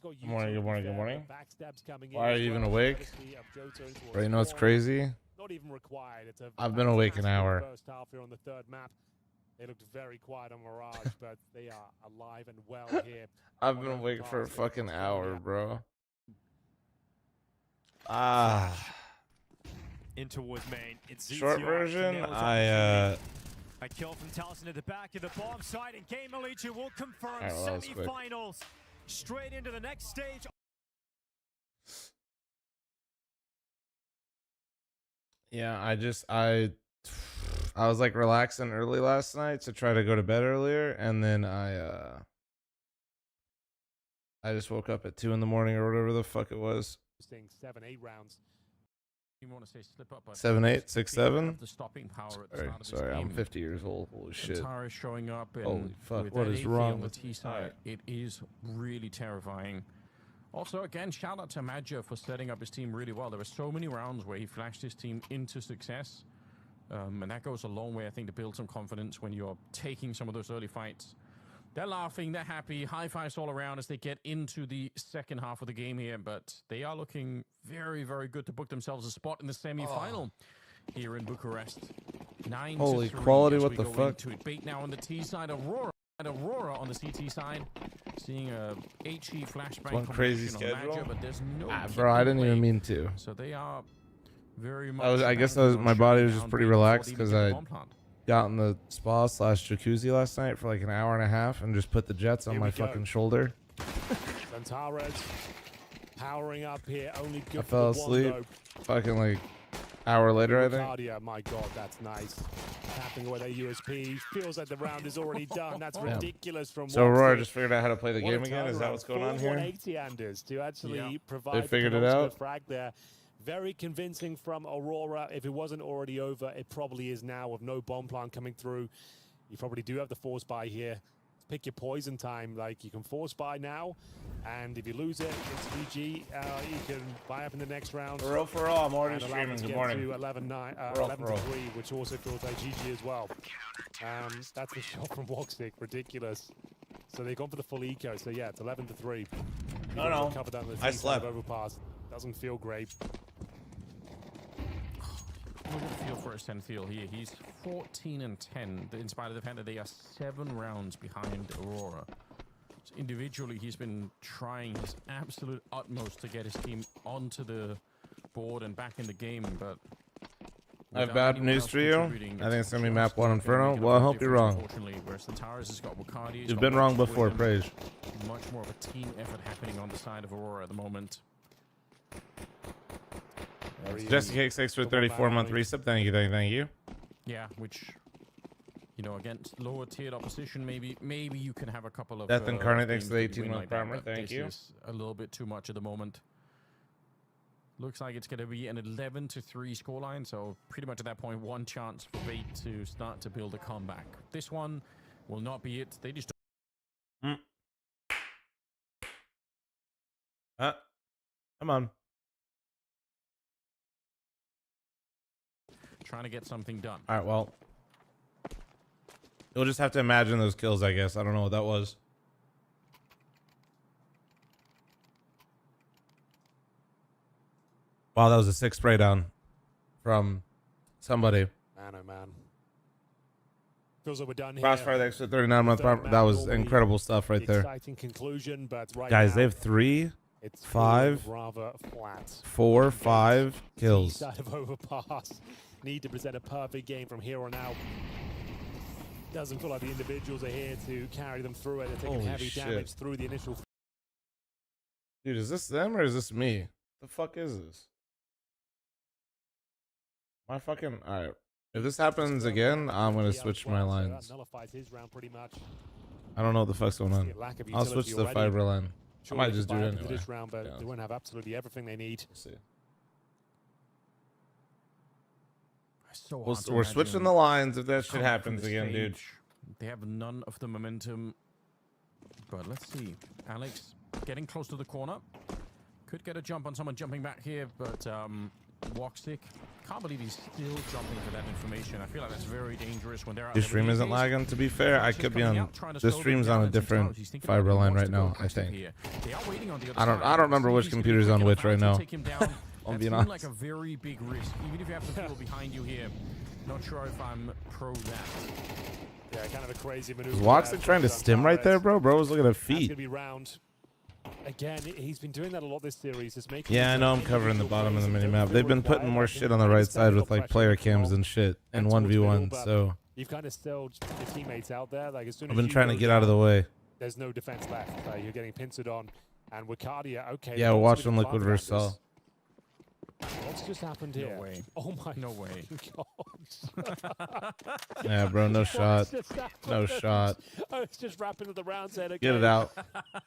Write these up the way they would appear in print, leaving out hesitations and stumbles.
got Good morning, good morning, good morning. backstabs coming in. Why are you even awake? Right, you know it's crazy? Not even required. It's a I've been awake an hour. First half here on the third map. They looked very quiet on Mirage, but they are alive and well here. I've been awake for a fucking hour, bro. Ah. In towards main. It's Short version, I kill from Taliesin at the back of the bomb site, and Game Elite will confirm semi-finals straight into the next stage. Yeah, I was like relaxing early last night to try to go to bed earlier, and then I just woke up at 2 in the morning or whatever the fuck it was. 7-8 rounds. You want to say slip up 7, 8, 6, 7. The stopping power at the start of Sorry, this I'm game. 50 years old. Holy shit. Tara showing up, and holy fuck, with what that is AP wrong on the with T side? It is really terrifying. Also, again, shout out to Madja for setting up his team really well. There were so many rounds where he flashed his team into success, and that goes a long way, I think, to build some confidence when you're taking some of those early fights. They're laughing, they're happy, high fives all around as they get into the second half of the game here, but they are looking very, very good to book themselves a spot in the semi-final here in Bucharest. 9-3. Holy quality, what the fuck? Bait now on the T side, Aurora on the CT side. Seeing a HE flashbang. One crazy schedule. Madja, but there's no bro, I didn't even mean to. So they are very much. I guess my body was just pretty relaxed because I got in the spa / jacuzzi last night for like an hour and a half and just put the jets on my fucking shoulder. Santares powering up here. Only good. I fell asleep. Fucking like hour later, I think. Cardia, my god, that's nice. Tapping away their USP. Feels like the round is already done. That's ridiculous from. So Aurora just figured out how to play the game again. Is that what's going on here? 180 Anders to actually provide. They figured it out. Frag there. Very convincing from Aurora. If it wasn't already over, it probably is now with no bomb plant coming through. You probably do have the force buy here. Pick your poison time. Like, you can force buy now, and if you lose it, it's PG. You can buy up in the next round. For all, I'm already streaming. Good morning. To 11-3, which also feels like GG as well. That's the shot from Woxic. Ridiculous. So they've gone for the full eco. So yeah, it's 11-3. No. I slept. Overpass. Doesn't feel great. Feel for Senthil here. He's 14-10, in spite of the fact that they are 7 rounds behind Aurora. So individually, he's been trying his absolute utmost to get his team onto the board and back in the game, but I have bad news for you. I think it's gonna be map 1 Inferno. Well, I hope you're wrong. You've been wrong before, Praise. Much more of a team effort happening on the side of Aurora at the moment. Jessica Cake 6 for 34-month resub. Thank you. Yeah, which, you know, against lower tiered opposition, maybe you can have a couple of. Death Incarnate, thanks for the 18-month primer. Thank you. This is a little bit too much at the moment. Looks like it's going to be an 11-3 scoreline, so pretty much at that point, one chance for Bait to start to build a comeback. This one will not be it. They just. Come on. Trying to get something done. All right, well, you'll just have to imagine those kills, I guess. I don't know what that was. Wow, that was a 6 spray down from somebody. Man, oh man. Feels like we're done here. Crossfire, thanks for 39-month primer. That was incredible stuff right there. Exciting conclusion, but right guys, now, they have 3, 5, rather flat. 4, 5 kills. Side of overpass. Need to present a perfect game from here on out. Doesn't feel like the individuals are here to carry them through it. They're taking heavy damage through the initial. Dude, is this them or is this me? The fuck is this? My fucking... Alright. If this happens again, I'm gonna switch my lines. Nullifies his round pretty much. I don't know what the fuck's going on. I'll switch to the fiber line. I might just do it anyway. This round, but they won't have absolutely everything they need. We'll see. So we're switching the lines if that shit happens again, dude. They have none of the momentum. But let's see. Alex getting close to the corner. Could get a jump on someone jumping back here, but Woxic Can't believe he's still jumping for that information. I feel like that's very dangerous when they're out. Your stream isn't lagging, to be fair. I could be on... This stream's on a different fiber line right now, I think. I don't remember which computer's on which right now. I'm being honest. Like a very big risk, even if you have some people behind you here. Not sure if I'm pro that. Yeah, kind of a crazy maneuver. Was Woxic trying to stim right there, bro? Bro was looking at feet. That's gonna be round. Again, he's been doing that a lot this series. Yeah, I know I'm covering the bottom of the minimap. They've been putting more shit on the right side with like player cams and shit in 1v1, so you've kind of stilled your teammates out there. Like as soon as I've been trying to get out of the way. There's no defense left. You're getting pincered on, and Wicardia, okay. Yeah, we're watching Liquid versus Cell. What's just happened here? No way. Oh my no way. God. Yeah, bro, no shot. No shot. Oh, it's just wrapping up the rounds there. Get it out.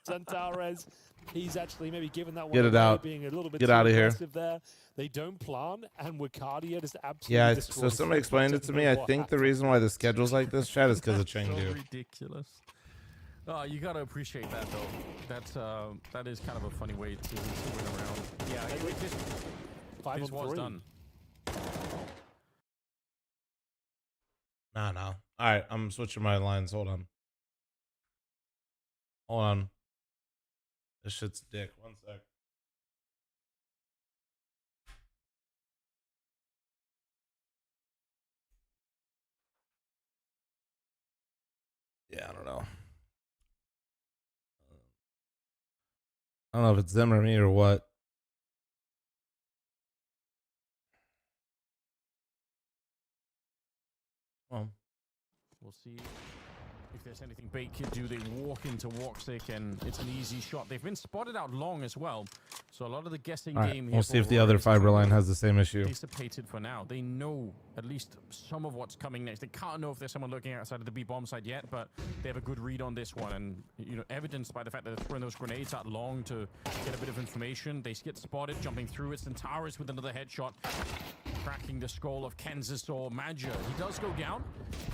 Zantares, he's actually maybe given that one Get it out. Being a little bit Get out of here. There. They don't plan, and Wicardia just absolutely Yeah, so somebody explained it to me. I think the reason why the schedule's like this, chat, is because of Chengdu. So ridiculous. Oh, you gotta appreciate that though. That is kind of a funny way to win around. Yeah, this was done. No. All right, I'm switching my lines. Hold on. This shit's dick. 1 sec. Yeah, I don't know. I don't know if it's them or me or what. We'll see if there's anything Bait could do. They walk into Woxic, and it's an easy shot. They've been spotted out long as well, so a lot of the guessing game here. We'll see if the other fiber line has the same issue. Dissipated for now. They know at least some of what's coming next. They can't know if there's someone looking outside of the B bomb side yet, but they have a good read on this one, and evidenced by the fact that they're throwing those grenades out long to get a bit of information. They get spotted jumping through. It's Zantares with another headshot, cracking the skull of Kansas or Madja. He does go down,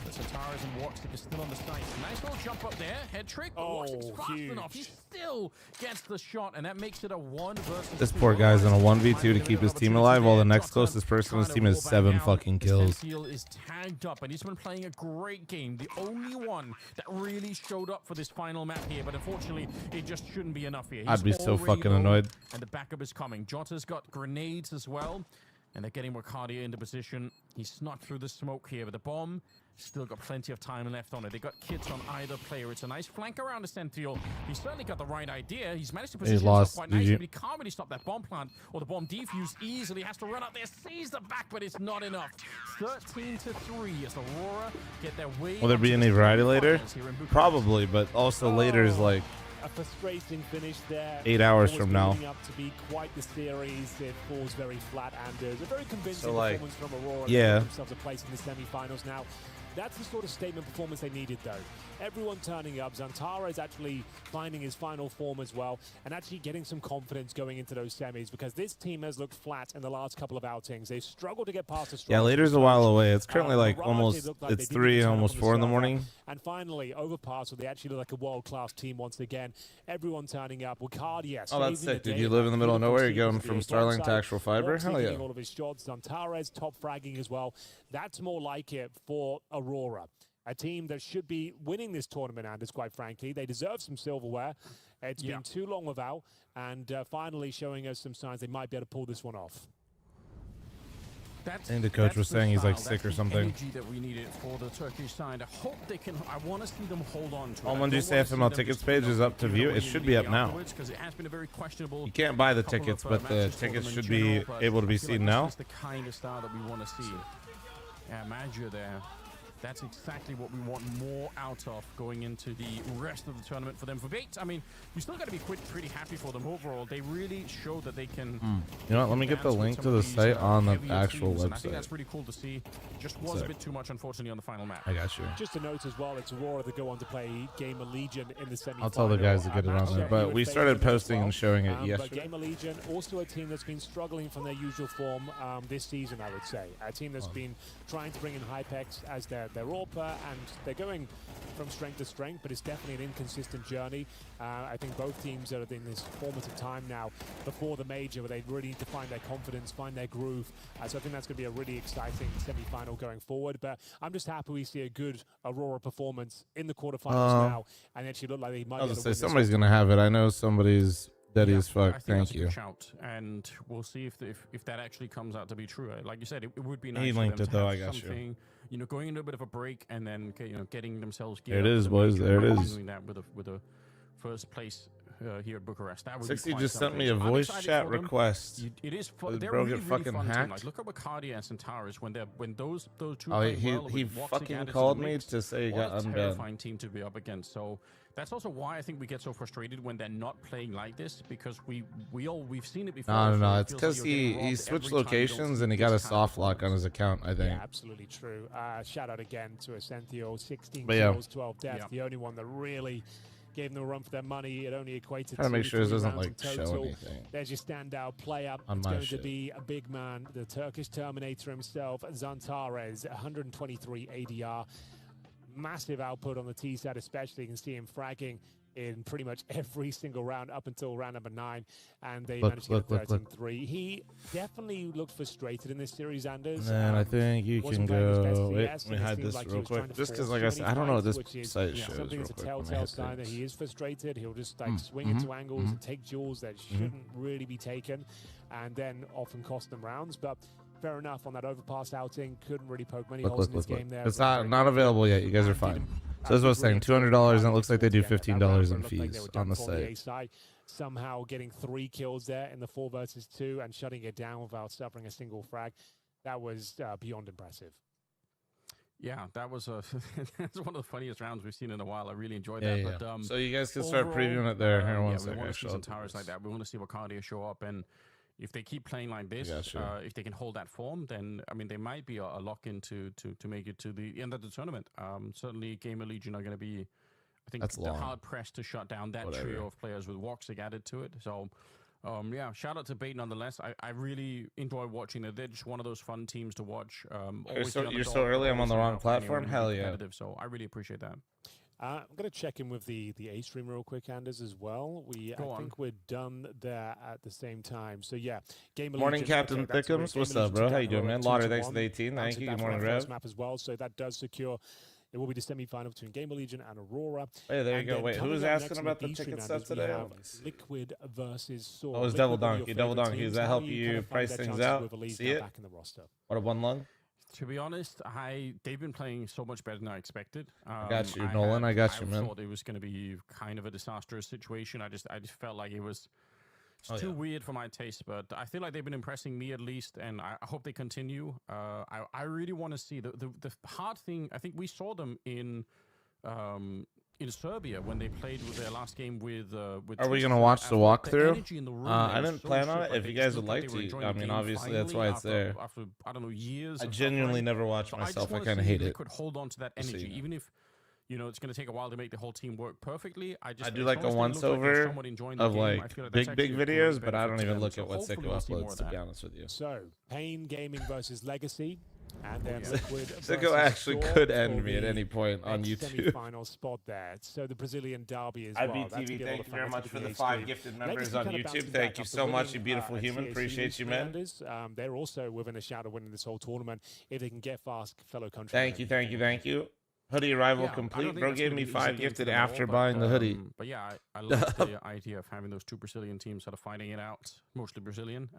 but Zantares and Woxic is still on the site. Nice little jump up there, head trick, but Woxic's fast enough. He still gets the shot, and that makes it a 1 versus 2. This poor guy's in a 1v2 to keep his team alive, while the next closest person on his team has 7 fucking kills. Steele is tagged up, and he's been playing a great game. The only one that really showed up for this final map here, but unfortunately, it just shouldn't be enough here. I'd be so fucking annoyed. And the backup is coming. Jota's got grenades as well, and they're getting Wicardia into position. He snuck through the smoke here, but the bomb still got plenty of time left on it. They got kits on either player. It's a nice flank around the Sentinel. He's certainly got the right idea. He's managed to position himself quite nicely, but he can't really stop that bomb plant or the bomb defuse easily. He has to run up there, seize the back, but it's not enough. 13-3 as Aurora get their way. Will there be any variety later? Probably, but also later is like a frustrating finish there. 8 hours from now. Up to be quite the series. It falls very flat, and there's a very convincing performance from Aurora. Yeah. Themselves a place in the semi-finals now. That's the sort of statement performance they needed, though. Everyone turning up. Zantares actually finding his final form as well, and actually getting some confidence going into those semis, because this team has looked flat in the last couple of outings. They've struggled to get past the strong. Yeah, later's a while away. It's currently like almost, it's 3, almost 4 in the morning. And finally, Overpass, where they actually look like a world-class team once again. Everyone turning up. Wicardia. Oh, that's sick. Did you live in the middle of nowhere? You're going from Starlink to actual fiber? Hell yeah. All of his shots. Zantares top fragging as well. That's more like it for Aurora. A team that should be winning this tournament, Anders, quite frankly. They deserve some silverware. It's been too long without, and finally showing us some signs they might be able to pull this one off. I think the coach was saying he's like sick or something. That we needed for the Turkish side. I hope they can. I want to see them hold on to it. When do you say FML tickets page is up to view? It should be up now. You can't buy the tickets, but the tickets should be able to be seen now. That's the kind of style that we want to see. Yeah, Madja there. That's exactly what we want more out of going into the rest of the tournament for them. For Bait, I mean, you still got to be pretty happy for them overall. They really show that they can. You know what? Let me get the link to the site on the actual website. I think that's pretty cool to see. Just was a bit too much, unfortunately, on the final map. I got you. Just a note as well, it's Aurora that go on to play Gamer Legion in the semi-final. I'll tell the guys to get it on there. But we started posting and showing it yesterday. But Gamer Legion, also a team that's been struggling from their usual form this season, I would say. A team that's been trying to bring in Hypex as their their AWPA, and they're going from strength to strength, but it's definitely an inconsistent journey. I think both teams are in this formative time now before the major, where they really need to find their confidence, find their groove. So I think that's going to be a really exciting semi-final going forward. But I'm just happy we see a good Aurora performance in the quarterfinals now, and actually look like they might. I was gonna say somebody's gonna have it. I know somebody's dead as fuck. Thank you. Shout, and we'll see if that actually comes out to be true. Like you said, it would be nice. He linked it though. I got you. You know, going into a bit of a break and then getting themselves. There it is, boys. There it is. Doing that with a first place here at Bucharest. That would 60 just sent me a voice chat request. It is. They're really, get fucking fun hacked. Like, look at Bacardi and Centaurus when those two. Oh, he fucking called me to say he got undone. Terrifying team to be up against. So that's also why I think we get so frustrated when they're not playing like this, because we've seen it before. No, it's because he switched locations and he got a soft lock on his account, I think. Yeah, absolutely true. Shout out again to Ascencio, 16 kills, 12 deaths. The only one that really gave them a run for their money. It only equated to make sure it doesn't show anything. There's your standout player. It's going to be a big man, the Turkish Terminator himself, Zantares, 123 ADR. Massive output on the T side, especially. You can see him fragging in pretty much every single round up until round number 9, and they managed to get 13-3. He definitely looked frustrated in this series, Anders. And I think you can go. Wait, let me hide this real quick. Just because, like I said, I don't know what this site shows. Something that's a telltale sign that he is frustrated. He'll just swing into angles and take duels that shouldn't really be taken, and then often cost them rounds. But fair enough, on that overpass outing, couldn't really poke many holes in this game there. It's not available yet. You guys are fine. So as I was saying, $200, and it looks like they do $15 in fees on the site. Somehow getting 3 kills there in the 4 versus 2 and shutting it down without suffering a single frag. That was beyond impressive. Yeah, that was that's one of the funniest rounds we've seen in a while. I really enjoyed that. Yeah. But, so you guys can start previewing it there. Here, one second. We want to see some towers like that. We want to see Bacardi show up, and if they keep playing like this, if they can hold that form, then I mean they might be a lock-in to make it to the end of the tournament. Certainly, Gamer Legion are going to be, I think, they're hard pressed to shut down that trio of players with Woxic added to it. So, shout out to Bait nonetheless. I really enjoy watching it. They're just one of those fun teams to watch. You're so early. I'm on the wrong platform. Hell yeah! So I really appreciate that. I'm going to check in with the A stream real quick, Anders, as well. I think we're done there at the same time. So yeah, Gamer morning, Legion, Captain Thickums. What's up, bro? How you doing, man? Lauder, thanks for the 18. Thank you. Good morning, Rev. Map as well. So that does secure. It will be the semi-final between Gamer Legion and Aurora. Hey, there you go. Wait, who's asking about the ticket stuff today? Liquid versus Saw. Oh, it's Devil Donkey. Devil Donkey. Does that help you price things out? See it? What a one lung. To be honest, they've been playing so much better than I expected. I got you, Nolan. I got you, man. I thought it was going to be kind of a disastrous situation. I just felt like it was too weird for my taste. But I feel like they've been impressing me at least, and I hope they continue. I really want to see the hard thing. I think we saw them in Serbia when they played with their last game with Are we gonna watch the walkthrough? I didn't plan on it. If you guys would like to, I mean, obviously that's why it's there. After I don't know years. I genuinely never watched myself. I kind of hate it. Could hold on to that energy, even if it's going to take a while to make the whole team work perfectly. I do like a once over of like big videos, but I don't even look at what Sicko uploads, to be honest with you. So Pain Gaming versus Legacy. And then Sicko actually could end me at any point on YouTube. Final spot there. So the Brazilian derby as well. IBTV, thank you very much for the 5 gifted members on YouTube. Thank you so much, you beautiful human. Appreciate you, man. They're also within a shout of winning this whole tournament if they can get fast fellow countrymen. Thank you. Hoodie arrival complete. Bro gave me 5 gifted after buying the hoodie. But yeah, I love the idea of having those 2 Brazilian teams sort of fighting it out, mostly Brazilian.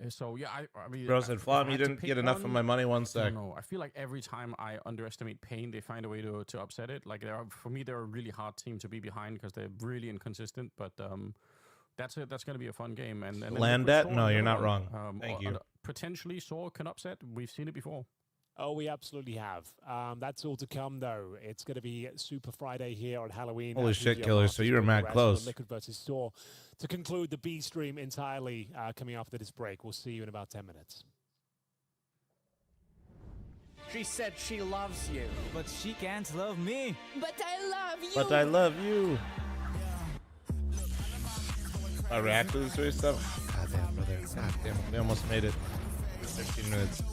So yeah, I mean, Bro said, Flom, you didn't get enough of my money. One sec. I feel like every time I underestimate Pain, they find a way to upset it. Like for me, they're a really hard team to be behind because they're really inconsistent. But that's going to be a fun game. And land that? No, you're not wrong. Thank you. Potentially, Saw can upset. We've seen it before. Oh, we absolutely have. That's all to come, though. It's going to be Super Friday here on Halloween. Holy shit, Killer. So you were mad close. Liquid versus Saw to conclude the B stream entirely coming after this break. We'll see you in about 10 minutes. She said she loves you. But she can't love me. But I love you. But I love you. I react to this very stuff. God damn, brother. God damn, we almost made it. 15 minutes.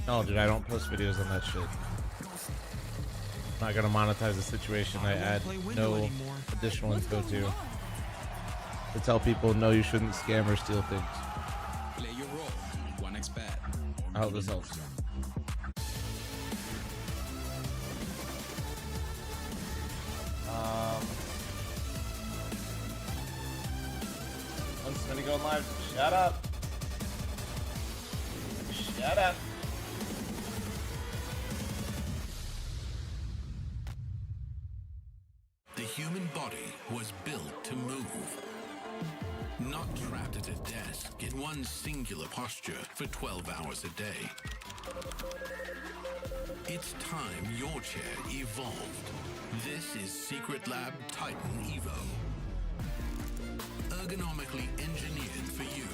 No, dude, I don't post videos on that shit. I'm not gonna monetize the situation. I add no additional info to tell people no, you shouldn't scam or steal things. Play your role. 1xbet. I hope this helps. I'm just gonna go live. Shut up. Shut up. The human body was built to move. Not trapped at a desk in one singular posture for 12 hours a day. It's time your chair evolved. This is Secret Lab Titan Evo. Ergonomically engineered for you,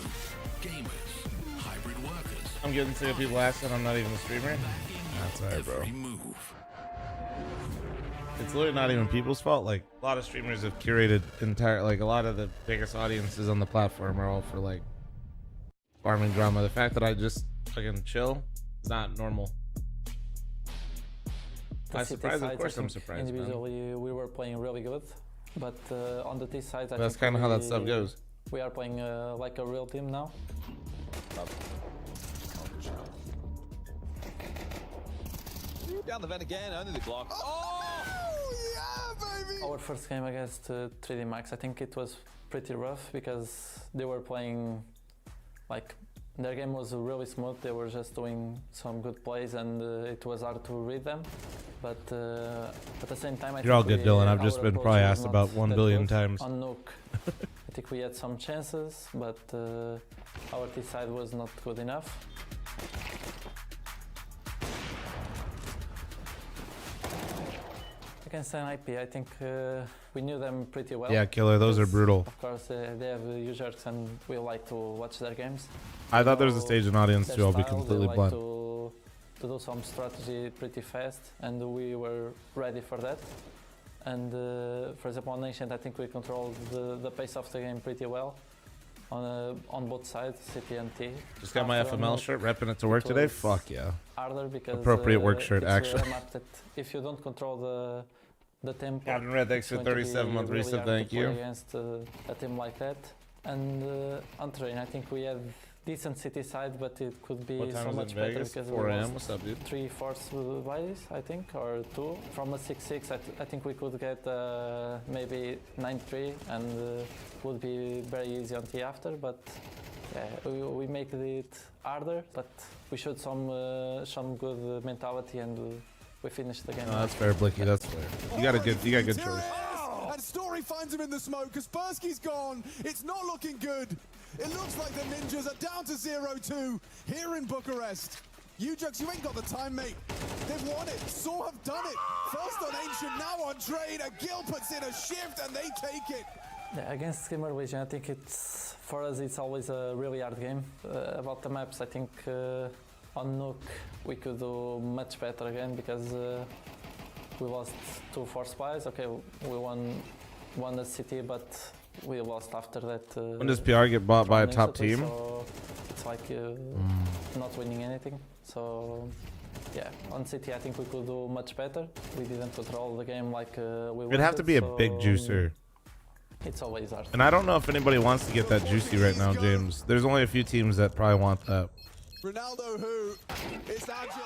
gamers, hybrid workers. I'm getting sick of people asking I'm not even a streamer. That's alright, bro. Every move. It's literally not even people's fault. Like, a lot of streamers have curated entire, like, a lot of the biggest audiences on the platform are all for, like, farming drama. The fact that I just fucking chill is not normal. I'm surprised. Of course I'm surprised, individually, man. We were playing really good, but on the T side, that's kind of how that stuff goes. We are playing like a real team now. Down the vent again, only the block. Oh yeah, baby! Our first game against 3D Max, I think it was pretty rough because they were playing like their game was really smooth. They were just doing some good plays, and it was hard to read them. But at the same time, You're all good, Dylan. I've just been probably asked about 1 billion times. On Nuke, I think we had some chances, but our T side was not good enough. Against an IP, I think we knew them pretty well. Yeah, Killer, those are brutal. Of course, they have users, and we like to watch their games. I thought there was a stage in audience too. I'll be completely blunt. To do some strategy pretty fast, and we were ready for that. And for example, on Ancient, I think we controlled the pace of the game pretty well on both sides, City and T. Just got my FML shirt, repping it to work today. Fuck yeah. Harder because appropriate work shirt, actually. That if you don't control the tempo, Captain Red, thanks for 37-month really resub. Thank you. Against a team like that, and on terrain, I think we had decent City side, but it could be so much better because 4 AM. What's up, dude? 3 force bodies, I think, or 2 from a 6-6. I think we could get maybe 9-3 and would be very easy on T after. But yeah, we make it harder, but we showed some good mentality and we finished the game. No, that's fair, Blicky. That's fair. You got good choice. And Story finds him in the smoke. Kaspersky's gone. It's not looking good. It looks like the Ninjas are down to 0-2 here in Bucharest. Ujux, you ain't got the time, mate. They've won it. Saw have done it. First on Ancient, now on Trade. A Gil puts in a shift and they take it. Yeah, against Gamer Legion, I think it's for us it's always a really hard game. About the maps, I think on Nuke we could do much better again because we lost 2 force buys. Okay, we won the city, but we lost after that. When does PR get bought by a top team? So it's like not winning anything. So yeah, on City I think we could do much better. We didn't control the game like we wanted. It'd have to be a big juicer. It's always hard. And I don't know if anybody wants to get that juicy right now, James. There's only a few teams that probably want that. Ronaldo who? It's Agile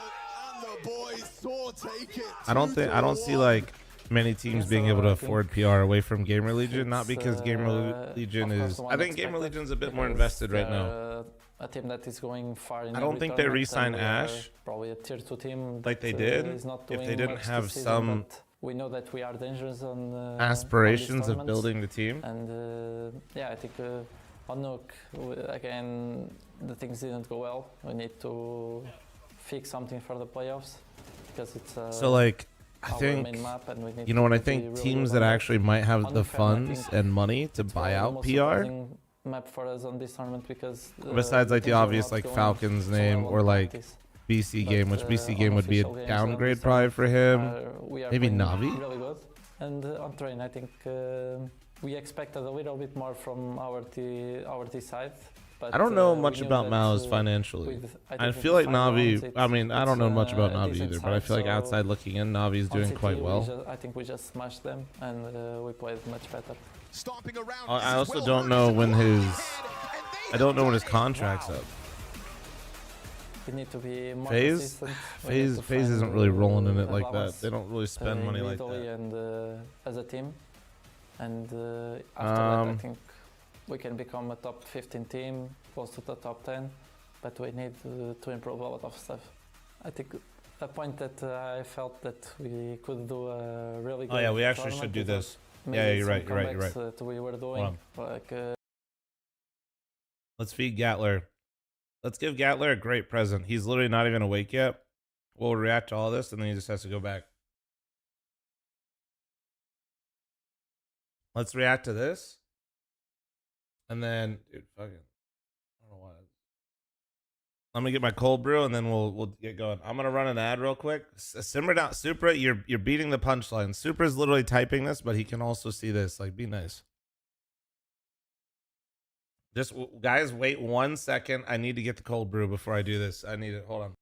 and the boys saw take it. I don't see like many teams being able to afford PR away from Gamer Legion, not because Gamer Legion is... I think Gamer Legion's a bit more invested right now. A team that is going far in I don't think they re-sign Ash probably a tier 2 team like they did if they didn't have some we know that we are dangerous on aspirations of building the team. And yeah, I think on Nuke again the things didn't go well. We need to fix something for the playoffs because it's so like I think, you know what, I think teams that actually might have the funds and money to buy out PR map for us on this tournament because besides like the obvious like Falcons name or like BC game, which BC game would be a downgrade probably for him. Maybe Navi. Really good. And on train, I think we expected a little bit more from our T side, But I don't know we much knew about that, Mao's financially. I think feel with like 5 rounds, Navi. I mean, I don't know much about a Navi decent either, but I side, feel like so outside looking in, Navi's on doing CT, quite well. I think we just smashed them and we played much better. Stomping around. I also don't know when his. I don't know when his contract's up. We need to be more FaZe? consistent. FaZe isn't really rolling in it like that. They don't really spend money like individually that. and as a team. And after that, I think we can become a top 15 team, close to the top 10. But we need to improve a lot of stuff. I think a point that I felt that we could do a really good. Oh yeah, we actually should do this. Yeah, you're right. You're right. That we were doing like. Let's feed Gatler. Let's give Gatler a great present. He's literally not even awake yet. We'll react to all this, and then he just has to go back. Let's react to this. And then, dude, fucking, I don't know why. Let me get my cold brew, and then we'll get going. I'm gonna run an ad real quick. Simmer down, Supra. You're beating the punchline. Supra's literally typing this, but he can also see this. Like, be nice. Just guys, wait 1 second. I need to get the cold brew before I do this. I need it. Hold on.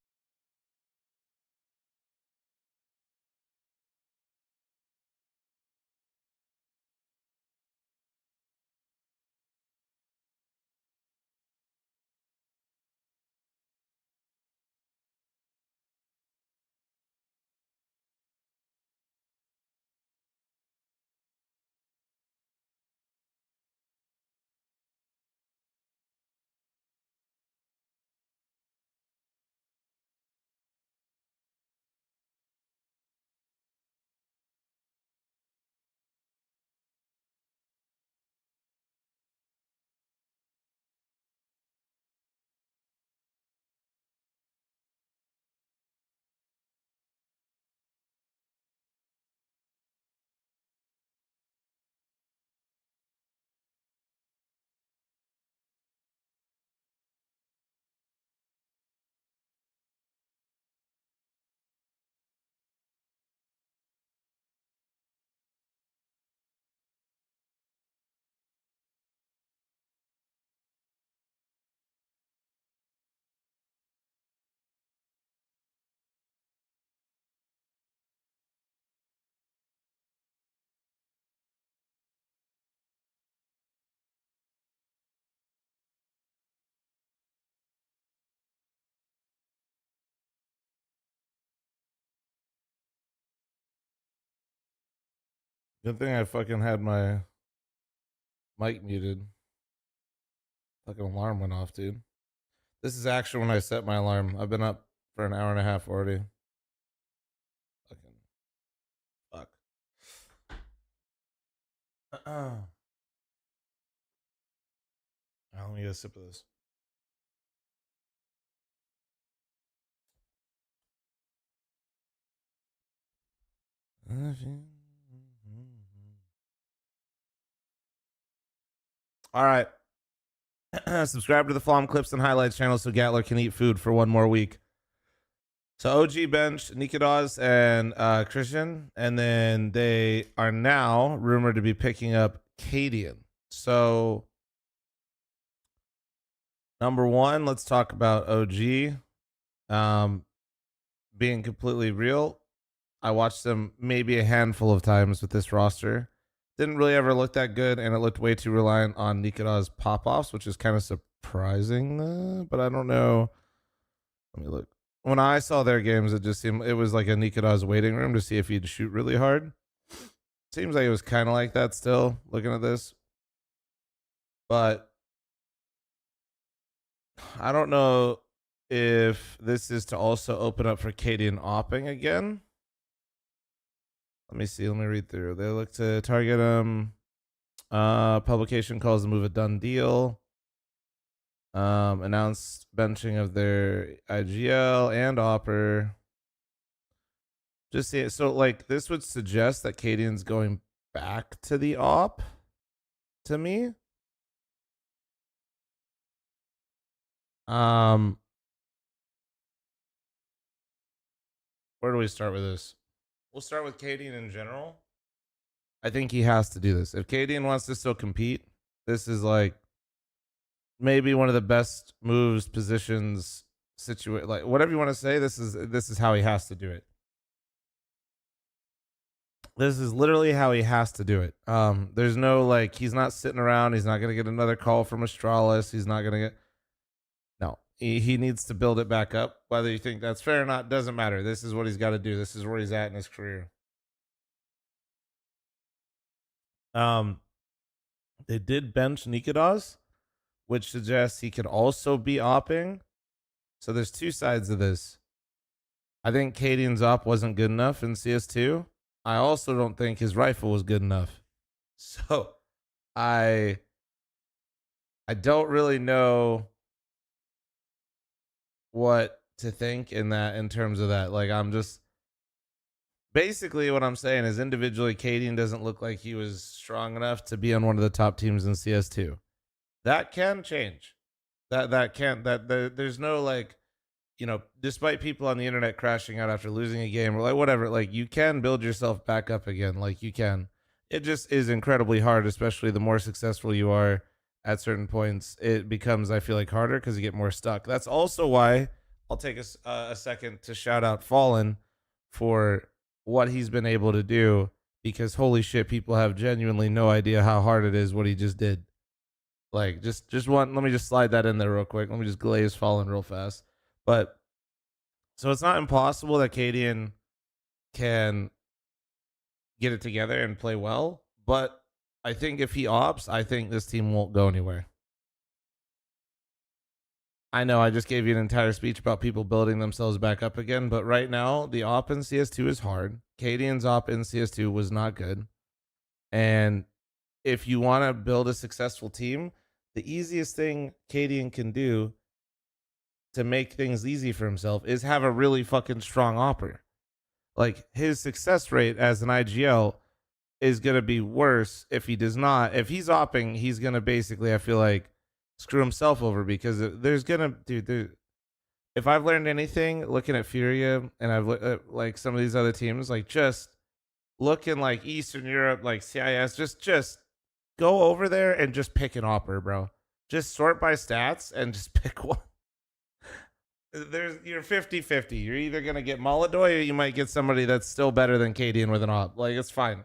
Good thing I fucking had my mic muted. Fucking alarm went off, dude. This is actually when I set my alarm. I've been up for an hour and a half already. Fucking fuck. Let me get a sip of this. All right. Subscribe to the Flom Clips and Highlights channel so Gatler can eat food for 1 more week. So OG benched Nikodas and Christian, and then they are now rumored to be picking up Cadian. So, number one, let's talk about OG being completely real. I watched them maybe a handful of times with this roster. Didn't really ever look that good, and it looked way too reliant on Nikoda's pop-offs, which is kind of surprising, but I don't know. Let me look. When I saw their games, it just seemed it was like a Nikoda's waiting room to see if he'd shoot really hard. Seems like it was kind of like that still, looking at this. But I don't know if this is to also open up for Katie and Opping again. Let me see. Let me read through. They look to target him. Publication calls the move a done deal. Announced benching of their IGL and Opper. Just see it. So, like, this would suggest that Cadian's going back to the op to me. Where do we start with this? We'll start with Cadian in general. I think he has to do this. If Cadian wants to still compete, this is like maybe one of the best moves, positions, like whatever you want to say. This is how he has to do it. This is literally how he has to do it. There's no like, he's not sitting around. He's not gonna get another call from Astralis. He's not gonna get. No, he needs to build it back up. Whether you think that's fair or not doesn't matter. This is what he's got to do. This is where he's at in his career. They did bench Nikodas, which suggests he could also be opping. So there's two sides of this. I think Cadian's op wasn't good enough in CS2. I also don't think his rifle was good enough. So I don't really know what to think in terms of that. Like, I'm just basically what I'm saying is individually Cadian doesn't look like he was strong enough to be on one of the top teams in CS2. That can change. There's no like, you know, despite people on the internet crashing out after losing a game or like whatever, like you can build yourself back up again. Like you can. It just is incredibly hard, especially the more successful you are at certain points. It becomes, I feel like, harder because you get more stuck. That's also why I'll take a second to shout out Fallen for what he's been able to do, because holy shit, people have genuinely no idea how hard it is what he just did. Like just let me just slide that in there real quick. Let me just glaze Fallen real fast. But so it's not impossible that Cadian can get it together and play well, but I think if he opts, I think this team won't go anywhere. I know I just gave you an entire speech about people building themselves back up again, but right now the op in CS2 is hard. Cadian's op in CS2 was not good. And if you want to build a successful team, the easiest thing Cadian can do to make things easy for himself is have a really fucking strong opper. Like, his success rate as an IGL is going to be worse if he does not. If he's opping, he's going to basically, I feel like, screw himself over, because there's going to, dude, if I've learned anything looking at Furia and I've looked at like some of these other teams, like just looking like Eastern Europe, like CIS, just go over there and just pick an opper, bro. Just sort by stats and just pick one. You're 50-50. You're either going to get Molodoy or you might get somebody that's still better than Cadian with an op. Like, it's fine.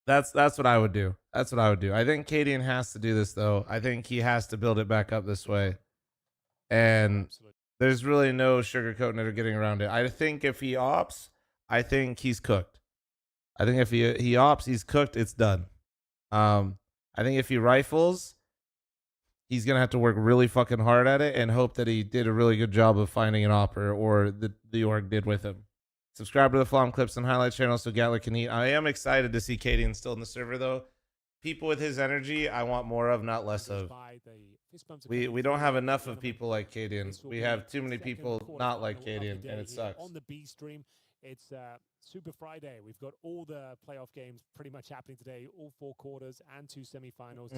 That's what I would do. That's what I would do. I think Cadian has to do this, though. I think he has to build it back up this way. And there's really no sugarcoating it or getting around it. I think if he opts, I think he's cooked. I think if he opts, he's cooked. It's done. I think if he rifles, he's going to have to work really fucking hard at it and hope that he did a really good job of finding an opper, or the org did with him. Subscribe to the Flom Clips and Highlights channel so Gatler can eat. I am excited to see Cadian still in the server, though. People with his energy, I want more of, not less of. We don't have enough of people like Cadian. We have too many people not like Cadian, and it sucks. On the B stream, it's Super Friday. We've got all the playoff games pretty much happening today, all 4 quarters and 2 semifinals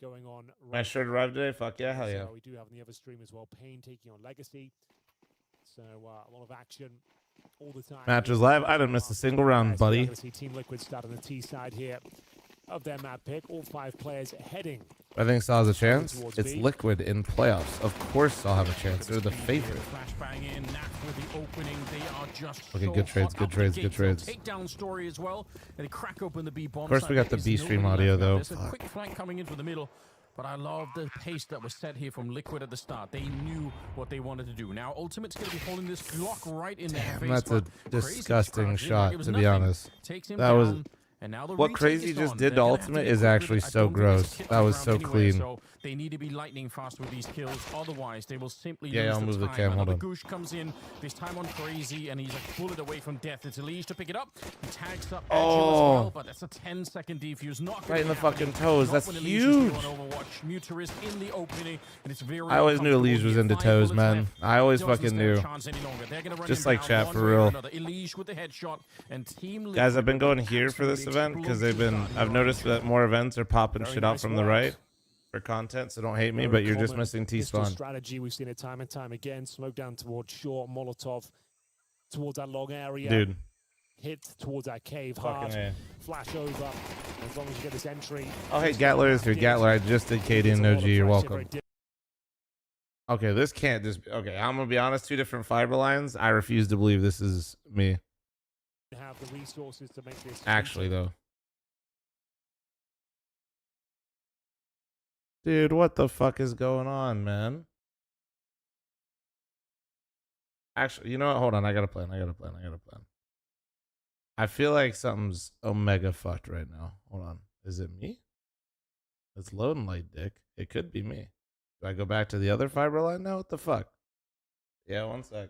going on. My shirt arrived today? Fuck yeah, hell yeah. So we do have on the other stream as well, Pain taking on Legacy. So a lot of action all the time. Match is live. I didn't miss a single round, buddy. See Team Liquid start on the T side here of their map pick. All 5 players heading. I think Saw has a chance. It's Liquid in playoffs. Of course Saw have a chance. They're the favorite. Okay, good trades, good trades, good trades. Takedown story as well. They crack open the B bomb. Of course we got the B stream audio, though. There's a quick flank coming in from the middle. But I love the pace that was set here from Liquid at the start. They knew what they wanted to do. Now, Ultimate's going to be holding this Glock right in their face. That's a disgusting shot, to be honest. That was... And now what Crazy just did to Ultimate is actually so gross. That was so clean. So they need to be lightning fast with these kills. Otherwise, they will simply lose I'll move the cam. Hold on. Goosh comes in, this time on Crazy, and he's a bullet away from death. It's Elige to pick it up. He tags up as well, but that's a 10-second defuse. Not right in the fucking toes. That's huge. Muter is in the opening, and it's very I always knew Elige was into toes, man. I always fucking knew. Just like chat, for real. Guys, I've been going here for this event because I've noticed that more events are popping shit out from the right for content, so don't hate me, but you're just missing T-spawn. Strategy, we've seen it time and time again. Smoke down towards short, Molotov towards that long area. Dude, hit towards that cave Fucking hard. A. Flash over. As long as you get this entry. Oh, hey, Gatler is here. Gatler, I just did KD and OG. You're welcome. Okay, this can't just be. Okay, I'm going to be honest. 2 different fiber lines. I refuse to believe this is me. Have the resources to make this Actually, though. Dude, what the fuck is going on, man? Actually, you know what? Hold on. I got a plan. I feel like something's omega fucked right now. Hold on. Is it me? It's loading light, dick. It could be me. Do I go back to the other fiber line now? What the fuck? Yeah, 1 sec.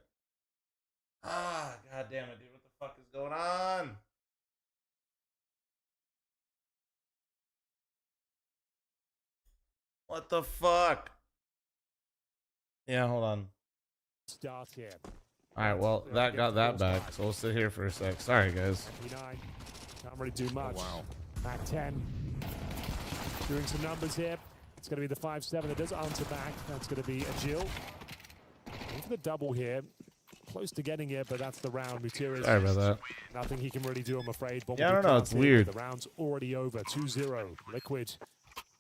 Ah, god damn it, dude. What the fuck is going on? What the fuck? Yeah, hold on. Start here. All right, well, that got that back, so we'll sit here for a sec. Sorry, guys. Can't really do much. Oh, wow. Back 10. Doing some numbers here. It's going to be the 5-7 that does answer back. That's going to be a Jill. Going for the double here. Close to getting it, but that's the round. Gutierrez. Sorry about that. Nothing he can really do, I'm afraid. Yeah, I don't know. It's weird. The round's already over. 2-0. Liquid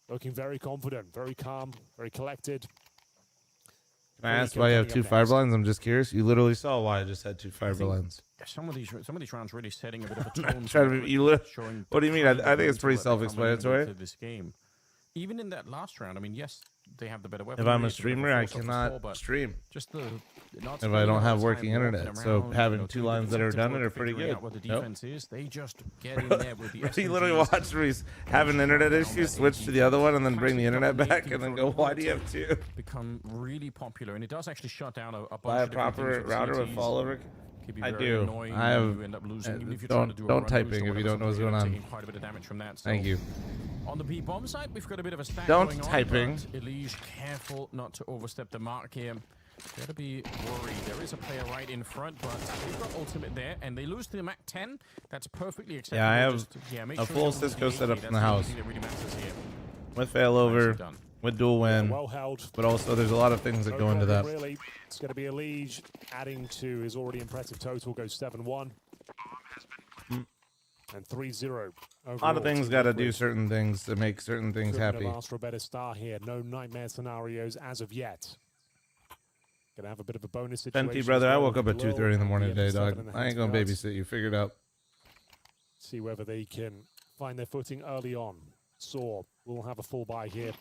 looking very confident, very calm, very collected. Can I ask why you have 2 fiber lines? I'm just curious. You literally saw why I just had 2 fiber lines. Some of these rounds really setting a bit of a tone. What do you mean? I think it's pretty self-explanatory. This game, even in that last round, I mean, yes, they have the better weapon. If I'm a streamer, I cannot stream. Just if I don't have working internet. So having 2 lines that are redundant are pretty good. What the defense is, they just get in there with the You literally watch Reese have an internet issue, switch to the other one, and then bring the internet back, and then go, why do you have 2? Become really popular, and it does actually shut down a bunch Buy a of different proper things router with failover. I do. Annoying. I have. You end up losing. Even if you're Don't typing if you don't know what's going on. Quite a bit of damage from that. So Thank you. on the B bomb side, we've got a bit of a stack Don't going typing. On, but Elige, careful not to overstep the mark here. Gotta be worried. There is a player right in front, but they've got ultimate there, and they lose to the Mac 10. That's perfectly acceptable. Yeah, I have make a sure full you Cisco engage. setup in the That's house. thing that really matters here. With failover, with dual win, Well held. but also there's a lot of things that go into that. Really, it's going to be Elige adding to his already impressive total. Goes 7-1 and 3-0. A lot of things got to do certain things to make certain things happy. Ask for a better start here. No nightmare scenarios as of yet. Gonna have a bit of a bonus situation. Fenty, brother, I woke up at 2:30 in the morning today, dog. I ain't gonna babysit you. Figure it out. See whether they can find their footing early on. Saw will have a full buy here.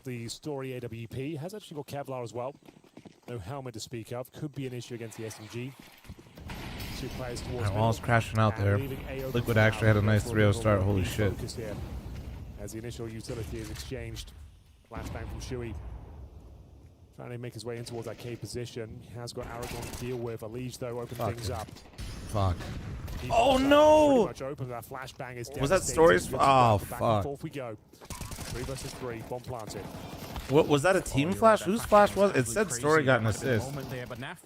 The Story AWP has actually got Kevlar as well. No helmet to speak of. Could be an issue against the SMG. 2 players towards While I was crashing out there, Liquid actually had a nice 3-0 start. Holy shit. As the initial utility is exchanged. Flashbang from Shui. Trying to make his way in towards that K position. He has got Aragon to deal with. Elige, though, open things up. Fuck. Oh, no! Much open. That flashbang is was that Stories? Oh, fuck. Forth we go. 3 versus 3. Bomb planted. What was that? A team flash? Whose flash was it? It said Story got an assist. Moment there, but Naf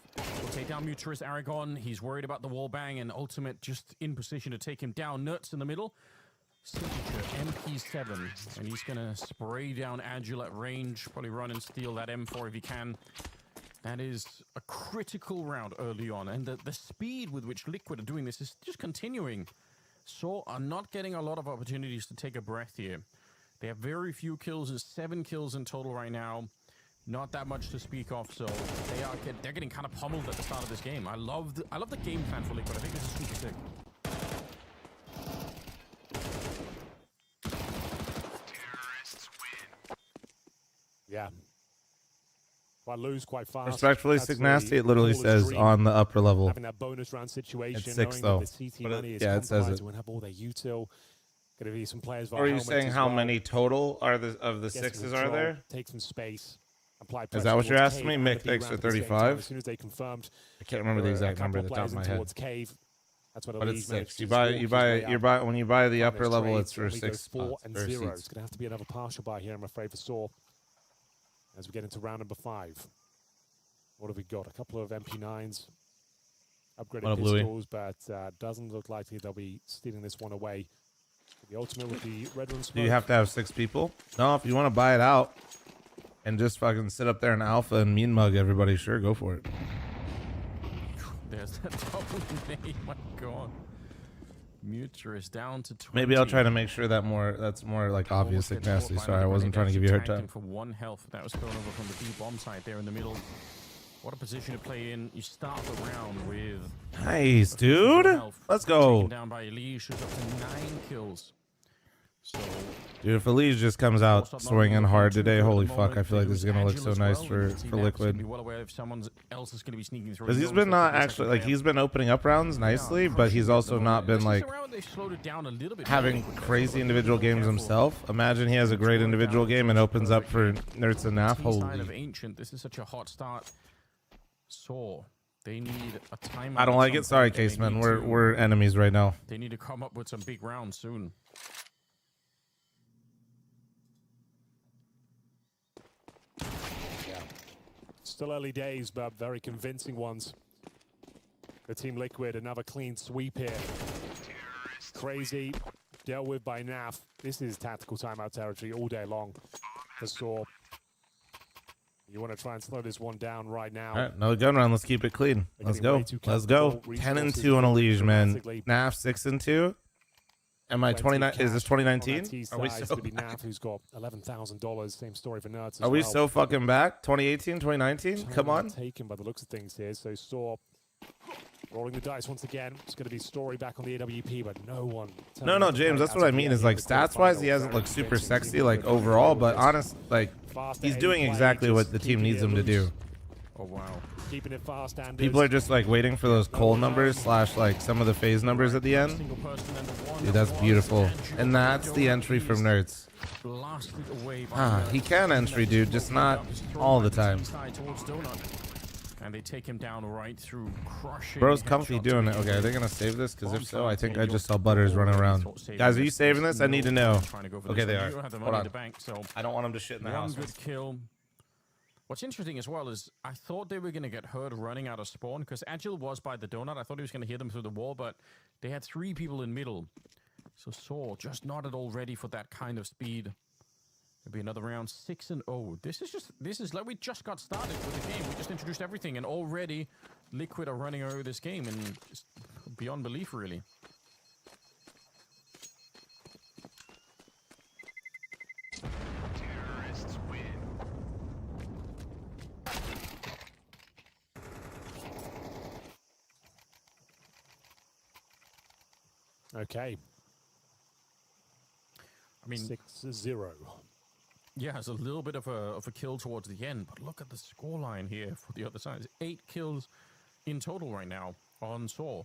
will take down Muturis Aragon. He's worried about the wall bang, and Ultimate just in position to take him down. Nuts in the middle. Signature MP7, and he's gonna spray down Agile at range. Probably run and steal that M4 if he can. That is a critical round early on, and the speed with which Liquid are doing this is just continuing. So are not getting a lot of opportunities to take a breath here. They have very few kills, and 7 kills in total right now. Not that much to speak of, so they're getting kind of pummeled at the start of this game. I love the game plan for Liquid. I think this is super sick. Yeah. Well, lose quite fast. Respectfully, Sick Nasty, it literally says on the upper level. Having that bonus round situation. It's 6 though. though. The CT money is yeah, it says it. We'll have all their util. Going to be some players. Or are you saying how many total are of the 6s are there? Take some space. Apply Is that what you're asking me? Mick thanks for As 35. soon as they confirmed. I can't remember the exact number at the top of my head. Cave. That's what but it's 6. When you buy the upper level, it's for 6 spots. 4 and 0. It's going to have to be another partial buy here, I'm afraid, for Saw. As we get into round number 5. What have we got? A couple of MP9s. Upgraded pistols, but doesn't look likely they'll be stealing this one away. The ultimate with the red one. Do you have to have 6 people? No, if you want to buy it out and just fucking sit up there in alpha and mean mug everybody, sure, go for it. There's that double name. My God. Muter is down to 20. Maybe I'll try to make sure that that's more like obvious like nasty. Sorry, I wasn't trying to give you a hard time. For 1 health. That was thrown over from the B bomb side there in the middle. What a position to play in. You start the round with Nice, dude. Let's go. Taken down by Elise, who's up to 9 kills. So, Dude, if Elise just comes out swinging hard today, holy fuck, I feel like this is gonna look so nice for Liquid. Because he's been not actually like he's been opening up rounds nicely, but he's also not been like having crazy individual games himself. Imagine he has a great individual game and opens up for Nerds and Naf. Holy. This is such a hot start. So they need a timeout. I don't like it. Sorry, Caseman. We're enemies right now. They need to come up with some big rounds soon. Still early days, but very convincing ones. The Team Liquid, another clean sweep here. Crazy, dealt with by Naf. This is tactical timeout territory all day long for Saw. You want to try and slow this one down right now. All right, another gun round. Let's keep it clean. Let's go. Let's go. 10-2 on Elige, man. Naf 6-2. Am I 29? Is this 2019? Are we so Naf, who's got $11,000. Same story for Nerds. Are we so fucking back? 2018, 2019? Come on. Taken by the looks of things here. So Saw rolling the dice once again. It's going to be Story back on the AWP, but no one. No, James. That's what I mean. Is like stats wise, he hasn't looked super sexy like overall, but honest, like he's doing exactly what the team needs him to do. Oh wow. Keeping it fast, and people are just like waiting for those Cole numbers slash like some of the phase numbers at the end. Dude, that's beautiful. And that's the entry from Nerds. He can entry, dude, just not all the time. And they take him down right through crushing. Bro's comfy doing it. Okay, are they gonna save this? Because if so, I think I just saw Butters running around. Guys, are you saving this? I need to know. Okay, they are. Hold on. I don't want them to shit in the house. Good kill. What's interesting as well is I thought they were going to get hurt running out of spawn because Agile was by the donut. I thought he was going to hit them through the wall, but they had 3 people in middle. So Saw just not at all ready for that kind of speed. There'll be another round 6-0. This is like we just got started with the game. We just introduced everything and already Liquid are running over this game and it's beyond belief really. Okay. I mean 6-0. Yeah, it's a little bit of a kill towards the end, but look at the scoreline here for the other side. It's 8 kills in total right now on Saw.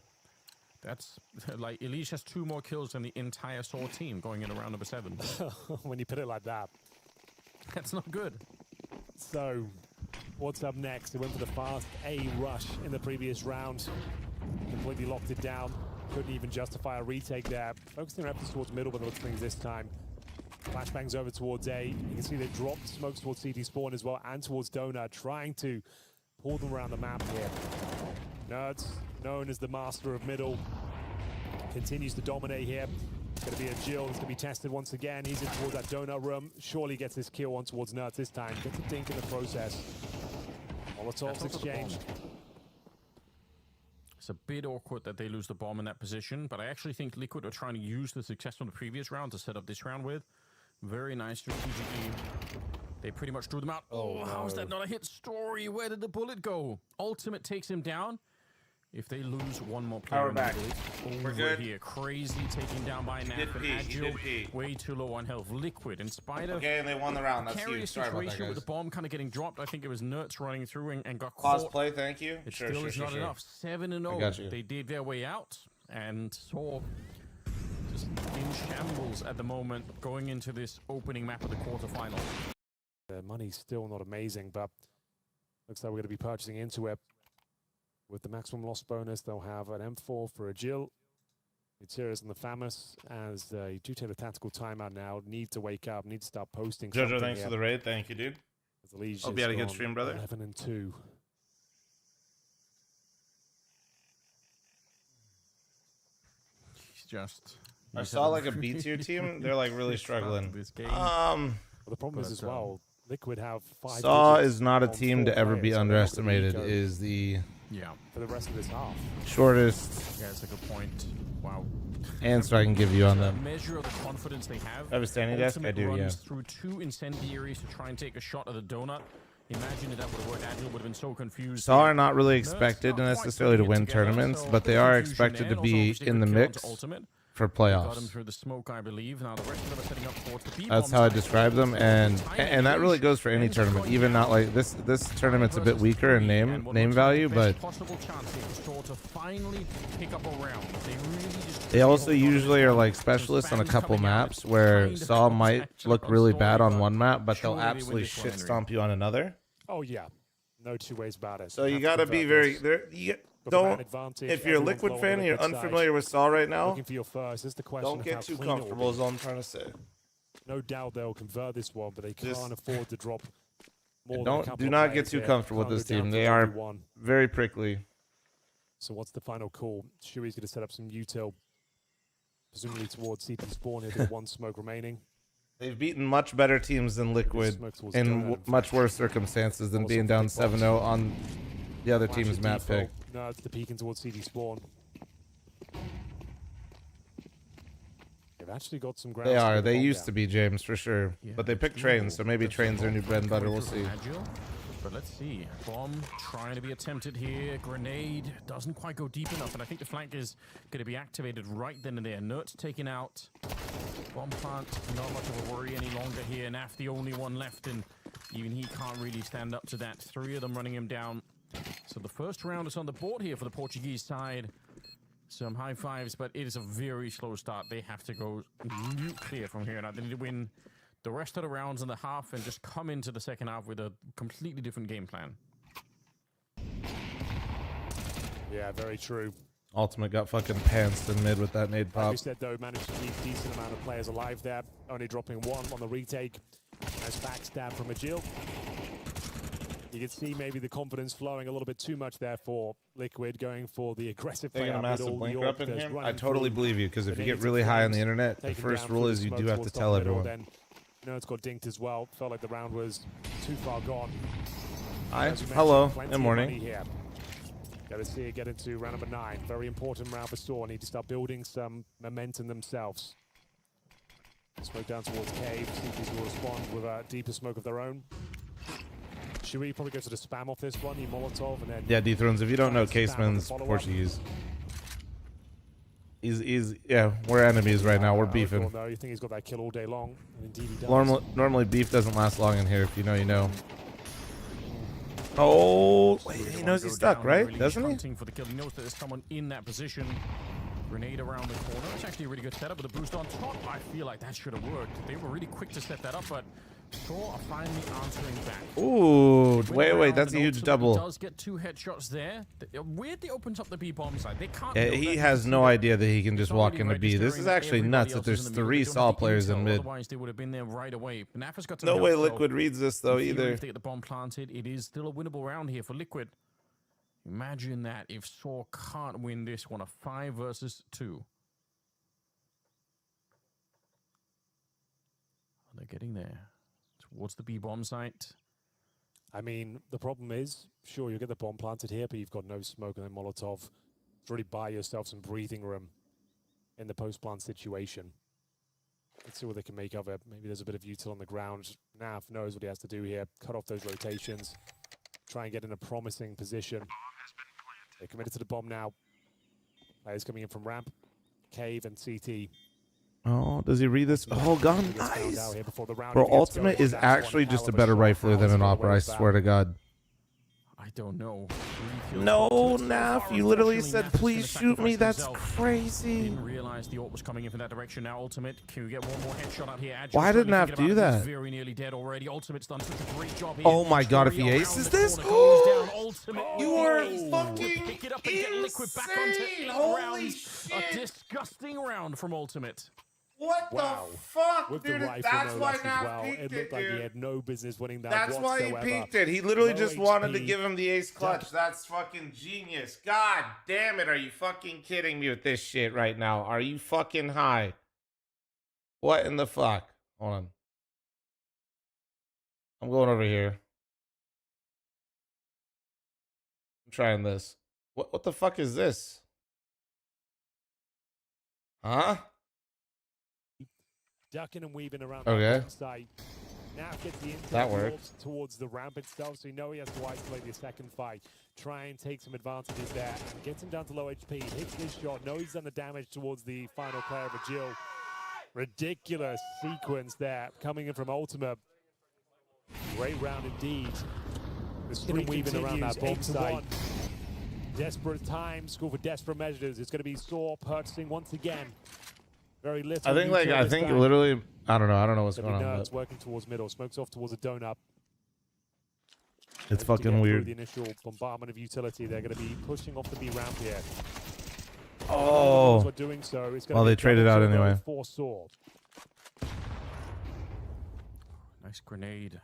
That's like Elise has 2 more kills than the entire Saw team going in around number 7. When you put it like that. That's not good. So, what's up next? They went for the fast A rush in the previous round. Completely locked it down. Couldn't even justify a retake there. Focusing their efforts towards middle, but looks things this time. Flashbangs over towards A. You can see they dropped smokes towards CT spawn as well and towards Donut, trying to pull them around the map here. Nerds, known as the master of middle, continues to dominate here. It's going to be a Jill. It's going to be tested once again. He's in towards that Donut room. Surely gets this kill on towards Nerds this time. Gets a dink in the process. Molotovs exchanged. It's a bit awkward that they lose the bomb in that position, but I actually think Liquid are trying to use the success from the previous round to set up this round with. Very nice strategically. They pretty much drew them out. Oh, how is that not a hit? Story? Where did the bullet go? Ultimate takes him down. If they lose one more player, Power back. We're good here. Crazy taken down by Nap and Agile. Way too low on health. Liquid, in spite of and they won the round. That's huge. Sorry about that, guys. With the bomb kind of getting dropped. I think it was Nerds running through and got caught. Pause play, thank you. It still is not enough. 7-0. They did their way out and Saw just in shambles at the moment going into this opening map of the quarterfinal. The money's still not amazing, but looks like we're going to be purchasing into it. With the maximum loss bonus, they'll have an M4 for a Jill. Gutierrez and the Famous, as you do take a tactical timeout now, need to wake up, need to start posting. Jojo, thanks for the raid. Thank you, dude. Hope you had a good stream, brother. 11-2. I saw like a B tier team. They're like really struggling. Well, the problem is as well, Liquid have 5. Saw is not a team to ever be underestimated. Is the for the rest of this half shortest. Yeah, it's a good point. Wow. And so I can give you on them. Measure of the confidence they have. I have a standing desk? I Ultimate do, yeah. runs through 2 incendiaries to try and take a shot at the donut. Imagine if that would have worked. Agile would have been so confused. Saw are not really expected necessarily to win tournaments, but they are expected to be in the mix for Got him playoffs. through the smoke, I believe. Now the rest of them are setting up towards the B-bomb That's how I side. describe them, and that really goes for any tournament. Even not like this. This tournament's a bit weaker in name value, but they also usually are like specialists on a couple maps where Saw might look really bad on one map, but they'll absolutely shit stomp you on another. Oh yeah, no two ways about it. So you gotta be very there. Don't, if you're a Liquid fan and you're unfamiliar with Saw right now, looking for your first. Is the question. don't get too comfortable. Is all I'm trying to say. No doubt they'll convert this one, but they can't afford to drop more. Do not get too comfortable with this team. They are very prickly. So what's the final call? Shui's going to set up some util, presumably towards CT spawn here with 1 smoke remaining. They've beaten much better teams than Liquid in much worse circumstances than being down 7-0 on the other team's map pick. No, it's the peeking towards CD spawn. They've actually got some ground. They are. They used to be, James, for sure. Yeah, but they picked trains, so maybe trains are new bread and butter. We'll see. But let's see. Bomb trying to be attempted here. Grenade doesn't quite go deep enough, and I think the flank is going to be activated right then and there. Nert's taken out. Bomb plant, not much of a worry any longer here. Naf the only one left, and even he can't really stand up to that. 3 of them running him down. So the first round is on the board here for the Portuguese side. Some high fives, but it is a very slow start. They have to go nuclear from here. Now they need to win the rest of the rounds in the half and just come into the second half with a completely different game plan. Yeah, very true. Ultimate got fucking pantsed in mid with that nade pop. Like we said, though, managed to keep a decent amount of players alive there. Only dropping 1 on the retake. Nice backstab from Agil. You can see maybe the confidence flowing a little bit too much there for Liquid, going for the aggressive play. Taking a massive blinker up in him. I totally believe you, because if you get really high on the internet, the first rule is you do have to tell everyone. Then, it's got dinked as well. Felt like the round was too far gone. Hi. Hello. Good morning. Got to see it get into round number 9. Very important round for Store. Need to start building some momentum themselves. Smoke down towards Cave. CPs will respond with a deeper smoke of their own. Should we probably go to the spam off this one? Molotov and then... Yeah, D-Thrones. If you don't know, Caseman's Portuguese. He's yeah, we're enemies right now. We're beefing. No, you think he's got that kill all day long? And indeed he does. Normally beef doesn't last long in here. If you know, you know. Oh, wait, he knows he's stuck, right? Doesn't he? For the kill. He knows that there's someone in that position. Grenade around the corner. It's actually a really good setup with a boost on top. I feel like that should have worked. They were really quick to set that up, but Thor are finally answering back. Ooh, wait, that's a huge double. He does get 2 headshots there. Weirdly opens up the B-bomb side. They can't. Yeah, he has no idea that he can just walk into B. This is actually nuts that there's 3 Saw players in mid. Otherwise, they would have been there right away. No way Liquid reads this though either. If they get the bomb planted, it is still a winnable round here for Liquid. Imagine that if Saw can't win this one, a 5 versus 2. They're getting there. Towards the B-bomb site. I mean, the problem is, sure, you'll get the bomb planted here, but you've got no smoke and then Molotov. To really buy yourself some breathing room in the post-plant situation. Let's see what they can make of it. Maybe there's a bit of util on the ground. Nav knows what he has to do here. Cut off those rotations. Try and get in a promising position. They're committed to the bomb now. Players coming in from ramp, cave, and CT. Oh, does he read this? Oh, gun. Nice. Bro, Ultimate is actually just a better rifler than an Opera, I swear to God. I don't know. No, Naf, you literally said, please shoot me. That's crazy. Didn't realize the AWP was coming in from that direction. Now Ultimate, can we get one more headshot out here? Why did Naf do that? Very nearly dead already. Ultimate's done such a great job here. Oh my God, if he aces this? You are fucking pick it up and get Liquid back onto 8 rounds. A disgusting round from Ultimate. What the fuck, dude? That's why Nav peeked it looked like he had no business winning that. That's why he peeked it. He literally just wanted to give him the ace clutch. That's fucking genius. God damn it. Are you fucking kidding me with this shit right now? Are you fucking high? What in the fuck? Hold on. I'm going over here. I'm trying this. What the fuck is this? Huh? Ducking and weaving around Okay. that bomb site. Now gets the That intel works. towards the ramp itself, so you know he has to isolate the second fight. Try and take some advantages there. And gets him down to low HP. Hits this shot. Know he's done the damage towards the final player of Jill. Ridiculous sequence there coming in from Ultimate. Great round indeed. The streak weaving around that bomb site. Desperate times call for desperate measures. It's going to be Saw purchasing once again. Very little. I think literally, I don't know what's going on. It's working towards middle. Smokes off towards a donut. It's fucking weird. The initial bombardment of utility. They're going to be pushing off the B ramp here. Oh. We're doing so. It's Well, they traded out anyway. For Saw. Nice grenade.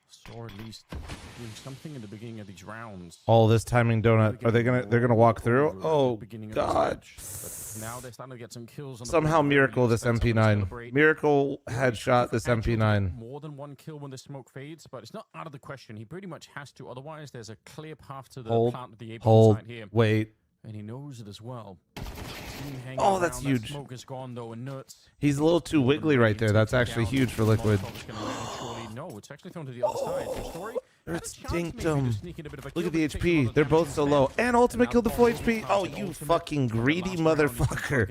Saw at least doing something in the beginning of these rounds. All this timing donut. Are they they're gonna walk through? Oh God. But now they're starting to get some kills. On Somehow Miracle this MP9. Miracle headshot this MP9. More than one kill when the smoke fades, but it's not out of the question. He pretty much has to. Otherwise, there's a clear path to the plant of the April side here. Wait. And he knows it as well. Oh, that's huge. Smoke is gone, though, and nuts. He's a little too wiggly right there. That's actually huge for Liquid. No, it's actually thrown to the other side. The story. It's dinked him. Look at the HP. They're both so low. And Ultimate killed the full HP. Oh, you fucking greedy motherfucker.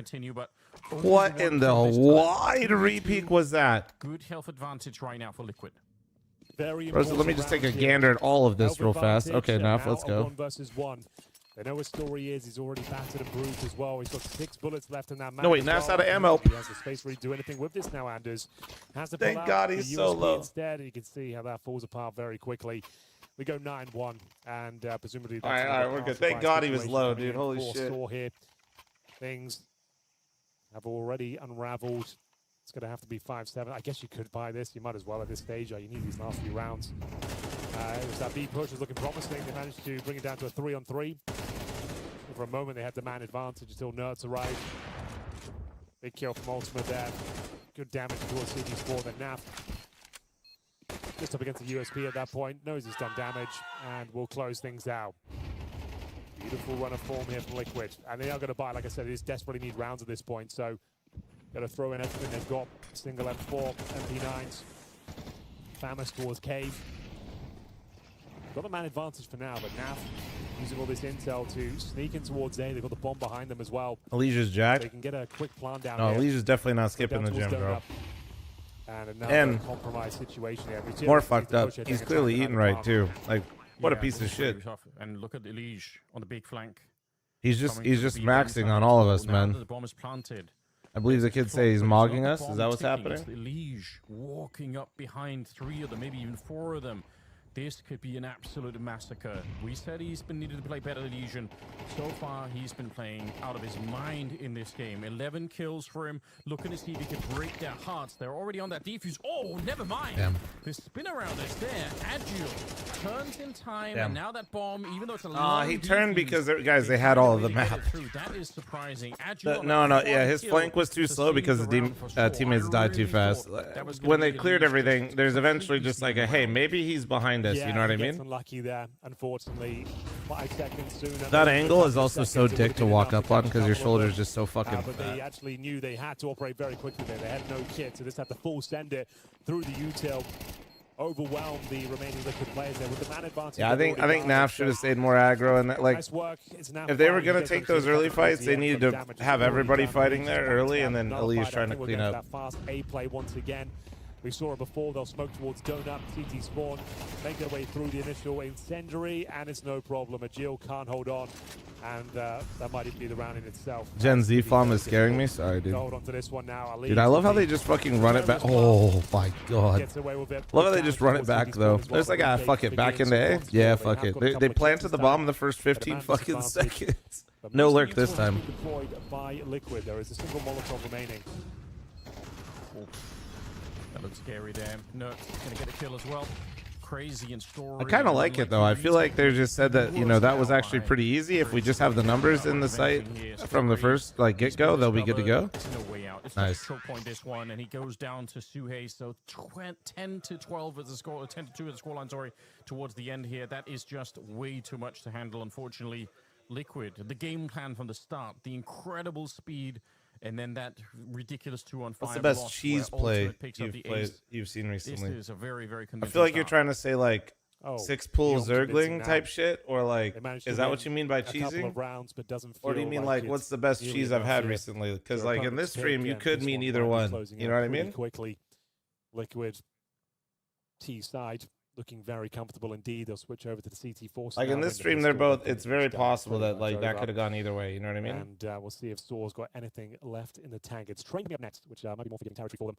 What in the wide repeat was that? Good health advantage right now for Liquid. Bro, so let me just take a gander at all of this real fast. Okay, now let's go. 1 versus 1. They know his story is. He's already battered and bruised as well. He's got 6 bullets left in that man. No, wait, Naf's out of ammo. He has the space to really do anything with this now, Anders. Has to Thank God he's so low. Instead, you can see how that falls apart very quickly. We go 9-1, and presumably that's all right, we're good. Thank God he was low, dude. Holy shit. Here. Things have already unraveled. It's going to have to be 5-7. I guess you could buy this. You might as well at this stage. You need these last few rounds. It was that B push was looking promising. They managed to bring it down to a 3-on-3. For a moment, they had the man advantage until Nerds arrived. Big kill from Ultimate there. Good damage towards CG Sport. Then Naf just up against the USP at that point. Knows he's done damage and will close things out. Beautiful run of form here from Liquid. And they are going to buy. Like I said, they just desperately need rounds at this point. So, got to throw in everything they've got. Single M4, MP9s. Famas towards Cave. Got the man advantage for now, but Naf using all this intel to sneak in towards A. They've got the bomb behind them as well. Alicia's jacked. They can get a quick plan down No, here. Alicia's definitely not skipping the gym, bro. And another compromised situation here. More fucked up. He's clearly eating right, too. Like, what a piece of shit. And look at Elige on the big flank. He's just maxing on all of us, man. The bomb is planted. I believe the kids say he's mogging us. Is that what's happening? Elige walking up behind 3 of them, maybe even 4 of them. This could be an absolute massacre. We said he's been needed to play better Legion. So far, he's been playing out of his mind in this game. 11 kills for him. Looking to see if he can break their hearts. They're already on that defuse. Oh, never mind. Damn. The spin around is there. Agile turns in time, Damn. and now that bomb, even though it's a long he turned defuse, because guys, they had all of the really map. That is surprising. Agile His flank was too slow because the teammates died too fast. When they cleared everything, there's eventually just like a, hey, maybe he's behind us. You know what I mean? Unlucky there, unfortunately. 5 seconds sooner. That angle is also so dick to walk up on because your shoulder's just so fucking but they actually knew they had to operate very quickly there. They had no kit, so just had to full send it through the util. Overwhelm the remaining Liquid players there with the man advantage. Yeah, I think Naf should have stayed more aggro and that, like, if they were gonna take those early fights, they needed to have everybody fighting there early, and then Ali's trying to clean up. That fast A play once again. We saw it before. They'll smoke towards Donut. CT spawn, make their way through the initial incendiary, and it's no problem. Agile can't hold on, and that might even be the round in itself. Gen Z Flom is scaring me. Sorry, dude. Hold on to this one now. Dude, I love how they just fucking run it back. Oh my god. Love how they just run it back though. There's like, fuck it, back into A. Yeah, fuck it. They planted the bomb in the first 15 fucking seconds. No lurk this time. Deployed by Liquid. There is a single Molotov remaining. That looks scary there. No, gonna get a kill as well. Crazy and story. I kind of like it though. I feel like they just said that, that was actually pretty easy. If we just have the numbers in the site from the first get-go, they'll be good to go. It's no way out. It's nice. Choke point this one, and he goes down to Suhei. So 10-12 as the score, 10-2 as the scoreline. Sorry, towards the end here. That is just way too much to handle. Unfortunately, Liquid, the game plan from the start, the incredible speed, and then that ridiculous 2-on-5. What's the best loss cheese where play Ultimate picks up the ace. you've seen recently? This is a very, very I convincing feel like you're start. trying to say like Oh, six pull beyond convincing Zergling now. type shit, or like They managed is to that win what you mean by a couple cheesing? of rounds, but doesn't feel Or do you mean like it's what's the best nearly cheese I've enough had yet. recently? Because Their like in opponent's this stream, pick, you and could this mean one either might be one. closing You out know what I pretty mean? Quickly, Liquid T side looking very comfortable indeed. They'll switch over to the CT force. Like in this stream, they're both. It's very possible that like that could have gone either way. You know what I mean? And we'll see if Soar's got anything left in the tank. It's Train coming up next, which might be more forgiving territory for them.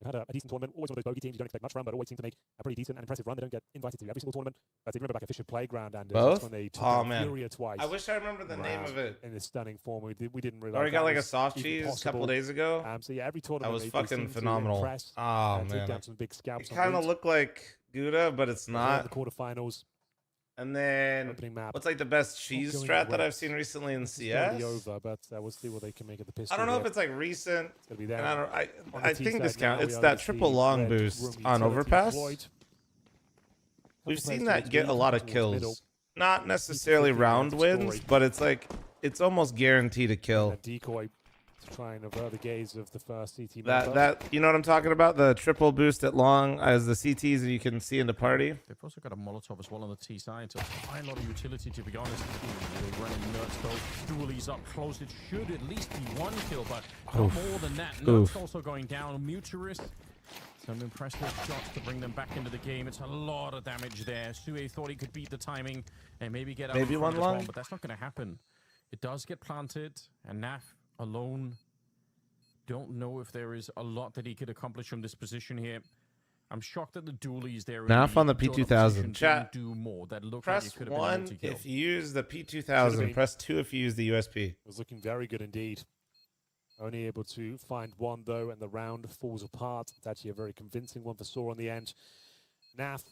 They've had a decent tournament. Always one of those bogey teams you don't expect much from, but always seem to make a pretty decent and impressive run. They don't get invited to every single tournament. But if you remember back at Fisher Playground, and Both? that's when they took Oh, out man. Furia twice. I wish I remember the name of it. In this stunning form, we didn't realize. Already got that like a was soft even cheese a possible. couple days ago. So yeah, every tournament That was they fucking seem to phenomenal. impress, Oh take man, down some big scalps. it kind of looked like Gouda, but it's The not. quarterfinals. And then Opening map. what's like the best cheese going strat that great. I've seen recently in It's gonna be CS? over, but we'll see what they can make of the pistol. I don't know if here. it's like recent. It's gonna be there. And I On the I T think this side now, count. we It's are that gonna triple see long red boost room on utility overpass. deployed. We've Couple seen players that get a towards lot of B, towards middle. kills. Not necessarily 50 round minutes wins, story. but it's like it's almost guaranteed to kill. A decoy to try and avert the gaze of the first CT member. That you know what I'm talking about? The triple boost at long as the CTs that you can see in the party. They've also got a Molotov as well on the T side, so quite a lot of utility to be honest. They're running Nuts though. Dualies up close. It should at least be one kill, but not more than that. Nuts also going down. Muturist. Some impressive shots to bring them back into the game. It's a lot of damage there. Sue thought he could beat the timing and maybe get out Maybe in one front as well, long? but that's not going to happen. It does get planted, and Naf alone. Don't know if there is a lot that he could accomplish from this position here. I'm shocked that the dualies there. Naf on the drawn up P2000. position Chat. didn't do more. That looked like Press it could have been a 1 multi-kill. if you use the Should've P2000. been. Press 2 if you use the USP. It was looking very good indeed. Only able to find one though, and the round falls apart. It's actually a very convincing one for Saw on the end. Naf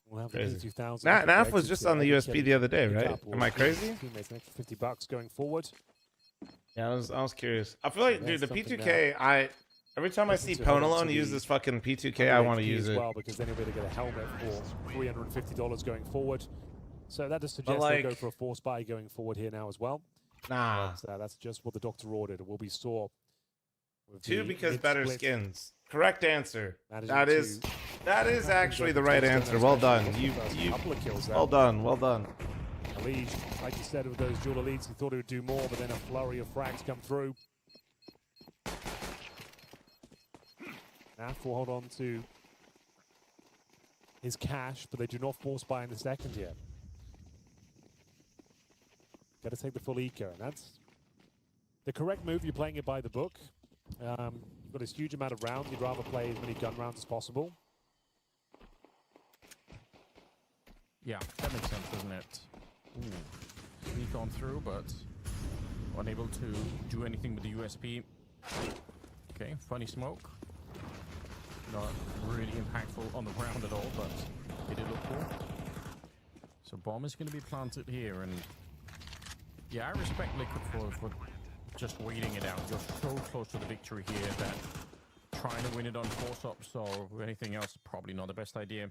will have the Crazy. P2000. Naf was just on the USP the other day, right? Pickup Am I will crazy? give Teammates an extra $50 going forward. Yeah, I was curious. I feel like, Yeah, dude, the something P2K, every time I see Listen to her Ponalone to use the this fucking P2K, I want to XP use as it. well, because then he'll be able to get a helmet for $350 going forward. So that just suggests like- they'll go for a force buy going forward here now as well. Nah. But, that's just what the doctor ordered. It will be Saw. with 2 the because better mid-split. skins. Correct answer. Managing That to is actually the Captain's right over answer. Tombstone, Well especially done. with the first couple of kills there. Well done. Well done. Elige, like you said, with those dual elites, he thought he would do more, but then a flurry of frags come through. Naf will hold on to his cash, but they do not force buy in the second yet. Got to take the full eco, and that's the correct move. You're playing it by the book. You've got this huge amount of rounds. You'd rather play as many gun rounds as possible. Yeah, that makes sense, doesn't it? Ooh. Sneak on through, but unable to do anything with the USP. Okay, funny smoke. Not really impactful on the ground at all, but it did look cool. So bomb is going to be planted here, and yeah, I respect Liquid for just waiting it out. You're so close to the victory here that trying to win it on force-ups or anything else probably not the best idea.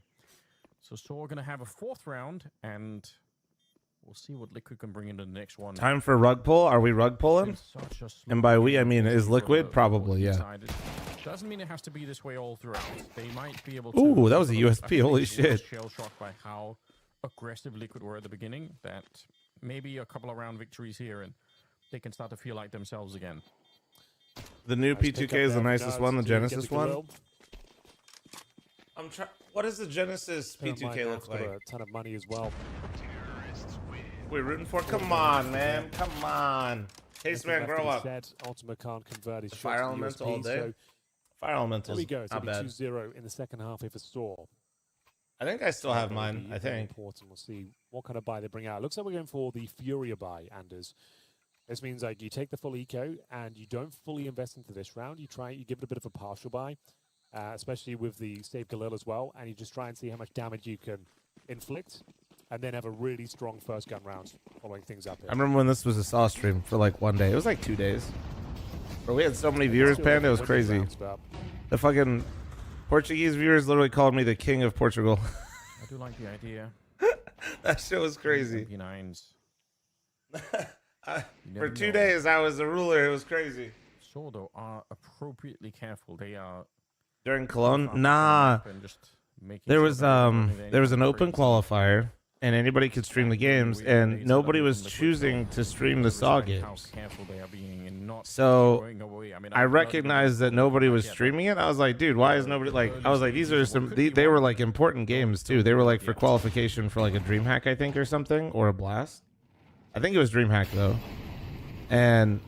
So we're going to have a 4th round, and we'll see what Liquid can bring into the next one. Time for rug pull. Are we rug pulling? It's such a And by we, I smooth mean, is for Liquid? the Probably, yeah. side. It doesn't mean it has to be this way all throughout. They might be able to. Ooh, that was a sort of- USP. I think Holy they were shit. Shell-shocked by how aggressive Liquid were at the beginning. That maybe a couple of round victories here, and they can start to feel like themselves again. The new Nice pick P2K up is the there for nicest Nuts one, the to get Genesis the one. Galil. I'm trying. What does the Genesis Don't mind P2K Naf's look got like? a ton of money as well. We're rooting for. Come on, man. Come on. Case man, Left grow to be up. said, Ultima can't convert his The shots Fire to Elemental USP, all day. so Fire Elemental. there we go. It's Not going to be bad. 2-0 in the second half if it's Saw. I think I still have That'll mine. be I very think. important. We'll see what kind of buy they bring out. Looks like we're going for the Furia buy, Anders. This means like you take the full eco and you don't fully invest into this round. You give it a bit of a partial buy, especially with the Save Galil as well, and you just try and see how much damage you can inflict, and then have a really strong first gun round following things up here. I remember when this was a Saw stream for like one day. It was like 2 days. Bro, we had so many viewers, Panda. It was crazy. The fucking Portuguese viewers literally called me the king of Portugal. I do like the idea. That shit was crazy. MP9s. For 2 days, I was a ruler. It was crazy. Sordo are appropriately careful. They are During Cologne, nah. There was an open qualifier, and anybody could stream the games, and nobody was choosing to stream the Saw games. So I recognized that nobody was streaming it. I was like, dude, why is nobody like? I was like, these are some. They were like important games too. They were like for qualification for like a DreamHack, I think, or something, or a Blast. I think it was DreamHack though, and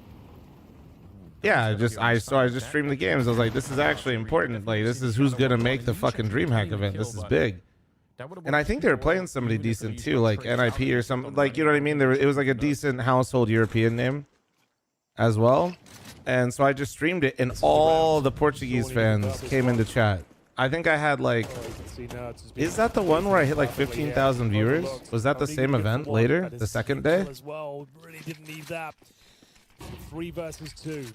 yeah, I just streamed the games. I was like, this is actually important. Like, this is who's gonna make the fucking DreamHack event. This is big. And I think they were playing somebody decent too, like NIP or something. Like, you know what I mean? It was like a decent household European name as well. And so I just streamed it, and all the Portuguese fans came into chat. I think I had like, is that the one where I hit like 15,000 viewers? Was that the same event later, the second day? As well, really didn't need that. 3 versus 2.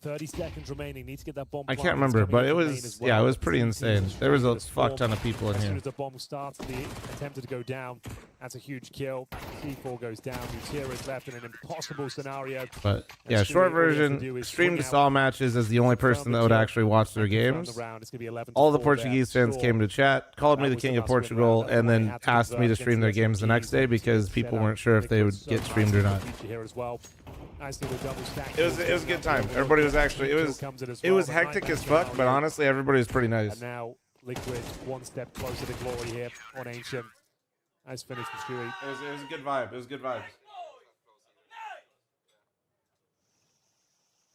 30 seconds remaining. Need to get that bomb. I can't remember, but it was it was pretty insane. There was a fuck ton of people in here. As soon here. as the bomb starts, the attempted to go down. That's a huge kill. C4 goes down. Mutira is left in an impossible scenario. But yeah, short version. Streamed Saw matches as the only person that would actually watch their games. All the Portuguese fans came to chat, called me the king of Portugal, and then asked me to stream their games the next day because people weren't sure if they would get streamed or not. It was a good time. Everybody was actually it was hectic as fuck, but honestly everybody was pretty nice. And now Liquid one step closer to glory here on Ancient. Nice finish for Stewie. It was a good vibe. It was good vibes.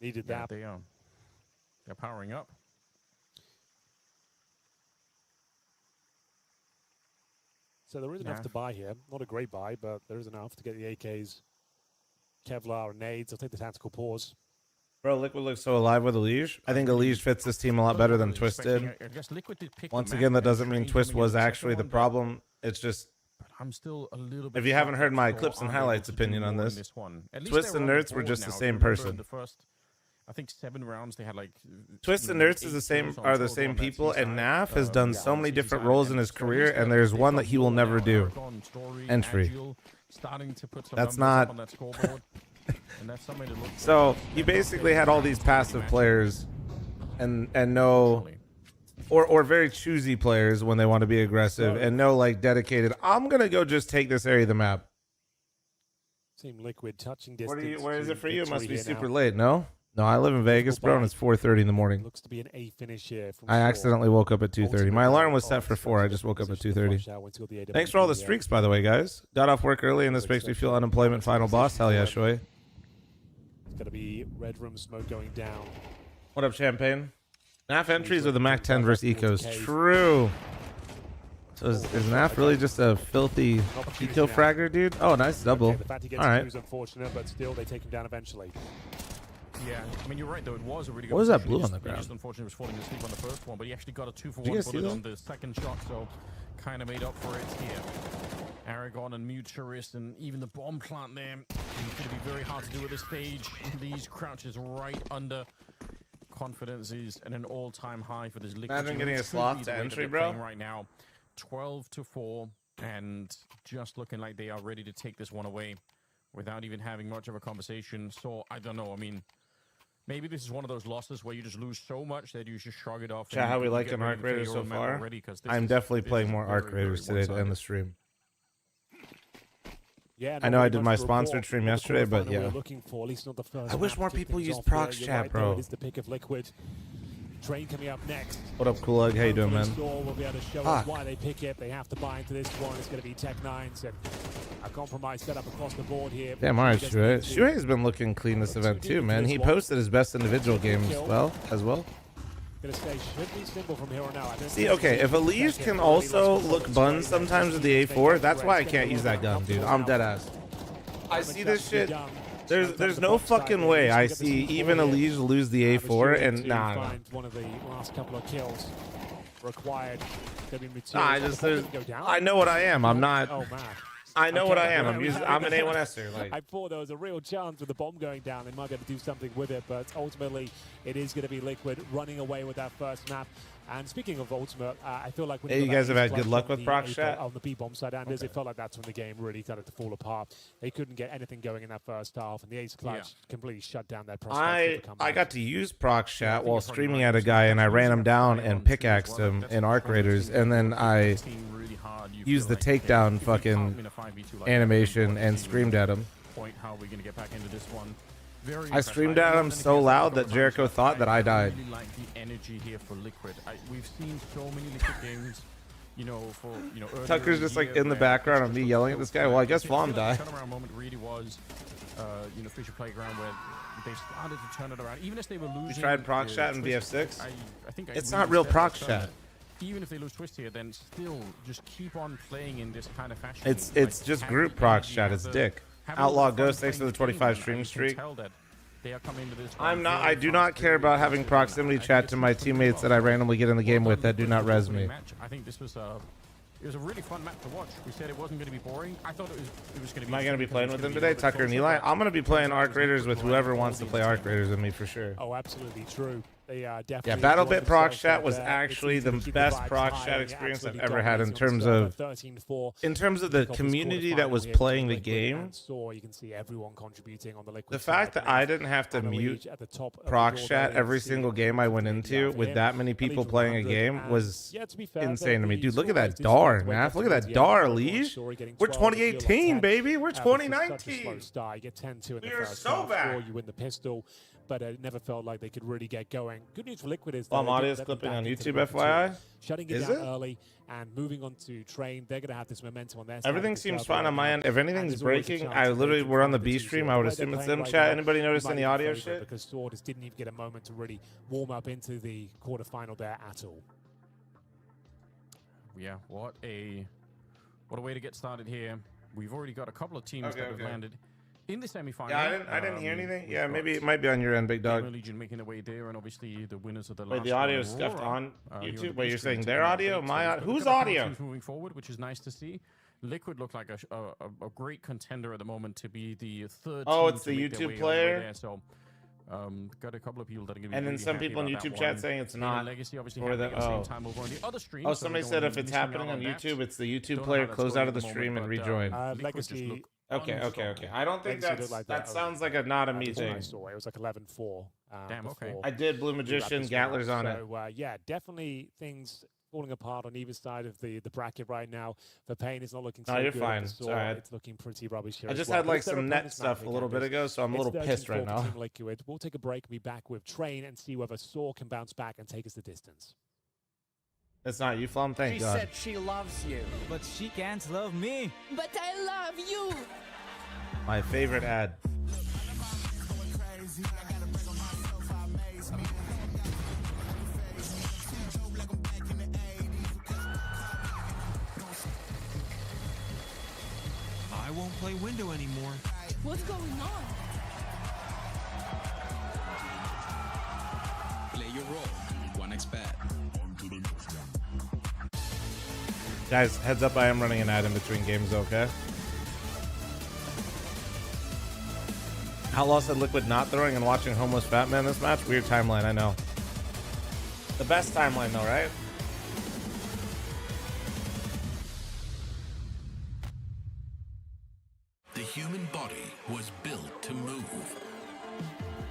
Needed that. They're powering up. So there is enough to buy here. Not a great buy, but there is enough to get the AKs, Kevlar, and nades. I'll take the tactical pause. Bro, Liquid looks so alive with Elige. I think Elige fits this team a lot better than Twist did. Once again, that doesn't mean Twist was actually the problem. It's just, I'm still a little bit. if you haven't heard my clips and highlights opinion on this, Twist and Nerds were just the same person. I think 7 rounds they had like. Twist and Nerds are the same people, and Naf has done so many different roles in his career, and there's one that he will never do. Entry. That's not. So he basically had all these passive players, and no, or very choosy players when they want to be aggressive, and no like dedicated. I'm gonna go just take this area of the map. Team Liquid touching distance. Where is it for you? It must be super late. No, I live in Vegas, bro, and it's 4:30 in the morning. Looks to be an A finish here. I accidentally woke up at 2:30. My alarm was set for 4. I just woke up at 2:30. Thanks for all the streaks, by the way, guys. Got off work early, and this makes me feel unemployment final boss. Hell yeah, Shoy. It's going to be red room smoke going down. What up, Champagne? NAF entries are the Mac 10 versus Ecos. True. So is NAF really just a filthy eco fragger, dude? Oh, nice double. All right. Is unfortunate, but still they take him down eventually. Yeah, I mean, you're right, though. It was a really good. What was that blue on the ground? He just unfortunately was falling asleep on the first one, but he actually got a 2-for-1 bullet on the second shot, so kind of made up for it here. Aragon and Muturist and even the bomb plant there. It's going to be very hard to do at this stage. These crouches right under. Confidence is at an all-time high for this Liquid. Imagine getting a slot to entry, bro. Right now, 12-4, and just looking like they are ready to take this one away without even having much of a conversation. So I don't know. I mean, maybe this is one of those losses where you just lose so much that you just shrug it off. Chat, how we like an Arc Raiders so far? I'm definitely playing more Arc Raiders today to end the stream. Yeah, I know I did my sponsored stream yesterday, but yeah. I wish more people used Prox chat, bro. It is the pick of Liquid. Train coming up next. What up, Kulug? How you doing, man? We'll be able to show us why they pick it. They have to buy into this one. It's going to be Tech 9s and a compromise set up across the board here. Damn, alright, Shuhei. Shuhei's been looking clean this event too, man. He posted his best individual games as well. Gonna say should be simple from here on out. See, okay, if Elige can also look bun sometimes with the A4, that's why I can't use that gun, dude. I'm dead ass. I see this shit. There's no fucking way I see even Elige lose the A4 and nah. One of the last couple of kills required. I know what I am. I'm not. Oh man. I know what I am. I'm an A1-esser. Like. I thought there was a real chance with the bomb going down. They might be able to do something with it, but ultimately it is going to be Liquid running away with that first map. And speaking of Ultimate, I feel like when Hey, you guys have had good luck with proc chat? on the B-bomb side, Anders, it felt like that's when the game really started to fall apart. They couldn't get anything going in that first half, and the Ace Clutch completely shut down their prospects. I got to use proc chat while streaming at a guy, and I ran him down and pickaxed him in Arc Raiders, and then I used the takedown fucking animation and screamed at him. How are we going to get back into this one? I streamed at him so loud that Jericho thought that I died. I really like the energy here for Liquid. We've seen so many Liquid games, you know, for Tucker's just like in the background of me yelling at this guy. Well, I guess Flom died. The turnaround moment really was, Fisher Playground, where they started to turn it around, even if they were losing. You tried proc chat in BF6? I think it's not real proc chat. Even if they lose Twist here, then still just keep on playing in this kind of fashion. It's just group proc chat. It's dick. Outlaw Ghost, thanks for the 25 stream streak. I do not care about having proximity chat to my teammates that I randomly get in the game with that do not res me. I think this was it was a really fun map to watch. We said it wasn't going to be boring. I thought it was going to be. Am I going to be playing with them today, Tucker and Eli? I'm going to be playing Arc Raiders with whoever wants to play Arc Raiders with me for sure. Oh, absolutely true. They definitely. Yeah, BattleBit proc chat was actually the best proc chat experience I've ever had in terms of the community that was playing the game. You can see everyone contributing on the Liquid. The fact that I didn't have to mute proc chat every single game I went into with that many people playing a game was insane to me. Dude, look at that DAR, man. Look at that DAR, Lige. We're 2018, baby. We're 2019. We are so bad. You win the pistol. But it never felt like they could really get going. Good news for Liquid is audio is clipping on YouTube, FYI. Shutting it down early and moving on to Train. They're going to have this momentum on their side. Everything seems fine on my end. If anything's breaking, we're on the B stream. I would assume it's them chat. Anybody notice any audio shit? Because Sword didn't even get a moment to really warm up into the quarterfinal there at all. Yeah, what a way to get started here. We've already got a couple of teams that have landed in the semifinal. Yeah, I didn't hear anything. Yeah, maybe it might be on your end, big dog. Legion making their way there, and obviously the winners of the Wait, the audio is scuffed on YouTube. Wait, you're saying their audio? My audio? Whose audio? Moving forward, which is nice to see. Liquid look like a great contender at the moment to be the third. Oh, it's the YouTube player. There, so, got a couple of people that are going to be. And then some people in YouTube chat saying it's not. Legacy obviously or the same time over on the other stream. Oh, somebody said if it's happening on YouTube, it's the YouTube player. Close out of the stream and rejoin. Legacy. Okay. I don't think that sounds like not a me thing. It was like 11-4. Damn, okay. I did Blue Magician, Gatler's on it. So, yeah, definitely things falling apart on either side of the bracket right now. The Pain is not looking so good. No, you're fine. It's all right. It's looking pretty rubbish here. I just had like some net stuff a little bit ago, so I'm a little pissed right now. Liquid. We'll take a break, be back with Train, and see whether Saw can bounce back and take us the distance. It's not you, Flom. Thank God. She said she loves you. But she can't love me. But I love you. My favorite ad. I won't play window anymore. What's going on? Play your role. 1xBet. Guys, heads up, I am running an ad in between games, okay? Outlaw said Liquid not throwing and watching Homeless Fat Man this match. Weird timeline, I know. The best timeline though, right? The human body was built to move.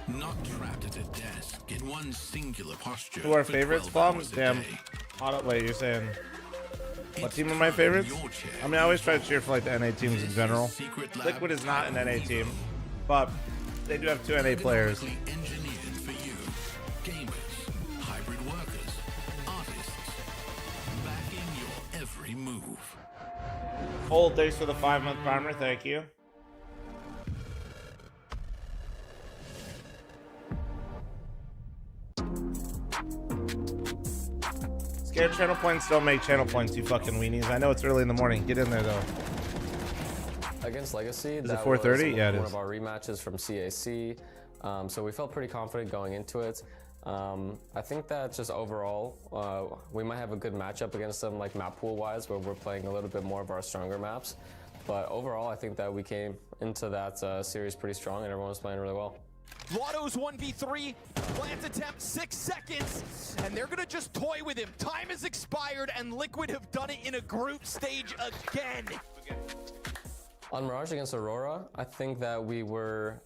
Not trapped at a desk in one singular posture. Who are favorites, Flom? Damn. Wait, you're saying... What team are my favorites? I mean, I always try to cheer for like the NA teams in general. Liquid is not an NA team, but they do have 2 NA players. Engineered for you. Gamers, hybrid workers, artists, backing your every move. Old, thanks for the 5-month primer. Thank you. Scared channel points don't make channel points, you fucking weenies. I know it's early in the morning. Get in there though. Against Legacy, is that it 4:30? Yeah, it is. One of our rematches from CAC, so we felt pretty confident going into it. I think that just overall, we might have a good matchup against them, like map pool wise, where we're playing a little bit more of our stronger maps. But overall, I think that we came into that series pretty strong, and everyone was playing really well. Lotto's 1v3, plant attempt 6 seconds, and they're gonna just toy with him. Time has expired, and Liquid have done it in a group stage again. On Mirage against Aurora, I think that we were,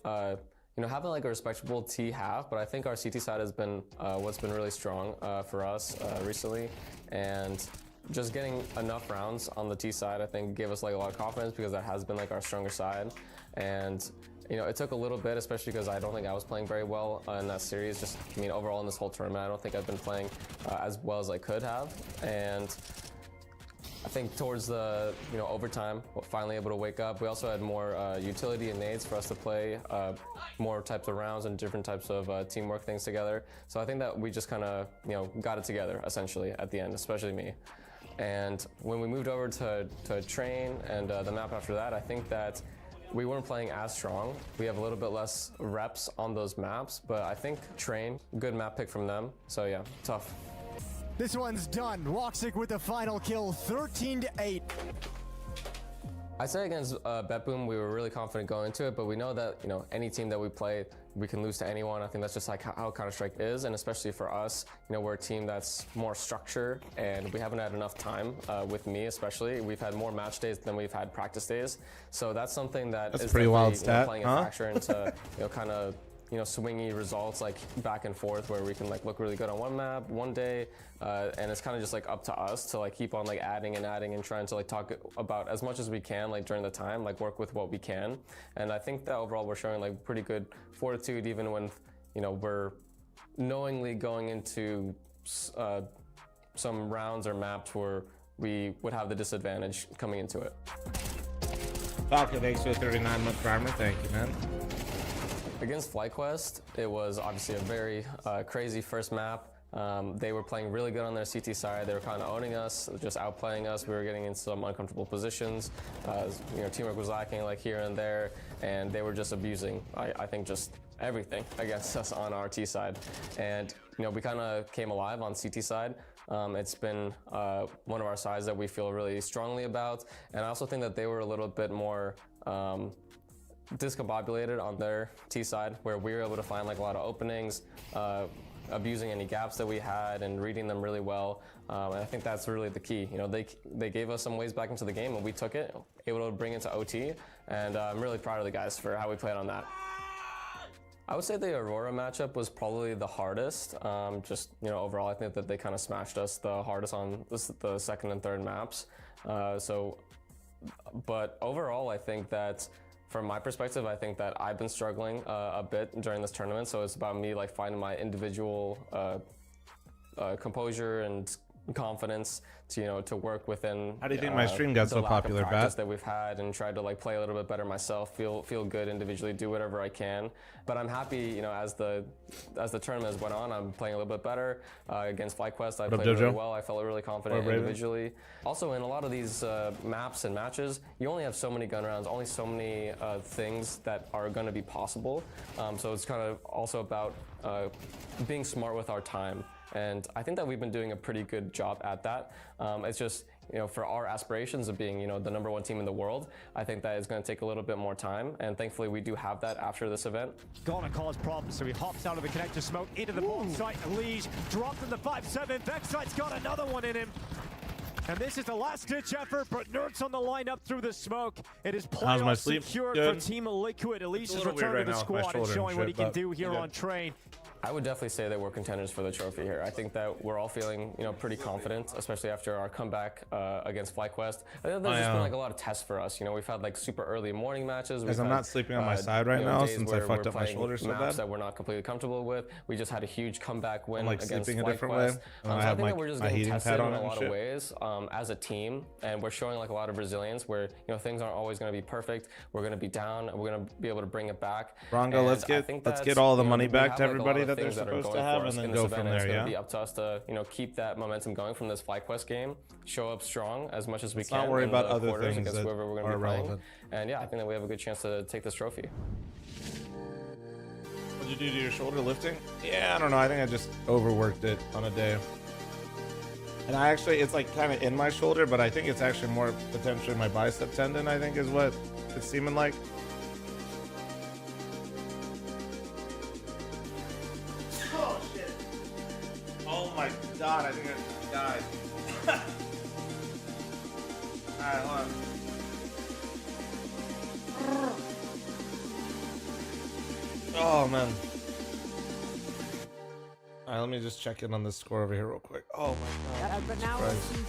having like a respectable T half, but I think our CT side has been what's been really strong for us recently, and just getting enough rounds on the T side, I think, gave us like a lot of confidence because that has been like our stronger side, and it took a little bit, especially because I don't think I was playing very well in that series. Overall in this whole tournament, I don't think I've been playing as well as I could have, and I think towards the overtime, we're finally able to wake up. We also had more utility and nades for us to play, more types of rounds and different types of teamwork things together. So I think that we just kind of got it together essentially at the end, especially me. And when we moved over to Train and the map after that, I think that we weren't playing as strong. We have a little bit less reps on those maps, but I think Train, good map pick from them. So yeah, tough. This one's done. Woxic with the final kill, 13-8. I'd say against BetBoom, we were really confident going into it, but we know that any team that we play, we can lose to anyone. I think that's just like how Counter-Strike is, and especially for us, we're a team that's more structured, and we haven't had enough time with me especially. We've had more match days than we've had practice days, so that's something that is pretty wild stat, playing a factor into kind of swingy results like back and forth where we can like look really good on one map one day, and it's kind of just like up to us to like keep on like adding and trying to like talk about as much as we can like during the time, like work with what we can. And I think that overall we're showing like pretty good fortitude even when we're knowingly going into some rounds or maps where we would have the disadvantage coming into it. Falcon, thanks for the 39-month primer. Thank you, man. Against FlyQuest, it was obviously a very crazy first map. They were playing really good on their CT side. They were kind of owning us, just outplaying us. We were getting into some uncomfortable positions. Teamwork was lacking like here and there, and they were just abusing, I think, just everything against us on our T side. And we kind of came alive on CT side. It's been one of our sides that we feel really strongly about, and I also think that they were a little bit more discombobulated on their T side, where we were able to find like a lot of openings, abusing any gaps that we had and reading them really well. And I think that's really the key. They gave us some ways back into the game and we took it, able to bring it to OT, and I'm really proud of the guys for how we played on that. I would say the Aurora matchup was probably the hardest. Overall, I think that they kind of smashed us the hardest on the second and third maps. But overall, I think that from my perspective, I think that I've been struggling a bit during this tournament, so it's about me like finding my individual composure and confidence to work within. How do you think my stream got so popular, Bat? That we've had, and tried to like play a little bit better myself, feel good individually, do whatever I can. But I'm happy, as the tournament went on, I'm playing a little bit better against FlyQuest. I played really well. I felt really confident individually. Also, in a lot of these maps and matches, you only have so many gun rounds, only so many things that are going to be possible. So it's kind of also about being smart with our time. And I think that we've been doing a pretty good job at that. It's just, for our aspirations of being, the #1 team in the world, I think that is going to take a little bit more time. And thankfully, we do have that after this event. Gonna cause problems, so he hops out of the connector smoke into the bomb site. Liege dropped in the 5-7. Vexite's got another one in him. And this is the last-ditch effort, but Nerds on the line up through the smoke. It is playoff secured for Team Liquid. Elise has returned to the squad and showing what he can do here on Train. I would definitely say that we're contenders for the trophy here. I think that we're all feeling, pretty confident, especially after our comeback against FlyQuest. I think there's just been like a lot of tests for us. We've had like super early morning matches. Because I'm not sleeping on my side right now since I fucked up my shoulder so bad. That we're not completely comfortable with. We just had a huge comeback win against sleeping a different way. So I think that we're just getting tested in a lot of ways as a team, and we're showing like a lot of resilience where things aren't always going to be perfect. We're going to be down, and we're going to be able to bring it back. Rongo, let's get all the money back to everybody that they're supposed to have. And then go from there, it's going to be up to us to, keep that momentum going from this FlyQuest game, show up strong as much as we can. Not worry about other things that whoever we're going to are be relevant. And yeah, I think that we have a good chance to take this trophy. What'd you do to your shoulder lifting? Yeah, I don't know. I think I just overworked it on a day. And it's like kind of in my shoulder, but I think it's actually more potentially my bicep tendon, I think is what it's seeming like. Oh man. All right, let me just check in on this score over here real quick. Oh my god. But now let's see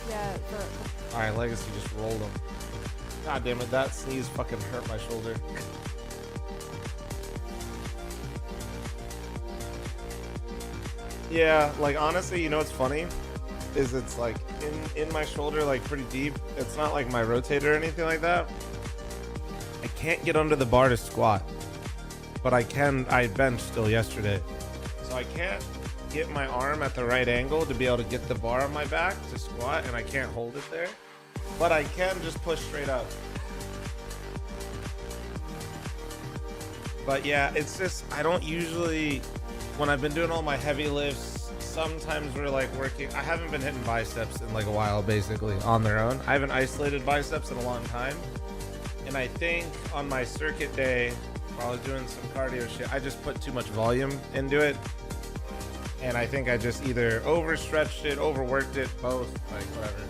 All right, Legacy just rolled him. God damn it, that sneeze fucking hurt my shoulder. Yeah, like honestly, you know what's funny? Is it's like in my shoulder, like pretty deep. It's not like my rotator or anything like that. I can't get under the bar to squat. But I benched still yesterday. So I can't get my arm at the right angle to be able to get the bar on my back to squat, and I can't hold it there. But I can just push straight up. But yeah, it's just, I don't usually, when I've been doing all my heavy lifts, sometimes we're like working, I haven't been hitting biceps in like a while, basically, on their own. I haven't isolated biceps in a long time. And I think on my circuit day, while I was doing some cardio shit, I just put too much volume into it. And I think I just either overstretched it, overworked it, both, like whatever.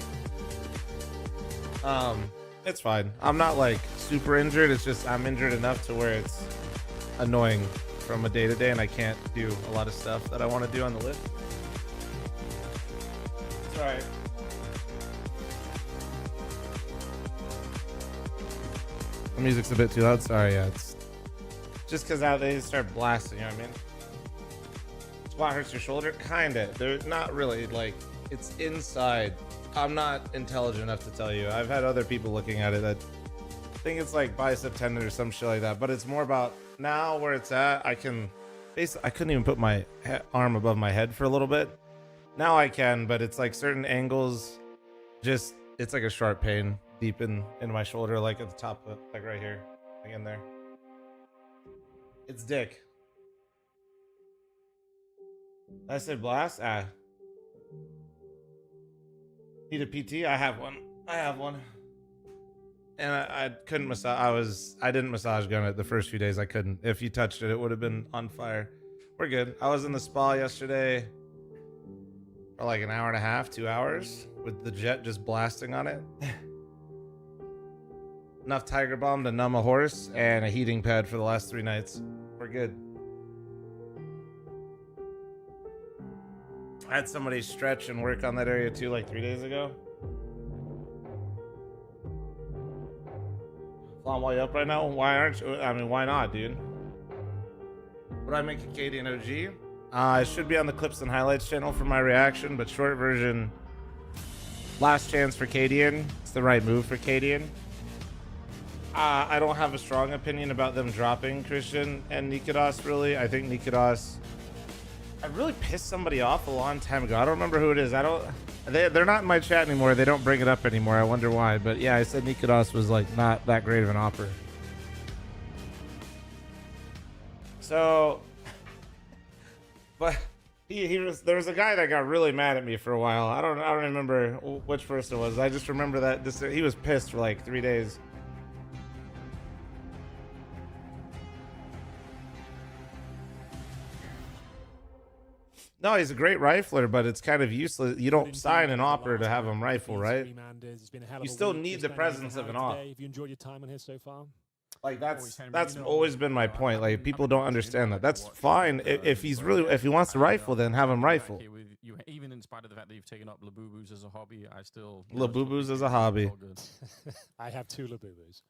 It's fine. I'm not like super injured. It's just I'm injured enough to where it's annoying from a day to day, and I can't do a lot of stuff that I want to do on the lift. It's all right. The music's a bit too loud. Sorry, yeah, it's just because they start blasting. You know what I mean? Squat hurts your shoulder? Kinda. They're not really, like, it's inside. I'm not intelligent enough to tell you. I've had other people looking at it that think it's like bicep tendon or some shit like that, but it's more about now where it's at. I can basically, I couldn't even put my arm above my head for a little bit. Now I can, but it's like certain angles, just, it's like a sharp pain deep in my shoulder, like at the top of, like right here, like in there. It's dick. I said blast? Need a PT? I have one. And I couldn't massage. I didn't massage gun it the first few days. I couldn't. If you touched it, it would have been on fire. We're good. I was in the spa yesterday for like an hour and a half, 2 hours, with the jet just blasting on it. Enough Tiger Balm to numb a horse and a heating pad for the last 3 nights. We're good. I had somebody stretch and work on that area too, like 3 days ago. Flom, why you up right now? Why aren't you? I mean, why not, dude? Would I make a KD and OG? It should be on the clips and highlights channel for my reaction, but short version, last chance for Cadian. It's the right move for Cadian. I don't have a strong opinion about them dropping Christian and Nikodas, really. I think Nikodas, I really pissed somebody off a long time ago. I don't remember who it is. They're not in my chat anymore. They don't bring it up anymore. I wonder why. But yeah, I said Nikodas was like not that great of an opera. So, but there was a guy that got really mad at me for a while. I don't remember which person it was. I just remember that he was pissed for like 3 days. No, he's a great rifler, but it's kind of useless. You don't sign an opera to have him rifle, right? You still need the presence of an op. If you enjoyed your time on here so far, like that's always been my point. Like people don't understand that. That's fine if he wants to rifle, then have him rifle. Even in spite of the fact that you've taken up Labubus as a hobby, I still Labubus as a hobby. I have 2 Labubus.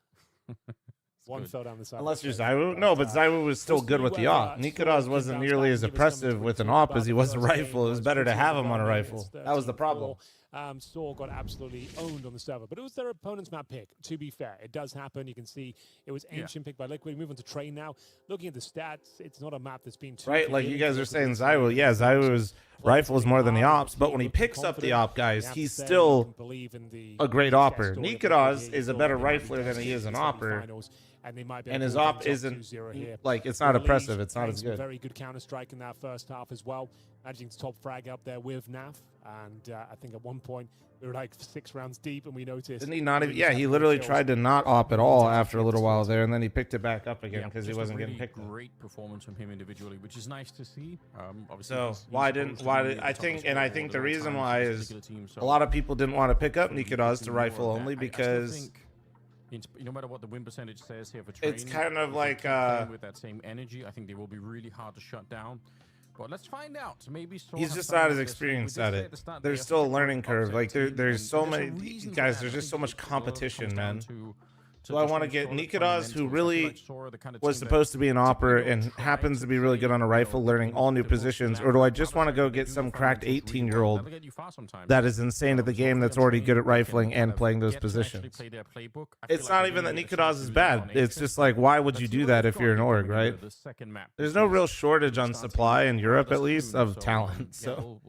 One fell down the side. Unless you're Zaiwu. No, but Zaiwu was still good with the op. Nikodas wasn't nearly as oppressive with an op as he was a rifle. It was better to have him on a rifle. That was the problem. Saw got absolutely owned on the server, but it was their opponent's map pick. To be fair, it does happen. You can see it was Ancient picked by Liquid. We move on to Train now. Looking at the stats, it's not a map that's been too right. Like you guys are saying, Zaiwu. Yeah, Zaiwu's rifle is more than the ops, but when he picks up the op, guys, he's still a great opper. Nikodas is a better rifler than he is an opper. And his op isn't like, it's not oppressive. It's not as good. Very good counter strike in that first half as well. Managing to top frag up there with Naf, and I think at one point we were like 6 rounds deep, and we noticed. Didn't he not even? Yeah, he literally tried to not op at all after a little while there, and then he picked it back up again because he wasn't getting picked. Great performance from him individually, which is nice to see. So I think the reason why is a lot of people didn't want to pick up Nikodas to rifle only because No matter what the win percentage says here for training, It's kind of like with that same energy, I think they will be really hard to shut down. But let's find out. Maybe he's just not as experienced at it. There's still a learning curve. Like there's so many guys. There's just so much competition, man. So I want to get Nikodas, who really was supposed to be an opera and happens to be really good on a rifle, learning all new positions, or do I just want to go get some cracked 18-year-old that is insane at the game that's already good at rifling and playing those positions? It's not even that Nikodas is bad. It's just like, why would you do that if you're an org, right? There's no real shortage on supply in Europe, at least, of talent. So,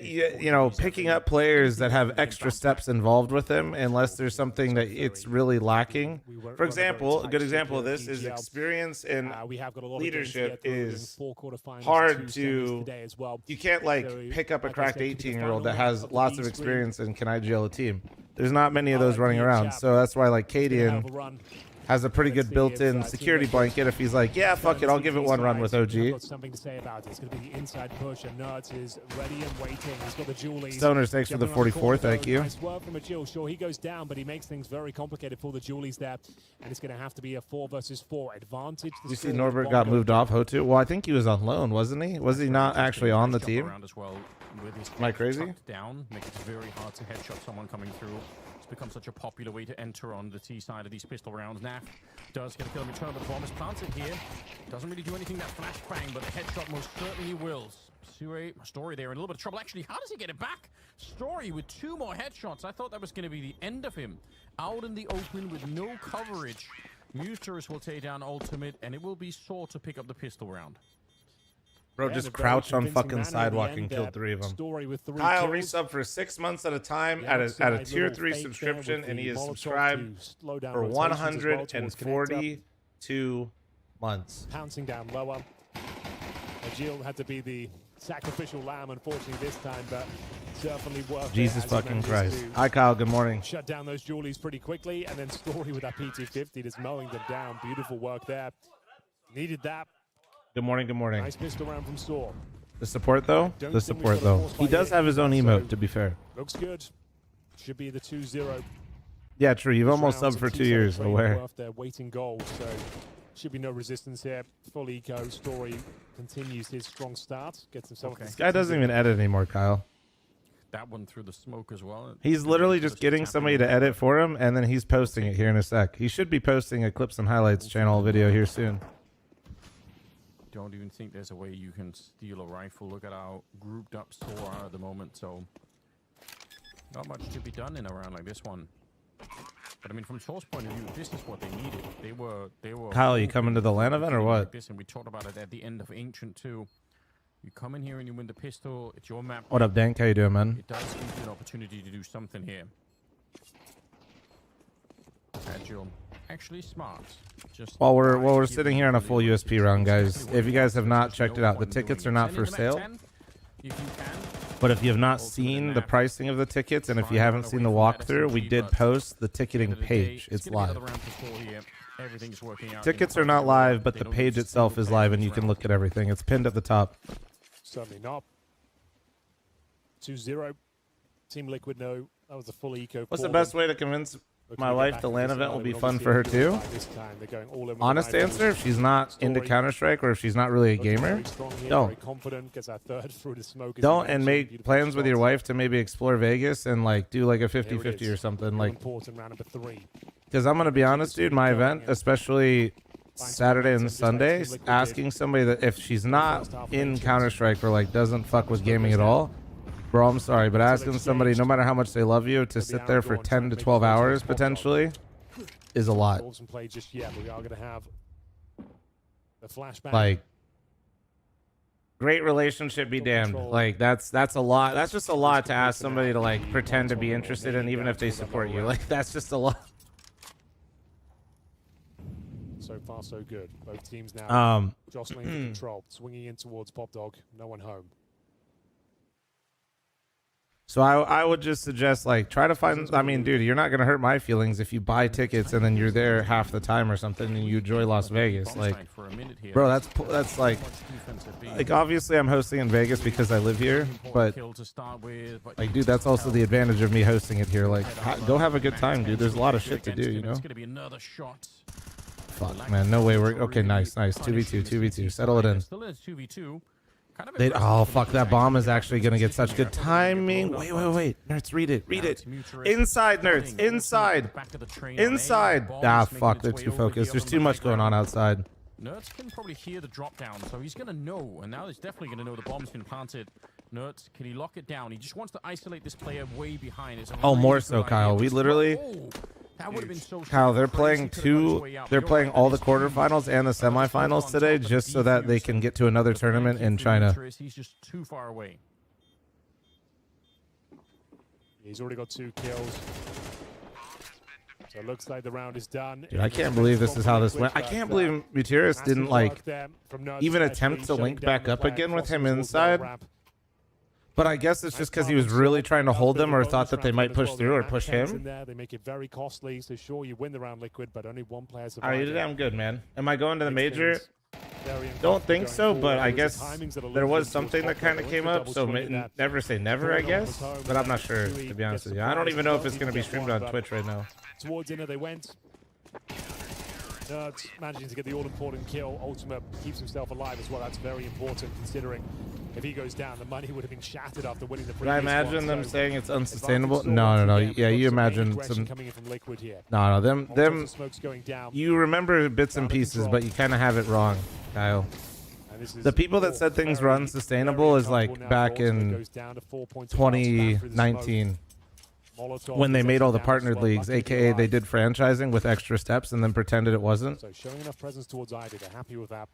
you know, picking up players that have extra steps involved with them, unless there's something that it's really lacking. For example, a good example of this is experience in leadership is hard to. You can't like pick up a cracked 18-year-old that has lots of experience and can IGL a team. There's not many of those running around, so that's why like Cadian has a pretty good built-in security blanket. If he's like, yeah, fuck it, I'll give it one run with OG. Something to say about it. It's going to be the inside push, and Nerds is ready and waiting. He's got the Julies. Stoners, thanks for the 44. Thank you. Nice work from Agil. Sure, he goes down, but he makes things very complicated for the Julies there, and it's going to have to be a 4 versus 4 advantage. You see, Norbert got moved off Hotu. Well, I think he was on loan, wasn't he? Was he not actually on the team? Am I crazy? Down, makes it very hard to headshot someone coming through. It's become such a popular way to enter on the T side of these pistol rounds. Naf does get a kill in return, but the bomb is planted here. Doesn't really do anything, that flashbang, but the headshot most certainly will. Story there in a little bit of trouble. Actually, how does he get it back? Story with 2 more headshots. I thought that was going to be the end of him. Out in the open with no coverage. Musterus will take down Ultimate, and it will be Saw to pick up the pistol round. Bro, just crouched on fucking sidewalk and killed 3 of them. Kyle resub for 6 months at a time at a tier 3 subscription, and he is subscribed for 142 months. Pouncing down lower. Agil had to be the sacrificial lamb, unfortunately, this time, but certainly worth Jesus fucking Christ. Hi, Kyle. Good morning. Shut down those Julies pretty quickly, and then Story with that PT50 just mowing them down. Beautiful work there. Needed that. Good morning, good morning. Nice pistol round from Saw. The support, though? The support, though. He does have his own emote, to be fair. Looks good. Should be the 2-0. Yeah, true. You've almost subbed for 2 years. Aware. They're waiting goal, so should be no resistance here. Full eco. Story continues his strong start. Gets himself. This guy doesn't even edit anymore, Kyle. That one through the smoke as well. He's literally just getting somebody to edit for him, and then he's posting it here in a sec. He should be posting a Clips and Highlights channel video here soon. Don't even think there's a way you can steal a rifle. Look at how grouped up Saw are at the moment, so not much to be done in a round like this one. But I mean, from Saw's point of view, this is what they needed. They were. Kyle, you coming to the LAN event or what? Like this, and we talked about it at the end of Ancient too. You come in here and you win the pistol. It's your map. What up, Dank? How you doing, man? It does give you an opportunity to do something here. Agile. Actually smart. Just while we're sitting here on a full USP round, guys, if you guys have not checked it out, the tickets are not for sale. But if you have not seen the pricing of the tickets, and if you haven't seen the walkthrough, we did post the ticketing page. It's live. Tickets are not live, but the page itself is live, and you can look at everything. It's pinned at the top. Certainly not. 2-0. Team Liquid, no. That was a full eco. What's the best way to convince my wife the LAN event will be fun for her too? Honest answer, if she's not into Counter-Strike or if she's not really a gamer, don't. Don't, and make plans with your wife to maybe explore Vegas and like do like a 50-50 or something. Like, because I'm going to be honest, dude, my event, especially Saturday and Sunday, asking somebody that if she's not in Counter-Strike or like doesn't fuck with gaming at all, bro, I'm sorry, but asking somebody, no matter how much they love you, to sit there for 10 to 12 hours potentially is a lot. Like, great relationship be damned. Like, that's a lot. That's just a lot to ask somebody to like pretend to be interested in, even if they support you. Like, that's just a lot. So far, so good. Both teams now jostling for control, swinging in towards Pop Dog. No one home. So I would just suggest, like, try to find, I mean, dude, you're not going to hurt my feelings if you buy tickets and then you're there half the time or something and you enjoy Las Vegas. Like, bro, that's like obviously I'm hosting in Vegas because I live here, but like, dude, that's also the advantage of me hosting it here. Like, go have a good time, dude. There's a lot of shit to do, you know? Fuck, man, no way. We're okay. Nice. 2v2. Settle it in. Oh, fuck, that bomb is actually gonna get such good timing. Wait. Nerds, read it. Inside, nerds. Inside. Ah, fuck, they're too focused. There's too much going on outside. Nerds can probably hear the drop down, so he's gonna know, and now he's definitely gonna know the bomb's been planted. Nerds, can he lock it down? He just wants to isolate this player way behind. Oh, more so, Kyle. We literally... That would have been so Kyle, they're playing all the quarterfinals and the semifinals today just so that they can get to another tournament in China. He's just too far away. He's already got 2 kills. So it looks like the round is done. Dude, I can't believe this is how this went. I can't believe Bucharest didn't, like, even attempt to link back up again with him inside. But I guess it's just because he was really trying to hold them or thought that they might push through or push him. They make it very costly, so sure, you win the round, Liquid, but only one player survives. All right, you did damn good, man. Am I going to the major? Don't think so, but I guess there was something that kind of came up, so never say never, I guess. But I'm not sure, to be honest with you. I don't even know if it's going to be streamed on Twitch right now. Towards dinner they went. Nerds managing to get the all-important kill. Ultimate keeps himself alive as well. That's very important, considering if he goes down, the money would have been shattered after winning the previous one. Did I imagine them so saying it's unsustainable? No. Yeah, you imagine some... coming in from Liquid here. No, them... You remember bits and pieces, but you kind of have it wrong, Kyle. The people that said things were unsustainable is like back in 2019 when they made all the partnered leagues, aka they did franchising with extra steps and then pretended it wasn't. So showing enough presence towards Ivy, they're happy with that.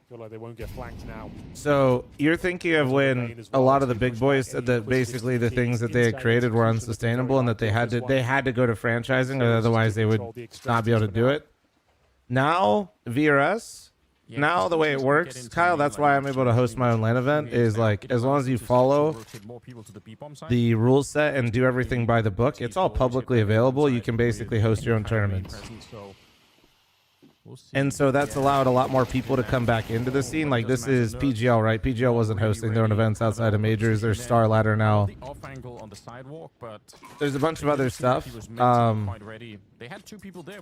Feel like they won't get flanked now. So you're thinking of when a lot of the big boys said that basically the things that they had created were unsustainable and that they had to go to franchising, or otherwise they would not be able to do it. Now VRS, now the way it works, Kyle, that's why I'm able to host my own LAN event, is like, as long as you follow the rule set and do everything by the book, it's all publicly available. You can basically host your own tournaments. And so that's allowed a lot more people to come back into the scene. Like, this is PGL, right? PGL wasn't hosting their own events outside of majors. There's Star Ladder now. There's a bunch of other stuff.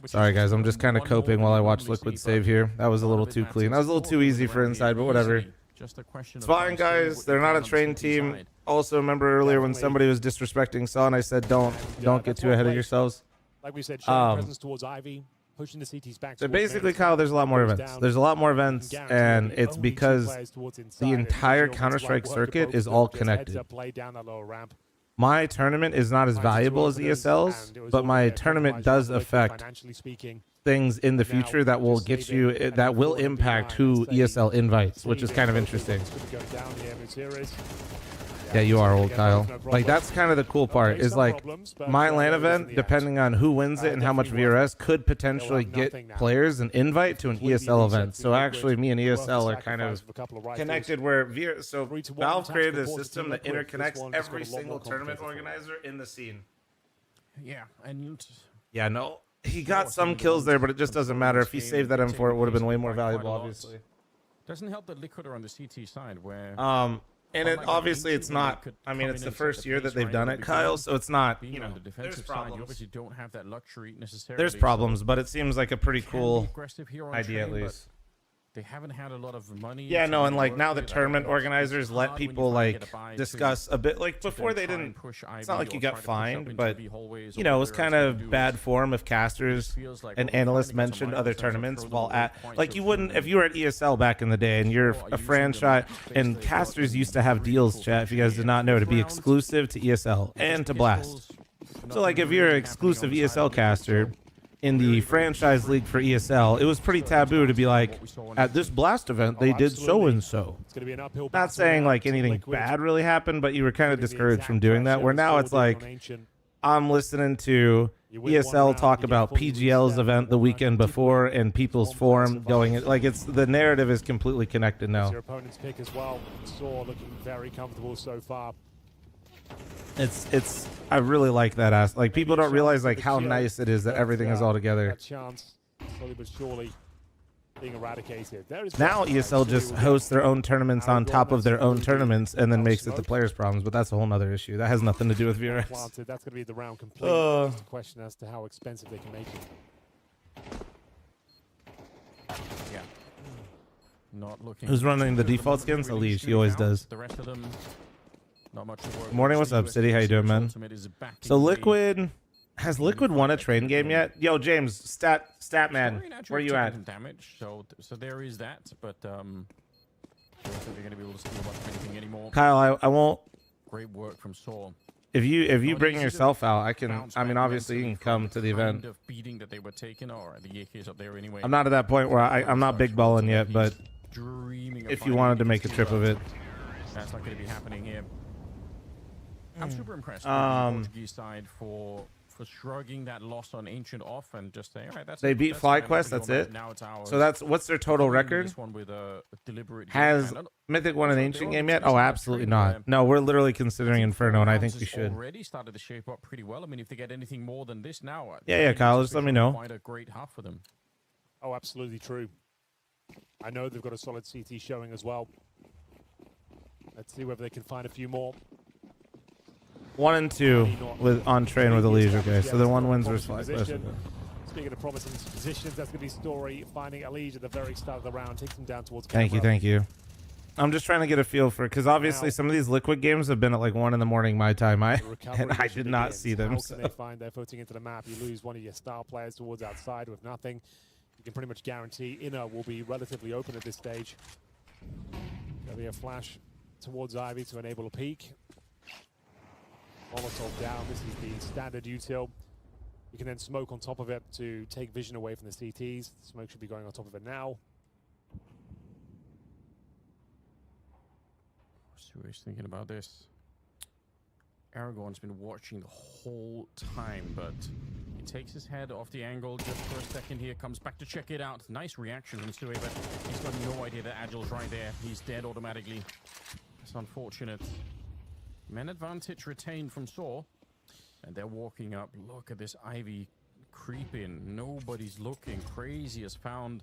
Sorry, guys. I'm just kind of coping while I watch Liquid save here. That was a little too clean. That was a little too easy for inside, but whatever. It's fine, guys. They're not a trained team. Also, remember earlier when somebody was disrespecting Son, I said don't get too ahead of yourselves. Like we said, showing presence towards Ivy. Pushing the CTs back. So basically, Kyle, there's a lot more events. There's a lot more events, and it's because the entire Counter-Strike circuit is all connected. My tournament is not as valuable as ESL's, but my tournament does affect things in the future that will get you, that will impact who ESL invites, which is kind of interesting. Yeah, you are old, Kyle. Like, that's kind of the cool part, is like my LAN event, depending on who wins it and how much VRS, could potentially get players an invite to an ESL event. So actually, me and ESL are kind of connected where so Valve created a system that interconnects every single tournament organizer in the scene. Yeah, and yeah, no, he got some kills there, but it just doesn't matter. If he saved that M4, it would have been way more valuable, obviously. Doesn't help that Liquid are on the CT side where and it, obviously it's not, I mean, it's the first year that they've done it, Kyle, so it's not, you know, there's problems. You obviously don't have that luxury necessarily. There's problems, but it seems like a pretty cool idea at least. They haven't had a lot of money. Yeah, no, and like now the tournament organizers let people like discuss a bit, like before they didn't, it's not like you got fined, but you know, it was kind of bad form if casters and analysts mentioned other tournaments while at, like you wouldn't, if you were at ESL back in the day and you're a franchise, and casters used to have deals, chat, if you guys did not know, to be exclusive to ESL and to Blast. So like if you're an exclusive ESL caster in the franchise league for ESL, it was pretty taboo to be like, at this Blast event, they did so-and-so. Not saying like anything bad really happened, but you were kind of discouraged from doing that, where now it's like, I'm listening to ESL talk about PGL's event the weekend before and People's Forum going, like it's, the narrative is completely connected now. Your opponent's pick as well. Saw looking very comfortable so far. It's I really like that ass. Like people don't realize like how nice it is that everything is all together. That chance, slowly but surely, being eradicated. There is Now ESL just hosts their own tournaments on top of their own tournaments and then makes it the players' problems, but that's a whole nother issue. That has nothing to do with VRS. Planted. That's going to be the round complete. Just a question as to how expensive they can make it. Yeah. Not looking. Who's running the default skins? Elise. He always does. The rest of them, not much to work. Morning, what's up, City? How you doing, man? So Liquid, has Liquid won a train game yet? Yo, James, stat man, where you at? Damage, so there is that, but I don't think they're going to be able to steal much of anything anymore. Kyle, I won't. Great work from Saw. If you bring yourself out, I can. I mean, obviously you can come to the event. Of beating that they were taking, or the AKs up there anyway. I'm not at that point where I'm not big balling yet, but if you wanted to make a trip of it, that's not going to be happening here. I'm super impressed with the Portuguese side for shrugging that loss on Ancient off and just saying, all right, that's they beat FlyQuest. That's it. Now it's ours. So that's what's their total record? This one with a deliberate Has Mythic won an Ancient game yet? Oh, absolutely not. No, we're literally considering Inferno, and I think we should. Already started to shape up pretty well. I mean, if they get anything more than this now, yeah, Kyle, just let me know. Quite a great half for them. Oh, absolutely true. I know they've got a solid CT showing as well. Let's see whether they can find a few more. 1 and 2 with on train with Elise. Okay, so the 1 wins versus 5. Speaking of promising positions, that's going to be Story finding Elise at the very start of the round, takes him down towards. Thank you. I'm just trying to get a feel for it because obviously some of these Liquid games have been at like 1 in the morning my time. And I did not see them. How can they find their footing into the map? You lose one of your star players towards outside with nothing. You can pretty much guarantee inner will be relatively open at this stage. There'll be a flash towards Ivy to enable a peek. Molotov down. This is the standard util. You can then smoke on top of it to take vision away from the CTs. Smoke should be going on top of it now. Serious thinking about this. Aragorn's been watching the whole time, but he takes his head off the angle just for a second here, comes back to check it out. Nice reaction from Sue, but he's got no idea that Agile's right there. He's dead automatically. It's unfortunate. Men advantage retained from Saw, and they're walking up. Look at this Ivy creep in. Nobody's looking. Crazy has found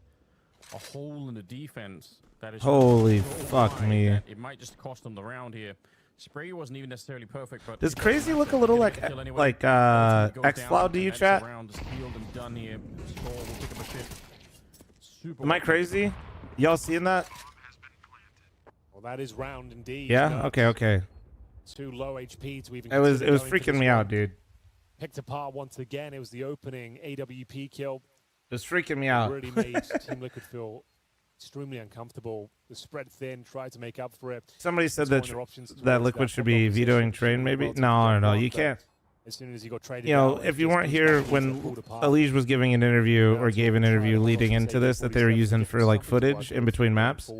a hole in the defense. That is holy so fuck me. It might just cost them the round here. Spray wasn't even necessarily perfect, but does Crazy look a little like X-Cloud to you, chat? Am I crazy? Y'all seeing that? Well, that is round indeed. Yeah. Okay. Too low HP to even. It was freaking me out, dude. Picked apart once again. It was the opening AWP kill. It was freaking me out. It really made Team Liquid feel extremely uncomfortable. The spread thin, tried to make up for it. Somebody said that Liquid should be vetoing train, maybe. No, you can't. As soon as he got traded, if you weren't here when Elise was giving an interview or gave an interview leading into this that they were using for like footage in between maps,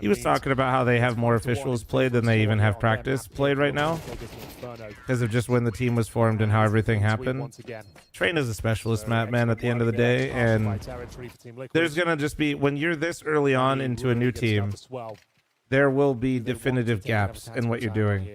he was talking about how they have more officials played than they even have practice played right now because of just when the team was formed and how everything happened. Train is a specialist map, man, at the end of the day, and there's gonna just be, when you're this early on into a new team, there will be definitive gaps in what you're doing.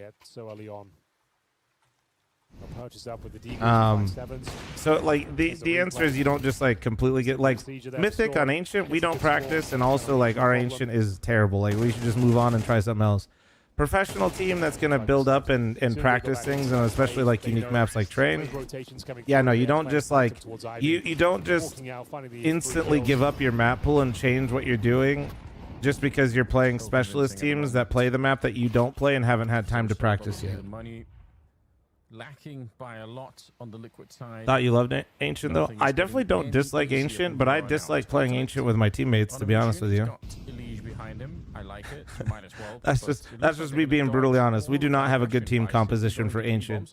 So like the answer is you don't just like completely get like Mythic on Ancient. We don't practice, and also like our Ancient is terrible. Like we should just move on and try something else. Professional team that's gonna build up and practice things, and especially like unique maps like Train. Yeah, no, you don't just like you don't just instantly give up your map pool and change what you're doing just because you're playing specialist teams that play the map that you don't play and haven't had time to practice yet. Lacking by a lot on the Liquid side. Thought you loved Ancient though. I definitely don't dislike Ancient, but I dislike playing Ancient with my teammates, to be honest with you. I like it. You might as well. That's just me being brutally honest. We do not have a good team composition for Ancient.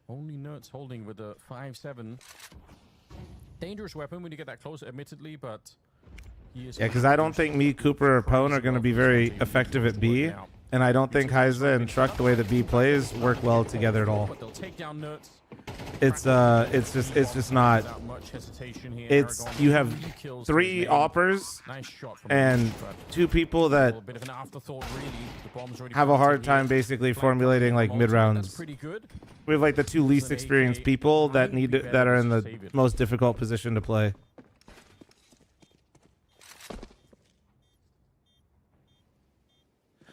Only Nerds holding with a 5-7. Dangerous weapon when you get that close, admittedly, but yeah, because I don't think me, Cooper, or Pone are going to be very effective at B. And I don't think Heiza and Truck, the way that B plays, work well together at all. But they'll take down Nerds. It's just not. It's you have 3 oppers and 2 people that have a hard time basically formulating like mid rounds. We have like the 2 least experienced people that that are in the most difficult position to play.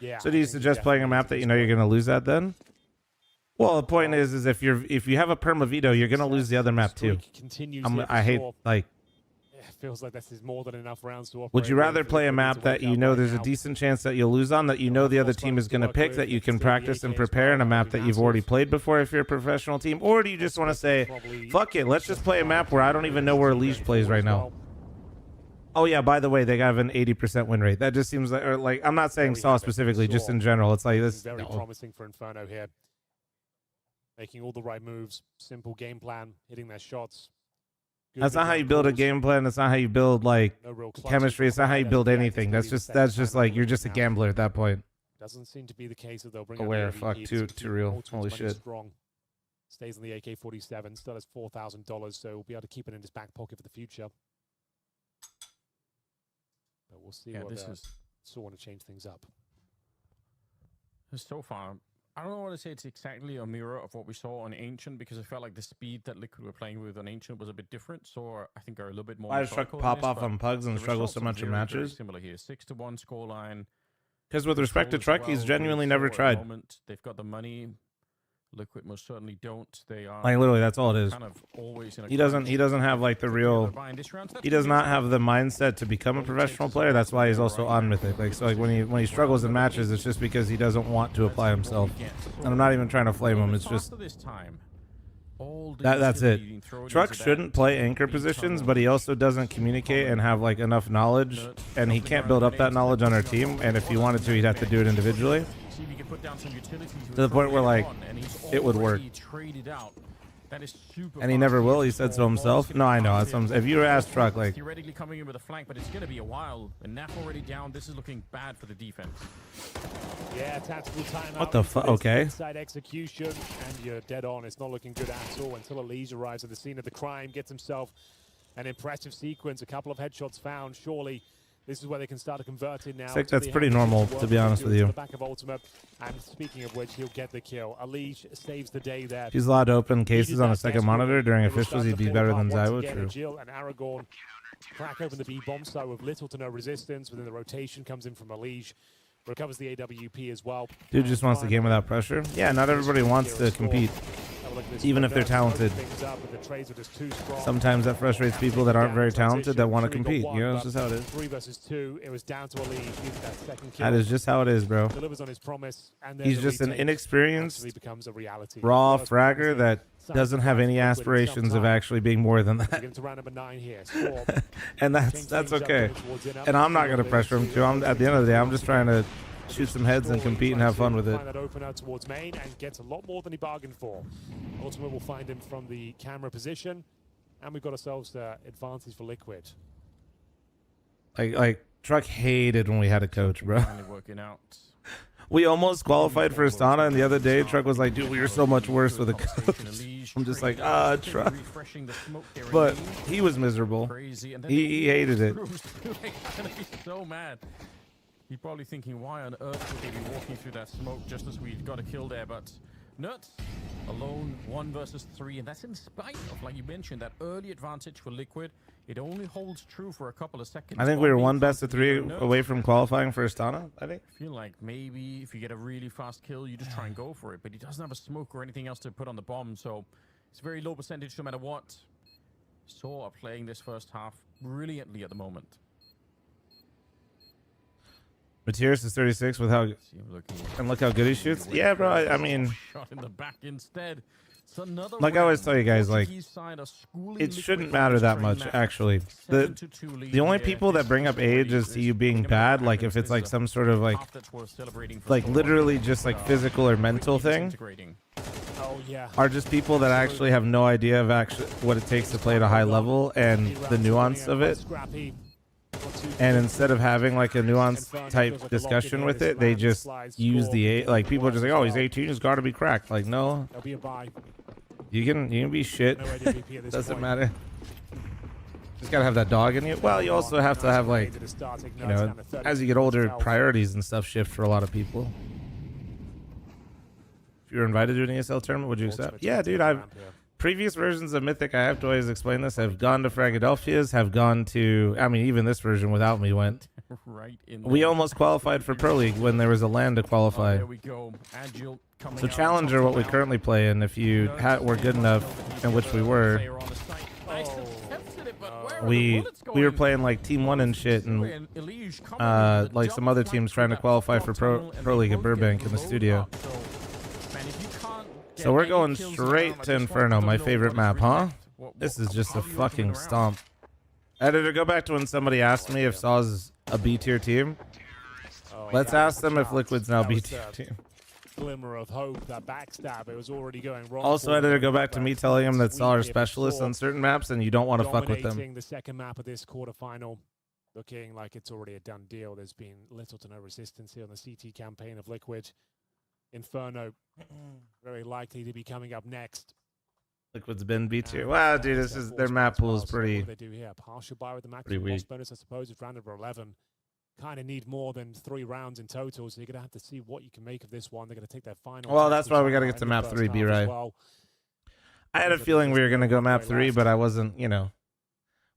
Yeah. So do you suggest playing a map that you know you're going to lose at then? Well, the point is if you have a perma veto, you're going to lose the other map too. I hate like. It feels like this is more than enough rounds to operate. Would you rather play a map that you know there's a decent chance that you'll lose on, that you know the other team is going to pick, that you can practice and prepare, in a map that you've already played before if you're a professional team? Or do you just want to say, fuck it, let's just play a map where I don't even know where Liege plays right now? Oh yeah, by the way, they have an 80% win rate. That just seems like, or like, I'm not saying Saw specifically, just in general. It's like this. Very promising for Inferno here. Making all the right moves, simple game plan, hitting their shots. That's not how you build a game plan. That's not how you build like chemistry. It's not how you build anything. That's just like you're just a gambler at that point. Doesn't seem to be the case that they'll bring. Aware, fuck, too real. Holy shit. Strong. Stays on the AK-47. Still has $4,000, so we'll be able to keep it in his back pocket for the future. But we'll see what Saw want to change things up. So far, I don't want to say it's exactly a mirror of what we saw on Ancient, because I felt like the speed that Liquid were playing with on Ancient was a bit different. So I think are a little bit more. Why does Truck pop off on Pugs and struggle so much in matches? Similar here, 6-1 scoreline. Because with respect to Truck, he's genuinely never tried. They've got the money. Liquid most certainly don't. They are like literally that's all it is. Kind of always in a he doesn't have like the real. He does not have the mindset to become a professional player. That's why he's also on Mythic. Like so, like when he struggles in matches, it's just because he doesn't want to apply himself. And I'm not even trying to flame him. It's just that's it. Truck shouldn't play anchor positions, but he also doesn't communicate and have like enough knowledge, and he can't build up that knowledge on our team. And if he wanted to, he'd have to do it individually. To the point where like it would work. And he never will. He said so himself. No, I know. If you were asked Truck, like theoretically coming in with a flank, but it's going to be a while. And Naf already down. This is looking bad for the defense. Yeah, tactical timeout. What the fuck? Okay. Inside execution, and you're dead on. It's not looking good at all until Elise arrives at the scene of the crime, gets himself an impressive sequence. A couple of headshots found. Surely this is where they can start to convert it now. That's pretty normal, to be honest with you. The back of Ultimate, and speaking of which, he'll get the kill. Alish saves the day there. If he's allowed to open cases on a second monitor during officials, he'd be better than Zywo. True. Jill and Aragorn crack open the B bomb site with little to no resistance. Within the rotation comes in from Alish. Recovers the AWP as well. Dude just wants the game without pressure. Yeah, not everybody wants to compete, even if they're talented. Sometimes that frustrates people that aren't very talented that want to compete. You know, it's just how it is. 3 versus 2. It was down to Ali. That second kill. That is just how it is, bro. Delivers on his promise, and he's just an inexperienced, becomes a reality. raw fragger that doesn't have any aspirations of actually being more than that. And that's okay. And I'm not going to pressure him to. At the end of the day, I'm just trying to shoot some heads and compete and have fun with it. That opener towards main and gets a lot more than he bargained for. Ultimate will find him from the camera position, and we've got ourselves the advantage for Liquid. Like Truck hated when we had a coach, bro. We almost qualified for Astana, and the other day Truck was like, dude, we were so much worse with a coach. I'm just like, Truck. But he was miserable. He hated it. So mad. He's probably thinking, why on earth would they be walking through that smoke just as we got a kill there? But Nuts alone, 1 versus 3, and that's in spite of, like you mentioned, that early advantage for Liquid. It only holds true for a couple of seconds. I think we were 1 best of 3 away from qualifying for Astana, I think. I feel like maybe if you get a really fast kill, you just try and go for it. But he doesn't have a smoke or anything else to put on the bomb, so it's very low percentage no matter what. Saw are playing this first half brilliantly at the moment. Matthias is 36 with how, and look how good he shoots. Yeah, bro. I mean, shot in the back instead. Like I always tell you guys, like it shouldn't matter that much. Actually, the only people that bring up age as to you being bad, like if it's like some sort of like literally just like physical or mental thing, are just people that actually have no idea of actually what it takes to play at a high level and the nuance of it. And instead of having like a nuanced type discussion with it, they just use the like people are just like, oh, he's 18, he's got to be cracked. Like, no, you can be shit. Doesn't matter. Just gotta have that dog in you. Well, you also have to have like, you know, as you get older, priorities and stuff shift for a lot of people. If you were invited to an ESL tournament, would you accept? Yeah, dude. Previous versions of Mythic, I have to always explain this. I've gone to Fragadelphia's, have gone to, I mean, even this version without me went. We almost qualified for Pro League when there was a LAN to qualify. There we go. Agile So Challenger, what we currently play, and if you were good enough, in which we were, we were playing like Team 1 and shit, and like some other teams trying to qualify for Pro League at Burbank in the studio. So we're going straight to Inferno, my favorite map, huh? This is just a fucking stomp. Editor, go back to when somebody asked me if Saw's is a B tier team. Let's ask them if Liquid's now B tier team. Glimmer of hope, that backstab, it was already going wrong. Also, editor, go back to me telling him that Saw are specialists on certain maps and you don't want to fuck with them. The second map of this quarterfinal, looking like it's already a done deal. There's been little to no resistance here on the CT campaign of Liquid. Inferno, very likely to be coming up next. Liquid's been B tier. Wow, dude, this is their map pool is pretty. What do they do here? Partial buy with the maximum loss bonus, I suppose. It's round number 11. Kind of need more than 3 rounds in total, so you're gonna have to see what you can make of this one. They're gonna take their final. Well, that's why we gotta get to map 3. Be right. I had a feeling we were gonna go map 3, but I wasn't. You know,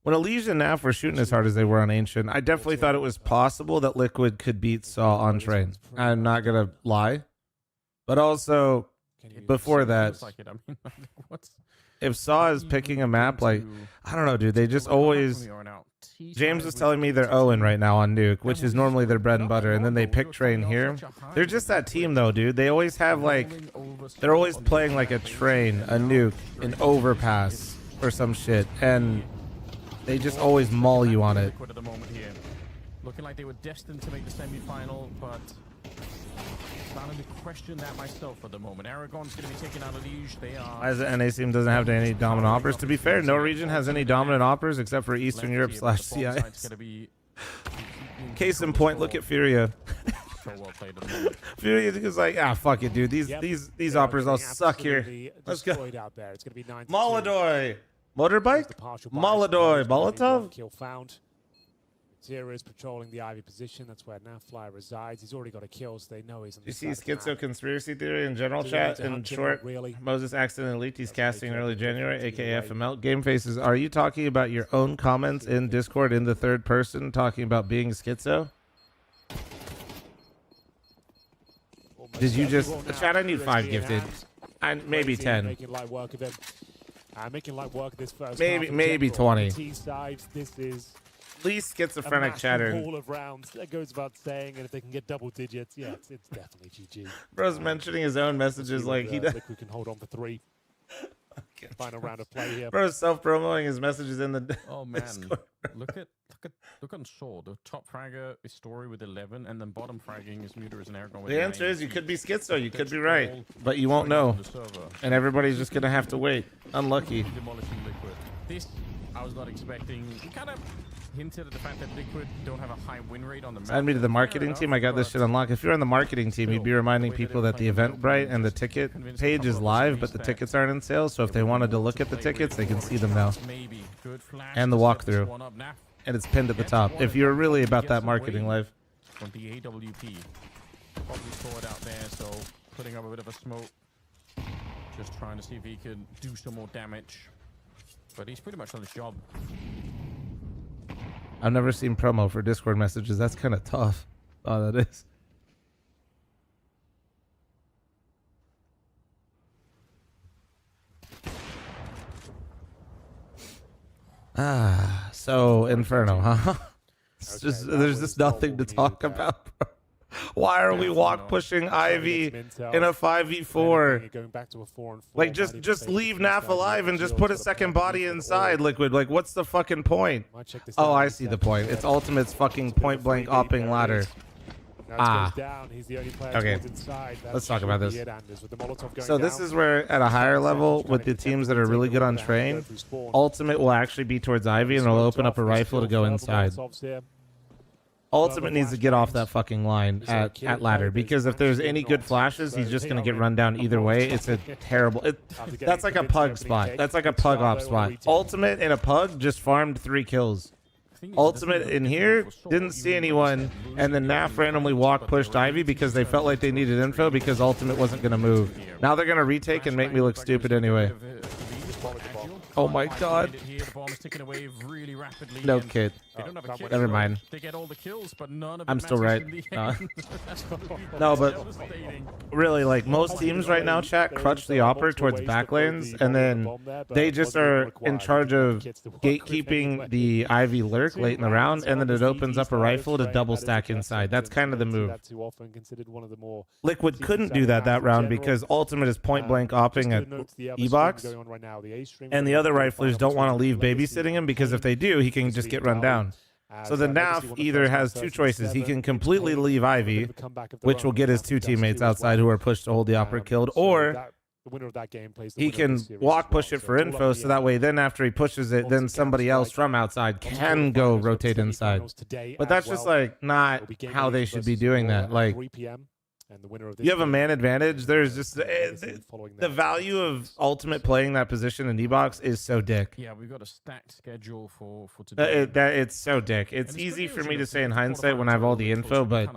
when Elysia and NAF were shooting as hard as they were on Ancient, I definitely thought it was possible that Liquid could beat Saw on Train. I'm not gonna lie. But also, before that, if Saw is picking a map, like, I don't know, dude, they just always... James was telling me they're 0-0 right now on Nuke, which is normally their bread and butter, and then they pick Train here. They're just that team, though, dude. They always have, like, they're always playing, like, a Train, a Nuke, an Overpass, or some shit, and they just always maul you on it. Looking like they were destined to make the semi-final, but... starting to question that myself at the moment. Aragon's going to be taking out Liege. They are. Why is the NA team doesn't have any dominant operas? To be fair, no region has any dominant operas except for Eastern Europe / CIS. Case in point, look at Furia. Furia is like, ah, fuck it, dude. These operas all suck here. Let's go. Molodoi. Motorbike? Molodoi. Molotov? Zero is patrolling the Ivy position. That's where Nafly resides. He's already got a kill, so they know he's on the you see Schizo conspiracy theory in general chat? In short, Moses accidentally leaked he's casting in early January, aka FML. Game Faces, are you talking about your own comments in Discord in the third person, talking about being Schizo? Did you just... Chat, I need 5 gifted. Maybe 10. Making light work of him. Making light work of this first maybe 20. This is... least schizophrenic chatter. All of rounds. That goes without saying, and if they can get double digits, yeah, it's definitely GG. Bro's mentioning his own messages like he does. We can hold on for 3. Final round of play here. Bro's self-promoting his messages in the. Oh man, look on Saw. The top fragger is Story with 11, and then bottom fragging is Muter as an Aragon with 9. The answer is you could be Schizo. You could be right, but you won't know, and everybody's just gonna have to wait. Unlucky. Demolishing Liquid. This I was not expecting. Kind of hinted at the fact that Liquid don't have a high win rate on the map. Add me to the marketing team. I got this shit unlocked. If you're on the marketing team, you'd be reminding people that the Eventbrite and the ticket page is live, but the tickets aren't in sale. So if they wanted to look at the tickets, they can see them now. And the walkthrough. And it's pinned at the top. If you're really about that marketing live. From the AWP. Probably saw it out there, so putting up a bit of a smoke. Just trying to see if he can do some more damage. But he's pretty much on his job. I've never seen promo for Discord messages. That's kind of tough. Oh, that is. So Inferno, huh? It's just, there's just nothing to talk about, bro. Why are we walk pushing Ivy in a 5v4? Like, just leave NAF alive and just put a second body inside, Liquid. Like, what's the fucking point? Oh, I see the point. It's Ultimate's fucking point-blank opping ladder. Okay, let's talk about this. So this is where, at a higher level, with the teams that are really good on Train, Ultimate will actually be towards Ivy, and it'll open up a rifle to go inside. Ultimate needs to get off that fucking line at ladder, because if there's any good flashes, he's just going to get run down either way. It's a terrible... that's like a pug spot. That's like a pug off spot. Ultimate in a pug just farmed 3 kills. Ultimate in here didn't see anyone, and then NAF randomly pushed Ivy because they felt like they needed info because Ultimate wasn't going to move. Now they're going to retake and make me look stupid anyway. Oh my god. No kid. Never mind. I'm still right. No, but really, like, most teams right now, chat, crutch the Opera towards back lanes, and then they just are in charge of gatekeeping the Ivy lurk late in the round, and then it opens up a rifle to double stack inside. That's kind of the move. Liquid couldn't do that round because Ultimate is point blank opping at E-Box, and the other riflers don't want to leave babysitting him because if they do, he can just get run down. So the NAF either has 2 choices. He can completely leave Ivy, which will get his 2 teammates outside who are pushed to hold the Opera killed, or he can walk push it for info, so that way then after he pushes it, then somebody else from outside can go rotate inside. But that's just like not how they should be doing that. Like, you have a man advantage. There's just the value of Ultimate playing that position in D-Box is so dick. Yeah, we've got a stacked schedule for today. It's so dick. It's easy for me to say in hindsight when I have all the info, but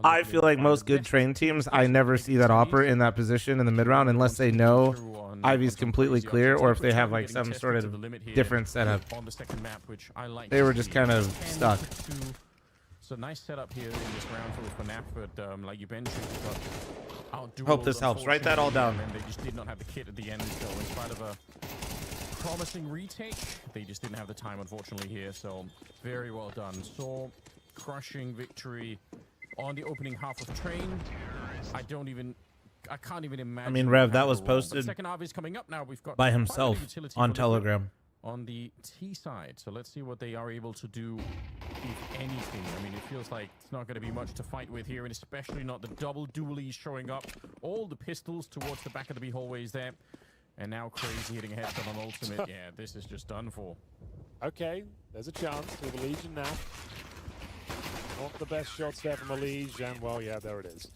I feel like most good train teams, I never see that Opera in that position in the mid round unless they know Ivy's completely clear, or if they have like some sort of different setup. They were just kind of stuck. So nice setup here in this round for FNAF, but like you mentioned, hope this helps. Write that all down. And they just did not have the kit at the end, so in spite of a promising retake, they just didn't have the time, unfortunately, here. So very well done. So crushing victory on the opening half of Train. I can't even imagine. I mean, Rev, that was posted second half is coming up now. We've got by himself on Telegram. On the T side, so let's see what they are able to do, if anything. I mean, it feels like it's not going to be much to fight with here, and especially not the double dualies showing up. All the pistols towards the back of the B hallways there, and now Crazy hitting a headshot on Ultimate. Yeah, this is just done for. Okay, there's a chance with a Legion now. Not the best shots there from a Legion, and well, yeah, there it is.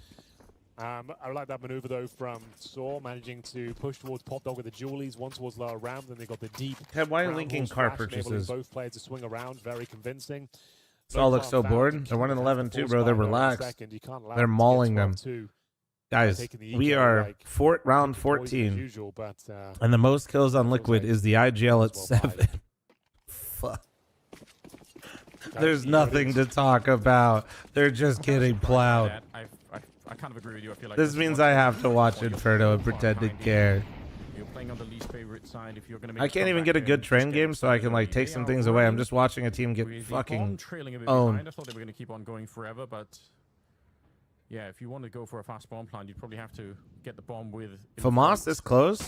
I like that maneuver, though, from Saw, managing to push towards Pop Dog with the Julies, one towards lower round, then they got the deep. Why are linking car purchases? Both players to swing around, very convincing. Saw looks so bored. They're 1-11 too, bro. They're relaxed. They're mauling them. Guys, we are round 14, and the most kills on Liquid is the IGL at 7. Fuck. There's nothing to talk about. They're just getting plowed. I kind of agree with you. I feel like this means I have to watch Inferno and pretend to care. You're playing on the least favorite side if you're going to make I can't even get a good train game, so I can like take some things away. I'm just watching a team get fucking owned. I thought they were going to keep on going forever, but yeah, if you want to go for a fast bomb plan, you'd probably have to get the bomb with. FAMAS this close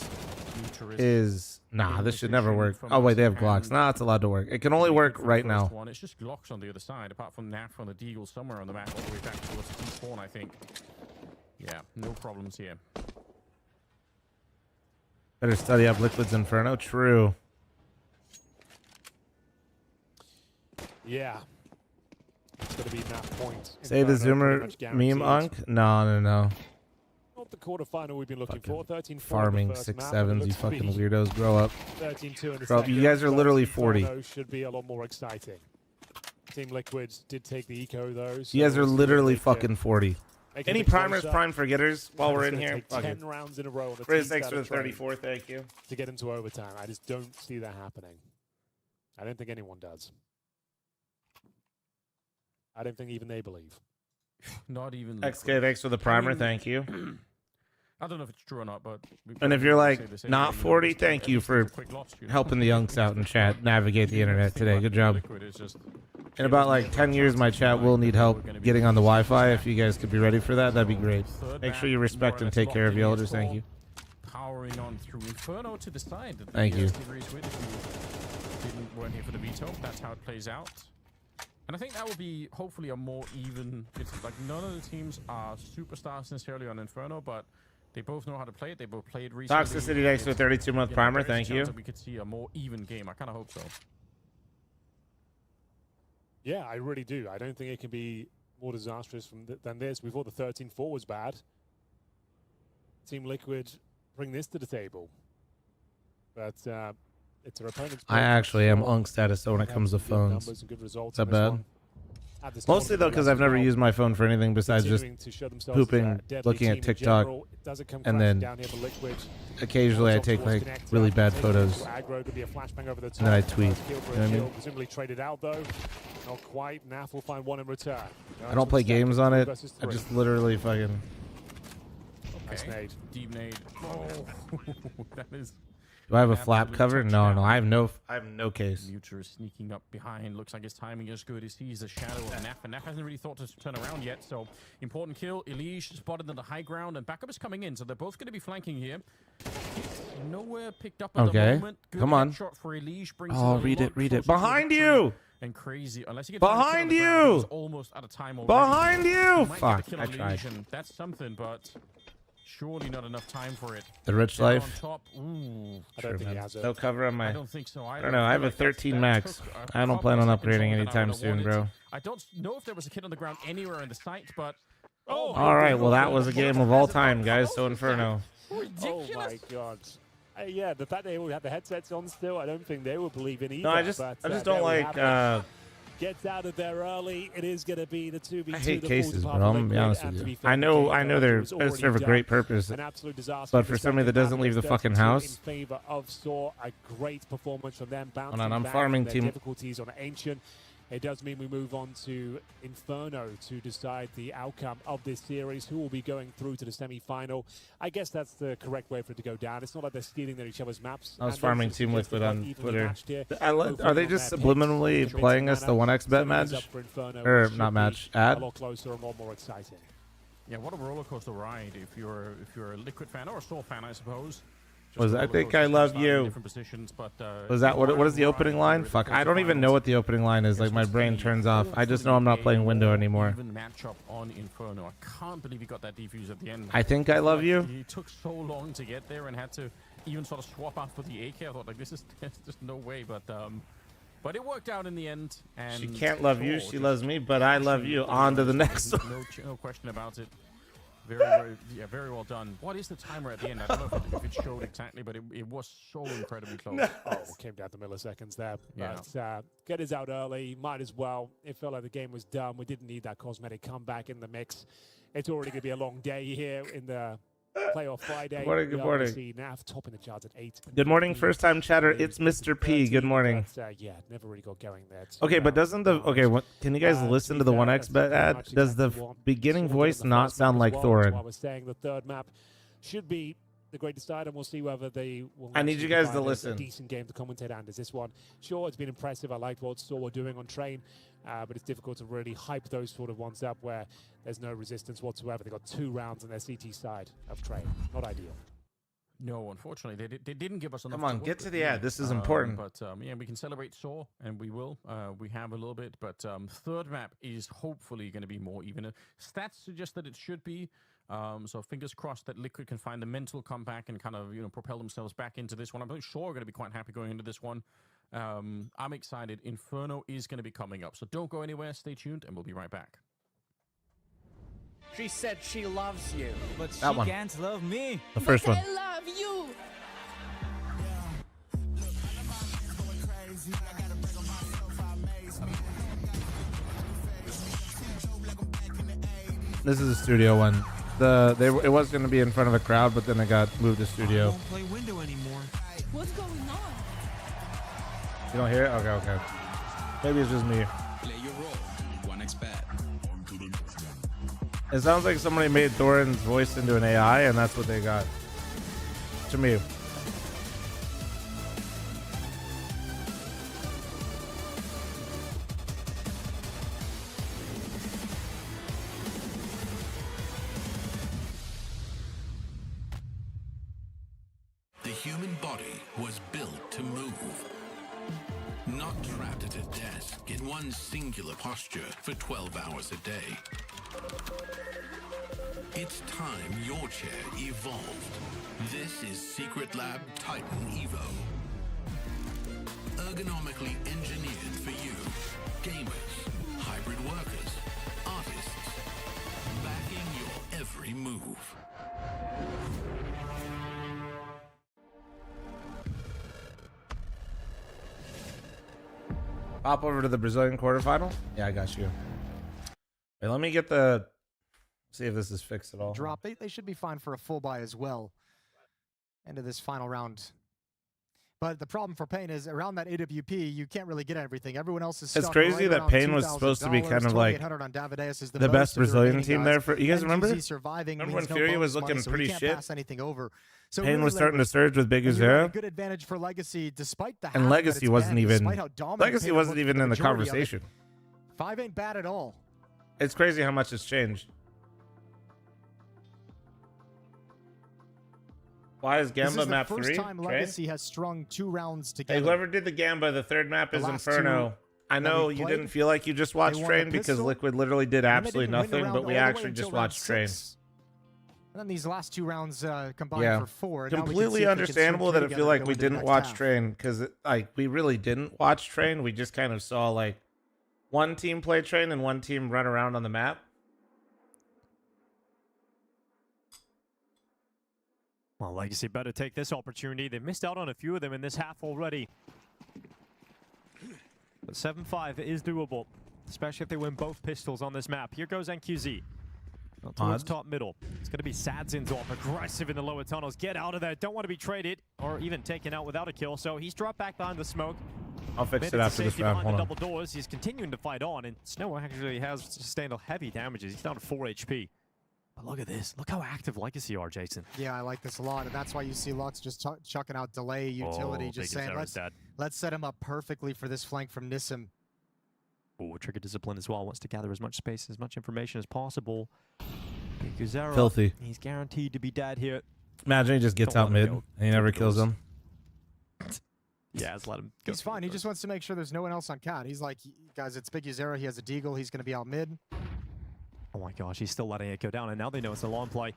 is this should never work. Oh wait, they have Glocks. Nah, it's allowed to work. It can only work right now. It's just Glocks on the other side, apart from NAF on the Deagle somewhere on the map, all the way back towards the T-spawn, I think. Yeah, no problems here. Better study up Liquid's Inferno. True. Yeah. It's going to be that point. Say the Zoomer meme, Unk? No. Not the quarterfinal we've been looking for. 13-4 farming 6-7s, you fucking weirdos. Grow up. 13-2 in the Grow up. You guys are literally 40. Should be a lot more exciting. Team Liquid did take the eco, though. So you guys are literally fucking 40. Any primers, prime forgetters while we're in here? 10 rounds in a row. Thanks for the 34, thank you. To get into overtime. I just don't see that happening. I don't think anyone does. I don't think even they believe. Not even. XK, thanks for the primer, thank you. I don't know if it's true or not, but... And if you're like, not 40, thank you for helping the youngs out in chat navigate the internet today. Good job. In about like 10 years, my chat will need help getting on the Wi-Fi. If you guys could be ready for that, that'd be great. Make sure you respect and take care of your elders. Thank you. Powering on through Inferno to the side. Thank you. Weren't here for the veto. That's how it plays out. And I think that will be hopefully a more even... It's like none of the teams are superstars necessarily on Inferno, but they both know how to play it. They both played recently. Toxicity thanks for 32-month primer. Thank you. We could see a more even game. I kind of hope so. Yeah, I really do. I don't think it can be more disastrous than this. We thought the 13-4 was bad. Team Liquid bring this to the table. But it's their opponent's... I actually am unk status, so when it comes to phones. Is that bad? Mostly though, because I've never used my phone for anything besides just pooping, looking at TikTok, and then occasionally I take like really bad photos, and then I tweet. You know what I mean? Presumably traded out though. Not quite. NAF will find one in return. I don't play games on it. I just literally fucking. Nice nade. Deep nade. Oh, that is. Do I have a flap cover? No, I have no case. Muter is sneaking up behind. Looks like his timing is good. He sees the shadow of Naf, and Naf hasn't really thought to turn around yet. So important kill. Elige spotted in the high ground, and backup is coming in. So they're both going to be flanking here. Nowhere picked up at the moment. Good Come on. Shot for Elige. Oh, read it. Behind you. And crazy. Unless you get behind you. Ground, almost out of time already. Behind you. Fuck. I tried. That's something, but. Surely not enough time for it. The rich life. On top. Ooh. I don't think he has it. No cover on my. I don't think so. I don't know. I have a 13 max. I don't plan on upgrading anytime soon, bro. I don't know if there was a kid on the ground anywhere in the site, but. Oh. All right. Well, that was a game of all time, guys. So Inferno. Oh my god. Yeah, the fact they all had the headsets on still, I don't think they would believe in either. No, I just don't like. Gets out of there early. It is going to be the 2v2. I hate cases, bro. I'm gonna be honest with you. I know they're serve a great purpose, but for somebody that doesn't leave the fucking house. In favor of Saw, a great performance from them. Hold on, I'm farming team. Difficulties on Ancient. It does mean we move on to Inferno to decide the outcome of this series, who will be going through to the semi-final. I guess that's the correct way for it to go down. It's not like they're stealing each other's maps. I was farming Team Liquid on Twitter. Are they just subliminally playing us the 1xBet match? Or not match, ad? A lot closer and a lot more exciting. Yeah, what a roller coaster ride if you're a Liquid fan or a Saw fan, I suppose. I think I love you. Was that what is the opening line? Fuck, I don't even know what the opening line is. Like my brain turns off. I just know I'm not playing Window anymore. Even matchup on Inferno. I can't believe he got that defuse at the end. I think I love you. He took so long to get there and had to even sort of swap out for the AK. I thought like there's just no way, but it worked out in the end. And she can't love you. She loves me, but I love you. On to the next one. No question about it. Very well done. What is the timer at the end? I don't know if it showed exactly, but it was so incredibly close. No. Oh, came down to milliseconds there. Yeah. But get us out early. Might as well. It felt like the game was done. We didn't need that cosmetic comeback in the mix. It's already going to be a long day here in the playoff Friday. Good morning. NAF topping the charts at 8. Good morning, first time chatter. It's Mr. P. Good morning. But, yeah, never really got going there. Okay, but doesn't the can you guys listen to the 1xBet ad? Does the beginning voice not sound like Thorin? I was saying the third map should be the great decider, and we'll see whether they will. I need you guys to listen. A decent game to commentate, and is this one? Sure, it's been impressive. I liked what Saw were doing on Train, but it's difficult to really hype those sort of ones up where there's no resistance whatsoever. They got 2 rounds on their CT side of Train. Not ideal. No, unfortunately, they didn't give us enough. Come on, get to the ad. This is important. But yeah, we can celebrate Saw, and we will. We have a little bit, but third map is hopefully going to be more even. Stats suggest that it should be. So fingers crossed that Liquid can find the mental comeback and kind of propel themselves back into this one. I'm pretty sure we're going to be quite happy going into this one. I'm excited. Inferno is going to be coming up, so don't go anywhere. Stay tuned, and we'll be right back. She said she loves you. But That she one. can't love me. The first one. I love you. This is a studio one. It was going to be in front of a crowd, but then it got moved to I studio. don't play Window anymore. What's going on? You don't hear it? Okay. Maybe it's just me. Play your role. 1xBet. It sounds like somebody made Thorin's voice into an AI, and that's what they got. To me. The human body was built to move. Not trapped at a desk in one singular posture for 12 hours a day. It's time your chair evolved. This is Secret Lab Titan Evo. Ergonomically engineered for you, gamers, hybrid workers, artists, backing your every move. Pop over to the Brazilian quarterfinal. Yeah, I got you. Wait, let me get the. See if this is fixed at all. Drop. They should be fine for a full buy as well. Into this final round. But the problem for Pain is around that AWP, you can't really get everything. Everyone else is. It's crazy right that Pain was supposed to be kind of like the best Brazilian team there. For you guys remember? Remember when Fury was looking pretty shit? So Pain really was starting to surge with Big Uzera. Good advantage for Legacy, despite the and Legacy wasn't even. Legacy wasn't even in the conversation. 5 ain't bad at all. It's crazy how much has changed. Why is Gamba map 3? This is the first time Legacy has strung 2 rounds together. Hey, whoever did the Gamba, the third map is Inferno. I know you didn't feel like you just watched Train because Liquid literally did absolutely nothing, but we actually just watched Train. And then these last 2 rounds combined for 4. Completely understandable that I feel like we didn't watch Train because like we really didn't watch Train. We just kind of saw like one team play Train and one team run around on the map. Well, Legacy better take this opportunity. They've missed out on a few of them in this half already. But 7-5 is doable, especially if they win both pistols on this map. Here goes NQZ. Well, towards top middle. It's going to be Sadzin's off. Aggressive in the lower tunnels. Get out of there. Don't want to be traded or even taken out without a kill. So he's dropped back behind the smoke. I'll fix it after this round. Hold on. Double doors. He's continuing to fight on. And Snow actually has sustained heavy damages. He's down to 4 HP. But look at this. Look how active Legacy are, Jason. Yeah, I like this a lot. And that's why you see Lux just chucking out delay utility. Just saying, let's set him up perfectly for this flank from Nissim. Oh, Trigger Discipline as well. Wants to gather as much space, as much information as possible. Guzera, filthy. He's guaranteed to be dead here. Imagine he just gets out mid and he never kills him. Yeah, let's let him go. He's fine. He just wants to make sure there's no one else on cat. He's like, guys, it's Big Uzera. He has a deagle. He's going to be out mid. Oh my gosh, he's still letting it go down, and now they know it's a long play.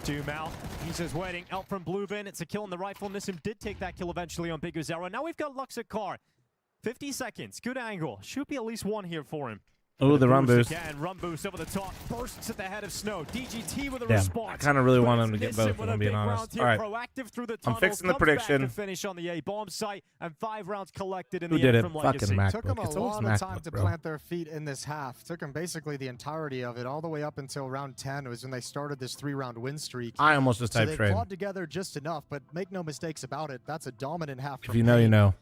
Doom out. He's just waiting. Out from Blue Bin. It's a kill on the rifle. Nissim did take that kill eventually on Big Uzera. Now we've got Lux at car. 50 seconds. Good angle. Should be at least one here for him. Oh, the run boost. Again, run boost over the top. Bursts at the head of Snow. DGT with a Damn, response. I kind of really want him to get both, if I'm being honest. All right. Proactive through the I'm fixing the prediction. To finish on the A bomb site, and 5 rounds collected in the Who did end it? from Legacy. Fucking MacBook. Took them a It's always lot of time MacBook, to bro. plant their feet in this half. Took them basically the entirety of it, all the way up until round 10 was when they started this 3-round win streak. I almost just typed they Train. clawed together just enough, but make no mistakes about it. That's a dominant half. If you know, you know.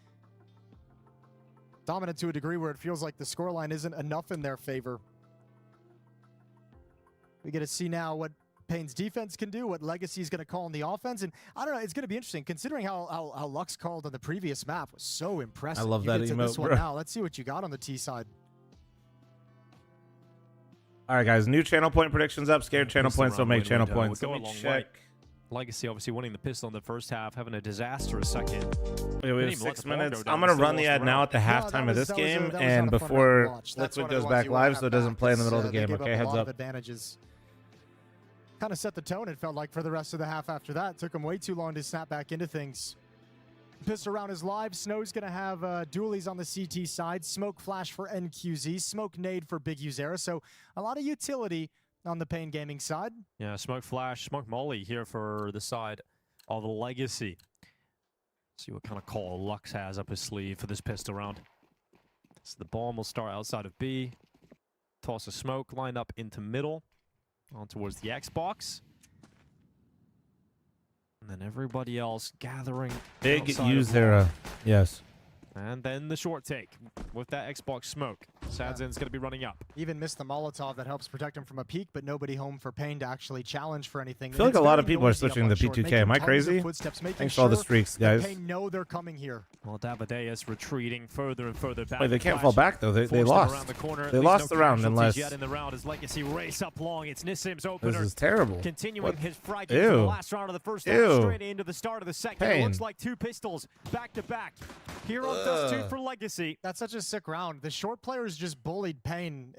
Dominant to a degree where it feels like the scoreline isn't enough in their favor. We get to see now what Pain's defense can do, what Legacy's going to call in the offense. And I don't know, it's going to be interesting considering how Lux called on the previous map was so impressive. I love that emote, this one bro. now. Let's see what you got on the T side. All right, guys. New channel point predictions up. Scared channel points don't make channel points. We'll Let go a me long check. way. Legacy obviously winning the pistol in the first half, having a disastrous second. Okay, we have 6 minutes. I'm going to run the ad now at the halftime of this game and before Liquid goes back live so it doesn't play in the middle of the game. Okay, heads up. Advantages. Kind of set the tone, it felt like, for the rest of the half after that. Took him way too long to snap back into things. Pistol round is live. Snow's going to have dualies on the CT side. Smoke flash for NQZ. Smoke nade for Big Uzera. So a lot of utility on the Pain Gaming side. Yeah, smoke flash, smoke molly here for the side of Legacy. See what kind of call Lux has up his sleeve for this pistol round. So the bomb will start outside of B. Toss a smoke, line up into middle. On towards the Xbox. And then everybody else gathering. Big Uzera. Yes. And then the short take with that Xbox smoke. Sadzin's going to be running up. Even missed the Molotov that helps protect him from a peek, but nobody home for Pain to actually challenge for anything. I feel like a lot of people are switching to P2K. Am I crazy? Thanks for all the streaks, guys. Pain know they're coming here. Well, Davideus retreating further and further back. Wait, they can't fall back, though. They lost. They lost the round unless... Yet in the round as Legacy race up long. It's Nissim's opener. This is terrible. Continuing his frag for the last round of the first half, straight into the start of the second. It looks like 2 pistols back to back. Here on Dust 2 for Legacy. That's such a sick round. The short players just bullied Pain.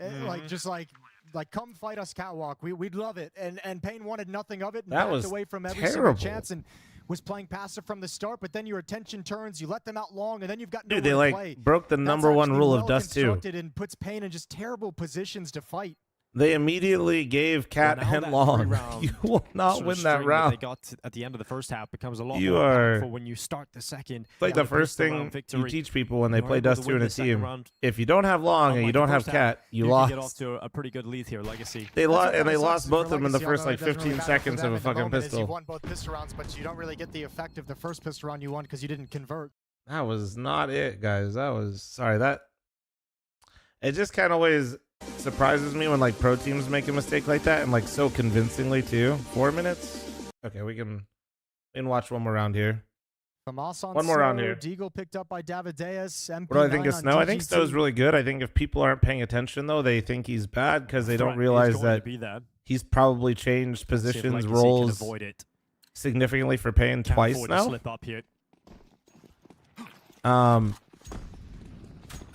Like come fight us catwalk. We'd love it. And Pain wanted nothing of it and that backed was away from every terrible. single chance. And was playing passive from the start, but then your attention turns, you let them out long, and then you've got Dude, nowhere they to like play. broke the That's number one actually rule of well Dust 2. constructed and puts Pain in just terrible positions to fight. They immediately gave Cat headlong. You will not win that round. They got at the end of the first half becomes a lot You more are powerful when you start the second. It's like the first thing you teach people when they play Dust 2 in a team. If you don't have long and you don't have Cat, you lost. Get off to a pretty good lead here, Legacy. They lost, and they lost both of them in the first like 15 seconds of a fucking You pistol. won both pistol rounds, but you don't really get the effect of the first pistol round you won because you didn't convert. That was not it, guys. That was sorry. That it just kind of always surprises me when like pro teams make a mistake like that, and like so convincingly too. 4 minutes. Okay, we can watch one more round here. One more round here. Deagle picked up by Davideus. What do I think of Snow? I think Snow's really good. I think if people aren't paying attention though, they think he's bad because they don't realize that he's probably changed positions, roles significantly for Pain twice now. Slip up here.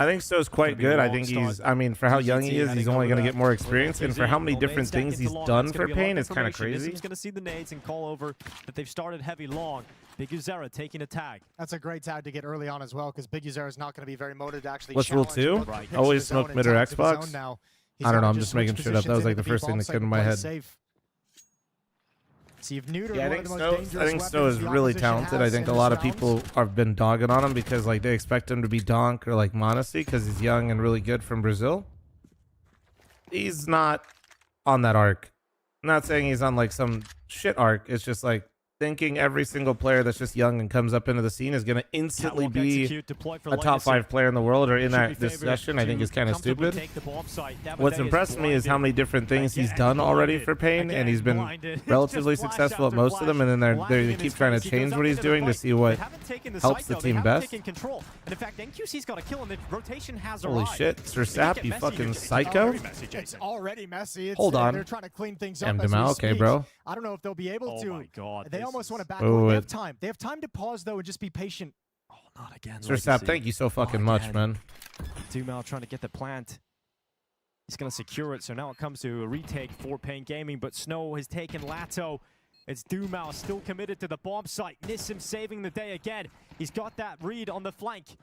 I think Snow's quite good. I think he's, I mean, for how young he is, he's only going to get more experience. And for how many different things he's done for Pain, it's kind of crazy. He's going to see the nades and call over that they've started heavy long. Big Uzera taking a tag. That's a great tag to get early on as well, because Big Uzera is not going to be very motivated to actually What's rule 2? Always smoke mid or Xbox? I don't know. I'm just making shit up. That was like the first thing that came to my head. So you've neutered yeah, one of the most dangerous I think Snow is really talented. I think a lot of people have been dogging on him because like they expect him to be Donk or like Monacy because he's young and really good from Brazil. He's not on that arc. I'm not saying he's on like some shit arc. It's just like thinking every single player that's just young and comes up into the scene is going to instantly be a top 5 player in the world or in that discussion, I think is kind of stupid. What's impressed me is how many different things he's done already for Pain, and he's been relatively successful at most of them, and then they keep trying to change what he's doing to see what helps the team best. And in fact, NQC's got a kill, and the rotation has Holy shit, Sir Sap, you fucking psycho. It's already messy. Hold on. They're trying to clean things up. Okay, bro. I don't know if they'll be able to. Oh my God. They almost want to back away. They have time. They have time to pause though and just be patient. Oh, not again. Sir Sap, thank you so fucking much, man. Dumao trying to get the plant. He's going to secure it, so now it comes to a retake for Pain Gaming, but Snow has taken Lato. It's Dumao still committed to the bomb site. Nissim saving the day again. He's got that read on the flank.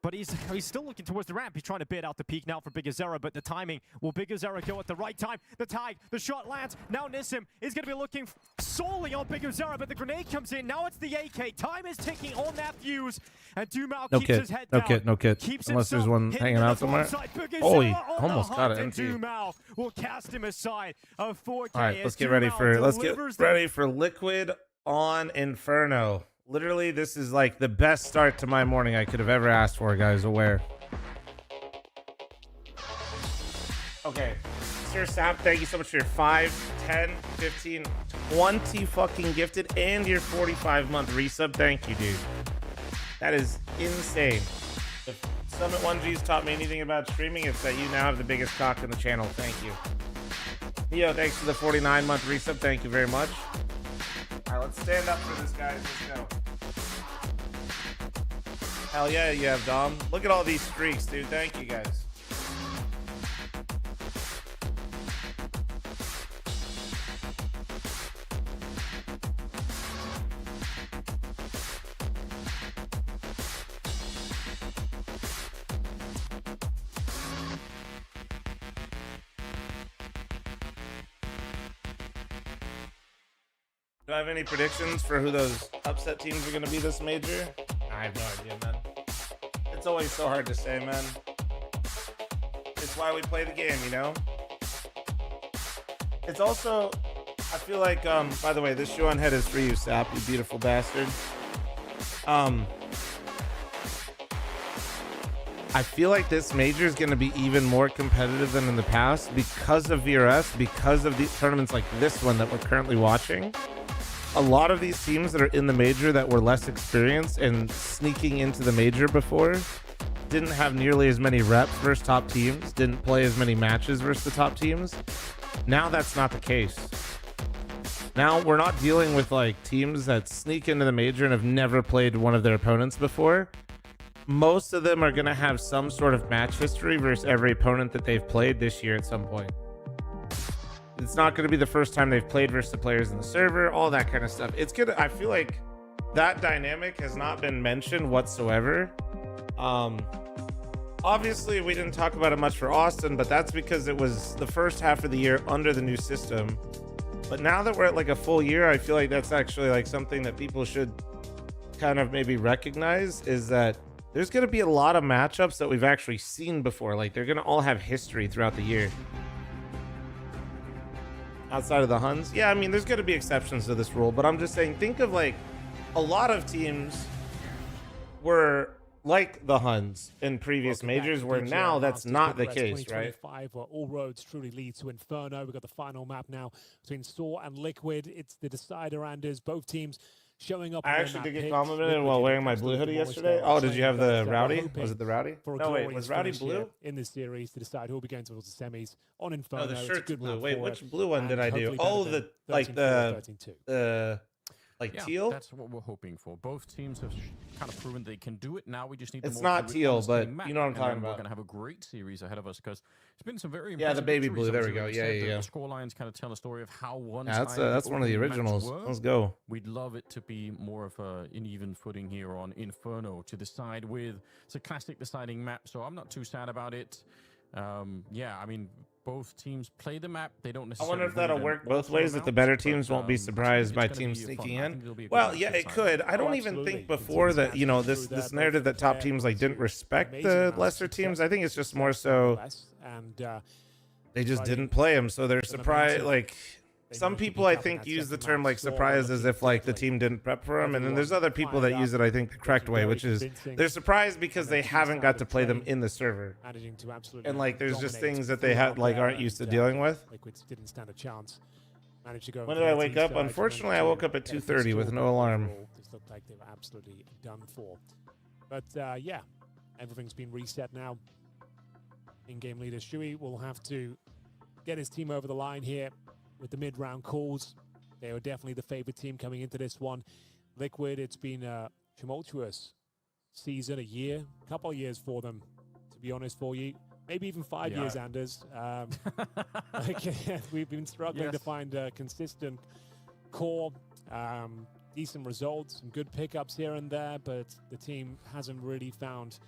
But he's still looking towards the ramp. He's trying to bait out the peak now for Big Azera, but the timing, will Big Azera go at the right time? The tag, the shot lands. Now Nissim is going to be looking solely on Big Azera, but the grenade comes in. Now it's the AK. Time is ticking on that fuse, and Dumao keeps his head down. No kit. Keeps Unless there's one hanging out somewhere. Oh, he almost got it. Dumao will cast him aside. A 4K. All right, let's get ready for Liquid on Inferno. Literally, this is like the best start to my morning I could have ever asked for, guys. Aware. Okay. Sir Sap, thank you so much for your 5, 10, 15, 20 fucking gifted and your 45-month resub. Thank you, dude. That is insane. If Summit 1G's taught me anything about streaming, it's that you now have the biggest cock in the channel. Thank you. Neo, thanks for the 49-month resub. Thank you very much. All right, let's stand up for this, guys. Let's go. Hell yeah, you have Dom. Look at all these streaks, dude. Thank you, guys. Do I have any predictions for who those upset teams are going to be this major? I have no idea, man. It's always so hard to say, man. It's why we play the game, you know? It's also, I feel like, by the way, this shoe on head is for you, Sap, you beautiful bastard. I feel like this major is going to be even more competitive than in the past because of VRS, because of these tournaments like this one that we're currently watching. A lot of these teams that are in the major that were less experienced and sneaking into the major before didn't have nearly as many reps versus top teams, didn't play as many matches versus the top teams. Now that's not the case. Now we're not dealing with like teams that sneak into the major and have never played one of their opponents before. Most of them are going to have some sort of match history versus every opponent that they've played this year at some point. It's not going to be the first time they've played versus the players in the server, all that kind of stuff. It's good. I feel like that dynamic has not been mentioned whatsoever. Obviously, we didn't talk about it much for Austin, but that's because it was the first half of the year under the new system. But now that we're at like a full year, I feel like that's actually like something that people should kind of maybe recognize, is that there's going to be a lot of matchups that we've actually seen before. Like, they're going to all have history throughout the year. Outside of the Huns. Yeah, I mean, there's going to be exceptions to this rule, but I'm just saying, think of like a lot of teams were like the Huns in previous majors, where now that's not the case, right? Where all roads truly lead to Inferno. We've got the final map now between Saw and Liquid. It's the decider, Anders. Both teams showing up. I actually did get complimented while wearing my blue hoodie yesterday. Oh, did you have the Rowdy? Was it the Rowdy? No, wait, was Rowdy blue? In this series to decide who will be going towards the semis on Inferno. Oh, the shirt's blue. Wait, which blue one did I do? Oh, the teal? That's what we're hoping for. Both teams have kind of proven they can do it. Now we just need it's not teal, but you know what I'm talking about. We're going to have a great series ahead of us because it's been some very the baby blue. There we go. Yeah. The score lines kind of tell a story of how one. Yeah, that's one of the originals. Let's go. We'd love it to be more of an even footing here on Inferno to decide with. It's a classic deciding map, so I'm not too sad about it. Yeah, I mean, both teams play the map. They don't necessarily. I wonder if that'll work both ways. That the better teams won't be surprised by teams sneaking in. Well, yeah, it could. I don't even think before that, you know, this narrative that top teams like didn't respect the lesser teams. I think it's just more so they just didn't play them, so they're surprised. Like, some people, I think, use the term like surprised as if like the team didn't prep for them, and then there's other people that use it, I think, the correct way, which is they're surprised because they haven't got to play them in the server, and like there's just things that they aren't used to dealing with. Didn't stand a chance. When did I wake up? Unfortunately, I woke up at 2:30 with no alarm. This looked like they were absolutely done for. But yeah, everything's been reset now. In-game leader Shui will have to get his team over the line here with the mid-round calls. They are definitely the favorite team coming into this one. Liquid, it's been a tumultuous season, a couple of years for them, to be honest for you. Maybe even 5 years, Anders. We've been struggling to find a consistent core, decent results, some good pickups here and there, but the team hasn't really found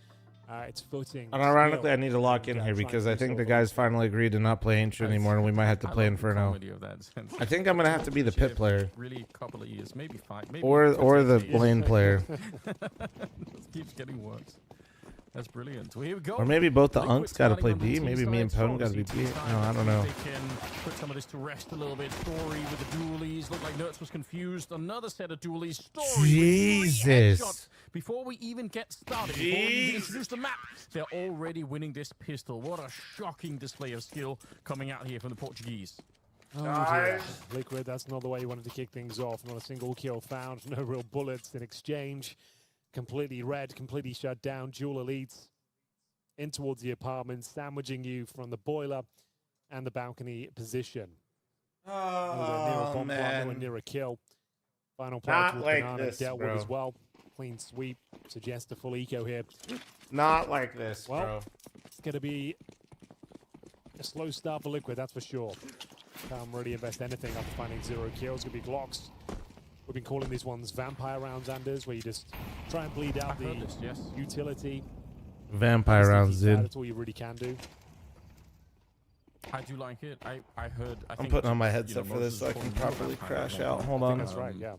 its footing. And ironically, I need to lock in here because I think the guys finally agreed to not play Ancient anymore, and we might have to play Inferno. I think I'm gonna have to be the pit player, really, a couple of years, maybe 5, maybe or the lane player. It keeps getting worse. That's brilliant. Well, here we go. Or maybe both the Unks got to play B. Maybe me and Pone got to be B. No, I don't know. They can put some of this to rest a little bit. Story with the dualies. Looked like Nertz was confused. Another set of dualies. Story Jesus. Before we even get started, before we even introduce the map, they're already winning this pistol. What a shocking display of skill coming out here from the Portuguese. Oh, Liquid, that's not the way you wanted to kick things off. Not a single kill found. No real bullets in exchange. Completely red, completely shut down. Jewel elites in towards the apartment, sandwiching you from the boiler and the balcony position. Oh, man. Near a kill. Final part with like Banana this, dealt bro. with as well. Clean sweep. Suggests a full eco here. Not like this, well, bro. It's going to be a slow start for Liquid, that's for sure. Can't really invest anything after finding 0 kills. It's going to be Glocks. We've been calling these ones vampire rounds, Anders, where you just try and bleed out the utility. Vampire rounds, dude. That's all you really can do. I do like it. I heard. I'm putting on my headset for this so I can properly crash out. Hold on. That's right, yeah.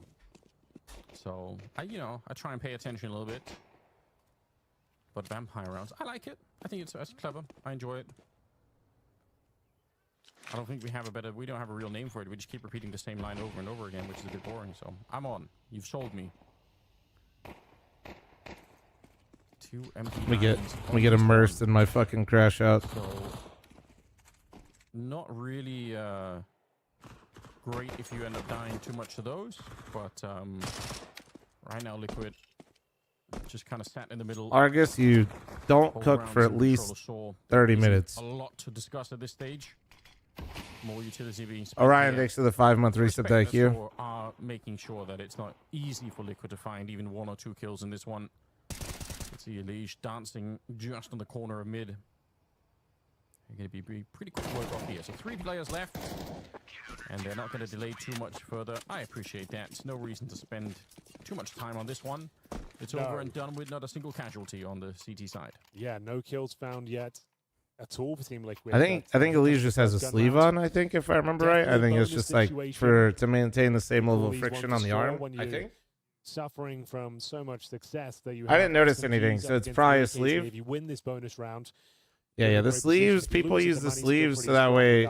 So, I try and pay attention a little bit. But vampire rounds, I like it. I think it's clever. I enjoy it. I don't think we don't have a real name for it. We just keep repeating the same line over and over again, which is a bit boring. So I'm on. You've sold me. 2 empty we get immersed in my fucking crash out. So not really great if you end up dying too much to those, but right now Liquid just kind of sat in the middle. Argus, you don't cook for at least 30 minutes. A lot to discuss at this stage. More utility being spent. Orion, thanks for the 5-month reset. Thank you. Are making sure that it's not easy for Liquid to find even 1 or 2 kills in this one. Let's see Elige dancing just on the corner of mid. Going to be pretty quick work off here. So 3 players left, and they're not going to delay too much further. I appreciate that. It's no reason to spend too much time on this one. It's over and done with not a single casualty on the CT side. Yeah, no kills found yet at all for Team Liquid. I think Elise just has a sleeve on. I think if I remember right, I think it's just like to maintain the same level of friction on the arm. I think. Suffering from so much success that you. I didn't notice anything, so it's probably a sleeve. If you win this bonus round. Yeah, the sleeves, people use the sleeves so that way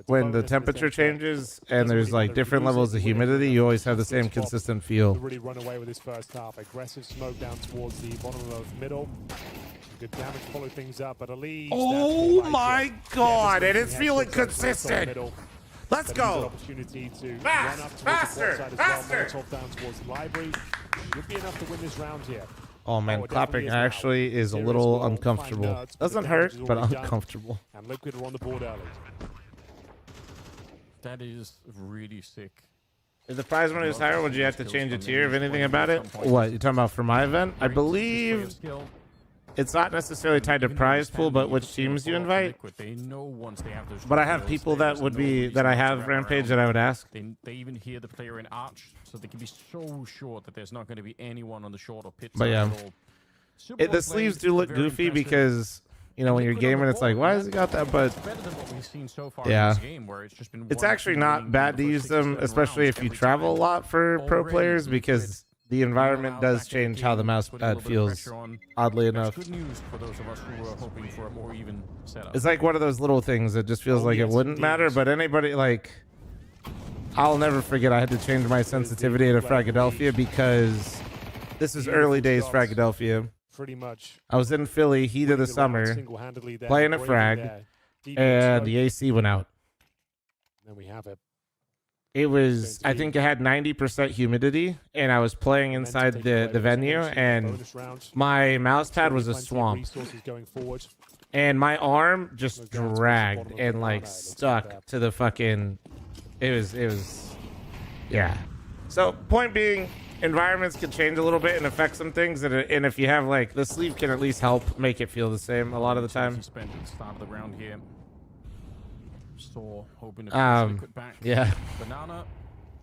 when the temperature changes and there's like different levels of humidity, you always have the same consistent feel. Really run away with this first half. Aggressive smoke down towards the bottom of middle. Good damage to follow things up, but Elise. Oh my god, and it's feeling consistent. Let's go. Opportunity to fast, run up faster, faster. Molotov down towards the library. Should be enough to win this round here. Oh man, clapping actually is a little uncomfortable. Doesn't hurt, but uncomfortable. And Liquid are on the board early. That is really sick. If the prize money was higher, would you have to change a tier of anything about it? What, you talking about for my event? I believe it's not necessarily tied to prize pool, but which teams you invite. But I have people that I have Rampage that I would ask. They even hear the player in Arch, so they can be so sure that there's not going to be anyone on the short or pit. But yeah, the sleeves do look goofy because, you know, when you're gaming, it's like, why has he got that? But yeah, it's actually not bad to use them, especially if you travel a lot for pro players, because the environment does change how the mouse pad feels, oddly enough. It's like one of those little things that just feels like it wouldn't matter, but anybody, like, I'll never forget I had to change my sensitivity to Fragadelphia because this is early days Fragadelphia. Pretty much. I was in Philly, heat of the summer, playing a frag, and the AC went out. Then we have it. It was, I think it had 90% humidity, and I was playing inside the venue, and my mouse pad was a swamp. And my arm just dragged and like stuck to the fucking, it was, yeah. So point being, environments can change a little bit and affect some things, and if you have like, the sleeve can at least help make it feel the same a lot of the time. Yeah. Banana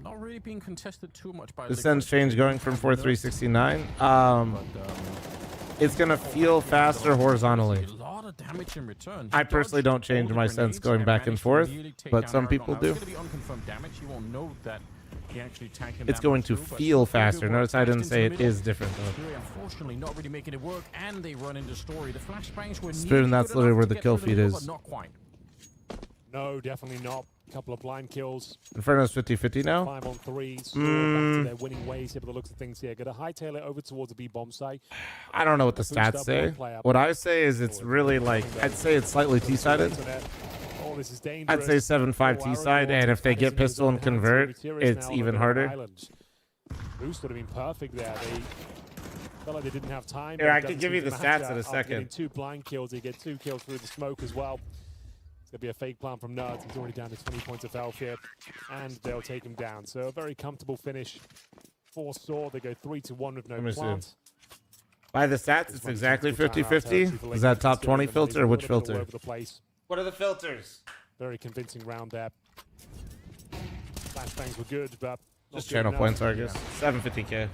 not really being contested too much by the sense change going from 4.369. It's gonna feel faster horizontally. A lot of damage in return. I personally don't change my sense going back and forth, but some people do. It's going to feel faster. Notice I didn't say it is different though. Unfortunately, not really making it work, and they run into story. The flashbangs were Spoon, that's literally where the kill feed is. Not quite. No, definitely not. A couple of blind kills. Inferno's 50-50 now. 5 on 3. Back to their winning ways here, but the looks of things here. Got to hightail it over towards the B bomb site. I don't know what the stats say. What I say is it's really like, I'd say it's slightly T-sided. Oh, this is I'd say 7-5 T-side, and if they get pistol and convert, it's even harder. Boost would have been perfect there. They felt like they didn't have time. Here, I could give you the stats in a second. 2 blind kills, they get 2 kills through the smoke as well. It's going to be a fake plant from Nerds. He's already down to 20 points of health here, and they'll take him down. So a very comfortable finish for Saw. They go 3-1 with no plant. By the stats, it's exactly 50-50. Is that top 20 filter or which filter? What are the filters? Very convincing round there. Flashbangs were good, but just channel points, Argus. 750k.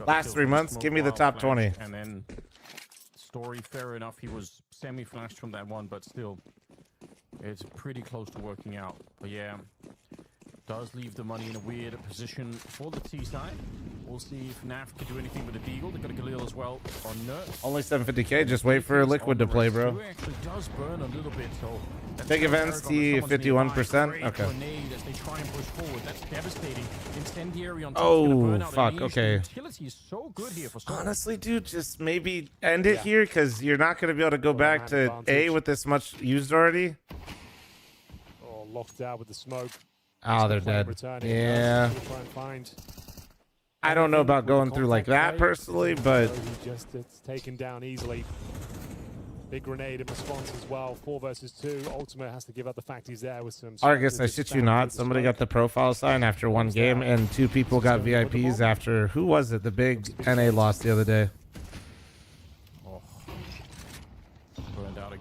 Last 3 months, give me the top 20. And then Story, fair enough, he was semi-flashed from that one, but still, it's pretty close to working out. But yeah, does leave the money in a weird position for the T side. We'll see if NAF can do anything with the Deagle. They've got a Galil as well on Nerd. Only 750k. Just wait for Liquid to play, bro. Actually does burn a little bit, so big events, T 51%. Okay. As they try and push forward. That's devastating. Incendiary on oh, fuck. Okay. So good here for honestly, dude, just maybe end it here because you're not going to be able to go back to A with this much used already. Oh, locked out with the smoke. Oh, they're dead. Yeah. I don't know about going through like that personally, but it's taken down easily. Big grenade in response as well. 4 versus 2. Ultimate has to give up the fact he's there with some. Argus, I shit you not. Somebody got the profile sign after 1 game, and 2 people got VIPs after. Who was it? The big NA loss the other day. Burned out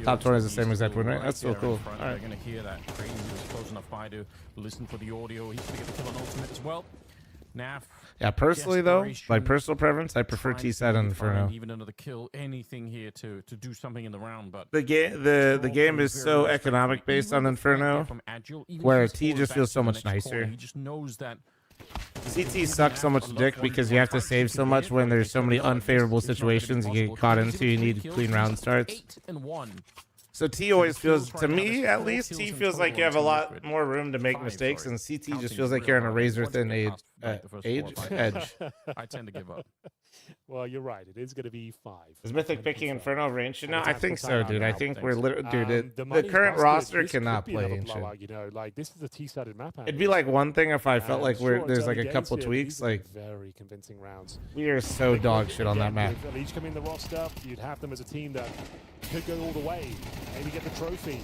Top 20 is the same exact win, right? That's so there in cool. front. All right. They're going to hear that. Crazy was close enough by to listen for the audio. He's going to get the kill on ultimate as well. Naf. Yeah, personally though, my desperation, personal preference, I prefer trying to T-side on find Inferno. Even another kill, anything here to do something in the round. But The game is so economic based on Inferno, where T just feels so much nicer. He just knows that CT sucks so much dick because you have to save so much when there's so many unfavorable situations you get caught into. You need clean round starts. 8-1. So T always feels, to me at least, T feels like you have a lot more room to make mistakes, and CT just feels like you're on a razor thin edge. I tend to give up. Well, you're right. It is going to be 5. Is Mythic picking Inferno over Ancient now? I think so, dude. I think we're literally, dude. The money's current busted. roster This cannot could be play another Ancient. blowout, you know, like this is a T-sided map. It'd be like one thing if I felt like sure, there's it's like early a couple days here, tweaks. these are Like very convincing rounds. we are so dog shit on that map. If each come in the roster, you'd have them as a team that could go all the way, maybe get the trophy.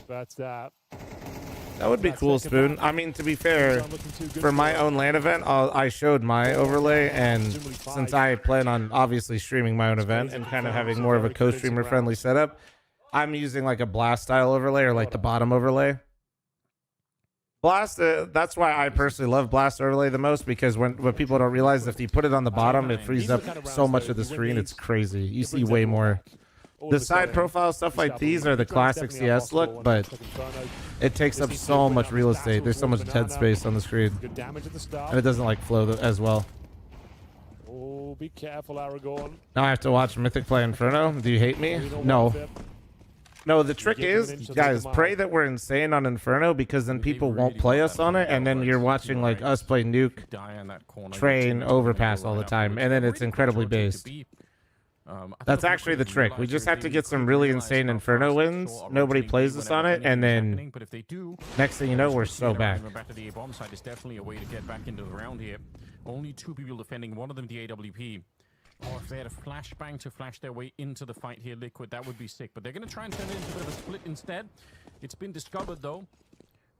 But that would be cool, Spoon. I mean, to be fair, for my own LAN event, I showed my overlay, and since I plan on obviously streaming my own event and kind of having more of a co-streamer friendly setup, I'm using like a Blast style overlay or like the bottom overlay. Blast, that's why I personally love Blast overlay the most, because what people don't realize, if you put it on the bottom, it frees up so much of the screen. It's crazy. You see way more. The side profile stuff like these are the classic CS look, but it takes up so much real estate. There's so much dead space on the screen, and it doesn't like flow as well. Oh, be careful, Aragorn. Now I have to watch Mythic play Inferno. Do you hate me? No. No, the trick is, guys, pray that we're insane on Inferno, because then people won't play us on it, and then you're watching like us play Nuke, Train, Overpass all the time, and then it's incredibly based. That's actually the trick. We just have to get some really insane Inferno wins. Nobody plays us on it, and then next thing you know, we're so back. Back to the A bomb side is definitely a way to get back into the round here. Only 2 people defending, one of them the AWP. Or if they had a flashbang to flash their way into the fight here, Liquid, that would be sick. But they're going to try and turn it into a bit of a split instead. It's been discovered, though.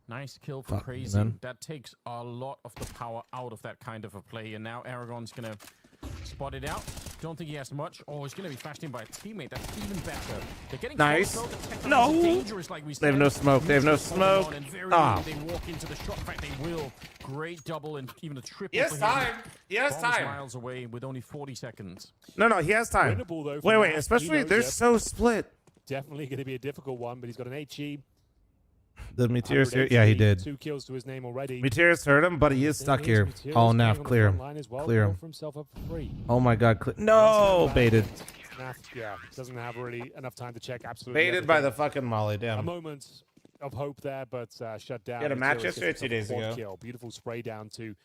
Nice kill for Crazy. Man. That takes a lot of the power out of that kind of a play. And now Aragon's going to spot it out. Don't think he has much. Oh, he's going to be flashed in by a teammate. That's even better. They're getting nice. close, though. No. Dangerous, like we said. They have no smoke. They have no smoke. Ah. They walk into the shot. In fact, they will. Great double and even a triple. He has time. He has Bomb's time. miles away with only 40 seconds. No, he has time. Wait. Especially they're so split. Definitely going to be a difficult one, but he's got an HE. Did Meteorus here? Yeah, he did. 2 kills to his name already. Meteorus hurt him, but he is stuck here. Oh, Naf, clear him. Clear him. Oh my God, no, baited. Naf, yeah, doesn't have really enough time to check. Absolutely. Baited by the fucking molly, A damn. moment of hope there, but shut down. You had a match Meteorus yesterday or gets 2 days the quad ago? Kill. Beautiful spray down to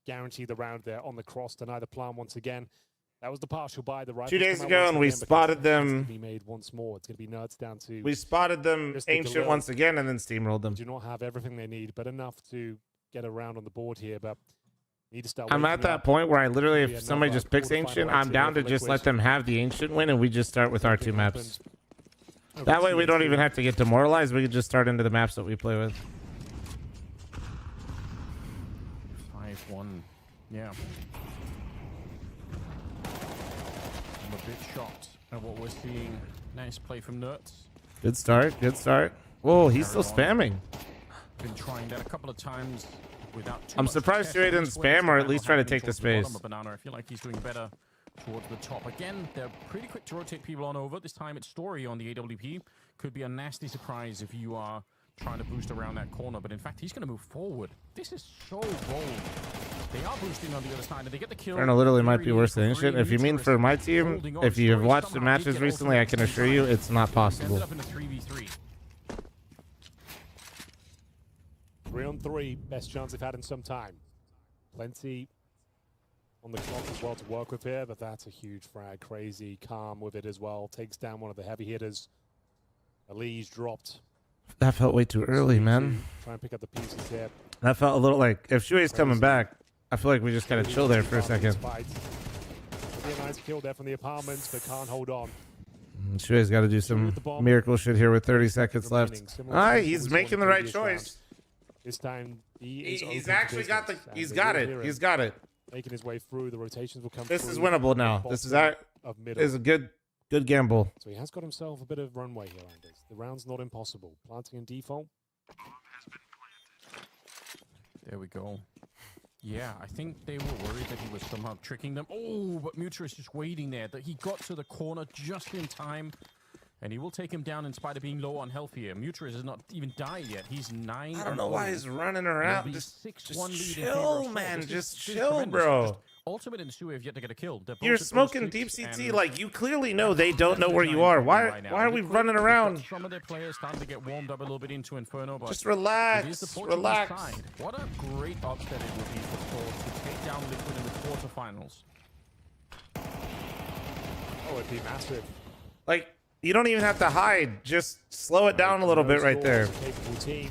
guarantee the round there on the cross. Deny the plan once again. That was the partial buy. The 2 days ago, and we spotted them. Be made once more. It's going to be Nerds down to. We spotted them Ancient once again, and then steamrolled them. Do not have everything they need, but enough to get around on the board here. But need to start. I'm at that point where I literally, if somebody just picks Ancient, I'm down to just let them have the Ancient win, and we just start with our 2 maps. That way, we don't even have to get demoralized. We can just start into the maps that we play with. 5-1. Yeah. I'm a bit shocked at what we're seeing. Nice play from Nerds. Good start. Good start. Whoa, he's still spamming. Been trying that a couple of times without too I'm much surprised success. Stewart didn't spam or at least try to take the space. Bottom of Banana. I feel like he's doing better towards the top. Again, they're pretty quick to rotate people on over. This time it's Story on the AWP. Could be a nasty surprise if you are trying to boost around that corner, but in fact, he's going to move forward. This is so bold. They are boosting on the other side, and they get the kill. Inferno literally might be worse than Ancient. If you mean for my team, if you have watched the matches recently, I can assure you it's not possible. Ended up in a 3v3. 3-on-3, best chance they've had in some time. Plenty on the clock as well to work with here, but that's a huge frag. Crazy, calm with it as well. Takes down one of the heavy hitters. Elise dropped. That felt way too early, man. Try and pick up the pieces here. That felt a little like, if Shuei's coming back, I feel like we just gotta chill there for a second. Be a nice kill there from the apartments, but can't hold on. Shuei's got to do some miracle shit here with 30 seconds left. All right, he's making the right choice. This time he's actually got the. He's got it. He's got it. Making his way through. The rotations will come. This is winnable now. This is a good Good gamble. So he has got himself a bit of runway here, Anders. The round's not impossible. Planting in default. There we go. Yeah, I think they were worried that he was somehow tricking them. Oh, but Mutra is just waiting there. That he got to the corner just in time. And he will take him down in spite of being low on health here. Mutra has not even died yet. He's 9. I don't know why he's running around. Just chill, man. Just chill, tremendous. bro. Ultimate and Sue have yet to get a kill. You're smoking deep CT. Like, you clearly know they don't know where you are. Why are we running around? Some of their players starting to get warmed up a little bit into Inferno. But just relax. It is the Portuguese relax. Side. What a great upset it would be for Source to take down Liquid in the quarterfinals. Oh, it'd be massive. Like, you don't even have to hide. Just slow it down a little bit right there. Capable team.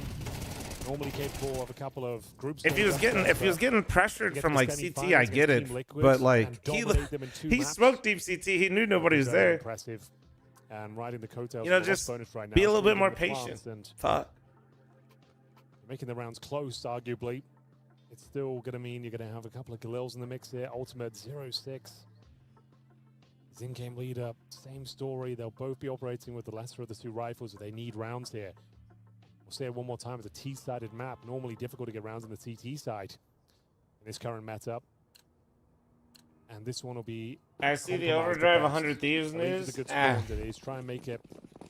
Normally capable of a couple of groups. If he was getting pressured from like CT, I get it. But like he smoked deep CT. He knew nobody was there. Impressive. And riding the coattails. You know, just right be now, a little bit more patient. Fuck. Making the rounds close, arguably. It's still going to mean you're going to have a couple of Galils in the mix here. Ultimate 0-6. In-game leader, same story. They'll both be operating with the lesser of the two rifles, but they need rounds here. We'll say it one more time. It's a T-sided map. Normally difficult to get rounds on the CT side in this current meta. And this one will be... I see the Overdrive 100 Thieves news. Try and make it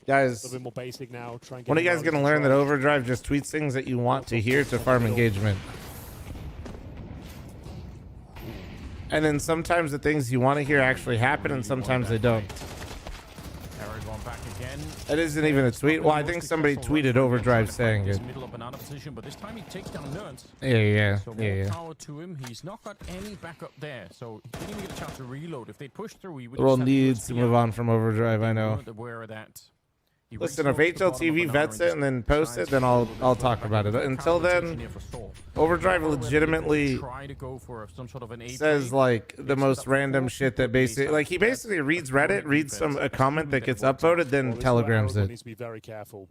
guys, a little bit more basic now. Try and get when are you guys going to learn that Overdrive just tweets things that you want to hear to farm engagement? And then sometimes the things you want to hear actually happen, and sometimes they don't. It isn't even a tweet. Well, I think somebody tweeted Overdrive saying it. Middle of banana position, but this time he takes down Nerds. Yeah. So more power to him. He's not got any backup there, so he didn't even get a chance to reload. If they push through, he would. The world needs to move on from Overdrive. I know. Aware of that. Listen, if HLTV vets it and then posts it, then I'll talk about it. Until then, Overdrive legitimately says like the most random shit that basically, like he basically reads Reddit, reads a comment that gets upvoted, then telegrams it. Needs to be very careful.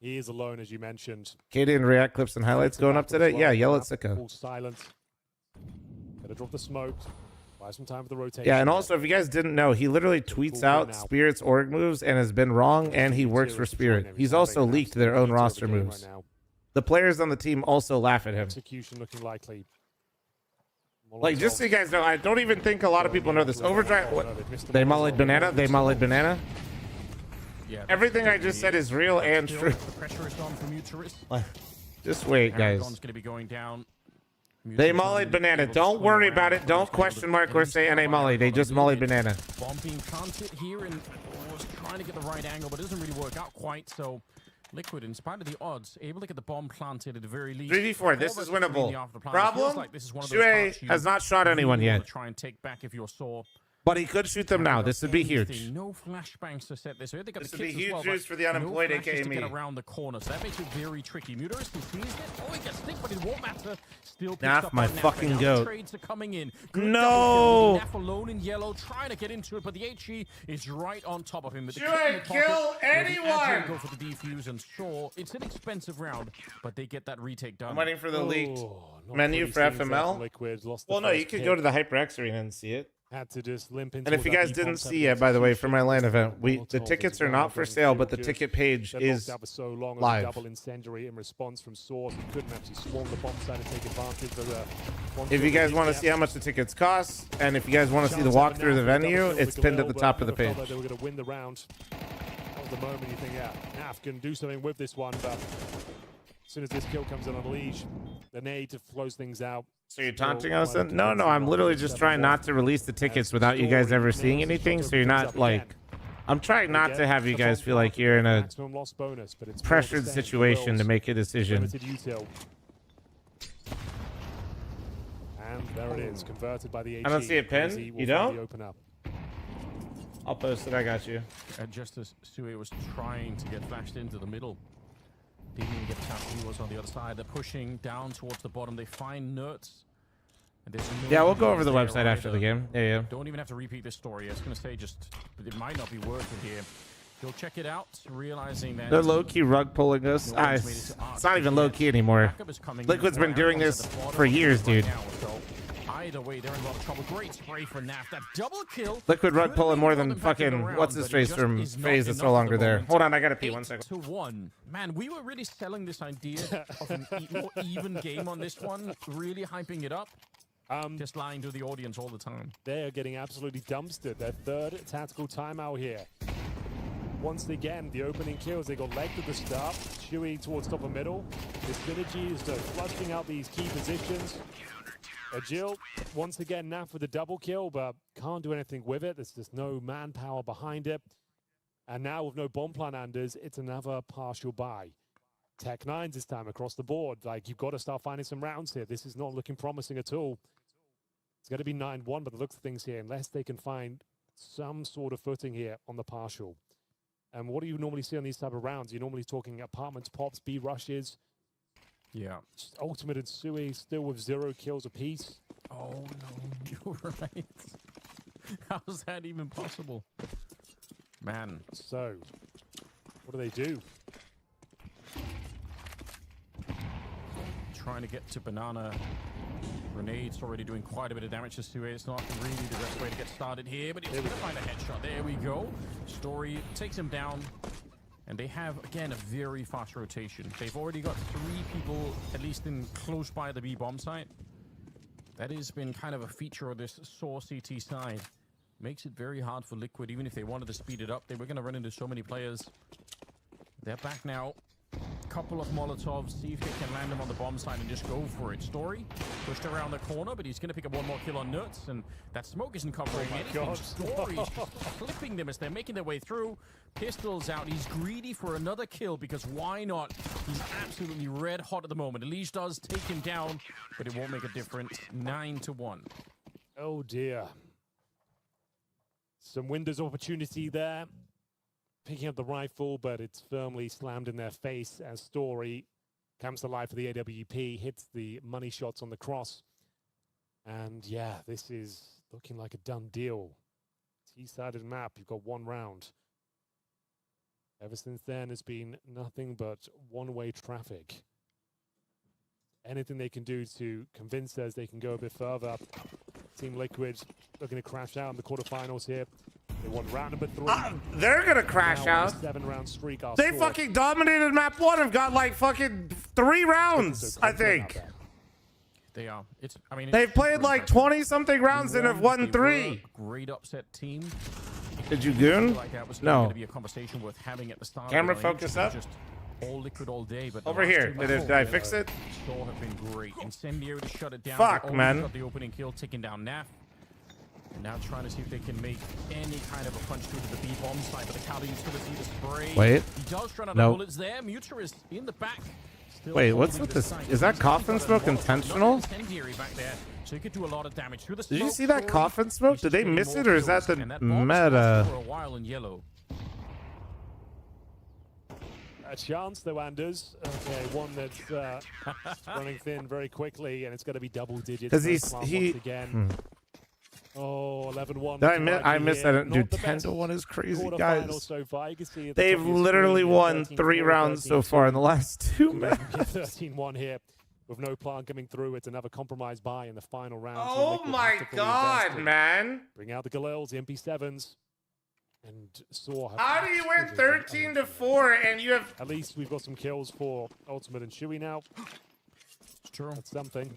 He is alone, as you mentioned. Katie and React clips and highlights going up today. Yeah, yell at Sicko. Full silence. Gotta drop the smoke. Buy some time for the rotation. Yeah, and also, if you guys didn't know, he literally tweets out Spirit's org moves and has been wrong, and he works for Spirit. He's also leaked their own roster moves. The players on the team also laugh at him. Execution looking likely. Like, just so you guys know, I don't even think a lot of people know this. Overdrive, they mollied banana, they mollied banana. Everything I just said is real and true. Just wait, guys. They mollied banana. Don't worry about it. Don't question mark or say NA molly. They just mollied banana. Bomb being planted here and was trying to get the right angle, but it doesn't really work out quite. So Liquid, in spite of the odds, able to get the bomb planted at the very least. 3v4. This is winnable. Problem? Shue has not shot anyone yet. Try and take back if you're sore. But he could shoot them now. This would be huge. No flashbangs to set this. This would be huge juice for the unemployed, aka me. Get around the corner, so that makes it very tricky. Muteris can seize it. Oh, he gets stick, but it won't matter. Still Naf, my fucking goat. Trades are coming in. No. Naf alone in yellow, trying to get into it, but the HE is right on top of him. Shue, kill anyone. Go for the defuse, and sure, it's an expensive round, but they get that retake done. I'm waiting for the leaked menu for FML. Well, no, you could go to the HyperX Arena and see it. Had to just limp into. And if you guys didn't see yet, by the way, for my LAN event, the tickets are not for sale, but the ticket page is live. Double incendiary in response from Source. He couldn't actually swarm the bomb site and take advantage of if you guys want to see how much the tickets cost, and if you guys want to see the walkthrough of the venue, it's pinned at the top of the page. They were going to win the round. That was the moment you think, yeah, Naf can do something with this one, but as soon as this kill comes in on Liege, the nade flows things out. So you're taunting us? No, I'm literally just trying not to release the tickets without you guys ever seeing anything, so you're not like... I'm trying not to have you guys feel like you're in a pressured situation to make a decision. And there it is, converted by the HE. I don't see a pin. You don't? I'll post it. I got you. Just as Sue was trying to get flashed into the middle, didn't even get a chance. He was on the other side. They're pushing down towards the bottom. They find Nerds. Yeah, we'll go over the website after the game. Yeah. Don't even have to repeat this story. I was going to say, just it might not be worth it here. Go check it out, realizing that they're low-key rug pulling us. It's not even low-key anymore. Liquid's been doing this for years, dude. Either way, they're in a lot of trouble. Great spray for Naf. That double kill. Liquid Rug could pulling have more got than them back in the fucking round, what's his but it face just from is not FaZe that's enough no at longer the there. moment. Hold on, I gotta pee 1 second. 8-1. Man, we were really selling this idea of an more even game on this one, really hyping it up. Just lying to the audience all the time. They are getting absolutely dumpstered. Their third tactical timeout here. Once again, the opening kills, they got legged at the start. Chewy towards top of middle. The synergy is flushing out these key positions. Jill, once again, Naf with a double kill, but can't do anything with it. There's just no manpower behind it. And now with no bomb plan Anders, it's another partial buy. Tech 9s this time across the board. Like, you've got to start finding some rounds here. This is not looking promising at all. It's going to be 9-1, but the looks of things here, unless they can find some sort of footing here on the partial. And what do you normally see on these type of rounds? You're normally talking apartments, pops, B rushes. Yeah. Ultimate and Sui still with 0 kills apiece. Oh, no, you're right. How's that even possible? Man. So, what do? Trying to get to Banana. Grenades already doing quite a bit of damage to Sue. It's not really the best way to get started here, but he's going to find a headshot. There we go. Story takes him down. And they have, again, a very fast rotation. They've already got 3 people, at least in close by the B bomb site. That has been kind of a feature of this Soar CT side. Makes it very hard for Liquid. Even if they wanted to speed it up, they were going to run into so many players. They're back now. Couple of Molotovs, see if they can land them on the bomb side and just go for it. Story pushed around the corner, but he's going to pick up 1 more kill on Nuts, and that smoke isn't covering anything. God. Story is just clipping them as they're making their way through. Pistols out. He's greedy for another kill because why not? He's absolutely red hot at the moment. Elish does take him down, but it won't make a difference. 9-1. Oh dear. Some Windows opportunity there. Picking up the rifle, but it's firmly slammed in their face as Story comes to life for the AWP, hits the money shots on the cross. And yeah, this is looking like a done deal. T-sided map, you've got 1 round. Ever since then, it's been nothing but one-way traffic. Anything they can do to convince us they can go a bit further. Team Liquid looking to crash out in the quarterfinals here. They won round number 3. They're gonna crash out. 7-round streak. They fucking dominated map 1. Have got like fucking 3 rounds, I think. They are. They've played like 20-something rounds and have won 3. Great upset team. Did you goon? Like that was No. going to be a conversation worth having at the start. Camera focus up. Just all Liquid all day, but Over here. Did I fix it? Store have been great. Incendiary to shut it down. Fuck, They man. Got the opening kill, taking down Naf. And now trying to see if they can make any kind of a punch through to the B bomb side, but the Cali utility to spray. Wait. He does run out No. of bullets there. Muter is in the back. Still Wait, what's holding with the this? site. Is that He's coffin got a smoke lot of- intentional? not incendiary back there, so he could do a lot of damage through the Did you smoke. see that Story. coffin smoke? He's Did they getting miss more it, or is that kills, the and that bomb meta? for a while in yellow. A chance, though, Anders. Okay, one that's running thin very quickly, and it's going to be double digits. Because Once he. again. Oh, 11-1. I missed that. Dude, 10-1 is crazy, guys. So far. You can see They've literally won 3 rounds so far in the last 2 maps. 13-1 here. With no plan coming through, it's another compromise buy in the final round. Oh my god, man. Bring out the Galils, the MP7s. And Saw. How do you win 13-4 and you have... At least we've got some kills for Ultimate and Chewy now. It's true. That's something.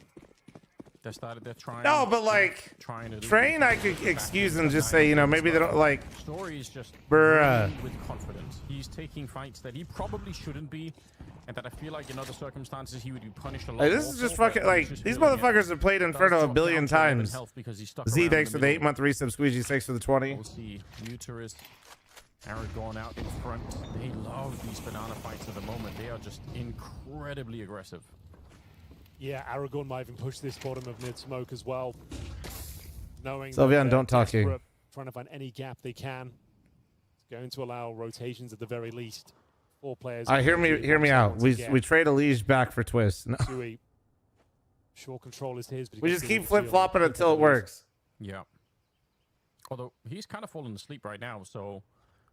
They're trying. No, but like, Train, I could excuse and just say, you know, maybe they don't like... Story is just Bruh. with confidence. He's taking fights that he probably shouldn't be, and that I feel like in other circumstances he would be punished a lot. Like, this is just fucking, like, these motherfuckers have played Inferno a billion times. Z, thanks for the 8-month resub. Squeegee, thanks for the 20. We'll see. Muterus, Aragon out in front. They love these banana fights at the moment. They are just incredibly aggressive. Yeah, Aragon might even push this bottom of mid smoke as well. Knowing Sylvian, that don't talk desperate, here. trying to find any gap they can. It's going to allow rotations at the very least. 4 players. Hear me out. We trade Elige back for Twist. No. Short control is his. But We just keep flip-flopping until it works. Yeah. Although he's kind of falling asleep right now, so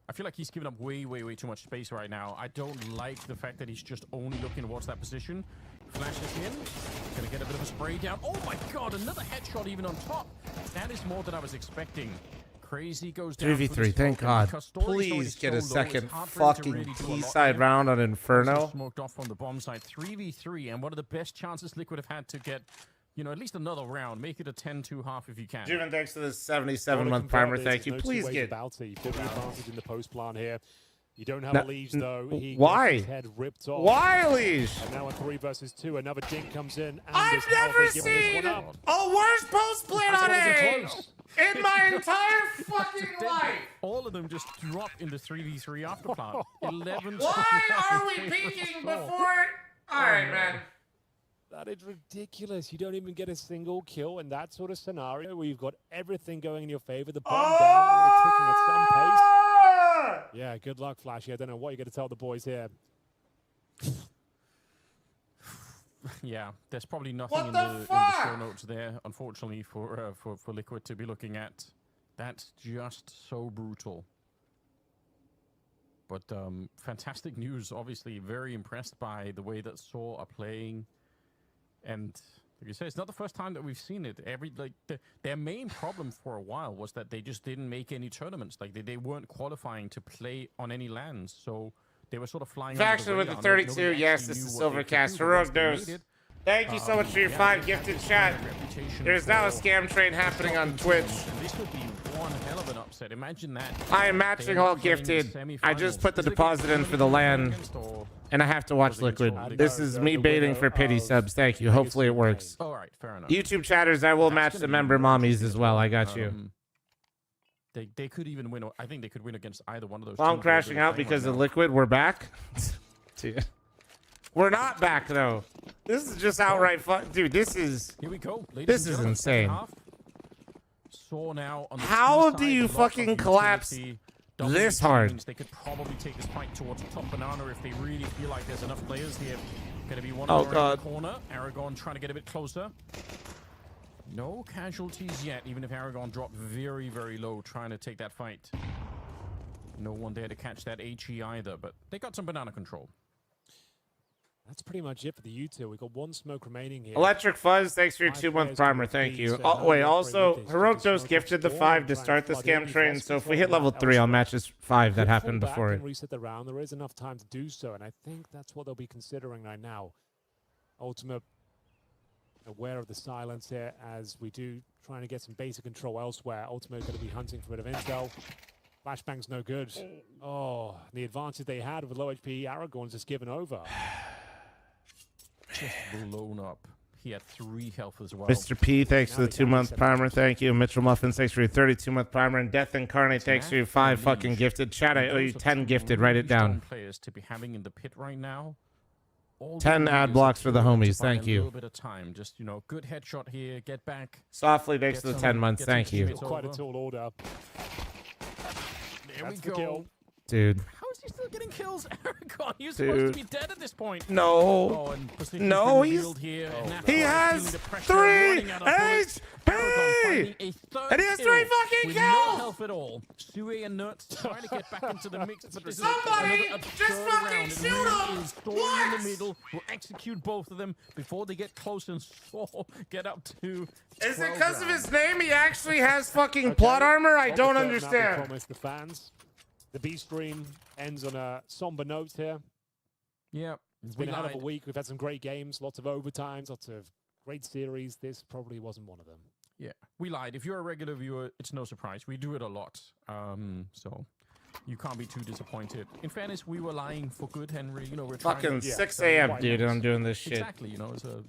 I feel like he's giving up way too much space right now. I don't like the fact that he's just only looking towards that position. Flashes in. Gonna get a bit of a spray down. Oh my god, another headshot even on top. That is more than I was expecting. Crazy goes down. 3v3, thank God. Please get a second fucking B-side round on Inferno. Smoked off from the bomb side. 3v3, and one of the best chances Liquid have had to get, you know, at least another driven, make it a 10-2 half if you can. Juven, thanks to the 77-month primer. Thank you. Please get about it. You feel the advantage in the post plan here. You don't have a leash though. He why? Gets his head ripped off. Why a leash? And now a 3 versus 2. Another dink comes in. And I've never seen a worse post plan on A in my entire fucking life. All of them just drop in the 3v3 after plan. 11. Why are we peeking before? All right, man. That is ridiculous. You don't even get a single kill in that sort of scenario where you've got everything going in your favor. The bomb down, ticking at some pace. Yeah, good luck, Flashy. I don't know what you're going to tell the boys here. Yeah, there's probably nothing in the show notes there, unfortunately, for Liquid to be looking at. That's just so brutal. But fantastic news. Obviously, very impressed by the way that Saw are playing. And like you said, it's not the first time that we've seen it. Their main problem for a while was that they just didn't make any tournaments. Like they weren't qualifying to play on any lands, so they were sort of flying. Faction with the 32. Yes, this is Silvercast. Heroic Dose. Thank you so much for your 5 gifted chat. There's now a scam train happening on Twitch. This would be one hell of an upset. Imagine that. I am matching all gifted. I just put the deposit in for the LAN, and I have to watch Liquid. This is me baiting for pity subs. Thank you. Hopefully it works. All right, fair enough. YouTube chatters, I will match the member mommies as well. I got you. They could even win. I think they could win against either one of those. Well, I'm crashing out because of Liquid. We're back. We're not back though. This is just outright fun, dude. This is. Here we go. This is insane. Saw now on the How do you fucking collapse this hard? They could probably take this fight towards the top banana if they really feel like there's enough players here. Going to be one more in the corner. Aragon trying to get a bit closer. No casualties yet, even if Aragon dropped very low trying to take that fight. No one there to catch that HE either, but they got some banana control. That's pretty much it for the U2. We've got 1 smoke remaining here. Electric Fuzz, thanks for your 2-month primer. Thank you. Oh, wait, also, Heroic Dose gifted the 5 to start the scam train, so if we hit level 3, I'll match this 5 that happened before it. Reset the round. There is enough time to do so, and I think that's what they'll be considering right now. Ultimate, aware of the silence here as we do trying to get some basic control elsewhere. Ultimate going to be hunting for a bit of intel. Flashbang's no good. Oh, the advantage they had with low HP Aragorn's just given over. Just blown up. He had 3 health as well. Mr. P, thanks for the 2-month primer. Thank you. Mitchell Muffins, thanks for your 32-month primer. And Death Incarnate, thanks for your 5 fucking gifted. Chat, I owe you 10 gifted. Write it down. Players to be having in the pit right now. 10 ad blocks for the homies. Thank you. A little bit of time. Just, you know, good headshot here. Get back. Softly, thanks for the 10 months. Thank you. Quite a tall order. There we go. Dude. How is he still getting kills? Aragon, he's supposed to be dead at this point. No. Oh, no, he has 3 HP! And he has 3 fucking kills! No health at all. Sue and Nuts trying to get back into the mix. But somebody just fucking shoot him! What? In the middle. We'll execute both of them before they get close and get up to. Is it because of his name he actually has fucking plot armor? I don't understand. Promise the fans. The B stream ends on a somber note here. Yeah. It's been a hell of a week. We've had some great games, lots of overtimes, lots of great series. This probably wasn't one of them. Yeah, we lied. If you're a regular viewer, it's no surprise. We do it a lot. So you can't be too disappointed. In fairness, we were lying for good, Henry. You know, we're fucking 6 a.m., dude, and I'm doing this shit. Exactly, you know, so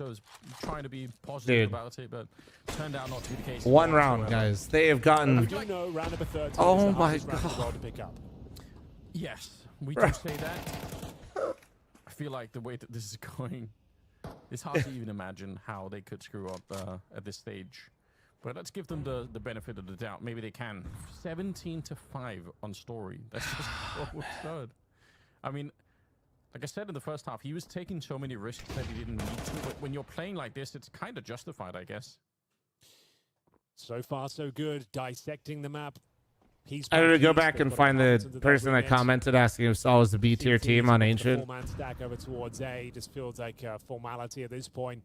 it's trying to be positive about it, but turned out not to be the case. 1 round, guys. They have gotten. Round number 13 oh my god. Yes, we do say that. I feel like the way that this is going, it's hard to even imagine how they could screw up at this stage. But let's give them the benefit of the doubt. Maybe they can. 17-5 on story. That's just so absurd. I mean, like I said in the first half, he was taking so many risks that he didn't need to. But when you're playing like this, it's kind of justified, I guess. So far, so good. Dissecting the map. piece I had to by go piece, back they've and got find the balance into that person that remit. commented asking if Saul was the B tier team on Ancient. Four-man stack over towards A just feels like formality at this point.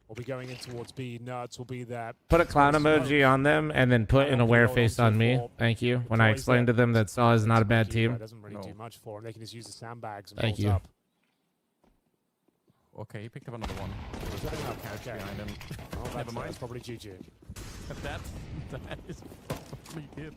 We'll be going in towards B. Nuts will be that. Put a clown emoji on them and then put an aware face on me. Thank you. When I explained to them that Saul is not a bad team. It doesn't really do much for them. They can just use the sandbags and Thank bolt you. up. Okay, he picked up another one. Okay. Behind him. Oh, Never mind. That's probably GG. That is probably it.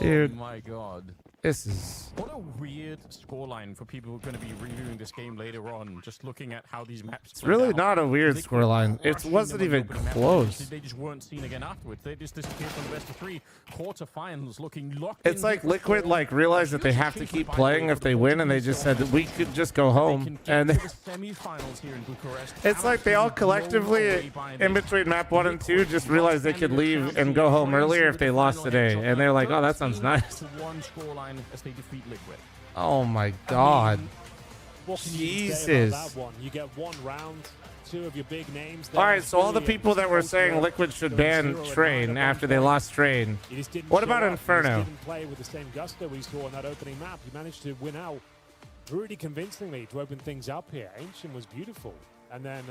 Dude. Oh my god. This is... What a weird scoreline for people who are going to be reviewing this game later on, just looking at how these maps. It's really not a weird scoreline. It wasn't even close. They just weren't seen again afterwards. They just disappeared from the best of three. Quarterfinals looking locked. It's like Liquid realized that they have to keep playing if they win, and they just said that we could just go home. And semi-finals here in Bucharest. it's like they all collectively, in between map 1 and 2, just realized they could leave and go home earlier if they lost today. And they're like, oh, that sounds nice. One scoreline as they defeat Liquid. Oh my god. What can you say Jesus. about that one? You get one round, two of your big names. All right, so all the people that were saying Liquid should ban Train after they lost Train. What about Inferno? He didn't play with the same gusto we saw on that opening map. He managed to win out really convincingly to open things up here. Ancient was beautiful. And then,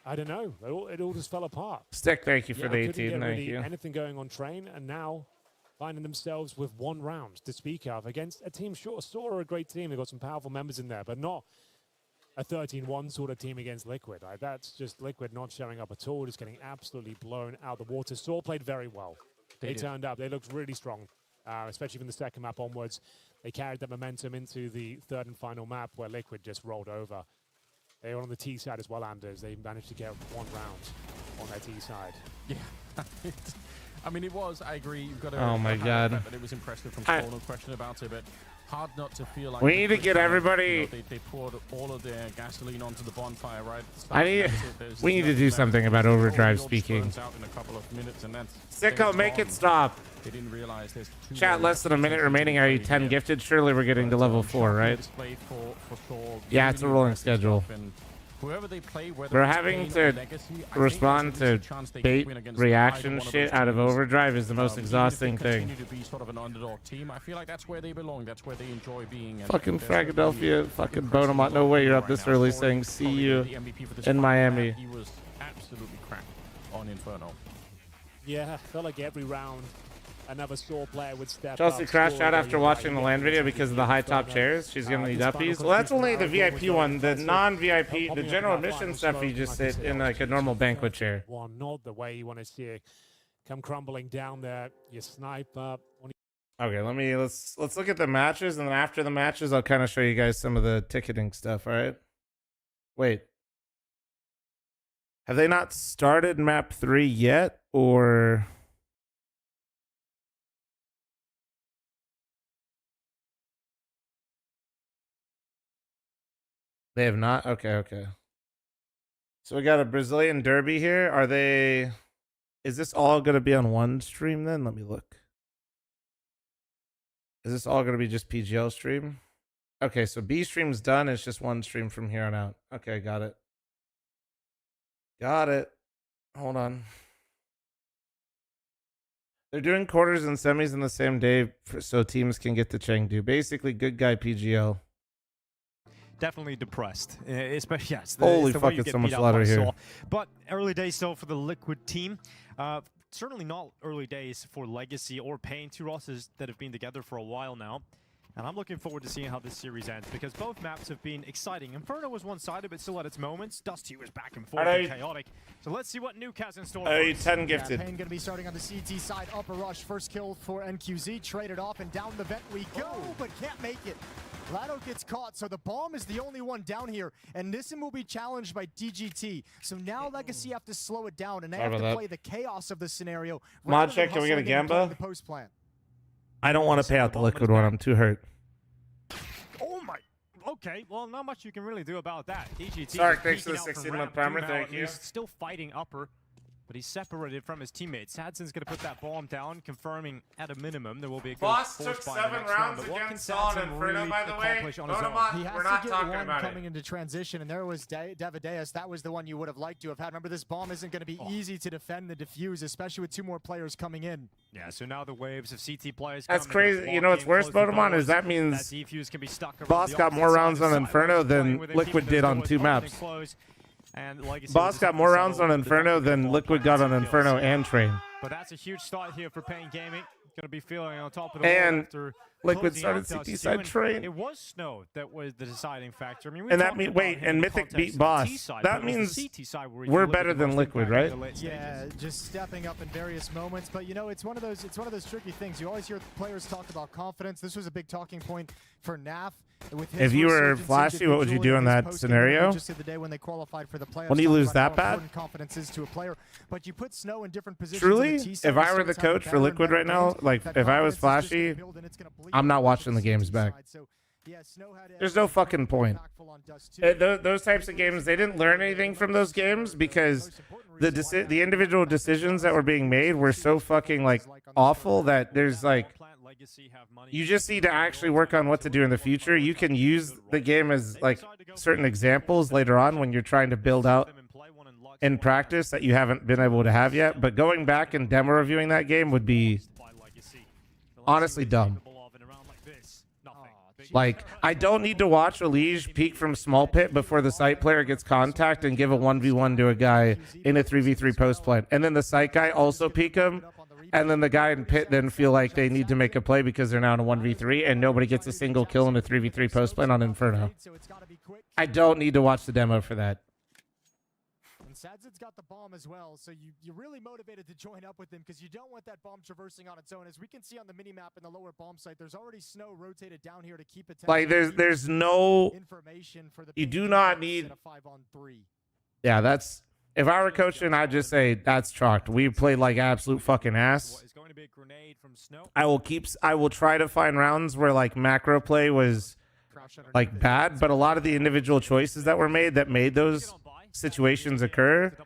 I don't know. It all just fell apart. Stick, thank you for the couldn't 18. get Thank really you. anything going on Train, and now finding themselves with one round to speak of against a team. Sure, Saw are a great team. They've got some powerful members in there, but not a 13-1 sort of team against Liquid. That's just Liquid not showing up at all, just getting absolutely blown out of the water. Saw played very well. They turned up. They looked really strong, especially from the second map onwards. They carried the momentum into the third and final map where Liquid just rolled over. They were on the T side as well, Anders. They managed to get one round on their T side. Yeah. I mean, it was, I agree, you've got to... Oh my god. But it was impressive from Saul, no question about it, but hard not to feel like... We need to get everybody... they poured all of their gasoline onto the bonfire, right? We need to do something about overdrive speaking. Out in a couple of minutes, and that's Sicko, make it stop. They didn't realize there's Chat, less than a minute remaining. Are you 10 gifted? Surely we're getting to level 4, right? Yeah, it's a rolling schedule. Whoever they play, We're having to respond to bait reaction shit out of overdrive is the most exhausting thing. To be sort of an underdog team. I feel like that's where they belong. That's where they enjoy being. Fucking Philadelphia, fucking Bonamont. No way you're up this early saying see you in Miami. He was absolutely crap on Inferno. Yeah, felt like every round another Saw player would step Chelsea up. crashed out after watching the LAN video because of the high top chairs. She's gonna need uppies. Well, that's only the VIP one. The non-VIP, the general admission stuff, you just sit in like a normal banquet chair. One, not the way you want to see it come crumbling down there. You snipe up. Okay, let's look at the matches, and then after the matches, I'll kind of show you guys some of the ticketing stuff. All right. Wait. Have they not started map 3 yet, or? They have not? Okay. So we got a Brazilian derby here. Are they... Is this all going to be on one stream then? Let me look. Is this all going to be just PGL stream? Okay, so B stream's done. It's just one stream from here on out. Okay, got it. Got it. Hold on. They're doing quarters and semis in the same day so teams can get to Chengdu. Basically, good guy PGL. Definitely depressed, especially Holy fuck, it's so much louder here. But early days still for the Liquid team. Certainly not early days for Legacy or Pain, two rosters that have been together for a while now. And I'm looking forward to seeing how this series ends because both maps have been exciting. Inferno was one-sided, but still at its moments. Dusty was back and forth and chaotic. So let's see what Nuke has in store. 10 gifted. Pain going to be starting on the CT side. Upper rush, first kill for NQZ. Traded off and down the vent we go, but can't make it. Lado gets caught, so the bomb is the only one down here, and Nissan will be challenged by DGT. So now Legacy have to slow it down, and they have to play the chaos of the scenario. Mod check, can we get a Gamba? The post plan. I don't want to pay out the Liquid one. I'm too hurt. Oh my. Okay, well, not much you can really do about that. DGT. Sark, thanks for the 16-month primer. Thank you. Still fighting upper. but he's separated from his teammates. Sadzin's going to put that bomb down, confirming at a minimum there will be a good Boss force took buy in the 7 next round. rounds But what can against Solid Sadzen Inferno, really by the way. accomplish on his Vote own? him on. He has We're to not get talking one about coming it. into transition, and there was Davideus. That was the one you would have liked to have had. Remember, this bomb isn't going to be easy to defend the defuse, especially with 2 more players coming in. Yeah, so now the waves of CT players. That's come, they're gonna crazy. You know walk what's in, worse, close the Votamon, doors. is that means That defuse can be stuck around Boss the got more opposite rounds side on of Inferno Sideways, playing than with him, Liquid keeping did those on doors 2 open and maps. closed. And Legacy Boss just got have to more rounds settle on the Inferno defensive than ball, Liquid plant got on some Inferno kills. and Train. But that's a huge start here for Pain Gaming. Going to be feeling on top of the And world after Liquid closing out started CT Dust side 2, and Train. It was Snow that was the deciding factor. I mean, And that means, wait, and Mythic beat Boss. That means we're better than Liquid, right? Yeah, just stepping up in various moments. But you know, it's one of those tricky things. You always hear players talk about confidence. This was a big talking point for NAF. With his If you were resurgence Flashy, what would you do in individually that his scenario? Just the day when they qualified for the playoffs, When do you talking lose about that how bad? important confidence is to a player. But you put Snow in different positions. Truly, in the T-side, if I were the starts having coach for better and Liquid better right now, games, like that if I was confidence is just gonna Flashy, build and it's gonna bleed I'm not over watching to the games back. side. So, yeah, Snow had There's no fucking point. Those types of games, they didn't learn anything from those games because the individual decisions that were being made were so fucking like awful that there's like, you just need to actually work on what to do in the future. You can use the game as like certain examples later on when you're trying to build out in practice that you haven't been able to have yet. But going back and demo reviewing that game would be honestly dumb. Like, I don't need to watch Elige peek from small pit before the site player gets contact and give a 1v1 to a guy in a 3v3 post plant. And then the site guy also peek him. And then the guy in pit then feel like they need to make a play because they're now in a 1v3 and nobody gets a single kill in a 3v3 post plant on Inferno. I don't need to watch the demo for that. And Sadzin's got the bomb as well, so you're really motivated to join up with him because you don't want that bomb traversing on its own. As we can see on the mini-map in the lower bomb site, there's already Snow rotated down here to keep it. Like, there's no... information for the You do not need... a 5-on-3. Yeah, that's... If I were coaching, I'd just say that's chalked. We played like absolute fucking ass. I will try to find rounds where like macro play was like bad, but a lot of the individual choices that were made that made those situations occur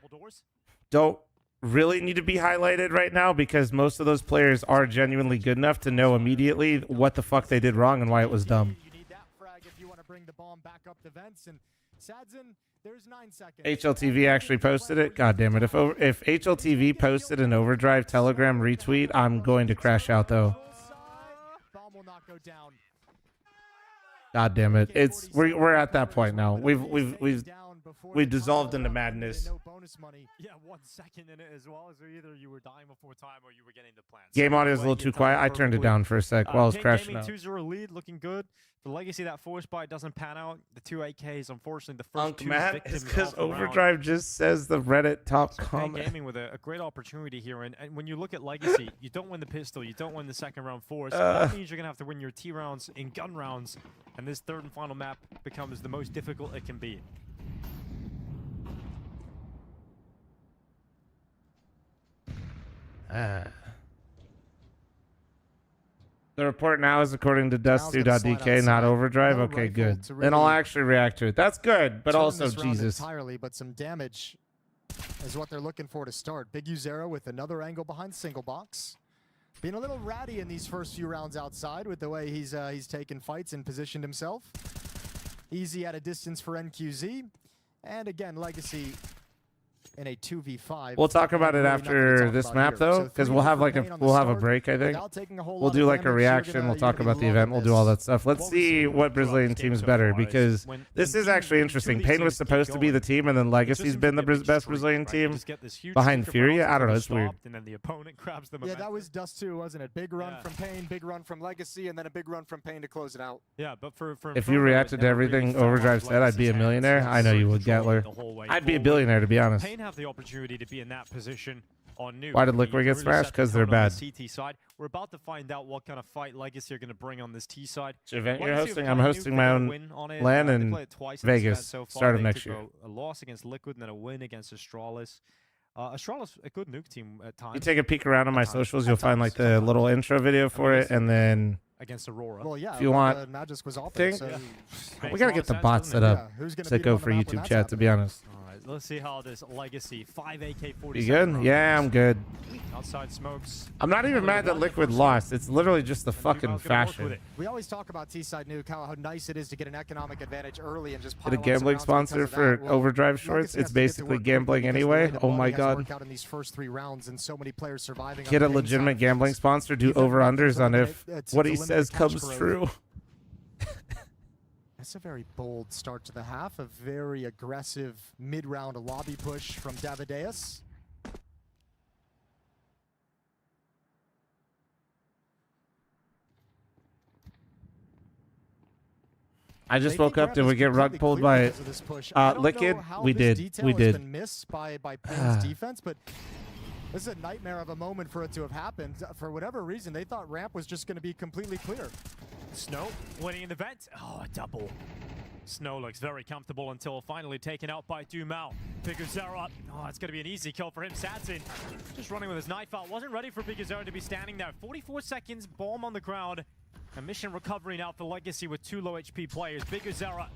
don't really need to be highlighted right now because most of those players are genuinely good enough to know immediately what the fuck they did wrong and why it was dumb. You need that frag if you want to bring the bomb back up the vents. And Sadzin, there's 9 seconds. HLTV actually posted it. God damn it! If HLTV posted an Overdrive Telegram retweet, I'm going to crash out though. Bomb will not go down. God damn it! We're at that point now. We've dissolved into madness. Yeah, 1 second in it as well. So either you were dying before time or you were getting the plants. Game audio is a little too quiet. I turned it down for a sec while I was crashing out. 2-0 lead, looking good. For Legacy, that force buy doesn't pan out. The 2 AKs, unfortunately, the first 2 Matt, victims it's because of the round. Overdrive just says the Reddit top So comment. Gaming with a great opportunity here, and when you look at Legacy, you don't win the pistol, you don't win the second round force. That means you're gonna have to win your T rounds in gun rounds, and this third and final map becomes the most difficult it can be. The report now is according to Dust2.dk, not Overdrive. Okay, good. Then I'll actually react to it. That's good, but also Jesus. Entirely, but some damage is what they're looking for to start. Big U0 with another angle behind single box. Being a little ratty in these first few rounds outside with the way he's taken fights and positioned himself. Easy at a distance for NQZ. And again, Legacy in a 2v5. We'll talk about it after this map though, because we'll have like a break. I think we'll do like a reaction. We'll talk about the event. We'll do all that stuff. Let's see what Brazilian team's better because this is actually interesting. Pain was supposed to be the team, and then Legacy's been the best Brazilian team behind Furia. I don't know. It's weird. And then the opponent grabs them. Yeah, that was Dust 2, wasn't it? Big run from Pain, big run from Legacy, and then a big run from Pain to close it out. Yeah, but for if you reacted to everything Overdrive said, I'd be a millionaire. I know you would, Gatler. I'd be a billionaire, to be honest. Pain have the opportunity to be in that position on Nuke. Why did Liquid get smashed? Because they're bad. The CT side. We're about to find out what kind of fight Legacy are going to bring on this T side. Which event you're hosting? I'm hosting my own LAN in Vegas, start of next year. A loss against Liquid and then a win against Astralis. Astralis, a good Nuke team at times. You take a peek around on my socials, you'll find like the little intro video for it, and then against Aurora. Well, yeah, if you want, Magic was off we gotta get the bots set up to go for YouTube chat. To be honest. Let's see how this Legacy 5 AK-47. You good? Yeah, I'm good. Outside smokes. I'm not even mad that Liquid lost. It's literally just the fucking fashion. We always talk about T-Side Nuke, how nice it is to get an economic advantage early and just Get a gambling sponsor for Overdrive Shorts. It's basically gambling anyway. Oh my god. Out in these first 3 rounds and so many players surviving. Get a legitimate gambling sponsor. Do over-unders on if what he says comes true. That's a very bold start to the half. A very aggressive mid-round lobby push from Davideus. I just woke up. Did we get rug pulled by Liquid? We did. We did. Missed by Pain's defense, but this is a nightmare of a moment for it to have happened. For whatever reason, they thought ramp was just going to be completely clear. Snow winning in the vent. Oh, a double. Snow looks very comfortable until finally taken out by Dumao. Bigazera. Oh, it's going to be an easy kill for him. Satsin just running with his knife out. Wasn't ready for Bigazera to be standing there. 44 seconds, bomb on the ground. A mission recovery now for Legacy with 2 low HP players. Bigazera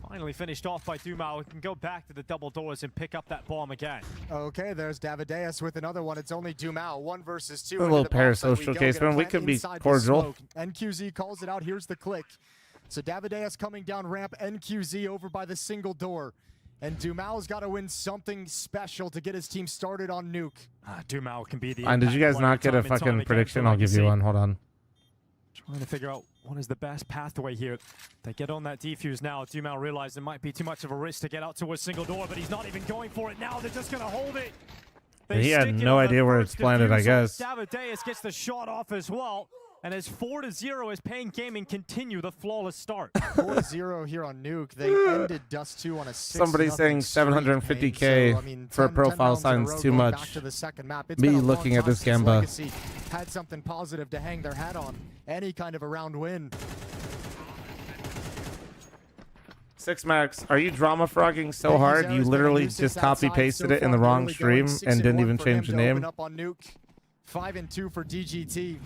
finally finished off by Dumao. Can go back to the double doors and pick up that bomb again. Okay, there's Davideus with another one. It's only Dumao, 1 versus 2. A little parasocial case, man. We could be cordial. NQZ calls it out. Here's the click. So Davideus coming down ramp. NQZ over by the single door. And Dumao's got to win something special to get his team started on Nuke. Dumao can be the... Did you guys not get a fucking prediction? I'll give you one. Hold on. Trying to figure out what is the best pathway here. They get on that defuse now. Dumao realized it might be too much of a risk to get out to a single door, but he's not even going for it now. They're just going to hold it. He had no idea where it's planted, I guess. Davideus gets the shot off as well. And as 4-0 as Pain Gaming continue the flawless start. 4-0 here on Nuke. They ended Dust 2 on a 6-0. Somebody saying 750K so, I mean, for a profile signs too much. Back to the second map. Me looking at this Gamba. Legacy had something positive to hang their hat on. Any kind of a round win. 6 Max, are you drama frogging so hard you literally just copy pasted it in the wrong stream and didn't even change the name? Up on Nuke. 5-2 for DGT.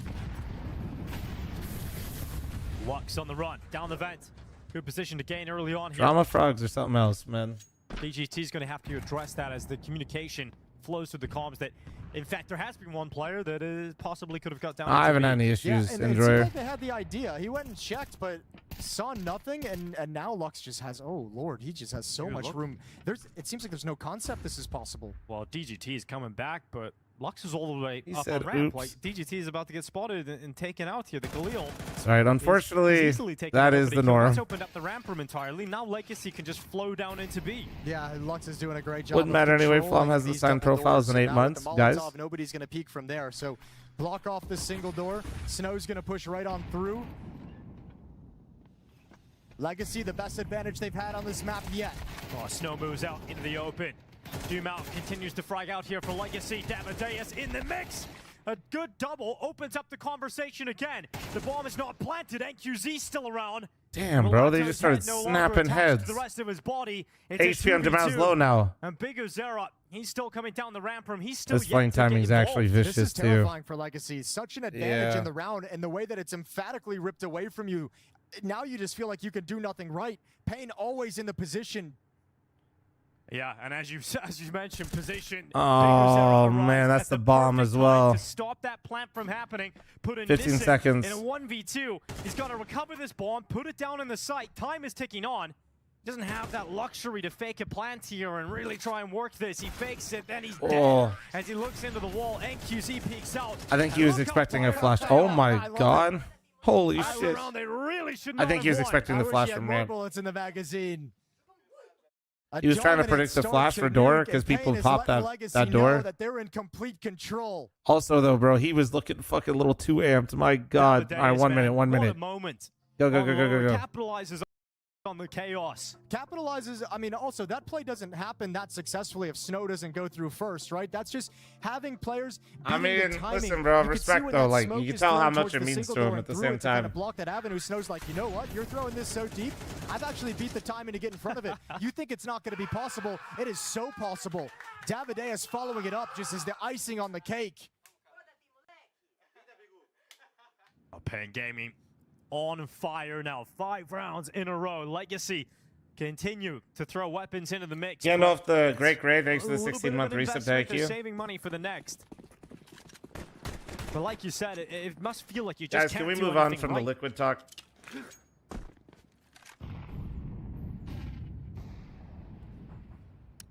Lux on the run, down the vent. Good position to gain early on here. Drama frogs or something else, man. DGT's going to have to address that as the communication flows through the comms that, in fact, there has been one player that possibly could have got down. I haven't had any issues, and it seemed like they had the idea. He went and checked, but saw nothing, and now Lux just has, oh lord, he just has so much room. It seems like there's no concept this is possible. Well, DGT is coming back, but Lux is all the way up said, on ramp. oops. Like, DGT is about to get spotted and taken out here. The Galil. Right, unfortunately, that is the norm. Lux opened up the ramp room entirely. Now Legacy can just flow down into B. Yeah, Lux is doing a great job. Wouldn't matter anyway. Flom hasn't signed profiles in 8 months, guys. Nobody's going to peek from there. So block off the single door. Snow's going to push right on through. Legacy, the best advantage they've had on this map yet. Oh, Snow moves out into the open. Dumao continues to frag out here for Legacy. Davideus in the mix. A good double opens up the conversation again. The bomb is not planted. NQZ still around. Damn, bro, they just started snapping heads. The rest of his body. HP on Dumao's low now. And Bigazera, he's still coming down the ramp room. He's still this playing timing is actually vicious this is too. Terrifying for Legacy. Such an advantage in the round, and the way that it's emphatically ripped away from you. Now you just feel like you can do nothing right. Pain always in the position. Yeah, and as you mentioned, position. Oh man, that's the bomb as well. To stop that plant from happening, put in 15 seconds. In a 1v2, he's got to recover this bomb, put it down in the site. Time is ticking on. He doesn't have that luxury to fake a plant here and really try and work this. He fakes it, then he's dead. As he looks into the wall, NQZ peeks out. I think he was expecting a flash. Oh my god. Holy shit. I think he was expecting the flash from ramp. Bullets in the magazine. He was trying to predict the flash for door because people popped that door. That they're in complete control. Also, though, bro, he was looking fucking a little too amped. My god. All right, 1 minute, 1 minute. Go, go, go, go, go, go. Capitalizes on the chaos. Capitalizes, I mean, also, that play doesn't happen that successfully if Snow doesn't go through first, right? That's just having players. I mean, listen, bro, respect, though. Like, you can tell how much it means to him at the same time. To block that avenue, Snow's like, you know what? You're throwing this so deep. I've actually beat the timing to get in front of it. You think it's not going to be possible? It is so possible. Davideus following it up just as the icing on the cake. Pain Gaming on fire now. 5 rounds in a row. Legacy continue to throw weapons into the mix. Getting off the Great Gray, thanks to the A little bit of 16-month an reset. investment, Thank they're you. saving money for the next. But like you said, it must feel like you just Guys, can't can we do move on anything from right. the liquid talk?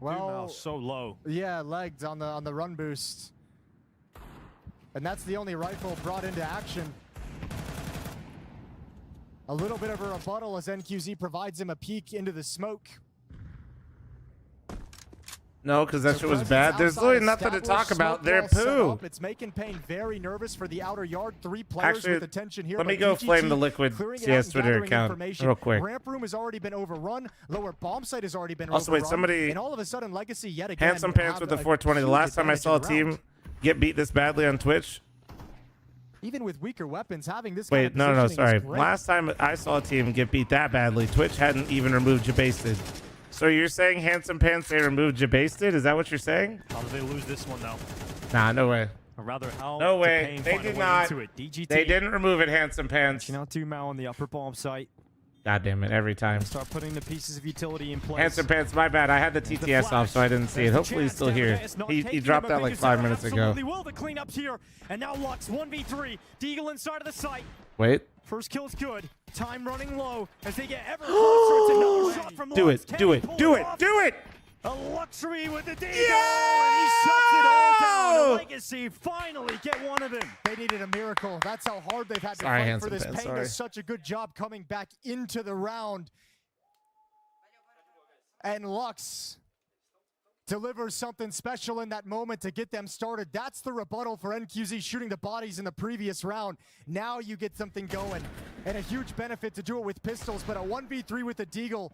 Well, so low. Yeah, legged on the run boost. And that's the only rifle brought into action. A little bit of a rebuttal as NQZ provides him a peek into the smoke. No, because that shit was bad. There's literally nothing to talk about. They're poo. It's making Payne very nervous for the outer yard. 3 players Actually, with attention here. let me but go DGT flame the Liquid clearing it CS out and Twitter gathering account information. real quick. Ramp room has already been overrun. Lower bomb site has already been Also, overrun. wait, somebody- And all of a sudden, Legacy yet again. Handsome Pants have with the a 420. The huge last time I advantage saw a in the round. team get beat this badly on Twitch. Even with weaker weapons, having this Wait, kind of no, positioning sorry. is great. Last time I saw a team get beat that badly, Twitch hadn't even removed Jabasted. So you're saying Handsome Pants, they removed Jabasted? Is that what you're saying? How do they lose this one, though? Nah, no way. Or rather, how No did way. Payne They find a did way not. into it? DGT. They didn't remove it, Handsome Pants. Now 2 Mao on the upper bomb site. God damn it, every time. Start putting the pieces of utility in place. Handsome Pants, my bad. I had the TTS off, so I didn't see it. Hopefully he's still here. He dropped that like 5 minutes ago. Absolutely will. The cleanups here. And now Lux 1v3. Deagle inside of the site. Wait. First kill's good. Time running low as they get ever closer. It's another shot from Do Lux. it, Can do he it, pull do it it, off? do it! A luxury with the Deagle, and he shuts it all down. Legacy finally get one of them. They needed a miracle. That's how hard they've had to Sorry, fight Handsome for this. Pants, Payne sorry. does such a good job coming back into the round. And Lux delivers something special in that moment to get them started. That's the rebuttal for NQZ shooting the bodies in the previous round. Now you get something going. And a huge benefit to do it with pistols, but a 1v3 with the Deagle.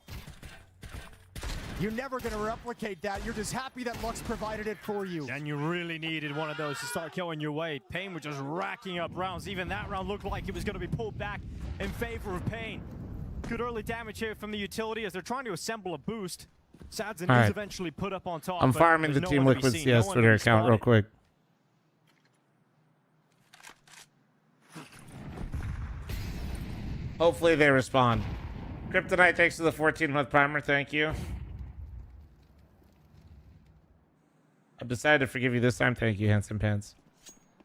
You're never going to replicate that. You're just happy that Lux provided it for you. And you really needed one of those to start going your way. Payne was just racking up rounds. Even that round looked like it was going to be pulled back in favor of Payne. Good early damage here from the utility as they're trying to assemble a boost. Sadzen All is right. eventually put up on top. I'm but farming the there's no Team one to be Liquid seen, CS no one Twitter to be account real spotted. quick. Hopefully they respond. Kryptonite, thanks for the 14-month primer. Thank you. I've decided to forgive you this time. Thank you, Handsome Pants.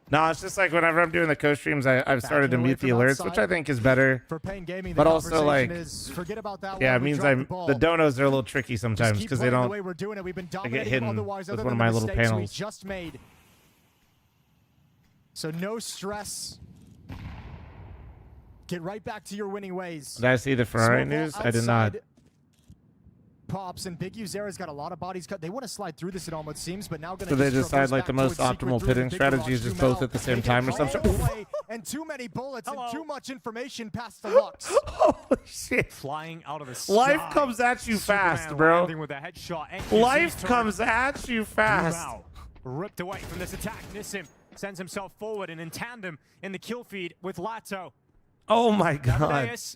No, it's just like whenever I'm doing the co-streams, I've started to away mute the from alerts, outside. which I think is better. For Payne Gaming, the But also, conversation like, is, forget about that yeah, one. it We means dropped I'm the ball. the donos are a little tricky sometimes Just keep because they playing don't. the way we're doing it. We've been I get dominating hidden otherwise, with other one of than my the little mistakes we panels. just made. So no stress. Get right back to your winning ways. Did I see the Ferrari Smoke wall news? I did not. outside Pops and Big Uzera's got a lot of bodies cut. They want to slide through this, it almost seems, but now going to So they decide like the most optimal pitting strategy is just both at the same time or something. And too many bullets and too much information past the Lux. Oh shit! Flying out of the sky. Life comes at you Superman fast, bro. landing with a headshot. NQZ's Life turn. comes at you fast. Wow. Ripped away from this attack. Nissim sends himself forward and in tandem in the kill feed with Lato. Oh my god. Amadeus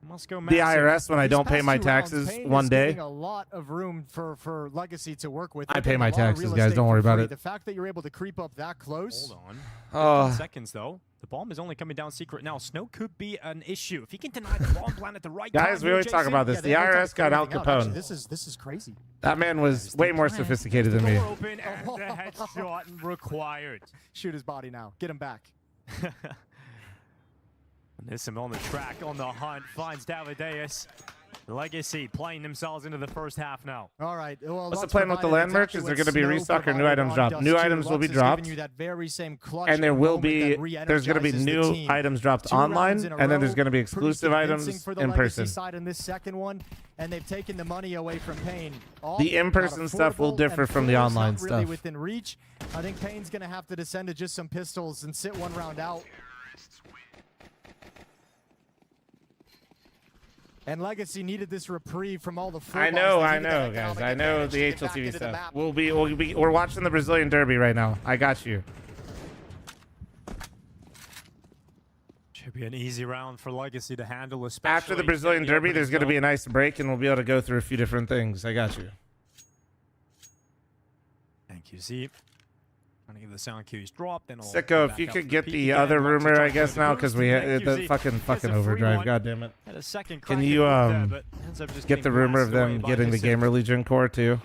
must go The massive. IRS when I These don't pay past my 2 rounds, taxes Payne one is day. giving a lot of room for Legacy to work with. I They're pay getting my a lot of taxes, real guys. estate Don't worry for about free. it. The fact that you're able to creep up that close. Hold on. Oh. 15 seconds though. The bomb is only coming down secret now. Snow could be an issue if he can deny the bomb plan at the right time. Guys, we here, always talk Jason. about this. Yeah, The they have no time IRS to got figure Al everything out. Actually, Capone. this is crazy. That man was way more sophisticated than me. Door open and the headshot required. Shoot his body now. Get him back. Nissim on the track, on the hunt, finds Davideus. Legacy playing themselves into the first half now. All right. Well, What's the Lux plan with the provided land merch? exactly Is there what going to be Snow restock or new provided items on dropped? Dust New 2. items will Lux be is giving dropped. you that very same clutch And there in a will moment be, that there's going to be re-energizes the new team. items dropped 2 rounds online, in a and then there's row, going to be pretty exclusive convincing items for the in Legacy person. side in this second one, and they've taken the money away from Payne. All The in-person not stuff will affordable, differ and from the full is online not really stuff. within reach. I think Payne's going to have to descend to just some pistols and sit 1 round out. And Legacy needed this reprieve from all the full I bars. know, They I needed that know, guys. economic I know advantage to the get back HLTV into the stuff. map. We're watching the Brazilian Derby right now. I got you. Should be an easy round for Legacy to handle, especially After the Brazilian getting Derby, open there's going to zone. be a nice break, and we'll be able to go through a few different things. I got you. Thank you, Z. Trying to get the sound cues dropped. Then Sicko, if you could get the other rumor, I guess now, because we had the fucking overdrive. God damn it. Had a second Can crack you at it there, but ends up just get the getting rumor of blasted away them by getting the Hissing. Gamer Legion core too?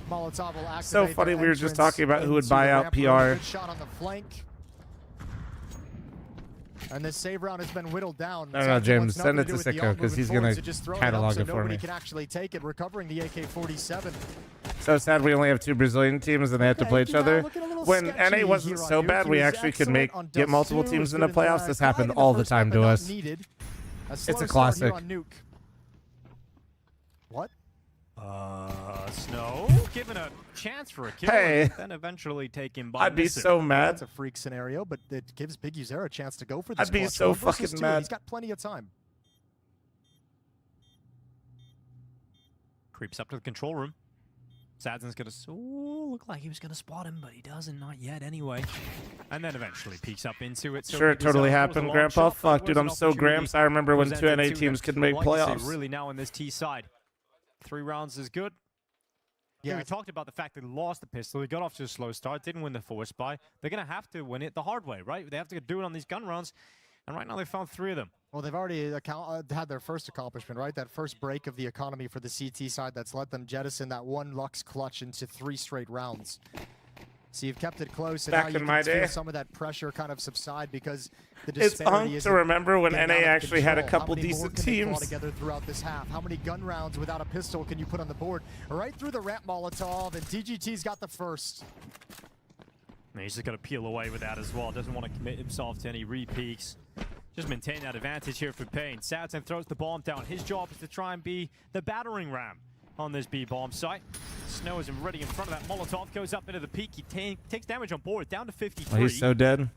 Molotov will activate So funny. their We were just entrance talking about who would into buy the out ramp room. PR. Good shot on the flank. And this save round has been whittled down. No, no, Sacco James, wants nothing send it do to with the Sicko, ult 'cause moving he's forward, gonna so just throw it catalog up so it for nobody me. can actually take it. Recovering the AK-47. So sad we only have 2 Brazilian teams and they have to play each other. When NA wasn't so bad, we actually could get multiple teams into playoffs. This happened all the time to us. It's a classic. What? Snow given a chance for a kill, Hey. and then eventually taken by I'd be Missing. so mad. That's a freak scenario, but it gives Big Uzera a chance to go for this. I'd be clutch so one versus fucking two. mad. He's got plenty of time. Creeps up to the control room. Sadzen's gonna look like he was gonna spot him, but he doesn't, not yet anyway. And then eventually peeks up into it. So Sure, it totally happened, Grandpa. Fuck, dude, I'm so Gramps. I remember when 2 NA teams could make Like you say, playoffs. really now on this T side. 3 rounds is good. Yeah, we talked about the fact that he lost the pistol. He got off to a slow start, didn't win the force buy. They're going to have to win it the hard way, right? They have to do it on these gun rounds. And right now they found 3 of them. Well, they've already had their first accomplishment, right? That first break of the economy for the CT side that's let them jettison that 1 Lux clutch into 3 straight rounds. So you've kept it close, and Back now you in my can feel day. some of that pressure kind of subside because the It's disparity hunk is to remember when getting NA out of actually had a control. couple How many more decent can they claw teams. together throughout this half? How many gun rounds without a pistol can you put on the board? Right through the ramp Molotov, and DGT's got the first. And he's just going to peel away with that as well. Doesn't want to commit himself to any re-peaks. Just maintain that advantage here for Payne. Sadzen throws the bomb down. His job is to try and be the battering ram on this B-bomb site. Snow is already in front of that. Molotov goes up into the peak. He takes damage on board, down to 53. Oh, he's so dead.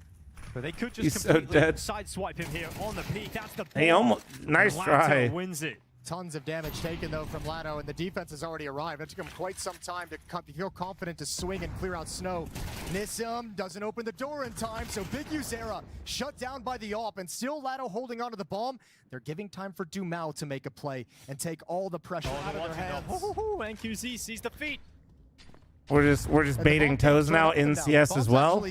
But they could just He's so completely dead. sideswipe him here on the peak. That's the He bomb. almost- nice And try. Lato wins it. Tons of damage taken, though, from Lado, and the defense has already arrived. It took him quite some time to feel confident to swing and clear out Snow. Nissim doesn't open the door in time, so Big Uzera shut down by the AWP, and still Lado holding onto the bomb. They're giving time for Dumao to make a play and take all the pressure out of their hands. NQZ sees the feet. We're just baiting toes now in CS as well.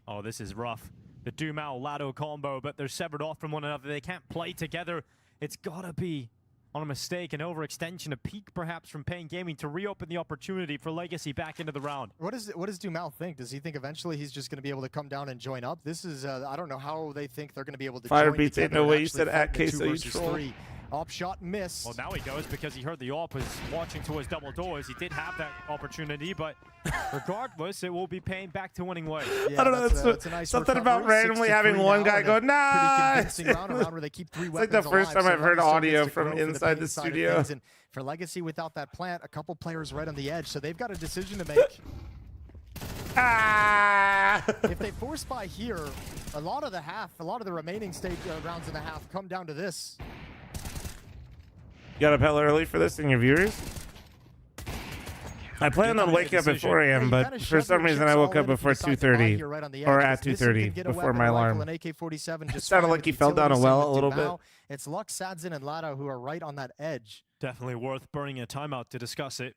Oh, this is rough. The Dumao Lado combo, but they're severed off from one another. They can't play together. It's gotta be on a mistake, an overextension, a peak perhaps from Payne Gaming to reopen the opportunity for Legacy back into the round. What does Dumao think? Does he think eventually he's just going to be able to come down and join up? This is, I don't know how they think they're going to be able to Fire join beats ain't together no and way you actually said at fight in a Queso, 2 you versus troll. 3. Op shot missed. Well, now he goes because he heard the AWP was watching towards double doors. He did have that opportunity, but regardless, it will be Payne back to winning ways. I don't know. That's a nice something about recovery. randomly 6-3 having one now, guy and go, a pretty nice. convincing round where they keep 3 It's like the weapons first alive, time I've so heard Legacy audio gets to from grow for the inside Payne the side of studio. things. And for Legacy without that plant, a couple players right on the edge, so they've got a decision to make. If they force by here, a lot of the remaining stage rounds in the half come down to this. You got up hella early for this in your viewers? I planned on waking up at 4 a.m., but for some reason I woke up before 2:30 or at 2:30 before my alarm. It sounded like he fell down a well a little bit. It's Lux, Sadzen, and Lado who are right on that edge. Definitely worth burning a timeout to discuss it.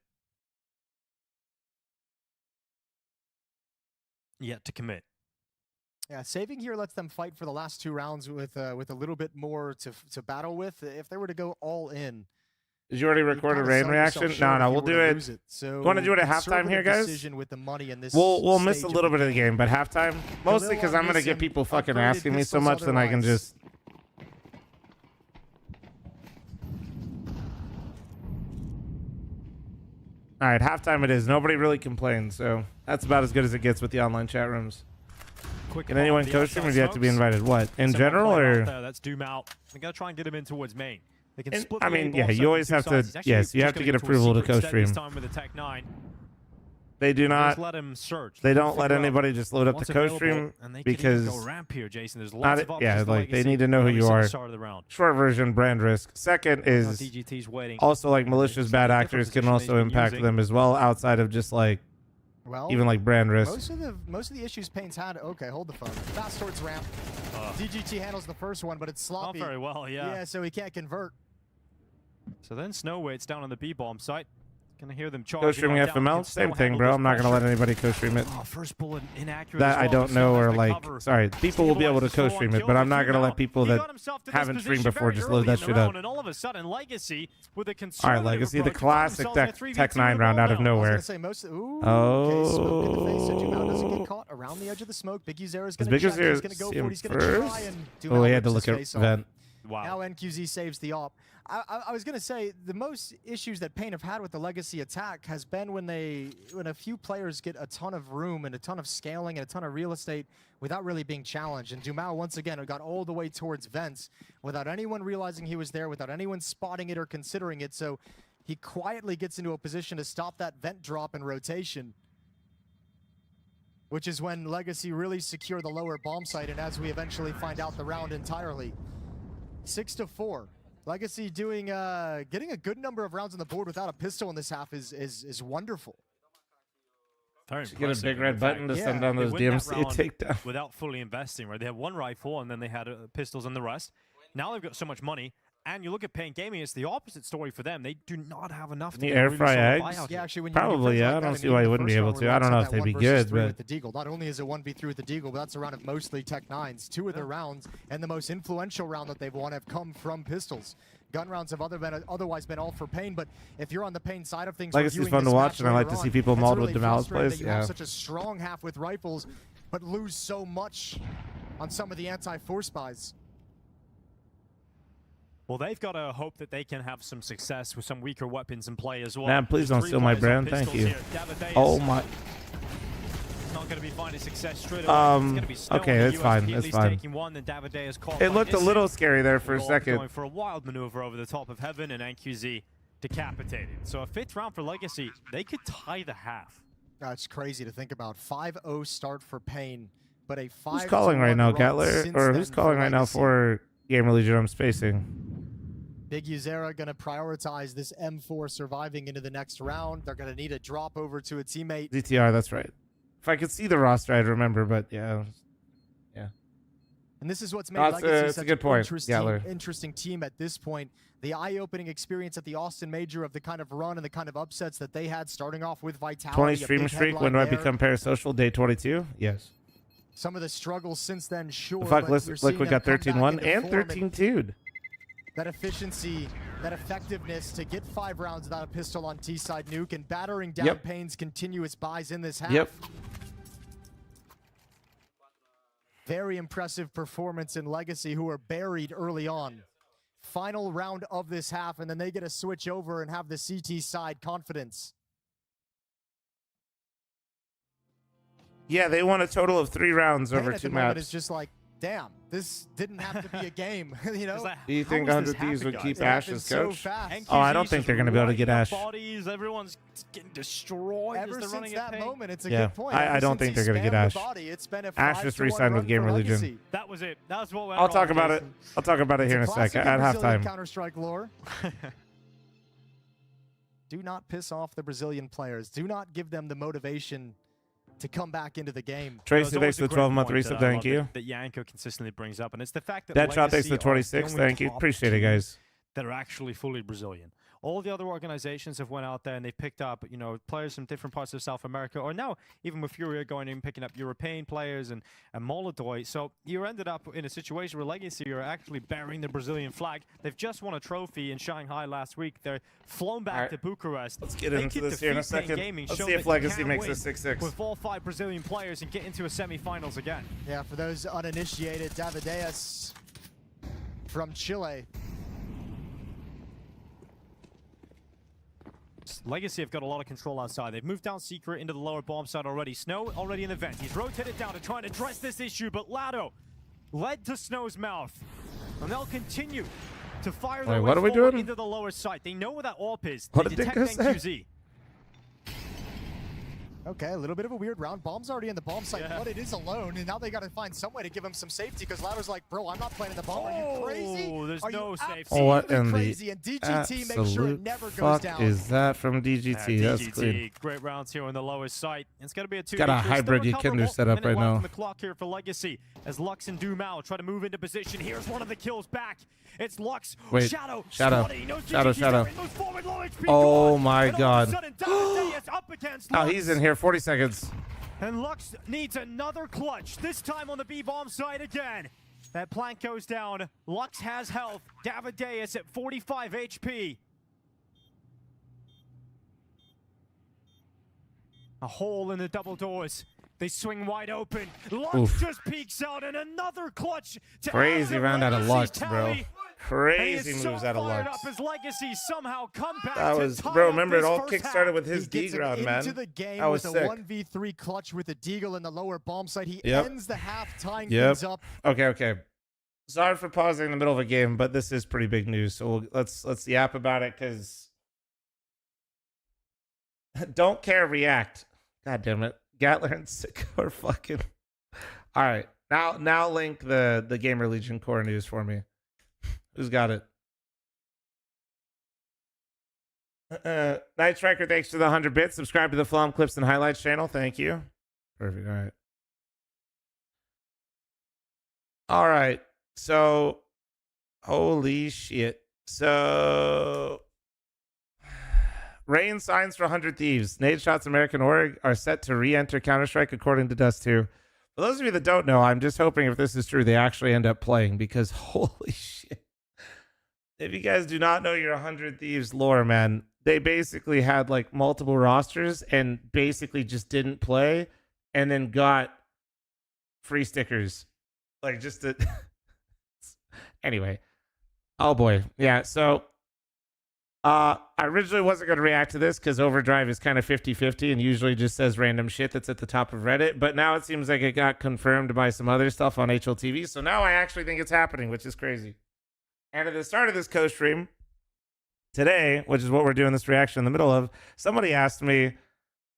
Yet to commit. Yeah, saving here lets them fight for the last 2 rounds with a little bit more to battle with. If they were to go all in. Did you already record a rain reaction? No, we'll do it. So Want to do it at halftime here, guys? With the money in this We'll miss a stage little of bit of the game, but halftime, mostly because I'm gonna get people fucking asking me so much, then I can just. All right, halftime it is. Nobody really complains, so that's about as good as it gets with the online chat rooms. Can anyone coach them, or do you have to be invited? What, in general, or? That's Dumao. They're gonna try and get him in towards main. They can split I the mean, A-ball yeah, set you always into have two to. sides. He's actually Yes, you just have to gonna get go to a approval to secret set co-stream. this time with the Tech 9. They do not. Just let him search. They don't let anybody just load up what's the co-stream available, and they could even because. go ramp here, Jason. There's lots of Yeah, options like for they need to Legacy know who every you single are. start of the round. Short version, brand risk. Second is DGT's waiting. also like malicious bad actors can also impact them as well, outside of just like even like brand risk. Most of the issues Payne's had. Okay, hold the phone. Fast towards ramp. DGT handles the first one, but it's sloppy. Not very well, yeah. Yeah, so he can't convert. So then Snow waits down on the B-bomb site. Gonna hear them charge. Co-streaming FML, same thing, bro. I'm not gonna let anybody co-stream it. Oh, first bullet inaccurate. That I don't know, or like, sorry, people will be able to co-stream it, but I'm not gonna let people that haven't streamed before just load that shit up. And all of a sudden, Legacy with a All right, Legacy, the classic Tech 9 round out of nowhere. Okay, smoke in the face, so Dumao doesn't get caught around the edge of the smoke. Big Uzera's going to check. He's going to go for it. He's going to try and oh, he had to look at vent. Wow. Now NQZ saves the op. I was going to say the most issues that Pain have had with the Legacy attack has been when a few players get a ton of room and a ton of scaling and a ton of real estate without really being challenged. And Dumao once again got all the way towards vents without anyone realizing he was there, without anyone spotting it or considering it. So he quietly gets into a position to stop that vent drop in rotation, which is when Legacy really secure the lower bomb site, and as we eventually find out the round entirely. 6-4. Legacy doing getting a good number of rounds on the board without a pistol in this half is wonderful. Very get a big red button to send down those DMC takedown without fully investing, right? They had one rifle and then they had pistols and the rest. Now they've got so much money. And you look at Pain Gaming, it's the opposite story for them. They do not have enough to the get air really fry solid eggs. buyout. Yeah, actually, when probably, yeah. I don't see why you wouldn't be able to. I don't know if they'd be good, but the Deagle. Not only is it 1v3 with the Deagle, but that's a round of mostly Tech 9s. Two of their rounds and the most influential round that they've won have come from pistols. Gun rounds have otherwise been all for Pain, but if you're on the Pain side of things, Legacy's fun to watch, and I like to see people mauled with Dumao's plays. You have such a strong half with rifles, but lose so much on some of the anti-force buys. Well, they've got to hope that they can have some success with some weaker weapons and play as well. Man, please don't steal my brand. Thank you. Oh my. Not going to be finding success straight away. Okay, it's fine. It's fine. It looked a little scary there for a second. Going for a wild maneuver over the top of Heaven, and NQZ decapitated. So a 5th round for Legacy. They could tie the half. That's crazy to think about. 5-0 start for Pain, but a 5-1 Who's calling right now, Gatler? Or who's calling right now for Gamer Legion? I'm spacing. Big Uzera going to prioritize this M4 surviving into the next round. They're going to need a drop over to a teammate. ZTR, that's right. If I could see the roster, I'd remember, but yeah. Yeah. And this is what's made Legacy such an interesting team at this point. The eye-opening experience at the Austin Major of the kind of run and the kind of upsets that they had, starting off with Vitality. 20 stream streak, when do I become parasocial? Day 22? Yes. Some of the struggles since then, sure. The fuck, Liquid got 13-1 and 13-2'd. That efficiency, that effectiveness to get 5 rounds without a pistol on T-side nuke and battering down Pain's continuous buys in this half. Yep. Very impressive performance in Legacy, who are buried early on. Final round of this half, and then they get to switch over and have the CT side confidence. Yeah, they won a total of 3 rounds over 2 maps. It's just like, damn, this didn't have to be a game, you know? Do you think 100 Thieves would keep Ash as coach? So oh, I don't think they're going to be able to get Ash. Bodies, everyone's getting destroyed. Ever since that moment, it's a good point. I don't think they're going to get Ash. Ash just re-signed with Gamer Legion. That was it. That was what went I'll talk about it. I'll talk about it here in a second at halftime. Counter-Strike lore. Do not piss off the Brazilian players. Do not give them the motivation to come back into the game. Tracy, thanks for the 12-month resub. Thank you. That Yanko consistently brings up, and it's the fact that Deadshot, thanks for the 26. Thank you. Appreciate it, guys. That are actually fully Brazilian. All the other organizations have went out there and they've picked up, you know, players from different parts of South America, or now even with Furia going in picking up European players and Molodoy. So you ended up in a situation where Legacy are actually bearing the Brazilian flag. They've just won a trophy in Shanghai last week. They're flown back to Bucharest. Let's get into this here in a second. Let's see if Legacy makes this 6-6. With all 5 Brazilian players and get into a semifinals again. Yeah, for those uninitiated, Davideus from Chile. Legacy have got a lot of control outside. They've moved down Secret into the lower bomb side already. Snow already in the vent. He's rotated down to try and address this issue, but Lado led to Snow's mouth. And they'll continue to fire their way forward into the lower site. They know where that AWP is. They detect NQZ. Okay, a little bit of a weird round. Bomb's already in the bomb site, but it is alone, and now they got to find some way to give him some safety because Louder's like, bro, I'm not planting the bomb. Are you crazy? Oh, there's no safety. What in crazy? the And DGT makes sure it never goes fuck down. is that from DGT? That's DGT, clean. great rounds here on the lowest site. It's going to be a 2v3. Got a hybrid Yekender set up right now. The clock here for Legacy as Lux and Dumao try to move into position. Here's one of the kills back. It's Lux. Wait, Shadow. Shadow. Shadow. Oh my god. Oh, he's in here. 40 seconds. And Lux needs another clutch, this time on the B-bomb side again. That plank goes down. Lux has health. Davideus at 45 HP. A hole in the double doors. They swing wide open. Lux just peeks out and another clutch. Crazy round out of Lux, bro. Crazy moves out of Lux. Up as Legacy somehow come back that was, bro, remember it all kick-started with his D-ground, man. Into the game that was with sick. a 1v3 clutch with a deagle in the lower bomb site. He Yep. ends the half, tying Yep. things up. Okay. Sorry for pausing in the middle of a game, but this is pretty big news. So let's yap about it, because don't care, react. God damn it. Gatler and Sicko are fucking... All right. Now link the Gamer Legion core news for me. Who's got it? Night Striker, thanks for the 100 bits. Subscribe to the Flom Clips and Highlights channel. Thank you. Perfect. All right. So, holy shit. So, Rain signs for 100 Thieves. Nade Shots American Org are set to re-enter Counter-Strike according to Dust 2. For those of you that don't know, I'm just hoping if this is true, they actually end up playing, because holy shit. If you guys do not know your 100 Thieves lore, man, they basically had like multiple rosters and basically just didn't play and then got free stickers. Like just to... Anyway. Oh boy. Yeah, so I originally wasn't going to react to this because Overdrive is kind of 50-50 and usually just says random shit that's at the top of Reddit. But now it seems like it got confirmed by some other stuff on HLTV. So now I actually think it's happening, which is crazy. And at the start of this co-stream today, which is what we're doing this reaction in the middle of, somebody asked me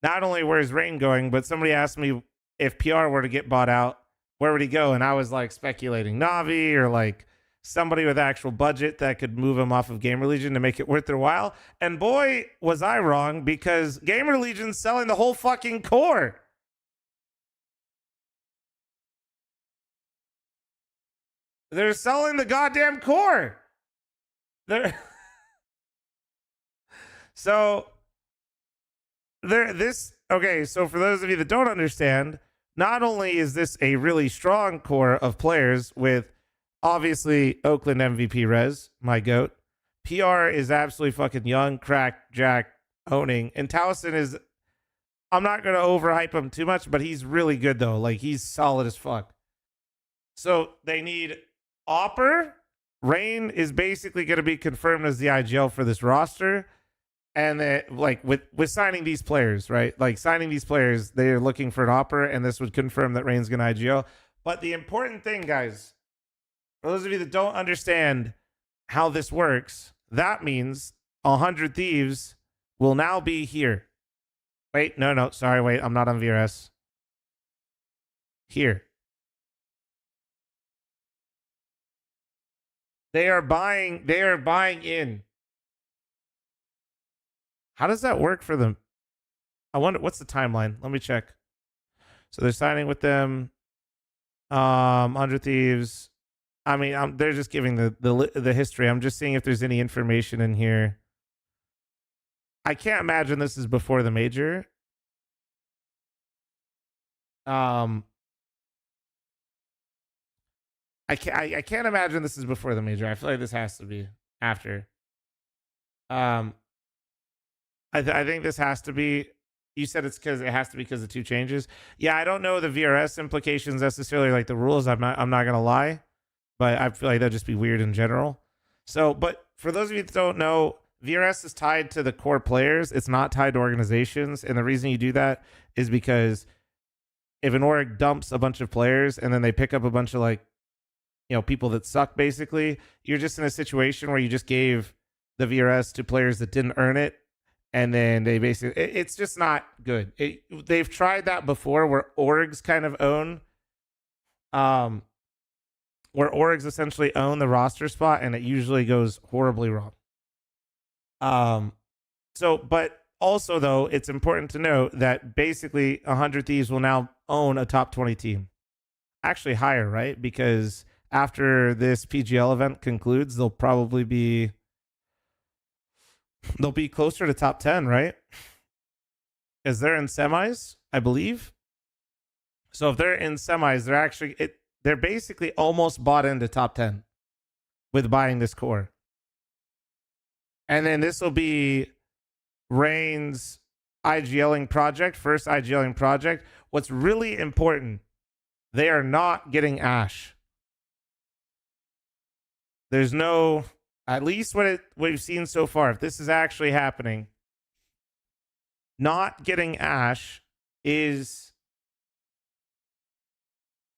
not only where's Rain going, but somebody asked me if PR were to get bought out, where would he go? And I was like speculating Navi or like somebody with actual budget that could move him off of Gamer Legion to make it worth their while. And boy, was I wrong, because Gamer Legion's selling the whole fucking core. They're selling the goddamn core. Okay, so for those of you that don't understand, not only is this a really strong core of players with obviously Oakland MVP Rez, my GOAT. PR is absolutely fucking young, crack, jack, owning. And Towson is, I'm not going to overhype him too much, but he's really good though. Like he's solid as fuck. So they need Opper. Rain is basically going to be confirmed as the IGL for this roster. And then, like with signing these players, right? Like signing these players, they're looking for an Opper, and this would confirm that Rain's going to IGL. But the important thing, guys, for those of you that don't understand how this works, that means 100 Thieves will now be here. Wait, no, sorry, wait, I'm not on VRS. Here. They are buying in. How does that work for them? I wonder, what's the timeline? Let me check. So they're signing with them. 100 Thieves. I mean, they're just giving the history. I'm just seeing if there's any information in here. I can't imagine this is before the major. I can't imagine this is before the major. I feel like this has to be after. I think this has to be. You said it's because it has to be because of two changes. Yeah, I don't know the VRS implications necessarily, like the rules. I'm not gonna lie, but I feel like that'd just be weird in general. So, but for those of you that don't know, VRS is tied to the core players. It's not tied to organizations, and the reason you do that is because if an org dumps a bunch of players and then they pick up a bunch of like, people that suck, basically, you're just in a situation where you just gave the VRS to players that didn't earn it. And then they basically, it's just not good. They've tried that before where orgs kind of own, where orgs essentially own the roster spot, and it usually goes horribly wrong. But also though, it's important to note that basically 100 Thieves will now own a top 20 team. Actually higher, right? Because after this PGL event concludes, they'll be closer to top 10, right? Because they're in semis, I believe. So if they're in semis, they're basically almost bought into top 10 with buying this core. And then this will be Rain's IGLing project, first IGLing project. What's really important, they are not getting Ash. There's no, at least what we've seen so far, if this is actually happening, not getting Ash is,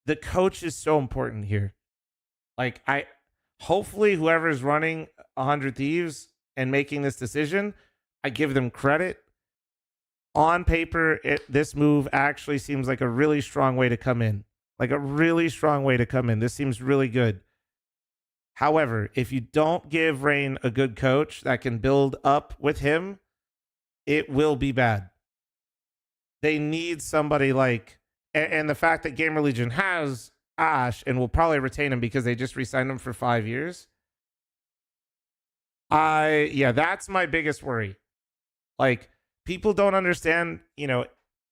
the coach is so important here. Like, hopefully whoever's running 100 Thieves and making this decision, I give them credit. On paper, this move actually seems like a really strong way to come in. This seems really good. However, if you don't give Rain a good coach that can build up with him, it will be bad. They need somebody like, and the fact that Gamer Legion has Ash and will probably retain him because they just re-signed him for 5 years. That's my biggest worry. Like, people don't understand,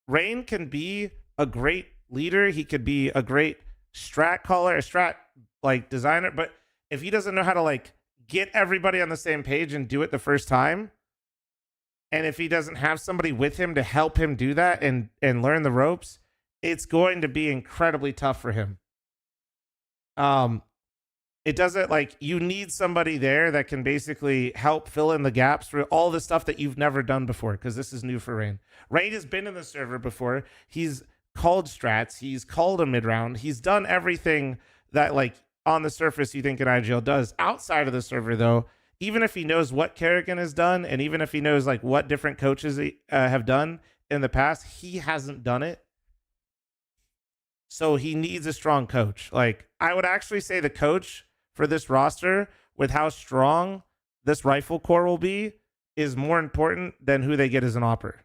Rain can be a great leader. He could be a great strat caller, a strat designer, but if he doesn't know how to get everybody on the same page and do it the first time, and if he doesn't have somebody with him to help him do that and learn the ropes, it's going to be incredibly tough for him. It doesn't you need somebody there that can basically help fill in the gaps for all the stuff that you've never done before, because this is new for Rain. Rain has been in the server before. He's called strats. He's called a mid-round. He's done everything that on the surface you think an IGL does. Outside of the server though, even if he knows what Kerrigan has done, and even if he knows what different coaches have done in the past, he hasn't done it. So he needs a strong coach. I would actually say the coach for this roster, with how strong this rifle core will be, is more important than who they get as an opper.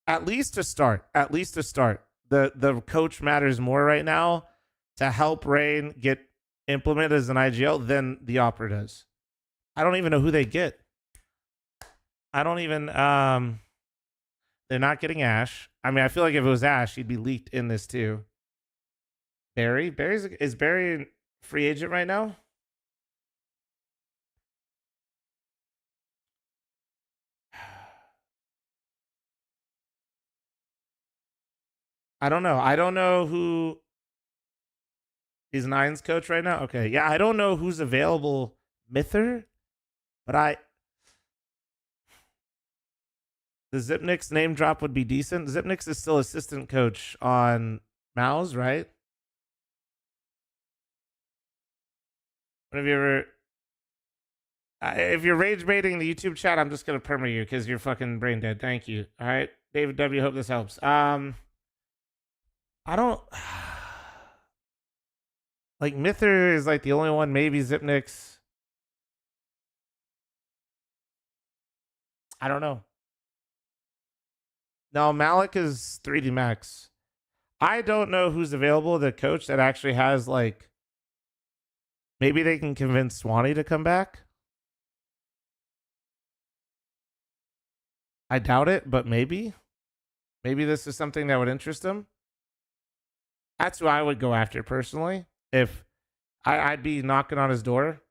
At least to start. The coach matters more right now to help Rain get implemented as an IGL than the opper does. I don't even know who they get. They're not getting Ash. I mean, I feel like if it was Ash, he'd be leaked in this too. Is Barry free agent right now? I don't know who is Nine's coach right now. Okay, yeah, I don't know who's available. Mither, but the Zipnix name drop would be decent. Zipnix is still assistant coach on Mouse, right? When have you ever? If you're rage baiting the YouTube chat, I'm just gonna perma you because you're fucking brain dead. Thank you. All right, David W. Hope this helps. I don't Mither is the only one. Maybe Zipnix. I don't know. No, Malik is 3D Max. I don't know who's available. The coach that actually has maybe they can convince Swanee to come back. I doubt it, but maybe this is something that would interest him. That's who I would go after personally. If I'd be knocking on his door.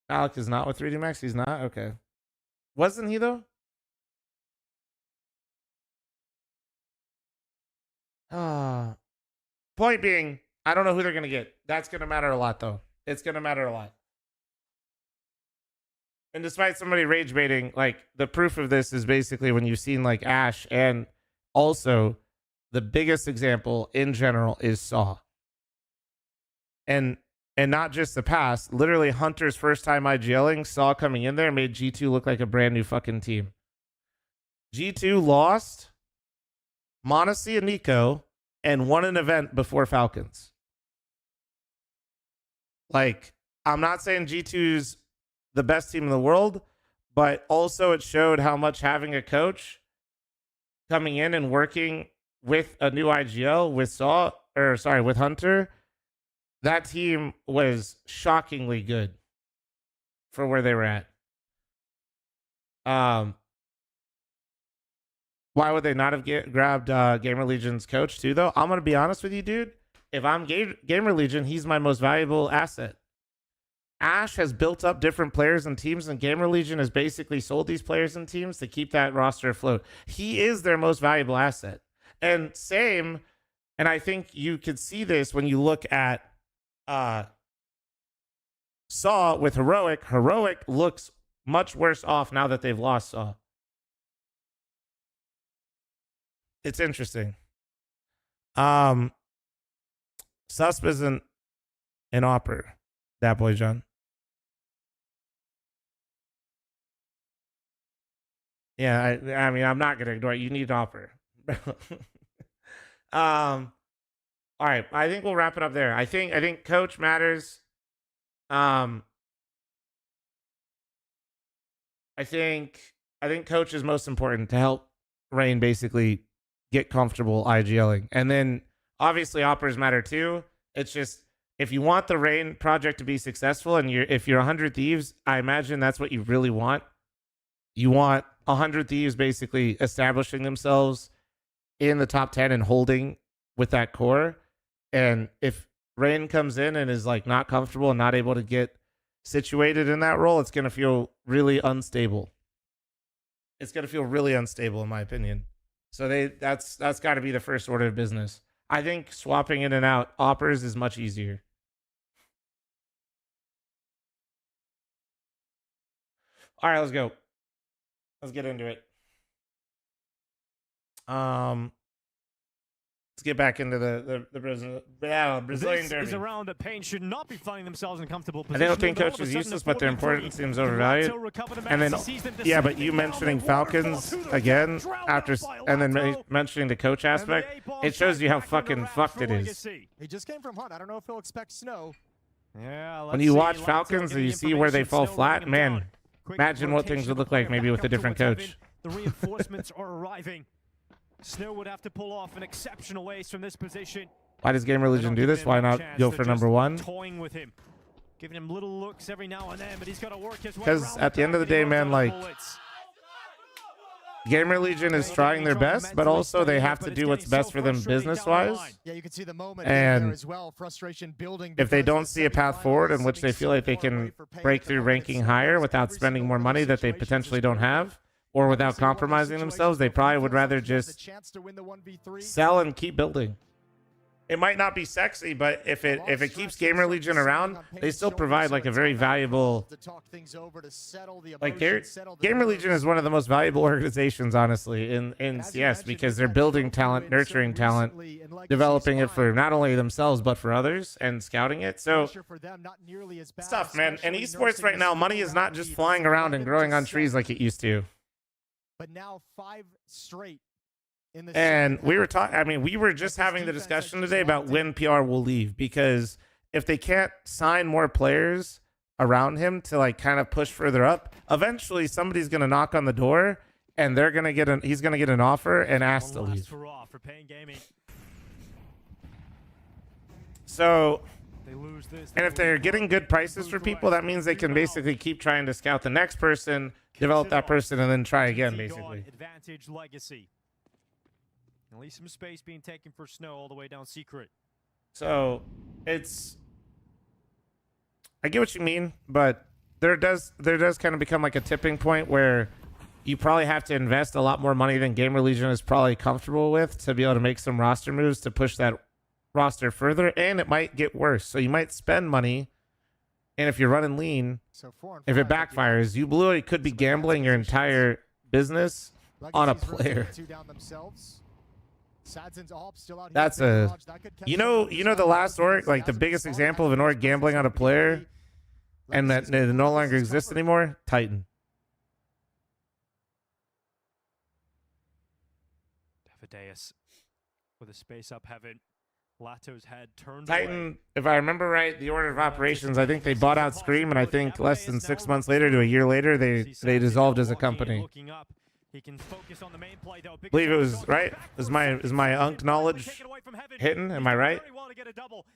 Malik is not with 3D Max. He's not? Okay. Wasn't he though? Point being, I don't know who they're going to get. That's going to matter a lot though. It's going to matter a lot. And despite somebody rage baiting, the proof of this is basically when you've seen Ash, and also the biggest example in general is Saw. And And not just the past. Literally, Hunter's first time IGLing, Saw coming in there, made G2 look like a brand new fucking team. G2 lost Monacy and Nico and won an event before Falcons. Like, I'm not saying G2's the best team in the world, but also it showed how much having a coach coming in and working with a new IGL with with Hunter, that team was shockingly good for where they were at. Why would they not have grabbed Gamer Legion's coach too, though? I'm going to be honest with you, dude. If I'm Gamer Legion, he's my most valuable asset. Ash has built up different players and teams, and Gamer Legion has basically sold these players and teams to keep that roster afloat. He is their most valuable asset. And same, and I think you could see this when you look at Saw with Heroic. Heroic looks much worse off now that they've lost Saw. It's interesting. Susp isn't an opera. That boy John. Yeah, I mean, I'm not gonna ignore it. You need an opera. All right, I think we'll wrap it up there. I think coach matters. I think coach is most important to help Rain basically get comfortable IGLing. And then obviously operas matter too. It's just, if you want the Rain project to be successful, and if you're 100 Thieves, I imagine that's what you really want. You want 100 Thieves basically establishing themselves in the top 10 and holding with that core. And if Rain comes in and is like not comfortable and not able to get situated in that role, it's going to feel really unstable. It's going to feel really unstable, in my opinion. So that's got to be the first order of business. I think swapping in and out operas is much easier. All right, let's go. Let's get into it. Let's get back into the Brazilian derby. This is a round that Pain should not be finding themselves in a comfortable I position. don't think coach is useless, but their importance seems overvalued. And then, yeah, but you mentioning Falcons again and then mentioning the coach aspect, it shows you how fucking fucked it is. He just came from Hunt. I don't know if he'll expect snow. Yeah. When you watch Falcons and you see where they fall flat, man, imagine what things would look like maybe with a different coach. The reinforcements are arriving. Snow would have to pull off an exceptional ace from this position. Why does Gamer Legion do this? Why not go for number one? Toying with him, giving him little looks every now and then, but he's got to work his way. Because at the end of the day, man, like, Gamer Legion is trying their best, but also they have to do what's best for them business-wise. Yeah, you can see the moment and there as well. Frustration building. If they don't see a path forward in which they feel like they can break through ranking higher without spending more money that they potentially don't have, or without compromising themselves, they probably would rather just sell and keep building. It might not be sexy, but if it keeps Gamer Legion around, they still provide like a very valuable. Like Gamer Legion is one of the most valuable organizations, honestly, in CS, because they're building talent, nurturing talent, developing it for not only themselves but for others, and scouting it. So stuff, man. And esports right now, money is not just flying around and growing on trees like it used to. But now 5 straight. And we were talking, I mean, we were just having the discussion today about when PR will leave, because if they can't sign more players around him to like kind of push further up, eventually somebody's going to knock on the door and they're going to get he's going to get an offer and ask to leave. So, and if they're getting good prices for people, that means they can basically keep trying to scout the next person, develop that person, and then try again, basically. Advantage legacy. At least some space being taken for Snow all the way down Secret. So it's, I get what you mean, but there does kind of become like a tipping point where you probably have to invest a lot more money than Gamer Legion is probably comfortable with to be able to make some roster moves to push that roster further, and it might get worse. So you might spend money, and if you're running lean, if it backfires, you literally could be gambling your entire business on a player. Sadzin's AWP still out here. That's a, you know the last org, like the biggest example of an org gambling on a player, and that it no longer exists anymore. Titan. Davideus with a space up heaven. Lato's head turned Titan, away. if I remember right, the order of operations, I think they bought out Scream, and I think less than 6 months later to a year later, they dissolved as a company. Looking up. He can focus on the main play, though. I believe it was right. Is my Unk knowledge hitting? Am I right?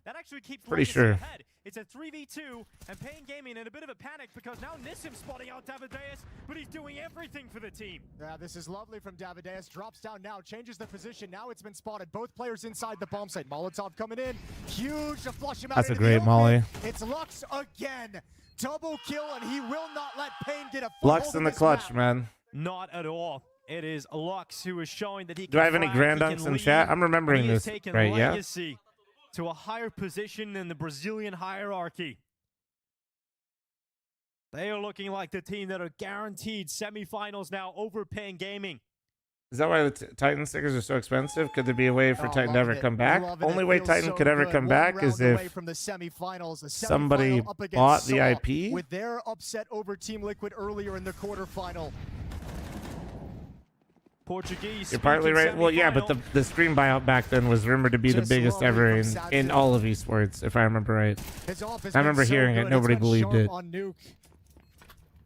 That actually keeps Pretty Legacy sure. ahead. It's a 3v2, and Pain Gaming in a bit of a panic because now Nissim spotting out Davideus, but he's doing everything for the team. Yeah, this is lovely from Davideus. Drops down now, changes the position. Now it's been spotted. Both players inside the bomb site. Molotov coming in. Huge to flush him out. That's a into the great open. molly. It's Lux again. Double kill, and he will not let Pain get a Lux foothold in the this clutch, map. man. Not at all. It is Lux who is showing that he can Do I have any crack, grand he dunks can in lead, chat? I'm remembering but he has this, taken right, yeah? Legacy to a higher position in the Brazilian hierarchy. They are looking like the team that are guaranteed semifinals now over Pain Gaming. Is that why the Titan stickers are so expensive? Could there be a way for Titan to ever come back? Loving Only it. way Feels Titan so could ever good. come One back round is away if from the semifinals. The somebody semifinal up against bought the Saw IP. with their upset over Team Liquid earlier in the quarterfinal. Portuguese. You're partly right. Well, yeah, but the Scream buyout back then was rumored to be the Just biggest lovely ever from in all of esports, if I remember right. His off has I remember been so hearing it. good. Nobody It's got believed sharp it. on Nuke.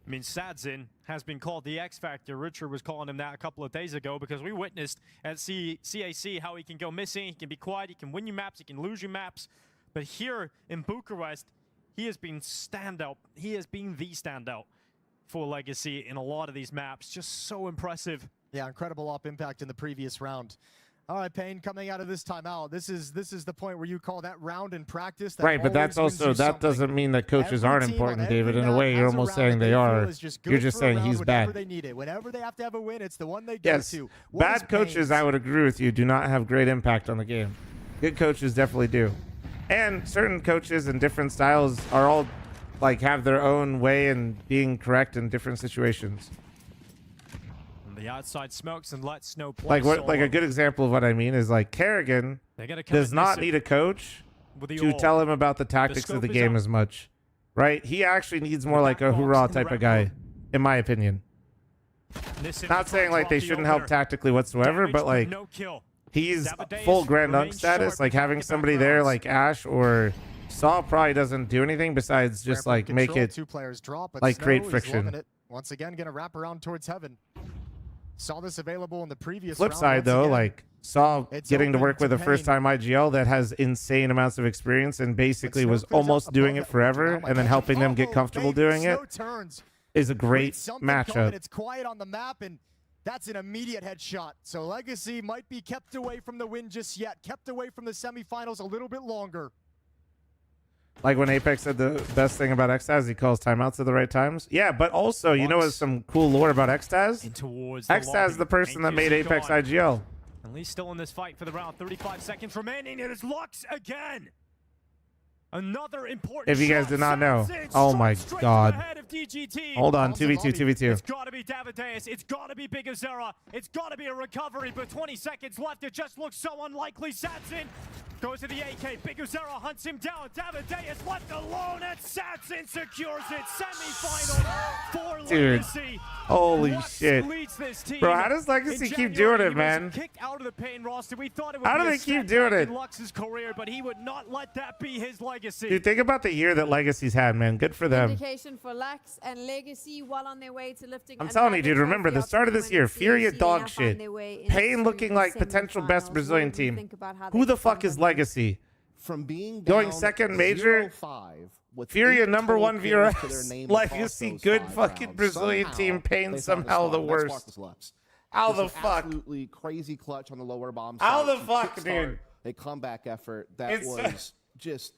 I mean, Sadzin has been called the X Factor. Richard was calling him that a couple of days ago because we witnessed at CAC how he can go missing, he can be quiet, he can win you maps, he can lose you maps. But here in Bucharest, he has been standout. He has been the standout for Legacy in a lot of these maps. Just so impressive. Yeah, incredible op impact in the previous round. All right, Payne, coming out of this timeout, this is the point where you call that round in practice. That Right, but that's always wins also, you that something. doesn't mean that coaches Every aren't team on important, every David. In a map way, you're has a almost round saying that they feel are. is just You're good just for a saying round he's whenever bad. they need it. Whenever they have to have a win, it's the one they go Yes, to. What is bad coaches, Payne's? I would agree with you, do not have great impact on the game. Good coaches definitely do. And certain coaches in different styles are all, like, have their own way in being correct in different situations. The outside smokes and lets Snow play Like what? solo. Like a good example of what I mean is like Kerrigan They're gonna come does and not miss it need a coach with the to ult. tell him about the tactics of scope the is game up. as much, right? He actually needs more like a back box hoorah in the type of red guy, room. in my opinion. Nissim Not saying like they dropped the shouldn't help opener. tactically whatsoever, Damage, but like no kill. he's Davideus full grand dunk remains status. sharp Like in having back-to-back somebody there rounds. like Ash or Saw probably doesn't do anything besides just Scramble like make control, it two players drop, but like Snow create is friction. loving it. Once again, gonna wrap around towards heaven. Saw this available in the previous Flip round. side Once though, again, like Saw it's getting to open work with a Payne. first-time IGL that has insane amounts of experience and basically Snow was clears out almost doing above it that. forever Now my and then God. helping them get Oh, comfortable baby, doing it Snow turns. is a great Reads something coming, matchup. It's quiet on the map, and that's an immediate headshot. So Legacy might be kept away from the win just yet, kept away from the semifinals a little bit longer. Like when Apex said the best thing about Xtaz, he calls timeouts at the right times. Yeah, but also, you know what's some cool lore about Xtaz? Towards the Xtaz lobby. is the person that made Anxious Apex gone. IGL. And Lee's still in this fight for the round. 35 seconds remaining. It is Lux again. Another important If you guys shot. did not know. Sadzin Oh my straight to God. the head of DGT. Hold on, 2v2, 2v2. It's got to be Davideus. It's got to be Big Azera. It's got to be a recovery, but 20 seconds left. It just looks so unlikely. Sadzin goes to the AK. Big Azera hunts him down. Davideus left alone, and Sadzin secures it. Semi-final for Dude. Legacy. Holy Lux shit. leads this team. Bro, how does Legacy In keep January, doing it, he was man? kicked out of the Pain roster. We thought it would How be do a they keep step doing back it? in Lux's career, but he would not let that be his legacy. Dude, think about the year that Legacy's had, man. Good for them. Indication for Lux and Legacy while on their way to lifting. I'm telling you, dude, another remember, the trophy start of after this year, winning Fury CAC, dog now shit. find their way into Pain looking like potential best semifinals. Brazilian What do you team. think about how Who they the fuck performed is in Legacy? From being Going down second major? 0-5 with Fury a 8 number total one kills to their VRS. name across Legacy those good 5 fucking rounds. Brazilian Somehow, team. Pain they found a somehow the spot. That's worst. Sparkless Lux. How Just the an fuck? Absolutely crazy clutch on the lower bomb. How side the to fuck, kickstart dude? A comeback effort that It's- was just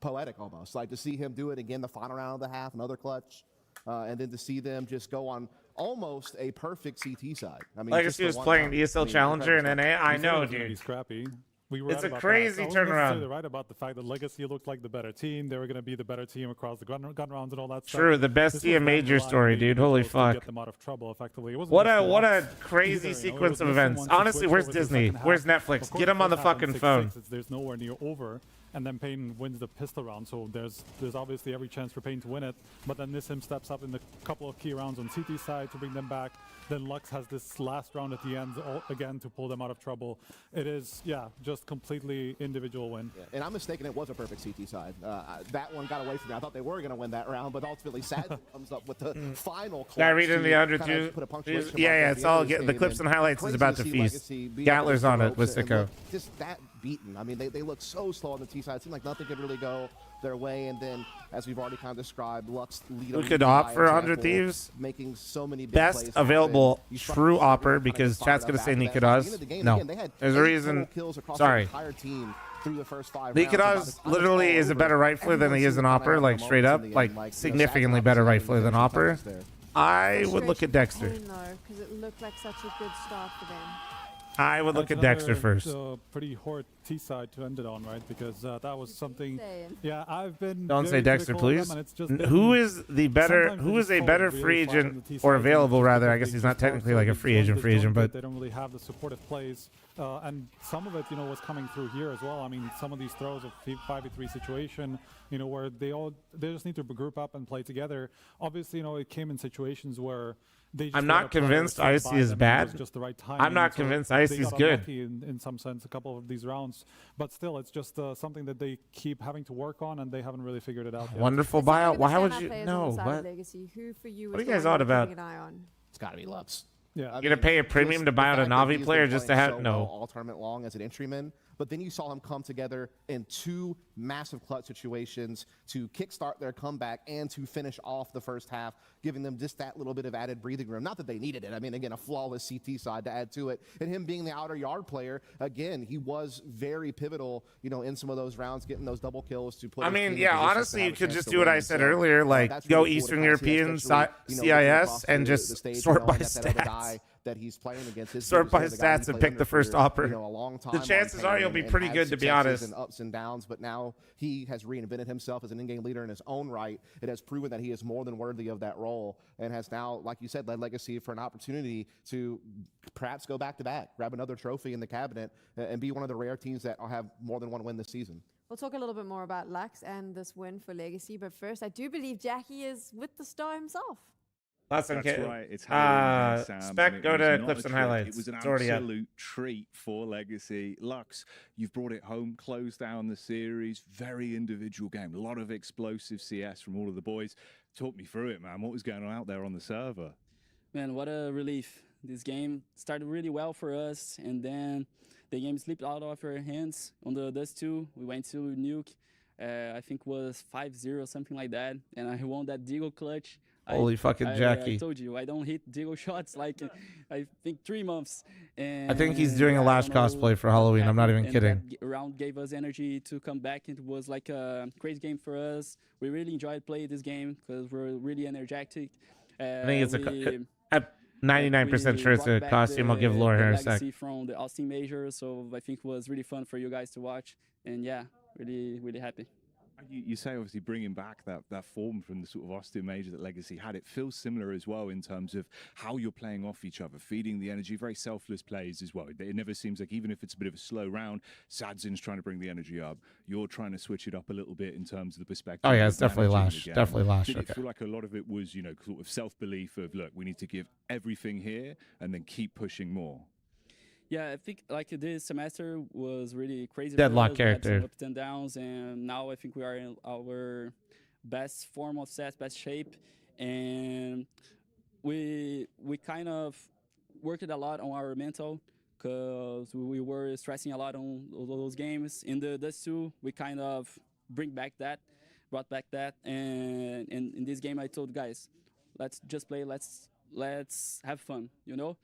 poetic almost. Like to see him do it again the final round of the half, another clutch, and then to see them just go on almost a perfect CT side. I mean, Legacy was playing ESL Challenger and NA. I know, He's gonna be dude. scrappy. We were It's right a about crazy that. I wasn't necessarily turnaround. right about the fact that Legacy looked like the better team. They were going to be the better team across the gun rounds and all that stuff. True, the best This was TM them major relying story, on dude. the Holy individuals to fuck. get them out of trouble effectively. It wasn't What just a the what a Lux crazy either, you know, it sequence was of missing events. once he Honestly, switched where's over to the Disney? second half. Where's Of Netflix? course, Get him the on the first half in fucking phone. 6-6, there's nowhere near over, and then Payne wins the pistol round, so there's obviously every chance for Payne to win it. But then Nissim steps up in the couple of key rounds on CT side to bring them back. Then Lux has this last round at the end again to pull them out of trouble. It is, yeah, just completely individual win. Yeah, and I'm mistaken, it was a perfect CT side. That one got away from me. I thought they were going to win that round, but ultimately Sad comes up with the final clutch. Guy reading the to 100 kinda too. put a punctuation mark Yeah, at it's the end all of this get the game, clips and highlights is crazy about to to see feast. Legacy be able to Gatler's on it ropes with and Sicko. look just that beaten. I mean, they look so slow on the T side. It seemed like nothing could really go their way, and then as we've already kind of described, Lux lead. Who could opt for 100 Thieves? Making so many big Best plays available happen. You start true to see opper everyone kinda because get chat's fired gonna up say after that. By the end Nikodas. of the game, No, again, they had there's a 8 reason. total kills across Sorry. the entire team through the first 5 rounds. By the Nikodas time literally it's all is a over, better rifler than everyone's he is seen an the opper, kinda like moments straight in up, the end, like you know, significantly Sad's better obviously rifler than having opper. finishing touches there. I would look at Dexter. Because it looked like such a good start for them. I would look at Dexter first. Pretty hard T side to end it on, right? Because that was something. Saying. Yeah, I've been. Don't say very Dexter, critical of them, please. and it's just Who been- is the better? sometimes Who they is just a fall better really free flat on agent the T or side, available just rather? because I guess they he's just not are technically so like a free agent. disjointed, But they don't really have the supportive plays, and some of it, you know, was coming through here as well. I mean, some of these throws of 5v3 situation, you know, where they just need to group up and play together. Obviously, you know, it came in situations where. I'm not convinced Icy is bad. I'm not convinced Icy is good. In some sense, a couple of these rounds, but still, it's just something that they keep having to work on, and they haven't really figured it out yet. Wonderful buyout. Why would you? No, what? Legacy. Who for you What are is you guys the one on you're about? keeping an eye on? It's got to be Lux. Yeah, You're gonna pay a premium to buy out a Navi player just to have no. All tournament long as an entryman, but then you saw him come together in 2 massive clutch situations to kickstart their comeback and to finish off the first half, giving them just that little bit of added breathing room. Not that they needed it. I mean, again, a flawless CT side to add to it, and him being the outer yard player, again, he was very pivotal, you know, in some of those rounds, getting those double kills to put. I his mean, team in yeah, positions to honestly, have you a could chance just to do what I win. said So, earlier, like that's go really cool to Eastern kinda see, European especially, you know, looking CIS across and the just stage, sort you know, by that's that other stats. guy that he's playing against. His Sort team is by the other guy he stats and played pick under the first for, opper. you know, a long time The on chances Payne are you'll and- be and pretty had good, to be successes honest. and ups and downs, but now he has reinvented himself as an in-game leader in his own right. It has proven that he is more than worthy of that role, and has now, like you said, led Legacy for an opportunity to perhaps go back-to-back, grab another trophy in the cabinet, and be one of the rare teams that will have more than one win this season. We'll talk a little bit more about Lux and this win for Legacy, but first, I do believe Jackie is with the star himself. That's right. It's Halloween, Sam, Spec, and go it to was not clips a and trick. highlights. It was an It's already up. absolute treat for Legacy. Lux, you've brought it home, closed down the series. Very individual game. A lot of explosive CS from all of the boys. Talk me through it, man. What was going on out there on the server? Man, what a relief. This game started really well for us, and then the game slipped out of our hands on the Dust 2. We went to Nuke. I think was 5-0, something like that, and I won that Deagle clutch. Holy fucking Jackie. I told you, I don't hit Deagle shots like, I think 3 months. And I think he's doing a Lash cosplay for Halloween. I'm not even kidding. That round gave us energy to come back. It was like a crazy game for us. We really enjoyed playing this game because we're really energetic. I think it's I'm 99% sure it's a costume. I'll give Laura her a sec. From the Austin Major, so I think it was really fun for you guys to watch. And yeah, really, really happy. You say obviously bringing back that form from the sort of Austin Major that Legacy had. It feels similar as well in terms of how you're playing off each other, feeding the energy, very selfless plays as well. It never seems like, even if it's a bit of a slow round, Sadzin's trying to bring the energy up. You're trying to switch it up a little bit in terms of the perspective. Oh yeah, it's definitely managing Lash. the game. Definitely Lash. Did Okay. it feel like a lot of it was, you know, sort of self-belief of, look, we need to give everything here and then keep pushing more? Yeah, I think like this semester was really crazy. Deadlock for us. We had character. some ups and downs, and now I think we are in our best form of set, best shape, and we kind of worked a lot on our mental because we were stressing a lot on those games. In the Dust 2, we kind of brought back that, and in this game I told guys, let's just play, let's have fun, you know.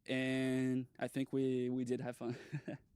and I think we did have fun.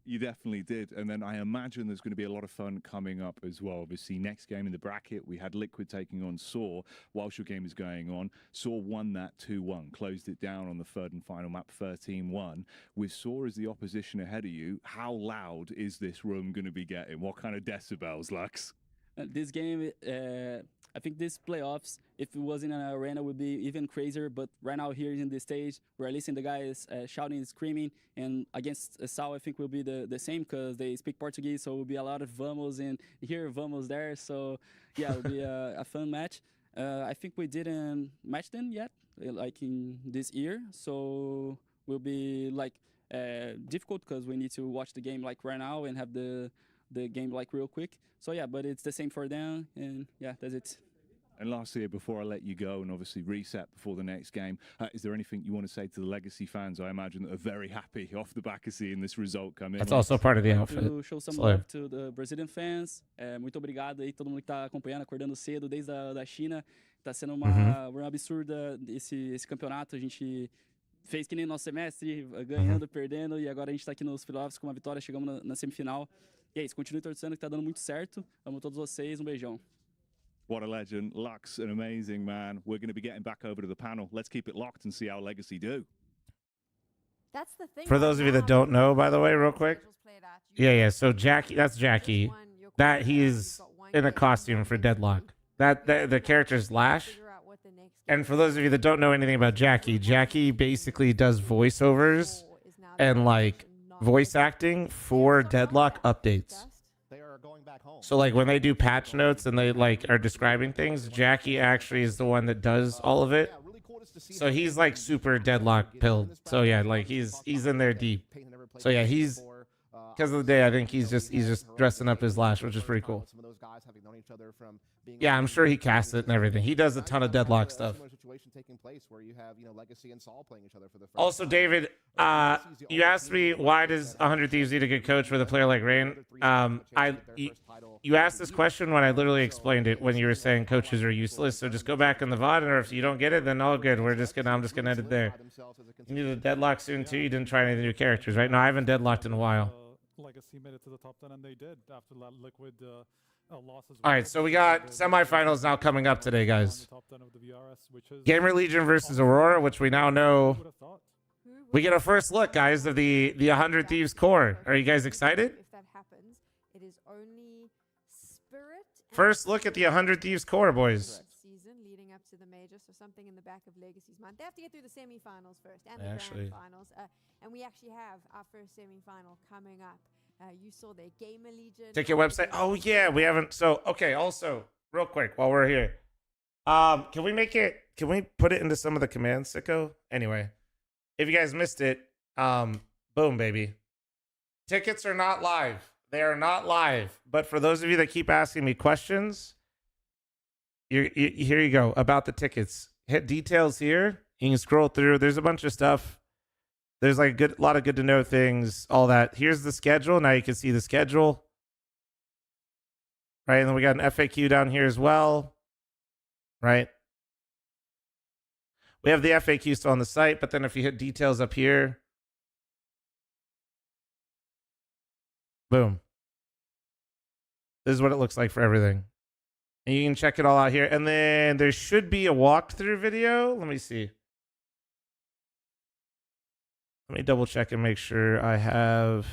You definitely did. And then I imagine there's going to be a lot of fun coming up as well. Obviously, next game in the bracket, we had Liquid taking on Saw whilst your game is going on. Saw won that 2-1, closed it down on the third and final map 13-1. With Saw as the opposition ahead of you, how loud is this room going to be getting? What kind of decibels, Lux? This game, I think this playoffs, if it was in an arena, would be even crazier. But right now here in the stage, we're listening to the guys shouting and screaming. And against Sal, I think will be the same because they speak Portuguese. So it will be a lot of vamos and here, vamos there. So yeah, it will be a fun match. I think we didn't match them yet, like in this year. So will be like difficult because we need to watch the game like right now and have the game like real quick. So yeah, but it's the same for them, and yeah, that's it. And lastly, before I let you go and obviously reset before the next game, is there anything you want to say to the Legacy fans? I imagine that are very happy off the back of seeing this result come in. That's also part of the outfit. To show some love to the Brazilian fans. Muito obrigado aí todo mundo que tá acompanhando, acordando cedo desde da China. Tá sendo uma absurda esse campeonato. A gente fez que nem nosso semestre, ganhando, perdendo, e agora a gente tá aqui nos playoffs com uma vitória, chegamos na semifinal. E é isso, continue torcendo que tá dando muito certo. Amo todos vocês, beijão. What a legend. Lux, an amazing man. We're going to be getting back over to the panel. Let's keep it locked and see how Legacy do. That's the thing. For those of you that don't know, by the way, real quick. Yeah. So Jackie, that's Jackie. That he's in a costume for Deadlock. That the character's Lash. And for those of you that don't know anything about Jackie, Jackie basically does voiceovers and like voice acting for Deadlock updates. So like when they do patch notes and they like are describing things, Jackie actually is the one that does all of it. So he's like super Deadlock pilled. So yeah, like he's in there deep. So yeah, he's because of the day, I think he's just dressing up his Lash, which is pretty cool. Yeah, I'm sure he casts it and everything. He does a ton of Deadlock stuff. Also, David, you asked me why does 100 Thieves need a good coach with a player like Rain? You asked this question when I literally explained it when you were saying coaches are useless. So just go back in the VOD, and if you don't get it, then all good. I'm just gonna end it there. You need a Deadlock soon too. You didn't try any of the new characters, right? No, I haven't Deadlocked in a while. Legacy made it to the top 10, and they did after that Liquid loss as well. All right, so we got semifinals now coming up today, guys. Gamer Legion versus Aurora, which we now know. We get a first look, guys, of the 100 Thieves core. Are you guys excited? If that happens, it is only Spirit. First look at the 100 Thieves core, boys. Season leading up to the major, so something in the back of Legacy's mind. They have to get through the semifinals first and the grand finals. And we actually have our first semifinal coming up. You saw their Gamer Legion ticket website. Oh yeah, we haven't. So okay. Also, real quick while we're here, can we make it? Can we put it into some of the commands, Sicko? Anyway, if you guys missed it, boom, baby. Tickets are not live. They are not live. But for those of you that keep asking me questions, here you go about the tickets. Hit details here. You can scroll through. There's a bunch of stuff. There's like a lot of good to know things, all that. Here's the schedule. Now you can see the schedule. Right, and then we got an FAQ down here as well. Right. We have the FAQ still on the site, but then if you hit details up here, boom. This is what it looks like for everything. And you can check it all out here. And then there should be a walkthrough video. Let me see. Let me double check and make sure I have...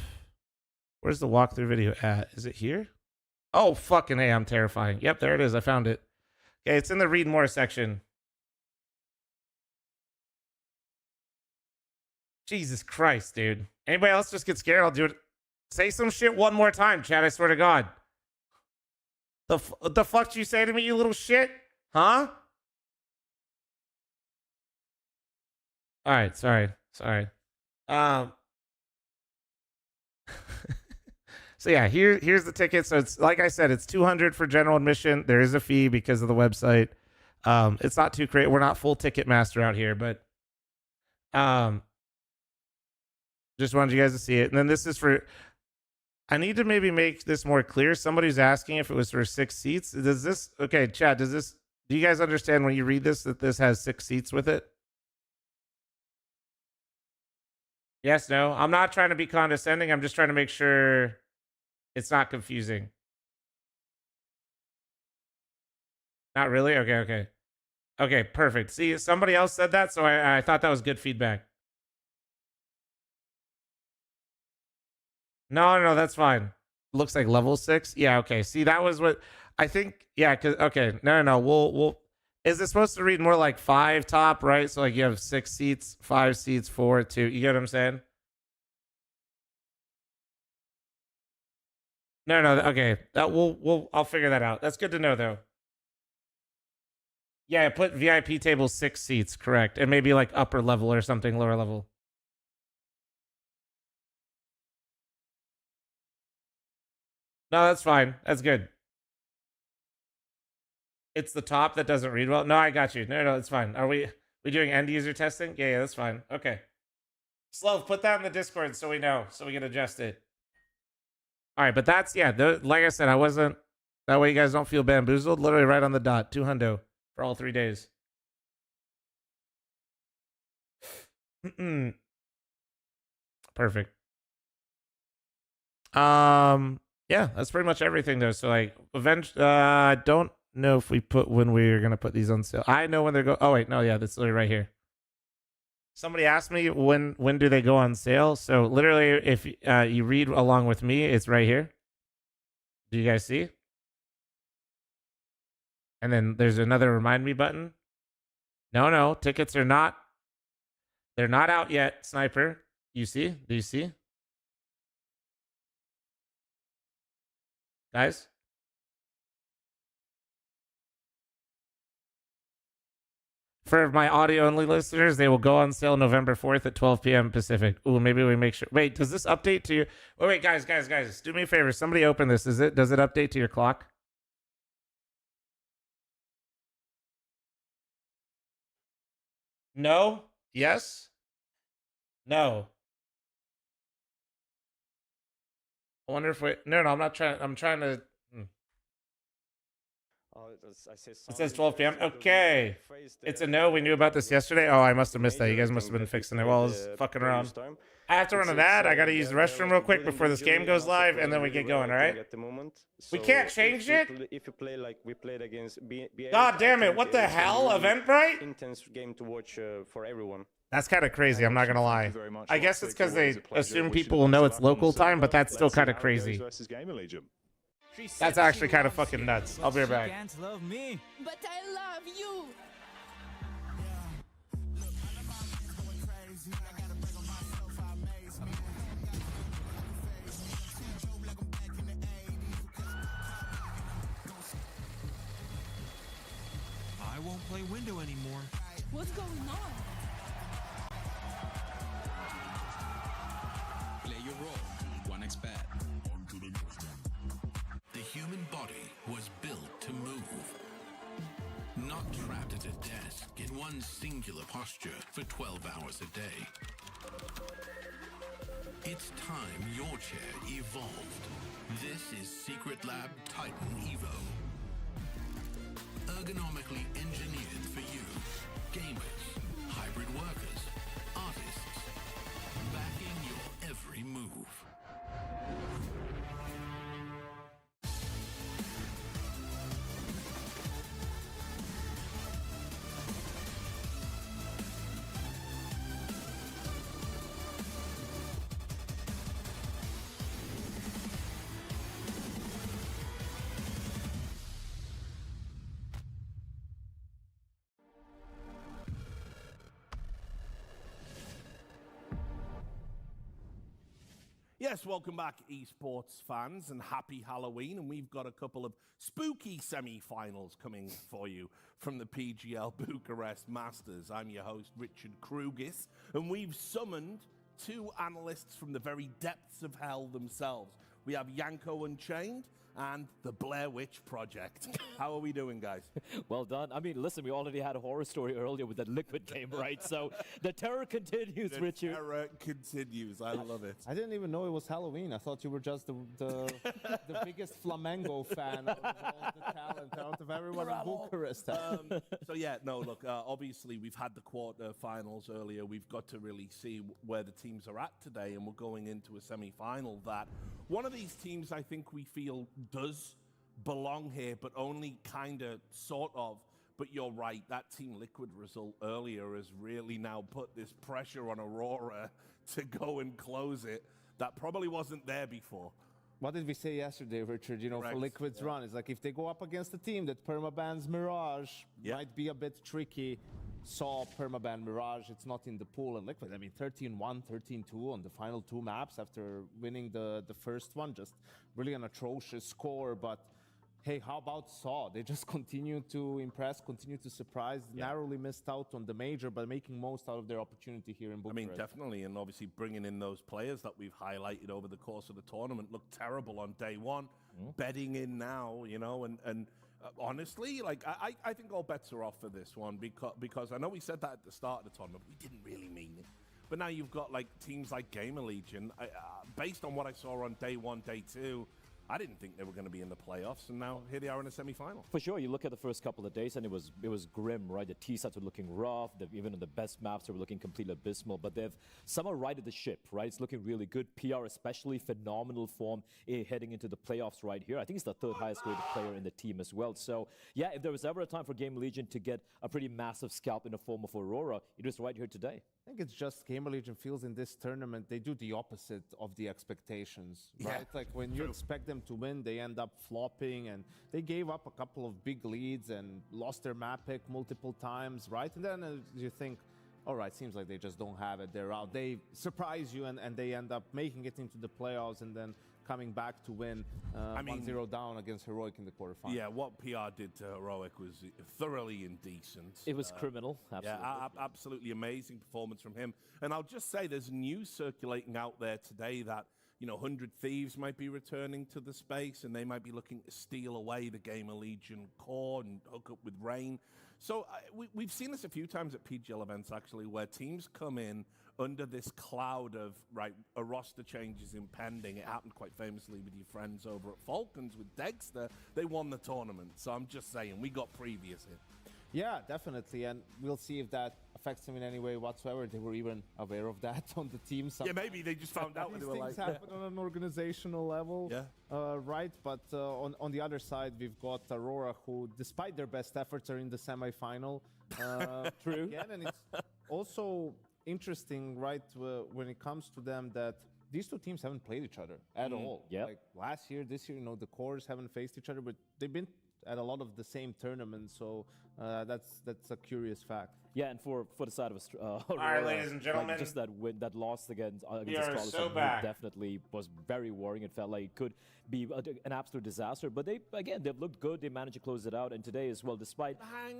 Where's the walkthrough video at? Is it here? Oh, fucking A, I'm terrifying. Yep, there it is. I found it. Okay, it's in the read more section. Jesus Christ, dude. Anybody else just get scared? I'll do it. Say some shit one more time, Chad. I swear to God. The fuck did you say to me, you little shit? Huh? All right, sorry. So yeah, here's the ticket. So it's like I said, it's $200 for general admission. There is a fee because of the website. It's not too great. We're not full ticket master out here, but just wanted you guys to see it. And then this is for. I need to maybe make this more clear. Somebody's asking if it was for 6 seats. Does this? Okay, Chad. Do you guys understand when you read this that this has 6 seats with it? Yes, no. I'm not trying to be condescending. I'm just trying to make sure it's not confusing. Not really? Okay, okay. Okay, perfect. See, somebody else said that, so I thought that was good feedback. No, that's fine. Looks like level 6. Yeah, okay. See, that was what I think. Yeah, cause okay. No. We'll. Is it supposed to read more like 5 top, right? So like you have 6 seats, 5 seats, 4, 2. You get what I'm saying? No. Okay. I'll figure that out. That's good to know though. Yeah, put VIP table 6 seats, correct, and maybe like upper level or something, lower level. No, that's fine. That's good. It's the top that doesn't read well. No, I got you. No, it's fine. Are we doing end user testing? Yeah, that's fine. Okay. Sloth, put that in the Discord so we know, so we can adjust it. All right, but that's, yeah, like I said, I wasn't, that way you guys don't feel bamboozled. Literally right on the dot, 200 for all 3 days. Perfect. Yeah, that's pretty much everything though. So like, I don't know if we put when we're gonna put these on sale. I know when they're go. Oh wait, no, yeah, that's literally right here. Somebody asked me when do they go on sale. So literally, if you read along with me, it's right here. Do you guys see? And then there's another remind me button. No, tickets are not. They're not out yet, Sniper. You see? Do you see? Guys? For my audio-only listeners, they will go on sale November 4th at 12 p.m. Pacific. Ooh, maybe we make sure. Wait, does this update to you? Oh, wait, guys. Do me a favor. Somebody open this. Does it update to your clock? No? Yes? No. I wonder if we... No, I'm not trying... I'm trying to... It says 12 p.m. Okay. It's a no. We knew about this yesterday. Oh, I must have missed that. You guys must have been fixing it while I was fucking around. I have to run an ad. I got to use the restroom real quick before this game goes live, and then we get going, all right? We can't change it? If you play like we played against God damn it. What the hell? Eventbrite? Intense game to watch for everyone. That's kind of crazy. I'm not going to lie. I guess it's because they assume people will know it's local time, but that's still kind of crazy. That's actually kind of fucking nuts. I'll be right back. Can't love me. But I love you. I won't play window anymore. What's going on? Play your role. 1xBet. The human body was built to move. Not trapped at a desk in one singular posture for 12 hours a day. It's time your chair evolved. This is Secret Lab Titan Evo. Ergonomically engineered for you. Gamers, hybrid workers, artists. Backing your every move. Yes, welcome back, esports fans, and happy Halloween. And we've got a couple of spooky semi-finals coming for you from the PGL Bucharest Masters. I'm your host, Richard Krugis, and we've summoned 2 analysts from the very depths of hell themselves. We have Yanko Unchained and the Blair Witch Project. How are we doing, guys? Well done. I mean, listen, we already had a horror story earlier with that Liquid game, right? So the terror continues, Richard. The terror continues. I love it. I didn't even know it was Halloween. I thought you were just the biggest Flamengo fan of all the talent out of everyone in Bucharest. So yeah, no, look, obviously we've had the quarterfinals earlier. We've got to really see where the teams are at today, and we're going into a semi-final that one of these teams I think we feel does belong here, but only kind of, sort of. But you're right, that Team Liquid result earlier has really now put this pressure on Aurora to go and close it. That probably wasn't there before. What did we say yesterday, Richard? You know, Correct. for Liquid's run, it's like if they go up against a team that permabans Mirage, might be a bit tricky. Saw permaban Mirage, it's not in the pool, and Liquid, I mean, 13-1, 13-2 on the final 2 maps after winning the first one. Just really an atrocious score, but hey, how about Saw? They just continue to impress, continue to surprise, narrowly missed out on the major, but making most out of their opportunity here in Bucharest. I mean, definitely, and obviously bringing in those players that we've highlighted over the course of the tournament looked terrible on day one. Betting in now, you know, and honestly, like, I think all bets are off for this one because I know we said that at the start of the tournament, but we didn't really mean it. But now you've got like teams like Gamer Legion. Based on what I saw on day one, day two, I didn't think they were going to be in the playoffs, and now here they are in a semi-final. For sure, you look at the first couple of days, and it was grim, right? The T-sets were looking rough. Even on the best maps, they were looking completely abysmal. But they've somehow righted the ship, right? It's looking really good. PR especially, phenomenal form heading into the playoffs right here. I think he's the third highest rated player in the team as well. So, yeah, if there was ever a time for Game Legion to get a pretty massive scalp in the form of Aurora, it was right here today. I think it's just Gamer Legion feels in this tournament, they do the opposite of the expectations, right? Like when you expect them to win, they end up flopping, and they gave up a couple of big leads and lost their map pick multiple times, right? And then you think, all right, seems like they just don't have it. They're out. They surprise you, and they end up making it into the playoffs and then coming back to win 1-0 down against Heroic in the quarterfinals. Yeah, what PR did to Heroic was thoroughly indecent. It was criminal, absolutely. Yeah, absolutely amazing performance from him. And I'll just say there's news circulating out there today that, you know, 100 Thieves might be returning to the space, and they might be looking to steal away the Gamer Legion core and hook up with Rain. So we've seen this a few times at PGL events, actually, where teams come in under this cloud of, right, a roster change is impending. It happened quite famously with your friends over at Falcons with Dexter. They won the tournament. So I'm just saying, we got previous here. Yeah, definitely, and we'll see if that affects them in any way whatsoever. They were even aware of that on the team. Yeah, maybe they just found out. These things happen on an organizational level, right? But on the other side, we've got Aurora, who, despite their best efforts, are in the semi-final. True. Again, and it's also interesting, right, when it comes to them, that these two teams haven't played each other at all. Yeah. Like last year, this year, you know, the cores haven't faced each other, but they've been at a lot of the same tournaments, so that's a curious fact. Yeah, and for the side of Aurora, all right, ladies and gentlemen, like just that win, that loss against we are Astralis so back. Definitely was very worrying. It felt like it could be an absolute disaster, but they've looked good. They managed to close it out, and today as well, despite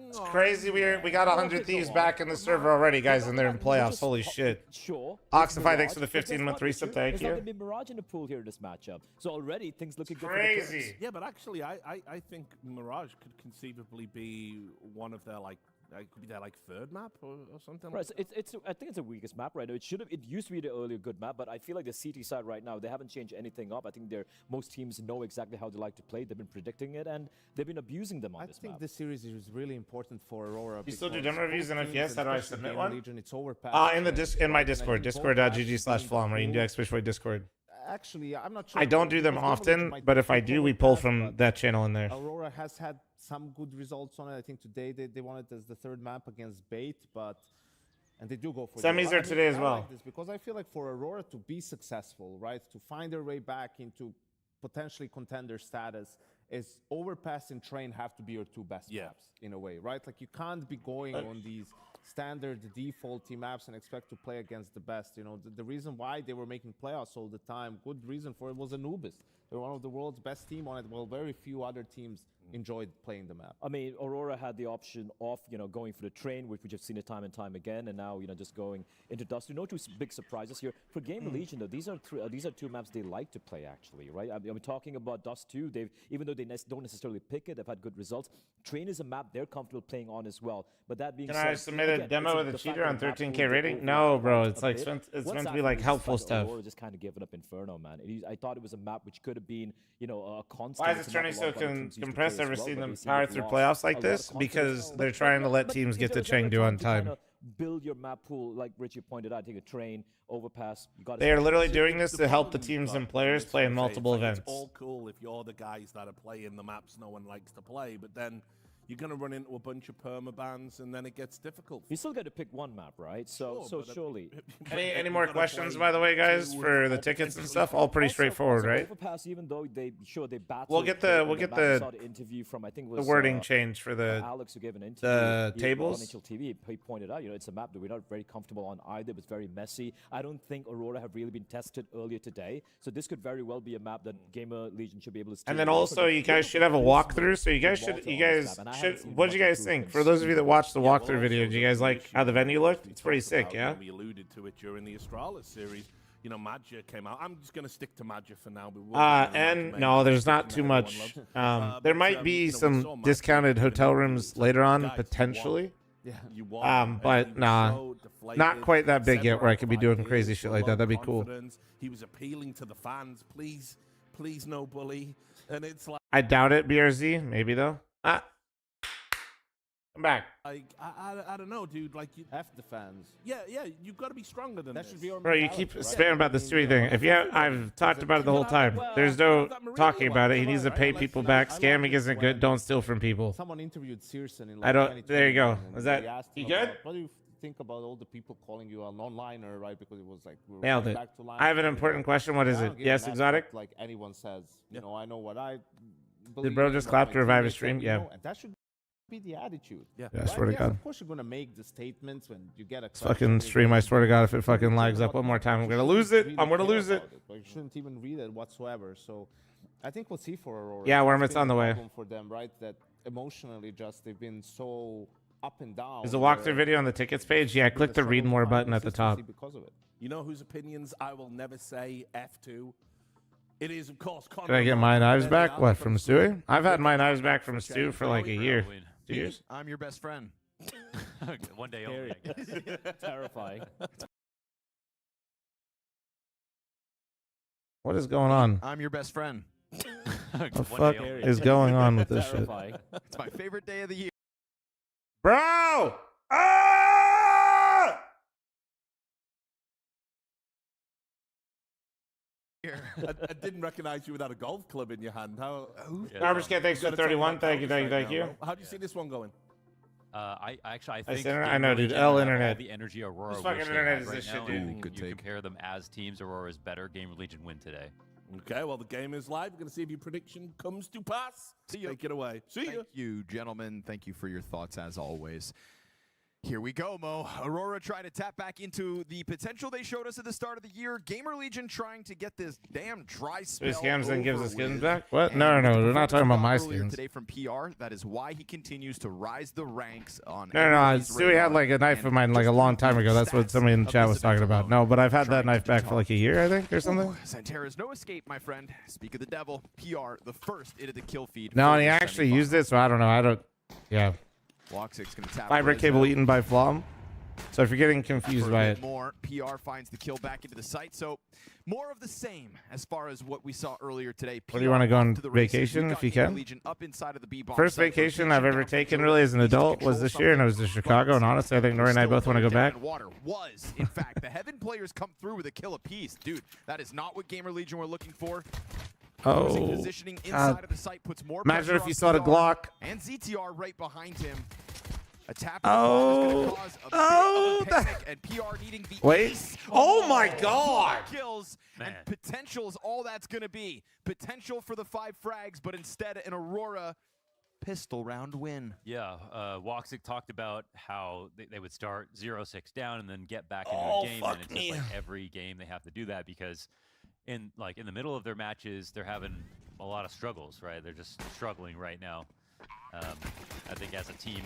It's crazy. We got 100 Thieves back in the server already, guys, and they're in playoffs. Holy shit. Sure. Oxify, thanks for the 15-month reset. Thank you. There's not going to be Mirage in the pool here in this matchup, so already things looking good. Crazy. Yeah, but actually, I think Mirage could conceivably be one of their, like, it could be their, like, third map or something. Right, Like so I think it's the weakest map right now. It used to be the earlier good map, but I feel like the CT side right now, they haven't changed anything up. I think most teams know exactly how they like to play. They've been predicting it, and they've been abusing them on this map. I think this series is really important for Aurora. You still do demo reviews, and if yes, how do I submit one? Legion, it's in my Discord, discord.gg/flom, or you can do X-Push Discord. Actually, I'm not sure. I don't do them often, but if I do, we pull from that channel in there. Aurora has had some good results on it. I think today they won it as the third map against Bait, and they do go for semis are today as well. Like this because I feel like for Aurora to be successful, right, to find their way back into potentially contender status, is Overpass and Train have to be your two best maps in a way, right? Like you can't be going on these standard defaulty maps and expect to play against the best. You know, the reason why they were making playoffs all the time, good reason for it, was Anubis. They're one of the world's best team on it, while very few other teams enjoyed playing the map. I mean, Aurora had the option of, going for the train, which we have seen it time and time again, and now, just going into Dust 2. No two big surprises here. For Gamer Legion, though, these are two maps they like to play, actually, right? I'm talking about Dust 2. Even though they don't necessarily pick it, they've had good results. Train is a map they're comfortable playing on as well. But that being Can said, I submit a demo with a cheater on 13K rating? over No, bro. a It's like bit. it's What's meant to be happened like is helpful like stuff. Aurora just kind of giving up Inferno, man. I thought it was a map which could have been, a constant. Why is It's it a map turning a so lot of other teams used to play compressed? as Ever well, seen but them they seem to power have through lost playoffs like a lot of this? confidence. Because they're trying to let teams get to Chengdu on time. Build your map pool, like Richie pointed out. Take a train, overpass. You got. They are literally doing this to help the teams and players play in multiple events. It's all cool if you're the guys that are playing the maps no one likes to play, but then you're going to run into a bunch of permabans, and then it gets difficult. You still got to pick one map, right? So surely. Any more questions, by the way, guys, for the tickets and stuff? All pretty straightforward, right? Overpass, even though they battled. We'll get the interview from, I think it the was, wording change for the Alex, who gave an interview. the on tables. NHL TV. He pointed out, it's a map that we're not very comfortable on either. It was very messy. I don't think Aurora have really been tested earlier today, so this could very well be a map that Gamer Legion should be able to. And then also, you guys should have a walkthrough. So you guys should. What did you guys think? For those of you that watched the walkthrough video, do you guys like how the venue looked? It's pretty sick, yeah? We alluded to it during the Astralis series. Madja came out. I'm just going to stick to Madja for now. And no, there's not too much. There might be some discounted hotel rooms later on, potentially. But nah, not quite that big yet where I could be doing crazy shit like that. That'd be cool. He was appealing to the fans. Please, no bully. And it's like, I doubt it, BRZ. Maybe, though. I'm back. Like, I don't know, dude. Like, F the fans. Yeah, you've got to be stronger than this. Bro, you keep spamming about the Stewie thing. If you have, I've talked about it the whole time. There's no talking about it. He needs to pay people back. Scamming isn't good. Don't steal from people. Someone interviewed Searson in I don't. There you go. Is that you good? What do you think about all the people calling you an onliner, right? Because it was like we were Nailed it. back to line. I have an important question. What is I it? don't give Yes, an F exotic. what, like anyone says, I know what I. Did bro just clap to revive his stream? Yeah. And that should be the attitude. Yeah, I swear to God. Of course, you're gonna make the statements when you get a Fucking stream. I swear to God, if it fucking lags up one more time, I'm gonna lose it. I'm gonna lose it. You shouldn't even read it whatsoever. So, I think we'll see for Aurora. Yeah, Worm, it's been on the a way. problem for them, right? That emotionally, just they've been so up and down. Is the walkthrough video on the tickets page? Yeah, click the read more button at the top. Because of it. You know whose opinions I will never say F2? It is, of course, Did I get my knives back? What, from Stewie? I've had my knives back from Stu for like a year. 2 years. I'm your best friend. One day only. Terrifying. What is going on? I'm your best friend. What the fuck is going on with this shit? It's my favorite day of the year. Bro! I didn't recognize you without a golf club in your hand. How? Garbage thanks for 31. Thank you. How do you see this one going? I think I know, dude. L internet. The energy Aurora This fucking wish they internet had is right this shit, now, dude. and you compare them as teams. Aurora's better. Gamer Legion win today. Okay, well, the game is live. We're going to see if your prediction comes to pass. Take it away. See you. Thank you, gentlemen. Thank you for your thoughts, as always. Here we go, Mo. Aurora trying to tap back into the potential they showed us at the start of the year. Gamer Legion trying to get this damn dry spell. Who scams and gives the skins with. back? What? No, we're not talking about my Earlier skins. today from PR, that is why he continues to rise the ranks on. No. Stewie had like a knife of mine like a long time ago. That's what somebody in the chat was talking about. No, but I've had that knife back for like a year, I think, or something. Santerra's no escape, my friend. Speak of the devil. PR, the first into the kill feed. No, and he actually used it, so I don't know. Yeah. Block 6 going to tap. Fiber cable eaten by Flom. So if you're getting confused by it. More, PR finds the kill back into the site. So more of the same as far as what we saw earlier today. Where do you want to go on vacation if you can? First vacation I've ever taken really as an adult was this year, and it was to Chicago. And honestly, I think Nori and I both want to go back. Water was, in fact, the Heaven players come through with a kill apiece. Dude, that is not what Gamer Legion were looking for. Oh, positioning inside of the site puts more imagine if pressure you on saw the PR, Glock. and ZTR right behind him. A tap and PR needing the wait. ace. Oh my God. Kills and potential is all that's going to be. Potential for the 5 frags, but instead an Aurora pistol round win. Yeah, Woxic talked about how they would start 0-6 down and then get back into the game, and it's just like every game they have to do that because in the middle of their matches they're having a lot of struggles, right? They're just struggling right now. I think as a team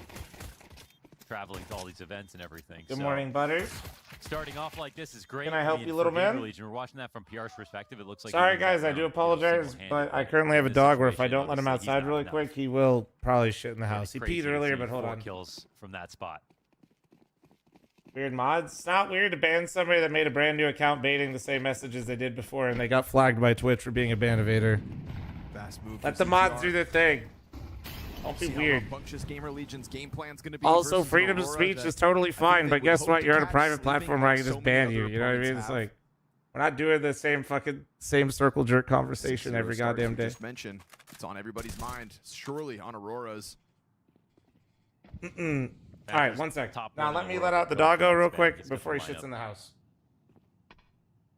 traveling to all these events and everything. Good morning, Butters. Starting off like this is great. Can I help you, little for man? Gamer Legion, we're watching that from PR's perspective. It looks like Sorry, guys, I do apologize, but I currently have a dog where if I don't let him outside really quick, he will probably shit in the house. He peed earlier, but hold on. Kills from that spot. Weird mods. It's not weird to ban somebody that made a brand new account baiting the same messages they did before, and they got flagged by Twitch for being a banivator. Fast move. Let the mods do their thing. Don't be weird. Gamer Legion's game plan's gonna be Also, freedom of speech is totally fine, but guess what? You're on a private platform where I can just ban you. You know what I mean? It's like we're not doing the same circle jerk conversation every goddamn day. Just mention it's on everybody's mind. Surely on Aurora's. All right, one sec. Now let me let out the doggo real quick before he shits in the house.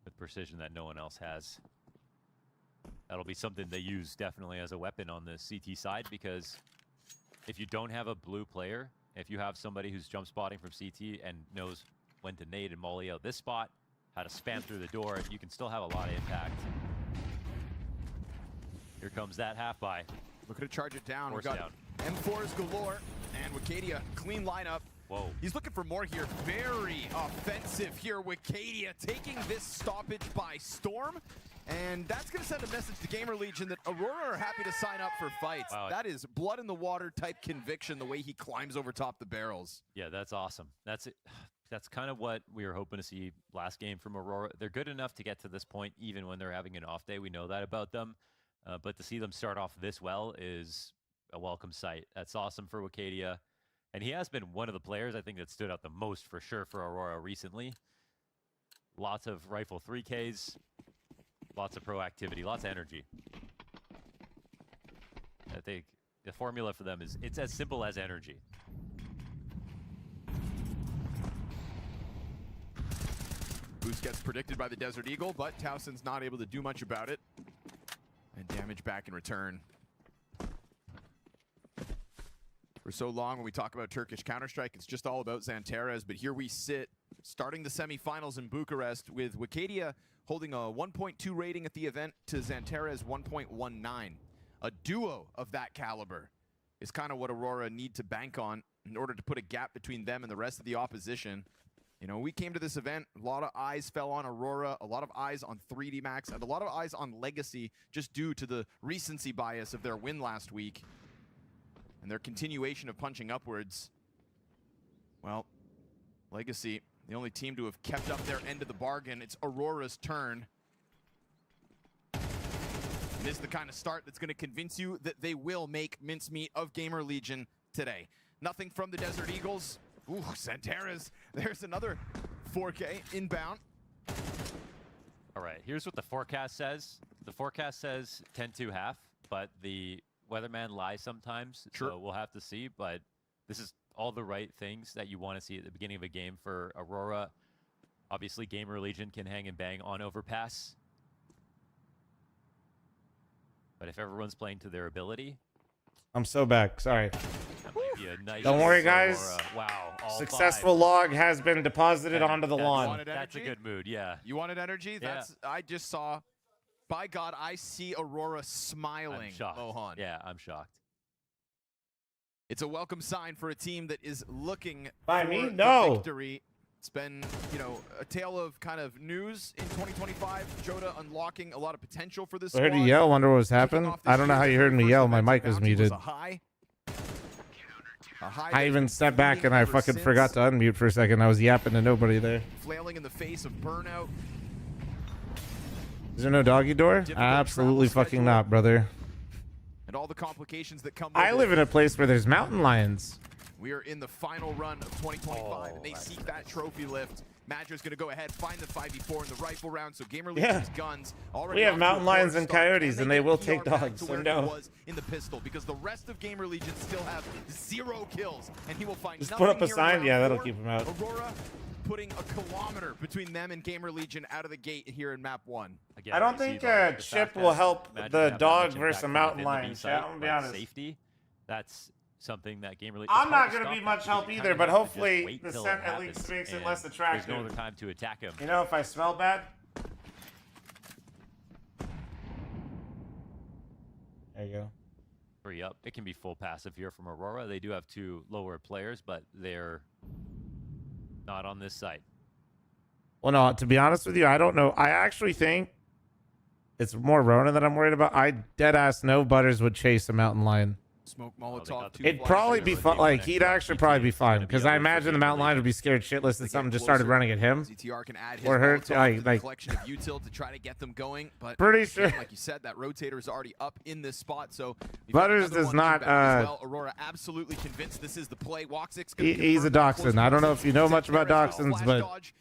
With precision that no one else has. That'll be something they use definitely as a weapon on the CT side, because if you don't have a blue player, if you have somebody who's jump spotting from CT and knows when to nade and molly out this spot, how to spam through the door, you can still have a lot of impact. Here comes that half by. Looking to charge it down. Force We got down. M4s galore and Wicadia clean lineup. Whoa. He's looking for more here. Very offensive here. Wicadia taking this stoppage by storm. And that's going to send a message to Gamer Legion that Aurora are happy to sign up for fights. Wow. That is blood in the water type conviction, the way he climbs over top the barrels. Yeah, that's awesome. That's it. That's kind of what we were hoping to see last game from Aurora. They're good enough to get to this point, even when they're having an off day. We know that about them. But to see them start off this well is a welcome sight. That's awesome for Wicadia. And he has been one of the players, I think, that stood out the most for sure for Aurora recently. Lots of rifle 3Ks. Lots of proactivity, lots of energy. I think the formula for them is it's as simple as energy. Boost gets predicted by the Desert Eagle, but Towson's not able to do much about it. And damage back in return. For so long, when we talk about Turkish Counter-Strike, it's just all about Xantares, but here we sit, starting the semifinals in Bucharest with Wicadia holding a 1.2 rating at the event to Xantares 1.19. A duo of that caliber is kind of what Aurora need to bank on in order to put a gap between them and the rest of the opposition. You know, we came to this event, a lot of eyes fell on Aurora, a lot of eyes on 3D Max, and a lot of eyes on Legacy just due to the recency bias of their win last week and their continuation of punching upwards. Well, Legacy, the only team to have kept up their end of the bargain. It's Aurora's turn. And this is the kind of start that's going to convince you that they will make mincemeat of Gamer Legion today. Nothing from the Desert Eagles. Ooh, Xantares. There's another 4K inbound. All right, here's what the forecast says. The forecast says 10-2 half, but the weatherman lies sometimes. Sure. So we'll have to see, but this is all the right things that you want to see at the beginning of a game for Aurora. Obviously, Gamer Legion can hang and bang on overpass. But if everyone's playing to their ability... I'm so back. Sorry. That might be a nice Don't worry, guys. Aurora. Wow. All Successful log has been deposited onto the lawn. That's a good mood, yeah. You wanted energy? Yeah. That's I just saw. By God, I see Aurora smiling, I'm shocked. Mohan. Yeah, I'm shocked. It's a welcome sign for a team that is looking By for me? the No. victory. It's been, you know, a tale of kind of news in 2025. Joda unlocking a lot of potential for this I heard squad. you yell. Wonder what was happening. I don't know how you heard me yell. My mic was muted. A high I even stepped back and I fucking forgot to unmute for a second. I was yapping to nobody there. flailing in the face of burnout. Is there no doggy door? Absolutely fucking not, brother. And all the complications that come with I live it. in a place where there's mountain lions. We are in the final run of 2025, and they seek that trophy lift. Madger's going to go ahead, find the 5v4 in the rifle round, so Gamer Legion's guns already. We have off to a mountain lions good and start. coyotes, Can and they get will PR take back dogs. to So where he no. was in the pistol, because the rest of Gamer Legion still have 0 kills, and he will find Just nothing put up a here in sign. round Yeah, that'll 4. keep him out. Aurora putting a kilometer between them and Gamer Legion out of the gate here in map 1. Again, I don't we see think the Chip fact will that help Magic the have that dog much versus a impact mountain within the lion. B Chat, site, I'm gonna be like honest. Safety, that's something that Gamer League. I'm not going to be much help either, but hopefully the scent at least makes it less attractive. There's no other time to attack him. You know, if I smell bad. There you go. Free up. It can be full passive here from Aurora. They do have 2 lower players, but they're not on this site. Well, no, to be honest with you, I don't know. I actually think it's more Rona that I'm worried about. I deadass know Butters would chase a mountain lion. Smoke Molotov. It'd probably be fun. Like, he'd actually probably be fine. Because I imagine the mountain lion would be scared shitless that something just started running at him. ZTR can add his Or her. like collection of util to try to get them going. But pretty sure. Like you said, that rotator is already up in this spot. So Butters does not. Well. Aurora absolutely convinced this is the play. Woxic's He's a Dachshund. I don't know if you know much about Dachshunds, but.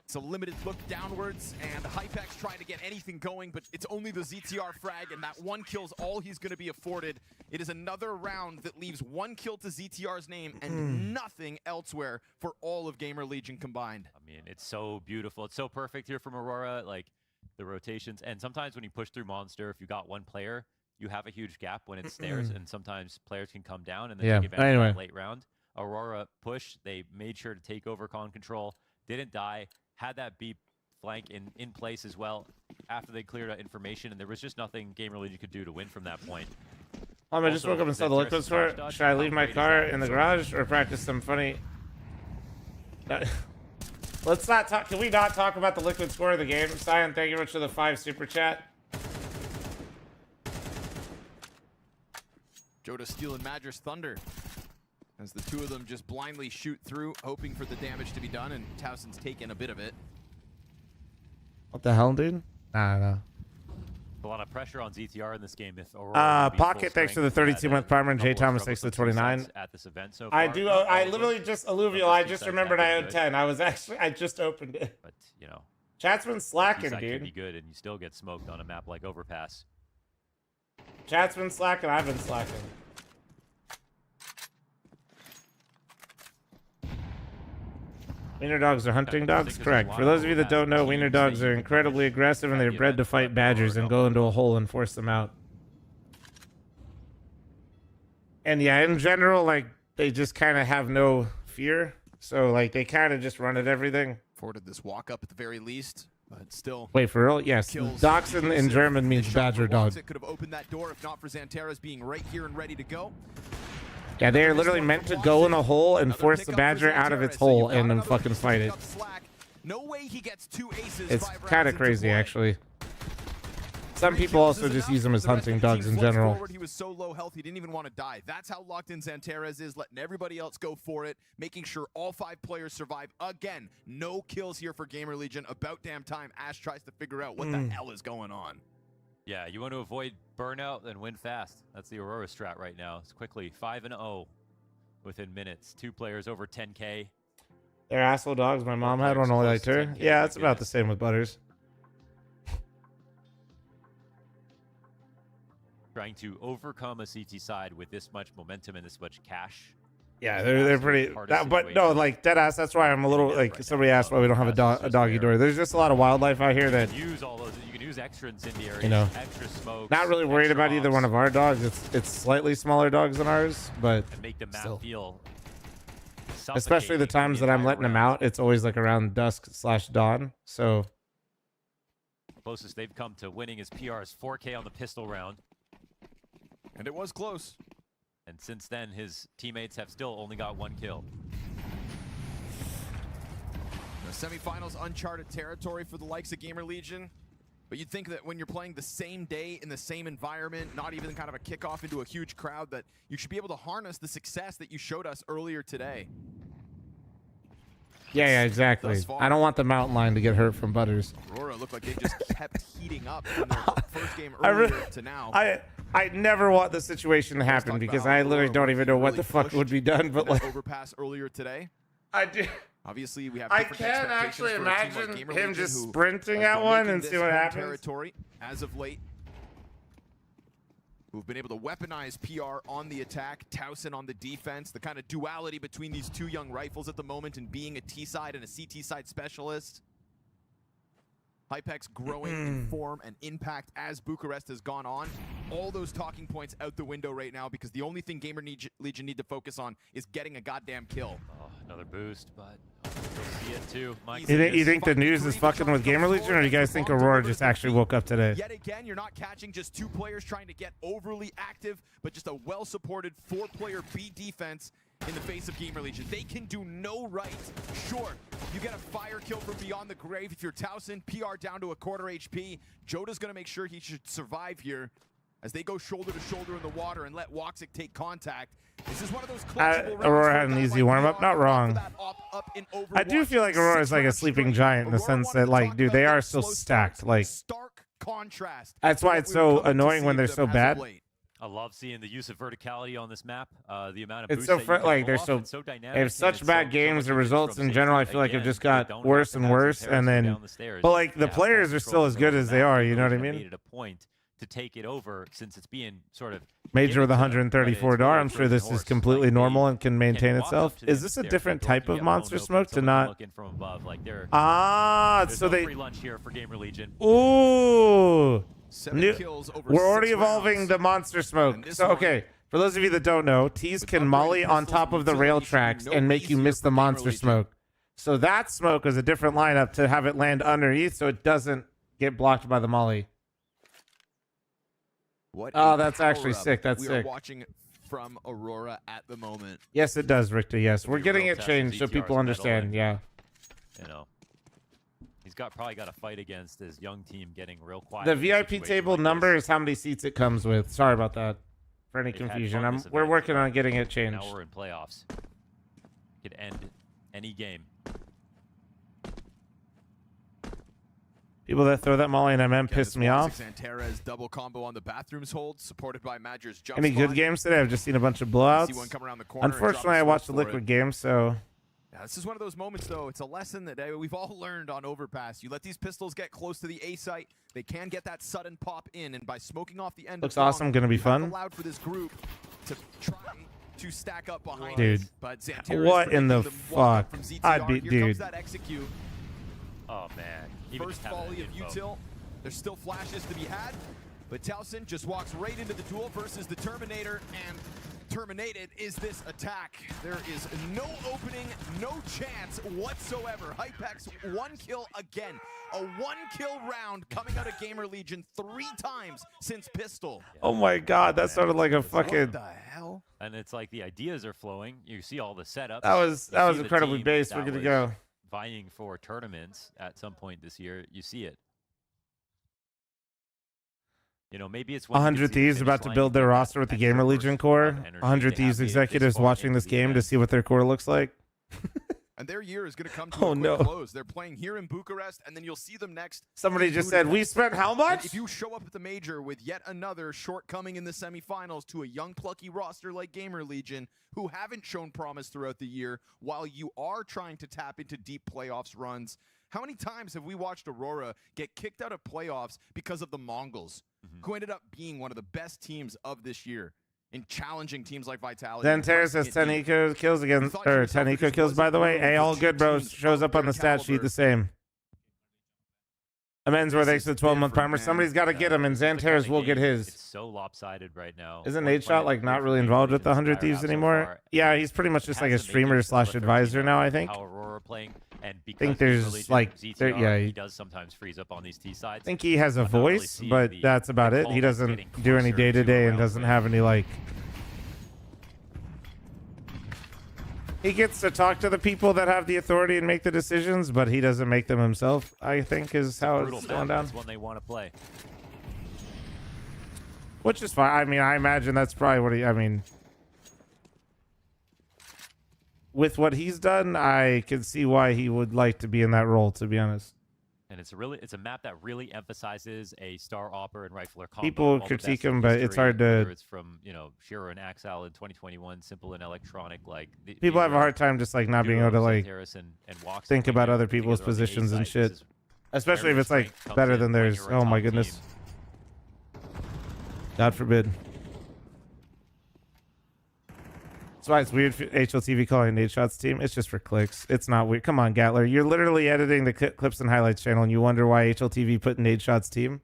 It's a limited look downwards, and Hypex trying to get anything going, but it's only the ZTR frag, and that 1 kill's all he's going to be afforded. It is another round that leaves 1 kill to ZTR's name and nothing elsewhere for all of Gamer Legion combined. I mean, it's so beautiful. It's so perfect here from Aurora, like the rotations. And sometimes when you push through Monster, if you got 1 player, you have a huge gap when it's stairs, and sometimes players can come down and then take advantage of that late round. Aurora push, they made sure to take over con control, didn't die, had that beep flank in place as well after they cleared out information, and there was just nothing Gamer Legion could do to win from that point. I just woke up and saw the liquid store. Should I leave my car in the garage or practice some funny? Let's not talk. Can we not talk about the liquid score of the game? Cyan, thank you much for the 5 super chat. Joda stealing Madras Thunder as the 2 of them just blindly shoot through, hoping for the damage to be done, and Towson's taken a bit of it. What the hell, dude? No. A lot of pressure on ZTR in this game. If Aurora Pocket, thanks for the 32-month primer, and Jay Thomas, thanks for the 29. At this event so far. I literally just, Alluvial, I just remembered I owed 10. I just opened it. But, you know. Chat's been slacking, dude. Could be good, and you still get smoked on a map like Overpass. Chat's been slacking, I've been slacking. Wiener dogs are hunting dogs? Correct. For those of you that don't know, wiener dogs are incredibly aggressive and they're bred to fight badgers and go into a hole and force them out. And yeah, in general, like, they just kind of have no fear. So, like, they kind of just run at everything. Afforded this walk up at the very least, but still. Wait, for real? Yes. Dachshund in German means badger dog. It could have opened that door if not for Xanteras being right here and ready to go. Yeah, they are literally meant to go in a hole and force the badger out of its hole and then fucking fight it. No way he gets 2 aces. It's kind of crazy, actually. Some people also just use them as hunting dogs in general. He was so low health, he didn't even want to die. That's how locked in Xanteras is, letting everybody else go for it, making sure all 5 players survive. Again, no kills here for Gamer Legion. About damn time Ash tries to figure out what the hell is going on. Yeah, you want to avoid burnout and win fast. That's the Aurora strat right now. It's quickly 5-0 within minutes. 2 players over 10K. They're asshole dogs. My mom had one only like her. Yeah, it's about the same with Butters. Trying to overcome a CT side with this much momentum and this much cash. Yeah, they're pretty. But no, like deadass. That's why I'm a little like. Somebody asked why we don't have a doggy door. There's just a lot of wildlife out here that. Use all those. You can use extra incendiaries. You know, extra smokes. Not really worried about either one of our dogs. It's slightly smaller dogs than ours, but and make the map still. feel. Especially the times that I'm letting them out, it's always like around dusk/dawn. So. Closest they've come to winning his PR is 4K on the pistol round. And it was close. And since then, his teammates have still only got 1 kill. The semifinals, uncharted territory for the likes of Gamer Legion. But you'd think that when you're playing the same day in the same environment, not even kind of a kickoff into a huge crowd, that you should be able to harness the success that you showed us earlier today. Yeah, exactly. I don't want the mountain lion to get hurt from Butters. Aurora looked like they just kept heating up from their first game earlier to now. I never want the situation to happen because I literally don't even know what the fuck would be done. But like overpass earlier today. I do. Obviously, we have. I can't actually imagine him just sprinting at one and see what happens. Territory as of late. Who've been able to weaponize PR on the attack, Towson on the defense, the kind of duality between these 2 young rifles at the moment and being a T-side and a CT-side specialist. Hypex growing in form and impact as Bucharest has gone on. All those talking points out the window right now because the only thing Gamer Legion need to focus on is getting a goddamn kill. Oh, another boost, but you'll see it too. You think the news is fucking with Gamer Legion, or do you guys think Aurora just actually woke up today? Yet again, you're not catching just 2 players trying to get overly active, but just a well-supported 4-player B defense in the face of Gamer Legion. They can do no right. Sure, you get a fire kill from beyond the grave if you're Towson. PR down to a quarter HP. Joda's going to make sure he should survive here as they go shoulder to shoulder in the water and let Woxic take contact. This is one of those Aurora had an easy warm-up. Not wrong. I do feel like Aurora is like a sleeping giant in the sense that, like, dude, they are still stacked. Like, stark contrast. That's why it's so annoying when they're so bad. I love seeing the use of verticality on this map. The amount of It's so like they're so dynamic. they have such bad games. The results in general, I feel like, have just got worse and worse. And then, but like the players are still as good as they are. You know what I mean? Made it a point to take it over since it's being sort of Major with 134 DAR. I'm sure this is completely normal and can maintain itself. Is this a different type of monster smoke to not? So they free lunch here for Gamer Legion. Ooh. We're already evolving the monster smoke. So, okay, for those of you that don't know, T's can molly on top of the rail tracks and make you miss the monster smoke. So that smoke is a different lineup to have it land underneath so it doesn't get blocked by the molly. Oh, that's actually sick. That's sick. We are watching from Aurora at the moment. Yes, it does, Richter. Yes, we're getting it changed so people understand. Yeah. You know. He's probably got a fight against his young team getting real quiet. The VIP table number is how many seats it comes with. Sorry about that. For any confusion, we're working on getting it changed. Now we're in playoffs. Could end any game. People that throw that molly and MM piss me off. Xanterra's double combo on the bathrooms hold, supported by Madger's jump Any good spot. games today? I've just seen a bunch of blowouts. See one come around the corner and Unfortunately, drop I the watched the smoke for Liquid it. game, so. Yeah, this is one of those moments, though. It's a lesson that we've all learned on Overpass. You let these pistols get close to the A site, they can get that sudden pop in, and by smoking off the end Looks of long, awesome, gonna be you have fun. allowed for this group to try to stack up behind Dude, it. But Xanterra what is in the predicting walk up fuck? from ZTR. I'd be, Here dude. comes that execute. Oh man. First volley of util. There's still flashes to be had, but Towson just walks right into the duel versus the Terminator, and terminated is this attack. There is no opening, no chance whatsoever. Hypex 1 kill again. A 1-kill round coming out of Gamer Legion 3 times since Pistol. Oh my god, that sounded like a fucking. What the hell? And it's like the ideas are flowing. You see all the setups. That was You see the incredibly team based. that We're gonna was go. vying for tournaments at some point this year. You see it. You know, maybe it's 100 Thieves about to build their roster with the Gamer Legion core. 100 Thieves executives watching this game to see what their core looks like. And their year is going to come to a quick close. They're playing here in Bucharest, and then you'll see them next. Somebody just said, we spent how much? And if you show up at the major with yet another shortcoming in the semifinals to a young, plucky roster like Gamer Legion, who haven't shown promise throughout the year, while you are trying to tap into deep playoffs runs, how many times have we watched Aurora get kicked out of playoffs because of the Mongols, who ended up being one of the best teams of this year in challenging teams like Vitality? Xanterra says 10 eco kills against, or 10 eco kills, by the way. Hey, all good, bro. Shows up on the stat sheet the same. Amends where thanks to the 12-month primer. Somebody's got to get him, and Xanterra's will get his. It's so lopsided right now. Isn't Nate Shot like not really involved with the 100 Thieves anymore? Yeah, he's pretty much just like a streamer slash advisor now, I think. How Aurora playing, and I think there's like, yeah, he does sometimes freeze up on these T sides. I think he has a voice, but that's about it. He doesn't do any day-to-day and doesn't have any like. He gets to talk to the people that have the authority and make the decisions, but he doesn't make them himself, I think, is how it's going down. That's when they want to play. Which is fine. I mean, I imagine that's probably what he, I mean, with what he's done, I can see why he would like to be in that role, to be honest. And it's a map that really emphasizes a Star Opera and Rifler combo. People critique him, but it's hard to. Whether it's from, you know, Shiro and Axel in 2021, Simple and Electronic, like People have a hard time just like not being able to like and Wox think about other people's positions and shit, especially if it's like better than theirs. Oh my goodness. God forbid. That's why it's weird for HLTV calling Nade Shot's team. It's just for clicks. It's not weird. Come on, Gatler. You're literally editing the clips and highlights channel, and you wonder why HLTV put Nade Shot's team.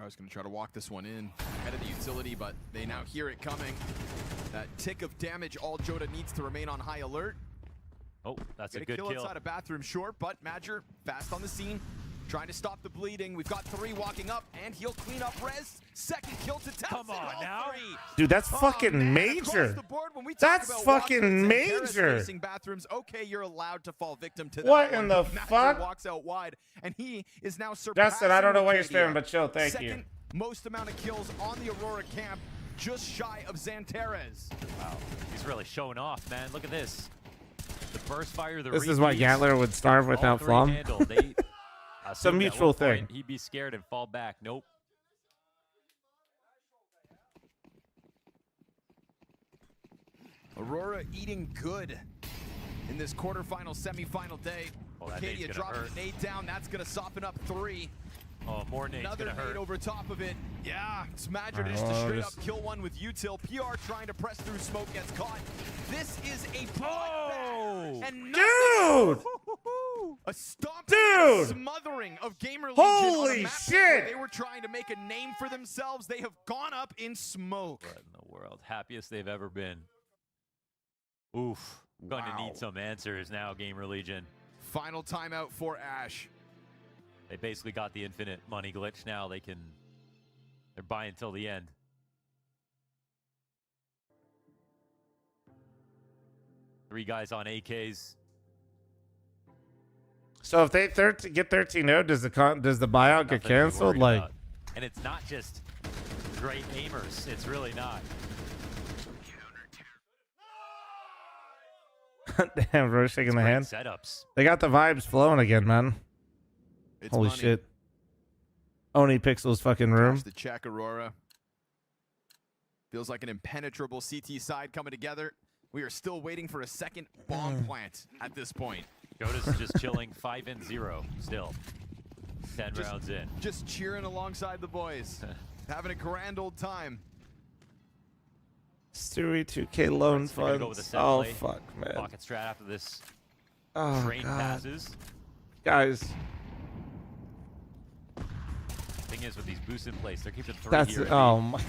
I was going to try to walk this one in ahead of the utility, but they now hear it coming. That tick of damage, all Joda needs to remain on high alert. Oh, that's a Get good kill. kill. Outside of bathroom short, but Madger fast on the scene, trying to stop the bleeding. We've got 3 walking up, and he'll clean up res. Second kill to Townsend. Come on now. Dude, that's fucking major. That's fucking major. Facing bathrooms. Okay, you're allowed to fall victim to that. What in the Madger fuck? walks out wide, and he is now surpassing Justin, I don't know why you're Arcadia. spamming, but chill. Thank Second you. most amount of kills on the Aurora camp, just shy of Xantares. Wow, he's really showing off, man. Look at this. The burst fire, the This is why repeats, Gatler would starve all without three Flom. handled. They It's a assumed at mutual one point thing. He'd be scared and fall back. Nope. Aurora eating good in this quarterfinal, semifinal day. That nade's Arcadia gonna dropping hurt. a nade down. That's going to soften up 3. Oh, more nade's Another gonna nade hurt. over top of it. Yeah, it's Madger Alright, just to well, straight just- up kill one with util. PR trying to press through smoke, gets caught. This is a bloodbath. And Dude! a stomping Dude! smothering of Gamer Legion on a Holy map shit! where they were trying to make a name for themselves. They have gone up in smoke. What in the world? Happiest they've ever been. Oof. Going to need some answers now, Gamer Legion. Final timeout for Ash. They basically got the infinite money glitch now. They're buying till the end. Three guys on AKs. Oh, So if they get 13-0, does the buyout get Nothing to be canceled? worried Like, about. And it's not just great aimers. It's really not. damn, bro, shaking the great hand. setups. They got the vibes flowing again, man. It's Holy money. shit. Oni Pixel's fucking room. Cash the check, Aurora. Feels like an impenetrable CT side coming together. We are still waiting for a second bomb plant at this point. Joda's just chilling 5-0 still. 10 rounds in. Just cheering alongside the boys. Having a grand old time. Stewie 2K loan They're gonna funds. go with a set Oh, play. fuck, man. Pocket strat after this Oh, train God. passes. Guys, Thing is, with these boosts in place, they're keeping 3 that's... here. Oh, my God.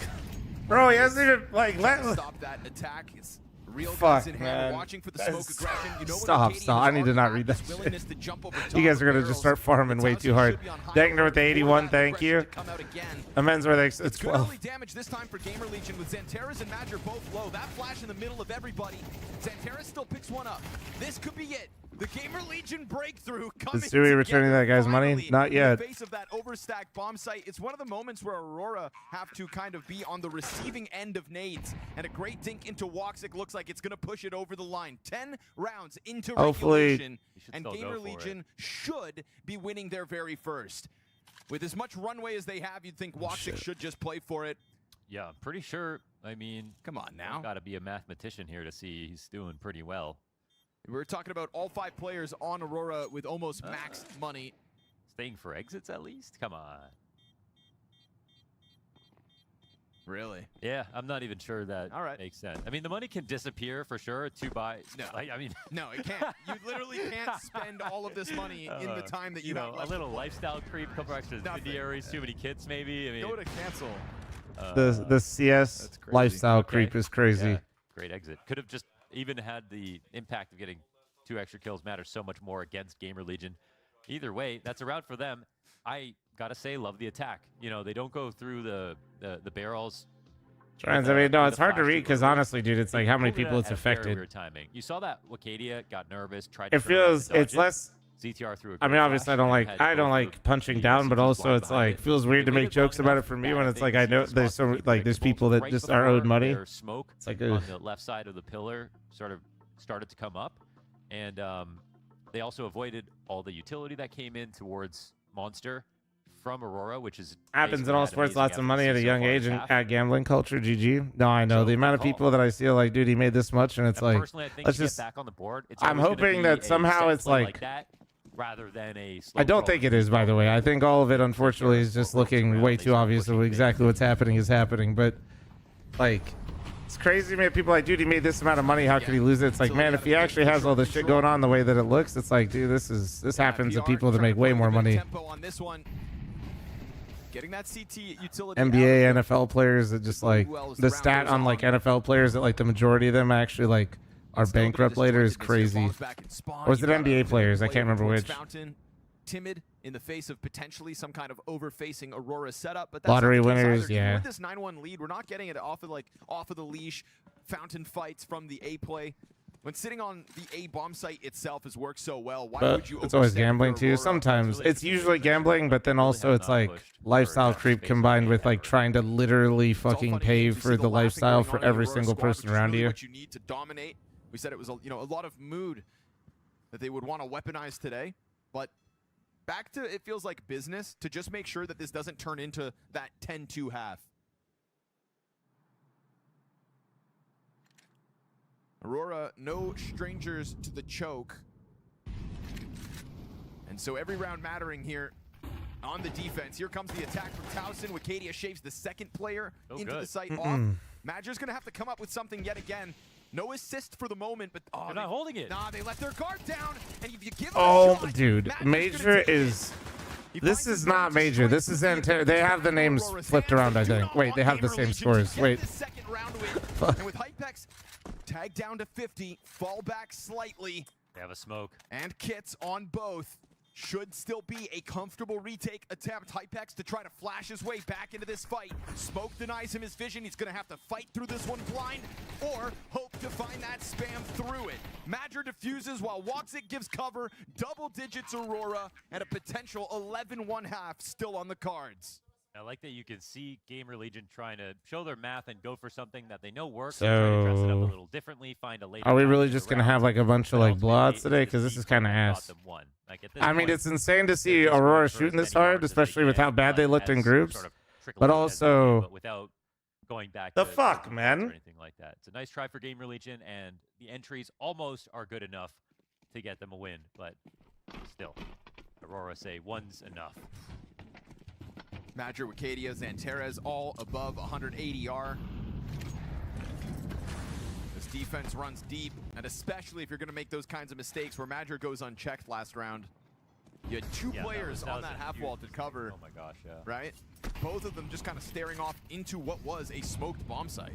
Bro, he hasn't even, like, let... Stop that attack. It's real Fuck, guns in hand, man. watching for the That's- smoke aggression. You know when Stop, Arcadia stop. has I need to not already read had that this shit. willingness to jump over top You guys of are going to barrels, just start farming way Townsend too hard. should be on high Dagner alert with the before 81, that thank aggression you. to come out again. Amends where it's Good 12. early damage this time for Gamer Legion with Xantares and Madger both low. That flash in the middle of everybody. Xantares still picks one up. This could be it. The Gamer Legion breakthrough coming Is Stewie returning together that guy's money? finally Not in yet. the face of that overstacked bomb site. It's one of the moments where Aurora have to kind of be on the receiving end of nades. And a great dink into Woxic looks like it's going to push it over the line. 10 rounds into Hopefully- regulation. And still go Gamer for it. Legion should be winning their very first. With as much runway as they have, you'd think Woxic should just play for it. Yeah, I'm pretty sure. I mean, come on now. Got to be a mathematician here to see he's doing pretty well. We're talking about all 5 players on Aurora with almost max money. Staying for exits at least? Come on. Really? Yeah, I'm not even sure that makes sense. I mean, the money can disappear for sure. 2 buys. No, I mean, no, it can't. You literally can't spend all of this money in the time that you have know, left a little to play. lifestyle creep, couple extra incendiaries, too many kits, maybe. I mean, Go to cancel. The CS lifestyle creep is crazy. Yeah, great exit. Could have just even had the impact of getting 2 extra kills matter so much more against Gamer Legion. Either way, that's a route for them. I gotta say, love the attack. You know, they don't go through the barrels. Trans, I mean, no, it's hard to read because honestly, dude, it's like how many people it's affected. Weird timing. You saw that Wakadia got nervous, tried to It feels, it's less. ZTR through a I mean, great obviously, flash, I don't like punching down, but also it's like feels weird to make jokes about it for me when it's like I know there's so like there's people that just are owed money. Their smoke It's like on the left side of the pillar sort of started to come up, and they also avoided all the utility that came in towards Monster from Aurora, which is happens in all sports. Lots of money at a so young far age this and half. at gambling culture. GG. No, I know the amount of people that I see like, dude, he made this much, and it's And like, personally, I think let's to get just. back on the board, it's I'm always gonna hoping be that a somehow set it's play like. that rather than a slow I don't throw. think it is, by the way. I think all of it, unfortunately, is just looking way too obvious of exactly what's happening is happening. But, like, It's crazy, man. People are like, dude, he made this amount of money. How could he lose it? It's like, man, if he actually has all this shit going on the way that it looks, it's like, dude, this happens to people that make way more money. On this one. Getting that CT utility NBA, NFL players that just like the stat on like NFL players that like the majority of them actually like are bankrupt later is crazy. Or was it NBA players? I can't remember which. Fountain, timid in the face of potentially some kind of over-facing Aurora setup, but that's Lottery not the case winners, either. yeah. With this 9-1 lead, we're not getting it off of the leash. Fountain fights from the A play. When sitting on the A bomb site itself has worked so well, why But would you it's always overstep gambling for too. Aurora? Sometimes it's usually gambling, but then also it's like lifestyle creep combined with like trying to literally fucking pay for the lifestyle for every single person around you. What you need to dominate. We said it was a lot of mood that they would want to weaponize today, but back to it feels like business to just make sure that this doesn't turn into that 10-2 half. Aurora, no strangers to the choke. And so every round mattering here on the defense. Here comes the attack from Towson. Wicadia shaves the second player into the site off. Major's going to have to come up with something yet again. No assist for the moment, but they're not holding it. Nah, they let their guard down, and if you give them Oh, a shot, dude, Major is. This is not Major. This is Enter. They have the names flipped around, I think. Wait, they have the same scores. Wait. And with Hypex tagged down to 50, fall back slightly. They have a smoke. And kits on both. Should still be a comfortable retake attempt. Hypex to try to flash his way back into this fight. Smoke denies him his vision. He's going to have to fight through this one blind or hope to find that spam through it. Major diffuses while Woxic gives cover. Double digits Aurora and a potential 11-1 half still on the cards. I like that you can see Gamer Legion trying to show their math and go for something that they know works. So, and try to dress it up a little differently, find a later are we time really in just the gonna have round, like a bunch of but like ultimately blowouts today? the Because this team is kind of got ass. them one. Like, at this I mean, point, it's insane to see they're just Aurora going for shooting as this many hard, yards as especially they with can, how bad they but looked in as groups. sort of trickle But in as they also, can, but without going back the to fuck, or man. anything like that. It's a nice try for Gamer Legion, and the entries almost are good enough to get them a win, but still, Aurora say one's enough. Major, Wicadia, Xanterez, all above 180 R. This defense runs deep, and especially if you're going to make those kinds of mistakes where Major goes unchecked last round. You had two players on that half wall to cover. Oh my gosh, yeah. Right? Both of them just kind of staring off into what was a smoked bomb site.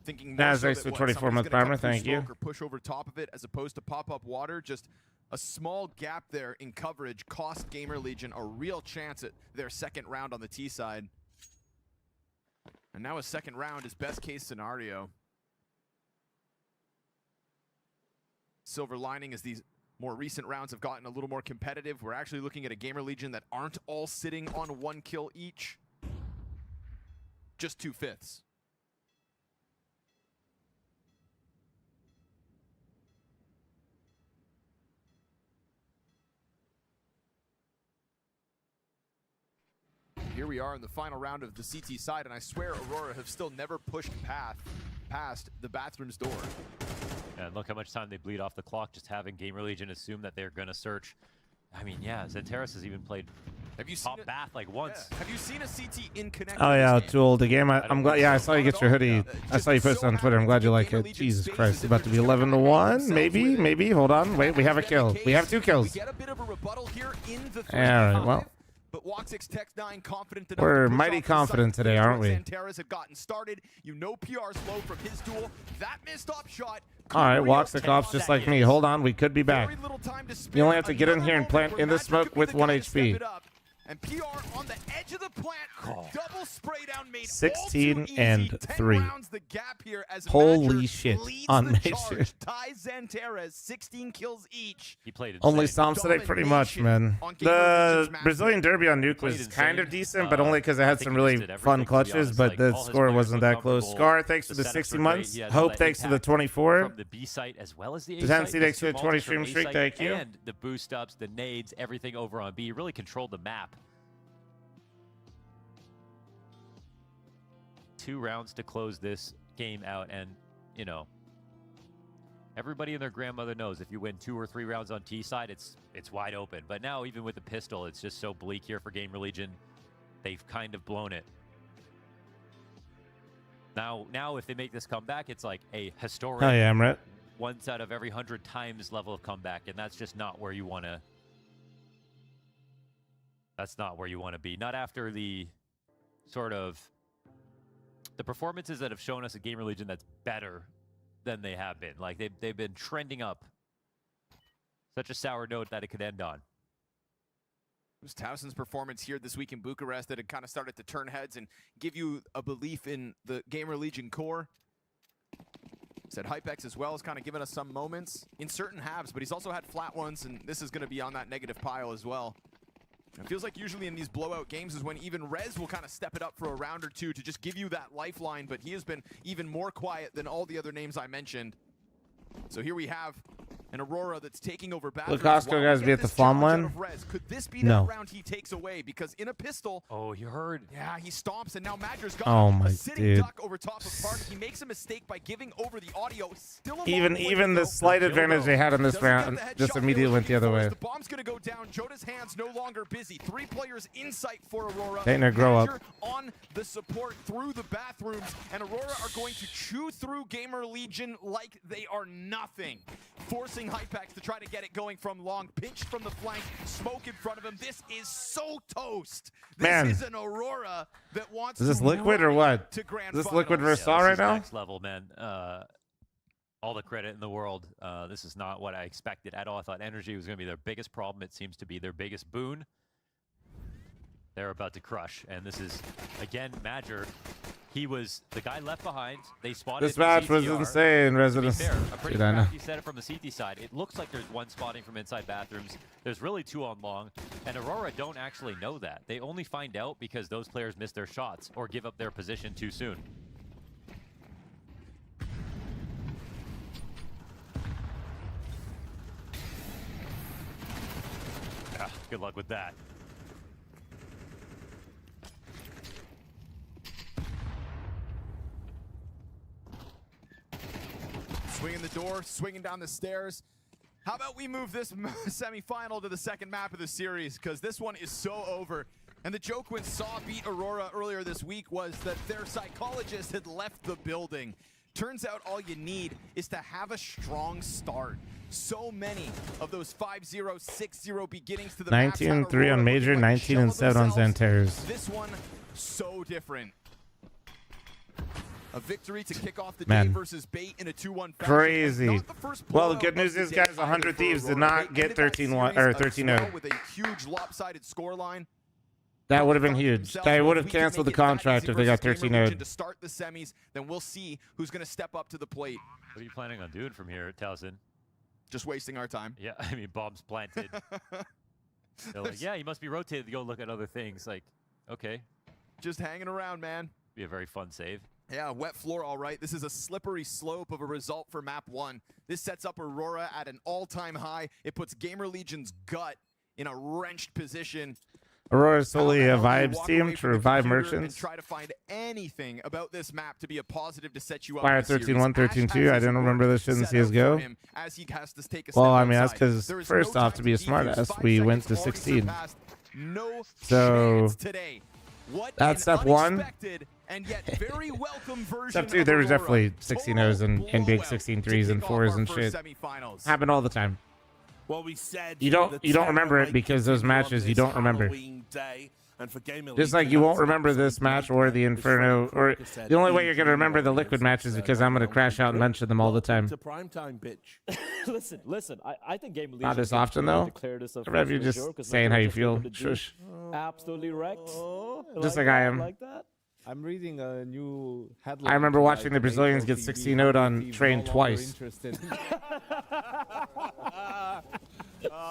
Thinking more so Nazareth that with what, 24-month someone's gonna primer, come through thank you. smoke or push over top of it as opposed to pop up water. Just a small gap there in coverage cost Gamer Legion a real chance at their second round on the T side. And now a second round is best case scenario. Silver lining is these more recent rounds have gotten a little more competitive. We're actually looking at a Gamer Legion that aren't all sitting on 1 kill each. Just 2/5. Here we are in the final round of the CT side, and I swear Aurora have still never pushed past the bathroom's door. And look how much time they bleed off the clock, just having Gamer Legion assume that they're going to search. I mean, yeah, Xanterez has even played top bath like once. Yeah. Have you seen a CT in Connect? Oh yeah, too old the game. I'm glad. Yeah, I saw you get your hoodie. I saw you post it on Twitter. I'm glad you like it. Jesus Christ, it's about to be 11-1. Maybe. Hold on. Wait, we have a kill. We have 2 kills. We get a bit of a rebuttal here in the All right. Well. But Woxic's Tech 9 confident enough We're to push mighty off the confident site. today, aren't we? Xanterez had gotten started. You know PR's low from his duel. That missed op shot. All right, Woxic's just like me. Hold on, we could be back. You only have to get in here and plant in the smoke with 1 HP. And PR on the edge of the plant. Double spray down made 16 and 3. The gap here as Holy Major shit leads on the Major. charge. Ties Xanterez 16 kills each. He played Only Psalms today, pretty much, man. The Brazilian Derby on Nuke was kind of decent, but only because it had some really fun clutches, but the score wasn't that close. Scar, thanks for the 60 months. Hope, thanks for the 24. From the B site as well as the A Detency, site. thanks for the Two 20 multis stream from streak, A site thank you. And the boost ups, the nades, everything over on B. Really controlled the map. 2 rounds to close this game out, and you know, everybody and their grandmother knows if you win 2 or 3 rounds on T side, it's wide open. But now even with the pistol, it's just so bleak here for Gamer Legion. They've kind of blown it. Now, if they make this comeback, it's like a historic. Oh yeah, I'm right. Once out of every 100 times level of comeback, and that's just not where you want to. That's not where you want to be. Not after the sort of the performances that have shown us a Gamer Legion that's better than they have been. Like they've been trending up. Such a sour note that it could end on. It was Towson's performance here this week in Bucharest that had kind of started to turn heads and give you a belief in the Gamer Legion core. Said Hypex as well has kind of given us some moments in certain halves, but he's also had flat ones, and this is going to be on that negative pile as well. It feels like usually in these blowout games is when even Rez will kind of step it up for a round or two to just give you that lifeline, but he has been even more quiet than all the other names I mentioned. So here we have an Aurora that's taking over bathrooms. Will Costco guys be at the farmland? Could this be No. that round he takes away? Because in a pistol... Oh, you heard. Yeah, he stomps, and now Madger's got Oh a my sitting dude. duck over top of Park. He makes a mistake by giving over the audio. Still a long way Even to the go. slight advantage they had in this round just immediately went the other way. The bomb's going to go down. Joda's hands no longer busy. 3 players in sight for Aurora. They ain't no grow up. Madger on the support through the bathrooms, and Aurora are going to chew through Gamer Legion like they are nothing, forcing Hypex to try to get it going from long, pinched from the flank, smoke in front of him. This is so toast. This Man. is an Aurora that wants Is this to liquid or run what? to grand Is this liquid finals. versus all This right is now? next level, man. All the credit in the world. This is not what I expected at all. I thought energy was going to be their biggest problem. It seems to be their biggest boon. They're about to crush, and this is again Madger. He was the guy left behind. They spotted This match was CTR. insane, To be Residence. fair, a pretty Dude, I know. crafty setup from the CT side. It looks like there's one spotting from inside bathrooms. There's really 2 on long, and Aurora don't actually know that. They only find out because those players miss their shots or give up their position too soon. Ah, good luck with that. Swinging the door, swinging down the stairs. How about we move this semifinal to the second map of the series, because this one is so over. And the joke when Saw beat Aurora earlier this week was that their psychologist had left the building. Turns out all you need is to have a strong start. So many of those 5-0, 6-0 beginnings to the 19-3 on Major, 19-7 on Xantares. This one, so different. A victory to kick off the Man. day versus Bait in a 2-1 fashion. Crazy. Well, the good news is, guys, 100 Thieves did not get 13-1 or 13-0. With a huge lopsided scoreline. That would have been huge. They would have canceled the contract if they got 13-0. To start the semis, then we'll see who's going to step up to the plate. What are you planning on doing from here, Towson? Just wasting our time. Yeah, I mean, bombs planted. They're like, yeah, you must be rotated to go look at other things. Like, okay. Just hanging around, man. Be a very fun save. Yeah, wet floor, all right. This is a slippery slope of a result for map 1. This sets up Aurora at an all-time high. It puts Gamer Legion's gut in a wrenched position. Aurora's solely a vibes team to revive merchants. Try to find anything about this map to be a positive to set you up. Fire 13-1, 13-2. I didn't remember this shit in CSGO. Well, I mean, that's because, first off, to be a smartass, we went to 16. So, that's step 1. Step 2, there was definitely 16-0s and big 16-3s and 4s and shit. Happened all the time. Well, we said You don't remember it because those matches you don't remember. Just like you won't remember this match or the Inferno, or the only way you're gonna remember the Liquid matches because I'm gonna crash out and mention them all the time. To primetime, bitch. listen. I think Game Legion Not as often though. Rev, you're just saying how you feel. Shush. Absolutely wrecked. Just like I am. Like that. I'm reading a new headline. I remember watching the tonight. Brazilians get 16-0'd on train twice.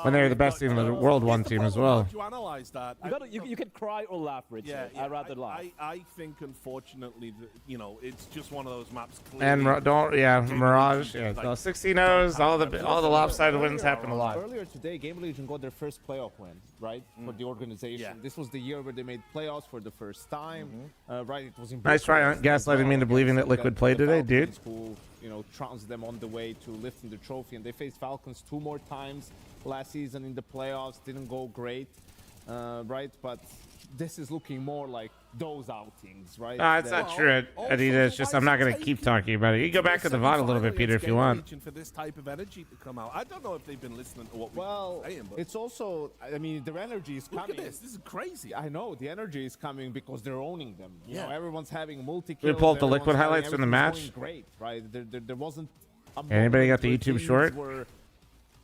When they were the best team in the world, one team as well. You analyze that. You can cry or laugh, Richard. Yeah, I'd rather laugh. I think, unfortunately, it's just one of those maps. And Mirage, yeah, no, 16-0s, all the lopsided wins happen a lot. Earlier today, Game Legion got their first playoff win, right, for the organization. Yeah. This was the year where they made playoffs for the first time, right? It was in Nice try on gaslighting me into believing that Liquid played today, dude. Who, trounced them on the way to lifting the trophy, and they faced Falcons 2 more times last season in the playoffs. Didn't go great. right? But this is looking more like those outings, right? It's not true, Adida. It's just I'm not going to keep talking about it. You can go back to the VOD a little bit, Peter, if you want. For this type of energy to come out. I don't know if they've been listening to what we've been saying, but it's also, I mean, their energy is coming. Look at this. This is crazy. I know the energy is coming because they're owning them. You know, everyone's having multi-kills. We pull up the liquid highlights from the match. Great, right? There wasn't. Anybody got the YouTube short?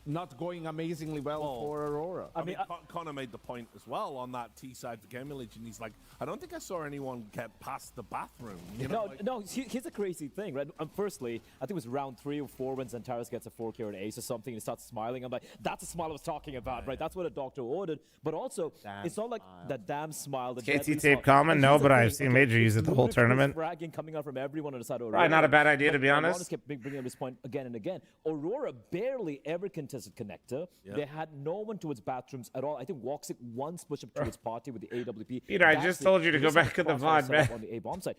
Not going amazingly well for Aurora. I mean, Connor made the point as well on that T side for Game Village, and he's like, I don't think I saw anyone get past the bathroom. You know, No, here's a crazy thing, right? Firstly, I think it was round 3 or 4 when Zantares gets a 4K or an ace or something, and he starts smiling. I'm like, that's the smile I was talking about, right? That's what a doctor ordered. But also, it's not like that damn smile. The KT tape common? No, but I've seen Major use it the whole tournament. Fragging coming out from everyone on the side of Aurora. Probably not a bad idea, to be honest. Aurora kept bringing up this point again and again. Aurora barely ever contested connector. Yeah. They had no one to its bathrooms at all. I think Woxic once pushed up to its party with the AWP. Peter, I just told you to go back to the VOD, man. On the A-bomb side.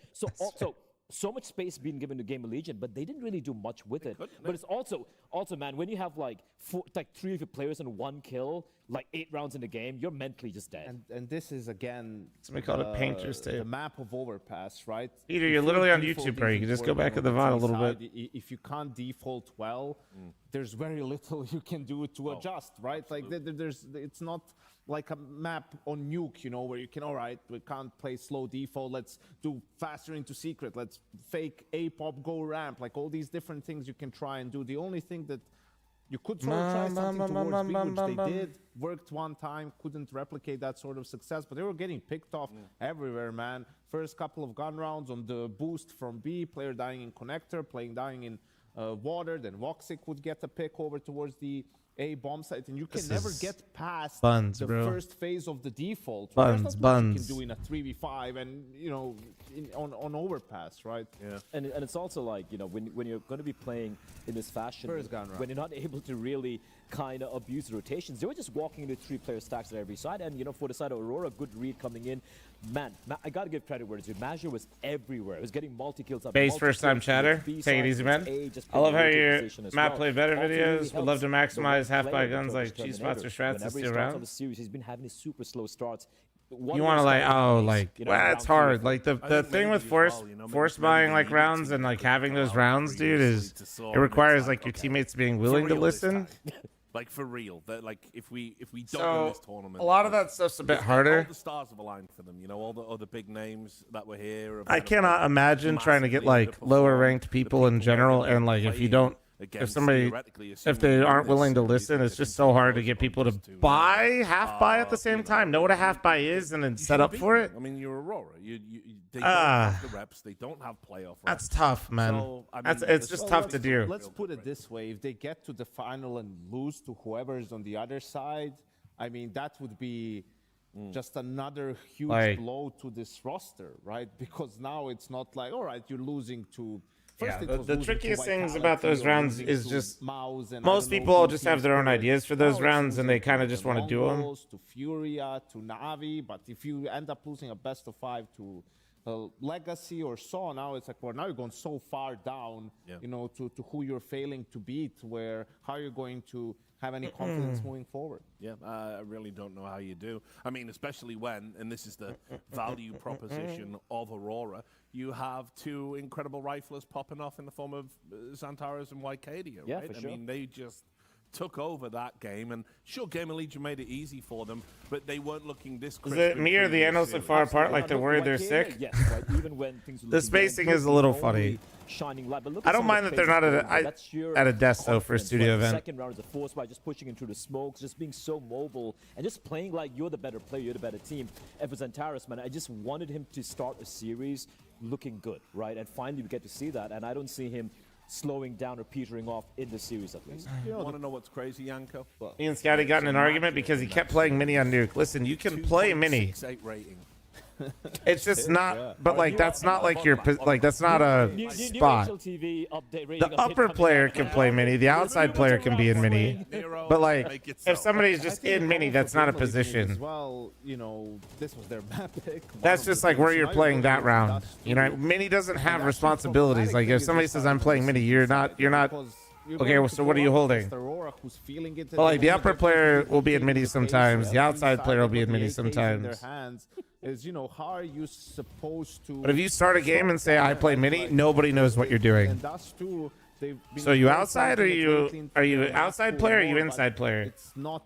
So much space being given to Game of Legion, but they didn't really do much with it. But it's also, man, when you have like 3 of your players and 1 kill, like 8 rounds in the game, you're mentally just dead. And this is again, something called a painter's tape. The map of Overpass, right? Peter, you're literally on YouTube, bro. You can just go back to the VOD a little bit. If you can't default well, there's very little you can do to adjust, right? Absolutely. Like it's not like a map on Nuke, you know, where you can, all right, we can't play slow default, let's do faster into secret, let's fake A-pop, go ramp, like all these different things you can try and do. The only thing that you could sort of try something towards B, which they did, worked one time, couldn't replicate that sort of success, but they were getting picked off everywhere, man. First couple of gun rounds on the boost from B, player dying in connector, dying in water, then Voxic would get a pick over towards the A bomb site, and you can never get past the first phase of the default. Buns. You can do in a 3v5 and, you know, on Overpass, right? Yeah. And it's also like, you know, when you're going to be playing in this fashion, when you're not able to really kind of abuse the rotations, they were just walking into 3-player stacks at every side. And, you know, for the side of Aurora, good read coming in. Man, I got to give credit where it's due. Major was everywhere. It was getting multi-kills. Base first-time chatter. Take it easy, man. I love how your Matt play better videos. Would love to maximize half-by guns like cheese spots or strats this year round. He's been having these super slow starts. You want to like, well, it's hard. Like the thing with force buying like rounds and like having those rounds, dude, is it requires like your teammates being willing to listen. Like for real, that like if we don't win this tournament, a lot of that stuff's a bit harder. All the stars have aligned for them, you know, all the other big names that were here. I cannot imagine trying to get like lower ranked people in general, and like if you don't, if they aren't willing to listen, it's just so hard to get people to buy half buy at the same time, know what a half buy is, and then set up for it. I mean, you're Aurora. They don't have the reps. They don't have playoff reps. That's tough, man. So, I mean, it's just tough to do. Let's put it this way: if they get to the final and lose to whoever is on the other side, I mean, that would be just another huge blow to this roster, right? Because now it's not like, all right, you're losing to. The trickiest things about those rounds is just most people just have their own ideas for those rounds, and they kind of just want to do them. To Furia, to Navi, but if you end up losing a best of 5 to Legacy or so, now it's like, well, now you're going so far down, you know, to who you're failing to beat, where how you're going to have any confidence moving forward. Yeah, I really don't know how you do. I mean, especially when, and this is the value proposition of Aurora, you have 2 incredible riflers popping off in the form of Zantares and Wycadia, yeah, right? For sure. I mean, they just took over that game, and sure, Game of Legion made it easy for them, but they weren't looking this crisp. Is it me or the analysts so far apart, like they're worried they're sick? Yes, right? Even when things the spacing is a little funny. I don't mind that they're not at a desk, though, for a studio event. Second round is a force by just pushing into the smokes, just being so mobile, and just playing like you're the better player, you're the better team. And for Zantares, man, I just wanted him to start a series looking good, right? And finally we get to see that, and I don't see him slowing down or petering off in the series at least. You want to know what's crazy, Yanko? Me and Scotty got in an argument because he kept playing Mini on Nuke. Listen, you can play Mini. 2.68 rating. It's just not, but like that's not like your, like that's not a spot. The upper player can play Mini, the outside player can be in Mini, but like if somebody's just in Mini, that's not a position. Well, you know, this was their map pick. That's just like where you're playing that round. You know, Mini doesn't have responsibilities. Like if somebody says I'm playing Mini, you're not Okay, so what are you holding? Aurora, who's feeling it Well, like the upper player will be in mini sometimes. The outside player will be in mini sometimes. Is, you know, how are you supposed to... But if you start a game and say, I play mini, nobody knows what you're doing. And that's true. So you outside, or are you outside player, or are you inside player? It's not,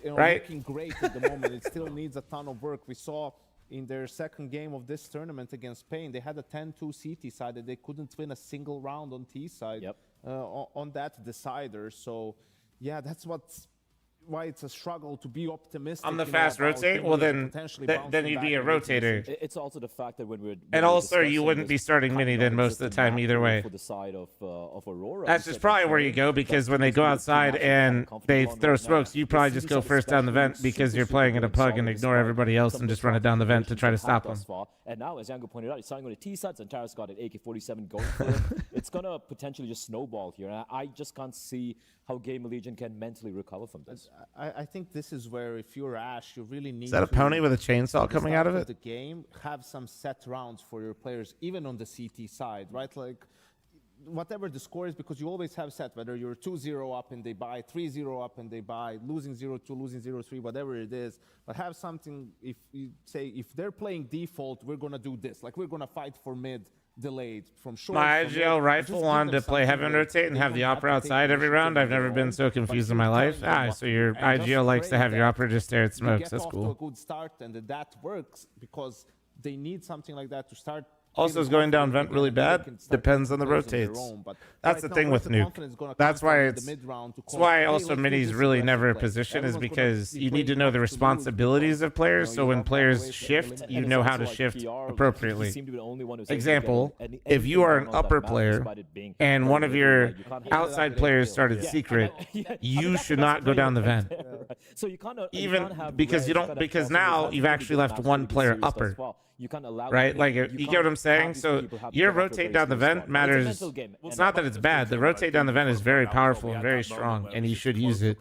you know, right? looking great at the moment. It still needs a ton of work. We saw in their second game of this tournament against Spain, they had a 10-2 CT side that they couldn't win a single round on T side on that decider. So, yeah, that's why it's a struggle to be optimistic. On the fast rotate, well then you'd be a rotator. It's also the fact that when we're and also you wouldn't be starting mini then most of the time either way. For the side of Aurora, that's just probably where you go, because when they go outside and they throw smokes, you probably just go first down the vent because you're playing in a pug and ignore everybody else and just run it down the vent to try to stop them. And now, as Yango pointed out, he's starting with a T sides, and Tara's got an AK-47 going for it. It's gonna potentially just snowball here, and I just can't see how Game Legion can mentally recover from this. I think this is where, if you're Ash, you really need. Is that a pony with a chainsaw coming out of it? The game, have some set rounds for your players, even on the CT side, right? Like, whatever the score is, because you always have set, whether you're 2-0 up and they buy, 3-0 up and they buy, losing 0-2, losing 0-3, whatever it is. But have something, if you say, if they're playing default, we're going to do this. Like, we're going to fight for mid. Delayed from short. My IGL rifle wanted to play heavy and rotate and have the opera outside every round. I've never been so confused in my life. So your IGL likes to have your opera just stare at smokes. That's cool. A good start, and that works because they need something like that to start. Also, is going down vent really bad? Depends on the rotates. That's the thing with Nuke. That's why also mini's really never a position, is because you need to know the responsibilities of players. So when players shift, you know how to shift appropriately. Example, if you are an upper player and one of your outside players started secret, you should not go down the vent. Even because now you've actually left one player upper. Right? Like, you get what I'm saying? So your rotate down the vent matters. It's not that it's bad. The rotate down the vent is very powerful and very strong, and you should use it.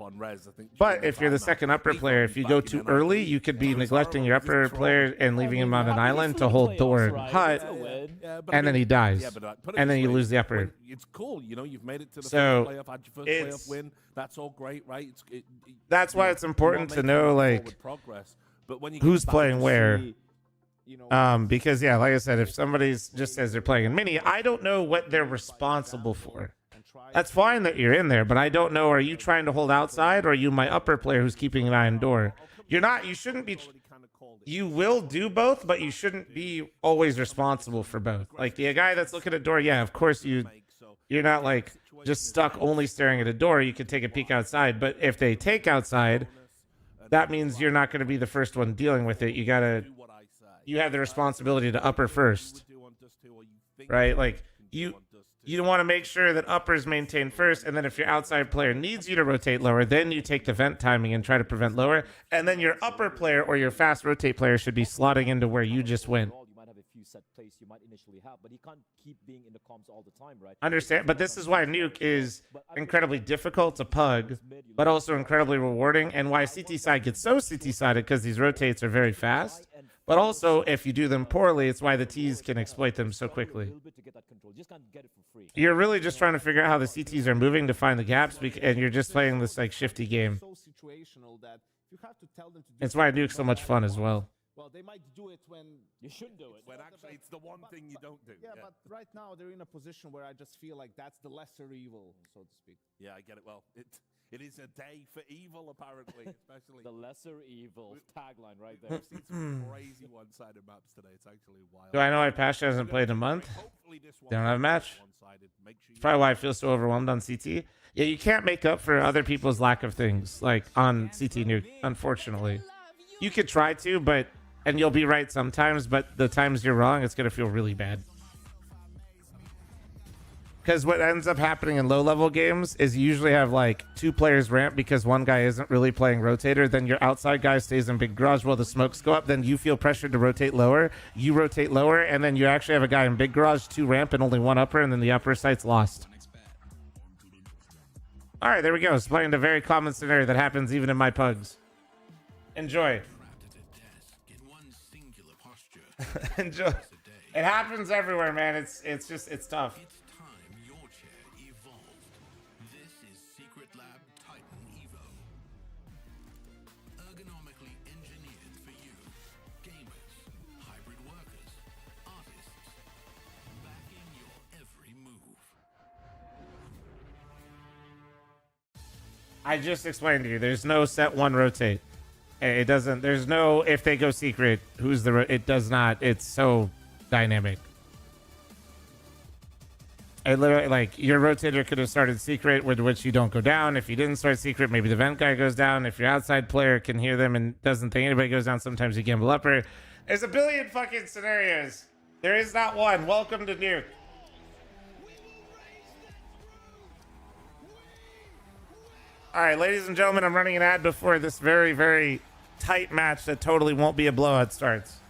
But if you're the second upper player, if you go too early, you could be neglecting your upper player and leaving him on an island to hold door and hut, and then he dies. And then you lose the upper. It's cool, you know, you've made it to the first playoff, had your first playoff win. That's all great, right? That's why it's important to know, like, who's playing where. Because yeah, like I said, if somebody's just says they're playing in mini, I don't know what they're responsible for. That's fine that you're in there, but I don't know, are you trying to hold outside, or are you my upper player who's keeping an eye on door? You shouldn't be, you will do both, but you shouldn't be always responsible for both. Like the guy that's looking at door, yeah, of course you're not like just stuck only staring at a door. You could take a peek outside, but if they take outside, that means you're not going to be the first one dealing with it. You have the responsibility to upper first, right? Like you want to make sure that uppers maintain first, and then if your outside player needs you to rotate lower, then you take the vent timing and try to prevent lower, and then your upper player or your fast rotate player should be slotting into where you just went. Set place you might initially have, but he can't keep being in the comms all the time, right? Understand, but this is why Nuke is incredibly difficult to pug, but also incredibly rewarding, and why CT side gets so CT sided, because these rotates are very fast. But also, if you do them poorly, it's why the Ts can exploit them so quickly. You're really just trying to figure out how the CTs are moving to find the gaps, and you're just playing this like shifty game. It's why Nuke's so much fun as well. Well, they might do it when you shouldn't do it. When actually it's the one thing you don't do. Yeah, but right now they're in a position where I just feel like that's the lesser evil, so to speak. Yeah, I get it. Well, it is a day for evil, apparently, especially the lesser evil tagline right there. We've seen some crazy one-sided maps today. It's actually wild. Do I know why Pasha hasn't played in a month? They don't have a match. It's probably why I feel so overwhelmed on CT. Yeah, you can't make up for other people's lack of things like on CT Nuke, unfortunately. You could try to, but. And you'll be right sometimes, but the times you're wrong, it's going to feel really bad. Because what ends up happening in low-level games is you usually have, like, 2 players ramp because one guy isn't really playing rotator. Then your outside guy stays in big garage while the smokes go up. Then you feel pressured to rotate lower. You rotate lower, and then you actually have a guy in big garage, 2 ramp, and only 1 upper, and then the upper site's lost. All right, there we go. It's playing a very common scenario that happens even in my pugs. Enjoy. Enjoy. It happens everywhere, man. It's tough. I just explained to you. There's no set one rotate. It doesn't. There's no if they go secret. Who's the? It does not. It's so dynamic. It literally, like, your rotator could have started secret, with which you don't go down. If you didn't start secret, maybe the vent guy goes down. If your outside player can hear them and doesn't think anybody goes down, sometimes you gamble upper. There's a billion fucking scenarios. There is not one. Welcome to Nuke. All right, ladies and gentlemen, I'm running an ad before this very, very tight match that totally won't be a blowout starts.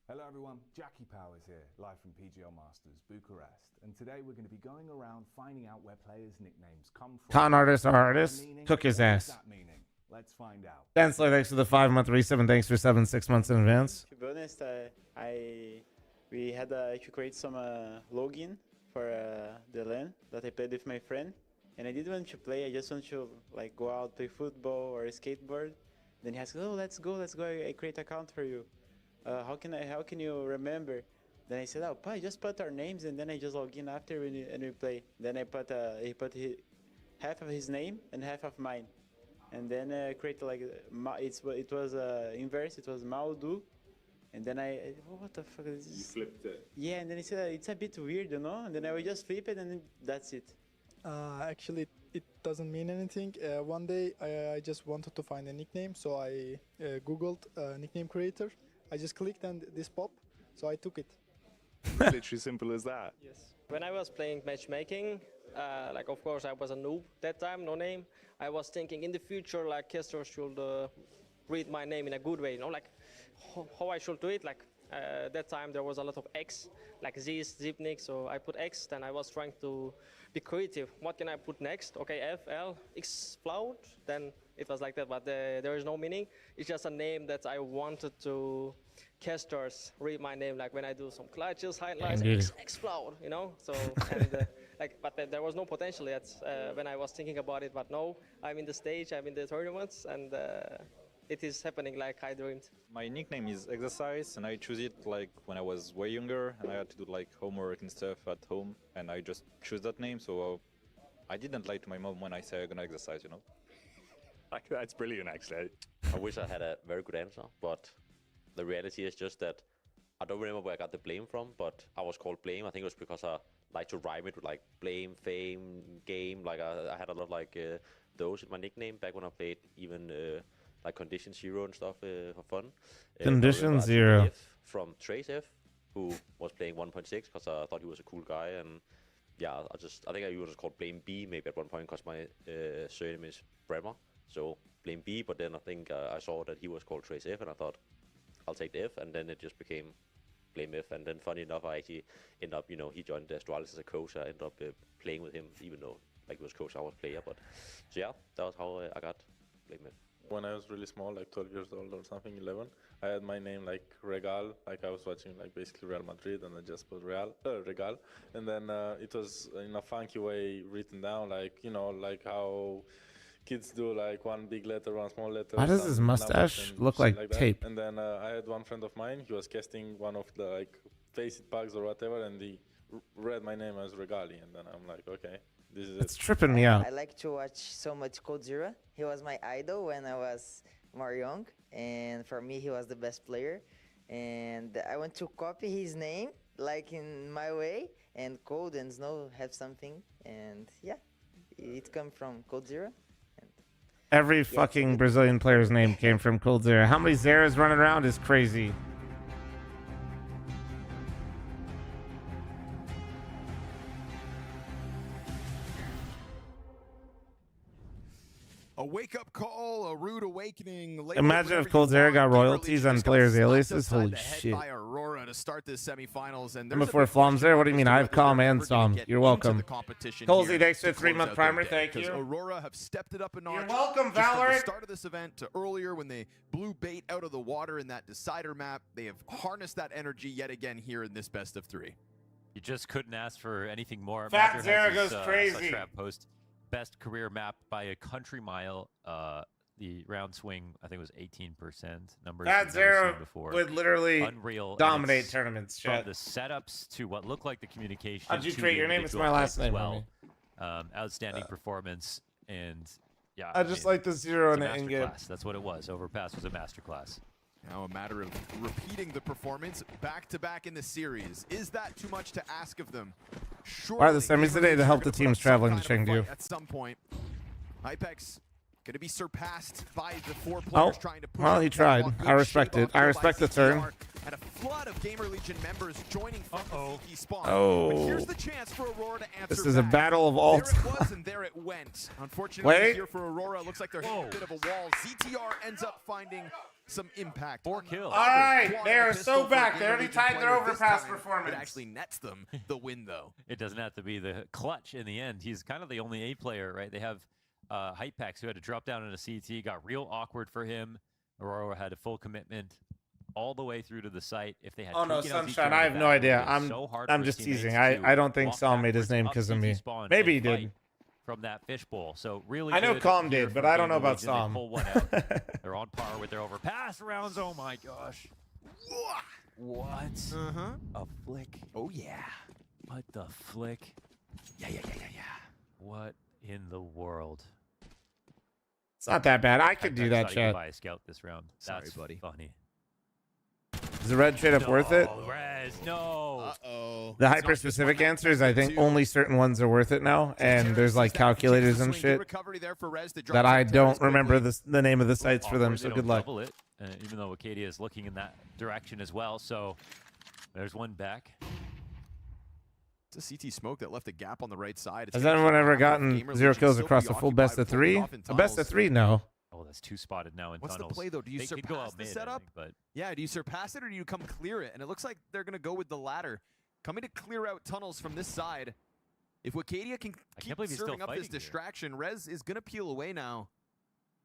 Hello everyone, Jackie Powers here, live from PGL Masters, Bucharest. And today we're going to be going around finding out where players' nicknames come from. Con artists are artists. Cook his ass. What does that meaning? Let's find out. Densler, thanks for the 5-month resub, and thanks for 6 months in advance. To be honest, we had to create some login for the LAN that I played with my friend. And I didn't want to play, I just want to like go out, play football or skateboard. Then he asked, oh, let's go, I create account for you. How can you remember? Then I said, oh, I just put our names and then I just log in after and we play. Then I put half of his name and half of mine, and then create like it was inverse. It was Maudu, and then what the fuck is this? You flipped it. Yeah, and then he said it's a bit weird, you know. And then I would just flip it, and then that's it. Actually, it doesn't mean anything. One day I just wanted to find a nickname, so I googled nickname creator. I just clicked and this popped, so I took it. Literally simple as that. Yes. When I was playing matchmaking, like of course I was a noob that time, no name. I was thinking in the future like Kester should read my name in a good way, you know, like how I should do it. Like that time there was a lot of X, like Z's, Zipnik, so I put X. Then I was trying to be creative. What can I put next? Okay, F, L, Explode. Then it was like that, but there is no meaning. It's just a name that I wanted to casters read my name, like when I do some clutches, highlights, Explode, you know. So and but there was no potential yet when I was thinking about it. But no, I'm in the stage, I'm in the tournaments, and it is happening like I dreamed. My nickname is Exercise, and I choose it like when I was way younger, and I had to do like homework and stuff at home, and I just choose that name. So I didn't lie to my mom when I say I'm gonna exercise, you know. That's brilliant, actually. I wish I had a very good answer, but the reality is just that I don't remember where I got the blame from, but I was called Blame. I think it was because I like to rhyme it with like blame, fame, game. Like I had a lot like those in my nickname back when I played even like Condition Zero and stuff for fun. Condition Zero. From Trace F, who was playing 1.6 because I thought he was a cool guy, and yeah, I think I was called Blame B maybe at one point because my surname is Bremer. So Blame B, but then I think I saw that he was called Trace F, and I thought I'll take the F, and then it just became Blame F. And then funny enough, I actually ended up, you know, he joined Astralis as a coach. I ended up playing with him, even though like he was coach, I was player. But so yeah, that was how I got Blame F. When I was really small, like 12 years old or something, 11, I had my name like Regal, like I was watching like basically Real Madrid, and I just put Regal, and then it was in a funky way written down, like, you know, like how kids do, like one big letter, one small letter. Why does his mustache look like tape? And then I had one friend of mine, he was casting one of the like Face-It packs or whatever, and he read my name as Regali, and then I'm like, okay, this is it's tripping me out. I like to watch so much Code Zero. He was my idol when I was more young, and for me he was the best player, and I want to copy his name like in my way, and Code and Snow have something, and yeah, it comes from Code Zero. Every fucking Brazilian player's name came from Cold Zero. How many Zeras running around is crazy. A wake-up call, a rude awakening. Imagine if Cold Zero got royalties on players' aliases. Holy shit. By Aurora to start this semifinals, and before Flom's there, what do you mean? I have Calm and Som. You're welcome. Colsey, thanks for the 3-month primer. Thank you. Aurora have stepped it up a notch. You're welcome, Valorant. From the Valorant. start of this event to earlier when they blew bait out of the water in that decider map, they have harnessed that energy yet again here in this best of 3. You just couldn't ask for anything more. Fat Zero goes crazy. Trap post. best career map by a country mile. The round swing, I think, was 18%. Numbers That we've never zero seen before. would literally Unreal. And dominate it's tournaments. From Chat. the setups to what looked like the communication. How'd you to create the your name? It's individual my last plays as name, well. Outstanding performance, and yeah. I just like the zero it's in a the in-game. masterclass. That's what it was. Overpass was a masterclass. Now a matter of repeating the performance back-to-back in the series. Is that too much to ask of them? Why are the Surely semis today to help the teams traveling to Chengdu? at some point. Hypex going to be surpassed by the 4 Oh, players trying to push well, up he the tried. ball. I Good respect shape it. I uphill respect by the turn. CTR, and a flood of Gamer Legion members joining from the CT spawn. Oh. But here's the chance for Aurora to answer This is a back. battle of all There it was, and there it went. Unfortunately, Wait. here for Aurora, looks like they're hitting a bit of a wall. CTR ends up finding some impact. 4 kills. All right, they are so back. They already tied their overpass It performance. actually nets them the win, though. It doesn't have to be the clutch in the end. He's kind of the only A player, right? They have Hypex, who had to drop down in a CT, got real awkward for him. Aurora had a full commitment all the way through to the site. If they had Oh no, taken out Sunshine! Zeke I have in no the back, idea. it was so hard I'm for just his teammates teasing. to I don't think walk Psalm made his backwards name up because of CT me. spawn Maybe he and did. fight from that fishbowl. So really, I know good Calm here did, but from I don't know Gamer about Legion. They Psalm. pull one out. They're on par with their overpass rounds. Oh my gosh! What? A flick? Oh yeah! What the flick? Yeah. What in the world? It's not that bad. I could do that, Thought he could chat. buy a scout this round. Sorry, That's buddy. funny. Is the red trade up worth it? Rez, no. Uh-oh. The hyper-specific answers, I think only certain ones are worth it now, and there's like calculators and shit that I don't remember the name of the sites for them. Awkward, So they good don't luck. double it, even though Acadia is looking in that direction as well. So there's one back. It's a CT smoke that left a gap on the right side. Has anyone ever gotten 0 kills across a full best of 3? A best of 3? No. Oh, that's 2 spotted now in What's tunnels. the play, though? Do you They could go surpass out the mid, I setup? think, but Yeah, do you surpass it or do you come clear it? And it looks like they're going to go with the latter. Coming to clear out tunnels from this side. If Wacadia can keep believe he's still serving up this fighting here. distraction, Rez is going to peel away now.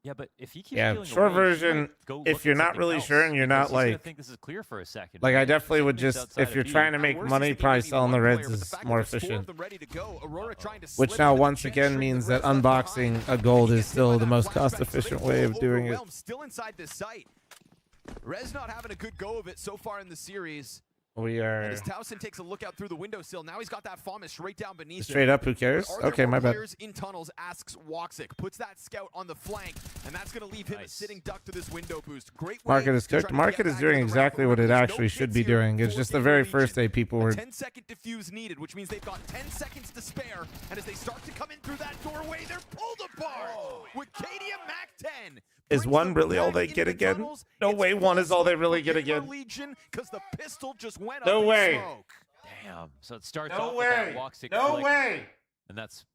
yeah, but if he keeps Yeah, peeling short away, he version, might go if look you're at not something really else, sure and you're because not he's gonna like- think this is clear for a second. Like, I right? definitely would Something's just, outside if of you're B. trying to make money, probably selling the reds is more efficient. Which now, once again, means that unboxing a gold is still the most cost-efficient way of doing it. Still inside this site. Rez not having a good go of it so far in the series. We And are as Towson takes a look out through the windowsill, now he's got that FAMAS right down beneath straight him. up. Who cares? Are there Okay, more my bad. players in tunnels, asks Woxic. Puts that scout on the flank, and that's going to leave him a sitting duck to this window boost. Great way Market is to try cooked. to Market get is back doing in the exactly round. what it There's no actually should be hits here doing. It's for just the Gamer very Legion. first day people A were 10-second defuse needed, which means they've got 10 seconds to spare. And as they start to come in through that doorway, they're pulled apart. Wacadia Mac 10. Is one really all they get again? No way. One is all they really get again. Legion, because the pistol just went No up in way. smoke. Damn. So it starts No off with that way. Woxic No flick, way. and that's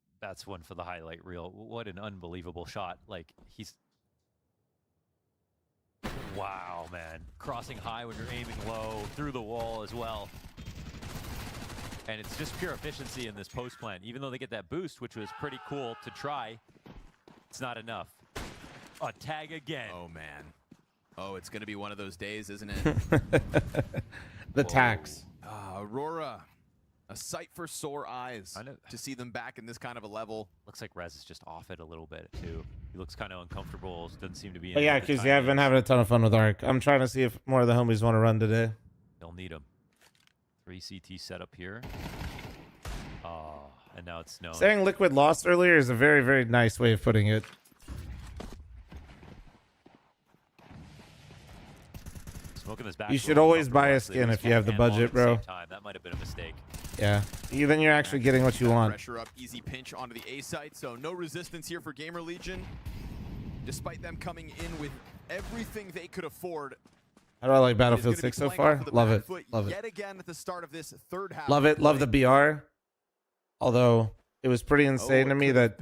one for the highlight reel. What an unbelievable shot! Like he's. Wow, man. Crossing high when you're aiming low, through the wall as well. And it's just pure efficiency in this post plan. Even though they get that boost, which was pretty cool to try, it's not enough. A tag again. Oh, man. Oh, it's going to be one of those days, isn't it? The tax. Aurora, a sight for sore eyes to see them back in this kind of a level. Looks like Rez is just off it a little bit, too. He looks kind of uncomfortable. Doesn't seem to be in But yeah, it at the because time. you have been having a ton of fun with Arc. I'm trying to see if more of the homies want to run today. They'll need him. 3 CT setup here. Oh, and now it's snowing. Saying Liquid lost earlier is a very, very nice way of putting it. Smoking this back You door should will always help buy a immensely. skin They if you have the and long budget, at the bro. same time. That might have been a mistake. Yeah. Then you're actually getting what you want. Pressure up, easy pinch onto the A site, so no resistance here for Gamer Legion. Despite them coming in with everything they could afford. How do I like It is Battlefield gonna be 6 so playing far? off of the Love back it. foot Love yet it. again at the start of this third half. Love it. Love the BR. Although it was pretty insane to me that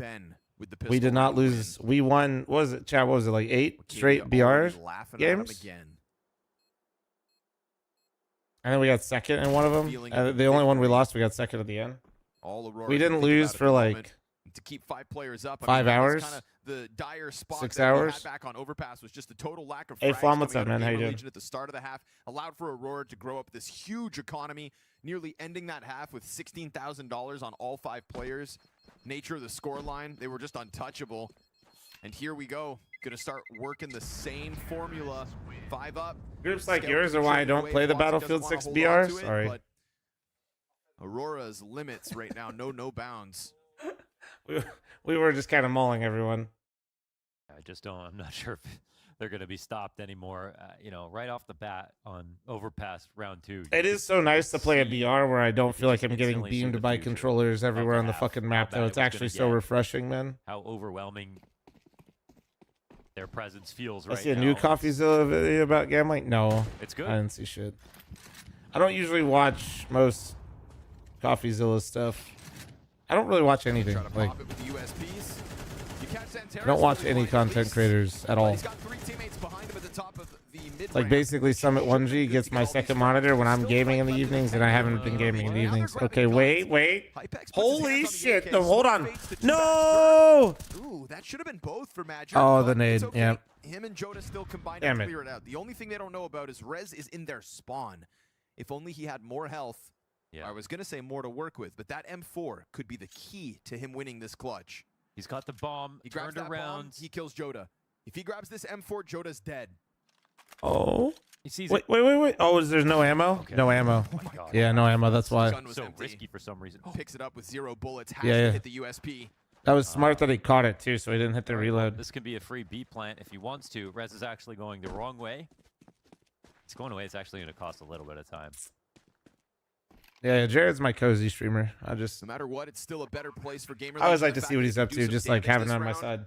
we did not lose. We won. What was it, Chad? What was it, like 8 straight BR games? And then we got second in one of them. The only one we lost, we got second at the end. All Aurora We can didn't think lose about at for the like moment. To keep 5 players up. 5 hours. Kind of the dire spot 6 that we hours. had back on Overpass was just the total lack of Hey, frags Flom, what's coming up, out of man? How you Gamer doing? Legion at the start of the half allowed for Aurora to grow up this huge economy, nearly ending that half with $16,000 on all 5 players. nature of the scoreline. They were just untouchable. And here we go. Gonna start working the same formula. 5 up. Groups like yours are why I don't play the Battlefield 6 BR. Sorry. Aurora's limits right now, no bounds. We were just kind of mauling everyone. I just don't. I'm not sure if they're going to be stopped anymore. You know, right off the bat on overpass round 2. It is so nice to play a BR where I don't feel like I'm getting beamed by controllers everywhere on the fucking map, though. It's actually so refreshing, man. How overwhelming their presence feels I right see a now. new CoffeeZilla video about gambling. No, It's good. I didn't see shit. I don't usually watch most CoffeeZilla stuff. I don't really watch anything. Like, I don't watch any content creators at all. Like basically Summit 1G gets my second monitor when I'm gaming in the evenings, and I haven't been gaming in the evenings. Okay, wait. Holy shit. No, hold on. No! Ooh, that should have been both for Magic. Oh, but the nade. it's okay. Yeah. Him and Joda still combined Damn to it. clear it out. The only thing they don't know about is Rez is in their spawn. If only he had more health. I was going to say more to work with, but that M4 could be the key to him winning this clutch. He's got the bomb. He grabs turned that around. bomb, he kills Joda. If he grabs this M4, Joda's dead. Oh. He sees wait. Oh, there's no ammo? Okay. No ammo. Oh my God. Yeah, no ammo. That's why. So risky for some reason. Picks it up with 0 bullets. Has Yeah. to hit the USP. That was smart that he caught it, too, so he didn't hit the reload. This can be a free B plant if he wants to. Rez is actually going the wrong way. It's going away. It's actually going to cost a little bit of time. Yeah, Jared's my cozy streamer. No matter what, it's still a better place for gamer. I always like to see what he's up to, just like having it on my side.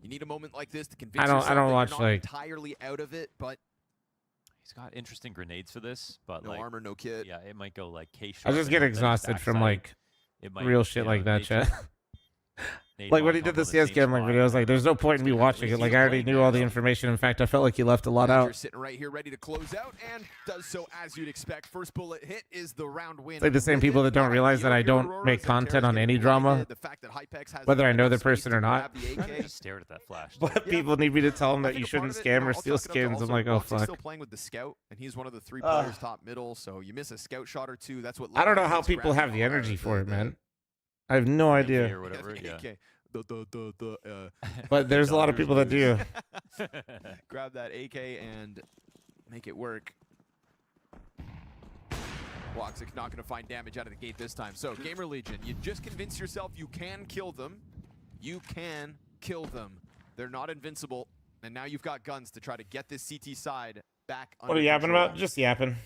You need a moment like this to convince I don't yourself that watch you're not like entirely out of it, but he's got interesting grenades for this, but no like armor, no kit. Yeah, it might go like K. I just get exhausted from like real shit like that, chat. Like when he did the CS gambling video, I was like, there's no point in me watching it. Like I already knew all the information. In fact, I felt like he left a lot out. Sitting right here, ready to close out, and does so as you'd expect. First bullet hit is the round win. It's like the same people that don't realize that I don't make content on any drama, whether I know the person or not. I just stared at that flash. But people need me to tell them that you shouldn't scam or steal skins. I'm like, oh fuck. Still playing with the scout, and he's one of the 3 players top middle. So you miss a scout shot or two. That's what. I don't know how people have the energy for it, man. I have no idea. Or whatever, yeah. But there's a lot of people that do. Grab that AK and make it work. Woxic not going to find damage out of the gate this time. So, Gamer Legion, you just convince yourself you can kill them. You can kill them. They're not invincible. And now you've got guns to try to get this CT side back under What are you yapping control. about? Just yapping.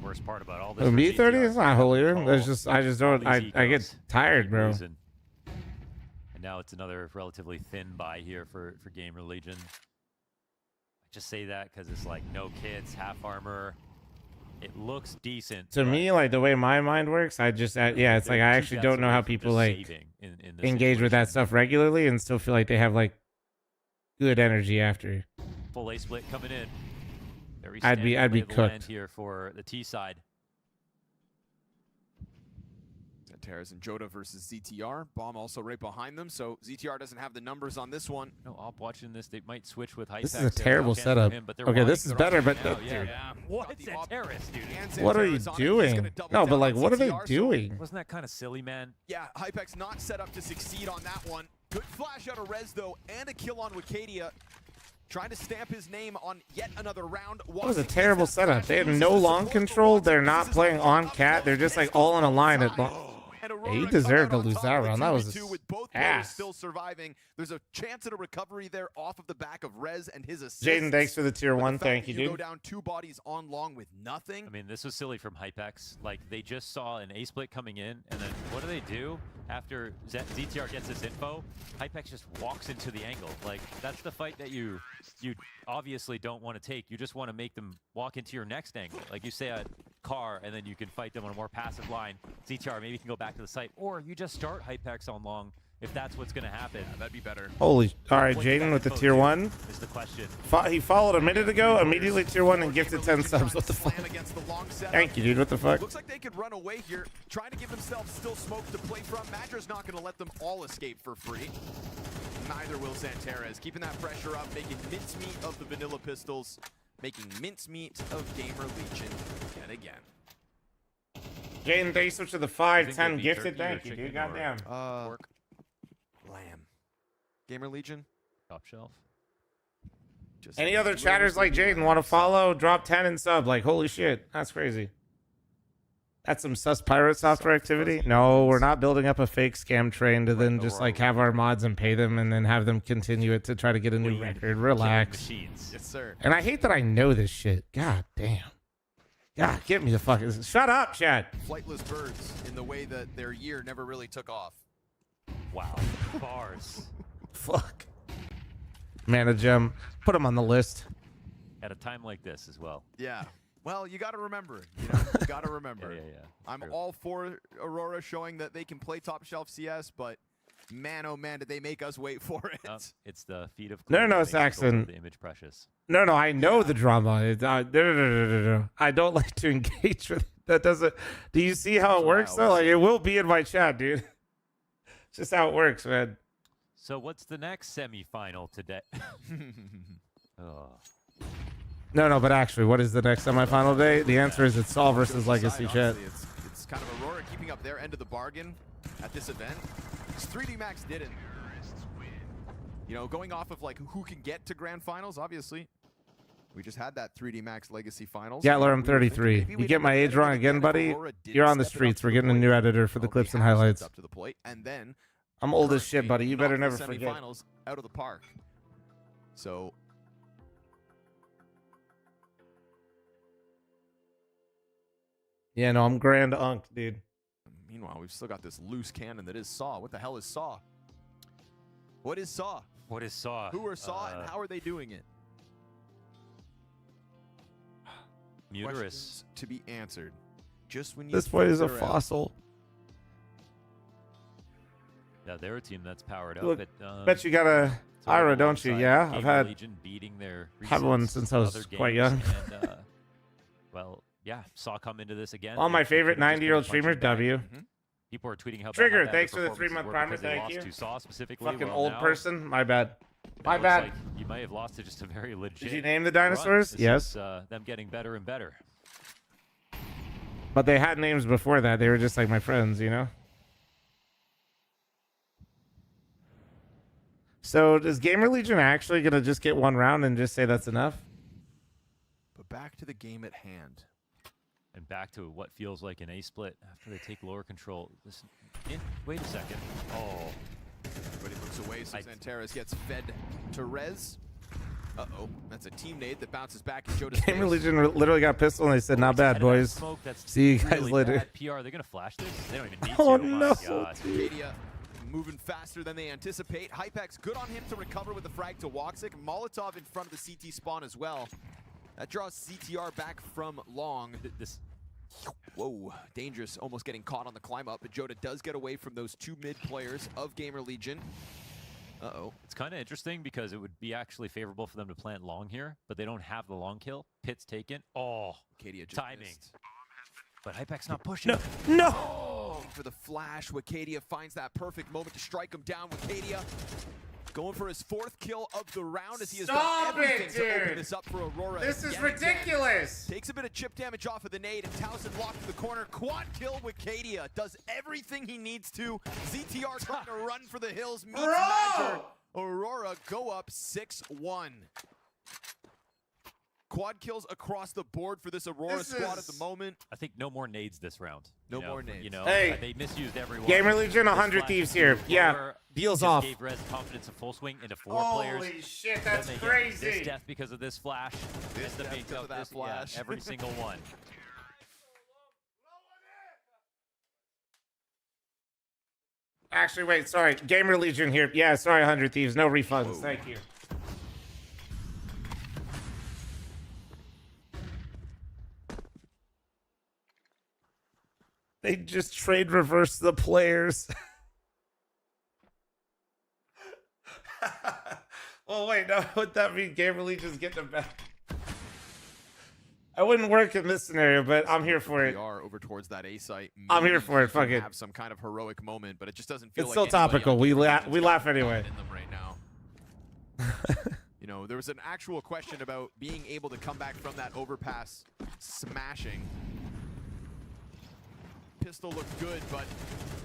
Worst part about all this. Me 30 is not holier. There's just I just don't. I get tired, bro. And now it's another relatively thin buy here for Gamer Legion. I just say that because it's like no kits, half armor. It looks decent. To me, like the way my mind works, I just yeah, it's like I actually don't know how people like engage with that stuff regularly and still feel like they have like good energy after. Full A split coming in. Very I'd be standard lay of the land cooked. here for the T side. Terras and Joda versus ZTR. Bomb also right behind them, so ZTR doesn't have the numbers on this one. No, Op watching this, they might switch with Hypex. This is a terrible setup. Okay, this is better, but dude, What's a terrorist, dude? what are you doing? No, but like, what are they doing? Wasn't that kind of silly, man? Yeah, Hypex not set up to succeed on that one. Good flash out of Rez, though, and a kill on Wicadia. Trying to stamp his name on yet another round. That was a terrible setup. They have no long control. They're not playing on cat. They're just like all in a line at long. Yeah, he deserved to lose that round. That was ass. Still surviving. There's a chance at a recovery there off of the back of Rez and his assist. Jaden, thanks for the tier 1. Thank you, Go dude. down 2 bodies on long with nothing. I mean, this was silly from Hypex. Like, they just saw an A-split coming in, and then what do? After ZTR gets this info, Hypex just walks into the angle. Like, that's the fight that you obviously don't want to take. You just want to make them walk into your next angle. Like, you say a car, and then you can fight them on a more passive line. ZTR maybe can go back to the site, or you just start Hypex on long if that's what's going to happen. Yeah, that'd be better. Holy. All right, Jaden with the tier 1. Is the question. He followed a minute ago, immediately tier 1 and gifted 10 subs. What the fuck? Thank you, dude. What the fuck? Looks like they could run away here, trying to give themselves still smoke to play from. Madra's not going to let them all escape for free. Neither will Santares. Keeping that pressure up, making mincemeat of the vanilla pistols. making mincemeat of Gamer Legion yet again. Jaden, thanks so much for the 5-10 gifted. Thank you, dude. Goddamn. Lamb. Gamer Legion. Top shelf. Just Any other chatters like Jaden want to follow? Drop 10 and sub. Like, holy shit. That's crazy. That's some sus pirate software activity. No, we're not building up a fake scam train to then just like have our mods and pay them and then have them continue it to try to get a new record. Relax. Yes, sir. And I hate that I know this shit. God damn. God, get me the fuck. Shut up, Chad. Flightless birds in the way that their year never really took off. Wow. Bars. Fuck. Mana Gem. Put him on the list. At a time like this as well. Yeah. Well, you got to remember. You know, you got to remember. Yeah. I'm all for Aurora showing that they can play top shelf CS, but man, oh man, did they make us wait for it. It's the feet of No, Saxon. Saxon. The image precious. No, I know the drama. No. I don't like to engage with it. That doesn't. Do you see how it works though? Like, it will be in my chat, dude. It's just how it works, man. So what's the next semifinal today? Oh. No, but actually, what is the next semifinal day? The answer is it's Saul versus Legacy, chat. It's kind of Aurora keeping up their end of the bargain at this event. 3D Max didn't. You know, going off of like who can get to grand finals, obviously. We just had that 3D Max Legacy finals. Gatler, I'm 33. You get my age wrong again, buddy? You're on the streets. We're getting a new editor for the clips and highlights. Up to the plate, and then I'm old as shit, buddy. You better never the forget. semifinals out of the park. So Yeah, no, I'm grand unk, dude. meanwhile, we've still got this loose cannon that is Saw. What the hell is Saw? What is Saw? What is Saw? Who are Saw and how are they doing it? Muterus. Questions to be answered. Just when you This boy is a figure out- fossil. Yeah, they're a team that's powered up. Look, at, bet you got a Ira, don't you? Yeah, I've Gamer had Legion beating their had one recent since I was other quite games, young. And, well, yeah, Saw come into this again. All my They favorite could've just 90-year-old been streamers, punching bag. W. People are tweeting how Trigger, bad thanks their for the 3-month performances were primer, because they thank lost you. to Saw specifically. Fucking Well, old now, person, my bad. it My looks bad. like you might have lost to just a very legit. Did you name the run. dinosaurs? This Yes. is, them getting better and better. But they had names before that. They were just like my friends, you know? So is Gamer Legion actually going to just get one round and just say that's enough? But back to the game at hand. And back to what feels like an A split after they take lower control. Wait a second. Oh. Everybody looks away, so Xanteras gets fed to Rez. Uh-oh, that's a team nade that bounces back in Joda's Gamer face. Legion literally got pistol and they said, not bad, boys. Smoke, that's See you guys really later. bad PR. They're going to flash this? They don't even need Oh, to. no. My God. Acadia moving faster than they anticipate. Hypex good on him to recover with the frag to Woxic. Molotov in front of the CT spawn as well. That draws CTR back from long. Whoa, dangerous, almost getting caught on the climb up, but Joda does get away from those two mid players of Gamer Legion. Uh-oh. It's kind of interesting because it would be actually favorable for them to plant long here, but they don't have the long kill. Pit's taken. Oh, Acadia just timing. missed. But Hypex not pushing. No! Oh, for the flash, Wacadia finds that perfect moment to strike him down. Wacadia going for his 4th kill of the round as he has Stop done everything it, to open dude. this up for Aurora. This is yet again. ridiculous. Takes a bit of chip damage off of the nade, and Towson locked in the corner. Quad kill Wacadia. Does everything he needs to. ZTR trying to run for the hills. Meets Madger. Aurora go up 6-1. Quad kills across the board for this Aurora squad at the moment. I think no more nades this round. No more nades. You know, Hey, they misused everyone. Gamer Legion, This 100 flash thieves into here. Aurora Yeah, deals just off. Gave Rez confidence of full swing into 4 Holy players. shit, Then that's they crazy. Get this death because of this flash. This the death big because of that flash. Yeah, every single one. Actually, wait, sorry. Gamer Legion here. Yeah, sorry, 100 Thieves. No refunds. Thank you. They just trade reverse the players. Oh, wait, no. Would that mean Gamer Legion's getting them back? I wouldn't work in this scenario, but I'm here for it. We are over towards that A site. I'm here Maybe for it. he can Fuck it. Have some kind of heroic moment, but it just doesn't feel It's like still anybody topical. on We Gamer laugh. Legion's We got laugh the anyway. in them right now. know, there was an actual question about being able to come back from that overpass smashing. Pistol looked good, but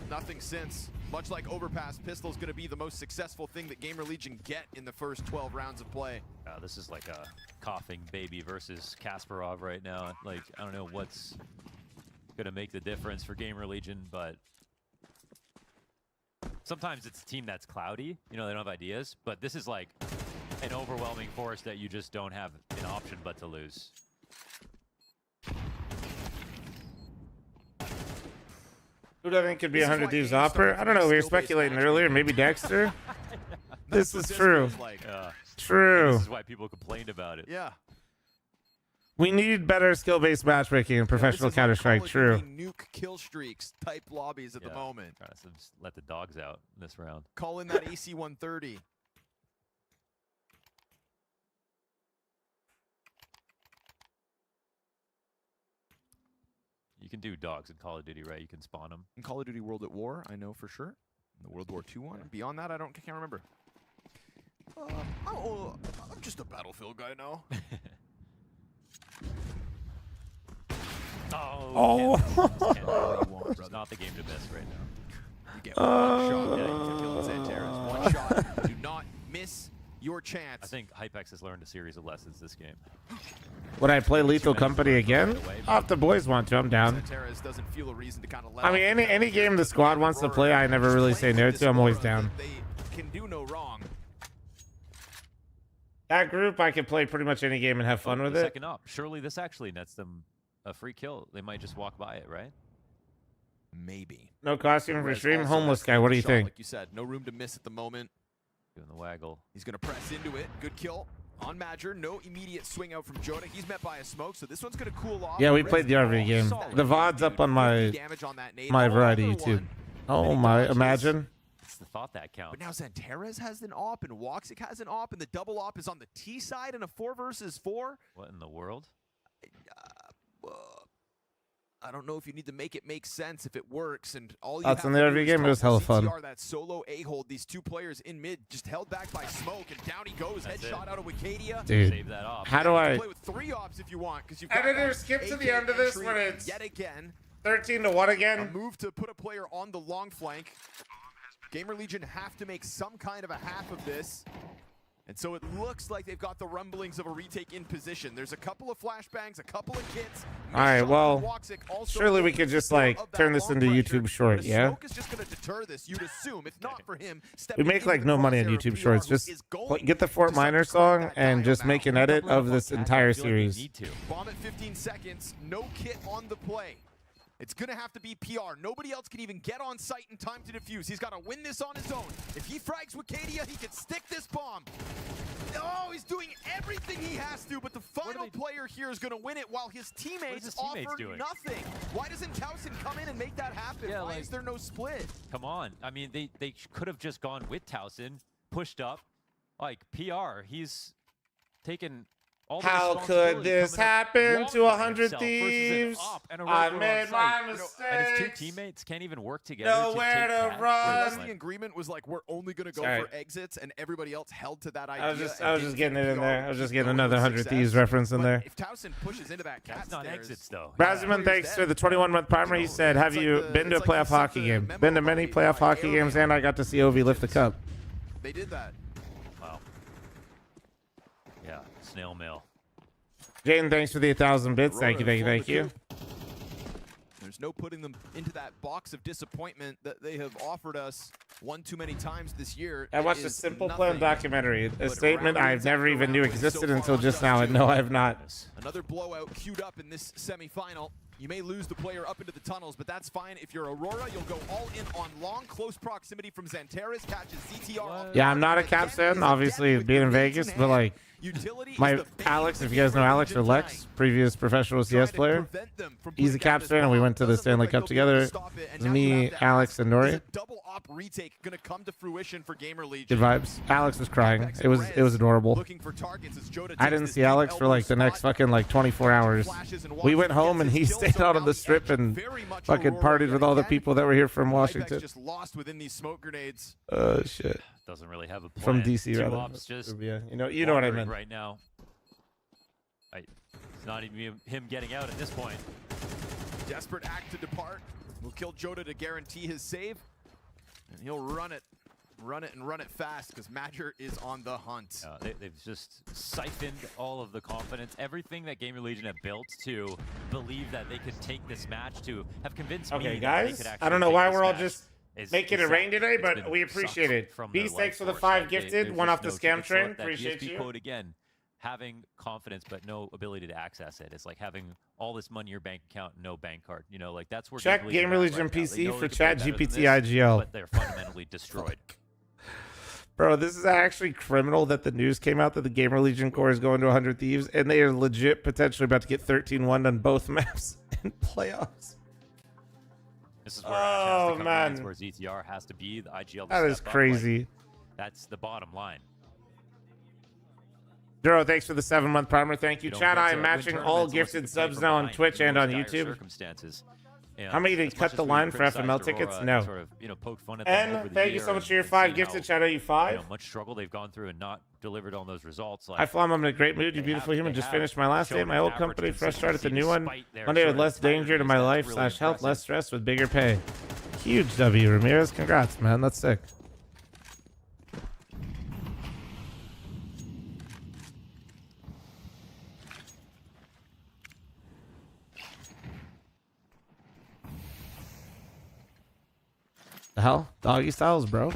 nothing since. Much like overpass, pistol's going to be the most successful thing that Gamer Legion get in the first 12 rounds of play. This is like a coughing baby versus Kasparov right now. Like, I don't know what's going to make the difference for Gamer Legion, but sometimes it's a team that's cloudy. You know, they don't have ideas, but this is like an overwhelming force that you just don't have an option but to lose. Who do I think could be 100 Thieves Opera? I don't know. We were speculating earlier. Maybe Dexter. This is true. True. This is why people complained about it. Yeah. We need better skill-based matchmaking in professional Counter-Strike. True. Nuke kill streaks type lobbies at the moment. Trying to just let the dogs out in this round. Call in that AC 130. You can do dogs in Call of Duty, right? You can spawn them. In Call of Duty World at War, I know for sure. In the World War II one. Beyond that, I can't remember. I'm just a Battlefield guy now. It's not the game to miss right now. You get one shot. Yeah, you can kill Santeras. One shot. Do not miss your chance. I think Hypex has learned a series of lessons this game. Would I play Lethal Company again? Oh, if the boys want to, I'm down. Santeras doesn't feel a reason to kind of let I mean, any game the squad wants to play, I never really say no to. I'm always down. They can do no wrong. That group, I could play pretty much any game and have fun with it. Second up. Surely this actually nets them a free kill. They might just walk by it, right? Maybe. No costume for stream. Homeless guy. What do you think? Like you said, no room to miss at the moment. Doing the waggle. He's going to press into it. Good kill on Madger. No immediate swing out from Joda. He's met by a smoke, so this one's going to cool off. Yeah, we played the RV game. The VOD's up on my variety YouTube. Oh my, imagine. It's the thought that counts. But now Santeras has an op, and Woxic has an op, and the double op is on the T side in a 4 versus 4. What in the world? I don't know if you need to make it make sense if it works, and all you That's have in the to RV do is game. It was hella fun. CTR that solo A-hold. These two players in mid just held back by smoke, and down he goes. Headshot out of Wicadia. Dude, save that off. How do I? Play with 3 ops if you want, because you've got Editor, skip to the end of this when it's yet again 13-1 again. a move to put a player on the long flank. Gamer Legion have to make some kind of a half of this. And so it looks like they've got the rumblings of a retake in position. There's a couple of flashbangs, a couple of kits. All right, well, surely we could just like turn this into YouTube short, yeah? Smoke is just going to deter this, you'd assume. If not for him, We make like no money on YouTube shorts. Just get the Fort Minor song and just make an edit of this entire series. Bomb at 15 seconds, no kit on the play. It's going to have to be PR. Nobody else can even get on site in time to defuse. He's got to win this on his own. If he frags Wicadia, he can stick this bomb. Oh, he's doing everything he has to, but the final player here is going to win it while his teammates offer nothing. Why doesn't Towson come in and make that happen? Yeah, Why is there no split? Come on. I mean, they could have just gone with Towson, pushed up. Like, PR, he's taken all the How could this happen to 100 Thieves? I made my mistake. And his 2 teammates can't even work together. Nowhere to run. The agreement was like, we're only going to go for exits, and everybody else held to that idea. I was just getting it in there. I was just getting another 100 Thieves reference in there. If Towson pushes into that cat, that's not exits though. Brasman, thanks for the 21-month primer. He said, have you been to a playoff hockey game? Been to many playoff hockey games, and I got to see OV lift the cup. They did that. Wow. Yeah, snail mail. Jaden, thanks for the 1,000 bits. Thank you, thank you, thank you. There's no putting them into that box of disappointment that they have offered us one too many times this year. I watched a Simple Plan documentary, a statement I've never even knew existed until just now, and no, I have not. Another blowout queued up in this semifinal. You may lose the player up into the tunnels, but that's fine. If you're Aurora, you'll go all in on long, close proximity from Xanteras, catches ZTR. Yeah, I'm not a Caps fan, obviously, being in Vegas, but like, my Alex, if you guys know Alex or Lex, previous professional CS player, he's a Caps fan, and we went to the Stanley Cup together. It was me, Alex, and Nori. Double op retake gonna come to fruition for Gamer Legion. Good vibes. Alex was crying. It was adorable. I didn't see Alex for like the next fucking like 24 hours. We went home and he stayed out on the strip and fucking partied with all the people that were here from Washington. Just lost within these smoke grenades. Shit. doesn't really have a plan. From DC, Two rather. ops just Yeah, you know what I wandering meant. right now. It's not even him getting out at this point. Desperate act to depart. Will kill Joda to guarantee his save. And he'll run it fast because Madger is on the hunt. They've just siphoned all of the confidence, everything that Gamer Legion have built to believe that they could take this match, to have convinced me Okay, that they guys, could I actually don't know take why this we're all match just is making it rain sad. today, It's but been we appreciate sucked it. from their Beast, thanks for the life 5 force. gifted. There's One just off the no scam it's train. like that Appreciate GSP you. code again. Having confidence but no ability to access it. It's like having all this money in your bank account, no bank card. You know, like that's where Check Gamer Legion right now. They PC know for they could Chat play better than GPT this, IGL. but they're fundamentally destroyed. Bro, this is actually criminal that the news came out that the Gamer Legion core is going to 100 Thieves, and they are legit potentially about to get 13-1 on both maps in playoffs. This is where Ash has to come man. in. It's where ZTR has to be. The IGL. That is crazy. That's the bottom line. Duro, thanks for the 7-month primer. Thank you. don't Chat, get I to am win matching tournaments all unless you gifted can play subs from now on behind Twitch in and those on dire YouTube. circumstances. And How many did as you much cut the as we line for criticized FML tickets? Aurora No. and sort of, poked fun at them over And the thank you year so much for your and 5 seen gifted. how, Shout out you 5. much struggle they've gone through and not delivered on those results. Like, Hi, Flom. I'm in a great mood. You they beautiful have- human. they Just have finished my last day at shown my old average company. Fresh start at the consistency new one. despite their Monday sort with of less danger to tiredness. my That's life really /health, less impressive. stress with bigger pay. Huge W, Ramirez. Congrats, man. That's sick. The hell? Doggy styles, bro.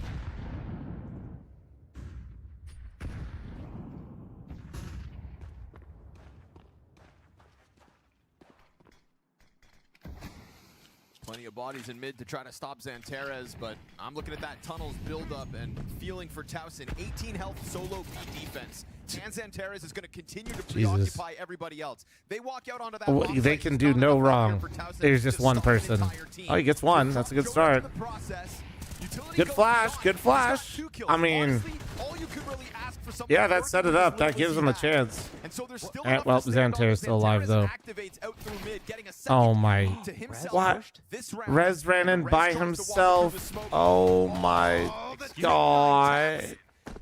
Plenty of bodies in mid to try to stop Xanterez, but I'm looking at that tunnels build up and feeling for Towson. 18 health solo B defense. And Xanterez is going to continue to preoccupy everybody else. They walk out onto that Well, bomb they site. can It's do not no enough out wrong. here for Towson There's to just one stop an person. entire team. Oh, he gets one. That's a good start. The process. Utility Good goes flash. beyond. Good He's got flash. 2 kills. I mean, Honestly, all you could really ask for something yeah, that working set it with up. is That what gives was him a he had. chance. And so there's still Eh, enough well, to stand on. Xanterez is still alive, Xanterez though. activates out through mid, getting a second Oh my. to himself. What? This round, Rez ran in Rez by tries to walk through the himself. smoke. Oh my god.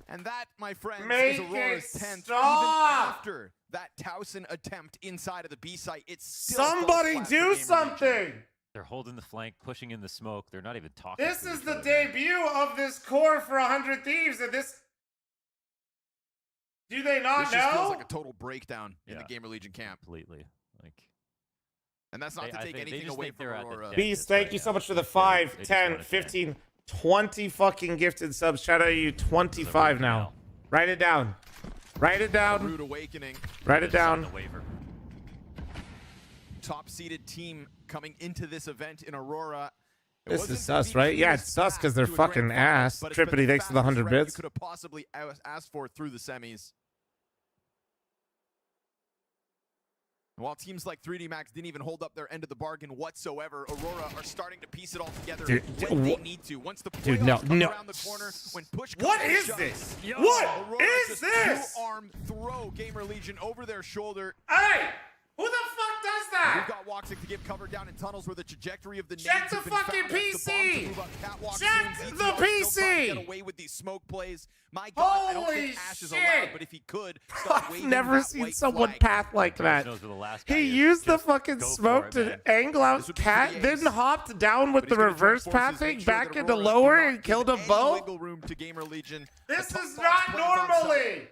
And that, my friends, Make is Aurora's it 10th. stop! Even after that Towson attempt inside of the B site, it's still falls Somebody flat for do Gamer something! Legion. They're holding the flank, pushing in the smoke. They're not even talking. This to is each the other. debut of this core for 100 Thieves, and this. Do they not This just feels know? like a total breakdown in the Gamer Legion camp. Completely. Like, And that's not to I take think they anything just away think from they're at the Aurora. depth. Beast, thank you so much for the 5, they just 10, wanna 15, 20 fucking gifted subs. Shout out to you 25 now. Write it down. Write it down. Rude awakening. Write it down. Top-seeded team coming into this event in Aurora. It This wasn't is the sus, right? Yeah, it's sus because they're fucking ass. but it's been Trippity, thanks for the 100 fastest round bits. You could have possibly asked for through the semis. While teams like 3D Max didn't even hold up their end of the bargain whatsoever, Aurora are starting to piece it all together Dude, when they need to. Once the Dude, playoffs come no. around the corner, when push What comes to is shove, this? yo, What Aurora is just this? two-arm throw Gamer Legion over their shoulder. Hey! Who the fuck does that? We've got Woxic to give cover down in tunnels where the trajectory of the Check nades the have been fucking found as the bomb to PC. move up catwalk Check soon. the ZTR still PC. trying to get away with these smoke plays. My God, I don't Holy think Ash is shit. allowed, but if he could, start I've waving never that seen white someone flag. path like that. knows where the last guy He is. used the Just fucking go for smoke it, to man. angle out This would be cat, for the then ace. hopped down with But the he's gonna join reverse forces, pathing make sure back that into Aurora do lower not and killed give them any both. wiggle room to Gamer Legion. This A tough is box not plans on site. normally.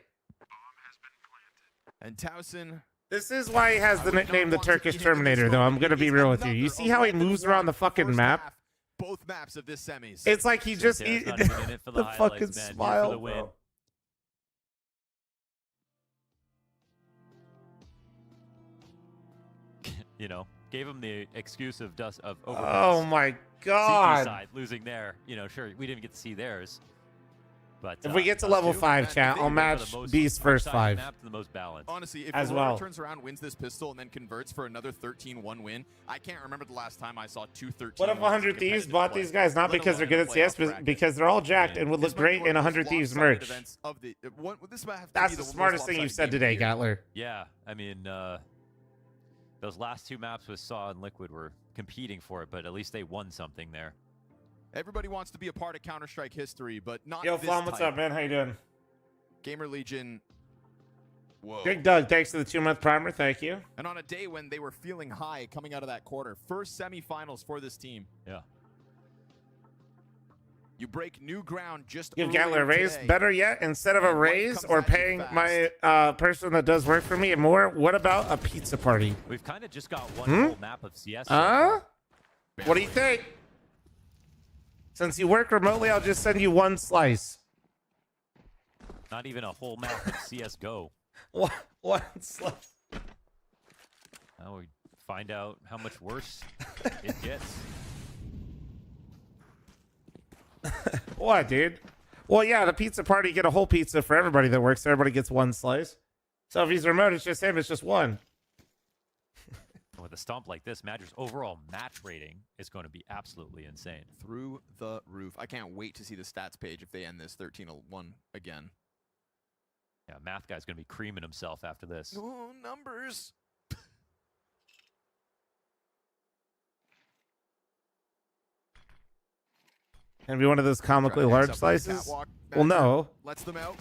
And Towson. This is why he has the I would nickname the not want to Turkish be him in this Terminator, though. I'm moment. gonna be He's real with you. another You see how he 11 moves around the first fucking map? half, both maps of this semis. It's like he just Xanterez eat not even in it for the the highlights, fucking man. Here for smile, the win. bro. You know, gave him the excuse of overpass. Oh my CT god! side losing there. You know, sure, we didn't get to see theirs. But If we get to us level two, 5, man, chat, they I'll went for match the most Beast first upside 5. map to the most balanced. Honestly, if As Aurora well. turns around, wins this pistol, and then converts for another 13-1 win, I can't remember the last time I saw 2 13 What if 100 Thieves bought these guys not because they're good at CS, but because they're all jacked and would look great in 100 Thieves merch? That's the smartest thing you've said today, Gatler. Yeah, I mean, those last 2 maps with Saw and Liquid were competing for it, but at least they won something there. Everybody wants to be a part of Counter-Strike history, but not Yo, this Flom, what's type. up, man? How you doing? Gamer Legion. Whoa. Big Doug, thanks for the 2-month primer. Thank you. And on a day when they were feeling high coming out of that quarter, first semifinals for this team. Yeah. You break new ground just Give earlier Gatler a raise. today. Better yet, instead of a raise or paying my person that does work for me more, what about a pizza party? We've kind of just got one whole map of CS. What do you think? Since you work remotely, I'll just send you one slice. Not even a whole map of CSGO. One slice. Now we find out how much worse it gets. What, dude? Well, yeah, the pizza party, you get a whole pizza for everybody that works. Everybody gets one slice. So if he's remote, it's just him. It's just one. With a stomp like this, Madrid's overall match rating is going to be absolutely insane. Through the roof. I can't wait to see the stats page if they end this 13-1 again. Yeah, Math Guy's going to be creaming himself after this. Oh, numbers. And be one of those comically large slices? Well, no. Lets them out.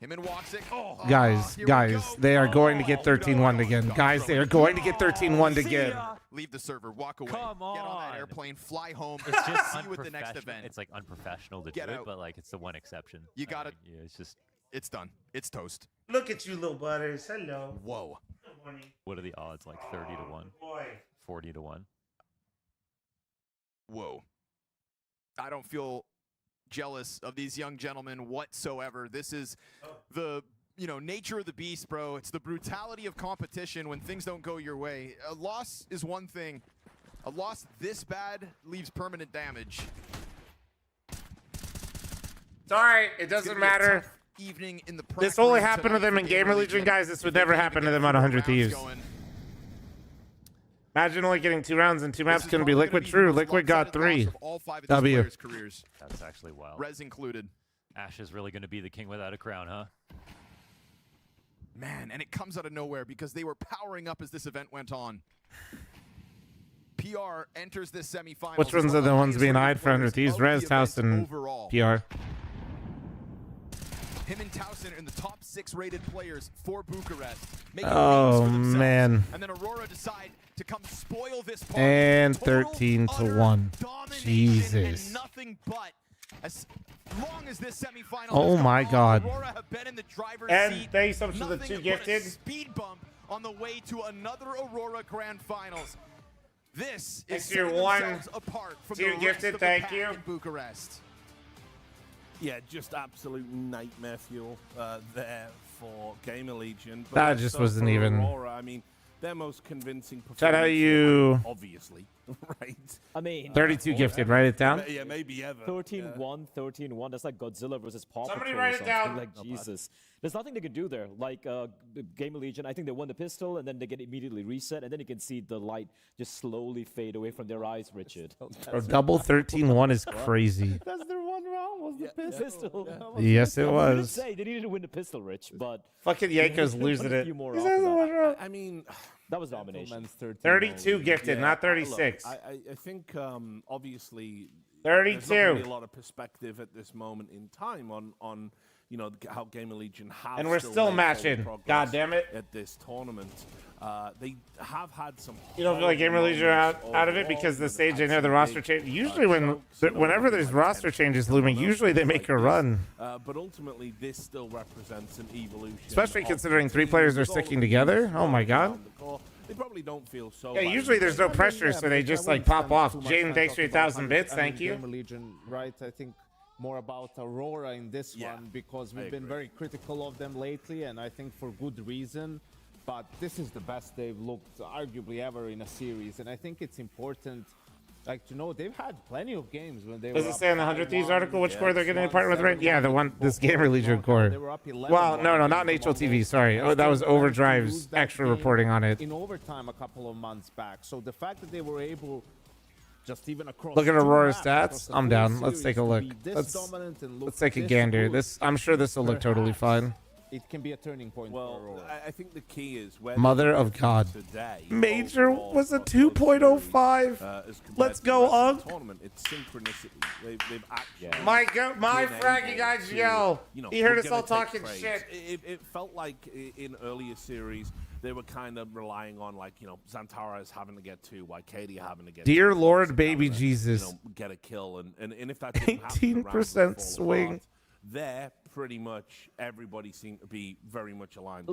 Him and Woxic. Oh, Guys, they are going to get 13-1 again. Guys, they are going to get 13-1 again. Leave the server. Walk away. Come on. Get on that airplane. Fly home. It's just see you at the next event. It's like unprofessional to Get do it, out. but like it's the one exception. You got it. Yeah, it's just. It's done. It's toast. Look at you, little butters. Hello. Whoa. What are the odds? Like 30-1, Boy. 40-1. Whoa. I don't feel jealous of these young gentlemen whatsoever. This is the nature of the beast, bro. It's the brutality of competition when things don't go your way. A loss is one thing. A loss this bad leaves permanent damage. It's all right. It doesn't matter. Evening in the This only happened to them in Gamer Legion, guys. This would never happen to them on 100 Thieves. Imagine only getting 2 rounds and 2 maps. Going to be Liquid. True. Liquid got 3. W. That's actually wild. Rez included. Ash is really going to be the king without a crown, huh? Man, and it comes out of nowhere because they were powering up as this event went on. PR enters this semifinal. Which ones are the ones being eyed for 100 Thieves? Rez, Taus, and PR. Him and Towson are in the top 6 rated players for Bucharest. Oh, man. And then Aurora decide to come spoil this party. And 13-1. Jesus. And nothing but as long as this semifinal Oh my God. Aurora have been in the driver's And seat. thanks so much for the Nothing 2 but a gifted. speed bump on the way to another Aurora Grand Finals. This is Thanks for your setting 1 themselves apart from 2 the rest gifted. of the Thank pack you. in Bucharest. Yeah, just absolute nightmare fuel there for Gamer Legion. But That also just wasn't for even- Aurora, I mean, their most convincing performance. Shout out you. Obviously, right? I mean, 32 gifted. Write it down. Yeah, maybe ever. 13-1, 13-1. That's like Godzilla versus Paw Somebody Patrol or write it down. something. Like, Jesus. There's nothing they can do there. Like Gamer Legion, I think they won the pistol, and then they get immediately reset, and then you can see the light just slowly fade away from their eyes, Richard. Bro, double 13-1 is crazy. That's their one round, was the pistol. Yes, it I was. didn't say they needed to win the pistol, Rich, but... Fucking Yanko's losing a it. few more He after says it that. was wrong. I mean, that was domination. 32 gifted, not look, 36. I think obviously 32. there's not really a lot of perspective at this moment in time on how Gamer Legion have. And we're still made matching. forward God progress damn it. At this tournament, they have had some. You don't feel like Gamer Legion are out of it because the stage they know the roster change. Usually, whenever there's roster changes looming, usually they make a run. But ultimately, this still represents an evolution. Especially of considering the 3 team. players are With all sticking of these together. Oh my around God. the core, they probably don't feel so. Yeah, bad. usually there's no pressure, so they just like pop off. Jaden, thanks for your 1,000 bits. Thank you. Gamer Legion, right? I think more about Aurora in this one because we've been very critical of them lately, and I think for good reason. But this is the best they've looked arguably ever in a series, and I think it's important, like, to know they've had plenty of games when they were. Does it up say in the 100 Thieves 5-1, article which core they're getting a 6-1, partner with, right? Yeah, the one, this Gamer Legion core. They were up 11-1 Well, no, not in HLTV. Sorry. Oh, that was They managed to Overdrive's lose that extra game reporting on it. in overtime a couple of months back. So the fact that they were able, just even across. Look at 2 Aurora's maps, stats. across the I'm full down. Let's series take a to look. be this dominant and look Let's take a this gander. good, I'm sure this will look totally fine. it can be a turning point for Aurora. I think the key is where Mother of God. today. Major overall was a for both 2.05. series, as compared Let's to the go, rest of the Unk. tournament. It's synchronicity. They've actually My been fraggy able guys to, yell. you know, He heard we're us all gonna take talking trades. shit. It felt like in earlier series they were kind of relying on, like, you know, Xantaras having to get 2, Katie having to get Dear 2, Lord, baby having to, Jesus. you know, get a kill, and if that didn't happen, the rounds would 18% fall swing. apart. There, pretty much everybody seemed to be very much aligned.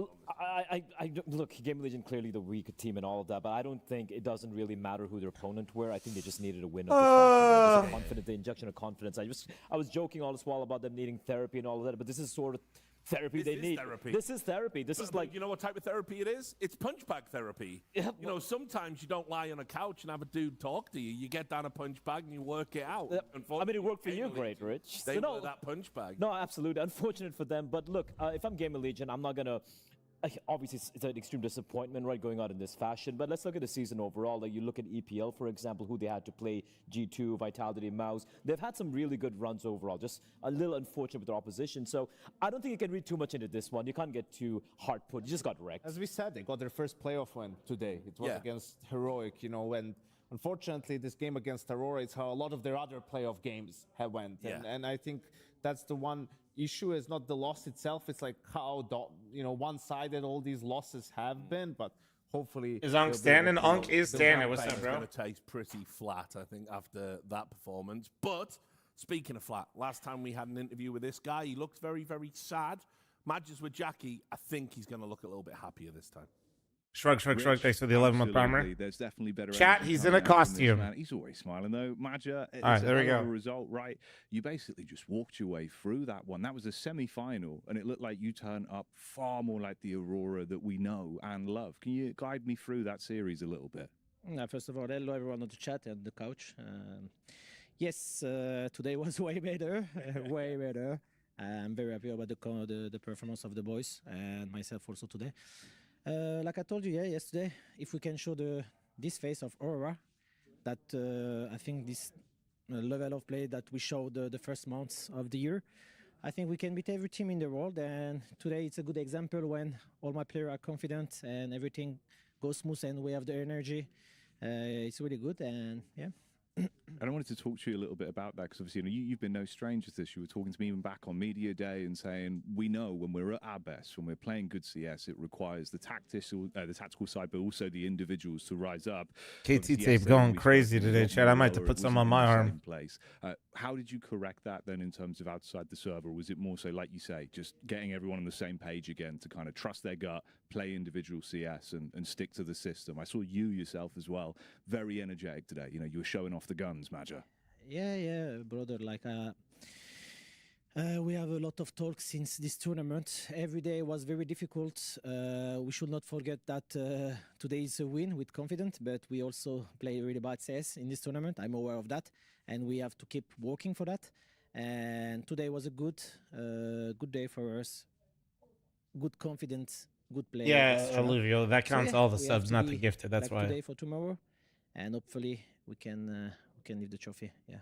Look, Game Legion clearly the weaker team and all of that, but I don't think it doesn't really matter who their opponent were. I think they just needed a win of this match. Just confident, the injection of confidence. I was joking all this while about them needing therapy and all of that, but this is sort of therapy they need. This is therapy. This is like, you know what type of therapy it is? It's punch bag therapy. Yeah, you know, sometimes you don't lie on a couch and have a dude talk to you. You get down a punch bag and you work it out. I mean, it worked for you, great, Rich. They So were that punch bag. No, absolutely. Unfortunate for them. But look, if I'm Gamer Legion, I'm not going to... Obviously, it's an extreme disappointment, right, going out in this fashion. But let's look at the season overall. Like, you look at EPL, for example, who they had to play, G2, Vitality, Mouse. They've had some really good runs overall, just a little unfortunate with their opposition. So I don't think you can read too much into this one. You can't get too hard put. You just got wrecked. As we said, they got their first playoff win today. It was against Heroic, you know, and unfortunately, this game against Aurora is how a lot of their other playoff games have went. And I think that's the one issue, is not the loss itself. It's like how, you know, one-sided all these losses have been, but hopefully... Is Unk standing? Unk is standing. What's up, bro? It's going to taste pretty flat, I think, after that performance. But speaking of flat, last time we had an interview with this guy, he looked very, very sad. Matches with Jackie, I think he's going to look a little bit happier this time. Shrug. Thanks for the 11-month primer. There's definitely better. Chat, he's in a costume. He's always smiling though. Maja, all right, there we go. Result, right? You basically just walked your way through that one. That was a semi-final, and it looked like you turned up far more like the Aurora that we know and love. Can you guide me through that series a little bit? First of all, hello everyone on the chat and the couch. Yes, today was way better, way better. I'm very happy about the performance of the boys and myself also today. Like I told you, yesterday, if we can show this face of Aurora, that I think this level of play that we showed the first months of the year, I think we can beat every team in the world. And today it's a good example when all my players are confident and everything goes smooth and we have the energy. It's really good, and yeah. And I wanted to talk to you a little bit about that, because obviously, you know, you've been no stranger to this. You were talking to me even back on Media Day and saying, we know when we're at our best, when we're playing good CS, it requires the tactical side, but also the individuals to rise up. KT tape going crazy today, Chad. I might have to put some on my arm. Place. How did you correct that then in terms of outside the server? Or was it more so, like you say, just getting everyone on the same page again to kind of trust their gut, play individual CS and stick to the system? I saw you yourself as well, very energetic today. You know, you were showing off the guns, Maja. Yeah, brother. Like, we have a lot of talk since this tournament. Every day was very difficult. We should not forget that today is a win with confidence, but we also play really bad CS in this tournament. I'm aware of that, and we have to keep working for that. And today was a good day for us. Good confidence, good play. Yeah, Olivio, that counts all the we subs, have to not be the gifted. That's like why. Today for tomorrow, and hopefully we can leave the trophy. Yeah.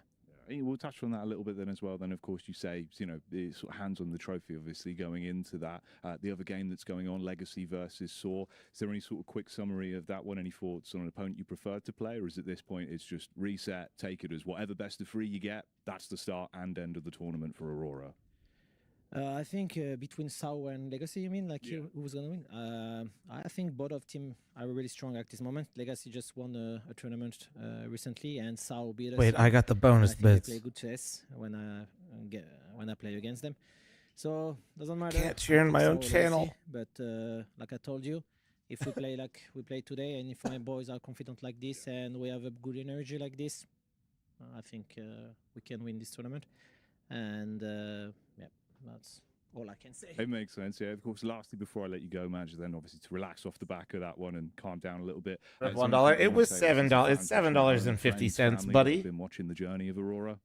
We'll touch on that a little bit then as well. Then, of course, you say, you know, the sort of hands on the trophy, obviously, going into that. The other game that's going on, Legacy versus Saw. Is there any sort of quick summary of that one? Any thoughts on an opponent you prefer to play? Or is at this point, it's just reset, take it as whatever best of 3 you get, that's the start and end of the tournament for Aurora? I think between SAO and Legacy, you mean? Like, who was going to win? I think both of teams are really strong at this moment. Legacy just won a tournament recently, and SAO beat us. Wait, I got the bonus bits. They play good chess when I play against them. So, doesn't matter. Can't cheer in my own SAO channel. Legacy, but like I told you, if we play like we play today, and if my boys are confident like this, and we have a good energy like this, I think we can win this tournament. And yeah. That's all I can say. It makes sense, yeah. Of course, lastly, before I let you go, Manager, then obviously to relax off the back of that one and calm down a little bit. $1. It was $7. It's $7.50, buddy. Been watching the journey of Aurora.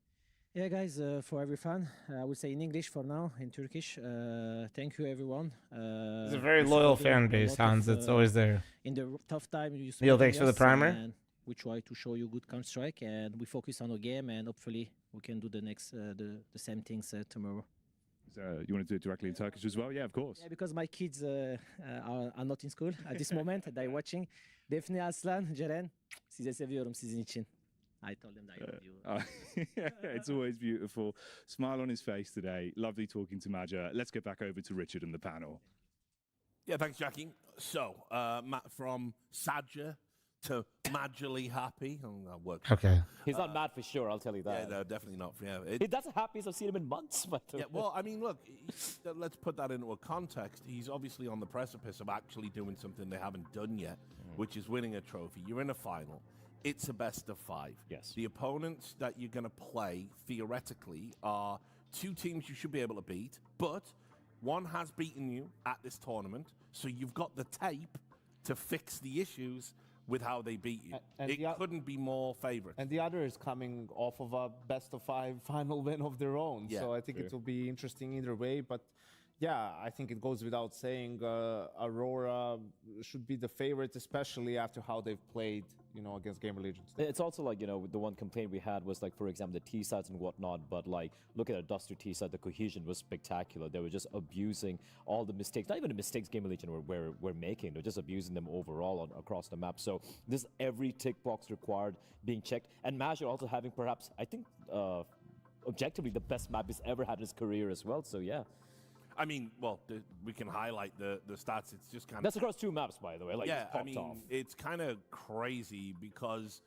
Yeah, guys, for every fan, I will say in English for now, in Turkish. Thank you, everyone. It's a very loyal fan base, Hans. It's always there. In the tough time, you Neil, thanks for the primer. And we try to show you good Counter-Strike, and we focus on the game, and hopefully we can do the next, the same things tomorrow. You want to do it directly in Turkish as well? Yeah, of course. Yeah, because my kids are not in school at this moment. They're watching. Defne Aslan, Ceren, size seviyorum sizin için. I told them that I love you. It's always beautiful. Smile on his face today. Lovely talking to Maja. Let's get back over to Richard and the panel. Yeah, thanks, Jackie. So, Matt, from Sadger to majorly happy. That works. Okay. He's not mad for sure, I'll tell you that. Yeah, no, definitely not. Yeah, That's the happiest I've seen him in months. But yeah, well, I mean, look, let's put that into a context. He's obviously on the precipice of actually doing something they haven't done yet, which is winning a trophy. You're in a final. It's a best of 5. Yes. The opponents that you're going to play, theoretically, are 2 teams you should be able to beat, but one has beaten you at this tournament, so you've got the tape to fix the issues with how they beat you. And it couldn't be more favourite. And the other is coming off of a best of 5 final win of their own. Yeah, so I think it will be interesting either way. But yeah, I think it goes without saying Aurora should be the favorite, especially after how they've played, against Gamer Legion. It's also like, the one complaint we had was like, for example, the T-sides and whatnot, but like, look at a Duster T-side, the cohesion was spectacular. They were just abusing all the mistakes, not even the mistakes Gamer Legion were making, they're just abusing them overall across the map. So this every tick box required being checked. And Maja also having perhaps, I think, objectively the best map he's ever had in his career as well, so yeah. I mean, well, we can highlight the stats. It's just kind of... That's across 2 maps, by the way. Like, yeah, it's off. it's kind of crazy because...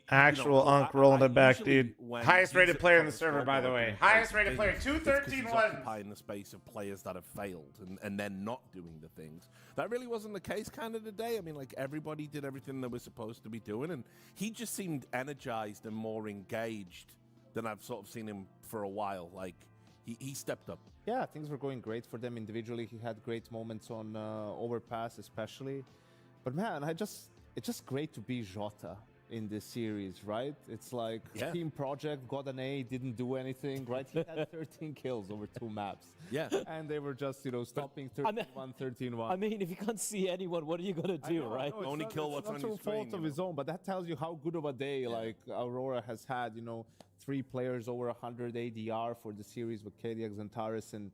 Actual Unk rolling it back, dude. Highest rated player in the server, by the way. Highest rated player, 213 occupying the space of players that have failed and then not doing the things. That really wasn't the case kind of today. I mean, like, everybody did everything they were supposed to be doing, and he just seemed energized and more engaged than I've sort of seen him for a while. Like, he stepped up. Yeah, things were going great for them individually. He had great moments on Overpass especially. But man, it's just great to be Jota in this series, right? It's like team project, got an A, didn't do anything, right? He had 13 kills over 2 maps. Yeah. And they were just, stopping 13-1, 13-1. I mean, if you can't see anyone, what are you going to do, right? No, only kill what's on his screen. It's not fault of his own, but that tells you how good of a day like Aurora has had, 3 players over 100 ADR for the series with Kadiak, Xantares, and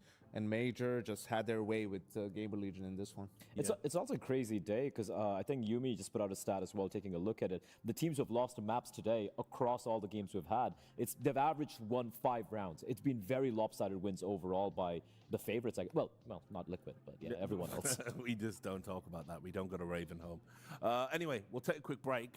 Major just had their way with Gamer Legion in this one. It's also a crazy day because I think Yumi just put out a stat as well, taking a look at it. The teams who have lost to maps today across all the games we've had, they've averaged 5 rounds. It's been very lopsided wins overall by the favorites. Well, not Liquid, but yeah, everyone else. We just don't talk about that. We don't go to Ravenholm. Anyway, we'll take a quick break.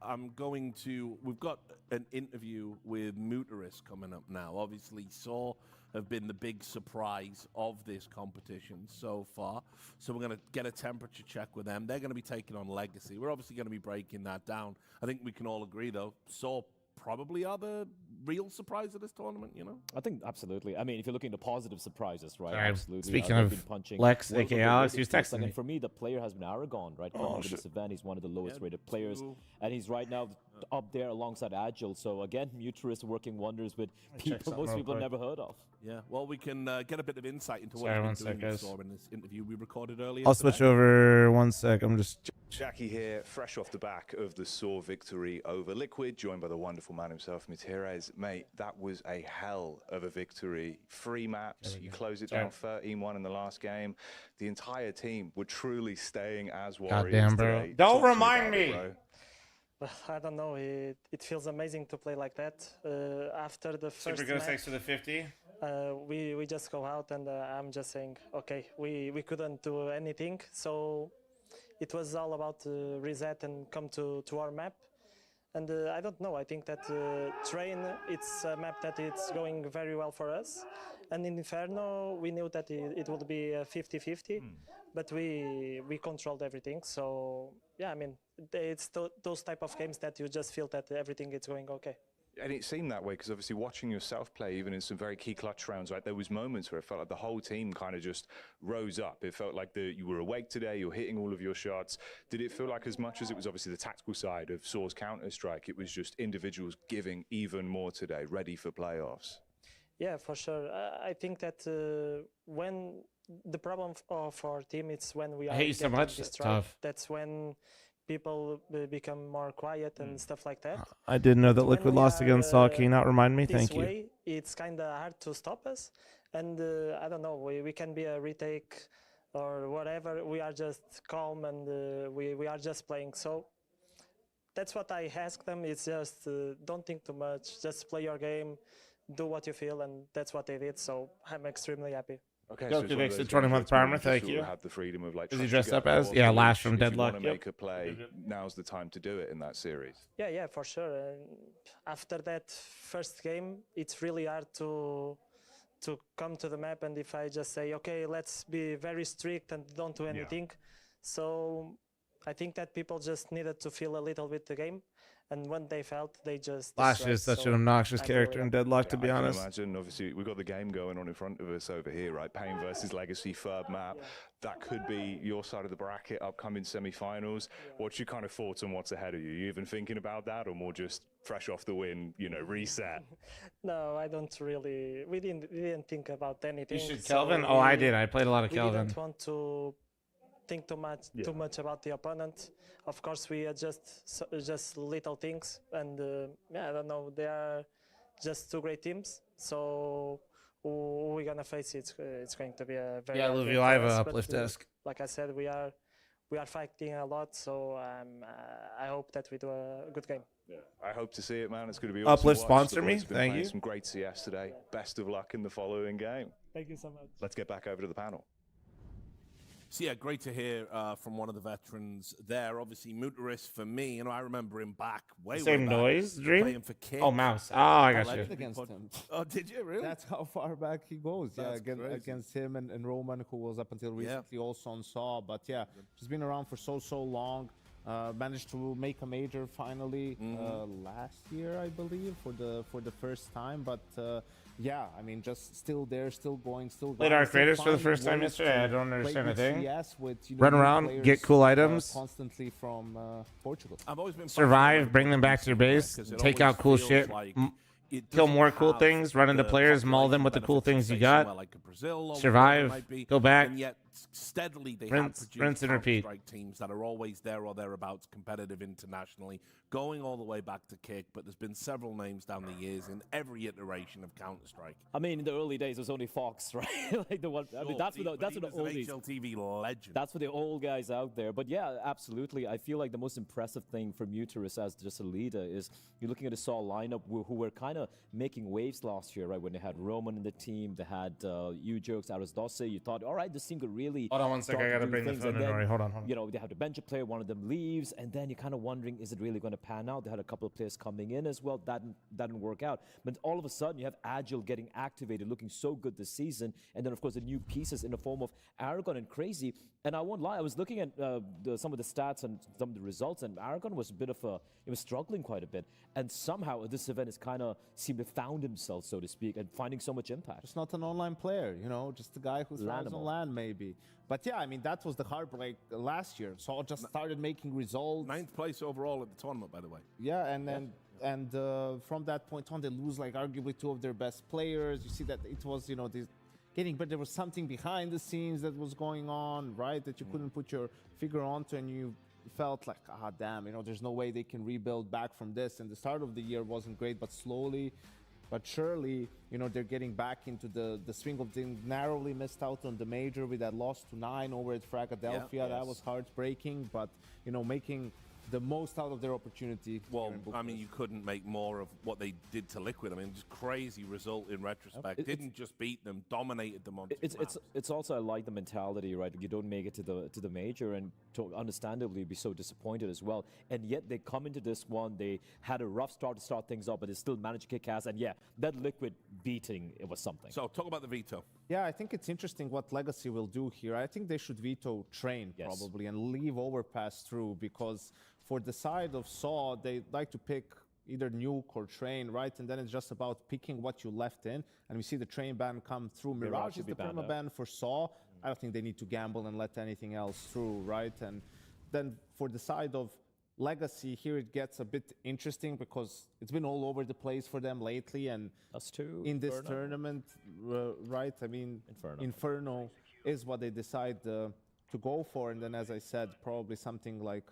We've got an interview with Bucharest coming up now. Obviously, Saw have been the big surprise of this competition so far. So we're going to get a temperature check with them. They're going to be taking on Legacy. We're obviously going to be breaking that down. I think we can all agree, though, Saw probably are the real surprise of this tournament, I think absolutely. I mean, if you're looking at positive surprises, right? Sorry, absolutely. speaking of Lex, aka Alex, he was texting me. And for me, the player has been Aragon, right? Coming into this event, he's one of the lowest rated players, and he's right now up there alongside Agile. So again, Muturist working wonders with people most people have never heard of. Yeah, well, we can get a bit of insight into what he's been doing in this interview we recorded earlier. I'll switch over 1 sec. I'm just... Jackie here, fresh off the back of the Saw victory over Liquid, joined by the wonderful man himself, Mutierrez. Mate, that was a hell of a victory. 3 maps, you close it down 13-1 in the last game. The entire team were truly staying as warriors. Goddamn, bro. Today. Don't remind me! Well, I don't know. It feels amazing to play like that. After the first Super Ghost match, thanks for the 50. We just go out and I'm just saying, okay, we couldn't do anything. So it was all about reset and come to our map. And I don't know, I think that Train, it's a map that it's going very well for us. And in Inferno, we knew that it would be 50-50, but we controlled everything. So yeah, I mean, it's those type of games that you just feel that everything is going okay. And it seemed that way because obviously watching yourself play, even in some very key clutch rounds, right, there was moments where it felt like the whole team kind of just rose up. It felt like you were awake today, you're hitting all of your shots. Did it feel like, as much as it was obviously the tactical side of Saw's Counter-Strike, it was just individuals giving even more today, ready for playoffs? Yeah, for sure. I think that when the problem of our team, it's when we are hate you so much. Tough. That's when people become more quiet and stuff like that. I didn't know that Liquid lost against Saw. Can you not remind me? Thank you. Way, it's kind of hard to stop us. and I don't know, we can be a retake or whatever. We are just calm and we are just playing. So that's what I ask them. It's just don't think too much, just play your game, do what you feel, and that's what they did. So I'm extremely happy. Okay, Go so to it's one of Vixen, those 20 games month where primer, you just thank sort you. of have the freedom of like. Is he trust dressed your up gut, as? go Yeah, off the Lash leash. from If you Deadlock. want to Yep. make a play, now's the time to do it in that series. Yeah, for sure. And after that first game, it's really hard to come to the map. And if I just say, okay, let's be very strict and don't do anything. So I think that people just needed to feel a little bit the game. And when they felt, they just. Lash destroyed. is such So an obnoxious I'm character really in Deadlock, to Yeah, be I honest. can imagine. Obviously, we've got the game going on in front of us over here, right? Pain versus Legacy, third map. That could be your side of the bracket, upcoming semi-finals. What's your kind of thoughts on what's ahead of you? You even thinking about that, or more just fresh off the win, you know, reset? No, I don't really. We didn't think about anything. You should so Kelvin? Oh, I did. I played a lot of we Kelvin. didn't want to think too much about the opponent. Of course, we adjust just little things, and yeah, I don't know. They are just two great teams. So who we're gonna face? It's going to be a very Yeah, hard Luvio, game I have for a us, uplift but, desk. Like I said, we are fighting a lot. So I hope that we do a good game. Yeah, I hope to see it, man. It's going to be Uplift awesome to watch. sponsor The me. boys have been Thank playing you. Some great CS today. Best of luck in the following game. Thank you so much. Let's get back over to the panel. So yeah, great to hear from one of the veterans there. Obviously, Bucharest for me, I remember him back way Same back, noise, Dream? playing for Kick. Oh, mouse. Oh, I got you. Legendary Against pod- him. Oh, did you really? That's how far back he goes. That's yeah, crazy. against him and Roman, who was up until recently also on Saw. But yeah, she's been around for so long. Managed to make a major finally last year, I believe, for the first time. But yeah, I mean, just still there, still going, still. Played grinding, Arc still Raiders for the finding first time ways yesterday. to I don't play understand a good thing. CS with, Run new around, players, get cool items. constantly from Portugal. I've always been Survive, bring them back to your base, take out cool shit, kill more cool things, run into players, maul them with the cool things you got, survive, go back, and yet steadily they rinse, have produced rinse and repeat. Counter-Strike teams that are always there or thereabouts competitive internationally, going all the way back to Kick. But there's been several names down the years in every iteration of Counter-Strike. I mean, in the early days, it was only Fox, right? like the one. I mean, that's for the oldies. HLTV legend. That's for the old guys out there. But yeah, absolutely. I feel like the most impressive thing from Bucharest as just a leader is you're looking at the Saw lineup who were kind of making waves last year, right? When they had Roman in the team, they had U-Jokes, Arisdose. You thought, all right, this team could really. Hold on one second, I gotta bring the phone in, Rory. Hold on. You know, they have the bench player, one of them leaves, and then you're kind of wondering, is it really going to pan out? They had a couple of players coming in as well. That didn't work out. But all of a sudden, you have Agile getting activated, looking so good this season. And then, of course, the new pieces in the form of Aragon and Crazy. And I won't lie, I was looking at some of the stats and some of the results, and Aragon was he was struggling quite a bit. And somehow, this event has kind of seemed to found himself, so to speak, and finding so much impact. Just not an online player, just a guy who thrives on LAN, maybe. But yeah, I mean, that was the heartbreak last year. Saw just started making results. 9th place overall at the tournament, by the way. Yeah, and from that point on, they lose like arguably two of their best players. You see that it was, but there was something behind the scenes that was going on, right? That you couldn't put your figure onto, and you felt like, damn, there's no way they can rebuild back from this. And the start of the year wasn't great, but slowly but surely, they're getting back into the swing of things. Narrowly missed out on the major with that loss to 9 over at Philadelphia. Yeah, that was heartbreaking, but, making the most out of their opportunity. Well, I mean, you couldn't make more of what they did to Liquid. I mean, just crazy result in retrospect. Didn't just beat them, dominated them on. It's also I like the mentality, right? You don't make it to the major, and understandably be so disappointed as well. And yet they come into this one. They had a rough start to start things up, but they still managed to kick ass. And yeah, that Liquid beating, it was something. So talk about the Veto. Yeah, I think it's interesting what Legacy will do here. I think they should Veto train probably and leave Overpass through, because for the side of Saw, they like to pick either nuke or train, right? And then it's just about picking what you left in. And we see the train ban come through. Mirage is the perma ban for Saw. I don't think they need to gamble and let anything else through, right? And then for the side of Legacy, here it gets a bit interesting because it's been all over the place for them lately. And in this tournament, right? I mean, Inferno is what they decide to go for. And then, as I said, probably something like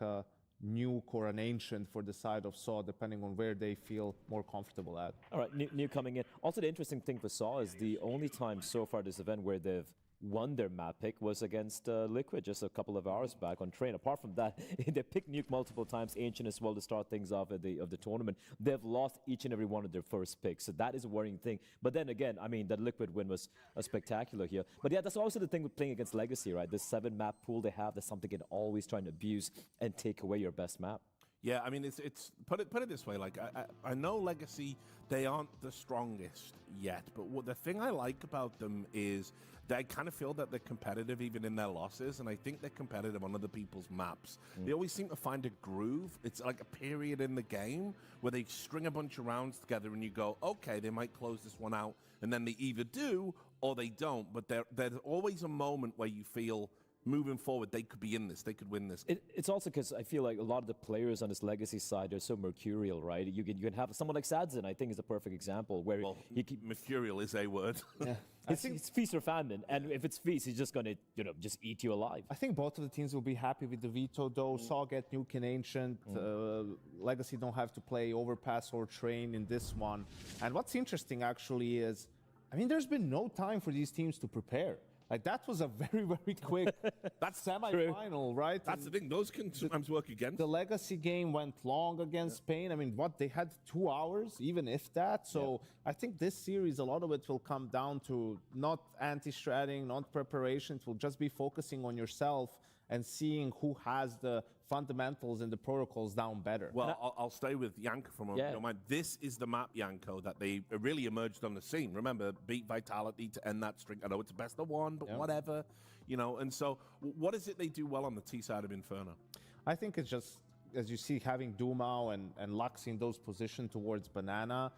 nuke or an ancient for the side of Saw, depending on where they feel more comfortable at. All right, new coming in. Also, the interesting thing for Saw is the only time so far this event where they've won their map pick was against Liquid just a couple of hours back on Train. Apart from that, they picked Nuke multiple times, Ancient as well to start things off of the tournament. They've lost each and every one of their first picks, so that is a worrying thing. But then again, I mean, that Liquid win was spectacular here. But yeah, that's also the thing with playing against Legacy, right? This 7-map pool they have, that's something they can always try and abuse and take away your best map. Yeah, I mean, it's put it this way. Like I know Legacy, they aren't the strongest yet, but the thing I like about them is they kind of feel that they're competitive even in their losses, and I think they're competitive on other people's maps. They always seem to find a groove. It's like a period in the game where they string a bunch of rounds together, and you go, okay, they might close this one out, and then they either do or they don't. But there's always a moment where you feel, moving forward, they could be in this. They could win this. It's also because I feel like a lot of the players on this Legacy side are so mercurial, right? You can have someone like Sadzin, I think, is a perfect example where mercurial is a word. Yeah. It's feast or famine, and if it's feast, he's just gonna just eat you alive. I think both of the teams will be happy with the veto, though. Saw get Nuke and Ancient. Legacy don't have to play Overpass or Train in this one. And what's interesting actually is, I mean, there's been no time for these teams to prepare. Like, that was a very, very quick semi-final, right? That's the thing. Those can sometimes work against. The Legacy game went long against Spain. I mean, they had 2 hours, even if that. So I think this series, a lot of it will come down to not anti-stratting, not preparation. It will just be focusing on yourself and seeing who has the fundamentals and the protocols down better. Well, I'll stay with Yanko for a moment. You don't mind. This is the map, Yanko, that they really emerged on the scene. Remember, beat Vitality to end that streak. I know it's a best of one, but whatever. And so what is it they do well on the T side of Inferno? I think it's just, as you see, having Dumao and Lux in those positions towards Banana,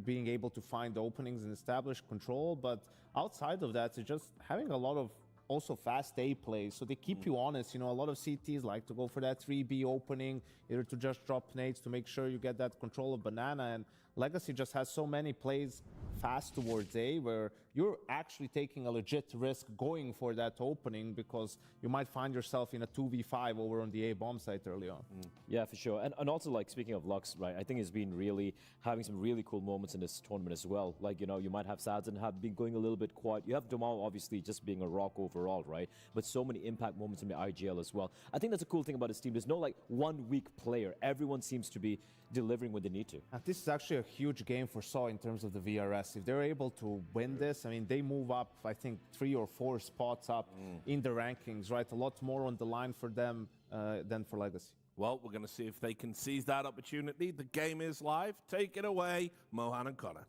being able to find openings and establish control. But outside of that, it's just having a lot of also fast A plays, so they keep you honest. A lot of CTs like to go for that 3B opening, either to just drop nades to make sure you get that control of Banana, and Legacy just has so many plays fast towards A where you're actually taking a legit risk going for that opening because you might find yourself in a 2v5 over on the A bomb site early on. Yeah, for sure. And also, like, speaking of Lux, right, I think he's been really having some really cool moments in this tournament as well. Like, you might have Sadzin have been going a little bit quiet. You have Dumao obviously just being a rock overall, right? But so many impact moments in the IGL as well. I think that's a cool thing about his team. There's no, like, one weak player. Everyone seems to be delivering when they need to. And this is actually a huge game for Saw in terms of the VRS. If they're able to win this, I mean, they move up, I think, 3 or 4 spots up in the rankings, right? A lot more on the line for them than for Legacy. Well, we're going to see if they can seize that opportunity. The game is live. Take it away, Mohan and Connor.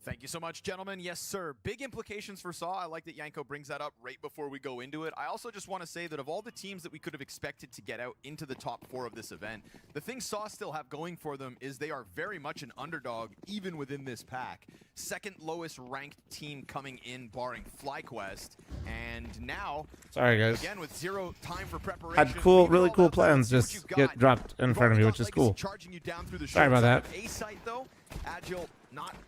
Thank you so much, gentlemen. Yes, sir. Big implications for Saw. I like that Yanko brings that up right before we go into it. I also just want to say that of all the teams that we could have expected to get out into the top 4 of this event, the thing Saw still have going for them is they are very much an underdog, even within this pack. Second lowest ranked team coming in, barring FlyQuest. And now, sorry guys, again with 0 time for preparation. Had really cool plans just get dropped in front of me, which is cool. Sorry about that. Agile,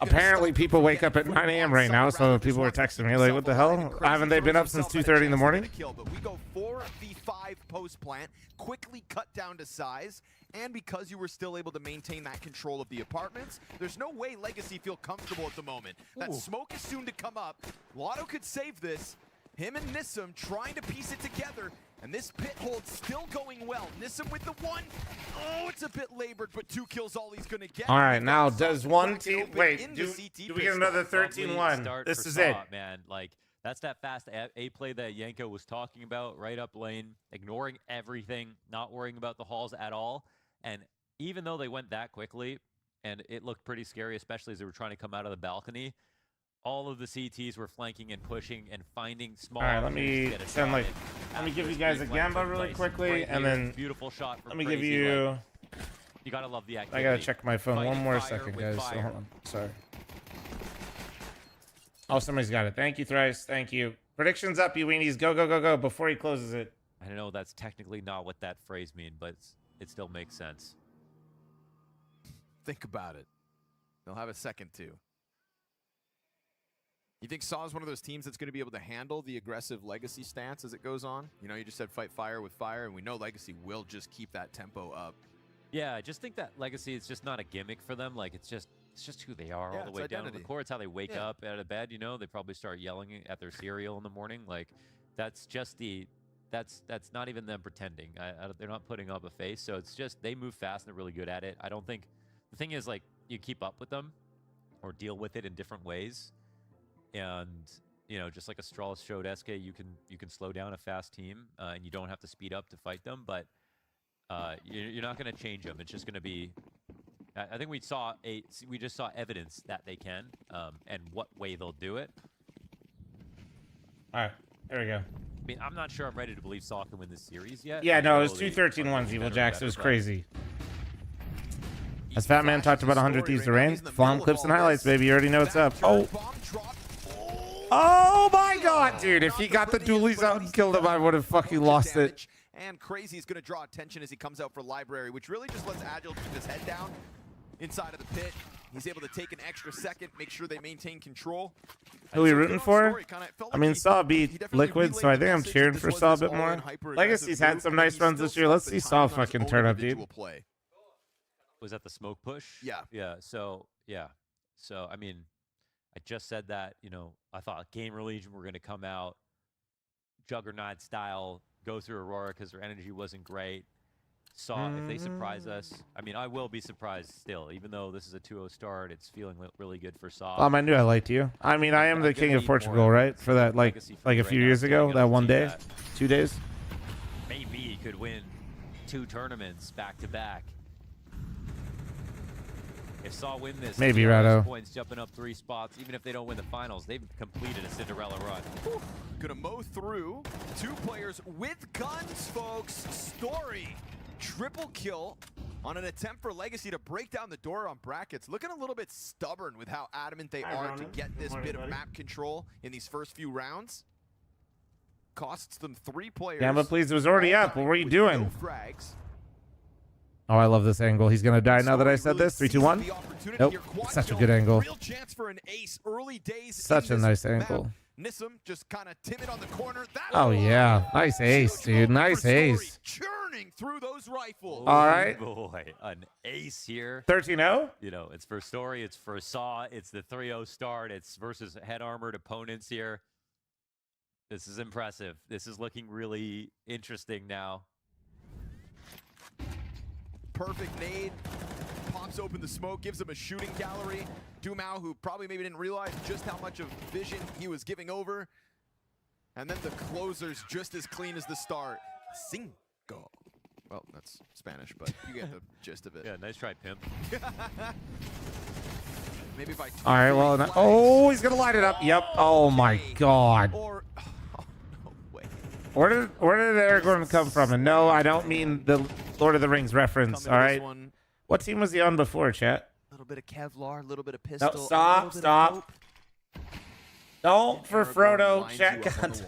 apparently people wake up at 9 a.m. right now, so people are texting me like, what the hell? Haven't they been up since 2:30 in the morning? But we go 4v5 post plant, quickly cut down to size, and because you were still able to maintain that control of the apartments, there's no way Legacy feel comfortable at the moment. That smoke is soon to come up. Lotto could save this. Him and Nissim trying to piece it together. And this pit hold still going well. Nissim with the 1. Oh, it's a bit labored, but 2 kills all he's going to get. All right, now does one team... Wait, do we get another 13-1? This is it. Man, like, that's that fast A play that Yanko was talking about, right up lane, ignoring everything, not worrying about the halls at all. And even though they went that quickly, and it looked pretty scary, especially as they were trying to come out of the balcony, all of the CTs were flanking and pushing and finding small. All right, let me give you guys a gamba really quickly, and then beautiful shot. Let me give you. You gotta love the activity. I gotta check my phone. One more second, guys. So hold on. Sorry. Oh, somebody's got it. Thank you, Thrice. Thank you. Predictions up, you weenies. Go, go, go, go! Before he closes it. I know that's technically not what that phrase means, but it still makes sense. Think about it. They'll have a second to. You think Saw is one of those teams that's going to be able to handle the aggressive Legacy stance as it goes on? You know, you just said fight fire with fire, and we know Legacy will just keep that tempo up. Yeah, I just think that Legacy is just not a gimmick for them. Like, it's just who they are all the way down on the court. It's how they wake up out of bed, you know? They probably start yelling at their cereal in the morning. Like, that's just that's not even them pretending. They're not putting up a face. So it's just they move fast and they're really good at it. I don't think the thing is, like, you keep up with them or deal with it in different ways. And, you know, just like Astralis showed SK, you can slow down a fast team and you don't have to speed up to fight them. But you're not going to change them. It's just going to be. I think we just saw evidence that they can, and what way they'll do it. All right, there we go. I mean, I'm not sure I'm ready to believe Saw can win this series yet. Yeah, no, it was 2 13-1s, Evil Jacks. It was crazy. As Fat Man talked about 100 Thieves to Reign, Flom clips and highlights, baby. You already know what's up. Oh my God, dude! If he got the dualies out and killed him, I would have fucking lost it. And Crazy is going to draw attention as he comes out for Library, which really just lets Agile keep his head down inside of the pit. He's able to take an extra second, make sure they maintain control. Who are we rooting for? I mean, Saw beat Liquid, so I think I'm cheering for Saw a bit more. Legacy's had some nice runs this year. Let's see Saw fucking turn up, dude. Was that the smoke push? Yeah. Yeah. So, I mean, I just said that, you know, I thought Gamer Legion were going to come out Juggernaut style, go through Aurora because their energy wasn't great. Saw, if they surprise us, I mean, I will be surprised still. Even though this is a 2-0 start, it's feeling really good for Saw. I knew I liked you. I mean, I am the king of Portugal, right? For that, like a few years ago, that one day, 2 days. Maybe he could win 2 tournaments back to back. If Saw win this, maybe Rado. Points jumping up 3 spots. Even if they don't win the finals, they've completed a Cinderella run. Gonna mow through 2 players with guns, folks. Story, triple kill on an attempt for Legacy to break down the door on brackets. Looking a little bit stubborn with how adamant they are to get this bit of map control in these first few rounds. Costs them 3 players. Yeah, but please, it was already up. What were you doing? Oh, I love this angle. He's going to die now that I said this. 3, 2, 1. Nope. Such a good angle. Real chance for an ace early days. Such a nice angle. Nissim just kind of timid on the corner. Oh, yeah. Nice ace, dude. Nice ace. Churning through those rifles. All right. Boy, an ace here. 13-0? You know, it's for Story. It's for Saw. It's the 3-0 start. It's versus head armored opponents here. This is impressive. This is looking really interesting now. Perfect nade, pops open the smoke, gives him a shooting gallery. Dumao, who probably maybe didn't realize just how much of vision he was giving over. And then the closer's just as clean as the start. Cinco. Well, that's Spanish, but you get the gist of it. Yeah, nice try, Pimp. Maybe if I all right, well, oh, he's going to light it up. Yep. Oh, my God. Where did Aragorn come from? And no, I don't mean the Lord of the Rings reference, all right? What team was he on before, chat? A little bit of Kevlar, a little bit of pistol. No, stop. Don't for Frodo, chat. God.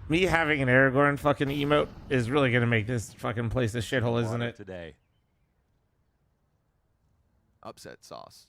Me having an Aragorn fucking emote is really going to make this fucking place a shithole, isn't it? Today. Upset sauce.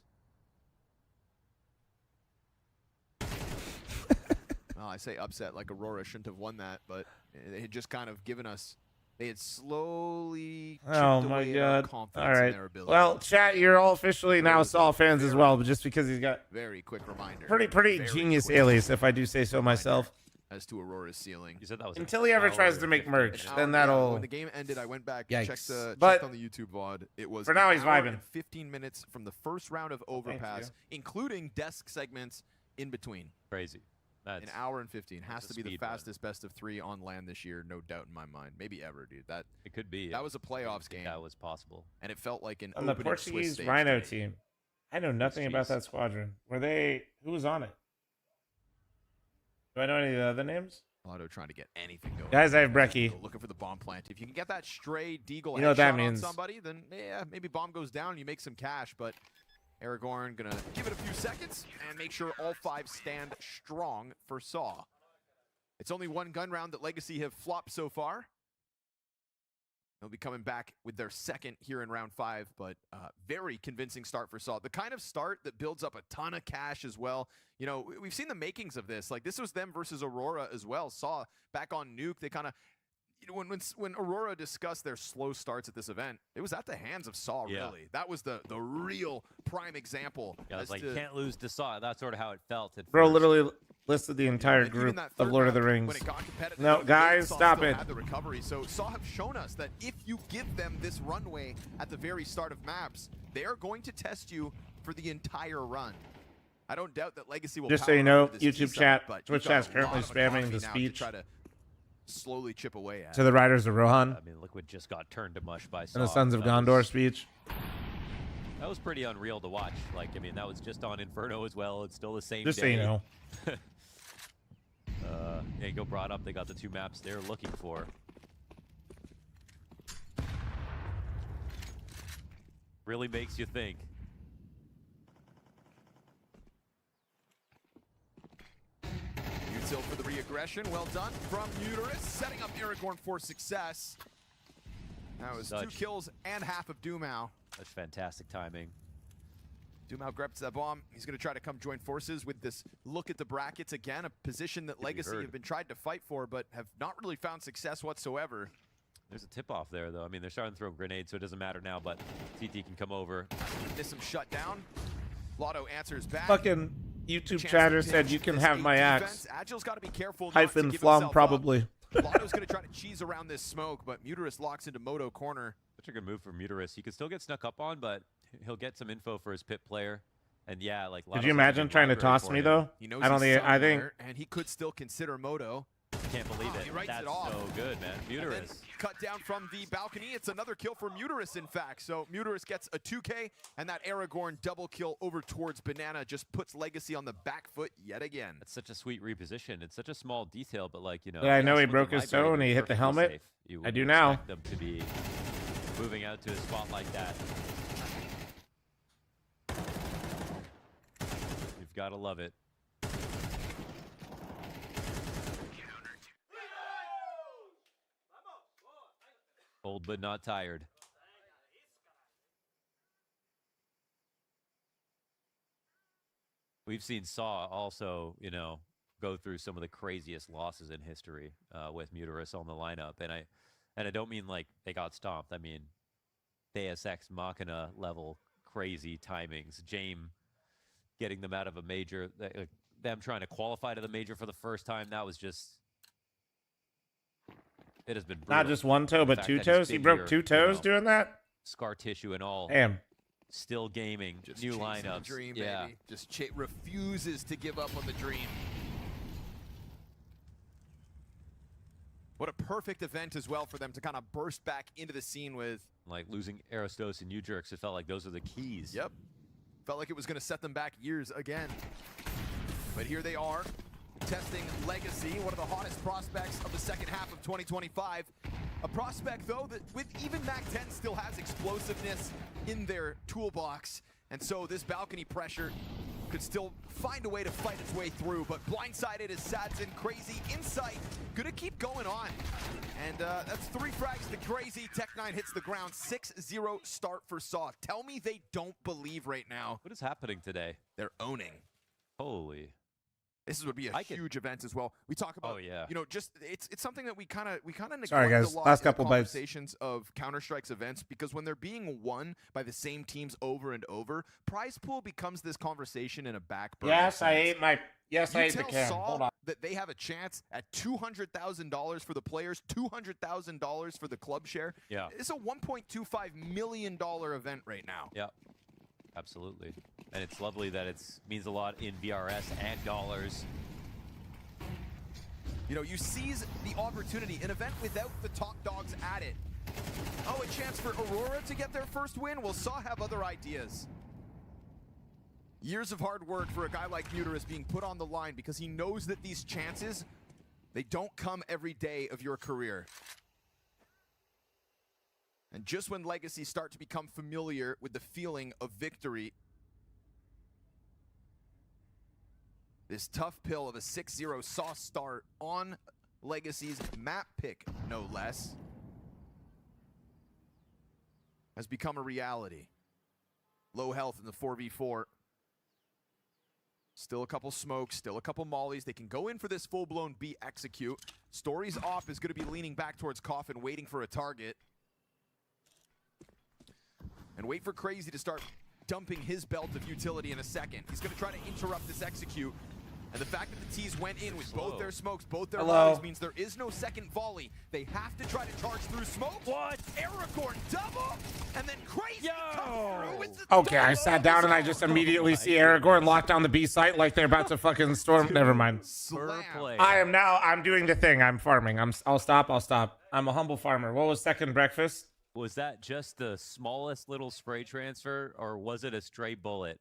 Well, I say upset like Aurora shouldn't have won that, but they had just kind of given us, they had slowly chipped away at our confidence in their ability. Well, chat, you're all officially now Saw fans as well, but just because he's got very quick reminder. Pretty genius alias, if I do say so myself. As to Aurora's ceiling. You said that was until he ever tries to make merch, then that'll. When the game ended, I went back and checked on the YouTube VOD. It was for now he's vibing. 15 minutes from the first round of Overpass, including desk segments in between. Crazy. An hour and 15 has to be the fastest best of 3 on land this year, no doubt in my mind. Maybe ever, dude. That it could be. That was a playoffs game. That was possible, and it felt like an on the Portuguese Rhino team. I know nothing about that squadron. Were they? Who was on it? Do I know any of the other names? Auto trying to get anything going. Guys, I have Brecky. Looking for the bomb plant. If you can get that stray Deagle you know what that headshot means. on somebody, then yeah, maybe bomb goes down and you make some cash. But Aragorn gonna give it a few seconds and make sure all 5 stand strong for Saw. It's only 1 gun round that Legacy have flopped so far. They'll be coming back with their second here in round 5, but very convincing start for Saw. The kind of start that builds up a ton of cash as well. You know, we've seen the makings of this. Like, this was them versus Aurora as well. Saw back on Nuke, they kind of, you know, when Aurora discussed their slow starts at this event, it was at the hands of Saw, really. That was the real prime example. Yeah, it's like, you can't lose to Saw. That's sort of how it felt at Bro first. literally listed the entire group of Lord of the Rings. No, guys, stop it. Had the recovery. So Saw have shown us that if you give them this runway at the very start of maps, they are going to test you for the entire run. I don't doubt that Legacy will. Just so you know, YouTube chat, but Twitch chat is currently spamming the speech to try to slowly chip away at to the Riders of Rohan. I mean, Liquid just got turned to mush by Saw. And the Sons of Gondor speech. That was pretty unreal to watch. Like, I mean, that was just on Inferno as well. It's still the same Just day. so you know. Yeah, go brought up. They got the 2 maps they're looking for. Really makes you think. Util for the re-aggression. Well done from Uterus, setting up Aragorn for success. That was 2 kills and half of Dumau. Such fantastic timing. Dumau grabs that bomb. He's going to try to come join forces with this look at the brackets again, a position that Legacy have been trying to fight for, but have not really found success whatsoever. There's a tip-off there, though. I mean, they're starting to throw grenades, so it doesn't matter now, but TT can come over. Miss him shut down. Lotto answers back. Fucking YouTube chatter said you can have my axe. Agile's got to be careful. Hyphen Flom, probably. Lotto's going to try to cheese around this smoke, but Muterus locks into Moto corner. Such a good move from Muterus. He could still get snuck up on, but he'll get some info for his pit player. And yeah, like, could you imagine trying to toss me though? He knows I don't think. I think. And he could still consider Moto. Can't believe it. He writes That's it off. so good, man. Muterus. Cut down from the balcony. It's another kill for Muterus, in fact. So Muterus gets a 2K, and that Aragorn double kill over towards Banana just puts Legacy on the back foot yet again. It's such a sweet reposition. It's such a small detail, but like, you know. Yeah, I know he broke his toe and he hit the helmet. I do now. Expect them to be moving out to a spot like that. You've got to love it. Old but not tired. We've seen Saw also, you know, go through some of the craziest losses in history with Muterus on the lineup, and I don't mean like they got stomped. I mean Deus Ex Machina level crazy timings. Jame getting them out of a major, them trying to qualify to the major for the first time. That was just. It has been brutal. Not just one toe, but 2 toes. He broke 2 toes doing that. Scar tissue and all. Damn. Still gaming. Just new chasing lineups. The dream, yeah. baby. Just refuses to give up on the dream. What a perfect event as well for them to kind of burst back into the scene with. Like losing Aristos and U-Jerks, it felt like those are the keys. Yep. Felt like it was going to set them back years again. But here they are. Testing Legacy, one of the hottest prospects of the second half of 2025. A prospect, though, that with even MAC-10 still has explosiveness in their toolbox. And so this balcony pressure could still find a way to fight its way through. But blindsided is Sadson. Crazy Insight gonna keep going on. And that's 3 frags to Crazy. Tech9 hits the ground. 6-0 start for Saw. Tell me they don't believe right now. What is happening today? They're owning. Holy. This would be a huge event as well. We talk about, you know, just it's something that we kind of neglect Sorry, guys. a lot Last in couple the bites. conversations of Counter-Strike's events, because when they're being won by the same teams over and over, prize pool becomes this conversation in a back burner. Yes, I ate my. Yes, I ate the tell can. Saw Hold on. that they have a chance at $200,000 for the players, $200,000 for the club share. Yeah. It's a $1.25 million event right now. Yeah. Absolutely. And it's lovely that it means a lot in VRS and dollars. You know, you seize the opportunity, an event without the top dogs at it. Oh, a chance for Aurora to get their first win? Well, Saw have other ideas. Years of hard work for a guy like Muterus being put on the line because he knows that these chances, they don't come every day of your career. And just when Legacy start to become familiar with the feeling of victory, this tough pill of a 6-0 Saw start on Legacy's map pick, no less. has become a reality. Low health in the 4v4. Still a couple smokes, still a couple mollies. They can go in for this full-blown B execute. Story's off is going to be leaning back towards Coffin, waiting for a target. And wait for Crazy to start dumping his belt of utility in a second. He's going to try to interrupt this execute. And the fact that the T's went in with both their smokes, both their volleys, means there is no second volley. They have to try to charge through smoke. What? Aragorn double, and then Crazy comes through with the Okay, I sat down and I just immediately see Aragorn lock down the B site like they're about to fucking storm. Never mind. I'm doing the thing. I'm farming. I'll stop. I'm a humble farmer. What was second breakfast? Was that just the smallest little spray transfer, or was it a stray bullet?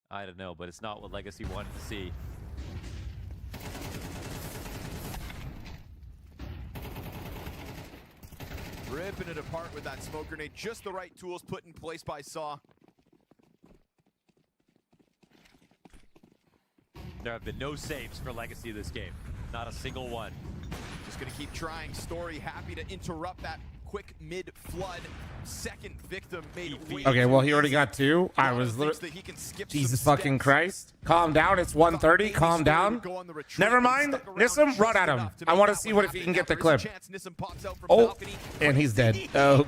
I don't know, but it's not what Legacy wanted to see. Ripping it apart with that smoke grenade. Just the right tools put in place by Saw. There have been no saves for Legacy this game. Not a single one. Just going to keep trying. Story happy to interrupt that quick mid-flood. Second victim made way Okay, well, he already got 2. I was literally... Jesus fucking Christ. Calm down. It's 1:30. Calm down. Never mind. Nissim, run at him. I want to see if he can get the clip. Oh, and he's dead. Oh.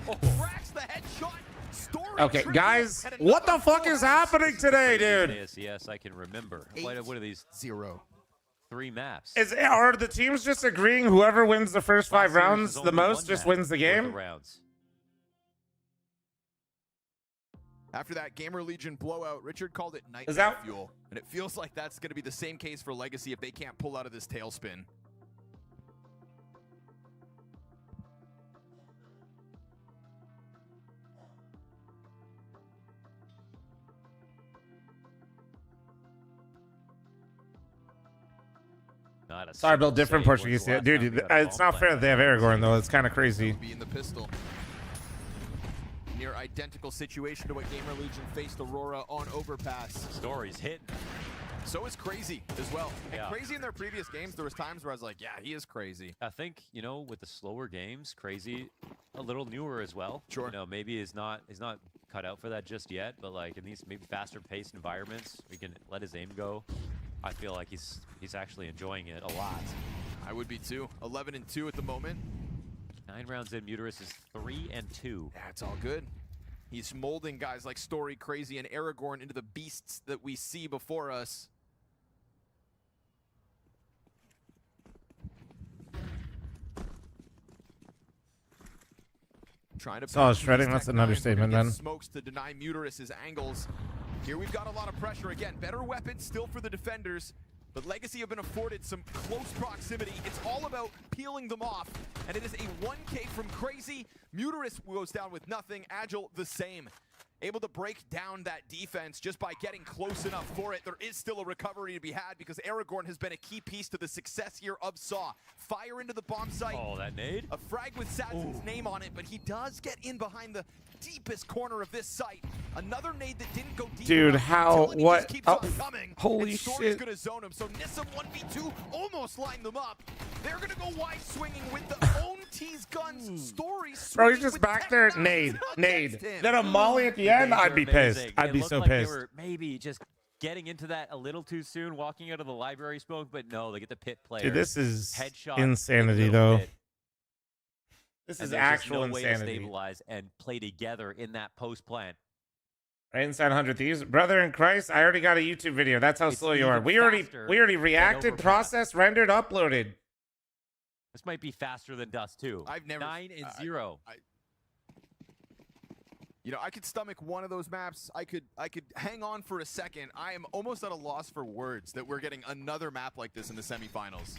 Okay, guys. What the fuck is happening today, dude? Yes, I can remember. What are these? 3 maps. Are the teams just agreeing whoever wins the first 5 rounds the most just wins the game? After that Gamer Legion blowout, Richard called it night fuel. And it feels like that's going to be the same case for Legacy if they can't pull out of this tailspin. Sorry, Bill, different Portuguese. Yeah, dude, it's not fair that they have Aragorn, though. It's kind of crazy. Be in the pistol. Near identical situation to what Gamer Legion faced Aurora on Overpass. Story's hit. So is Crazy as well. And Crazy in their previous games, there was times where I was like, yeah, he is crazy. I think, with the slower games, Crazy a little newer as well. Sure. Maybe he's not cut out for that just yet, but like in these maybe faster paced environments, we can let his aim go. I feel like he's actually enjoying it a lot. I would be too. 11-2 at the moment. 9 rounds in, Muteris is 3-2. Yeah, it's all good. He's molding guys like Story, Crazy, and Aragorn into the beasts that we see before us. Trying to Saw shredding. That's an understatement, man. Smokes to deny Muteris's angles. Here we've got a lot of pressure again. Better weapons still for the defenders, but Legacy have been afforded some close proximity. It's all about peeling them off, and it is a 1K from Crazy. Muteris goes down with nothing. Agile the same. Able to break down that defense just by getting close enough for it. There is still a recovery to be had because Aragorn has been a key piece to the success here of Saw. Fire into the bomb site. Oh, that nade? A frag with Satsin's name on it, but he does get in behind the deepest corner of this site. Another nade that didn't go deep. Dude, enough. how? What? Just keeps on coming. Holy and Story's shit. gonna zone him. So Nissim 1v2 almost lined them up. They're gonna go wide swinging with the own T's guns. Story. Bro, he's just back there. Nade. Then a molly at the end. I'd be pissed. I'd be so pissed. They were maybe just getting into that a little too soon, walking out of the library smoke, but no, they get the pit player. Dude, this is headshot insanity, though. Bit. This and is there's actual just no insanity. way to stabilize and play together in that post plant. Right inside 100 Thieves. Brother in Christ, I already got a YouTube video. That's how slow you are. We already reacted, processed, rendered, uploaded. This might be faster than Dust too. I've never 9-0. I could stomach one of those maps. I could hang on for a second. I am almost at a loss for words that we're getting another map like this in the semifinals.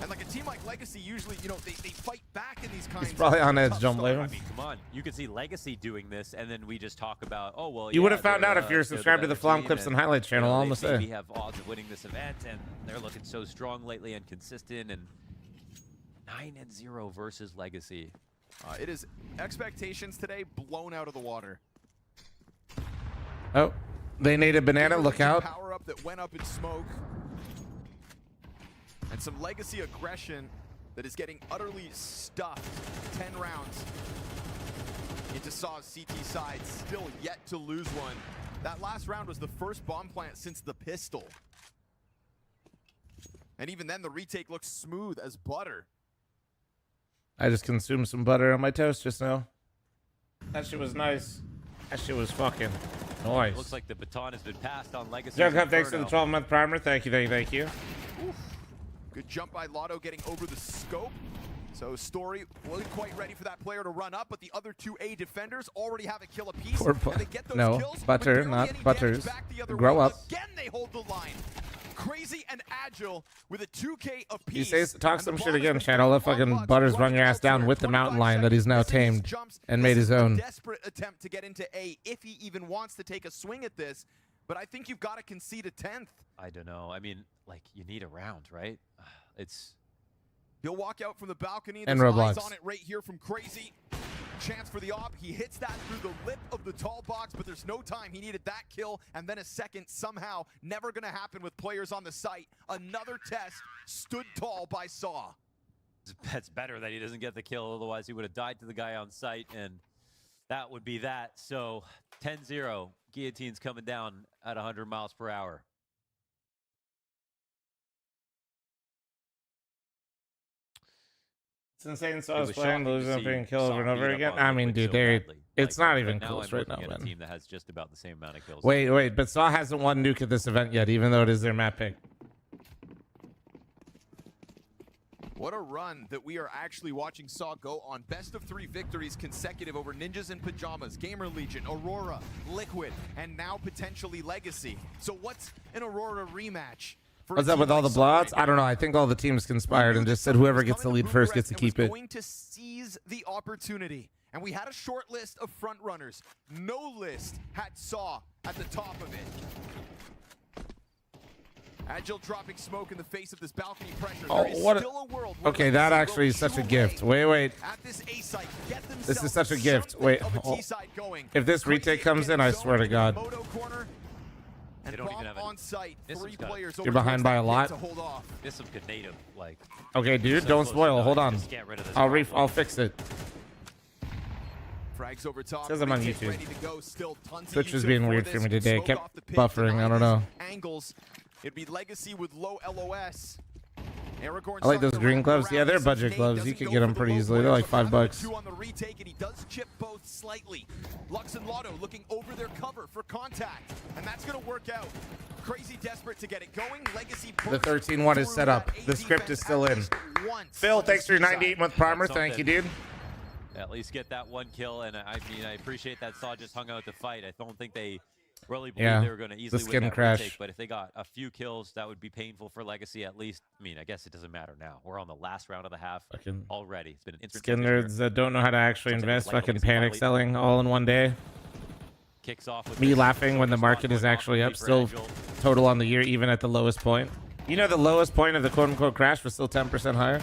And like a team like Legacy, usually, they fight back in these kinds. He's probably on edge, Tough don't blame start. him. I mean, come on. You can see Legacy doing this, and then we just talk about, oh, well, You would have found they're, out if you're they're subscribed to the better Flom team, Clips and Highlights channel, all I'm they gonna say. maybe have odds of winning this event, and they're looking so strong lately and consistent, and 9-0 versus Legacy. It is expectations today blown out of the water. Oh, they need a banana. Look out. Power up that went up in smoke. And some Legacy aggression that is getting utterly stuffed. 10 rounds into Saw's CT side, still yet to lose one. That last round was the first bomb plant since the pistol. And even then, the retake looks smooth as butter. I just consumed some butter on my toast just now. That shit was nice. That shit was fucking nice. Looks like the baton has been passed on Legacy. Joe Cup, thanks for the 12-month primer. Thank you, thank you. Oof. Good jump by Lotto getting over the scope. So Story wasn't quite ready for that player to run up, but the other two A defenders already have a kill apiece. Poor and they get those no, kills, butter, not butters. Grow up. Again, they hold the line. Crazy and agile with a 2K apiece. You say talk some shit again, Chad. I'll let fucking Butters run your ass down with the mountain lion that he's now tamed and made his own. Desperate attempt to get into A if he even wants to take a swing at this, but I think you've got to concede a 10th. I don't know. I mean, like, you need a round, right? It's... He'll walk out from the balcony. And There's Roblox. eyes on it right here from Crazy. Chance for the op. He hits that through the lip of the tall box, but there's no time. He needed that kill and then a second. Somehow, never going to happen with players on the site. Another test stood tall by Saw. It's better that he doesn't get the kill. Otherwise, he would have died to the guy on site, and that would be that. So 10-0. Guillotine's coming down at 100 miles per hour. It's insane. So I was playing, losing, and kill over and over again. I mean, dude, it's not even close right now, man. A team that has just about the same amount of kills. Wait, but Saw hasn't won Nuke at this event yet, even though it is their map pick. What a run that we are actually watching Saw go on. Best of 3 victories consecutive over Ninjas in Pajamas, Gamer Legion, Aurora, Liquid, and now potentially Legacy. So what's an Aurora rematch? What's up with all the blowouts? I don't know. I think all the teams conspired and just said whoever gets the lead first gets to keep it. Going to seize the opportunity. And we had a short list of front runners. No list had Saw at the top of it. Agile dropping smoke in the face of this balcony pressure. Oh, there is what still a world where okay, that actually is such a gift. Wait. at this A site, get This is such a gift. Wait. of a T-side going. If this retake comes in, I swear to God. Moto corner, and They don't even bomb have on site. This 3 one's got it. players You're over behind by a lot. to hold off. This is good native, like. Okay, dude, So don't close spoil. to Hold done. on. Just get rid of this I'll fix it. Frags over top. Says I'm on retake YouTube. ready to go. Still tons of Twitch was YouTube being for weird for this. me today. It Smoke kept off the pit, buffering. I don't know. Angles. It'd be Legacy with low LOS. Aragorn I like those sucked green around gloves. Yeah, they're since budget Nate gloves. You doesn't could go get them for the pretty low easily. They're like players, $5. but 2 on the retake, and he does chip both slightly. Lux and Lotto looking over their cover for contact, and that's going to work out. Crazy desperate to get it going. Legacy The 13-1 is set up. The script is still in. Phil, thanks for your 98-month primer. Thank you, dude. At least get that 1 kill, and I mean, I appreciate that Saw just hung out the fight. I don't think they really believed they were going to easily skin win that crash. retake, but if they got a few kills, that would be painful for Legacy at least. I mean, I guess it doesn't matter now. We're on the last round of the half already. It's been an instant Skin nerds that don't know how to actually invest, fucking panic selling all in one day. Kicks off with Me laughing when the market is actually up still total on the year, even at the lowest point. You know, the lowest point of the quote-unquote crash was still 10% higher.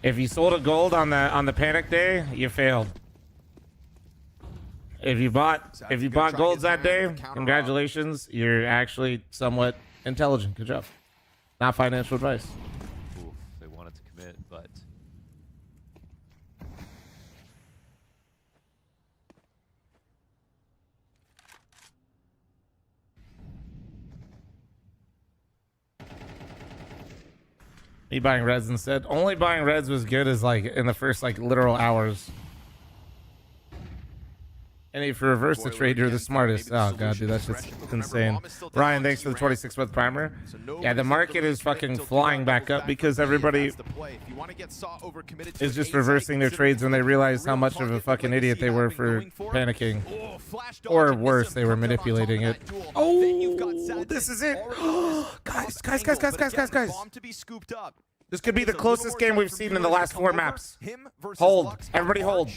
If you sold a gold on the panic day, you failed. If you bought golds that day, congratulations, you're actually somewhat intelligent. Good job. Not financial advice. Oof, they wanted to commit, but Me buying reds instead. Only buying reds was good as like in the first like literal hours. And if you reverse the trade, you're the smartest. Oh god, dude, that's just insane. Ryan, thanks for the 26-month primer. Yeah, the market is fucking flying back up because everybody is just reversing their trades when they realize how much of a fucking idiot they were for panicking. Or worse, they were manipulating it. Oh, this is it. Guys. This could be the closest game we've seen in the last 4 maps. Hold. Everybody hold.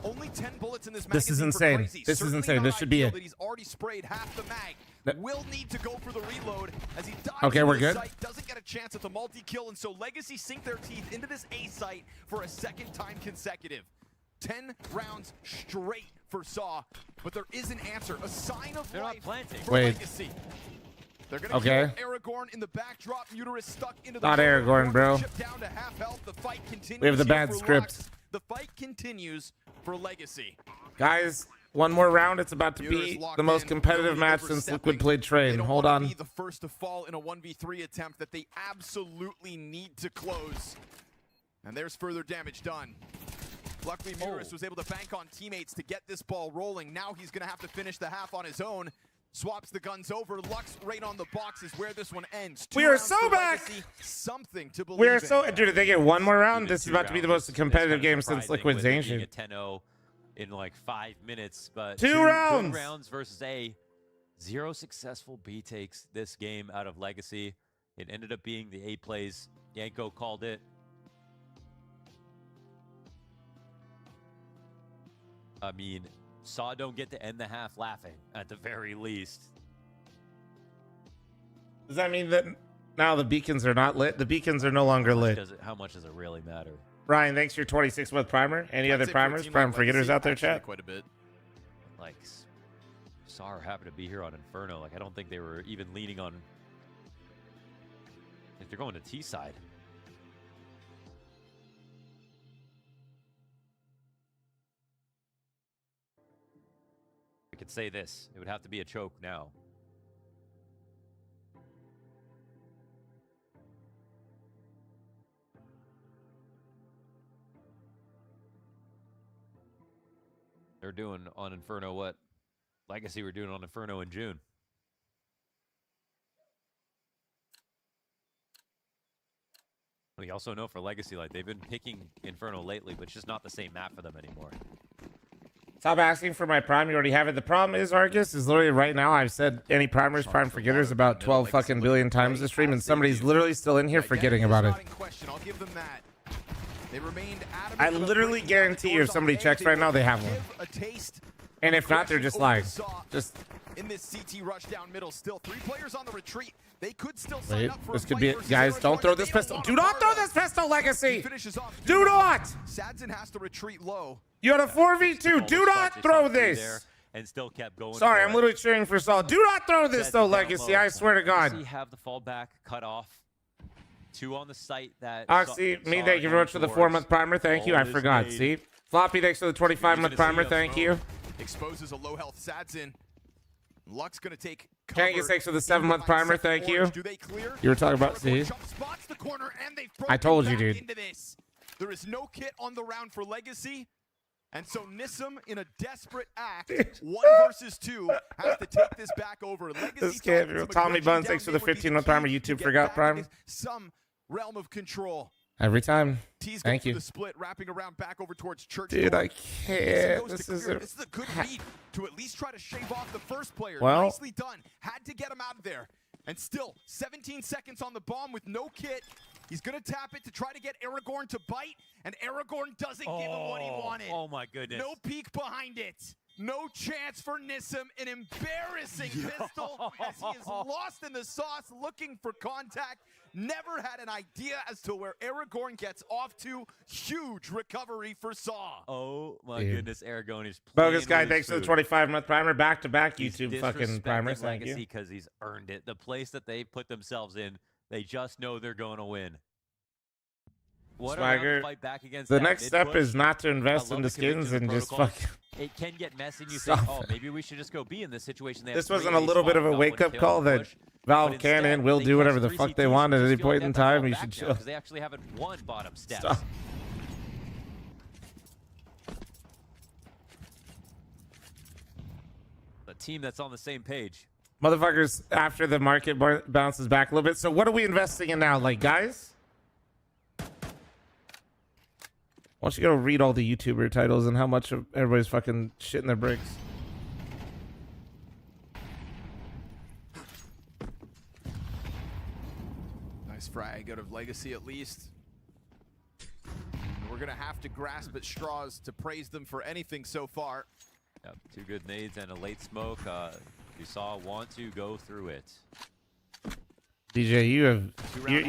Only 10 bullets in This is insane. This is insane. This should be it. He's already sprayed half the mag. Will need to go for the reload as he dives okay, we're good. Site, doesn't get a chance at the multi-kill, and so Legacy sink their teeth into this A site for a second time consecutive. 10 rounds straight for Saw, but there is an answer, a sign of They're life not planting. for Wait. Legacy. They're gonna Okay. kill Aragorn in the backdrop. Muterus stuck into the Not corner. Aragorn, bro. Chip down to half health. The fight continues We have the here bad for script. Lux. The fight continues for Legacy. Guys, one more round. It's about to be the most competitive match since Liquid played Train. Hold on. Be the first to fall in a 1v3 attempt that they absolutely need to close. And there's further damage done. Luckily, Muterus was able to bank on teammates to get this ball rolling. Now he's going to have to finish the half on his own. Swaps the guns over. Lux right on the box is where this one ends. We are so back. Something to believe We are in. so. Dude, if they get one more round, this is about to be the most competitive game since Liquid's ancient. 10-0 in like 5 minutes, but Two good rounds. rounds versus A. 0 successful B takes this game out of Legacy. It ended up being the A plays. Yanko called it. I mean, Saw don't get to end the half laughing at the very least. Does that mean that now the beacons are not lit? The beacons are no longer lit. How much does it really matter? Ryan, thanks for your 26-month primer. Any other primers? Prime forgetters out there, chat? Quite a bit. Like, Saw happened to be here on Inferno. Like, I don't think they were even leaning on. If they're going to T side. I could say this. It would have to be a choke now. They're doing on Inferno what Legacy were doing on Inferno in June. We also know for Legacy, like, they've been picking Inferno lately, but it's just not the same map for them anymore. Stop asking for my prime. You already have it. The problem is, Argus, is literally right now I've said any primers, prime forgetters about 12 fucking billion times this stream, and somebody's literally still in here forgetting about it. I'll give them that. They remained adamant I about literally breaking guarantee down you the if doors somebody on checks A. right now, they will have one. give a taste And of if not, they're aggression just over lying. Saw. Just In this CT rush down middle, still 3 players on the retreat. They could still sign wait. up for This a could fight be it. versus Guys, Aragorn don't throw that this they don't pistol. want Do a not part throw of. this pistol, Legacy. He finishes off Do not. Sadzin has to retreat low. You had a 4v2. Do not throw this. And still kept going. Sorry, for I'm it. literally cheering for Saul. Do not throw this, Sets though, it down Legacy. low. I swear to God. Legacy have the fallback cut off. 2 on the site that. Oxy, me, Saw thank you very much for the 4-month primer. Thank you. I All this forgot. made. See? Floppy, thanks for the 25-month primer. Thank you. Exposes a low health Sadzin. Lux gonna take cover. Kangas, thanks for the 7-month primer. Thank you. Do they clear? You were talking about, see? Spots the corner and they've I told you, broken back dude. into this. There is no kit on the round for Legacy. And so Nissim, in a desperate act, 1 versus 2, has to take this back over. Legacy This kid, Tommy Buns, thanks for the 15-month primer. YouTube forgot prime. Some realm of control. Every time. T's Thank going you. for the split, wrapping around back over towards Church. Dude, I Nissim can't. goes This to is clear. a... This is a good lead to at least try to shave off the first player. Well- Nicely done. Had to get him out of there. And still, 17 seconds on the bomb with no kit. He's going to tap it to try to get Aragorn to bite, and Aragorn doesn't give him what he wanted. Oh my goodness. No peek behind it. No chance for Nissim. An embarrassing pistol as he is lost in the sauce looking for contact. Never had an idea as to where Aragorn gets off to. Huge recovery for Saw. Oh my Dude. goodness, Aragorn is Bogus guy, playing with thanks for his the food. 25-month primer. Back-to-back He's YouTube fucking primers. Thank you. because he's earned it. The place that they put themselves in, they just know they're going to win. What a round to Swagger. fight back against The that next step mid-push. is not to I invest love into the commitment skins to the and just protocols. fucking... It can get messy, and you Stop. think, oh, maybe we should just go B in this situation. They have This 3 wasn't a ace little bit of a got one wake-up kill call on that push, Valve but can instead, and will they do whatever catch the 3 fuck they CTs want at and any just feel point like in that's the time. whole You should back chill. because they actually haven't won bottom steps. Stop. A team that's on the same page. Motherfuckers, after the market bounces back a little bit. So what are we investing in now? Like, guys? Why don't you go read all the YouTuber titles and how much of everybody's fucking shitting their bricks? Nice frag out of Legacy at least. We're going to have to grasp at straws to praise them for anything so far. Yep, 2 good nades and a late smoke. You saw want to go through it. DJ,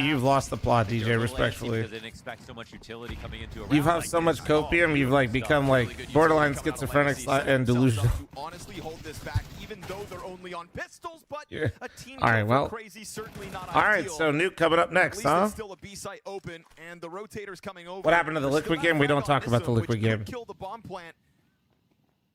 you've lost the plot, DJ. Respectfully, Because they didn't expect so much utility coming into a you've round had like so much this. copium. You've like become like borderline schizophrenic and delusional. Honestly, hold this back, even though they're only on pistols. But Yeah. a team All right, go for well. crazy, certainly not All right, ideal. so Nuke coming up next, At least huh? it's still a B site open, and the rotators coming over. What happened to the There's still liquid that game? We frag don't on talk this about the one, liquid which could game. kill the bomb plant.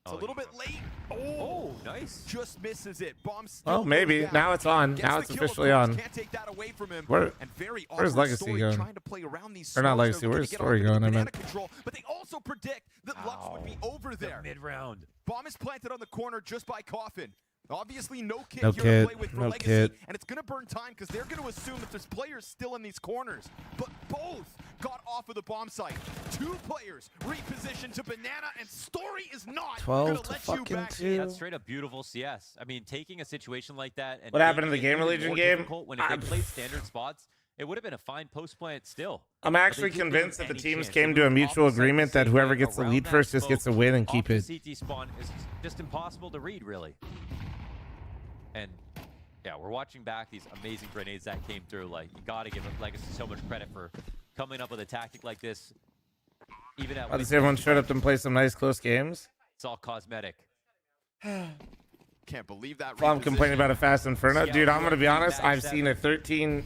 It's a little bit late. Oh, nice. Just misses it. Bomb still Well, maybe goes down. now it's on. Gets Now the it's kill, of officially course. on. Can't take that away from him. Where, And very where's awkward Legacy story going? trying to play around these Or not smokes. Legacy. They're Where's gonna get Story off into going? I banana meant. control, but they also predict that Lux would be over there. Mid-round. Bomb is planted on the corner just by Coffin. Obviously, no kit No here kit, to play with for no Legacy, kit. and it's going to burn time because they're going to assume that there's players still in these corners. But both got off of the bomb site. Two players repositioned to banana, and Story is not 12 going to let you fucking back 2. in. That's straight up beautiful CS. I mean, taking a situation like that and What happened to making the it Gamer even Legion more game? difficult when if they played standard spots, it would have been a fine post plant still. I'm But they actually didn't give convinced them that the any teams chance. came They to a moved mutual off the site agreement the that same whoever way gets the around lead that first just gets the smoke win and off keep the it. CT spawn is just impossible to read, really. And yeah, we're watching back these amazing grenades that came through. Like, you got to give Legacy so much credit for coming up with a tactic like this. Even at Obviously, everyone showed up and played some nice close games. it's all cosmetic. Can't believe that. Well, I'm complaining about a Fast Inferno. Dude, I'm going to be honest. I've seen a 13-2,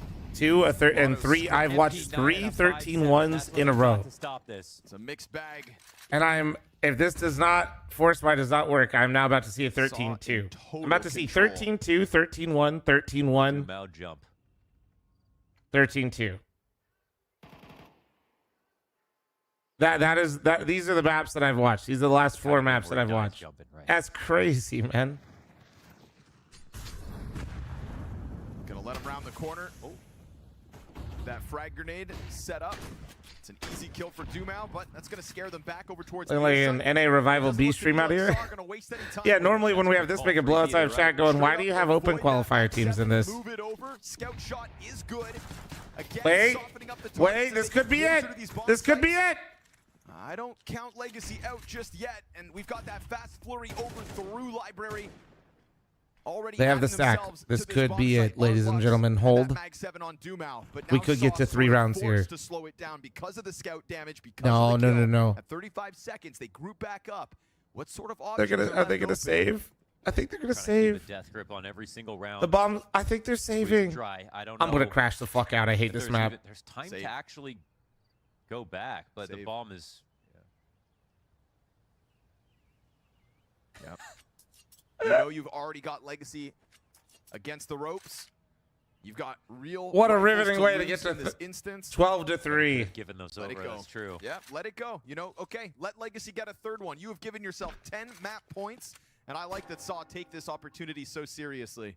and 3. I've watched 3 13-1s in a row. To stop this. It's a mixed bag. And if this does not work, I'm now about to see a 13-2. I'm about to see 13-2, 13-1, 13-1, Mount jump. 13-2. These are the maps that I've watched. These are the last 4 maps that I've watched. That's crazy, man. Gonna let him round the corner. Oh, that frag grenade set up. It's an easy kill for Dumau, but that's gonna scare them back over towards Looking like an NA Revival B stream out here. Yeah, normally when we have this big of blowouts, I have chat going, why do you have open qualifier teams in this? Move it over. Scout shot is good. Again, Wait, softening up the target wait, so this they could get be closer it. to these bomb This could be sites. it. I don't count Legacy out just yet, and we've got that fast flurry over through library. Already They have the adding stack. themselves This to could bomb be site. it, ladies and gentlemen. Hold. Mag 7 on Dumau, but We now could get to Sauce 3 sort of rounds here. forced to slow it down because of the scout damage. Because No, of the no, kill. no, no. At 35 seconds, they group back up. What sort of Are options they gonna save? I think they're gonna save. Death grip on every single round. The bomb. I think they're saving. Try. I don't know. I'm gonna crash the fuck out. I hate if this there's map. there's time Save. to actually go back, but the bomb is. Yep. You know you've already got Legacy against the ropes. You've got real. What a rifles riveting way to lose get to in this instance. 12-3. Given those Let it over, go. that's true. Yeah, let it go. You know, okay, let Legacy get a third one. You have given yourself 10 map points, and I like that Saw take this opportunity so seriously.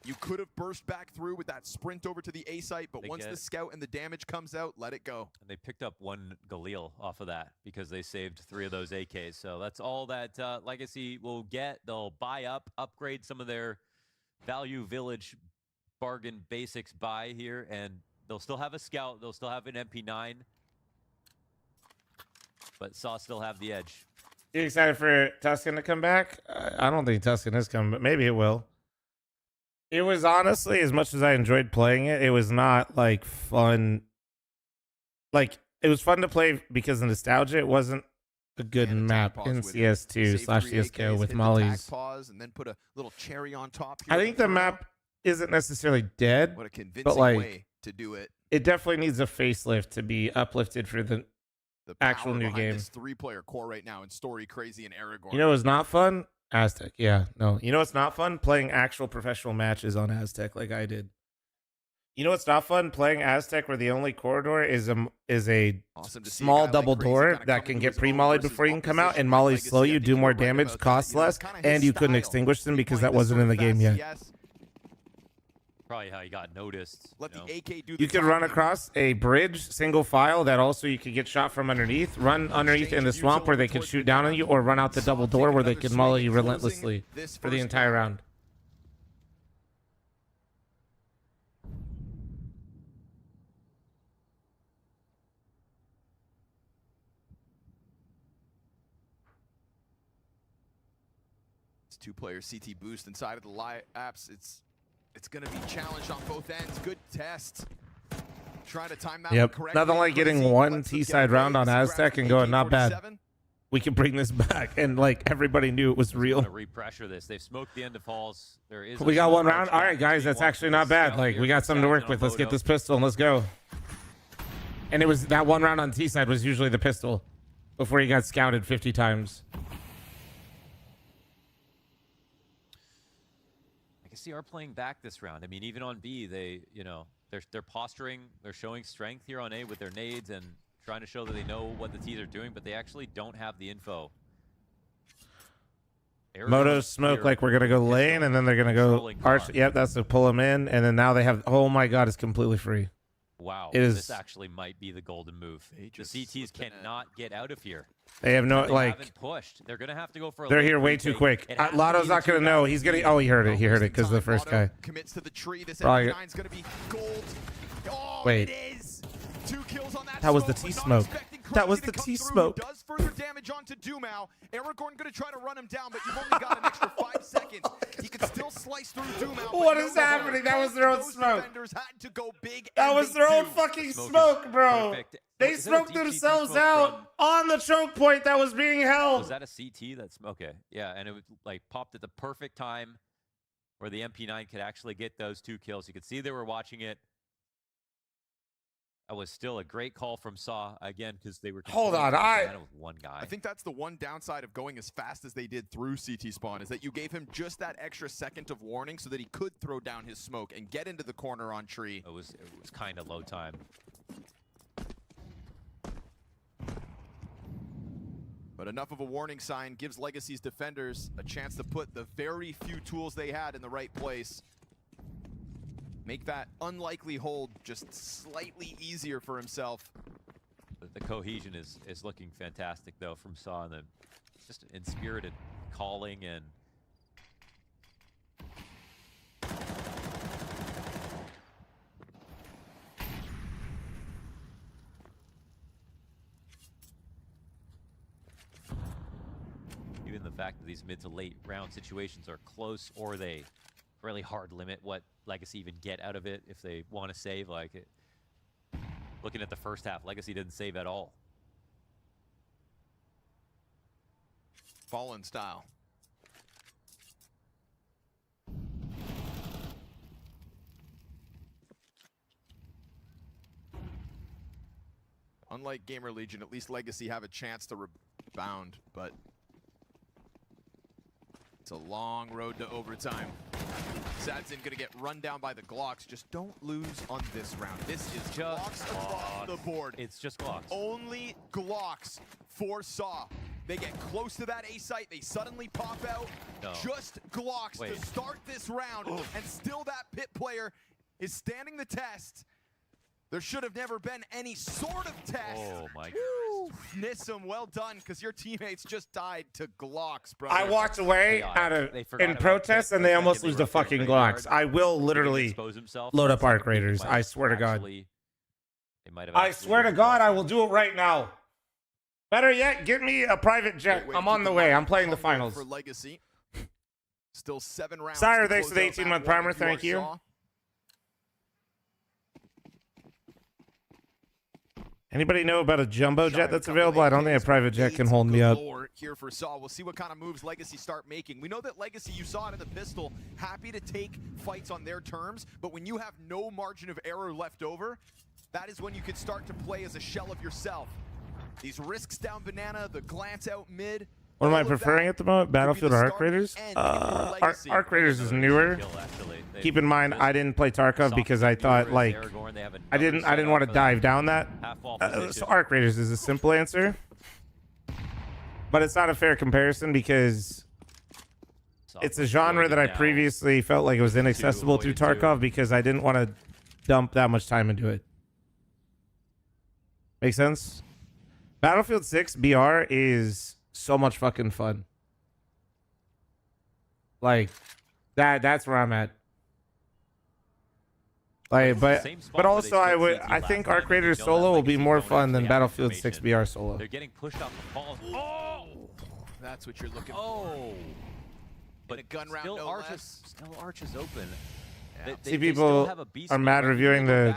You could have burst back through with that sprint over to the A site, but once the scout and the damage comes out, let it go. And they picked up 1 Galil off of that because they saved 3 of those AKs. So that's all that Legacy will get. They'll buy up, upgrade some of their value village bargain basics buy here, and they'll still have a scout. They'll still have an MP9. But Saw still have the edge. You excited for Tuscan to come back? I don't think Tuscan is coming, but maybe it will. It was honestly, as much as I enjoyed playing it, it was not like fun. Like, it was fun to play because of nostalgia. It wasn't a good map in CS2/CSGO with Molly's. Pause and then put a little cherry on top. I think the map isn't necessarily dead, What a convincing but like way to do it. it definitely needs a facelift to be uplifted for the actual Power new behind game. This 3-player core right now in Story, Crazy, and Aragorn. You know what's not fun? Aztec. Yeah, no. You know what's not fun? Playing actual professional matches on Aztec like I did. You know what's not fun? Playing Aztec where the only corridor is a Awesome to see a small guy double like Crazy door kinda that come can into get his own pre-mollied versus before you can come out, opposition and like mollies Legacy. slow I you, think do you're more right about damage, that. cost You know, less, that's kinda his and you couldn't style. extinguish them because that Playing this wasn't in the sort of game yet. fast CS. Probably how he got noticed. Let you know? the AK do the You could run talking. across a bridge, single file, that also you could get shot from underneath. Run underneath in the swamp where they can shoot down on you, or run out the double door where they can molly you relentlessly for the entire round. It's 2-player CT boost inside of the apps. It's going to be challenged on both ends. Good test. Trying to time that one correctly. Nothing like getting one T-side round on Aztec and going, not bad. We can bring this back. And like everybody knew it was real. Repressure this. They've smoked the end of halls. There is. We got one round. All right, guys, that's actually not bad. Like we got something to work with. Let's get this pistol and let's go. And it was that one round on T-side was usually the pistol before he got scouted 50 times. I can see our playing back this round. I mean, even on B, they're posturing, they're showing strength here on A with their nades and trying to show that they know what the T's are doing, but they actually don't have the info. Moto's smoke like we're gonna go lane, and then they're gonna go arch. Yep, that's to pull him in, and then now they have. Oh my God, it's completely free. Wow, it is. This actually might be the golden move. The CTs cannot get out of here. They have no like. Haven't pushed. They're gonna have to go for. They're here way too quick. Lotto's not gonna know. He's gonna. Oh, he heard it. He heard it because the first guy. Commits to the tree. This Probably. MP9's gonna be gold. Oh, wait. It is. 2 kills on that was the T-smoke. That was the T-smoke. Does further damage onto Dumao. Aragorn gonna try to run him down, but you've only got an extra 5 seconds. He can still slice through Dumao. What is happening? That was their own smoke. That was their own fucking smoke, bro. They smoked themselves out on the choke point that was being held. Was that a CT? That's okay. Yeah, and it was like popped at the perfect time where the MP9 could actually get those 2 kills. You could see they were watching it. That was still a great call from Saw again because they were. Hold on, with one guy. I think that's the one downside of going as fast as they did through CT spawn is that you gave him just that extra second of warning so that he could throw down his smoke and get into the corner on tree. It was kind of low time. But enough of a warning sign gives Legacy's defenders a chance to put the very few tools they had in the right place. Make that unlikely hold just slightly easier for himself. The cohesion is looking fantastic though from Saw, and the just inspirited calling and even the fact that these mid to late round situations are close, or they really hard limit what Legacy even get out of it if they want to save. Like it. Looking at the first half, Legacy didn't save at all. Fallen style. Unlike Gamer Legion, at least Legacy have a chance to rebound, but it's a long road to overtime. Sadson gonna get run down by the Glocks. Just don't lose on this round. This is just Glocks across the board. It's just Glocks. Only Glocks for Saw. They get close to that A site. They suddenly pop out. No. Just Glocks to start this round. And still that pit player is standing the test. There should have never been any sort of test. Oh my God. Nissim, well done, because your teammates just died to Glocks, bro. I walked away in protest, and they almost lose the fucking Glocks. I will literally load up Arc Raiders. I swear to God. I swear to God, I will do it right now. Better yet, get me a private jet. I'm on the way. I'm playing the finals. For Legacy. Still 7 rounds. Sire, thanks for the 18-month primer. Thank you. Anybody know about a jumbo jet that's available? I don't think a private jet can hold me up. Here for Saw. We'll see what kind of moves Legacy start making. We know that Legacy, you saw it in the pistol, happy to take fights on their terms, but when you have no margin of error left over, that is when you can start to play as a shell of yourself. These risks down banana, the glance out mid. What am I preferring at the moment? Battlefield or Arc Raiders? Arc Raiders is newer. Keep in mind, I didn't play Tarkov because I thought like I didn't want to dive down that. So Arc Raiders is a simple answer, but it's not a fair comparison because it's a genre that I previously felt like it was inaccessible through Tarkov because I didn't want to dump that much time into it. Make sense? Battlefield 6 BR is so much fucking fun. Like that's where I'm at. Like, but also I think Arc Raiders solo will be more fun than Battlefield 6 BR solo. They're getting pushed off the ball. Oh! That's what you're looking for. but a gun round, still no Arch is open. See, people are mad reviewing the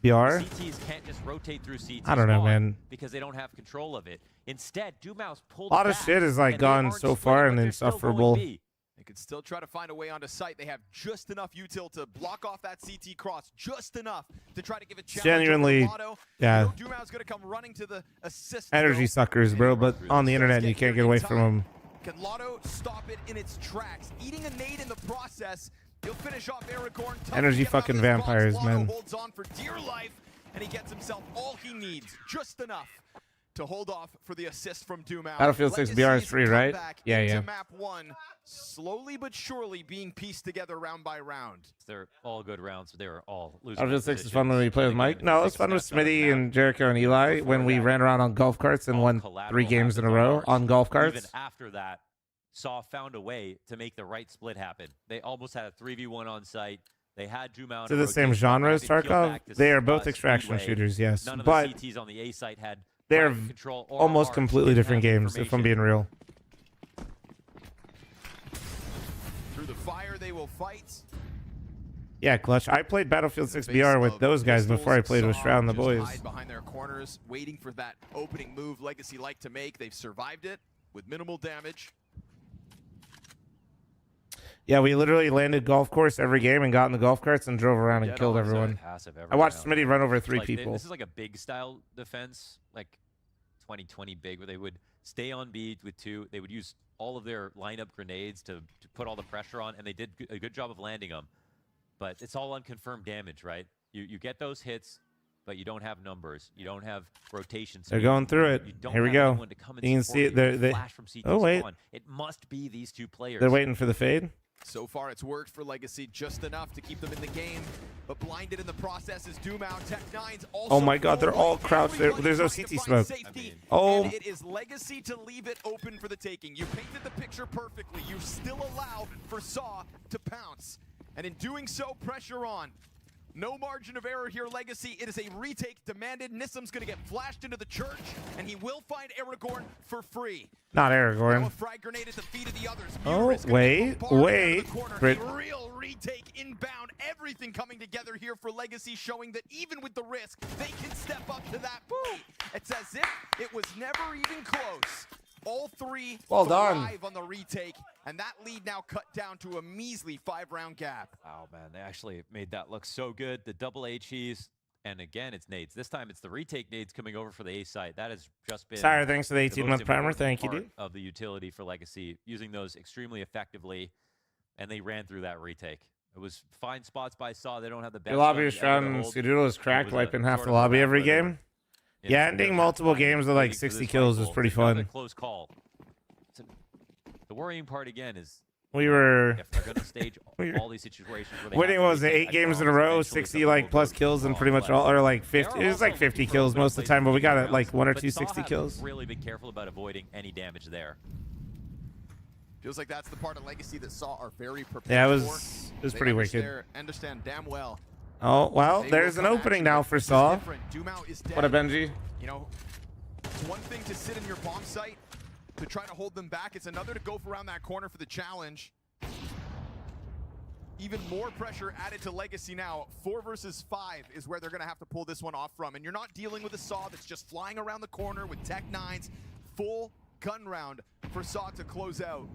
BR. CTs can't just rotate through CT I don't know, spawn man. because they don't have control of it. Instead, Doomau's pulled A lot of back, shit is like and they gone aren't so splitting, far but and they're still going insufferable. B. They could still try to find a way onto site. They have just enough util to block off that CT cross, just enough to try to give a challenge. Genuinely, You yeah. know Doomau's gonna come running to the assist. Energy suckers, bro. But on the internet, you can't get away from them. Can Lotto stop it in its tracks? Eating a nade in the process. He'll finish off Aragorn. Energy fucking vampires, man. Holds on for dear life, and he gets himself all he needs, just enough to hold off for the assist from Doomau. Battlefield 6 BR is free, right? Yeah, yeah. Map 1, slowly but surely being pieced together round by round. They're all good rounds, but they were all losing. Battlefield 6 is fun when we play with Mike. No, it was fun with Smitty and Jericho and Eli when we ran around on golf carts and won 3 games in a row on golf carts. Even after that, Saw found a way to make the right split happen. They almost had a 3v1 on site. They had Doomau. To the same genre as Tarkov? They are both extraction shooters, yes. None of But the CTs on the A site had they're control or almost Arch completely didn't different have games, if I'm being real. Through the fire, they will fight. Yeah, Clutch. I played Battlefield 6 BR with those guys before I played with Shroud and the boys. Hide behind their corners, waiting for that opening move Legacy like to make. They've survived it with minimal damage. Yeah, we literally landed golf course every game and got in the golf carts and drove around and killed everyone. I watched Smitty run over 3 people. This is like a big style defense, like 2020 big, where they would stay on B with 2. They would use all of their lineup grenades to put all the pressure on, and they did a good job of landing them. But it's all unconfirmed damage, right? You get those hits, but you don't have numbers. You don't have rotations. They're going through it. Here we go. You can see it. They oh, wait. It must be these 2 players. They're waiting for the fade. So far, it's worked for Legacy just enough to keep them in the game, but blinded in the process is Doomau. Tech9's also. Oh my God, they're all crouched. There's no CT smoke. Oh. And it is Legacy to leave it open for the taking. You painted the picture perfectly. You still allow for Saw to pounce, and in doing so, pressure on. No margin of error here, Legacy. It is a retake demanded. Nissam's going to get flashed into the church, and he will find Aragorn for free. Not Aragorn. Now a frag grenade at the feet of the others. Oh, wait. A real retake inbound. Everything coming together here for Legacy, showing that even with the risk, they can step up to that. Boom! It's as if it was never even close. All 3 well done on the retake, and that lead now cut down to a measly 5-round gap. Oh man, they actually made that look so good. The double A cheese, and again, it's nades. This time, it's the retake nades coming over for the A site. That has just been. Sorry, thanks for the 18-month primer. Thank you, dude. Of the utility for Legacy, using those extremely effectively, and they ran through that retake. It was fine spots by Saw. They don't have the best. Your lobby is Shroud and Scudoodle is cracked, wiping half the lobby every game. Yeah, ending multiple games with like 60 kills is pretty fun. Close call. The worrying part again is we were if they're gonna stage all these situations where they winning. What was it, 8 games in a row, 60 like plus kills, and pretty much all, or like 50. It was like 50 kills most of the time, but we got it like 1 or 2 60 kills. Really be careful about avoiding any damage there. Feels like that's the part of Legacy that Saw are very prepared for. Yeah, it was pretty wicked. Understand damn well. Oh, well, there's an opening now for Saw. What a Benji. You know, it's one thing to sit in your bomb site to try to hold them back. It's another to go around that corner for the challenge. Even more pressure added to Legacy now. 4 versus 5 is where they're going to have to pull this one off from. And you're not dealing with a Saw that's just flying around the corner with Tech9's full gun round for Saw to close out.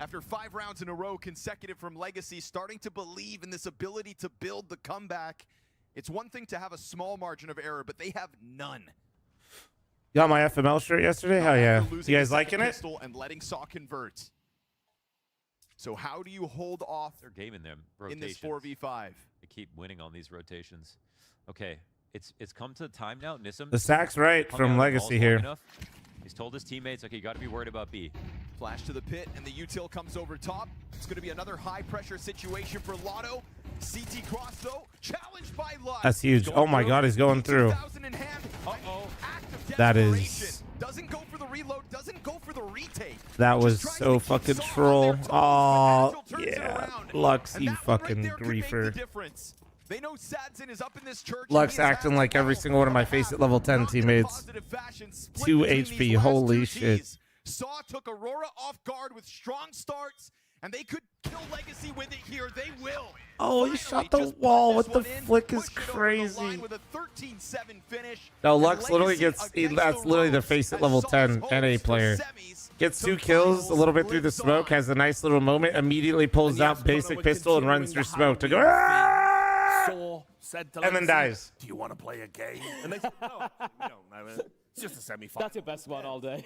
After 5 rounds in a row consecutive from Legacy, starting to believe in this ability to build the comeback. It's one thing to have a small margin of error, but they have none. Got my FML shirt yesterday? Hell yeah. You guys liking it? And letting Saw convert. So how do you hold off They're gaming them in this rotations. 4v5? They keep winning on these rotations. Okay, it's come to time now. Nissim. The sack's right from Legacy here. He's told his teammates, okay, you got to be worried about B. Flash to the pit, and the util comes over top. It's going to be another high-pressure situation for Lotto. CT cross, though, challenged by Lux. That's huge. Oh my God, he's going through. Uh-oh. That is. Doesn't go for the reload, doesn't go for the retake. That was so fucking troll. Oh, yeah. Lux, you fucking griefer. They know Sadson is up in this church. Lux acting like every single one of my face at level 10 teammates. 2 HP, holy shit. Saw took Aurora off guard with strong starts and they could kill Legacy with it here. They will. Oh, he shot the wall. What the flick is crazy. With a 13-7 finish. No, Lux literally gets, that's literally the face at level 10 NA player. Gets 2 kills a little bit through the smoke, has a nice little moment, immediately pulls out basic pistol and runs through smoke to go, and then dies. Do you want to play a game? And they said, no, we don't know. It's just a semi-final. That's your best one all day.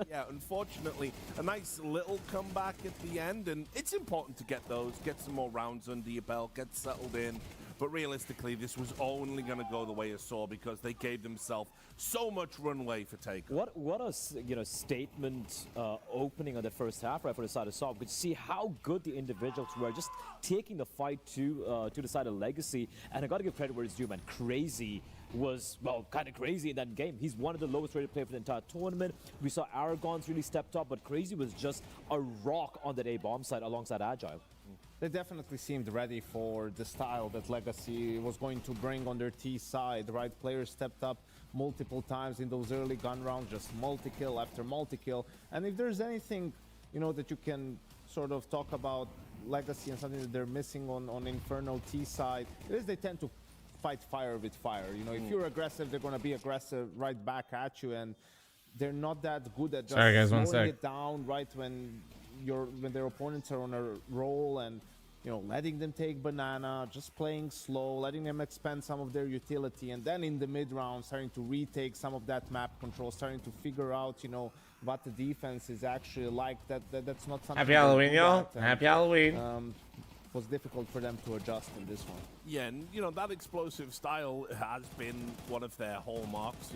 Yeah, unfortunately, a nice little comeback at the end, and it's important to get those, get some more rounds under your belt, get settled in. But realistically, this was only going to go the way it saw because they gave themselves so much runway for takeoff. What a statement opening of the first half right for the side of Saw. We could see how good the individuals were, just taking the fight to the side of Legacy. And I got to give credit where it's due, man. Crazy was, well, kind of crazy in that game. He's one of the lowest rated players for the entire tournament. We saw Aragon's really stepped up, but Crazy was just a rock on that A-bomb side alongside Agile. They definitely seemed ready for the style that Legacy was going to bring on their T side, right? Players stepped up multiple times in those early gun rounds, just multi-kill after multi-kill. And if there's anything, that you can sort of talk about Legacy and something that they're missing on Inferno T side, it is they tend to fight fire with fire. If you're aggressive, they're going to be aggressive right back at you, and they're not that good at just slowing it down right when their opponents are on a roll and letting them take banana, just playing slow, letting them expend some of their utility, and then in the mid round starting to retake some of that map control, starting to figure out what the defense is actually like. That's not something. Happy Halloween, y'all. Happy Halloween. Was difficult for them to adjust in this one. Yeah, and that explosive style has been one of their hallmarks.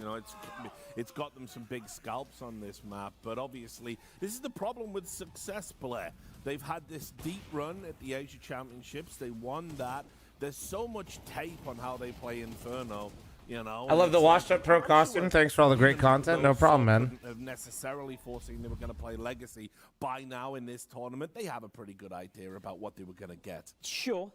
It's got them some big scalps on this map, but obviously this is the problem with Success Blair. They've had this deep run at the Asia Championships. They won that. There's so much tape on how they play Inferno. I love the washed up pro costume. Thanks for all the great content. No problem, man. Necessarily foreseeing they were going to play Legacy by now in this tournament. They have a pretty good idea about what they were going to get. Sure.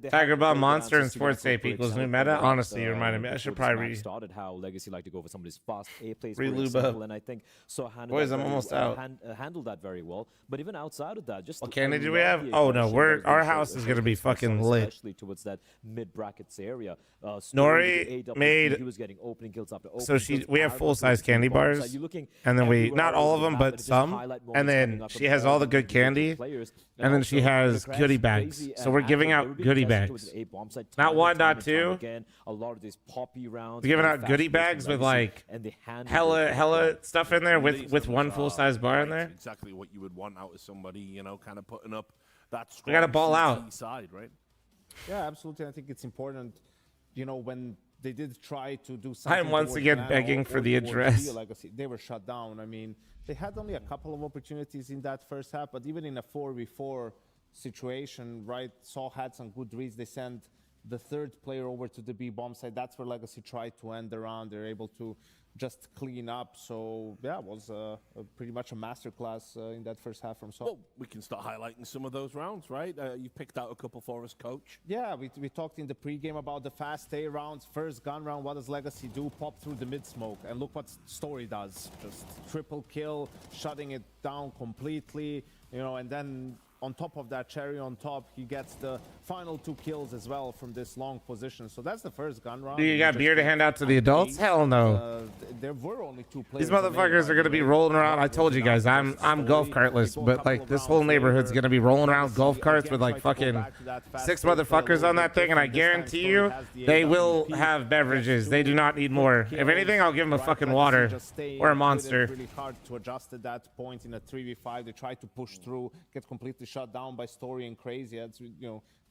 Tiger Bomb Monster and Sports Ape equals new meta. Honestly, you reminded me. I should probably started how Legacy like to go for some of these fast A plays, and I think so. Boys, I'm almost out. Handled that very well. But even outside of that, just what candy do we have? Oh no, our house is going to be fucking lit. Especially towards that mid brackets area. Nori made. He was getting opening kills after opening So we have full-size candy bars, and then not all of them, but some, and then she has all the good candy, and then she has goodie bags. So we're giving out goodie bags. Not one, not two. We're giving out goodie bags with like hella stuff in there with one full-size bar in there. Exactly what you would want out of somebody, kind of putting up that strong. We got to ball out. Side, right? Yeah, absolutely. I think it's important, when they did try to do something. I'm once again begging for the address. Legacy. They were shut down. I mean, they had only a couple of opportunities in that first half, but even in a 4v4 situation, right, Saw had some good reads. They sent the third player over to the B bomb side. That's where Legacy tried to end around. They're able to just clean up. So yeah, it was pretty much a masterclass in that first half from Saw. Well, we can start highlighting some of those rounds, right? You picked out a couple for us, Coach. Yeah, we talked in the pregame about the fast A rounds. First gun round, what does Legacy do? Pop through the mid smoke, and look what Story does. Just triple kill, shutting it down completely, and then on top of that, cherry on top, he gets the final 2 kills as well from this long position. So that's the first gun round. Do you got beer to hand out to the adults? Hell no. There were only 2 players. These motherfuckers are going to be rolling around. I told you guys, I'm golf cartless, but like this whole neighborhood's going to be rolling around golf carts with like fucking 6 motherfuckers on that thing, and I guarantee you they will have beverages. They do not need more. If anything, I'll give them a fucking water or a monster. Really hard to adjust at that point in a 3v5. They try to push through, get completely shut down by Story and Crazy. It's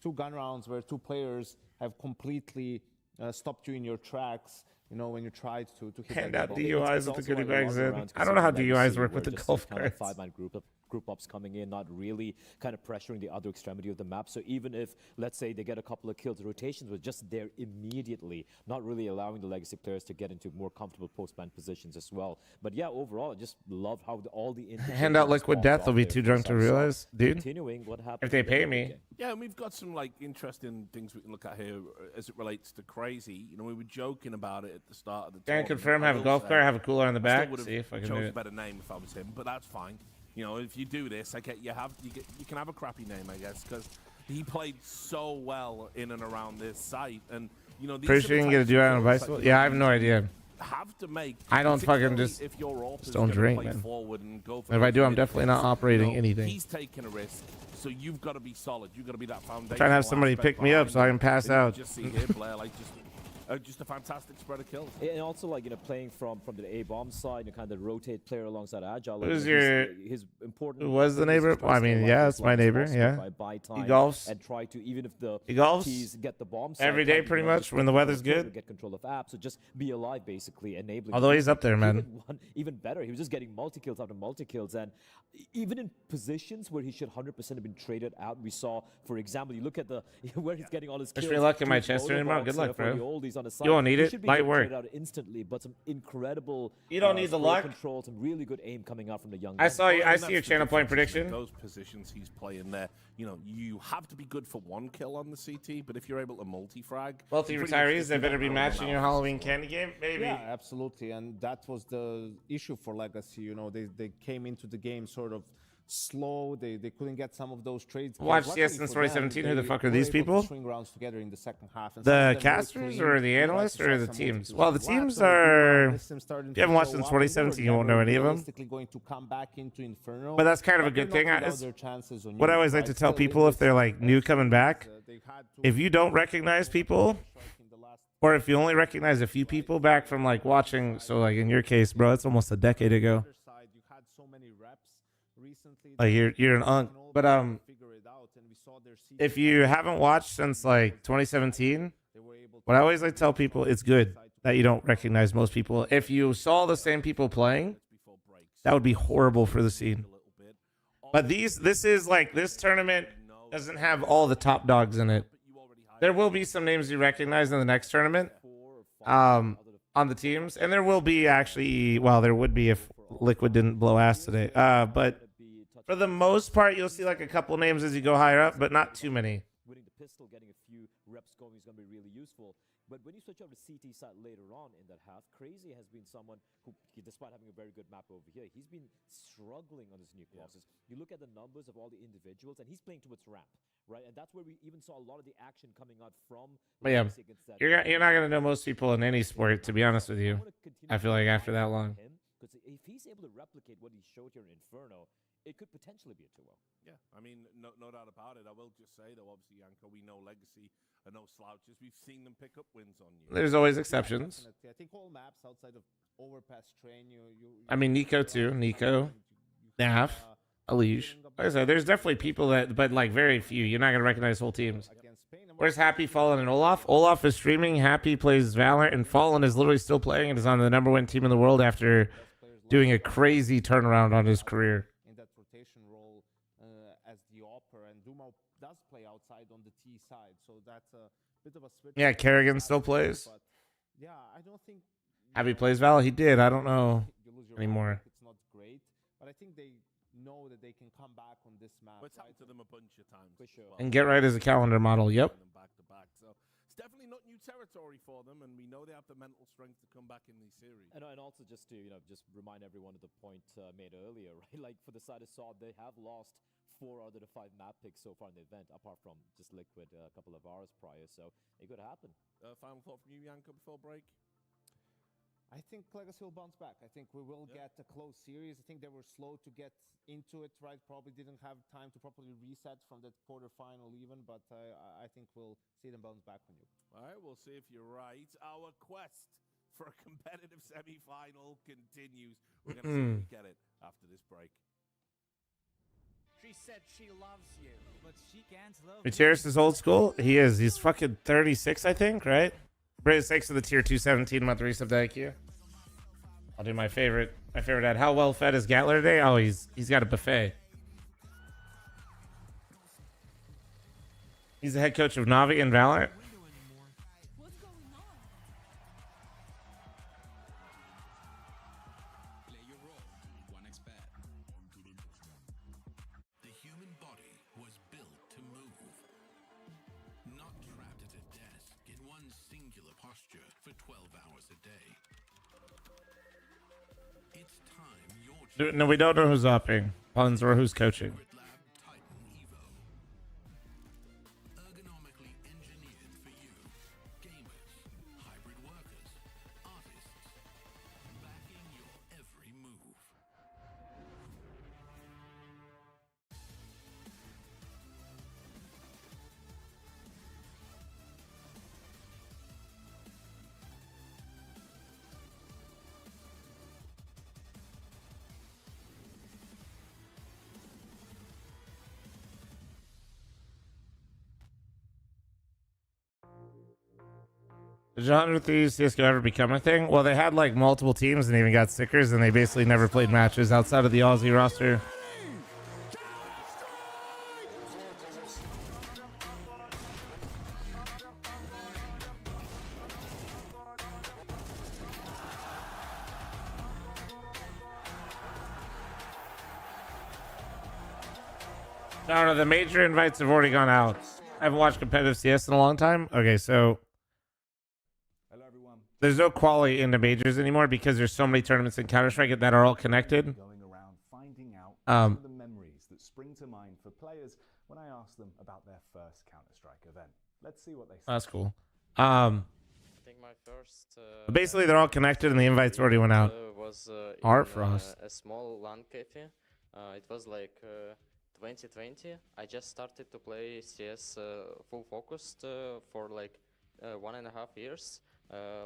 2 gun rounds where 2 players have completely stopped you in your tracks. When you tried to hit hand out DUIs with the goodie bags in. I don't know how DUIs work with the golf carts. 5-man group ups coming in, not really kind of pressuring the other extremity of the map. So even if, let's say, they get a couple of kills, the rotations were just there immediately, not really allowing the Legacy players to get into more comfortable post-ban positions as well. But yeah, overall, I just love how all the hand out liquid death. They'll be too drunk to realize, dude. Continuing what happened if they pay me. Yeah, and we've got some interesting things we can look at here as it relates to Crazy. We were joking about it at the start of the can confirm, have a golf cart, have a cooler on the back. See if I can chose a better name if I was him, but that's fine. You know, if you do this, you can have a crappy name, I guess, because he played so well in and around this site, and you know, Pretty sure you can get a duo on a bicycle. Yeah, I have no idea. Have to make. I don't fucking just don't drink, man. If I do, I'm definitely not operating anything. He's taking a risk, so you've got to be solid. You've got to be that foundation. Trying to have somebody pick me up so I can pass out. Just see here, Blair, like just a fantastic spread of kills. And also, like, you know, playing from the A bomb side and kind of rotate player alongside Agile. Who's like, your? his important. Who was the neighbor? Well, I mean, yeah, that's my neighbor. Yeah. He golfs. And try to, even if the he golfs T's get the bomb every day, pretty much when the weather's good. Get control of apps, so just be alive, basically, enabling. Although he's up there, man. Even better, he was just getting multi kills after multi kills, and even in positions where he should 100% have been traded out, we saw, for example, you look at the where he's getting all his kills. Wish me luck in my chest tomorrow. Good luck, bro. You won't need it. Might work. Out instantly, but some incredible. You don't need the luck. Control, some really good aim coming out from the young. I see your channel point prediction. Those positions he's playing there, you know, you have to be good for one kill on the CT, but if you're able to multi-frag, wealthy retirees, they better be matching your Halloween candy game, maybe. Yeah, absolutely, and that was the issue for Legacy. You know, they came into the game sort of slow. They couldn't get some of those trades. Watch CS since 2017. Who the fuck are these people? Swing rounds together in the second half. The casters or the analysts or the teams? Well, the teams are. If you haven't watched since 2017, you won't know any of them. Going to come back into Inferno, but that's kind of a good thing. What I always like to tell people if they're like new coming back, if you don't recognize people, or if you only recognize a few people back from like watching, so like in your case, bro, it's almost a decade ago. Like you're an unk, but if you haven't watched since like 2017, what I always like to tell people, it's good that you don't recognize most people. If you saw the same people playing, that would be horrible for the scene. But this tournament doesn't have all the top dogs in it. There will be some names you recognize in the next tournament, on the teams, and there will be actually, well, there would be if Liquid didn't blow ass today. But for the most part, you'll see like a couple names as you go higher up, but not too many. Winning the pistol, getting a few reps going is going to be really useful. But when you switch over to CT side later on in that half, Crazy has been someone who, despite having a very good map over here, he's been struggling on his new crosses. You look at the numbers of all the individuals, and he's playing towards ramp, right? And that's where we even saw a lot of the action coming out from. But yeah, you're not going to know most people in any sport, to be honest with you. I feel like after that long. Because if he's able to replicate what he showed here in Inferno, it could potentially be a 2-0. Yeah, I mean, no doubt about it. I will just say, though, obviously, Yanko, we know Legacy are no slouches. We've seen them pick up wins on you. There's always exceptions. Yeah, I think all maps outside of Overpass Train, I mean, Nico too. Nico, Naf, Alish. Like I said, there's definitely people that, but like very few. You're not going to recognize whole teams. Where's Happy, Fallen, and Olaf? Olaf is streaming. Happy plays Valorant, and Fallen is literally still playing and is on the #1 team in the world after doing a crazy turnaround on his career. In that rotation role as the Opera, and Dumo does play outside on the T side, so that's a bit of a switch. Yeah, Kerrigan still plays. But yeah, I don't think Happy plays Val. He did. I don't know anymore. It's not great, but I think they know that they can come back on this map. It's happened to them a bunch of times. For sure. And Get Right as a calendar model. Yep. Back to back. So it's definitely not new territory for them, and we know they have the mental strength to come back in these series. And also just to just remind everyone of the point made earlier, right? Like for the side of Saw, they have lost 4 out of the 5 map picks so far in the event, apart from just Liquid a couple of hours prior. So it could happen. Final thought from you, Yanko, before break. I think Legacy will bounce back. I think we will get a close series. I think they were slow to get into it, right? Probably didn't have time to properly reset from that quarterfinal even, but I think we'll see them bounce back on you. All right, we'll see if you're right. Our quest for a competitive semi-final continues. We're going to see if we get it after this break. She said she loves you, but she can't love Gutierrez is old school. He is. He's fucking 36, I think, right? British thanks for the tier 2 17-month resub to IQ. I'll do my favorite ad. How well fed is Gatler today? Oh, he's got a buffet. He's the head coach of Navi and Valorant. The human body was built to move, not trapped at a desk in one singular posture for 12 hours a day. It's time your No, we don't know who's upping. Puns or who's coaching? Did Genre 3 CSGO ever become a thing? Well, they had like multiple teams and even got stickers, and they basically never played matches outside of the Aussie roster. No, the major invites have already gone out. I haven't watched competitive CS in a long time. Okay, so there's no quality into majors anymore because there's so many tournaments in Counter-Strike that are all connected. Going around finding out some of the memories that spring to mind for players when I ask them about their first Counter-Strike event. Let's see what they say. That's cool. I think my first. Basically, they're all connected, and the invites already went out. Was Art in, Frost. a small LAN cafe. It was like 2020. I just started to play CS full focused for like 1.5 years.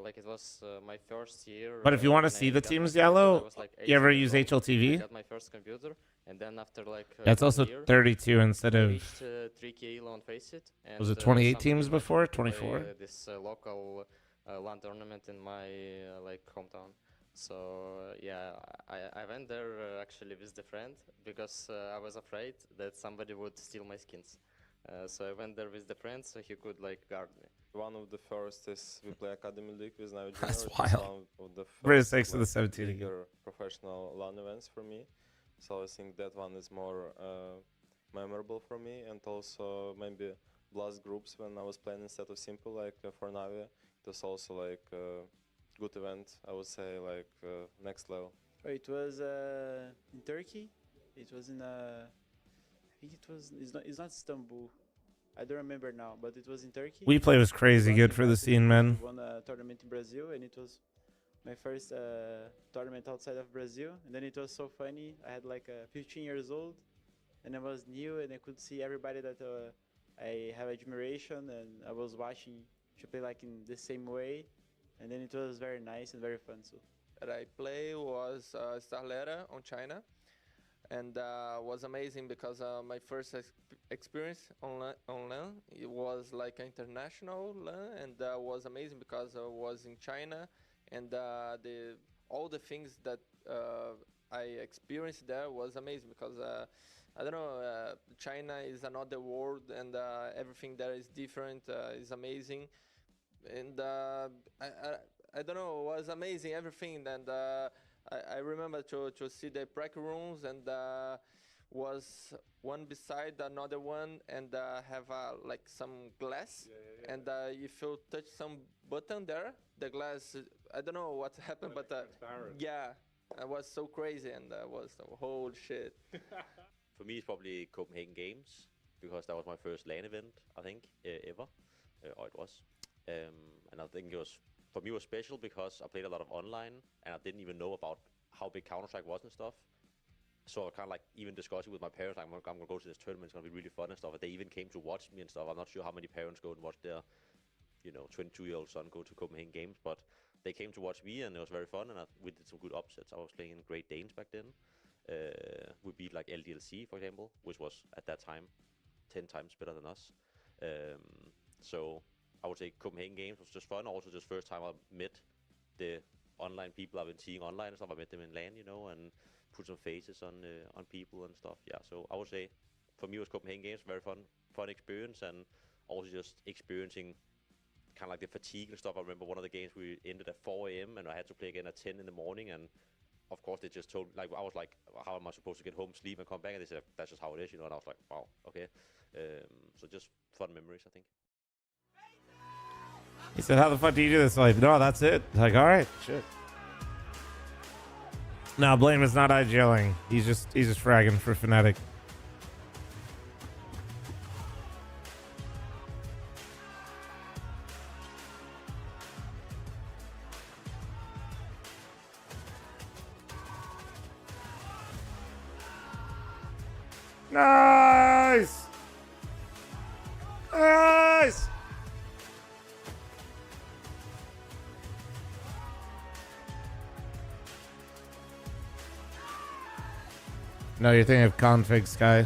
Like it was my first year. But if you want to see the teams, Yellow, you ever use I HLTV? got my first computer, and then after like That's 1 also year, 32 instead I of. reached 3K on Faceit. Was it And, 28 somebody teams invited before? me to play, 24? This local LAN tournament in my like hometown. So yeah, I went there actually with the friend because I was afraid that somebody would steal my skins. So I went there with the friend so he could like guard me. One of the first is we play Academy League with Neo Junior. That's It's wild. One of the Very first, six to the 17 again. bigger professional LAN events for me. So I think that one is more memorable for me, and also maybe Blast groups when I was playing instead of Simple, like for Navi. It was also like good event, I would say, like next level. Oh, it was in Turkey. It was in I think it was. It's not Istanbul. I don't remember now, but it was in Turkey. We play was crazy good for the scene, man. Won a tournament in Brazil, and it was my first tournament outside of Brazil. And then it was so funny. I had like 15 years old, and I was new, and I could see everybody that I have admiration, and I was watching to play like in the same way. And then it was very nice and very fun. So that I play was Starletta on China, and was amazing because my first experience on LAN, it was like an international LAN, and was amazing because I was in China, and all the things that I experienced there was amazing because I don't know, China is another world, and everything there is different, is amazing. And I don't know, it was amazing, everything. And I remember to see the practice rooms, and was one beside another one, and have like some glass. Yeah. And if you touch some button there, the glass, I don't know what happened, but yeah, it was so crazy, and was the whole shit. For me, it's probably Copenhagen Games, because that was my first LAN event, I think, ever. Or it was. And I think for me it was special because I played a lot of online, and I didn't even know about how big Counter-Strike was and stuff. So I kind of like even discussing with my parents, like, I'm gonna go to this tournament, it's gonna be really fun and stuff. And they even came to watch me and stuff. I'm not sure how many parents go and watch their, 22-year-old son go to Copenhagen Games, but they came to watch me, and it was very fun. And we did some good upsets. I was playing in Great Danes back then. We beat like LDLC, for example, which was at that time 10 times better than us. So I would say Copenhagen Games was just fun. Also, just first time I met the online people I've been seeing online and stuff. I met them in LAN, and put some faces on people and stuff. Yeah, so I would say for me it was Copenhagen Games, very fun experience, and also just experiencing kind of like the fatigue and stuff. I remember one of the games we ended at 4 a.m. and I had to play again at 10 in the morning, and of course they just told, like, I was like, how am I supposed to get home, sleep, and come back? And they said, that's just how it is, and I was like, wow, okay. So just fun memories, I think. He said, how the fuck do you do this? Like, no, that's it. Like, all right, shit. No, Blame is not IGLing. He's just fragging for Fnatic. Nice! Nice! No, you're thinking of config, Sky.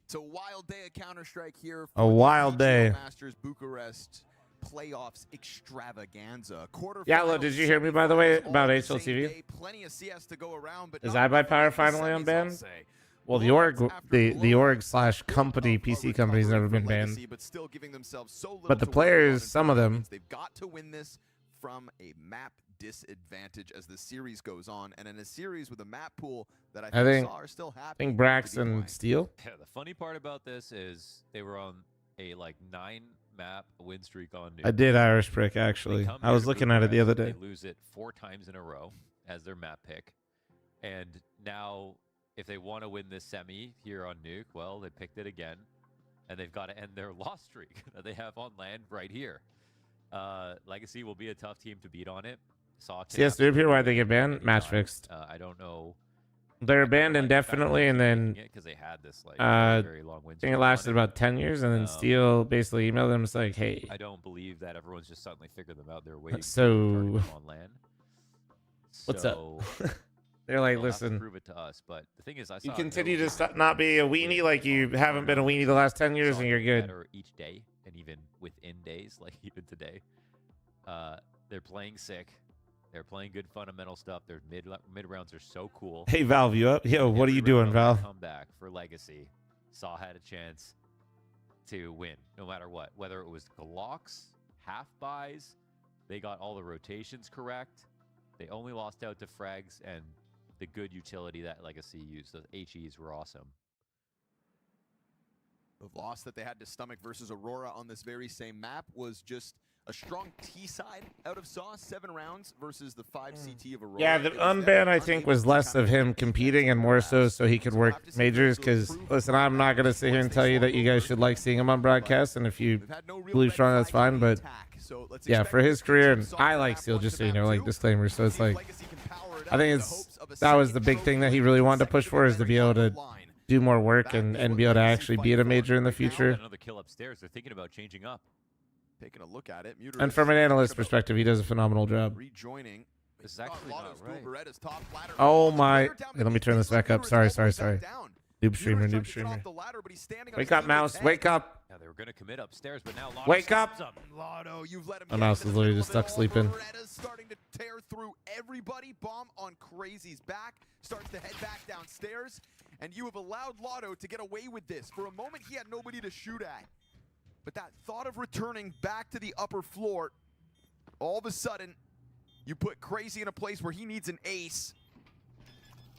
It's a wild day at Counter-Strike here. A wild day. Masters Bucharest playoffs extravaganza. Yalo, did you hear me, by the way, about HLTV? Plenty of CS to go around, but Is iBuyPower finally unbanned? Well, the org/company PC company's never been banned. But the players, some of them, they've got to win this from a map disadvantage as the series goes on, and in a series with a map pool that I think are still happy. I think Brax and Steel. Yeah, the funny part about this is they were on a 9-map win streak on Nuke. I did Irish Prick, actually. I was looking at it the other day. They lose it 4 times in a row as their map pick. And now, if they want to win this semi here on Nuke, well, they picked it again. And they've got to end their loss streak that they have on land right here. Legacy will be a tough team to beat on it. CS Noob here, why they get banned? Match fixed. I don't know. They're banned indefinitely, and then because they had this very long win. I think it lasted about 10 years, and then Steel basically emailed them. It's like, hey. I don't believe that everyone's just suddenly figured them out. They're So, waiting to on land. What's up? They're like, listen. Prove it to us, but the thing is, You continue to not be a weenie like you haven't been a weenie the last 10 years, and you're good. Better each day, and even within days, like even today, they're playing sick. They're playing good fundamental stuff. Their mid rounds are so cool. Hey, Valve, you up? Yo, what are you doing, Valve? Come back for Legacy. Saw had a chance to win, no matter what. Whether it was Glocks, half buys, they got all the rotations correct. They only lost out to frags and the good utility that Legacy used. Those HEs were awesome. The loss that they had to stomach versus Aurora on this very same map was just a strong T side out of Sauce, 7 rounds versus the 5 CT of Aurora. Yeah, the unban, I think, was less of him competing and more so he could work majors. Because, listen, I'm not going to sit here and tell you that you guys should like seeing him on broadcast. And if you believe strong, that's fine. But, yeah, for his career, and I like Steel, just so you know, like, disclaimer. So it's like, I think that was the big thing that he really wanted to push for, is to be able to do more work and be able to actually be at a major in the future. Another kill upstairs. They're thinking about changing up. Taking a look at it. And from an analyst perspective, he does a phenomenal job. Rejoining. This is actually not right. Oh my! Hey, let me turn this back up. Sorry. Noob streamer. Wake up, Mouse. Wake up. Yeah, they were going to commit upstairs, but now Lotto wake up. Lotto, you've let him My mouse is literally just stuck sleeping. Starting to tear through everybody. Bomb on Crazy's back. Starts to head back downstairs. And you have allowed Lotto to get away with this. For a moment, he had nobody to shoot at. But that thought of returning back to the upper floor, all of a sudden, you put Crazy in a place where he needs an ace.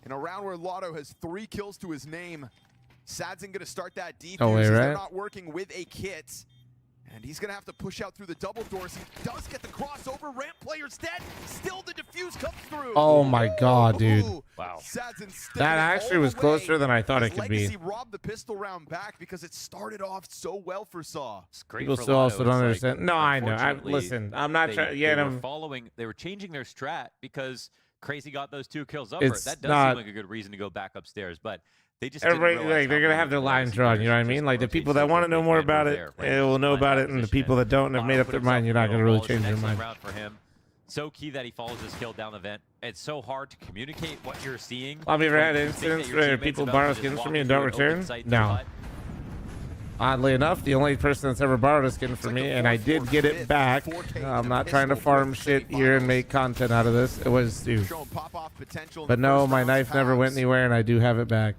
In a round where Lotto has 3 kills to his name, Sadson going to start that defuse. Oh, wait, right? They're not working with a kit. And he's going to have to push out through the double doors. He does get the crossover. Ramp player's dead. Still the defuse comes through. Oh my god, dude. Wow. That actually was closer than I thought it could be. Legacy robbed the pistol round back because it started off so well for Saw. People still also don't understand. No, I know. Listen, I'm not trying. Yeah, they were changing their strat because Crazy got those 2 kills up. It's That does not- seem like a good reason to go back upstairs, but they just Everybody, didn't realize like, they're how gonna have their many lines drawn. You know what I mean? Like the people that want to know more about it, they will know about it, and the people that don't and have made up their mind, you're not gonna really change their mind. Round for him. So key that he follows his kill down the vent. It's so hard to communicate what you're seeing. Have you ever had You think that incidents your where teammates people about borrow to just skins walk from me and into don't an open return? site in No. the hut? Oddly enough, the only person that's ever borrowed a skin from me, and I did get it back. I'm not trying to farm shit here and make content out of this. It was Stu. But no, my knife never went anywhere, and I do have it back.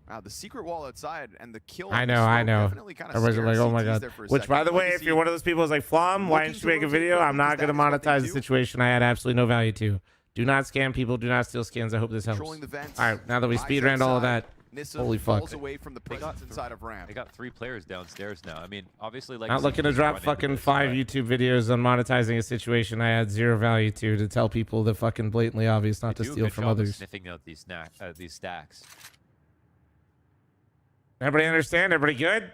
Wow, the secret wall outside and the kill. I know. Everybody's like, oh my god. Which, by the way, if you're one of those people who's like, Flom, why didn't you make a video? I'm not going to monetize the situation I had absolutely no value to. Do not scam people. Do not steal skins. I hope this helps. All right, now that we speed ran all of that, Nissa Holy fuck. falls away from the presence inside of ramp. They got 3 players downstairs now. I mean, obviously, like Not looking to drop fucking 5 YouTube videos on monetizing a situation I add 0 value to tell people the fucking blatantly obvious not to steal from others. Sniffing out these stacks. Everybody understand? Everybody good?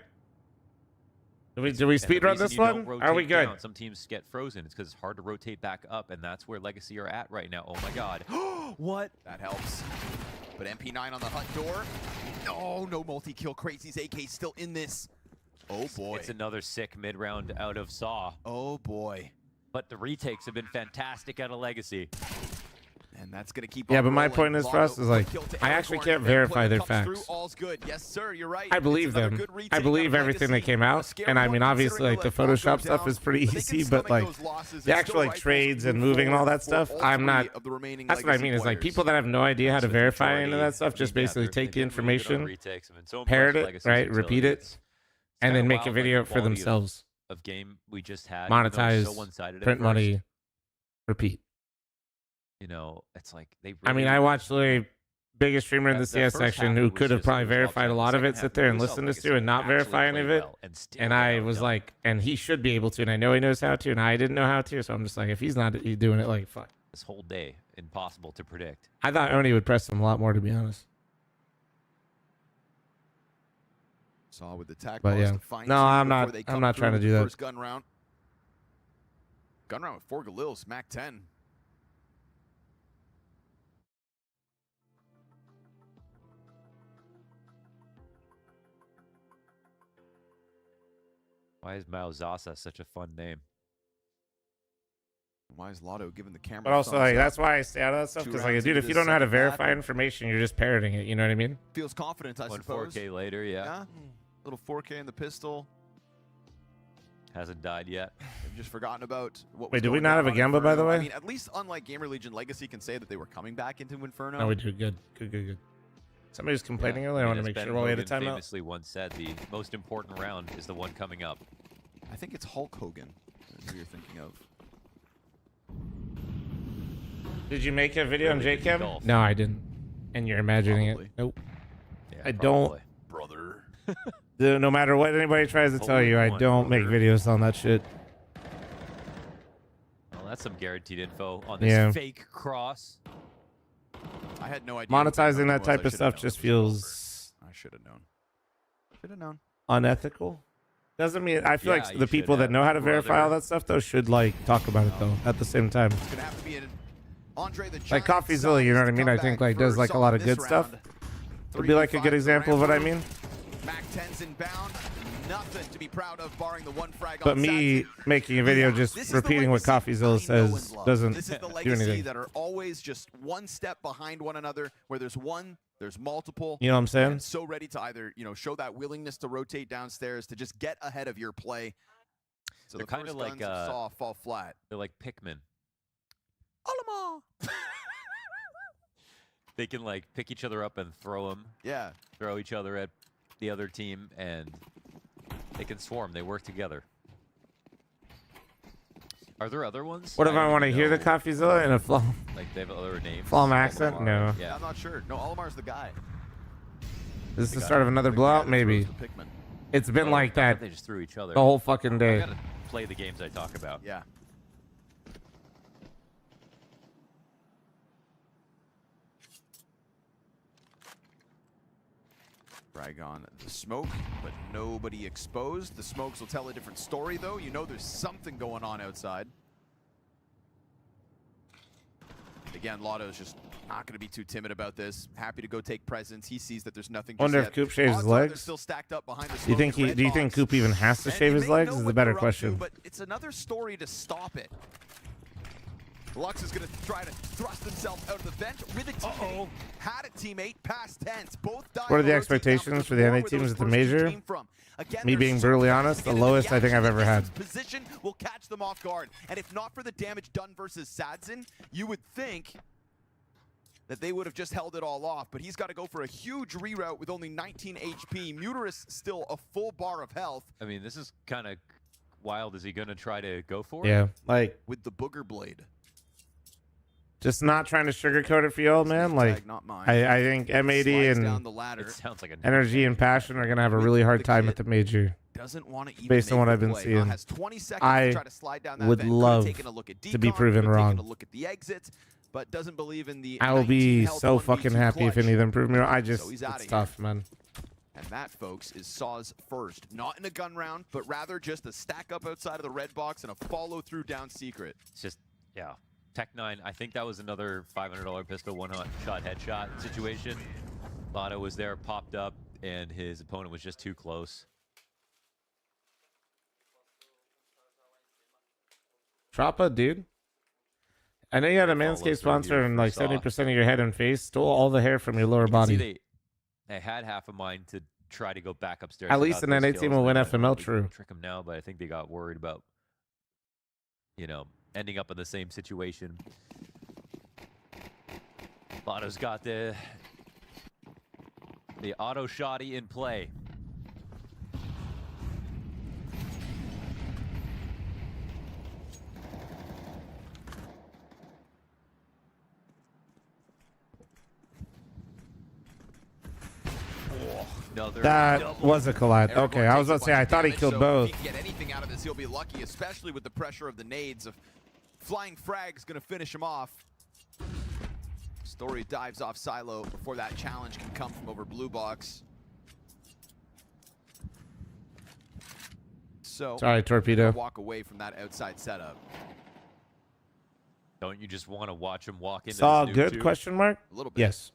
Do we speed run this one? Are we good? Down, some teams get frozen. It's because it's hard to rotate back up, and that's where Legacy are at right now. Oh my god. What? That helps. But MP9 on the hut door. Oh, no multi-kill. Crazy's AK still in this. Oh boy. It's another sick mid-round out of Saw. Oh boy. But the retakes have been fantastic out of Legacy. And that's going to keep Yeah, on but my rolling. point is for us is like, I actually can't verify their facts. All's good. Yes, sir, you're right. I believe them. I believe everything that came out. And I mean, obviously, like the Photoshop stuff is pretty easy, but like the actual like trades and moving and all that stuff, I'm not. That's what I mean is like people that have no idea how to verify any of that stuff just basically take the information, parrot it, right, repeat it, and then make a video for themselves. Of game we just had. Monetize, print money, repeat. You know, it's like they. I mean, I watched the biggest streamer in the CS section who could have probably verified a lot of it, sit there and listen to this and not verify any of it. And I was like, and he should be able to, and I know he knows how to, and I didn't know how to, so I'm just like, if he's not doing it, like, fuck. This whole day, impossible to predict. I thought Oni would press him a lot more, to be honest. Saw with the tack but yeah, no, I'm not trying to do that. First gun round with 4 Galils, Mac 10. Why is Maozasa such a fun name? Why is Lotto giving the camera? But also, like, that's why I stay out of that stuff. Because, like, dude, if you don't know how to verify information, you're just parroting it. You know what I mean? Feels confident, I suppose. 4K later, yeah. Little 4K in the pistol. Hasn't died yet. I've just forgotten about what. Wait, do we not have a Gamba, by the way? I mean, at least unlike Gamer Legion Legacy can say that they were coming back into Inferno. No, we do. Good. Somebody was complaining earlier. I want to make sure while we had a timeout. Famously once said the most important round is the one coming up. I think it's Hulk Hogan who you're thinking of. Did you make a video on JCam? No, I didn't. And you're imagining it. Nope. Yeah, I don't. Brother. No matter what anybody tries to tell you, I don't make videos on that shit. Well, that's some guaranteed info on this fake cross. I had no idea. Monetizing that type of stuff just feels. I should have known. Should have known. Unethical. Doesn't mean I feel like the people that know how to verify all that stuff though should like talk about it though at the same time. It's gonna have to be an Andre the like CoffeeZilla, you know what I mean? I think like does like a lot of good stuff. Would be like a good example of what I mean. Mac 10's inbound. Nothing to be proud of, barring the one frag. But me making a video just repeating what CoffeeZilla says doesn't This is the do legacy anything. that are always just one step behind one another, where there's one, there's multiple. You know what I'm saying? And so ready to either, you know, show that willingness to rotate downstairs, to just get ahead of your play. So they're kind of like Saw fall flat. They're like Pikmin. Olamah. They can like pick each other up and throw them. Yeah. Throw each other at the other team, and they can swarm. They work together. Are there other ones? What if I want to hear the CoffeeZilla in a Flom? Like they have other names. Flom accent? No. Yeah, I'm not sure. No, Olamar's the guy. Is this the start of another blowout? Maybe. It's been like that They just threw each other the whole fucking I day. gotta play the games I talk about. Yeah. Drag on the smoke, but nobody exposed. The smokes will tell a different story, though. You know there's something going on outside. Again, Lotto's just not going to be too timid about this. Happy to go take presence. He sees that there's nothing. Wonder if Coop shaves his legs. Still stacked up behind the Do you think do you think Coop even has to shave his legs? Is the better question. But it's another story to stop it. Lux is going to try to thrust himself out of the vent with a teammate. Had a teammate, past tense. Both died. What are the expectations for the NA teams at the major? Me being brutally honest, the lowest I think I've ever had. Position will catch them off guard. And if not for the damage done versus Sadzin, you would think that they would have just held it all off. But he's got to go for a huge reroute with only 19 HP. Muterus still a full bar of health. I mean, this is kind of wild. Is he going to try to go for it? Yeah, like with the booger blade. Just not trying to sugarcoat it for you, old man. Like, I think MAD and It sounds like a Energy and Passion are going to have a really hard time at the major. Doesn't want to even based on what I've been seeing. I would love to be proven wrong. Look at the exits, but doesn't believe in the I will be 19 so health on fucking V2 happy if clutch. any of them prove me wrong. So he's It's outta here. tough, man. And that, folks, is Saw's first. Not in a gun round, but rather just a stack up outside of the red box and a follow through down secret. It's just, yeah. Tech 9, I think that was another $500 pistol one-shot headshot situation. Lotto was there, popped up, and his opponent was just too close. Trappa, dude. I know you had a Manscaped sponsor and like 70% of your head and face. Stole all the hair from your lower body. See, they had half of mine to try to go back upstairs. At least an NA team will win FML, true. Trick them now, but I think they got worried about, you know, ending up in the same situation. Lotto's got the auto shotty in play. That was a collide. Okay, I was about to say, I thought he killed both. If he can get anything out of this, he'll be lucky, especially with the pressure of the nades. Of flying frag's going to finish him off. Story dives off silo before that challenge can come from over blue box. So, sorry, Torpedo. Walk away from that outside setup. Don't you just want to watch him walk into Saw this good? too? Question mark. A little bit. Yes.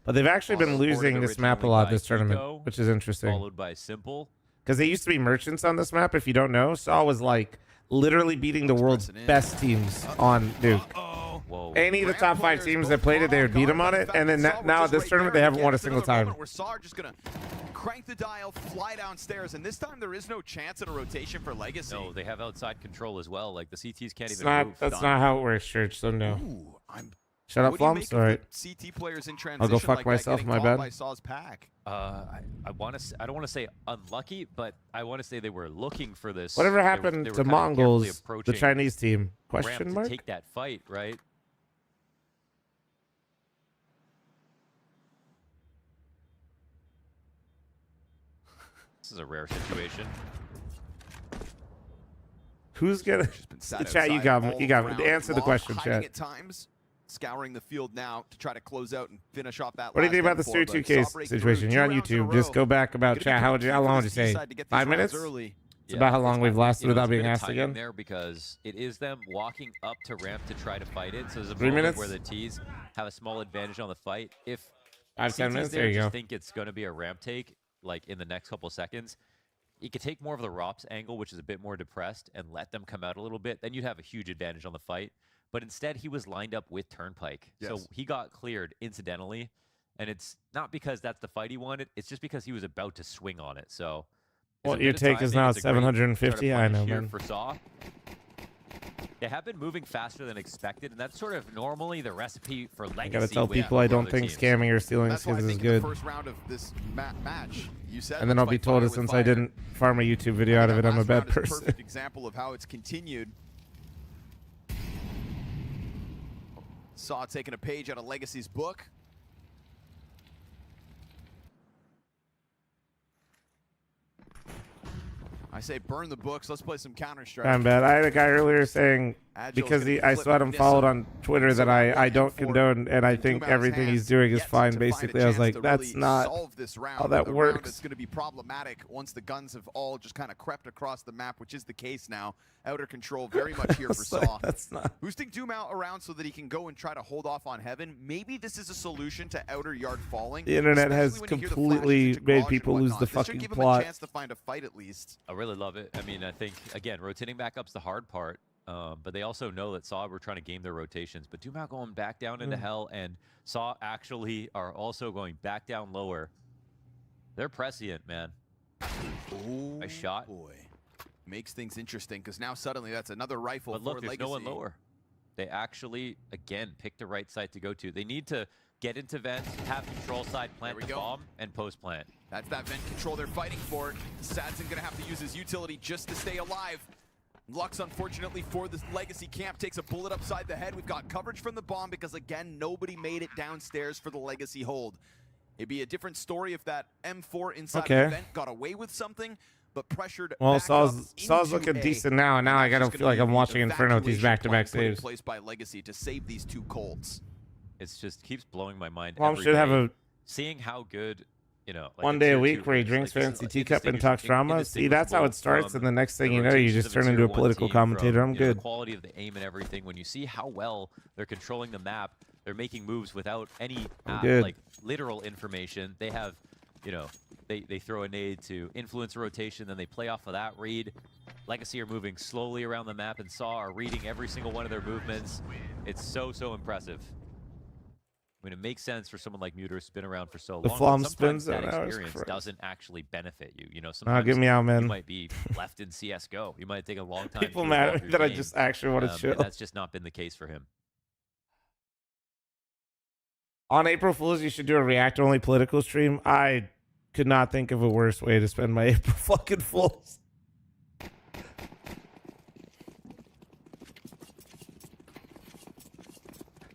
But they've actually been losing this map a lot this tournament, which is interesting. Followed by Simple. Because they used to be merchants on this map, if you don't know. Saw was like literally beating the world's best teams on Duke. Whoa. Any of the top 5 teams that played it, they would beat them on it. And then now at this tournament, they haven't won a single time. Where Saw just going to crank the dial, fly downstairs, and this time there is no chance in a rotation for Legacy. No, they have outside control as well. Like the CTs can't even move. That's not how it works, Church, so no. Ooh, Shut up, Flumps. All right. CT players in transition I'll go fuck like myself, that, my caught bad. By Saw's pack. I don't want to say unlucky, but I want to say they were looking for this. Whatever happened they were to kind of carefully Mongols, the approaching Chinese team? ramp Question to mark? take that fight, right? This is a rare situation. Who's gonna? Chat, you got me. You got me. Answer the question, Hiding chat. at times, scouring the field now to try to close out and finish off that. What do you last think about the M4, Steer but 2K Saw breaks situation? through You're on 2 rounds in a YouTube. Just row. go back about Gonna chat. be How key long for would the you say? C-side to get these 5 rounds minutes? early. It's about how long we've lasted You know, without there's a being bit of asked timing again. there because it is them walking up to ramp to try to fight it. So there's a 3 moment minutes? where the T's have a small advantage on the fight. If 5, 10 CTs minutes. there There you just go. think it's going to be a ramp take, like in the next couple seconds, you could take more of the ROPS angle, which is a bit more depressed, and let them come out a little bit. Then you'd have a huge advantage on the fight. But instead, he was lined up with Turnpike. So Yes. he got cleared incidentally. And it's not because that's the fight he wanted. It's just because he was about to swing on it. So it's Well, a your bit of take is timing. now It's a great 750. sort of I know, punish here man. For Saw. They have been moving faster than expected, and that's sort of normally the recipe for Legacy. I gotta tell winning people I over don't other think teams. scamming or stealing That's why I skins is think in the good. first round of this match, you said, And then let's I'll be fight told fire it with since fire. I didn't farm a YouTube video out of it. I'm a Last bad round is a person. perfect example of how it's continued. Saw taking a page out of Legacy's book. I say burn the books. Let's play some Counter-Strike. I'm bad. I had a guy earlier saying Agile's because gonna I flip saw him Nissa. followed on Twitter So that I one don't M4 condone, and I think Dumao's everything he's hands doing is yet fine. to find a Basically, I was chance like, to that's really not solve this round. how that a round works. that's going to be problematic once the guns have all just kind of crept across the map, which is the case now. Outer control very much here for It's like, Saw. that's not. Boosting Dumao around so that he can go and try to hold off on Heaven. Maybe this is a solution to outer yard falling. The internet has especially when you hear the completely flashes into made garage people and lose the whatnot. This should fucking give him plot. a chance to find a fight at least. I really love it. I mean, I think, again, rotating back up's the hard part. But they also know that Saw were trying to game their rotations. But Dumao going back down into hell, and Saw actually are also going back down lower. They're prescient, man. Oh, nice shot. Boy. Makes things interesting because now suddenly that's another rifle But for look, there's Legacy. no one lower. They actually, again, picked the right site to go to. They need to get into vent, have control side, plant the bomb, and post plant. That's that vent control they're fighting for. Sadson going to have to use his utility just to stay alive. Lux, unfortunately for the Legacy camp, takes a bullet upside the head. We've got coverage from the bomb because, again, nobody made it downstairs for the Legacy hold. It'd be a different story if that M4 inside the event got away with something, but pressured. Well, back up Saw's into looking A, decent now, and now I gotta feel like I'm watching Inferno with these back-to-back put in saves. place by Legacy to save these two Colts. It's just keeps blowing my mind. Mom every should have day. a Seeing how good, you know, like one a day a tier week two where he is, drinks like, this fancy is teacup and talks drama. See, that's how it starts, and the next thing the you know, you rotations just of turn into tier a one political team, commentator. from, I'm you know, good. the quality of the aim and everything. When you see how well they're controlling the map, they're making moves without any good. like literal information. They have, you know, they throw a nade to influence a rotation, then they play off of that read. Legacy are moving slowly around the map, and Saw are reading every single one of their movements. It's so impressive. I mean, it makes sense for someone like Muter who's been around for so long. The but Flom sometimes spins, that that was experience crazy. doesn't actually benefit you. You know, Nah, sometimes get me out, man. you might be left in CS:GO. You might take a long time. People to mad evolve at me your that I game. just actually wanna And chill. that's just not been the case for him. On April Fools, you should do a React-only political stream. I could not think of a worse way to spend my April fucking Fools.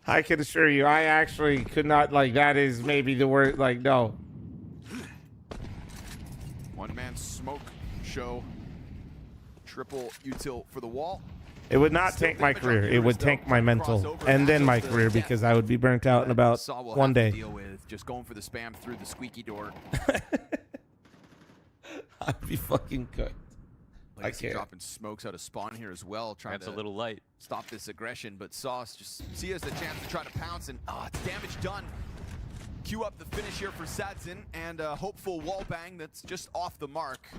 I can assure you, I actually could not, like, that is maybe the word, like, no. One-man smoke show. Triple util for the wall. It would not tank my career. It would tank my mental and then my career because I would be burnt out in about Saw will one have to day. deal with just going for the spam through the squeaky door. I'd be fucking cooked. Legacy can't. dropping smokes out of spawn here as well, trying Perhaps to a little light. stop this aggression, but Sauce just see it as a chance to try to pounce, and it's damage done. Cue up the finish here for Sadzin, and a hopeful wallbang that's just off the mark.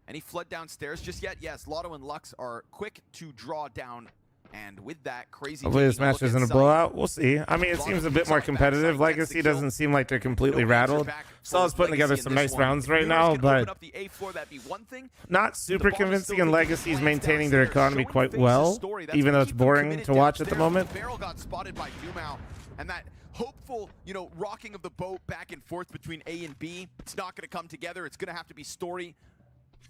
Any flood downstairs just yet? Yes, Lotto and Lux are quick to draw down, and with that, Crazy Hopefully this taking a match look isn't a inside. blowout. We'll see. I mean, it Lotto seems a moves bit more off competitive. backside, gets Legacy the kill. doesn't seem like they're completely No answer rattled. back Saw's for putting together Legacy in some this nice one. rounds right Muras now, can but open up the A floor, that'd be one thing. not super The bomb is convincing, still and taking Legacy's plans maintaining their downstairs, economy showing quite face the well, story. That's even though gonna it's keep them boring committed to watch at the downstairs. moment. Barrel got spotted by Dumao, and that hopeful, you know, rocking of the boat back and forth between A and B. It's not going to come together. It's going to have to be story.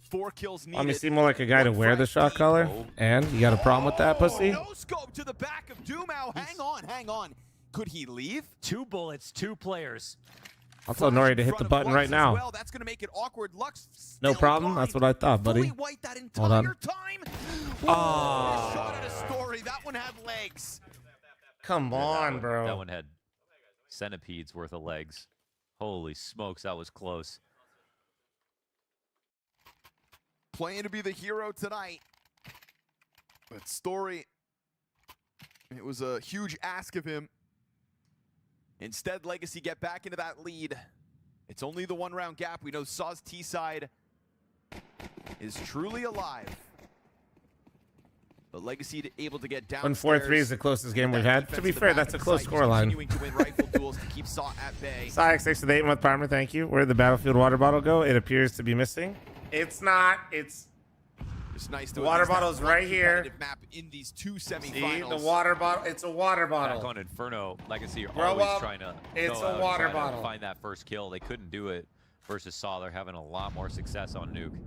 4 kills needed. Let me seem more like a guy to wear the shot collar. And you got a problem with that, pussy? No scope to the back of Dumao. Hang on. Could he leave? 2 bullets, 2 players. I'll tell Nori to hit the button right now. Well, that's going to make it awkward. Lux No problem. That's what I thought, buddy. Hold on. Shot at a story. That one had legs. Come on, bro. That one had centipedes worth of legs. Holy smokes, that was close. Playing to be the hero tonight. But Story, it was a huge ask of him. Instead, Legacy get back into that lead. It's only the 1 round gap. We know Saw's T side is truly alive. But Legacy able to get down. 1-4-3 is the closest game we've had. To be fair, that's a close scoreline. Continuing to win rifle duels to keep Saw at bay. Syax, thanks for the 8-month primer. Thank you. Where'd the Battlefield water bottle go? It appears to be missing. It's not. It's nice the water bottle's right here. Map in these 2 semifinals. See the water bottle. It's a water bottle. Back on Inferno, Legacy are Grow always up. trying to It's go a out water and try to bottle. find that first kill. They couldn't do it versus Saw. They're having a lot more success on Nuke.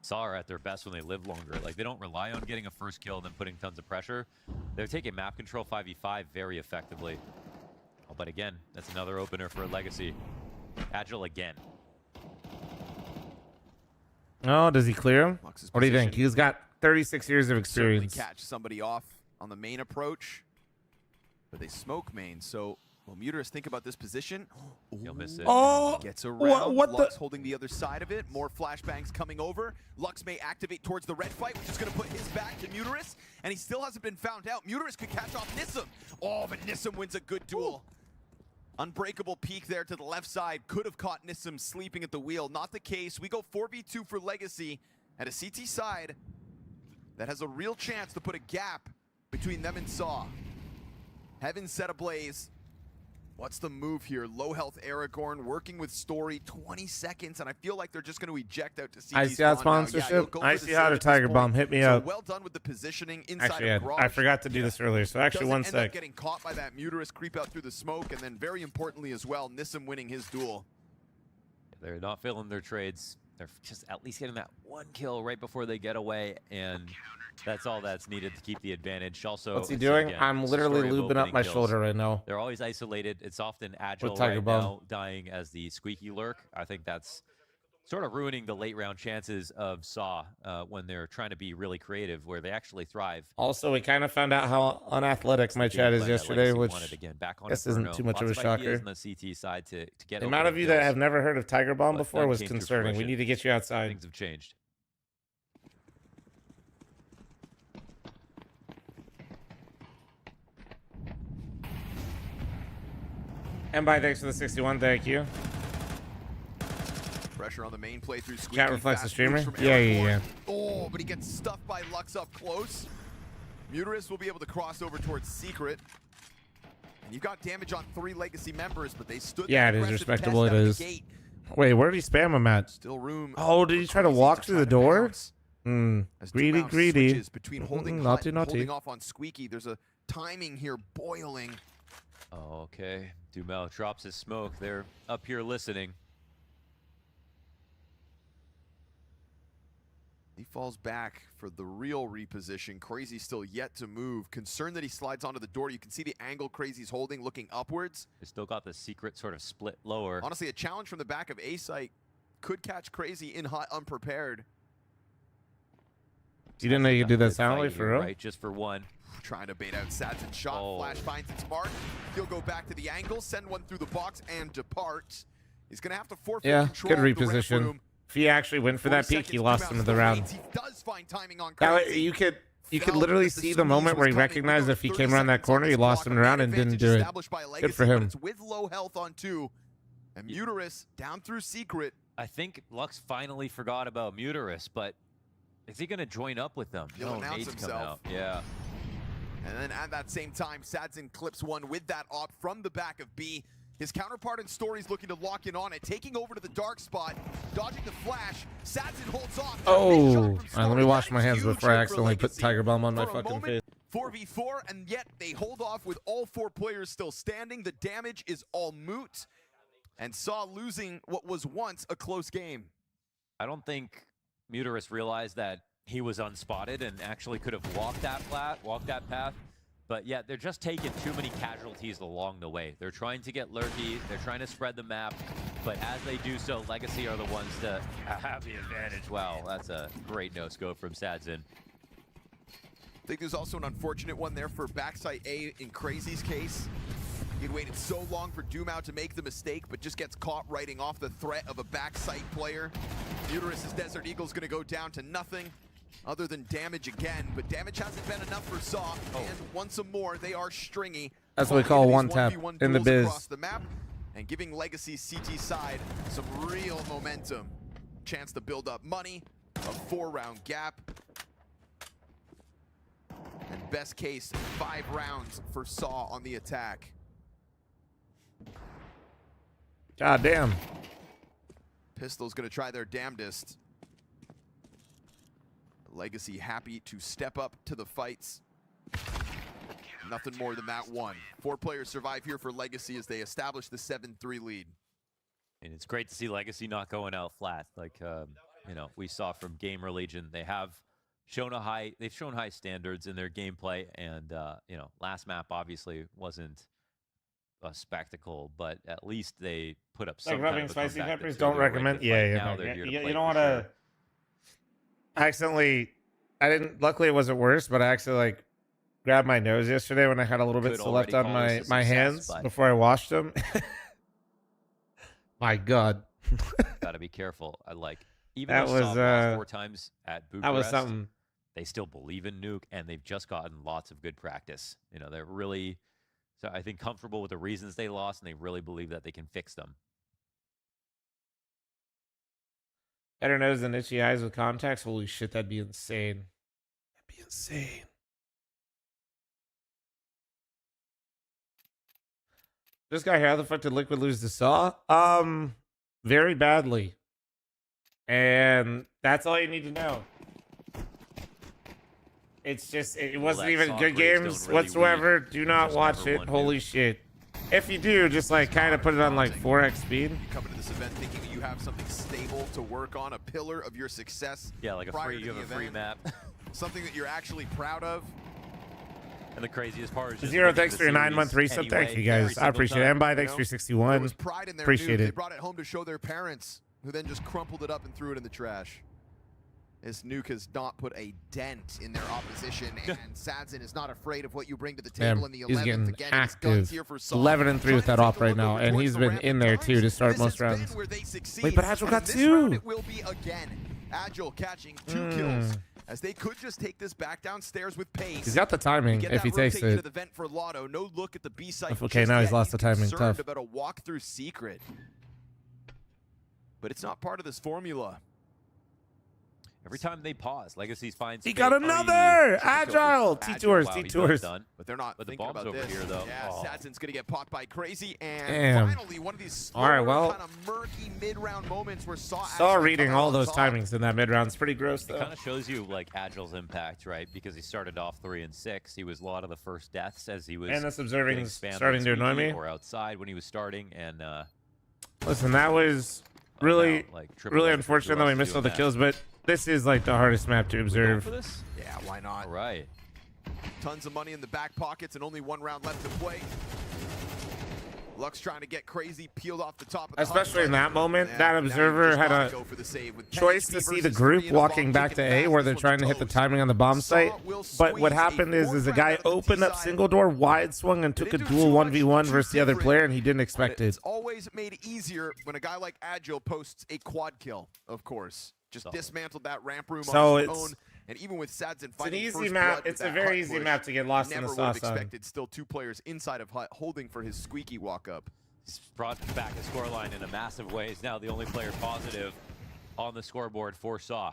Saw are at their best when they live longer. Like, they don't rely on getting a first kill and then putting tons of pressure. They're taking map control 5v5 very effectively. Oh, but again, that's another opener for Legacy. Agile again. Oh, does he clear him? Lux's What do you think? position. He's got 36 years of Certainly experience. catch somebody off on the main approach. But they smoke main, so will Muterus think about this position? He'll miss it. Oh, Gets around. what Lux the? holding the other side of it. More flashbangs coming over. Lux may activate towards the red fight, which is going to put his back to Muterus, and he still hasn't been found out. Muterus could catch off Nissim. Oh, but Nissim wins a good duel. Unbreakable peek there to the left side. Could have caught Nissim sleeping at the wheel. Not the case. We go 4v2 for Legacy at a CT side that has a real chance to put a gap between them and Saw. Heaven set ablaze. What's the move here? Low health Aragorn working with Story, 20 seconds, and I feel like they're just going to eject out to CT I see how sponsorship. I see how to Tiger Bomb. Hit me up. Well done with the positioning inside Actually, of Garage. I forgot to do this earlier, so actually one Doesn't end sec. up getting caught by that Muterus creep out through the smoke, and then very importantly as well, Nissim winning his duel. They're not filling their trades. They're just at least getting that one kill right before they get away, and that's all that's needed to keep the advantage. Also, What's he doing? again, I'm it's a literally story of lubing up opening my kills. shoulder right now. They're always isolated. It's often agile Tiger right Bomb. now, dying as the squeaky lurk. I think that's sort of ruining the late round chances of Saw when they're trying to be really creative, where they actually thrive. Also, we kind of found out how unathletic my chat is yesterday, which this isn't too much of a shocker. On the CT side to get The amount of you that have never heard of Tiger Bomb but before none was came to concerning. We fruition. need to get you outside. Things have changed. And by thanks for the 61, thank you. Pressure on the main play through Squeaky. Chat reflects the Fast streamer? moves from Yeah. Aragorn. Oh, but he gets stuffed by Lux up close. Muterus will be able to cross over towards Secret. And you got damage on 3 Legacy members, but they stood Yeah, the it is aggressive respectable. test It out of is. the gate. Wait, where did he spam him at? Still room. Oh, did he try to walk through the door? Greedy, Dumouth greedy. switches between holding Naughty, hut and naughty. holding off on Squeaky. There's a timing here boiling. Oh, okay. Dumel drops his smoke. They're up here listening. He falls back for the real reposition. Crazy still yet to move. Concerned that he slides onto the door. You can see the angle Crazy's holding, looking upwards. They still got the secret sort of split lower. Honestly, a challenge from the back of A-Site could catch Crazy in hot, unprepared. You didn't know you could do that Good soundly fight for here, real? right? Just for one. Trying to bait out Sadzin's shot. Flash finds its mark. He'll go back to the angle, send one through the box, and depart. He's going to have to forfeit Yeah, control good of the rec reposition. room. If he actually went for that peek, he lost him to the round. He does find timing on That Crazy. way, you could literally see the moment where he recognized if he came around that corner, he lost him to the round and didn't do it. Good for him. It's with low health on 2. And Muterus down through Secret. I think Lux finally forgot about Muterus, but is he going to join up with them? He'll announce Nate's coming himself. out. Yeah. And then at that same time, Sadzin clips one with that op from the back of B. His counterpart in Story's looking to lock in on it, taking over to the dark spot, dodging the flash. Sadzin holds off. Oh, all right, let me wash my hands before I accidentally put Tiger Bomb on my fucking face. 4v4, and yet they hold off with all 4 players still standing. The damage is all moot, and Saw losing what was once a close game. I don't think Muterus realized that he was unspotted and actually could have walked that path. But yeah, they're just taking too many casualties along the way. They're trying to get lurky, they're trying to spread the map, but as they do so, Legacy are the ones to have the advantage. Wow, that's a great no-scope from Sadzin. I think there's also an unfortunate one there for backside A in Crazy's case. He'd waited so long for Dumouth to make the mistake, but just gets caught writing off the threat of a backside player. Muterus' Desert Eagle's gonna go down to nothing other than damage again, but damage hasn't been enough for Saw, and once more, they are stringy. That's what we call one tap in the biz. Across the map, and giving Legacy's CT side some real momentum. Chance to build up money, a 4-round gap, and best case, 5 rounds for Saw on the attack. God damn. Pistol's gonna try their damnedest. Legacy happy to step up to the fights. Nothing more than that one. 4 players survive here for Legacy as they establish the 7-3 lead. And it's great to see Legacy not going out flat. Like, you know, we saw from Gamer Legion, they've shown high standards in their gameplay. And, you know, last map obviously wasn't a spectacle, but at least they put up some Like kind rubbing of a spicy comeback peppers, that don't they're ready to recommend. fight. Yeah, Now they're here to you play don't for want to. sure. I accidentally, I didn't. Luckily, it wasn't worse, but I actually like grabbed my nose yesterday when I had a little bit Could still left already on call my this a my success, hands but- before I washed them. My God. Gotta be careful. I like even That though was, Saw lost 4 times at Bucharest, that was something. they still believe in Nuke, and they've just gotten lots of good practice. You know, they're really, so I think, comfortable with the reasons they lost, and they really believe that they can fix them. Better nose than itchy eyes with contacts. Holy shit, that'd be insane. That'd be insane. This guy here, how the fuck did Liquid lose to Saw? Very badly. And that's all you need to know. It's just, it wasn't even good games whatsoever. Do not watch it. Holy shit. If you do, just like kind of put it on like 4x speed. You come into this event thinking you have something stable to work on, a pillar of your success. Yeah, like you have a free map. Something that you're actually proud of. And the craziest part is just Zero, thanks for your 9-month resub. Thank you guys. I appreciate it. And bye, thanks for your 61. Appreciate They it. brought it home to show their parents, who then just crumpled it up and threw it in the trash. This nuke has not put a dent in their opposition, and Sadzin is not afraid of what you bring to the table in the 11th. He's getting Again, active. here for Saw. 11-3 with that op right now, and he's been in there too to start most rounds. Wait, but Agile got 2. It will be again. Agile catching 2 kills. As they could just take this back downstairs with pace. He's got the timing if he takes it. The vent for Lotto. No look at the B side. Okay, now he's lost the timing. Tough. About a walk-through secret. But it's not part of this formula. Every time they pause, Legacy's finds. He got another! Agile! T-tours, T-tours. But they're not thinking about this. Here, though. Yeah, Sadzin's going to get popped by Crazy. And finally, one of these slower, kind of murky mid-round moments where Saw reading all those timings in that mid-round. It's pretty gross, though. It kind of shows you, like, Agile's impact, right? Because he started off 3 and 6. He was a lot of the first deaths as he was. And this observing is starting to annoy me. Or outside when he was starting. And listen, that was really, really unfortunate that we missed all the kills, but this is like the hardest map to observe. Yeah, why not? All right. Tons of money in the back pockets and only 1 round left to play. Lux trying to get Crazy peeled off the top of the Especially in that moment, that observer had a choice to see the group walking back to A where they're trying to hit the timing on the bomb site. But what happened is a guy opened up single door, wide swung, and took a dual 1v1 versus the other player, and he didn't expect it. It's always made easier when a guy like Agile posts a quad kill, of course. Just dismantled that ramp room on his own. And even with Sadzin fighting it's an easy map. It's a very easy map to get lost in the sauce on. Never would have expected still 2 players inside of Hut holding for his squeaky walk-up. He's brought back the scoreline in a massive way. He's now the only player positive on the scoreboard for Saw.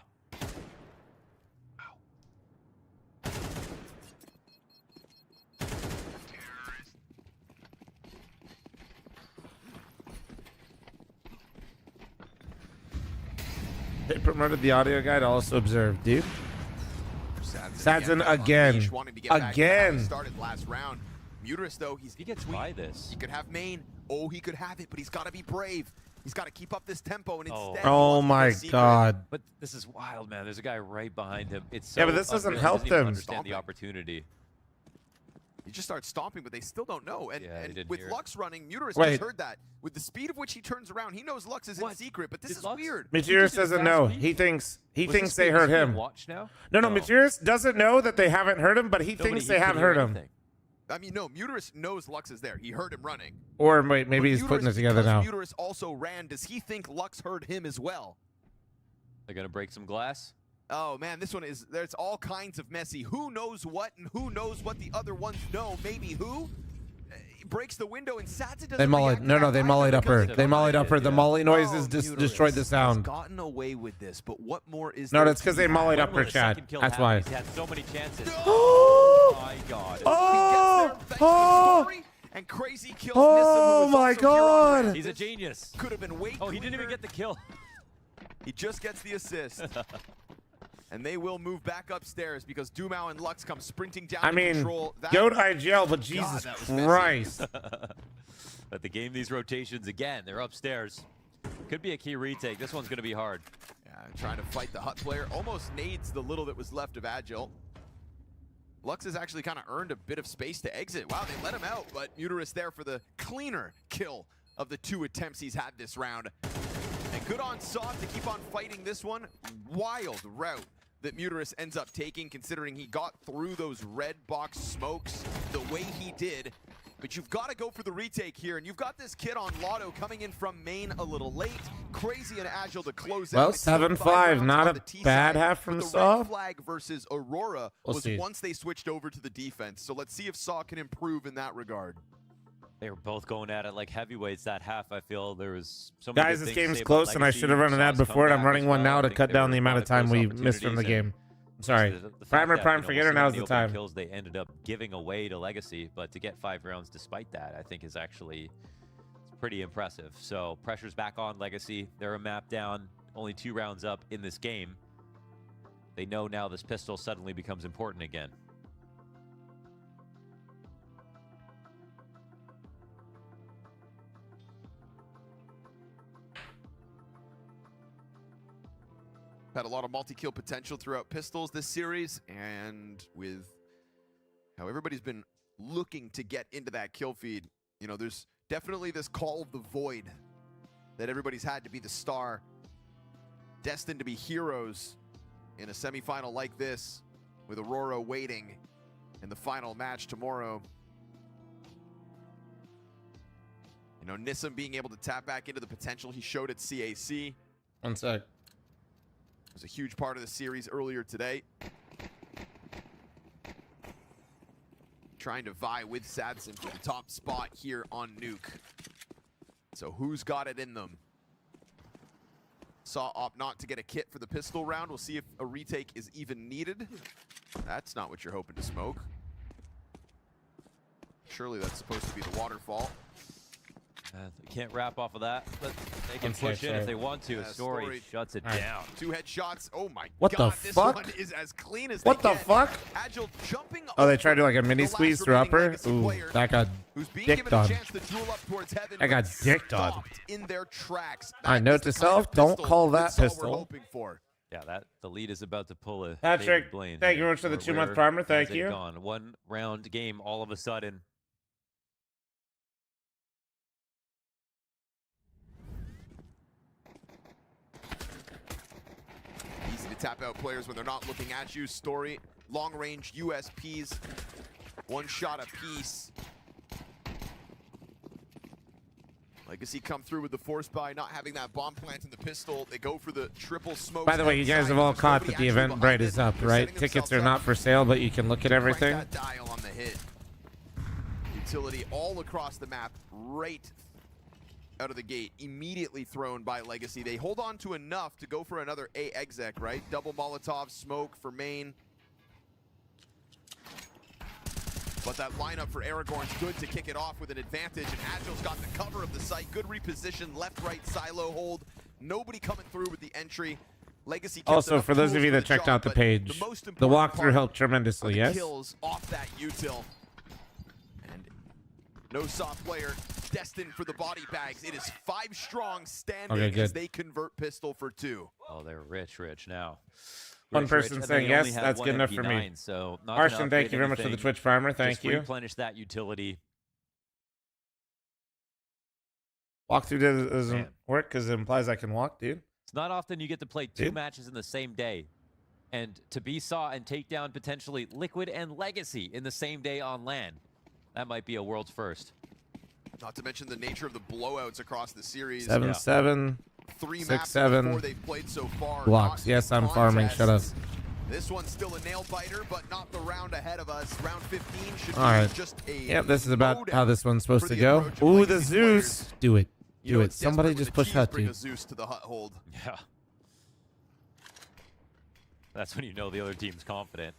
They promoted the audio guy to also observe, dude. Sadzin again. Again. Started last round. Muterus, though, he gets by this. He could have main. Oh, he could have it, but he's got to be brave. He's got to keep up this tempo, and instead. Oh my God. But this is wild, man. There's a guy right behind him. It's so yeah, but this doesn't help them. Understand the opportunity. He just starts stomping, but they still don't know. And, and with Lux running, Muterus just heard that. With the speed of which he turns around, he knows Lux is in secret, but this is weird. Meteorus doesn't know. He thinks they heard him. No, Meteorus doesn't know that they haven't heard him, but he thinks they have heard him. I mean, no, Muterus knows Lux is there. He heard him running. Or maybe he's putting it together now. Muterus also ran. Does he think Lux heard him as well? They're going to break some glass? Oh, man, this one is, there's all kinds of messy. Who knows what and who knows what the other ones know? Maybe who? Breaks the window and Sadzin doesn't. They mollied. No, they mollied upper. They mollied upper. The molly noises destroyed the sound. Gotten away with this, but what more is no, that's because they mollied upper, Chad. That's why. He's had so many chances. Oh my God. Oh and Crazy kills oh my God. He's a genius. Could have been way he didn't even get the kill. He just gets the assist. And they will move back upstairs because Dumao and Lux come sprinting down to control. Goat IGL, but Jesus Christ. But they game these rotations again. They're upstairs. Could be a key retake. This one's going to be hard. Yeah, trying to fight the Hut player. Almost nades the little that was left of Agile. Lux has actually kind of earned a bit of space to exit. Wow, they let him out, but Muterus there for the cleaner kill of the 2 attempts he's had this round. And good on Saw to keep on fighting this one. Wild route that Muterus ends up taking, considering he got through those red box smokes the way he did. But you've got to go for the retake here, and you've got this kid on Lotto coming in from main a little late. Crazy and Agile to close out. Well, 7-5, not a bad half from Saw. The red flag versus Aurora was once they switched over to the defense. So let's see if Saw can improve in that regard. They were both going at it like heavyweights that half. I feel there was so many guys, this game's close, and I should have run an ad before it. I'm running one now to cut down the amount of time we missed from the game. Sorry. The fact Primer, that, prime, you know, forget her, some of now's the the opening time. kills they ended up giving away to Legacy, but to get 5 rounds despite that, I think is actually pretty impressive. So pressure's back on Legacy. They're a map down, only 2 rounds up in this game. They know now this pistol suddenly becomes important again. Had a lot of multi-kill potential throughout pistols this series, and with how everybody's been looking to get into that kill feed, you know, there's definitely this call of the void that everybody's had to be the star, destined to be heroes in a semifinal like this, with Aurora waiting in the final match tomorrow. You know, Nissim being able to tap back into the potential he showed at CAC. One sec. Was a huge part of the series earlier today. Trying to vie with Sadson for the top spot here on Nuke. So who's got it in them? Saw opt not to get a kit for the pistol round. We'll see if a retake is even needed. That's not what you're hoping to smoke. Surely that's supposed to be the waterfall. They can't wrap off of that, but they can push in if they want to. Story shuts it down. 2 headshots. Oh my What god, the this fuck? one is as clean as What they the get. fuck? Agile jumping Oh, they tried to do like a mini squeeze through upper. Ooh, that got dicked on. That got dicked on. In their tracks. Alright, note to self, don't call that pistol. Yeah, the lead is about to pull a Patrick, big Blaine thank you here. very much for the Where 2-month primer. has Thank it you. Gone 1 round game all of a sudden. Easy to tap out players when they're not looking at you. Story, long range USPs, 1 shot apiece. Legacy come through with the force buy, not having that bomb plant in the pistol. They go for the triple smoke. By the way, you guys have all caught that the Eventbrite is up, right? Tickets are not for sale, but you can look at everything. That dial on the hit. Utility all across the map, right out of the gate, immediately thrown by Legacy. They hold on to enough to go for another A exec, right? Double Molotov smoke for main. But that lineup for Aragorn's good to kick it off with an advantage, and Agile's got the cover of the site. Good reposition, left-right silo hold. Nobody coming through with the entry. Legacy. Also, for those of you that checked out the page, the walkthrough helped tremendously, yes? Kills off that util. And no soft player destined for the body bags. It is 5 strong standing as they convert pistol for 2. Oh, they're rich now. One person saying yes, that's good enough for me. So Arshan, thank you very much for the Twitch primer. Thank you. Replenish that utility. Walkthrough doesn't work because it implies I can walk, dude. It's not often you get to play 2 matches in the same day. And to be Saw and take down potentially Liquid and Legacy in the same day on LAN. That might be a world's first. Not to mention the nature of the blowouts across the series. 7-7. 3 6-7 maps before they've played so far. blocks. Yes, I'm farming. Shut up. This one's still a nail biter, but not the round ahead of us. Round 15 should All right. be just a Yep, this is about how this one's supposed to go. Ooh, the Zeus. Do it. Do it. Somebody just push Hut, bring dude. a Zeus to the Hut hold. Yeah. That's when you know the other team's confident.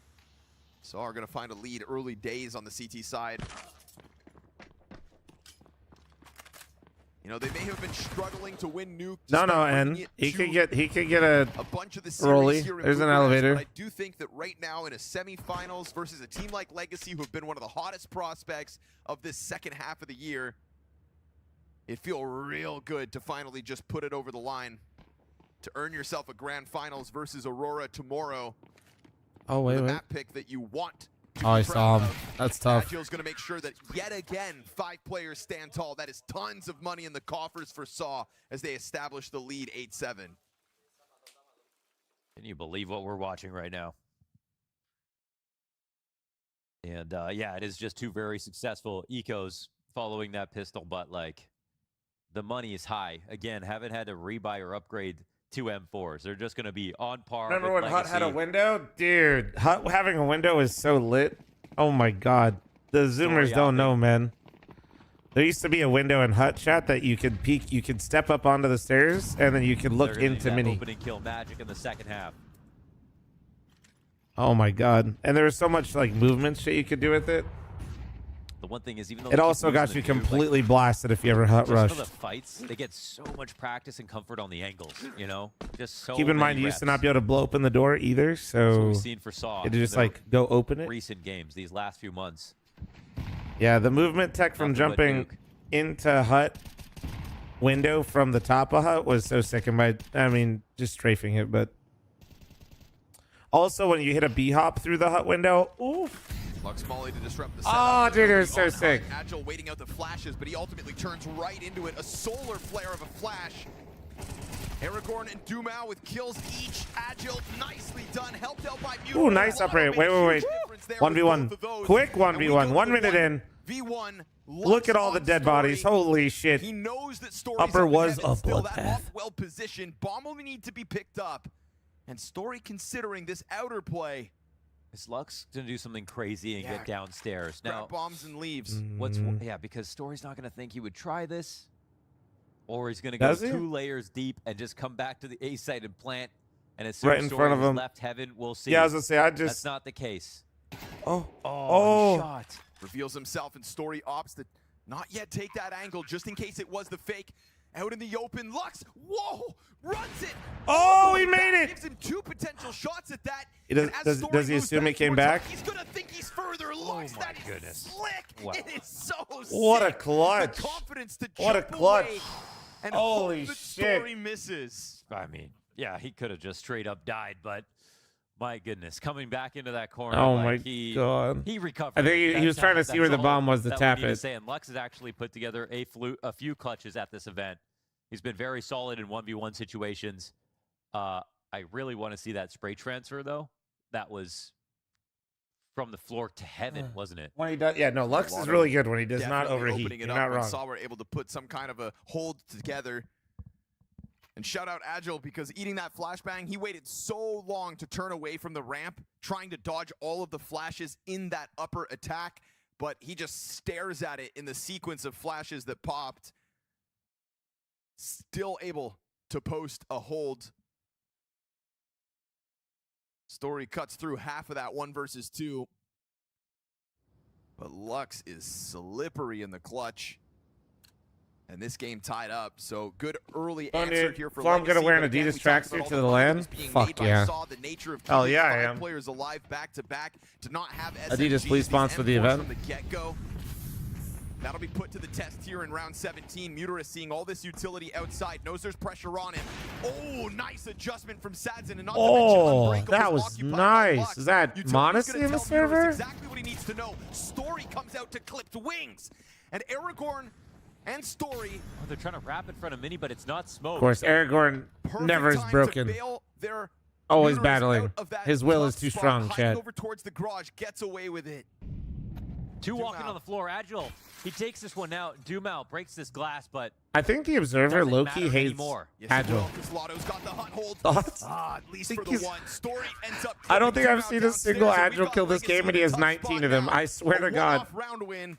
So are going to find a lead early days on the CT side. You know, they may have been struggling to win Nuke. No, and he could get a bunch of the rolly. here in There's an Bucharest, elevator. but I do think that right now in a semifinals versus a team like Legacy, who have been one of the hottest prospects of this second half of the year, it feel real good to finally just put it over the line to earn yourself a grand finals versus Aurora tomorrow. Oh, wait, the wait. map pick that you want. Oh, I saw him. That's tough. Agile's going to make sure that yet again 5 players stand tall. That is tons of money in the coffers for Saw as they establish the lead 8-7. Can you believe what we're watching right now? And yeah, it is just 2 very successful ecos following that pistol, but like the money is high. Again, haven't had to rebuy or upgrade 2 M4s. They're just going to be on par. Remember with when Hut had a Legacy. window? Dude, Hut having a window is so lit. Oh my god. The Zoomers don't know, man. There used to be a window in Hut chat that you could peek, you could step up onto the stairs, and then you could look They're gonna into need that Mini. opening kill magic in the second half. Oh my god! And there was so much like movement shit you could do with it. The one thing is, even though It also got you completely blasted if you ever hut just rushed. for the fights, they get so much practice and comfort on the angles. You know, just so. Keep in mind, you used to not be able to blow open the door either, That's what so we've seen for Saw. it just in their like go open it. Recent games, these last few months. Yeah, the movement tech from Nothing but jumping into hut window from the top of hut was so sick. And I mean, just strafing it, but also when you hit a B hop through the hut window, oof. Lux Molly to disrupt the Oh, setup. dude, it was so sick. Agile waiting out the flashes, but he ultimately turns right into it. A solar flare of a flash. Aragorn and Dumau with kills each. Agile, nicely done. Helped out by Mute. Ooh, nice upgrade. Wait. 1v1. Quick 1v1. 1 minute in. V1. Look at all the dead bodies. Holy shit. He knows that Story's Upper up was ahead, a still that bloodbath. up well positioned. Bomb will need to be picked up. And Story considering this outer play. Is Lux gonna do something crazy and get downstairs? Grab Now, bombs and leaves. because Story's not gonna think he would try this, or he's gonna go Does he? 2 layers deep and just come back to the A site and plant. And as soon Right as in Story front of has him. left heaven, we'll see. Yeah, I was gonna say, That's not the case. Oh. Shot. Reveals himself, and Story opts to not yet take that angle, just in case it was the fake. Out in the open, Lux, whoa, runs it. Oh, he made it. Gives him 2 potential shots at that. He does- and as does- Story does he moves assume he back came towards back? him, He's gonna think he's further. Lux, that is goodness. slick. Wow. It is so What a sick. clutch. The confidence to What a jump clutch. away and Holy hope that shit. Story misses. I mean, yeah, he could have just straight up died, but my goodness, coming back into that corner. Oh like, my he, God. He recovered. I think he was trying to see where the bomb was to tap we need it. say. And Lux has actually put together a few clutches at this event. He's been very solid in 1v1 situations. I really want to see that spray transfer, though. That was from the floor to heaven, wasn't it? When he does, yeah, no, Lux is really good when he does not Definitely overheat. opening it You're up not when wrong. Saw were able to put some kind of a hold together. And shout out Agile, because eating that flashbang, he waited so long to turn away from the ramp, trying to dodge all of the flashes in that upper attack, but he just stares at it in the sequence of flashes that popped. Still able to post a hold. Story cuts through half of that 1 versus 2. But Lux is slippery in the clutch. And this game tied up, so good early Oh, answer dude. here for So I'm gonna Legacy, wear but an again, Adidas we talked about tracksuit all to the the money LAN? that's being Fuck made by yeah. Saw, the nature of Hell keeping yeah, I 5 am. players alive back-to-back, to not have Adidas, SMGs, please sponsor the these M4s event. From the get-go. That'll be put to the test here in round 17. Muterus seeing all this utility outside, knows there's pressure on him. Oh, nice adjustment from Sadzin, and not to mention Oh, Unbreakable's that was occupied by nice. Lux. Is that Utility's Modesty gonna in the tell Muterus server? Exactly what he needs to know. Story comes out to clipped wings, and Aragorn and Story. Oh, they're trying to wrap in front of Mini, but it's not smoke. Of course, Aragorn never is broken. Always Muterus battling. out of that His will is tough too spot, strong, hiding Chad. over towards the garage, gets away with it. 2 walking on the floor. Agile. He takes this one out. Dumau breaks this glass, but I think the Observer doesn't low-key matter hates anymore. Agile. Lotto's got the hot hold. Thoughts? At least for the he's- one. Story ends up I don't think clipping I've Dumau seen a single downstairs, and we've Agile got kill this Legacy game, and he in a has tough 19 spot of them. now. I swear to A God. one-off round win.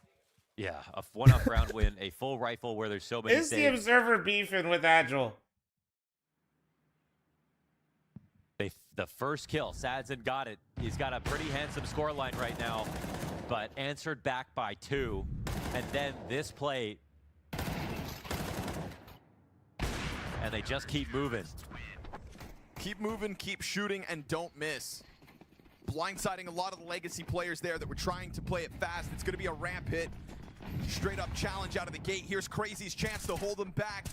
yeah, a one-off round win, a full rifle where there's so many Is the saves. Observer beefing with Agile? The first kill, Sadzin got it. He's got a pretty handsome scoreline right now, but answered back by 2. And then this play, and they just keep moving. Keep moving, keep shooting, and don't miss. Blindsiding a lot of the Legacy players there that were trying to play it fast. It's going to be a ramp hit. Straight up challenge out of the gate. Here's Crazy's chance to hold him back.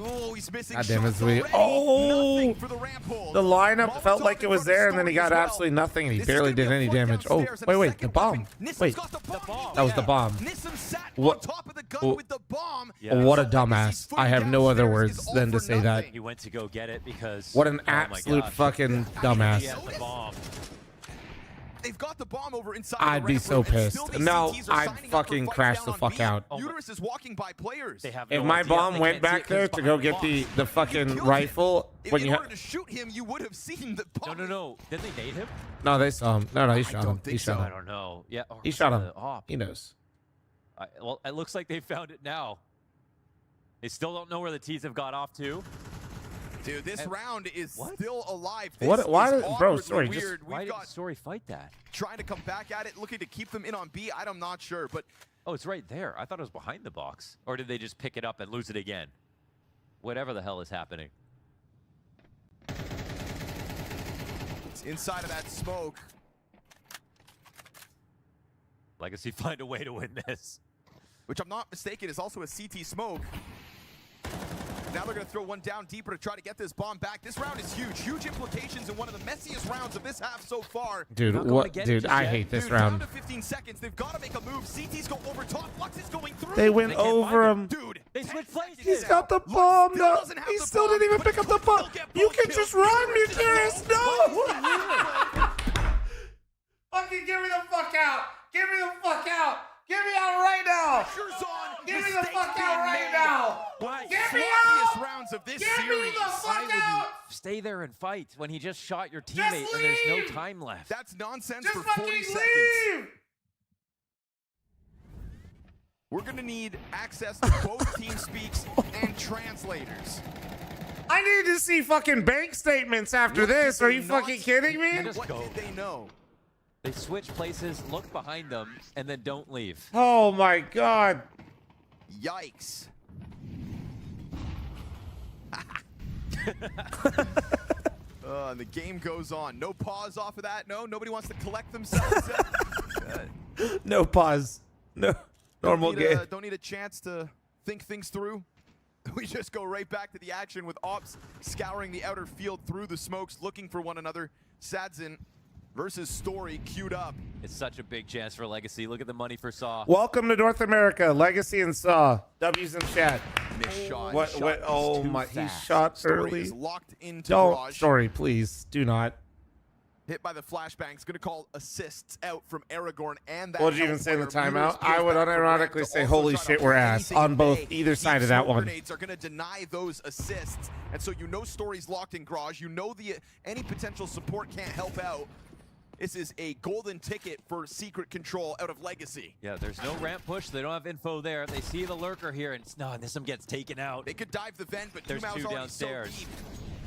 Oh, he's missing God damn, shots it's weird. already. Oh! Nothing for the ramp hold. The lineup Molotov felt like in it was front of there, and then he Story got as well. absolutely nothing, and he This is barely gonna be did a any foot damage. Oh, downstairs and a wait, the second bomb. weapon. Nissam's Wait, got the bomb. that was the bomb. Nissan sat What? on top of the gun Oh. with the bomb. What a dumbass. I have no other words than to say that. He went to go get it because... What an oh my absolute gosh. fucking He dumbass. has the bomb. They've got the bomb over inside I'd the be ramp so room, and pissed. still these No, CTs are I'd signing up fucking for fights crash down the on fuck B. out. Muterus is walking by players. They have If no my idea. bomb They went can't see back it 'cause there it's to go behind get the the fucking killed him. rifle, when In you order to shoot him, you would have seen the bomb. No. Did they nade him? No, they saw him. No, he shot him. He shot I him. don't know. Yeah, or He was shot it him. the op? He knows. Well, it looks like they found it now. They still don't know where the T's have got off to. Dude, this round is still alive. Bro, Story, weird. Why did Story fight that? Trying to come back at it, looking to keep them in on B. I'm not sure, but oh, it's right there. I thought it was behind the box. Or did they just pick it up and lose it again? Whatever the hell is happening. It's inside of that smoke. Legacy find a way to win this. Which I'm not mistaken is also a CT smoke. Now they're going to throw one down deeper to try to get this bomb back. This round is huge. Huge implications in one of the messiest rounds of this half so far. Dude, what? Dude, I hate this round. Down to 15 seconds. They've got to make a move. CT's go over top. Lux is going through. They went over him. Dude, they switched places. He's got the bomb now. He still didn't even pick up the bomb. You can just run, Bucharest. No. Fucking get me the fuck out. Get me the fuck out. Get me out right now. Get me the fuck out right now. Get me out. Rounds of this Get me the fuck out. Stay there and fight when he just shot your teammate and there's no time left. That's nonsense Just for fucking 40 seconds. leave. We're going to need access to both team speaks and translators. I need to see fucking bank statements after this. Are you fucking kidding me? Just What go. did they know? They switch places, look behind them, and then don't leave. Oh my god. Yikes. And the game goes on. No pause off of that. No, nobody wants to collect themselves. Good. No pause. No normal game. Don't need a chance to think things through. We just go right back to the action with Ops scouring the outer field through the smokes, looking for one another. Sadzin versus Story queued up. It's such a big chance for Legacy. Look at the money for Saw. Welcome to North America. Legacy and Saw. W's in chat. Missed shot. What? Oh my! He shot Story early. is locked into Don't, garage. Story, please do not. Hit by the flashbang. It's going to call assists out from Aragorn and that. What did you even say in the Hellfire. timeout? Munoz I would peels back for Red unironically to say, also "Holy try to shit, we're hold ass" anything on at both bay. either Deep side of that smoke one. Grenades are going to deny those assists, and so you know Story's locked in garage. You know any potential support can't help out. This is a golden ticket for secret control out of Legacy. Yeah, there's no ramp push. They don't have info there. They see the lurker here, and Nissim gets taken out. They could dive the vent, but There's Tumau's two already downstairs. so deep.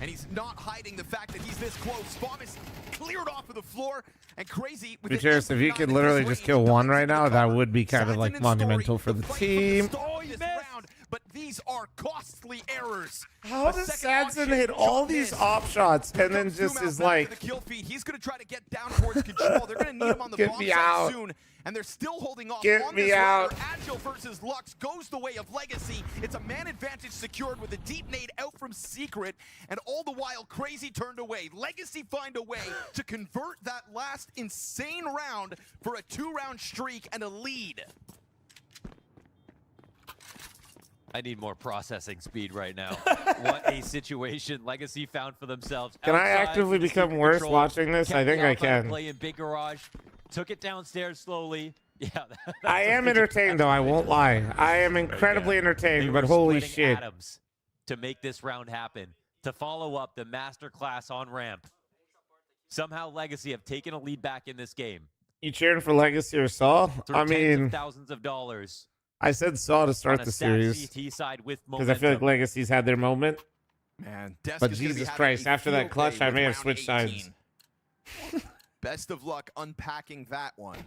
And he's not hiding the fact that he's this close. Bomb is cleared off of the floor, and Crazy with Bucharest, if you could literally just kill one right now, that would be kind of like monumental for the team. round, but these are costly errors. How does Sadzin hit all these op shots and then just is like, the kill feed. He's going to try to get down towards control. They're going to need him on the Get bomb me site out. soon, and they're still holding off Get on me this out. round. Agile versus Lux goes the way of Legacy. It's a man advantage secured with a deep nade out from Secret, and all the while Crazy turned away. Legacy find a way to convert that last insane round for a 2-round streak and a lead. I need more processing speed right now. What a situation Legacy found for themselves. Can I Outside actively with the become secret worse control, watching this? I kept think the I outside can. Play in big garage, took it downstairs slowly. Yeah, I am entertained though, I won't lie. I am incredibly entertained, They but were holy splitting shit. atoms to make this round happen, to follow up the masterclass on ramp. Somehow Legacy have taken a lead back in this game. You cheering for Legacy or Saw? Through I tens mean, of thousands of dollars. I said Saw to start on a the stat series CT side with because I feel like momentum. Legacy's had their moment. Man, Desk But is gonna be Jesus having Christ, a after that field clutch, day I with may have round switched 18. sides. Best of luck unpacking that one.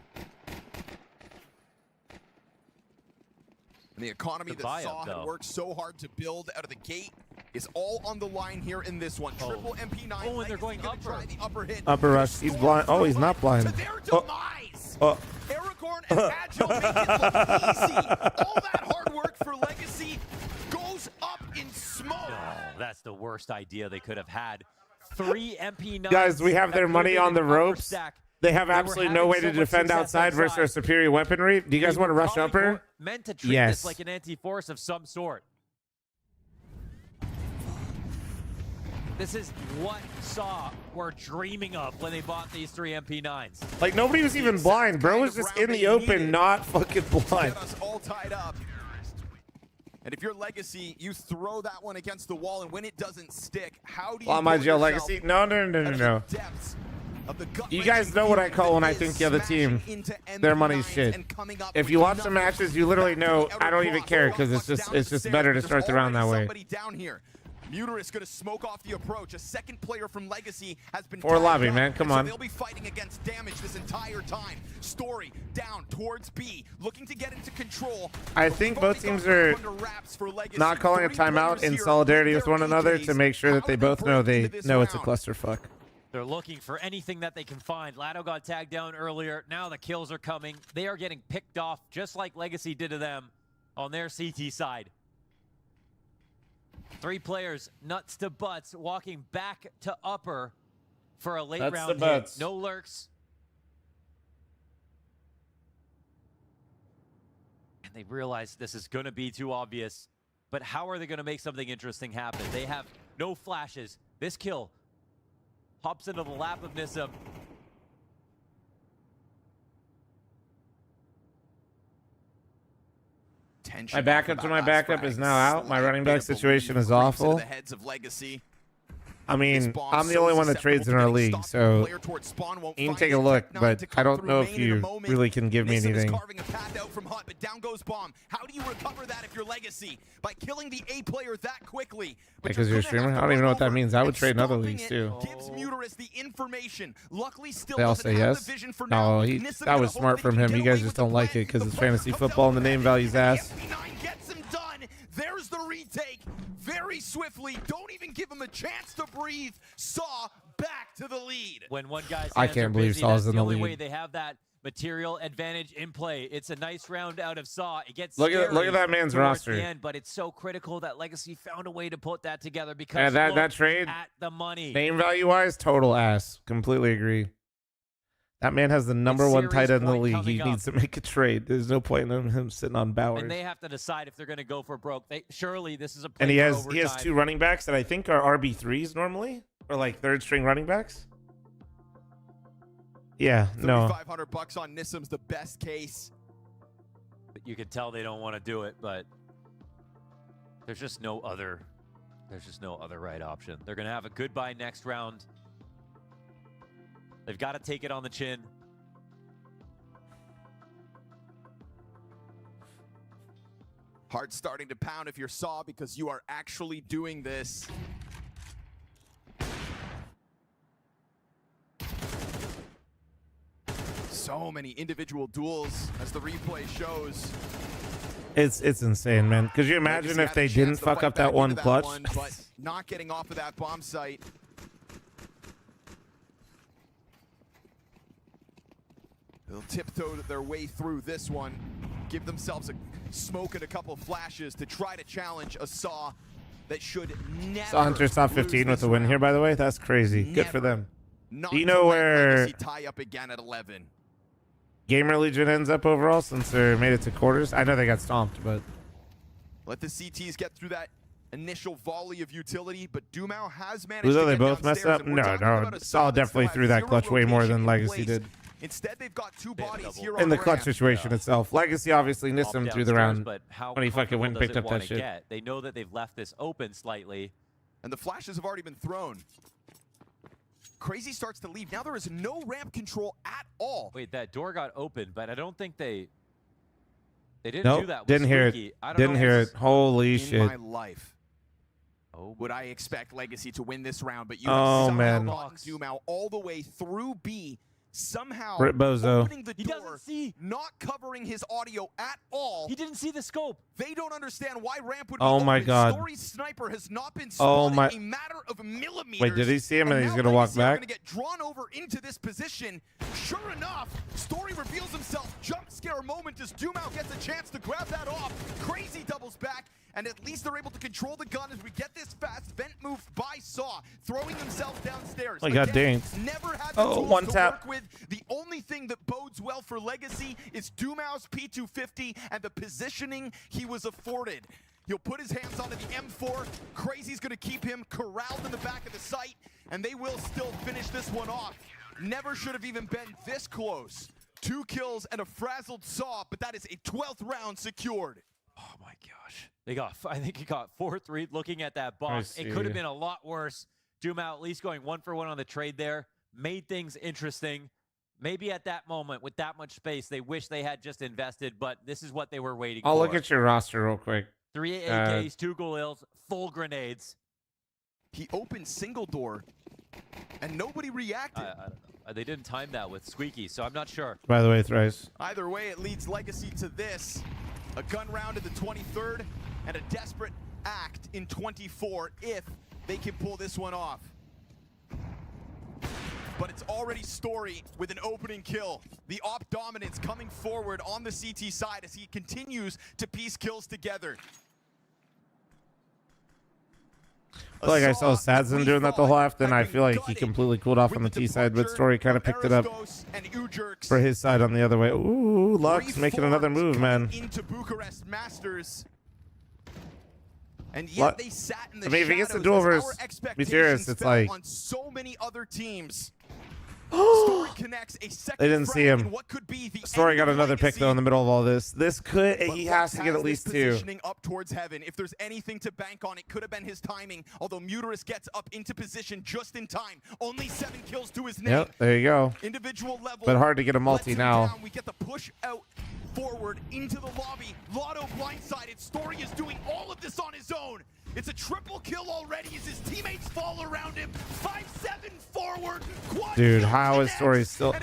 And the economy The that buy-up, Saw had though. worked so hard to build out of the gate is all on the line here in this one. Triple MP9. Oh, and they're going Legacy gonna upper. try the upper hit. Upper rush. He's blind. Oh, he's not blind. Oh. Oh. Aragorn and Agile make it look easy. All that hard work for Legacy goes up in smoke. No, that's the worst idea they could have had. 3 MP9s. Guys, we have that their could money been on the an upper ropes. stack. They have They were absolutely no having way so to much defend success outside versus our superior weaponry. Do you guys They want to were rush probably upper? meant to treat Yes. this like an anti-force of some sort. This is what Saw were dreaming of when they bought these 3 MP9s. Like, nobody was even blind. Bro was just in the open, not fucking blind. Get us all tied up. And if you're Legacy, you throw that one against the wall, and when it doesn't stick, how do you On my pull jail yourself legacy? No. out of the depths of the You guys know what I call when I think the other team, their money's shit. If you watch the matches, you literally know I don't even care because it's just better to start the round that way. Somebody down here. Muterus going to smoke off the approach. A second player from Legacy has been For lobby, tagged up, man. Come and on. So they'll be fighting against damage this entire time. Story down towards B, looking to get into control. I think both teams are not calling a timeout in solidarity with one another to make sure that they both know it's a clusterfuck. They're looking for anything that they can find. Lado got tagged down earlier. Now the kills are coming. They are getting picked off just like Legacy did to them on their CT side. 3 players, nuts to butts, walking back to upper for a late round hit. No lurks. And they realize this is going to be too obvious. But how are they going to make something interesting happen? They have no flashes. This kill hops into the lap of Nissim. My backup to my backup is now out. My running back situation is awful. I mean, I'm the only one that trades in our league, so you can take a look, but I don't know if you really can give me anything. Carving a path out from Hut, but down goes Bomb. How do you recover that if you're Legacy? By killing the A player that quickly. Because you're a streamer? I don't even know what that means. I would trade in other leagues, too. Gives Muterus the information. Luckily, still They all say yes? No, that was smart from him. You guys just don't like it because it's fantasy football and the name value's ass. Gets him done. There's the retake. Very swiftly. Don't even give him a chance to breathe. Saw back to the lead. When one guy's I can't believe Saw's in the only lead. way they have that material advantage in play. It's a nice round out of Saw. It gets Look at that man's towards roster. the end, but it's so critical that Legacy found a way to put that together because that trade, at the money. name value wise, total ass. Completely agree. That man has the number 1 tight end in the league. He needs to make a trade. There's no point in him sitting on Bowers. And they have to decide if they're going to go for broke. Surely this is a play And he for has overtime. 2 running backs that I think are RB3s normally, or like 3rd string running backs. Yeah, no. $3,500 on Nissim's the best case. You can tell they don't want to do it, but there's just no other right option. They're going to have a goodbye next round. They've got to take it on the chin. Heart starting to pound if you're Saw because you are actually doing this. So many individual duels as the replay shows. It's insane, man. Could you imagine if they didn't fuck up that one clutch? But not getting off of that bomb site. They'll tiptoe their way through this one. Give themselves a smoke and a couple flashes to try to challenge a Saw that should never. Saw Hunter's top 15 with the win here, by the way. That's crazy. Good for them. Do you know where tie up again at 11? Gamer Legion ends up overall since they made it to quarters? I know they got stomped, but Let the CTs get through that initial volley of utility, but Dumau has managed who's to they get both messed downstairs, up? and we're No, talking no. about a Saw that definitely still threw has that zero clutch way more than rotation in Legacy place. did. Instead, they've got 2 bodies here In on the clutch ramp. situation itself. Legacy obviously missed him through the round but how when he fucking went and picked up that shit. Get? They know that they've left this open slightly. And the flashes have already been thrown. Crazy starts to leave. Now there is no ramp control at all. Wait, that door got open, but I don't think they didn't Nope, do that. with didn't hear Spooky. it. I don't Didn't know. hear it. Holy In shit. my life, would I expect Legacy to win this round? But you Oh, have somehow man. gotten Dumau all the way through B, somehow Rip Bozo. opening the door, not covering his audio at all. He didn't see the scope. They don't understand why ramp would Oh be my open. God. Story's sniper has not been Oh spotted my- a matter of millimeters. Wait, did he see him and he's now gonna walk Legacy are back? gonna get drawn over into this position. Sure enough, Story reveals himself. Jump scare moment as Dumau gets a chance to grab that off. Crazy doubles back, and at least they're able to control the gun as we get this fast vent move by Saw, throwing themselves downstairs. Oh, he got Again, dinked. never had the Oh, tools one to tap. work with. The only thing that bodes well for Legacy is Dumau's P250 and the positioning he was afforded. He'll put his hands onto the M4. Crazy's gonna keep him corralled in the back of the site, and they will still finish this one off. Never should have even been this close. 2 kills and a frazzled Saw, but that is a 12th round secured. Oh my gosh. I think he got 4-3 looking at that box. I It could have see. been a lot worse. Dumau at least going 1-for-1 on the trade there. Made things interesting. Maybe at that moment, with that much space, they wish they had just invested, but this is what they were waiting I'll for. look at your roster real quick. 3 AKs, 2 Galils, full grenades. He opened single door, and nobody reacted. I don't know. They didn't time that with Squeaky, so I'm not sure. By the way, Thrice. Either way, it leads Legacy to this. A gun round in the 23rd, and a desperate act in 24 if they can pull this one off. But it's already Story with an opening kill. The op dominance coming forward on the CT side as he continues to piece kills together. I feel like I saw Sadson doing that the whole half, then I feel like he completely cooled off on the T side, but Story kind of picked it up for his side on the other way. Ooh, Lux making another move, man. Into Bucharest Masters. And yet they sat in the if he gets the shadows duel as versus our Bucharest, it's fell like on so many other teams. Story connects a second they didn't see frag in him. what could be the Story end got of another pick though in the middle of all this. This could he has to get at least two. Positioning up towards heaven. If there's anything to bank on, it could have been his timing. Although Muterus gets up into position just in time. Only 7 kills to his name. Yep, there you go. Individual level. But hard to get a multi now. We get the push out forward into the lobby. Lotto blindsided. Story is doing all of this on his own. It's a triple kill already as his teammates fall around him. 5-7 forward. Dude, how is Story still?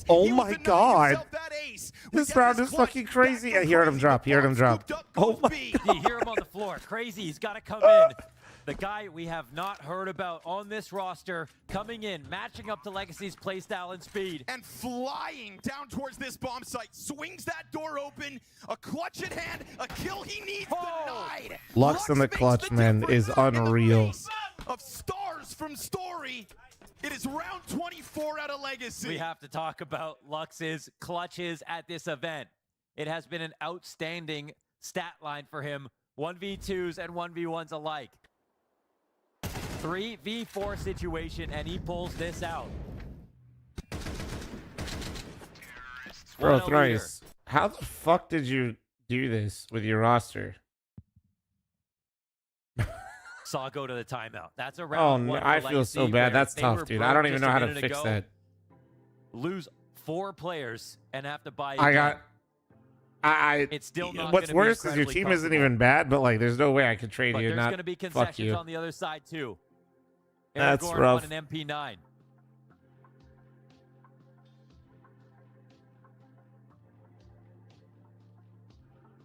Oh my God. This round is fucking crazy. I heard him drop. He heard him drop. Oh my God. You hear him on the floor. Crazy. He's got to come in. The guy we have not heard about on this roster coming in, matching up to Legacy's playstyle and speed. And flying down towards this bomb site. Swings that door open. A clutch in hand. A kill he needs denied. Lux in the clutch, man, is unreal. Of stars from Story. It is round 24 out of Legacy. We have to talk about Lux's clutches at this event. It has been an outstanding stat line for him. 1v2s and 1v1s alike. 3v4 situation, and he pulls this out. Bro, Thrice, how the fuck did you do this with your roster? Saw go to the timeout. That's a Oh, round no, one. I feel so bad. That's tough, dude. I don't even know how to fix that. Lose 4 players and have to buy. It's still not. What's worse is your team isn't even bad, but like, there's no way I could trade you. There's Not going to be fuck concessions you. on the other side too. That's Aragorn rough. won an MP9.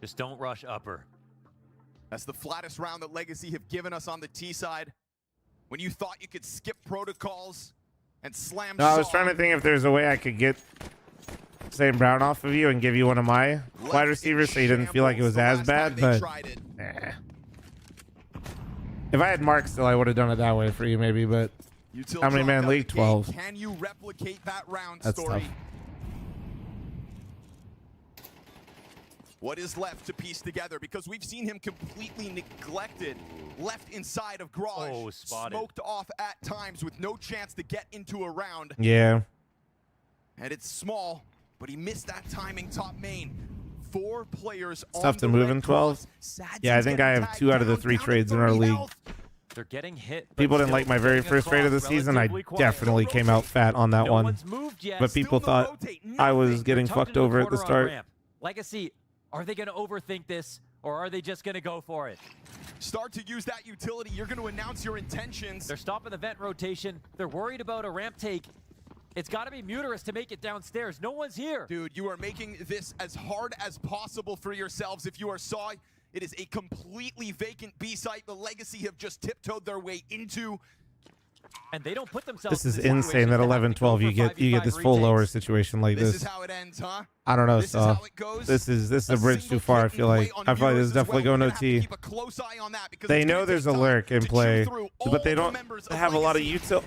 Just don't rush upper. That's the flattest round that Legacy have given us on the T side. When you thought you could skip protocols and slam. No, I was trying to think if there's a way I could get St. Brown off of you and give you one of my wide receivers so you didn't feel like it was as bad, but nah. If I had Mark still, I would have done it that way for you maybe, but how many man league? 12. Can you replicate that round, That's Story? tough. What is left to piece together? Because we've seen him completely neglected, left inside of Garage, smoked off at times with no chance to get into a round. Yeah. And it's small, but he missed that timing top main. 4 players It's tough to move in 12. Yeah, I think I have 2 out of the 3 trades in our league. They're getting hit. People didn't like my very first trade of the season. I definitely came out fat on that one. But people thought I was getting fucked over at the start. Legacy, are they going to overthink this, or are they just going to go for it? Start to use that utility. You're going to announce your intentions. They're stopping the vent rotation. They're worried about a ramp take. It's got to be Muterus to make it downstairs. No one's here. Dude, you are making this as hard as possible for yourselves. If you are Saw, it is a completely vacant B site. The Legacy have just tiptoed their way into. And they don't put themselves. This is insane that 11-12 you get this full lower situation like this. This is how it ends, huh? I don't know, Saw. This is a bridge too far. I feel like this is definitely going OT. They know there's a lurk in play, but they don't have a lot of util.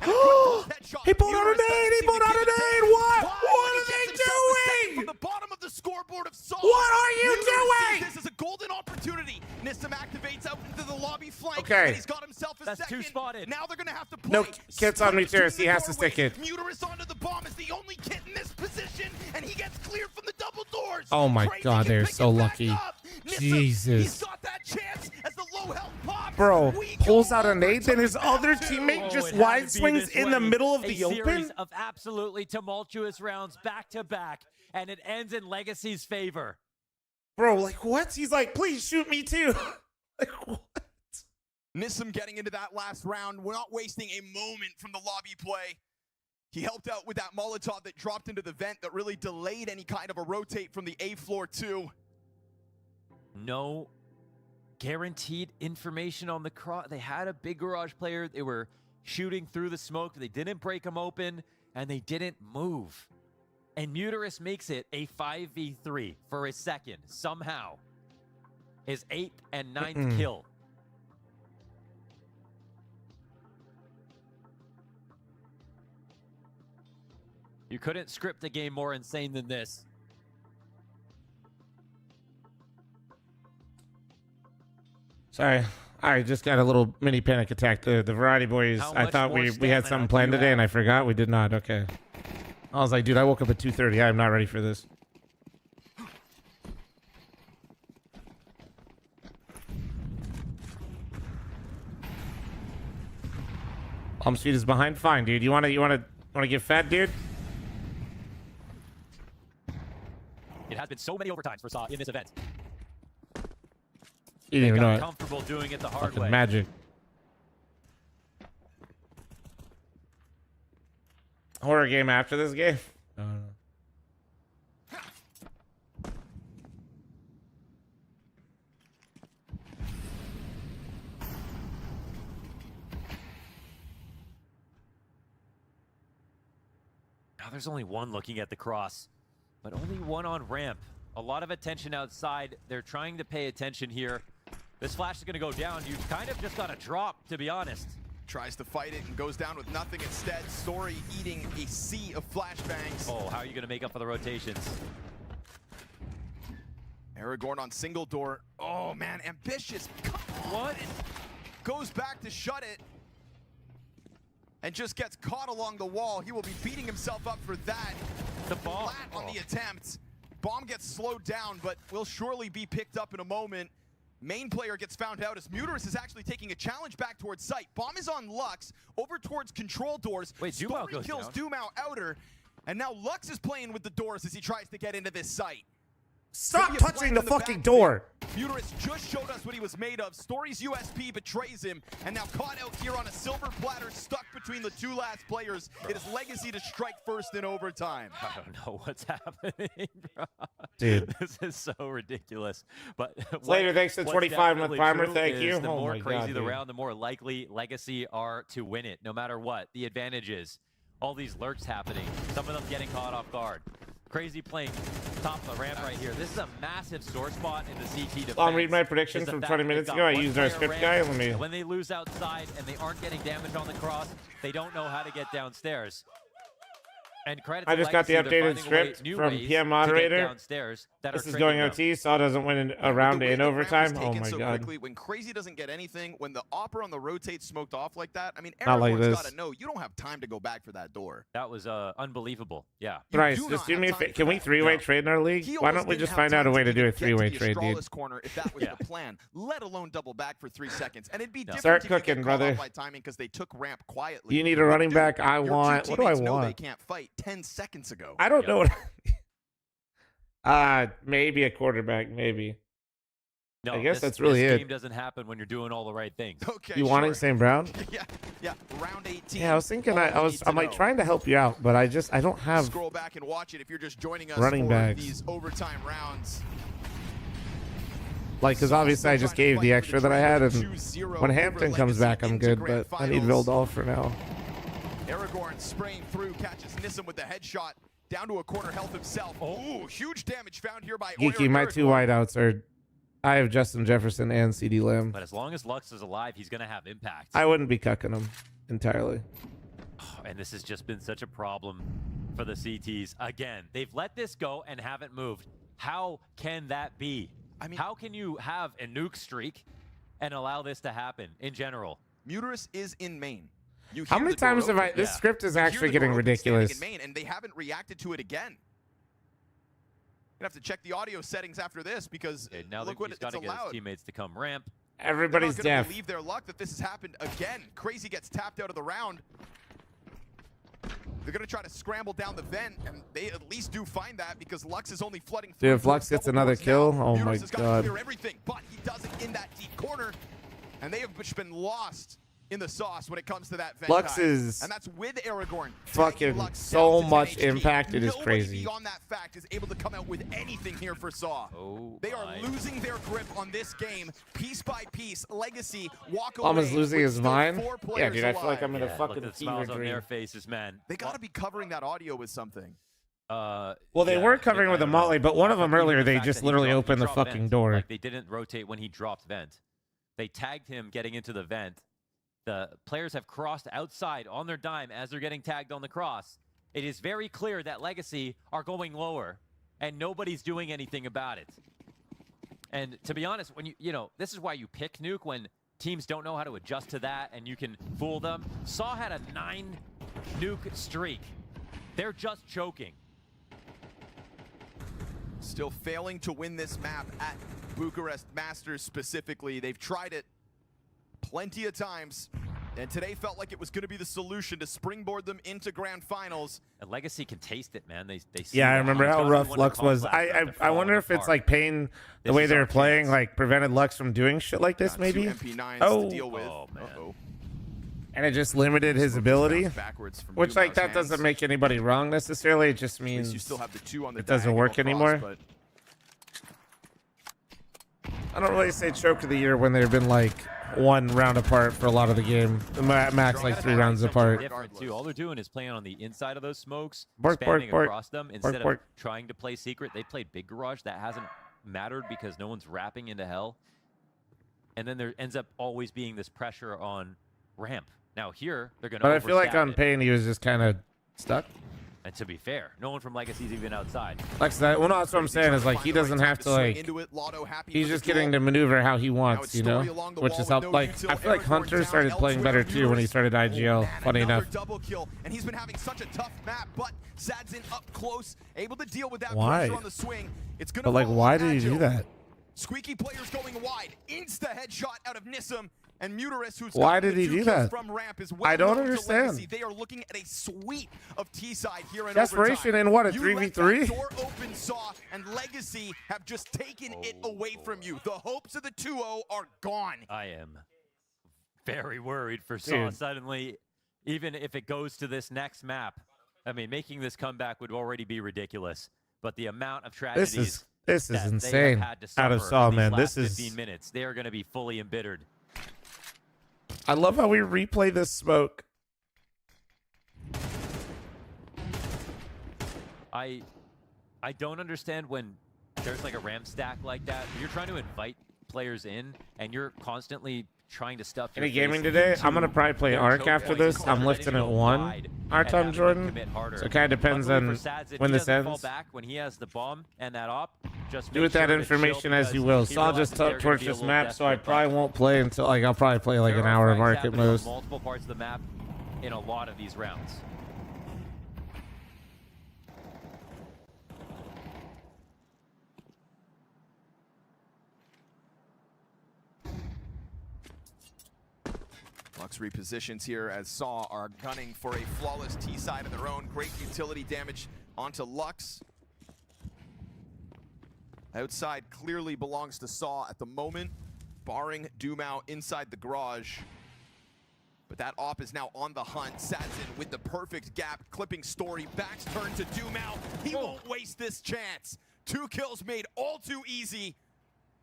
He pulled out a nade! He pulled out a nade! What? What are they doing? From the bottom of the scoreboard of Saw. What are you doing? This is a golden opportunity. Nissim activates out into the lobby flank. Okay. And he's got himself a That's second. 2 spotted. Now they're going to have to play. No, Kit's on Muterus. He has to stick it. Muterus onto the bomb is the only kit in this position, and he gets cleared from the double doors. Oh my Crazy God, can they're pick so it back lucky. up. Nissim, Jesus. He's got that chance as the low health pops. Bro, pulls out a nade, then his other teammate just it had wide to be swings this in the way. middle of A the series open. of absolutely tumultuous rounds back to back, and it ends in Legacy's favor. Bro, like what? He's like, please shoot me too. Like what? Nissim getting into that last round. We're not wasting a moment from the lobby play. He helped out with that Molotov that dropped into the vent that really delayed any kind of a rotate from the A floor too. No guaranteed information on the cross. They had a big garage player. They were shooting through the smoke. They didn't break him open, and they didn't move. And Muteris makes it a 5v3 for a second, somehow. His 8th and 9th kill. You couldn't script a game more insane than this. Sorry, I just got a little mini panic attack. The Variety Boys, I thought we had something planned today, and I forgot we did not. Okay. I was like, dude, I woke up at 2:30. I am not ready for this. Speed is behind. Fine, dude. You wanna get fat, dude? It has been so many overtimes for Saw in this event. You didn't even know it. Comfortable doing it the hard Fucking way. magic. Horror game after this game? I don't know. Now there's only one looking at the cross, but only one on ramp. A lot of attention outside. They're trying to pay attention here. This flash is going to go down. You kind of just got a drop, to be honest. Tries to fight it and goes down with nothing instead. Story eating a sea of flashbangs. Oh, how are you going to make up for the rotations? Aragorn on single door. Oh man, ambitious. Come on. And goes back to shut it. And just gets caught along the wall. He will be beating himself up for that. The bomb. Flat on the attempt. Bomb gets slowed down, but will surely be picked up in a moment. Main player gets found out as Muteris is actually taking a challenge back towards site. Bomb is on Lux, over towards control doors. Wait, Dumau goes kills down. Dumau outer, and now Lux is playing with the doors as he tries to get into this site. Stop touching the fucking door! Muteris just showed us what he was made of. Story's USP betrays him, and now caught out here on a silver platter, stuck between the two last players. It is Legacy to strike first in overtime. I don't know what's happening, bro. Dude. This is so ridiculous. But Later, thanks to 25 month primer. Thank you. The Oh more my crazy God, the dude. round, the more likely Legacy are to win it, no matter what. The advantage is all these lurks happening. Some of them getting caught off guard. Crazy playing top of the ramp right here. This is a massive sore spot in the CT defense. I'll read my prediction is the from fact 20 that minutes they've ago. I got one used our player script ramp, guy. Let me. and when they lose outside and they aren't getting damage on the cross, they don't know how to get downstairs. And credit I to just got the Legacy, they're updated finding script new from ways PM to get moderator. downstairs that This are is going tricking them. OT. Saw doesn't win a round in overtime. Oh my so God. quickly, when Crazy doesn't get anything, when the Opera on the rotate smoked off like that, I mean, Not like everyone's this. got to know you don't have time to go back for that door. That was unbelievable. Yeah. Bryce, just do me a favor. Can we three-way trade in our league? He Why almost don't we didn't just have find out a time way to to do a even get to three-way the trade, dude? Astralis corner if that was the plan, let alone double back for 3 seconds. And it'd be different Start if you cooking, get caught brother. off by timing because they took ramp quietly. You need a running back. I Your want. two What do I teammates know they want? can't fight 10 seconds ago. I don't know what. Maybe a quarterback. Maybe. No, I guess this, that's really this it. game doesn't happen when you're doing all the right things. Okay, You wanting St. Brown? yeah. Round 18. Yeah, I was thinking. All you need to I'm like know. trying to help you out, but I don't have. Scroll back and watch it if you're just joining us Running for backs. these overtime rounds. Like, because obviously I just gave the extra that I had, and when Hampton comes back, I'm good. But I need Vildal for now. Aragorn spraying through, catches Nissim with the headshot. Down to a corner health himself. Oh, huge damage found here by Geeky, my two wideouts are. I have Justin Jefferson and CD Lamb. But as long as Lux is alive, he's going to have impact. I wouldn't be cucking him entirely. Oh, and this has just been such a problem for the CTs. Again, they've let this go and haven't moved. How can that be? I mean, how can you have a nuke streak and allow this to happen in general? Muteris is in main. You How hear many the door times have I? open. This script is You hear actually the getting door open standing ridiculous. in main, and they haven't reacted to it again. Gonna have to check the audio settings after this because Now look what he's it's got to get his allowed. teammates to come ramp. Everybody's They're not deaf. gonna believe their luck that this has happened again. Crazy gets tapped out of the round. They're gonna try to scramble down the vent, and they at least do find that because Lux is only flooding through. Dude, if Lux gets another kill, oh my Muteris has got to God. clear everything, but he does it in that deep corner. and they have just been lost in the sauce when it comes to that vent Lux dive. is And that's with Aragorn. fucking Lux so down to much 10 HP. impact, it is Nobody crazy. beyond that fact is able to come out with anything here for Saw. They are losing their grip on this game piece by piece. Legacy walk away. Almost losing with his still mind. 4 Yeah, players dude, I feel like alive. I'm in a Look fucking at the fever smiles on their dream. faces, man. They gotta be covering that audio with something. Well, they Yeah, were covering with a molly, but one of them Even earlier, the they fact just that he literally dropped- he opened the dropped fucking vent. door. Like, they didn't rotate when he dropped vent. They tagged him getting into the vent. The players have crossed outside on their dime as they're getting tagged on the cross. It is very clear that Legacy are going lower, and nobody's doing anything about it. And to be honest, when you know, this is why you pick Nuke, when teams don't know how to adjust to that and you can fool them. Saw had a 9 nuke streak. They're just choking. Still failing to win this map at Bucharest Masters specifically. They've tried it plenty of times, and today felt like it was going to be the solution to springboard them into grand finals. And Legacy can taste it, man. They see Yeah, I that. remember It's how gonna be rough one of the Lux was. calls last night. They're I wonder falling if it's apart. like Pain, the This way is they our were playing, chance. like prevented Lux from doing shit like this, Got maybe. 2 MP9s Oh, to deal with. man. and it just limited his ability, Backwards from which like Dumau's that doesn't hands. make anybody wrong necessarily. It just At least means you still have the 2 on the it doesn't work diagonal cross, anymore. but I don't really say choke of the year when they've been like 1 round apart for a lot of the game. Max like 3 rounds apart. Different too. All they're doing is playing on the inside of those smokes, Bork, bork, spamming bork. across them Bork, instead bork. of trying to play secret. They played big garage. That hasn't mattered because no one's wrapping into hell. And then there ends up always being this pressure on ramp. Now here they're going to. But I feel like on it. Pain he was just kind of stuck. And to be fair, no one from Legacy's even outside. Like that. Well, no, that's what I'm saying is like he doesn't have to like. He's just getting to maneuver how he wants, you know, which is help. Like I feel like Hunter started playing better too when he started IGL. Funny enough. Double kill, and he's been having such a tough map, but Zadzin up close, able to deal with that Why? pressure on the swing. It's gonna But like, fall why on did he do Agile. that? Squeaky players going wide, insta headshot out of Nissim, and Muteris, who's Why gotten did the he 2 do kills that? from ramp, is well I don't known to understand. Legacy. They are looking at a sweep of T-side here in Desperation overtime. in what, a You left 3v3? that door open, Saw, and Legacy have just taken it away from you. The hopes of the 2-0 are gone. I am very worried for Saw Dude. suddenly, even if it goes to this next map. I mean, making this comeback would already be ridiculous, but the amount of tragedies This is that they have insane. had to Out of suffer Saw, in these man. last This is. 15 minutes. They are going to be fully embittered. I love how we replay this smoke. I don't understand when there's like a ramp stack like that. You're trying to invite players in, and you're constantly trying to stuff your Any gaming face today? into I'm gonna probably play their Arc choke after points this. instead I'm of lifting letting at it go 1 wide our and time, having them Jordan. commit harder. So it kind of depends Luckily on for Sads, if when he this doesn't fall ends. back when he has the bomb and that op, just Do make with that sure to chill information as you because will. he So I'll just realizes they're gonna torch be a this little map, so I desperate, probably won't play until like I'll probably play like there an are hour of fights Arc at happening on most. multiple parts of the map in a lot of these rounds. Lux repositions here as Saw are gunning for a flawless T-side of their own. Great utility damage onto Lux. Outside clearly belongs to Saw at the moment, barring Dumau inside the garage. But that op is now on the hunt. Sadzin with the perfect gap, clipping Story. Back's turn to Dumau. He won't waste this chance. 2 kills made all too easy.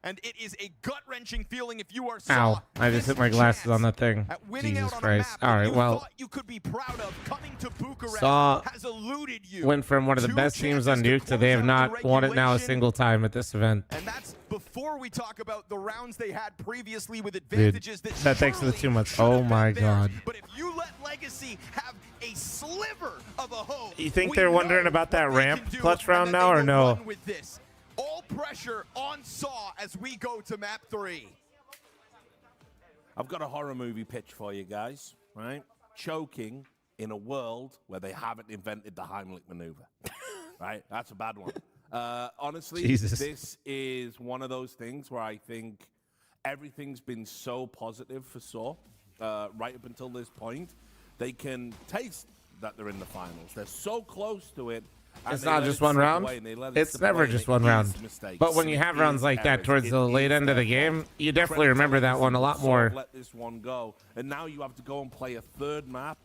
And it is a gut-wrenching feeling if you are Saw. Ow! I just hit my glasses on that thing. At winning Jesus out on a Christ! map All that right, you well, thought you could be proud of coming to Bucharest Saw has eluded you. went from one of the Two best teams on chances to Nuke to they have close out not the won it now a regulation. single time at this event. And that's before we talk about the rounds they had previously with advantages Dude, that that thanks to the 2 months. Oh my God! But if you let Legacy have a sliver of a hope, You think we they're know wondering about that what they ramp can do clutch and round that now, they or will no? run with this. All pressure on Saw as we go to map 3. I've got a horror movie pitch for you guys, right? Choking in a world where they haven't invented the Heimlich maneuver, right? That's a bad one. Honestly, Jesus. this is one of those things where I think everything's been so positive for Saw right up until this point. They can taste that they're in the finals. They're so close to it, It's not just one round. It's never just one round. But when you have rounds like that towards the late end of the game, you definitely remember that one a lot more. Let this one go, and now you have to go and play a third map.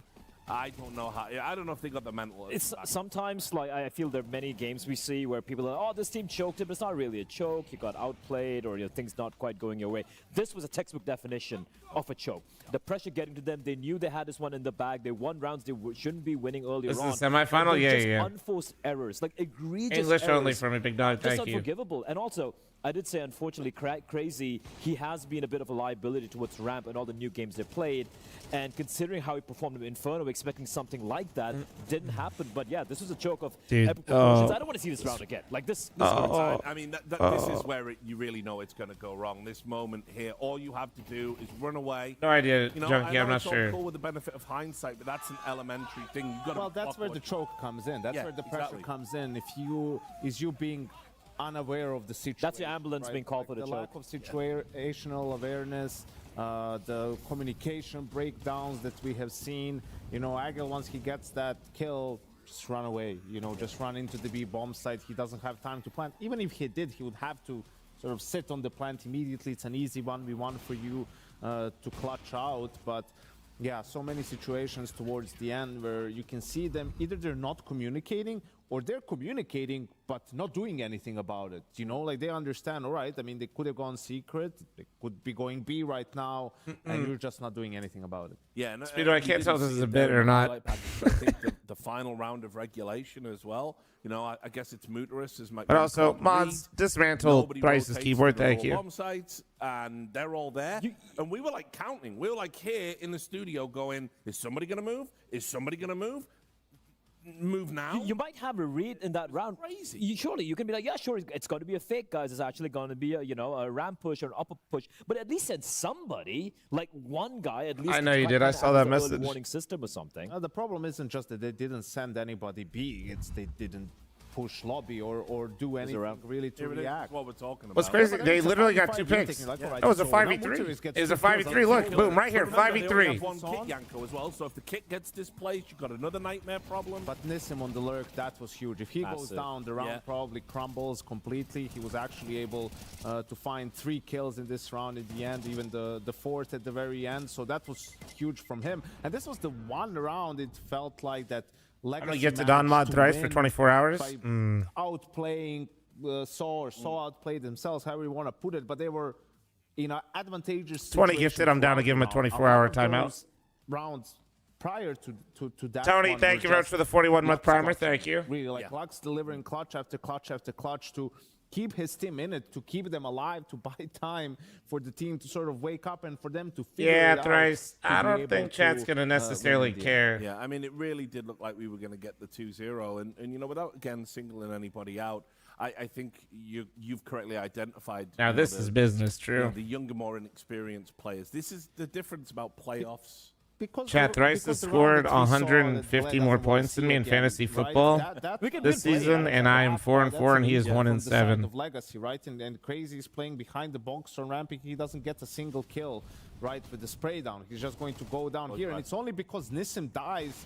I don't know how. I don't know if they got the mental. It's sometimes like I feel there are many games we see where people are, oh, this team choked it, but it's not really a choke. You got outplayed, or things not quite going your way. This was a textbook definition of a choke. The pressure getting to them. They knew they had this one in the bag. They won rounds they shouldn't be winning earlier on. This is semifinal, yeah. Unforced errors, like egregious English errors. only for me, big dog. Thank you. Unforgivable. And also, I did say, unfortunately, Crazy, he has been a bit of a liability towards Ramp and all the new games they played. And considering how he performed in Inferno, expecting something like that didn't happen. But yeah, this was a choke of epic proportions. I don't want to see this round again. Like this time. I mean, this is where you really know it's going to go wrong. This moment here, all you have to do is run away. No idea, you know, Junkie. I'm not sure. Cool with the benefit of hindsight, but that's an elementary thing. You've got well, that's where the choke comes in. That's where the pressure comes in. If you being unaware of the situation. That's your ambulance being called for the choke. The lack of situational awareness, the communication breakdowns that we have seen. You know, Agil, once he gets that kill, just run away. You know, just run into the B bomb site. He doesn't have time to plant. Even if he did, he would have to sort of sit on the plant immediately. It's an easy 1v1 for you to clutch out. But yeah, so many situations towards the end where you can see them, either they're not communicating or they're communicating but not doing anything about it. You know, like they understand, all right, I mean, they could have gone secret, they could be going B right now, and you're just not doing anything about it. Yeah, no, Speedo, I can't tell if this is a bit or not. I think the final round of regulation as well. You know, I guess it's Bucharest is my. But also, mods, dismantle Bryce's keyboard. Thank you. Bomb sites, and they're all there. And we were like counting. We were like here in the studio going, is somebody going to move? Is somebody going to move? Move now? You might have a read in that round. Crazy. Surely you can be like, yeah, sure, it's going to be a fake, guys. It's actually going to be a, a ramp push or an upper push. But at least send somebody, like one guy, at least. I know you did. I saw that message. Warning system or something. The problem isn't just that they didn't send anybody B. It's they didn't push lobby or do anything really to react. What we're talking about. What's crazy, they literally got 2 picks. That was a 5v3. It was a 5v3. Look, boom, right here, 5v3. One kit Yanko as well, so if the kit gets displaced, you've got another nightmare problem. But Nissim on the lurk, that was huge. If he goes down, the round probably crumbles completely. He was actually able to find 3 kills in this round in the end, even the 4th at the very end. So that was huge from him. And this was the one round it felt like that Legacy I'm gonna get to Don Mod thrice for 24 hours. By outplaying Saw outplayed themselves, however you want to put it, but they were in an advantageous 20 gifted, I'm down to give him a 24-hour timeout. Rounds prior to that. Tony, thank you very much for the 41-month primer. Thank you. Really, like Lux delivering clutch after clutch after clutch to keep his team in it, to keep them alive, to buy time for the team to sort of wake up and for them to figure it out. Thrice. I don't think chat's going to necessarily care. Yeah, I mean, it really did look like we were going to get the 2-0. And, you know, without, again, singling anybody out, I think you've correctly identified. Now, this is business, true. The younger, more inexperienced players. This is the difference about playoffs. Chat, Thrice has scored 150 more points than me in fantasy football this season, and I am 4-4, and he is 1-7. Of legacy, right? And Crazy is playing behind the box on ramping. He doesn't get a single kill, right, with the spray down. He's just going to go down here, and it's only because Nissim dies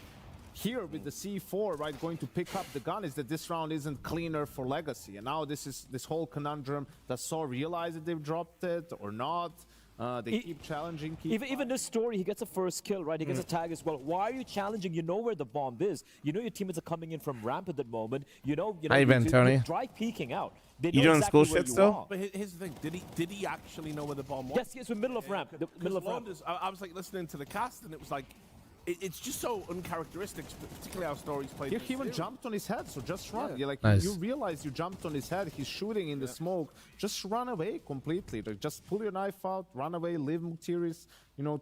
here with the C4, right, going to pick up the gun, is that this round isn't cleaner for Legacy. And now this whole conundrum. Does Saw realize that they've dropped it or not? They keep challenging. Even this story, he gets a first kill, right? He gets a tag as well. Why are you challenging? You know where the bomb is. You know your teammates are coming in from ramp at that moment. You know how you been, Tony? Dry peeking out. They you doing school shit still? But here's the thing. Did he actually know where the bomb was? Yes, we're middle of ramp. The middle of ramp. I was like listening to the cast, and it was like, it's just so uncharacteristic, particularly how stories played. He even jumped on his head, so just run. Yeah. You're like, nice. You realize you jumped on his head. He's shooting in the smoke. Just run away completely. Like, just pull your knife out, run away, leave Mutiris, you know,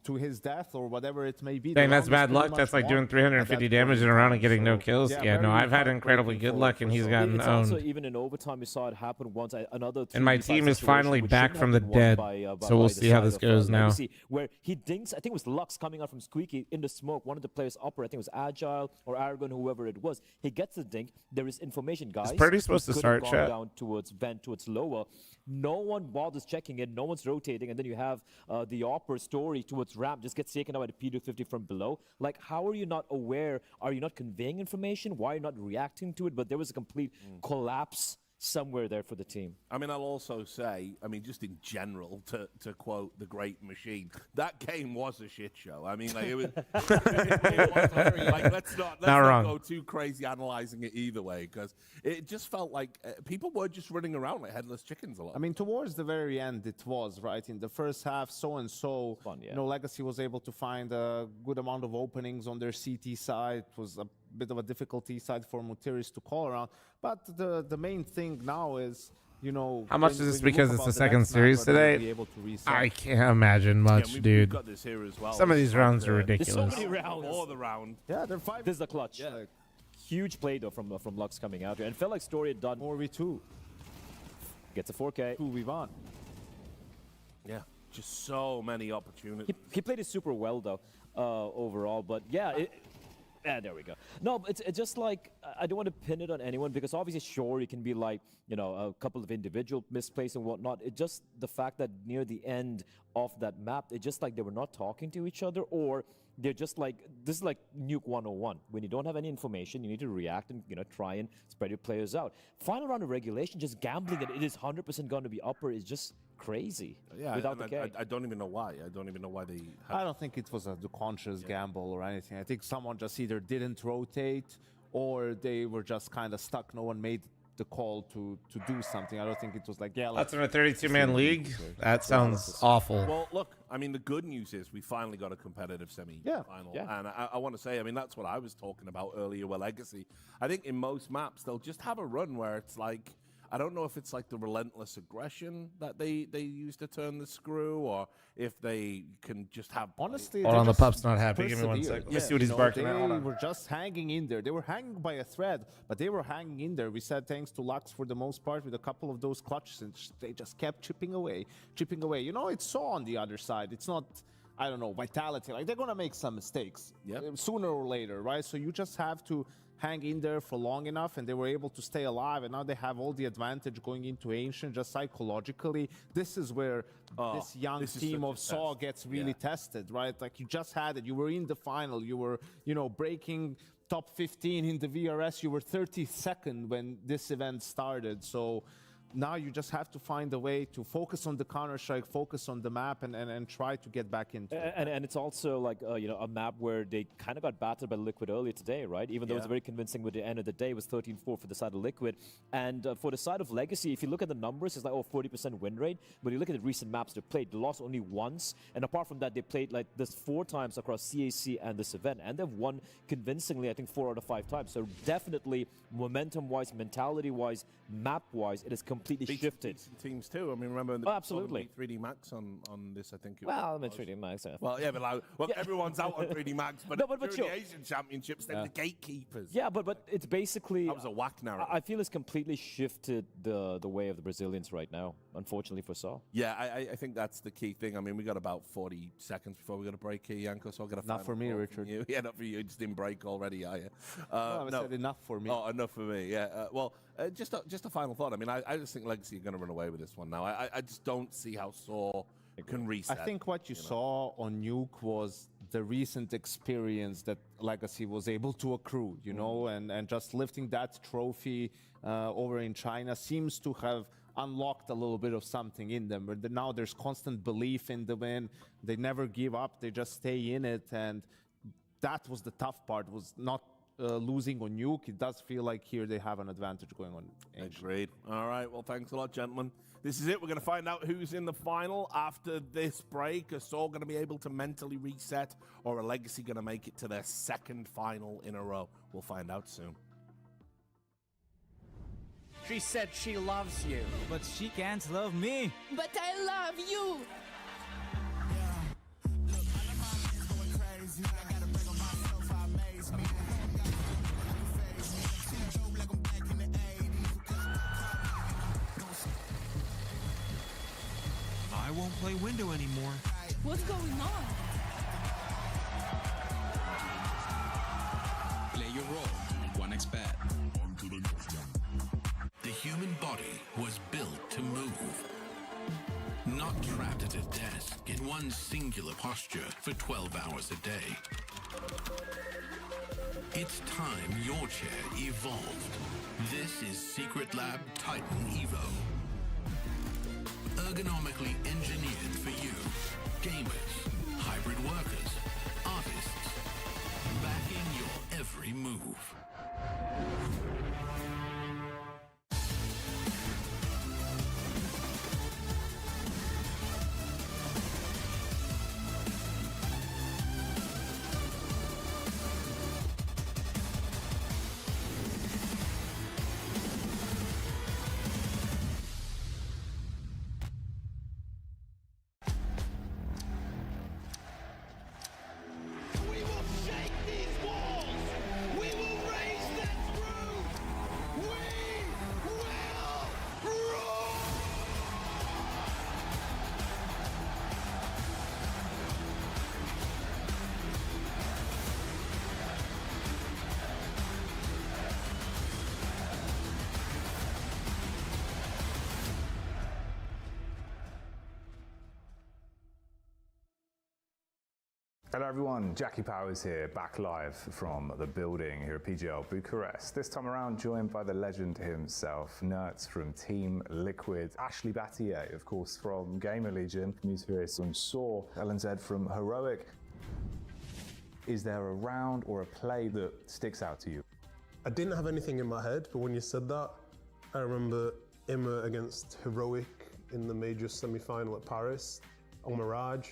to his death or whatever it may be. Dang, that's bad luck. That's like doing 350 damage in a round and getting no kills. Yeah, no, I've had incredibly good luck, and he's gotten owned. Also, even in overtime, we saw it happen once. And my team is finally back from the dead, so we'll see how this goes now. Where he dinks, I think it was Lux coming out from Squeaky in the smoke. One of the players upper, I think it was Agile or Aragon, whoever it was. He gets the dink. There is information, guys. Is Purdy supposed to start, chat? Down towards vent, towards lower. No one bothers checking it. No one's rotating, and then you have the upper story towards ramp just gets taken out by the P250 from below. Like, how are you not aware? Are you not conveying information? Why are you not reacting to it? But there was a complete collapse somewhere there for the team. I mean, I'll also say, I mean, just in general, to quote the great machine, that game was a shit show. I mean, like, it was, it was very, like, let's not go too crazy analyzing it either way, because it just felt like people were just running around like headless chickens a lot. I mean, towards the very end, it was, right? In the first half, so-and-so, you know, Legacy was able to find a good amount of openings on their CT side. It was a bit of a difficulty side for Mutiris to call around. But the main thing now is, you know... How much is this because it's the second series today? I can't imagine much, dude. We've got this here as well. Some of these rounds are ridiculous. There's so many rounds. All the round. Yeah, they're 5. This is the clutch. Yeah. Huge play, though, from Lux coming out here. And felt like Story had done... 4v2. Gets a 4K. 2v1. Yeah, just so many opportunities. He played it super well, though, overall. But, yeah... Yeah, there we go. No, it's just like, I don't want to pin it on anyone because obviously, sure, it can be like, you know, a couple of individual misplays and whatnot. It's just the fact that near the end of that map, it's just like they were not talking to each other, or they're just like, this is like Nuke 101. When you don't have any information, you need to react and, you know, try and spread your players out. Final round of regulation, just gambling that it is 100% going to be upper is just crazy. Yeah, without the K. I don't even know why. I don't even know why they... I don't think it was a conscious gamble or anything. I think someone just either didn't rotate or they were just kind of stuck. No one made the call to do something. I don't think it was like, yeah, that's in a 32-man league. That sounds awful. Well, look, I mean, the good news is we finally got a competitive semi-final. Yeah. And I want to say, I mean, that's what I was talking about earlier with Legacy. I think in most maps, they'll just have a run where it's like, I don't know if it's like the relentless aggression that they use to turn the screw, or if they can just have... Honestly, hold on, the pup's not happy. Give me 1 second. Let me see what he's barking at. They were just hanging in there. They were hanging by a thread, but they were hanging in there. We said thanks to Lux for the most part with a couple of those clutches, and they just kept chipping away. You know, it's so on the other side. It's not... I don't know, vitality. Like, they're going to make some mistakes sooner or later, right? So you just have to hang in there for long enough, and they were able to stay alive, and now they have all the advantage going into Ancient just psychologically. This is where this young team of Saw gets really tested, right? Like, you just had it. You were in the final. You were, you know, breaking top 15 in the VRS. You were 32nd when this event started. So now you just have to find a way to focus on the Counter-Strike, focus on the map, and try to get back into it. And it's also like, you know, a map where they kind of got battered by Liquid earlier today, right? Even though it was very convincing with the end of the day, it was 13-4 for the side of Liquid. And for the side of Legacy, if you look at the numbers, it's like, 40% win rate. But you look at the recent maps they played, they lost only once. And apart from that, they played like this 4 times across CAC and this event. And they've won convincingly, I think, 4 out of 5 times. So definitely, momentum-wise, mentality-wise, map-wise, it is completely shifted. Teams too. I mean, remember in the absolutely 3D Max on this, I think. Well, I mean 3D Max. Yeah. Well, yeah, but like, everyone's out on 3D Max, but, during the Asian Championships, they're the gatekeepers. Yeah, but it's basically that was a whack narrative. I feel it's completely shifted the way of the Brazilians right now. Unfortunately for Saw. Yeah, I think that's the key thing. I mean, we got about 40 seconds before we got a break here, Yanko. So I'll get a not for me, Richard. Yeah, not for you. You just didn't break already, are you? No, I said enough for me. Oh, enough for me. Yeah. Well, just a final thought. I mean, I just think Legacy are going to run away with this one now. I just don't see how Saw can reset. I think what you saw on Nuke was the recent experience that Legacy was able to accrue, you know, and just lifting that trophy over in China seems to have unlocked a little bit of something in them. But now there's constant belief in the win. They never give up. They just stay in it. And that was the tough part, was not losing on Nuke. It does feel like here they have an advantage going on. Agreed. All right. Well, thanks a lot, gentlemen. This is it. We're going to find out who's in the final after this break. Are Saw going to be able to mentally reset, or are Legacy going to make it to their second final in a row? We'll find out soon. She said she loves you, but she can't love me. But I love you. I won't play window anymore. What's going on? Play your role. 1xBet. The human body was built to move, not trapped at at a desk in one singular posture for 12 hours a day. It's time your chair evolved. This is Secret Lab Titan Evo. Ergonomically engineered for you, gamers, hybrid workers, artists, backing your every move. Hello everyone, Jackie Powers here, back live from the building here at PGL Bucharest. This time around joined by the legend himself, Nerds from Team Liquid, Ashley Battier, of course, from Gamer Legion, Muse from Saw, LNZ from Heroic. Is there a round or a play that sticks out to you? I didn't have anything in my head, but when you said that, I remember Emma against Heroic in the major semi-final at Paris on Mirage.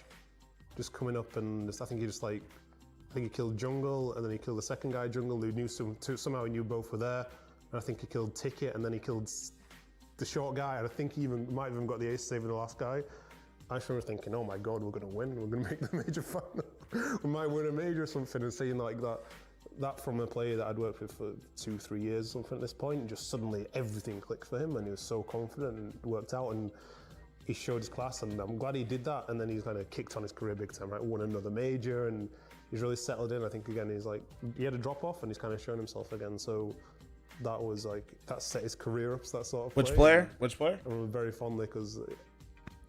Just coming up and I think he killed Jungle and then he killed the second guy Jungle who knew somehow he knew both were there. And I think he killed Ticket and then he killed the short guy and I think he might have even got the ace saving the last guy. I just remember thinking, oh my God, we're gonna win. We're gonna make the major final. We might win a major or something, and seeing like that from a player that I'd worked with for 2-3 years or something at this point, and just suddenly everything clicked for him and he was so confident and it worked out. And he showed his class, and I'm glad he did that. And then he's kind of kicked on his career big time, right? Won another major, and he's really settled in. I think again, he had a drop off, and he's kind of shown himself again. So that was that set his career up. So that sort of. Which player? Which player? I remember very fondly because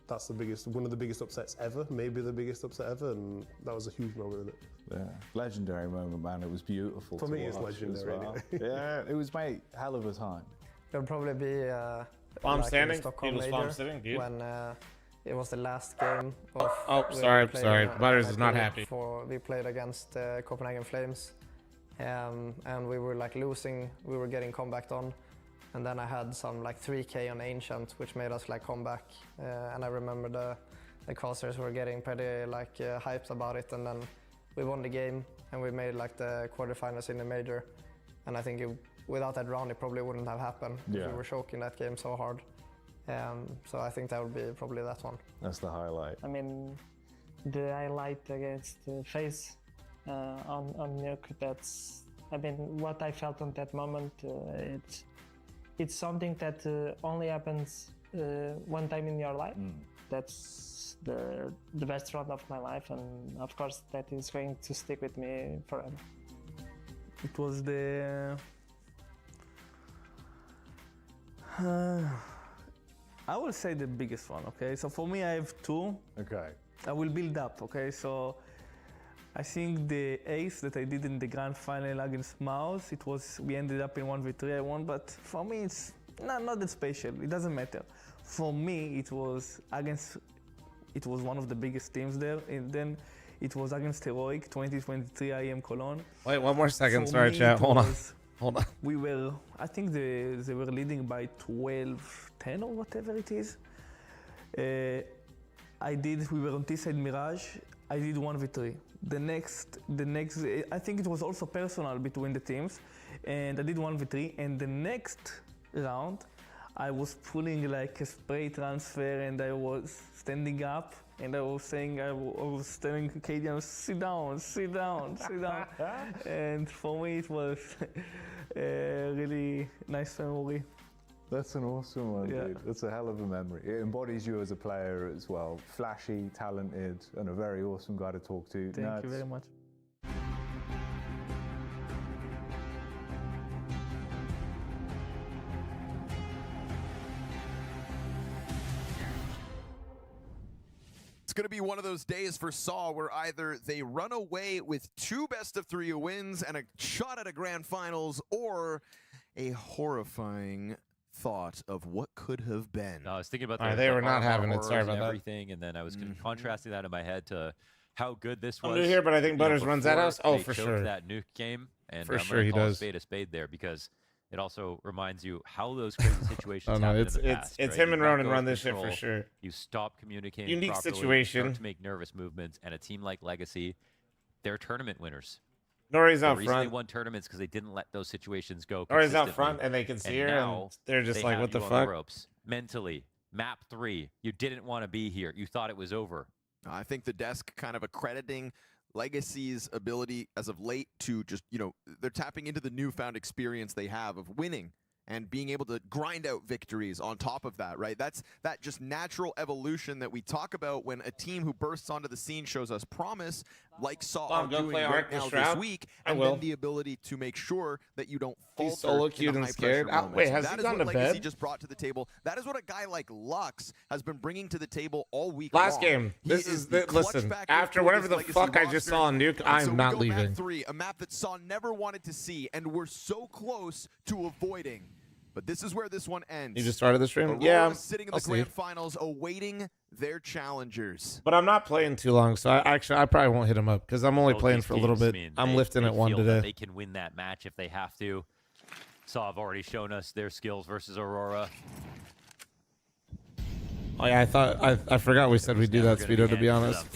that's one of the biggest upsets ever, maybe the biggest upset ever, and that was a huge moment in it. Yeah, legendary moment, man. It was beautiful. For me, it's legendary. Well. Yeah, it was, mate, hell of a time. It'll probably be. Palm like standing? Stockholm He was major palm sitting, dude. when it was the last game of. Oh, sorry. Butters is not happy. We played against Copenhagen Flames, and we were like losing. We were getting comebacked on, and then I had some like 3K on Ancient, which made us like come back. And I remember the casters were getting pretty like hyped about it, and then we won the game and we made like the quarterfinals in the major, and I think without that round, it probably wouldn't have happened. Yeah. We were choking that game so hard. So I think that would be probably that one. That's the highlight. I mean, the highlight against FaZe on Nuke, that's, I mean, what I felt on that moment, it's something that only happens one time in your life. That's the best round of my life, and of course that is going to stick with me forever. It was the I will say the biggest one, okay? So for me, I have two. Okay. I will build up, okay? So I think the ace that I did in the grand final against Mouse, we ended up in 1v3, I won, but for me, it's not that special. It doesn't matter. For me, it was one of the biggest teams there, and then it was against Heroic 2023 IEM Cologne. Wait, one more second. Sorry, chat. Hold on. I think they were leading by 12-10 or whatever it is. We were on T-side Mirage. I did 1v3. The next, I think it was also personal between the teams, and I did 1v3. And the next round, I was pulling like a spray transfer, and I was standing up, and I was saying, I was telling Cadian, sit down, sit down, sit down. And for me, it was a really nice memory. That's an awesome one, dude. That's a hell of a memory. It embodies you as a player as well. Flashy, talented, and a very awesome guy to talk to. Thank you very much. going to be one of those days for Saw where either they run away with 2 best-of-3 wins and a shot at a grand finals, or a horrifying thought of what could have been. No, I was thinking about They were not having it. Sorry and about that. everything, and then I was contrasting that in my head to how good this I'm was. new here, but I think you know, Butters runs that before house. Oh, they for choked sure. That nuke game, and For I'm sure gonna he call does. a spade there, because it also reminds you how those crazy situations no, happen it's in the past. it's right? him You and let Ronan go run of this shit for control, sure. You stop communicating Unique properly, situation. start to make nervous movements, and a team like Legacy, they're tournament winners. Nori's The out reason front. they won tournaments because they didn't let those situations go. Nori's out consistently. front, and they can see her, and now they're just they like, have what the you on fuck? ropes. Mentally, map 3. You didn't want to be here. You thought it was over. I think the desk kind of accrediting Legacy's ability as of late to just, they're tapping into the newfound experience they have of winning and being able to grind out victories on top of that, right? That's that just natural evolution that we talk about when a team who bursts onto the scene shows us promise, like Saw are doing right now this week, and then the ability to make sure that you don't falter. He's solo in cute the and high-pressure scared. moments. Wait, has That he is gone what to Legacy bed? just brought to the table. That is what a guy like Lux has been bringing to the table all week Last long. game. He This is is the the clutch listen. factor After for whatever this the Legacy fuck I just roster. saw on Nuke, And I'm so we not go leaving. Map 3, a map that Saw never wanted to see, and we're so close to avoiding. But this is where this one ends. You just started the stream? Aurora Yeah, sitting in I'll the grand see. finals, awaiting their challengers. But I'm not playing too long, so I probably won't hit him up because I'm only Both playing these for a little teams, bit. I mean, I'm they lifting at one feel that today. They can win that match if they have to. Saw have already shown us their skills versus Aurora. Oh yeah, I forgot we said we'd do that, Speedo. To be honest.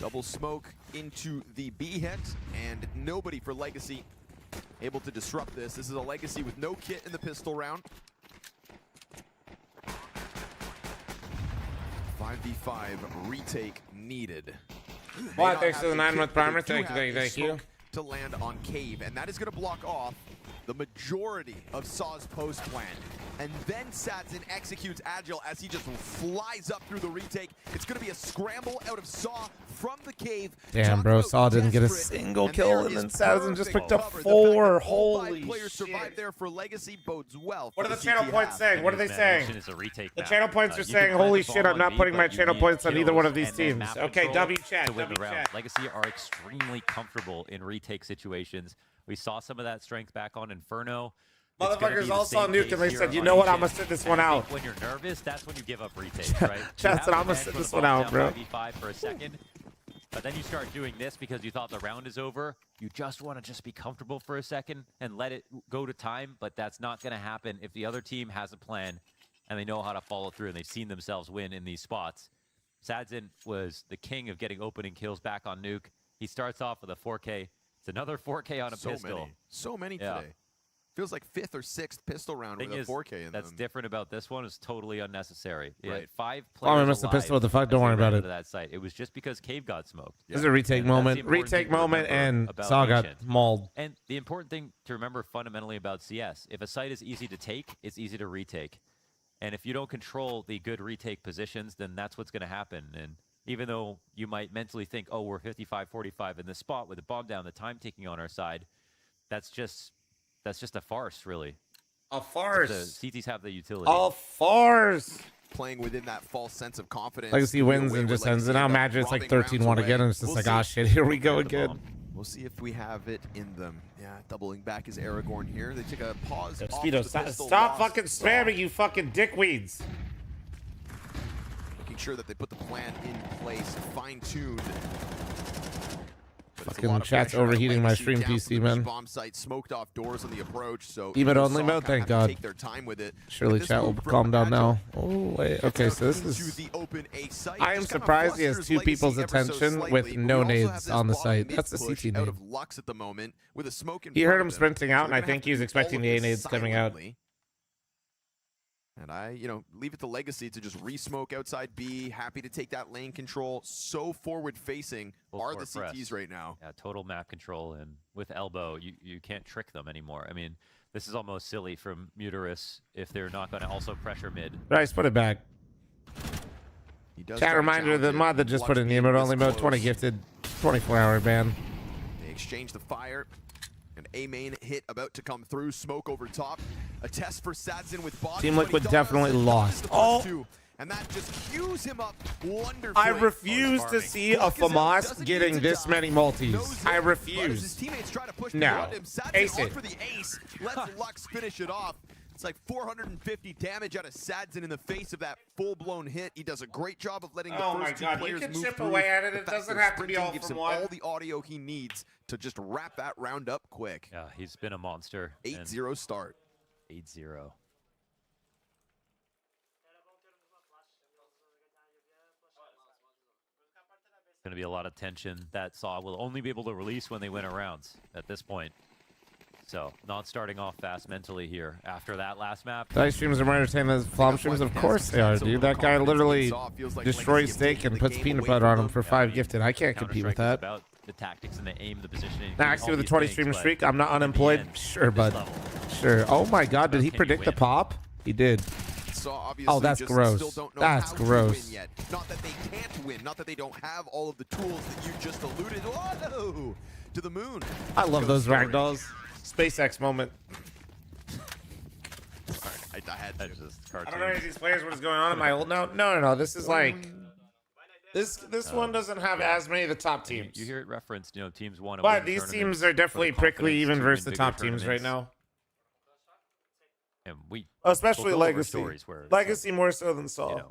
Double smoke into the B hit, and nobody for Legacy able to disrupt this. This is a Legacy with no kit in the pistol round. 5v5 retake needed. Well, May thanks not for the have 9-month kit, but primer. they do Thank you, have thank you, a thank you. smoke to land on Cave, and that is going to block off the majority of Saw's post plan. And then Satsin executes Agile as he just flies up through the retake. It's going to be a scramble out of Saw from the Cave. Damn, bro, Saw didn't get a single kill, and then Sadison just picked up 4. Holy players shit. survived there for Legacy bodes well. What for are the channel CT points half. saying? What are they saying? It's a retake The map. channel points are You can saying, plant holy the shit, ball I'm not B, putting my but you channel need points on either one of kills these and then teams. map Okay, control W chat, to win the W round. chat. Legacy are extremely comfortable in retake situations. We saw some of that strength back on Inferno. It's gonna be Motherfuckers the all saw same Nuke case and they here said, you on know what, Ancient. I'm gonna sit this And one I out. think when you're nervous, that's when you give up retakes, right? Chad said, You have I'm gonna the sit advantage this when one the out, ball's bro. down 5v5 for a second, but then you start doing this because you thought the round is over. You just want to just be comfortable for a second and let it go to time, but that's not going to happen if the other team has a plan and they know how to follow through and they've seen themselves win in these spots. Sadzin was the king of getting opening kills back on Nuke. He starts off with a 4K. It's another 4K on a pistol. So many Yeah. today. Feels like 5th or 6th pistol round Thing with a is, 4K in that's them. different about this one is totally unnecessary. It Right. had 5 Oh, I players missed the alive pistol. What the fuck? as Don't they worry ran about into it. that site. It was just because Cave got smoked. This is a retake And that's the moment. important Retake thing to moment, remember and about Saw got Ancient. mauled. And the important thing to remember fundamentally about CS, if a site is easy to take, it's easy to retake. And if you don't control the good retake positions, then that's what's going to happen. And even though you might mentally think, oh, we're 55-45 in this spot with the bomb down, the time ticking on our side, that's just a farce, really. A farce. The CTs have the utility. A farce. Playing within that false sense of confidence. Legacy wins and just ends it. Now imagine it's like 13-1 again, and it's just like, ah, shit, here we go again. We'll see if we have it in them. Yeah, doubling back is Aragorn here. They take a pause. Yo, off Speedo, the stop pistol, stop lost fucking Saw. spamming, you fucking dickweeds. Making sure that they put the plan in place, fine-tuned. Fucking chat's overheating my stream PC, man. Bomb site smoked off doors on the approach, so Emote Saw only mode, kinda thank have to God. Take their time with it. Surely But this chat will move from calm down Agile now. Oh wait, okay, so this into is. the open A site. I am Just kinda surprised he has flusters 2 Legacy people's ever so attention slightly, with but no we also have nades this on the bottom site. mid That's the push CT out nade. of Lux at the moment with a smoke in He front heard of him them. sprinting out, So and they're I gonna think have he was to do expecting all the of A this nades coming out. silently. And I, leave it to Legacy to just re-smoke outside B. Happy to take that lane control. So forward-facing Full are court the CTs press. right now. Yeah, total map control, and with elbow, you can't trick them anymore. I mean, this is almost silly from Mutarus if they're not going to also pressure mid. Nice, put it back. He does Chat try to reminder, challenge the it. mod that just put in the Lux emote being only this mode, 20 close. gifted, 24-hour ban. They exchange the fire. An A main hit about to come through. Smoke over top. A test for Sadzin with body. Team but he Liquid does. definitely That is lost. the first Oh. two. And that just cues him up wonderfully. I refuse to see a FAMAS getting this many multis. I refuse. His teammates try to push No. him. Ace it. For the ace. Lets Lux finish it off. It's like 450 damage out of Sadzen in the face of that full-blown hit. He does a great job of letting the first two players move through. You can chip away at it. It doesn't have to be all gives from him one. all the audio he needs to just wrap that round up quick. Yeah, he's been a monster. 8-0 start. 8-0. Going to be a lot of tension that Saw will only be able to release when they win a rounds at this point. So, not starting off fast mentally here after that last map. Dice streams are more entertaining than Flom streams? Of course they are, dude. That guy literally destroys steak and puts peanut butter on him for 5 gifted. I can't compete with that. About the tactics and the aim, the positioning. Now, actually, with the 20 streamer streak, I'm not unemployed. Sure, bud. Sure. Oh my god, did he predict the pop? He did. Oh, that's gross. That's gross. Not that they can't win, not that they don't have all of the tools that you just alluded to the moon. I love those ragdolls. SpaceX moment. I had to. I don't know any of these players. What is going on? Am I old now? No. This is like this one doesn't have as many of the top teams. You hear it referenced, teams want to But these teams are definitely prickly even versus the top teams right now. And especially we'll Legacy. Legacy more so than Saw.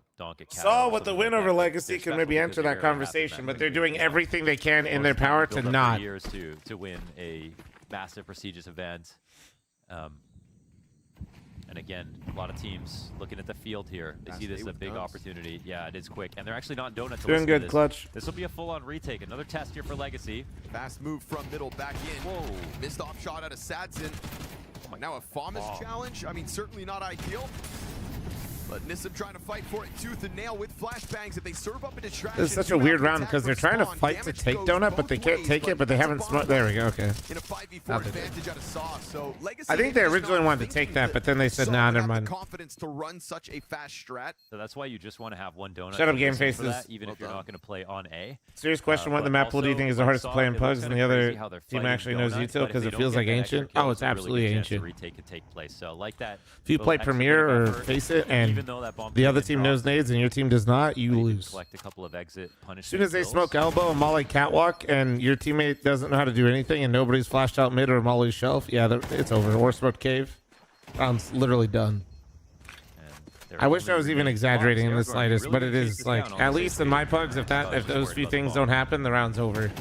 Saw with the win over Legacy can maybe enter that conversation, but they're doing everything they can in their power to not. Years to win a massive prestigious event. And again, a lot of teams looking at the field here. They see this as a big opportunity. Yeah, it is quick. And they're actually not donuts. Doing good, Clutch. This will be a full-on retake. Another test here for Legacy. Fast move from middle back in. Whoa. Missed off shot out of Sadzen. Now a FAMAS challenge. I mean, certainly not ideal. But Nissim trying to fight for it tooth and nail with flashbangs if they serve up a distraction. This is such a weird round because they're trying to fight to take Donut, but they can't take it, but they haven't smoked. There we go, okay. In a 5v4 advantage out of Saw, so Legacy I think they originally wanted to take that, but then they said, nah, never mind. Confidence to run such a fast strat. So that's why you just want to have one Donut. Shut up, Game Faces. That, even if you're not going to play on A. Serious question, what the map pool do you think is the hardest to play in Pugs and the other team actually knows Veto because it feels like ancient? Oh, it's absolutely ancient. Retake could take place. So like that. If you play Premier or Face It and the other team knows nades and your team does not, you lose. Collect a couple of exit punishment. As soon as they smoke elbow and Molly catwalk and your teammate doesn't know how to do anything and nobody's flashed out mid or Molly's shelf, yeah, it's over. Or smoked cave. Round's literally done. I wish I was even exaggerating in the slightest, but it is like, at least in my Pugs, if those few things don't happen, the round's over.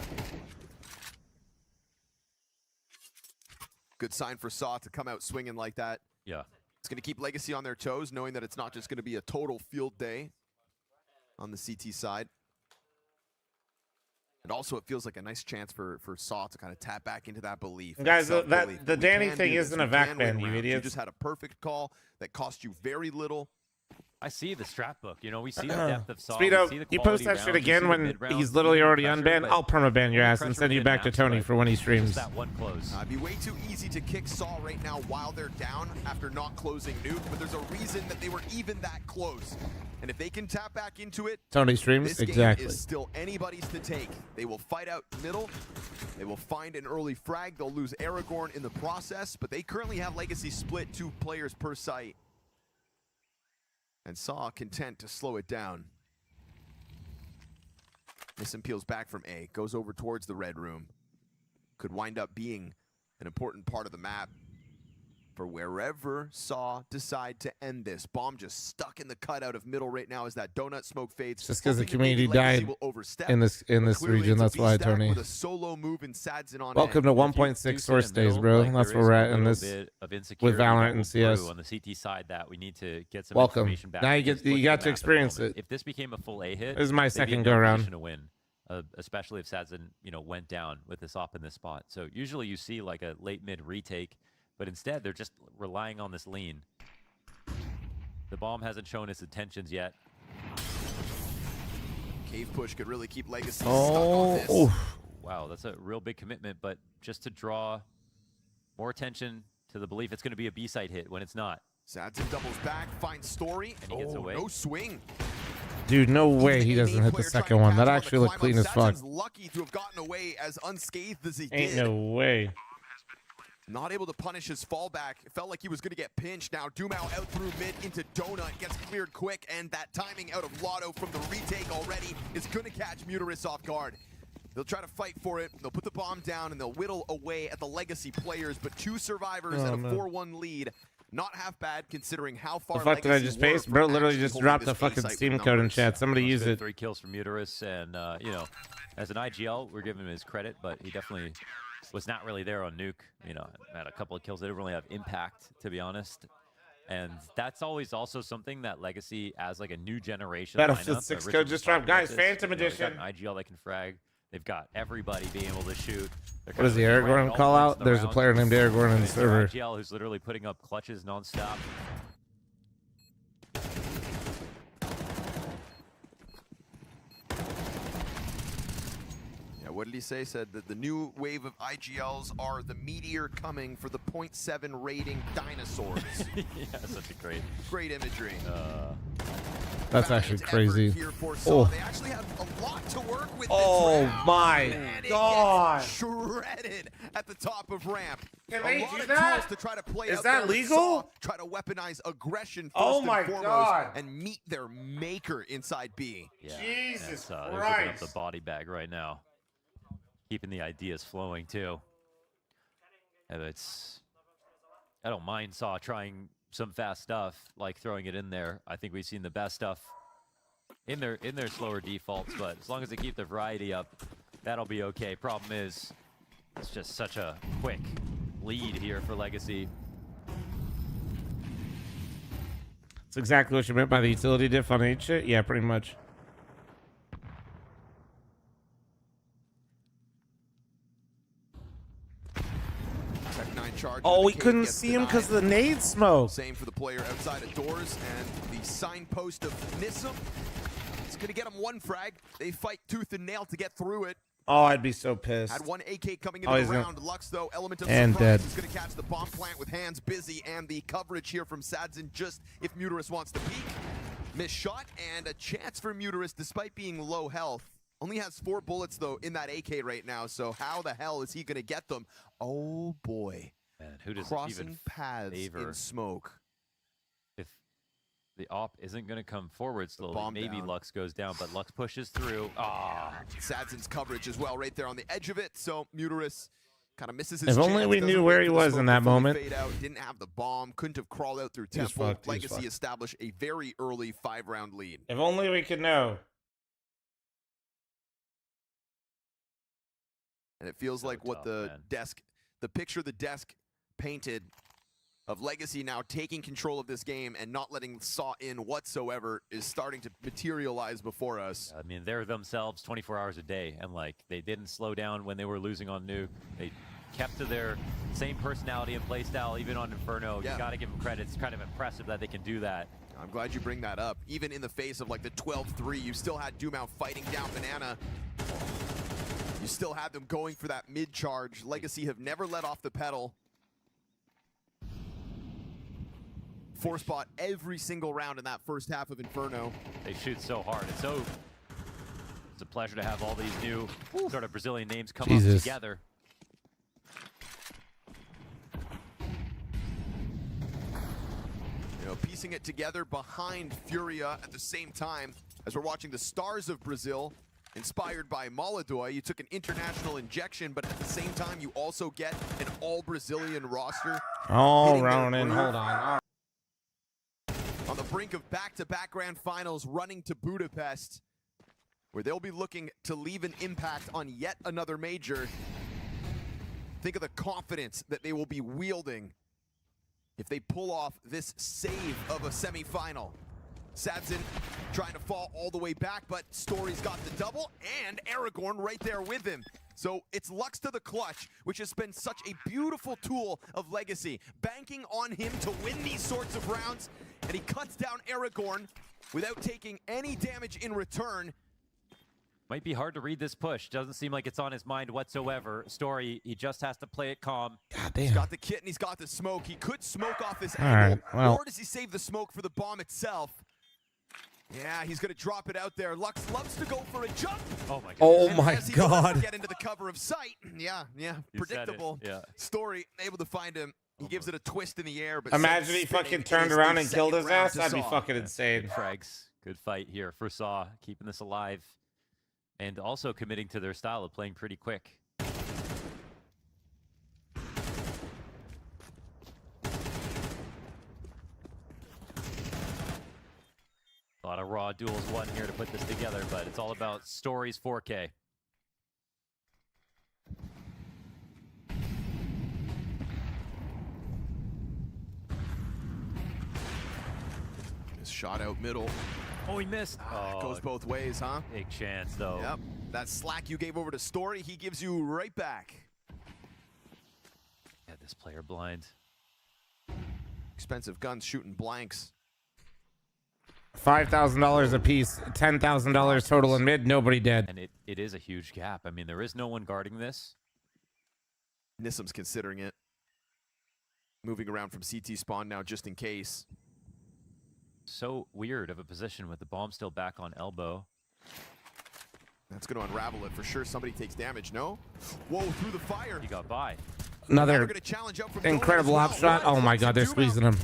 Good sign for Saw to come out swinging like that. Yeah. It's going to keep Legacy on their toes, knowing that it's not just going to be a total field day on the CT side. And also, it feels like a nice chance for Saw to kind of tap back into that belief. Guys, the Danny thing isn't a vac ban, you idiots. You just had a perfect call that cost you very little. I see the strat book. We see the depth of Saw. Speedo, you post that shit again when he's literally already unbanned. I'll permaban your ass and send you back to Tony for when he streams. That one close. It'd be way too easy to kick Saw right now while they're down after not closing nuke, but there's a reason that they were even that close. And if they can tap back into it, Tony streams, this exactly. game is still anybody's to take. They will fight out middle. They will find an early frag. They'll lose Aragorn in the process, but they currently have Legacy split 2 players per site. And Saw content to slow it down. Nissim peels back from A, goes over towards the red room. Could wind up being an important part of the map for wherever Saw decide to end this. Bomb just stuck in the cutout of middle right now as that donut smoke fades. Just because the community died in this region, that's why, Tony. With a solo move in Sadzen on Welcome to 1.6 source days, bro. That's where we're at in this with Valorant and CS. On the CT side, that we need to get some Welcome. information back. Now you got to experience it. If this became a full A hit, this is my second go around. around. To win, especially if Sadzen went down with this op in this spot. So usually you see like a late mid retake. But instead, they're just relying on this lean. The bomb hasn't shown its intentions yet. Cave push could really keep Legacy stuck on this. Wow, that's a real big commitment. But just to draw more attention to the belief it's going to be a B-side hit when it's not. Sadzen doubles back, finds Story, and he gets away. No swing. Dude, no way he doesn't hit the second one. That actually looked clean as fuck. Lucky to have gotten away as unscathed as he Ain't did. no way. Not able to punish his fallback. It felt like he was going to get pinched. Now Dumao out through mid into Donut. Gets cleared quick, and that timing out of Lotto from the retake already is going to catch Muteris off guard. They'll try to fight for it. They'll put the bomb down, and they'll whittle away at the Legacy players. But 2 survivors and a 4-1 lead. Not half bad considering how far. The fuck did I just paste? Bro literally just dropped a fucking Steam code in chat. Somebody use it. 3 kills from Muteris, and you know, as an IGL, we're giving him his credit, but he definitely was not really there on Nuke. You know, had a couple of kills that didn't really have impact, to be honest. And that's always also something that Legacy, as like a new generation Battlefield lineup, 6 Richard code was just talking dropped. Guys, about this. Phantom You know, they've got Edition. an IGL that can frag. They've got everybody being able to shoot. They're What is the kind of Aragorn all call points out? in the There's a round. player named Aragorn in the It's their server. IGL who's literally putting up clutches nonstop. What did he say? Said that the new wave of IGLs are the meteor coming for the 0.7 rating dinosaurs. Yeah, such a great imagery. That's actually crazy. Oh, they actually have a lot to work with. Oh this round, my and it God. gets shredded at the top of ramp. Can a they lot do of that? tools to try to play Is out that there. legal? Saw try to weaponize aggression first Oh and my foremost God. and meet their maker inside B. Yeah, Jesus they're picking up Christ. the body bag right now. Keeping the ideas flowing too. And I don't mind Saw trying some fast stuff, like throwing it in there. I think we've seen the best stuff in their slower defaults, but as long as they keep the variety up, that'll be okay. Problem is, it's just such a quick lead here for Legacy. That's exactly what you meant by the utility diff on H shit? Yeah, pretty much. Tech 9 charge. Oh, we Cave couldn't gets see him denied. because of the nade smoke. Same for the player outside of doors, and the signpost of Nissim. It's going to get him 1 frag. They fight tooth and nail to get through it. Oh, I'd be so pissed. Had 1 AK coming Oh, into he's the gonna- round. Lux, though, element of And surprise dead. is going to catch the bomb plant with hands busy, and the coverage here from Sadzin just if Muteris wants to peek. Missed shot, and a chance for Muteris despite being low health. Only has 4 bullets, though, in that AK right now, so how the hell is he going to get them? Oh, boy. Man, who does it Crossing even paths favor in smoke. if the op isn't going to come forward slowly? bomb Maybe down. Lux goes down, but Lux pushes through. Ah, Sadzin's coverage as well right there on the edge of it, so Muteris kind of misses his If chance. only we Doesn't knew wait where for he the was smoke in to that fully moment. fade out. Didn't have the bomb, couldn't have crawled out through He was tempo. fucked, he was Legacy fucked. established a very early 5-round lead. If only we could know. And it feels like what the picture the desk painted of Legacy now taking control of this game and not letting Saw in whatsoever is starting to materialize before us. I mean, they're themselves 24 hours a day, and like they didn't slow down when they were losing on Nuke. They kept to their same personality and playstyle, even on Inferno. Yeah. You got to give them credit. It's kind of impressive that they can do that. I'm glad you bring that up. Even in the face of like the 12-3, you still had Dumao fighting down Banana. You still had them going for that mid-charge. Legacy have never let off the pedal. 4 spot every single round in that first half of Inferno. They shoot so hard. It's a pleasure to have all these new sort of Brazilian names come up Jesus. together. You know, piecing it together behind Furia at the same time as we're watching the Stars of Brazil, inspired by Maladoy. You took an international injection, but at the same time, you also get an all-Brazilian roster. Oh, hitting their Ronan, groove. hold on. On the brink of back-to-back grand finals, running to Budapest, where they'll be looking to leave an impact on yet another major. Think of the confidence that they will be wielding if they pull off this save of a semifinal. Sadzin trying to fall all the way back, but Story's got the double, and Aragorn right there with him. So it's Lux to the clutch, which has been such a beautiful tool of Legacy, banking on him to win these sorts of rounds, and he cuts down Aragorn without taking any damage in return. Might be hard to read this push. Doesn't seem like it's on his mind whatsoever. Story, he just has to play it calm. God He's damn. got the kit and he's got the smoke. He could smoke off this All angle, right, well. or does he save the smoke for the bomb itself? Yeah, he's going to drop it out there. Lux loves to go for a jump. Oh my god. Oh And my as he does god. get into the cover of sight. Yeah. You Predictable said it, yeah. story. Able to find him. He gives it a twist in the air. But Imagine he fucking turned around and killed his ass. That'd be fucking Good insane. frags. Good fight here for Saw, keeping this alive. And also committing to their style of playing pretty quick. A lot of raw duels won here to put this together, but it's all about stories 4K. His shot out middle. Oh, he missed. Goes both ways, huh? Big chance, though. Yep. That slack you gave over to Story, he gives you right back. Yeah, this player blind. Expensive guns shooting blanks. $5,000 a piece, $10,000 total in mid, nobody dead. And it is a huge gap. I mean, there is no one guarding this. Nissam's considering it. Moving around from CT spawn now just in case. So weird of a position with the bomb still back on elbow. That's going to unravel it for sure. Somebody takes damage, no? Whoa, through the fire. He got by. Another incredible op shot. Oh my god, they're squeezing him.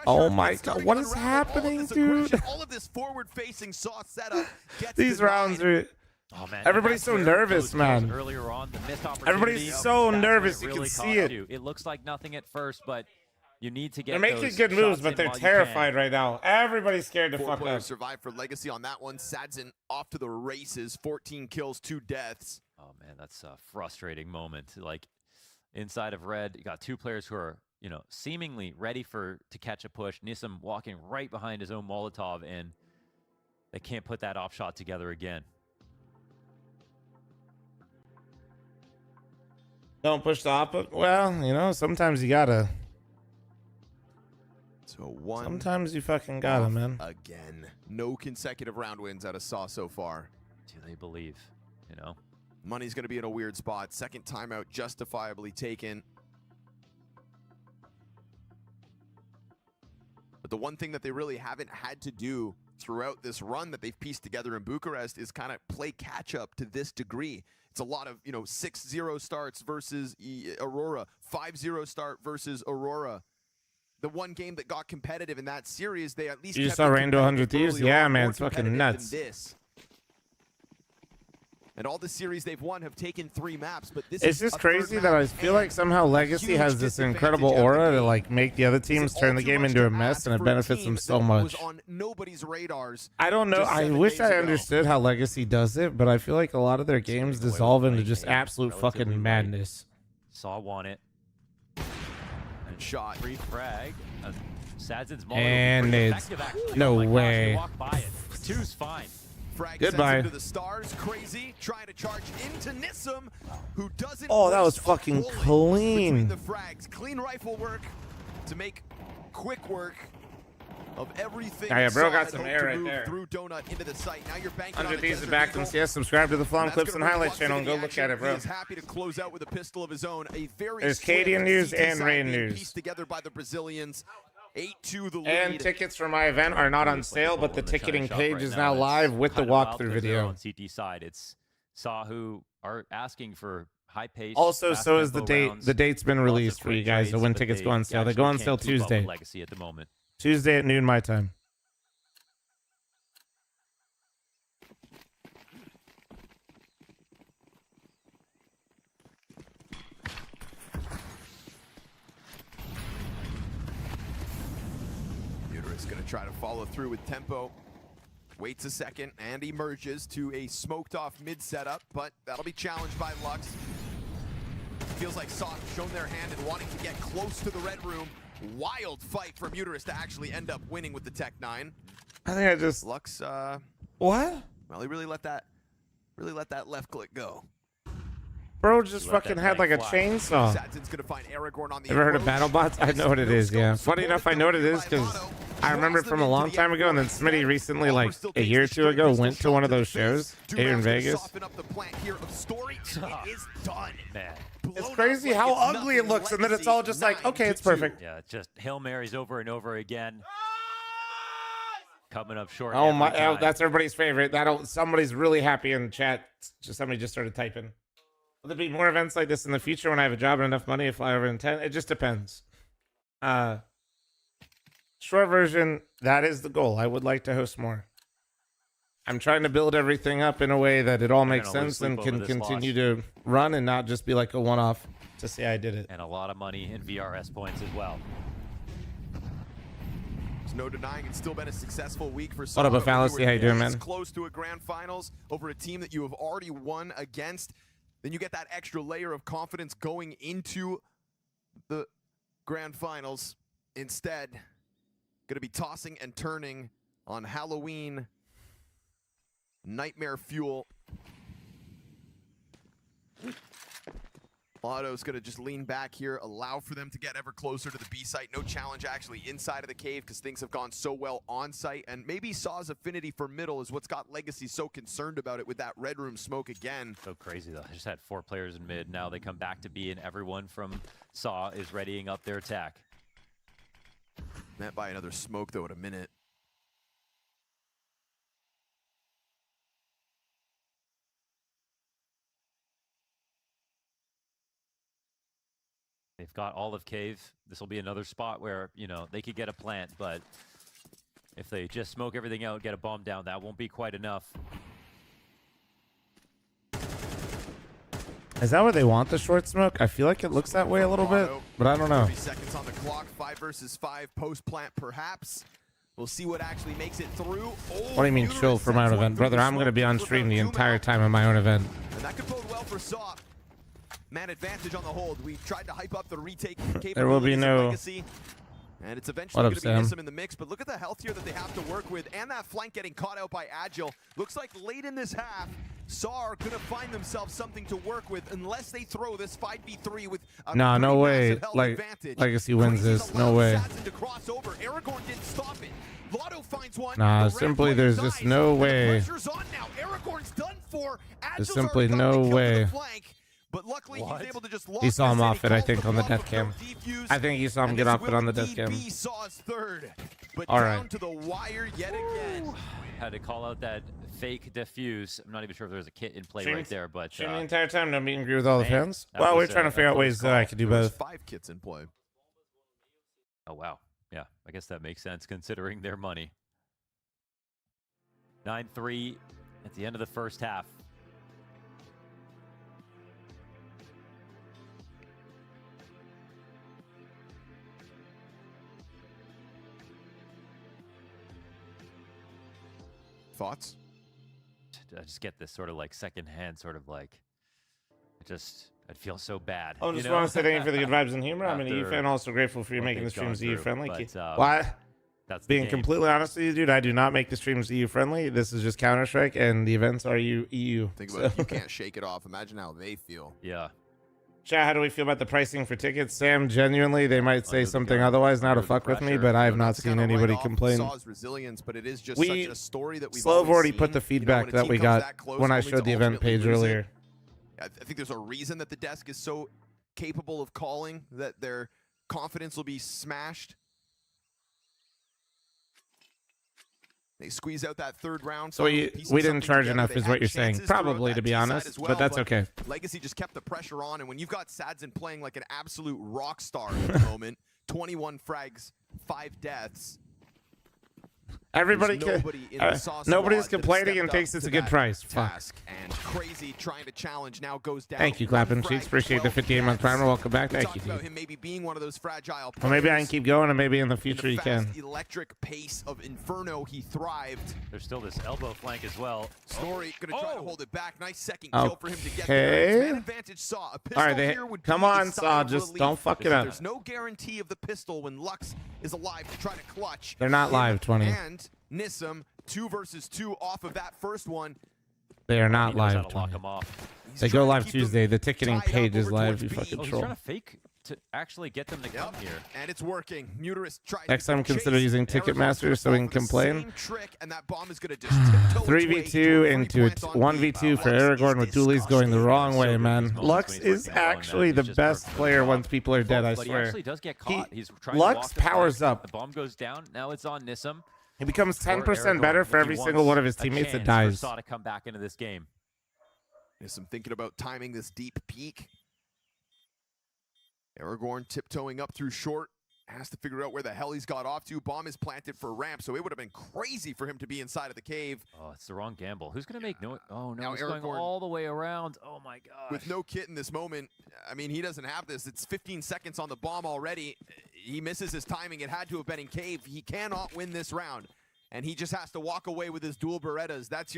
Oh my god, what is happening, dude? All of this forward-facing Saw setup gets These rounds are... Oh, man, everybody's so nervous, man. Earlier on, the missed Everybody's opportunity, so that's nervous, when you can really see cost it. you. It looks like nothing at first, but you need to get They're making those good moves, shots but in they're while you terrified can. right now. Everybody's scared to Four fuck up. players survived for Legacy on that one. Sadzin off to the races. 14 kills, 2 deaths. Oh, man, that's a frustrating moment. Like, inside of red, you got two players who are, you know, seemingly ready to catch a push. Nissam walking right behind his own Molotov, and they can't put that op shot together again. Don't push the op. Well, you know, sometimes you gotta. So one. Sometimes you fucking gotta, man. Again. No consecutive round wins out of Saw so far. Do they believe, you know? Money's going to be in a weird spot. Second timeout justifiably taken. But the one thing that they really haven't had to do throughout this run that they've pieced together in Bucharest is kind of play catch up to this degree. It's a lot of, you know, 6-0 starts versus Aurora, 5-0 start versus Aurora. The one game that got competitive in that series, they at least You just kept saw it Rain to 100 competitive Thieves? early Yeah, on, man, more it's fucking competitive nuts. than this. And all the series they've won have taken 3 maps, but this It's is just a third crazy map that I feel like somehow Legacy huge has this disadvantage incredible out of the aura to gate. like make the other teams turn the game into a mess, and it for a benefits team them so that much. was on nobody's radars. I don't know. just I 7 wish days I ago. understood how Legacy does it, but I feel like a lot of their games dissolve into just absolute fucking madness. Saw won it. And shot. Free frag. Sadzin's Molotov And pretty it's effective, actually. no Oh my gosh, way. they walked by it. Two's fine. Frag Goodbye. sends him to the stars. Crazy. Trying to charge into Nissam, who doesn't. Oh, that was waste a fucking bullet clean. Between the frags. Clean rifle work to make quick work of everything. Oh, yeah, bro Saw got had some hoped air to right move there. Through Donut into the site. Now you're banking on 100 a Thieves are Desert back Eagle. from CS. Subscribe to the Flom And that's Clips gonna and bring Highlight Lux channel and into go the look action. at it, bro. He is happy to close out with a pistol of his own. A very There's slick Canadian news CT and side Rain being news. pieced together by the Brazilians. 8-2 the lead. And tickets for my event are not on sale, but the ticketing page is now live with the walkthrough video. On CT side, it's Saw who are asking for high pace. Also, fast so is the tempo date. rounds. The date's been Lots of released for you quick guys. So trades, when but tickets go on sale, they actually go on can't sale keep up with Tuesday. Legacy at the moment. Tuesday at noon my time. Uterus going to try to follow through with tempo. Waits a second and emerges to a smoked off mid setup, but that'll be challenged by Lux. Feels like Saw shown their hand and wanting to get close to the red room. Wild fight from Uterus to actually end up winning with the Tech 9. I think I just Lux what? Well, he really let that left click go. Bro just fucking had like a chainsaw. Sadzin's gonna find Aragorn on the Ever heard of approach. BattleBots? I know what it is, yeah. Funny enough, I know what it is because I remember it from a long time ago, and then Smitty recently, like a year or two ago, went to one of those shows here in Vegas. Soften up the plant here of Story. It is done. Man. It's crazy how ugly it looks, and then it's all just like, okay, it's perfect. Yeah, just Hail Marys over and over again. coming up short. Oh every my! Oh, time. that's everybody's favorite. Somebody's really happy in chat. Somebody just started typing. Will there be more events like this in the future when I have a job and enough money to fly over in 10? It just depends. Short version, that is the goal. I would like to host more. I'm trying to build everything up in a way that it all makes sense and can continue to run and not just be like a one-off to say I did it. And a lot of money in VRS points as well. There's no denying it's still been a successful week for What up, a fallacy? How you doing, man? Close to a grand finals over a team that you have already won against. Then you get that extra layer of confidence going into the grand finals. Instead, going to be tossing and turning on Halloween Nightmare Fuel. Otto's going to just lean back here, allow for them to get ever closer to the B site. No challenge actually inside of the cave because things have gone so well on site. And maybe Saw's affinity for middle is what's got Legacy so concerned about it with that red room smoke again. So crazy though. I just had 4 players in mid. Now they come back to B and everyone from Saw is readying up their attack. Met by another smoke though at a minute. They've got all of cave. This will be another spot where, you know, they could get a plant, but if they just smoke everything out, get a bomb down, that won't be quite enough. Is that where they want the short smoke? I feel like it looks that way a little bit, but I don't know. 30 seconds on the clock, 5 versus 5, post plant perhaps. We'll see what actually makes it through. What do you mean chill for my own event? Brother, I'm going to be on stream the entire time of my own event. And that could bode well for Saw. Man advantage on the hold. We tried to hype up the retake capabilities There will be no Legacy, and it's eventually going to be Nissim in the mix, but look at the health here that they have to work with, and that flank getting caught out by Agile. Looks like late in this half, Saw are going to find themselves something to work with unless they throw this 5v3 with a Nah, no way. advantage. Legacy wins this. No way. To cross over. Aragorn didn't stop it. Lotto finds one. Nah, simply there's just no way. Pressure's on now. Aragorn's done for. There's simply no way. But luckily he's able to just lock He saw him this in. off it, I think, on the death cam. I think he saw him get off it on the death cam. Saw's third, but all down right. to the wire yet again. Had to call out that fake defuse. I'm not even sure if there's a kit in play right there, but the entire time, no meet and greet with all the fans. Well, we're trying to figure out ways that I could do both. 5 kits in play. Oh wow, yeah, I guess that makes sense considering their money. 9-3 at the end of the first half. Thoughts? I just get this sort of like secondhand, sort of like, I'd feel so bad. I just want to say thank you for the good vibes and humor. I'm an EU fan, also grateful for you making the streams EU friendly. Why? Being completely honest with you, dude, I do not make the streams EU friendly. This is just Counter-Strike, and the events are EU. Think about it. You can't shake it off. Imagine how they feel. Yeah. Chat, how do we feel about the pricing for tickets? Sam, genuinely, they might say something otherwise now to fuck with me, but I have not seen anybody complain. Resilience, but it is just such a story that we've Slove already seen. put the feedback that we got when I showed the event page earlier. I think there's a reason that the desk is so capable of calling that their confidence will be smashed. They squeeze out that third round. So we didn't charge enough is what you're saying. Probably, to be honest, but that's okay. Legacy just kept the pressure on, and when you've got Sadzen playing like an absolute rock star at the moment, 21 frags, 5 deaths. Everybody nobody's complaining and thinks it's a good price. Fuck. And Crazy trying to challenge now goes down. Thank you, Clapping Cheeks. Appreciate the 58-month primer. Welcome back. Thank you, dude. Him maybe being one of those fragile players. Or maybe I can keep going, and maybe in the future you can. Electric pace of Inferno, he thrived. There's still this elbow flank as well. Snorri gonna try to hold it back. Nice second kill for him to get there. Man advantage Saw. A pistol here would come on, Saw. Just don't fuck it up. There's no guarantee of the pistol when Lux is alive to try to clutch. They're not live, 20. And Nissim, 2 versus 2 off of that first one. They are not live. They go live Tuesday. The ticketing page is live. You fucking He's troll. trying to fake to actually get them to come here. And it's working. Muterus tried Next time, consider using Ticketmaster so we can complain. Trick, and that bomb is gonna just 3v2 into it. 1v2 for Aragorn with dualies going the wrong way, man. Lux is actually the best player once people are dead, I But he swear. actually does get caught. He's trying Lux to walk the powers flank. up. The bomb goes down. Now it's on Nissim. He becomes 10% better for every He single one of his wants a teammates that chance dies. for Saw to come back into this game. Nissim thinking about timing this deep peek. Aragorn tiptoeing up through short. Has to figure out where the hell he's got off to. Bomb is planted for ramp, so it would have been crazy for him to be inside of the cave. Oh, it's the wrong gamble. Who's going to make no... Oh, no, Now he's going Aragorn, all the way around. Oh, my gosh. with no kit in this moment, I mean, he doesn't have this. It's 15 seconds on the bomb already. He misses his timing. It had to have been in cave. He cannot win this round. And he just has to walk away with his dual Berettas. That's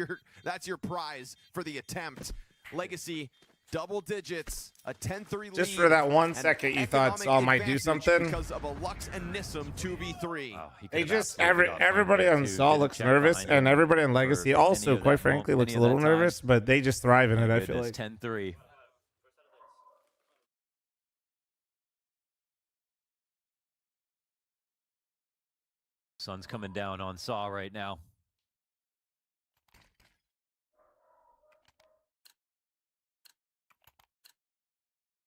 your prize for the attempt. Legacy, double digits, a 10-3 lead. Just for that 1 second, you thought Saul might do something. Because of a Lux and Nissim 2v3. They just everybody on Saul looks nervous, and everybody on Legacy also, quite frankly, looks a little nervous. But they just thrive in it. I feel like 10-3. Sun's coming down on Saw right now.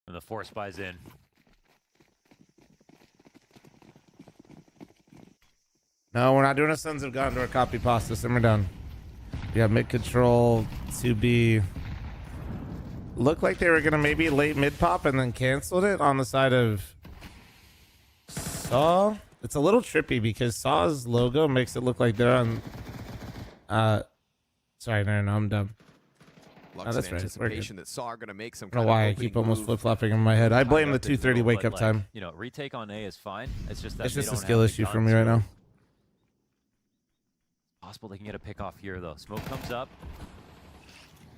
And the force buys in. no, we're not doing a Sons of Gondor copy pasta. Simmer down. Yeah, mid control to be. Looked like they were gonna maybe late mid pop and then canceled it on the side of Saw. It's a little trippy because Saw's logo makes it look like they're on. Sorry, no, I'm dumb. Lux that's in right. anticipation that Saw are going to make some I don't kind know why of I opening keep almost move. flip flopping in my head. I blame the 2:30 wake up time. You know, retake on A is fine. It's just that It's they just a don't skill have the issue for guns. me right now. Possible they can get a pick off here though. Smoke comes up.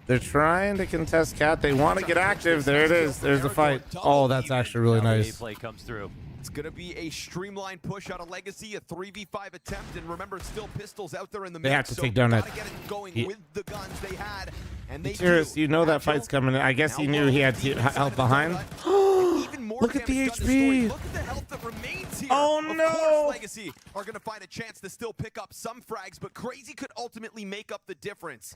They're trying to contest Cat. They want to get active. There it is. There's the fight. Oh, that's actually really Now the A nice. play comes through. It's going to be a streamlined push out of Legacy, a 3v5 attempt, and remember, still pistols out there in the They mix, have to so take Donut. gotta get it going He- with the guns they had, and they Curious, do. you know that fight's coming. I guess he knew he had to help behind. Look at the HP. Look at the health that remains here. Oh, Of no. course, Legacy are going to find a chance to still pick up some frags, but Crazy could ultimately make up the difference.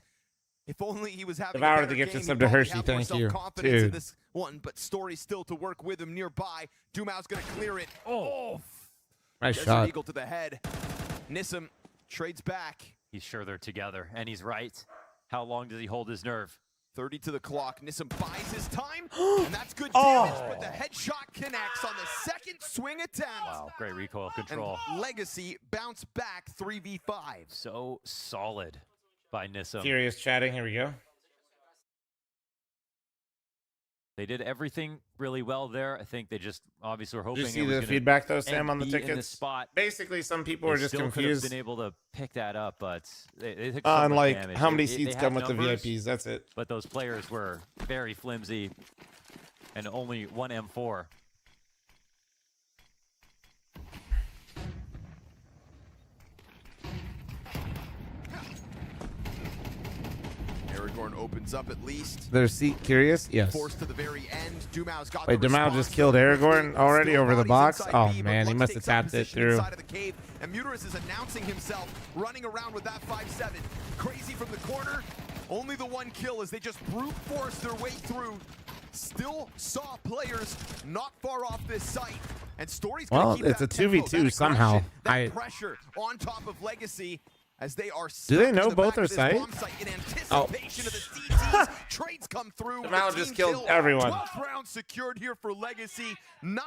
If only he was having Devoured a the better gift game, of sub he'd to probably Hershey, have more thank you. self-confidence in Dude. this one, but Story still to work with him nearby. Dumau's going to clear it. Oh, Nice Desert shot. Eagle to the head. Nissim trades back. He's sure they're together, and he's right. How long does he hold his nerve? 30 to the clock. Nissim buys his time, and that's good damage, but the headshot connects on the second swing attempt. Wow, great recoil control. And Legacy bounce back 3v5. So solid by Nissim. Furious chatting. Here we go. They did everything really well there. I think they just obviously were hoping Did you it see was the gonna feedback though, Sam, on the be in this tickets? spot. Basically, some people were They just still could have confused been able to pick that up, but they took so on much like damage. how many They seats had come with numbers, the VIPs. That's it. But those players were very flimsy, and only one M4. Aragorn opens up at least. Their seat curious? Yes. Forced to the very end. Dumau's got Wait, the Dumau response just killed Aragorn already over the box? Oh man, he must have tapped it through. inside of the cave, and Muteris is announcing himself, running around with that 5-7. Crazy from the corner. Only the one kill as they just brute force their way through. Still saw players not far off this site. And Story's gonna Well, keep it's a that tempo, 2v2 that somehow. aggression, that pressure on top of Legacy as they are Do they stuck know in the both back are of this site? bomb site in Oh. anticipation of the CTs. Trades come through. with Dumau the just team killed kill. everyone. 12th round secured here for Legacy. 9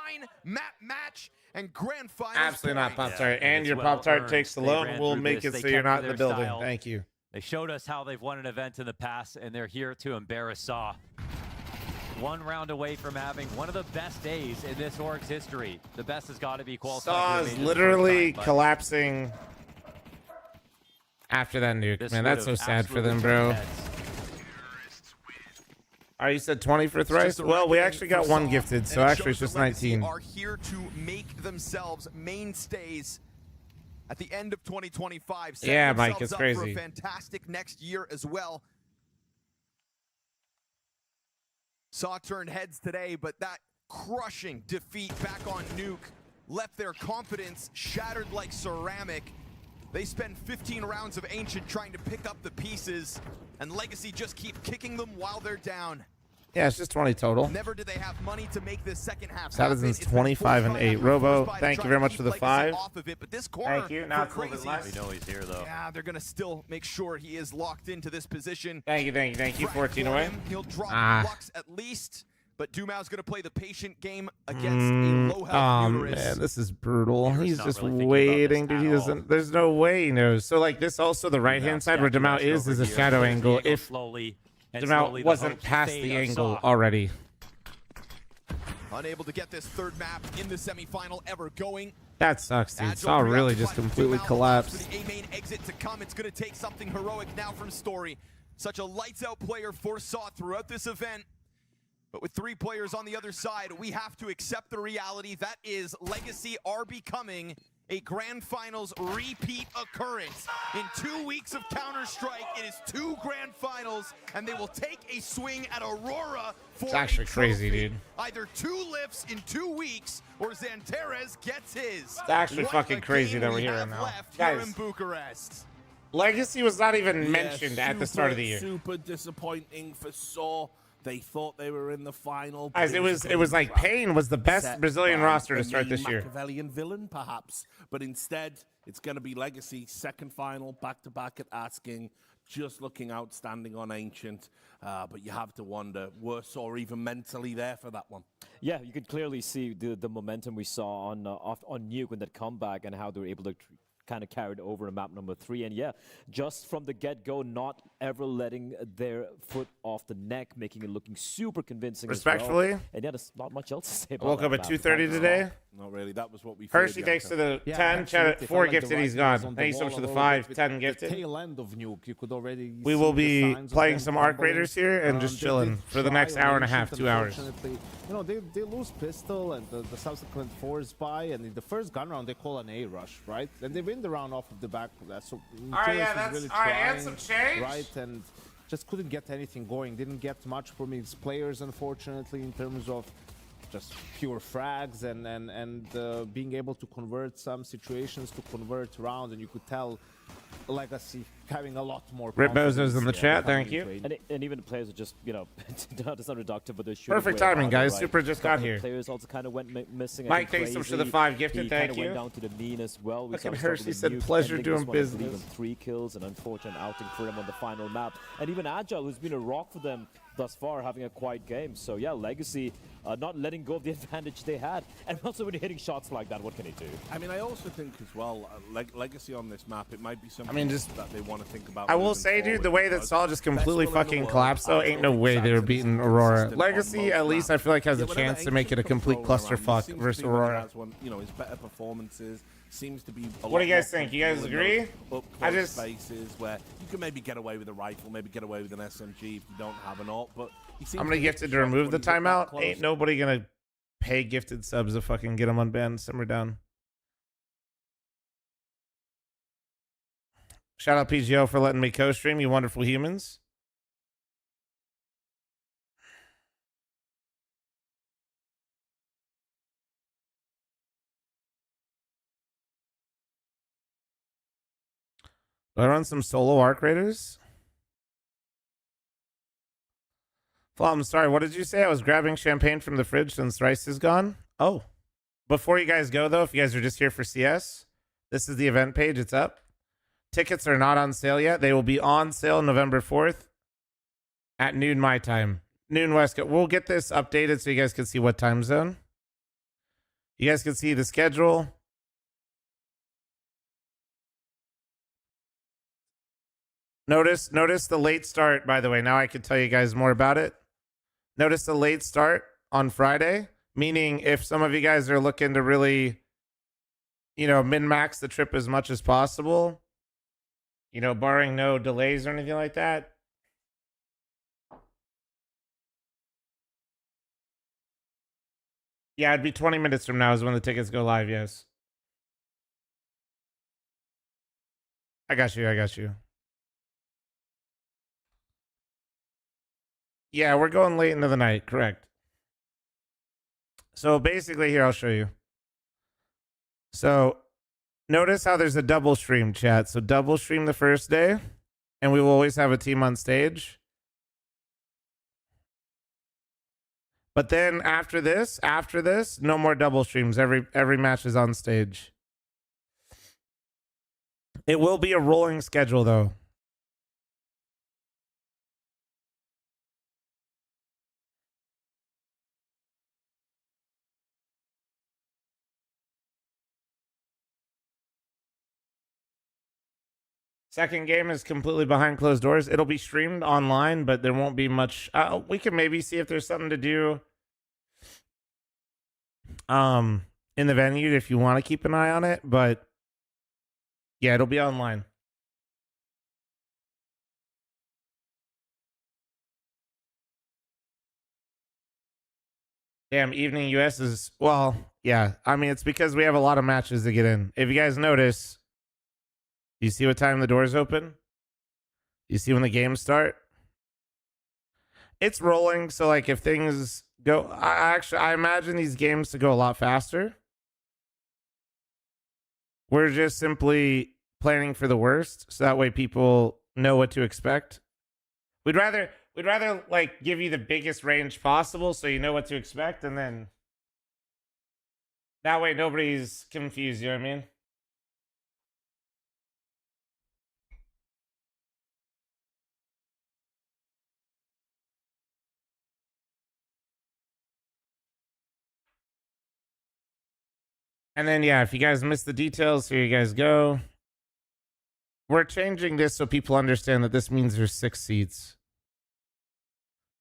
map match and grand finals. Absolutely not point. Pop Tart. And it's your well Pop Tart earned. takes the They loan. ran We'll through make this. it They so you're kept not to in the their building. style. Thank you. They showed us how they've won an event in the past, and they're here to embarrass Saw. One round away from having one of the best days in this org's history. The best has got to be qualified. Saw to is the major literally first time, but collapsing after that nuke. this Man, that's so would've sad for them, absolutely bro. turned heads. All right, you said 20 for It's thrice? just a Well, we reckoning actually got for one Saw, gifted, so and it actually it's shows just that Legacy 19. are here to make themselves mainstays at the end of 2025. setting Yeah, Mike, themselves it's up crazy. For a fantastic next year as well. Saw turned heads today, but that crushing defeat back on Nuke left their confidence shattered like ceramic. They spend 15 rounds of Ancient trying to pick up the pieces, and Legacy just keep kicking them while they're down. Yeah, it's just 20 total. Never did they have money to make this second half. Sadison's 25 and 8. Robo, thank you very much for the 5. Thank you. Now it's a little bit less. We know he's here though. Yeah, they're gonna still make sure he is locked into this position. Thank you. 14 away. He'll drop Lux at least, but Dumau's gonna play the patient game against a low health Uterus. Man, this is brutal. He's just really waiting, dude. He doesn't. There's no way he knows. So like this, also the right hand side where Dumau is a shadow angle. If Dumau wasn't past the angle already. Unable to get this third map in the semifinal ever going. That sucks, dude. Saw really just completely collapsed. The A main exit to come. It's going to take something heroic now from Story. Such a lights out player foresaw throughout this event. But with 3 players on the other side, we have to accept the reality that is Legacy are becoming a Grand Finals repeat occurrence. In 2 weeks of Counter-Strike, it is 2 Grand Finals, and they will take a swing at Aurora for It's actually crazy, dude. Either 2 lifts in 2 weeks, or Xantares gets his. It's actually fucking crazy that we're here right now. Here in Guys, Bucharest. Legacy was not even mentioned at the start of the year. Super disappointing for Saw. They thought they were in the final. Guys, it was like Pain was the best Brazilian roster to start this year. Machiavellian villain, perhaps, but instead it's going to be Legacy second final, back to back at Asking, just looking outstanding on Ancient. But you have to wonder, worse or even mentally there for that one. Yeah, you could clearly see the momentum we saw on Nuke in that comeback and how they were able to kind of carried over in map number 3. And yeah, just from the get-go, not ever letting their foot off the neck, making it looking super convincing. Respectfully. As well. And yeah, there's not much else to say about I woke up at 2:30 today. Not really. That was what we. Hershey, thanks to the 10. Chat 4 gifted. He's gone. Thank you so much for the 5. 10 gifted. Tail end of Nuke, you could already. We will be playing some Arc Raiders here and just chilling for the next hour and a half, 2 hours. You know, they lose pistol and the subsequent force buy, and in the first gun round they call an A rush, right? And they win the round off of the back. So Alright, yeah, that's really alright. trying, And some change, right? And just couldn't get anything going. Didn't get much from his players, unfortunately, in terms of just pure frags and being able to convert some situations to convert round, and you could tell Legacy having a lot more. Rip Bozos in the chat, thank you. And even the players are just, you know, it's not reductive, but they're perfect timing, guys. Super just got here. Players also kind of went missing. Mike, thanks so much for the 5 gifted. Thank you. Went down to the mean as well. Look at Hershey said, pleasure doing business. Even 3 kills, an unfortunate outing for him on the final map. And even Agile, who's been a rock for them thus far, having a quiet game. So yeah, Legacy not letting go of the advantage they had. And also when you're hitting shots like that, what can he do? I mean, I also think as well, Legacy on this map, it might be something that they want to think about. I will say, dude, the way that Saul just completely fucking collapsed, though, ain't no way they were beating Aurora. Legacy, at least, I feel like has a chance to make it a complete clusterfuck versus Aurora. You know, his better performances seems to be. What do you guys think? You guys agree? I just spaces where you can maybe get away with a rifle, maybe get away with an SMG if you don't have an alt, but I'm gonna gifted to remove the timeout. Ain't nobody gonna pay gifted subs to fucking get them unbanned. Simmer down. Shout out PGL for letting me co-stream, you wonderful humans. Do I run some solo Arc Raiders? Flom, sorry, what did you say? I was grabbing champagne from the fridge since Rice is gone. Oh. Before you guys go, though, if you guys are just here for CS, this is the event page. It's up. Tickets are not on sale yet. They will be on sale November 4th at noon my time. Noon West Coast. We'll get this updated so you guys can see what time zone. You guys can see the schedule. Notice the late start, by the way. Now I can tell you guys more about it. Notice the late start on Friday, meaning if some of you guys are looking to really, you know, min-max the trip as much as possible, you know, barring no delays or anything like that. Yeah, it'd be 20 minutes from now is when the tickets go live, yes. I got you. Yeah, we're going late into the night, correct. So basically here, I'll show you. So notice how there's a double stream, chat. So double stream the first day, and we will always have a team on stage. But then after this, no more double streams. Every match is on stage. It will be a rolling schedule though. Second game is completely behind closed doors. It'll be streamed online, but there won't be much. We can maybe see if there's something to do in the venue if you want to keep an eye on it. But yeah, it'll be online. Damn, evening US is, well, yeah. I mean, it's because we have a lot of matches to get in. If you guys notice, you see what time the doors open? You see when the games start? It's rolling, so like if things go, I imagine these games to go a lot faster. We're just simply planning for the worst, so that way people know what to expect. We'd rather like give you the biggest range possible so you know what to expect, and then that way nobody's confused, you know what I mean? And then, yeah, if you guys missed the details, here you guys go. We're changing this so people understand that this means there's 6 seats.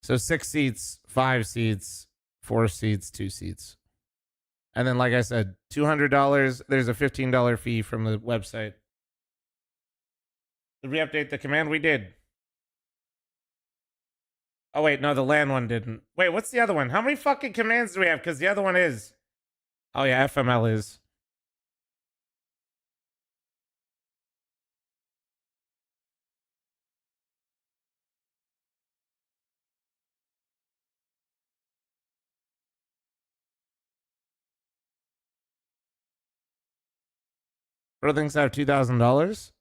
So 6 seats, 5 seats, 4 seats, 2 seats. And then, like I said, $200. There's a $15 fee from the website. Did we update the command? We did. Oh, wait, no, the LAN one didn't. Wait, what's the other one? How many fucking commands do we have? Because the other one is... Oh, yeah, FML is. Bro thinks I have $2,000?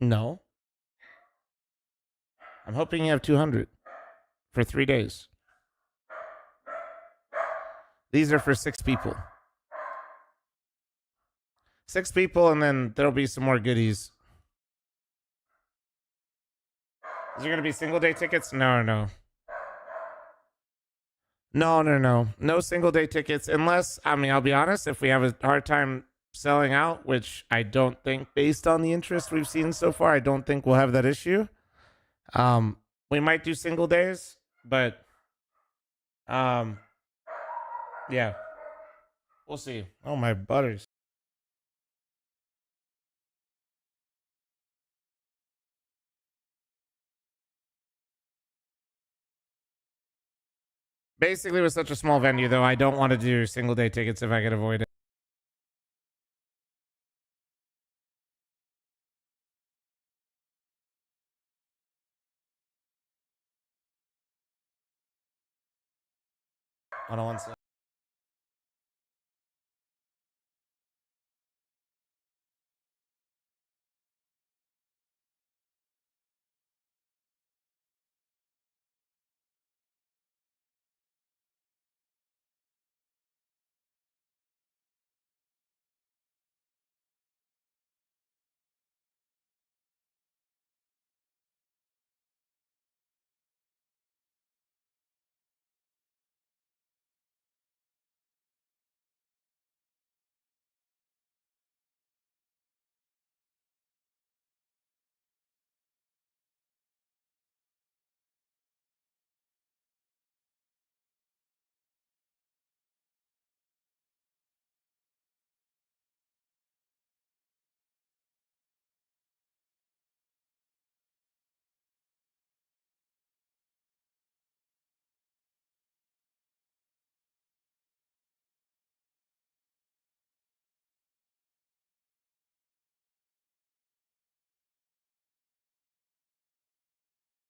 No. I'm hoping you have 200 for 3 days. These are for 6 people. 6 people, and then there'll be some more goodies. Is there going to be single day tickets? No. No single day tickets unless, I mean, I'll be honest, if we have a hard time selling out, which I don't think, based on the interest we've seen so far, I don't think we'll have that issue. We might do single days, but yeah, we'll see. Oh, my butters. Basically, with such a small venue, though, I don't want to do single day tickets if I can avoid it. Hold on one second.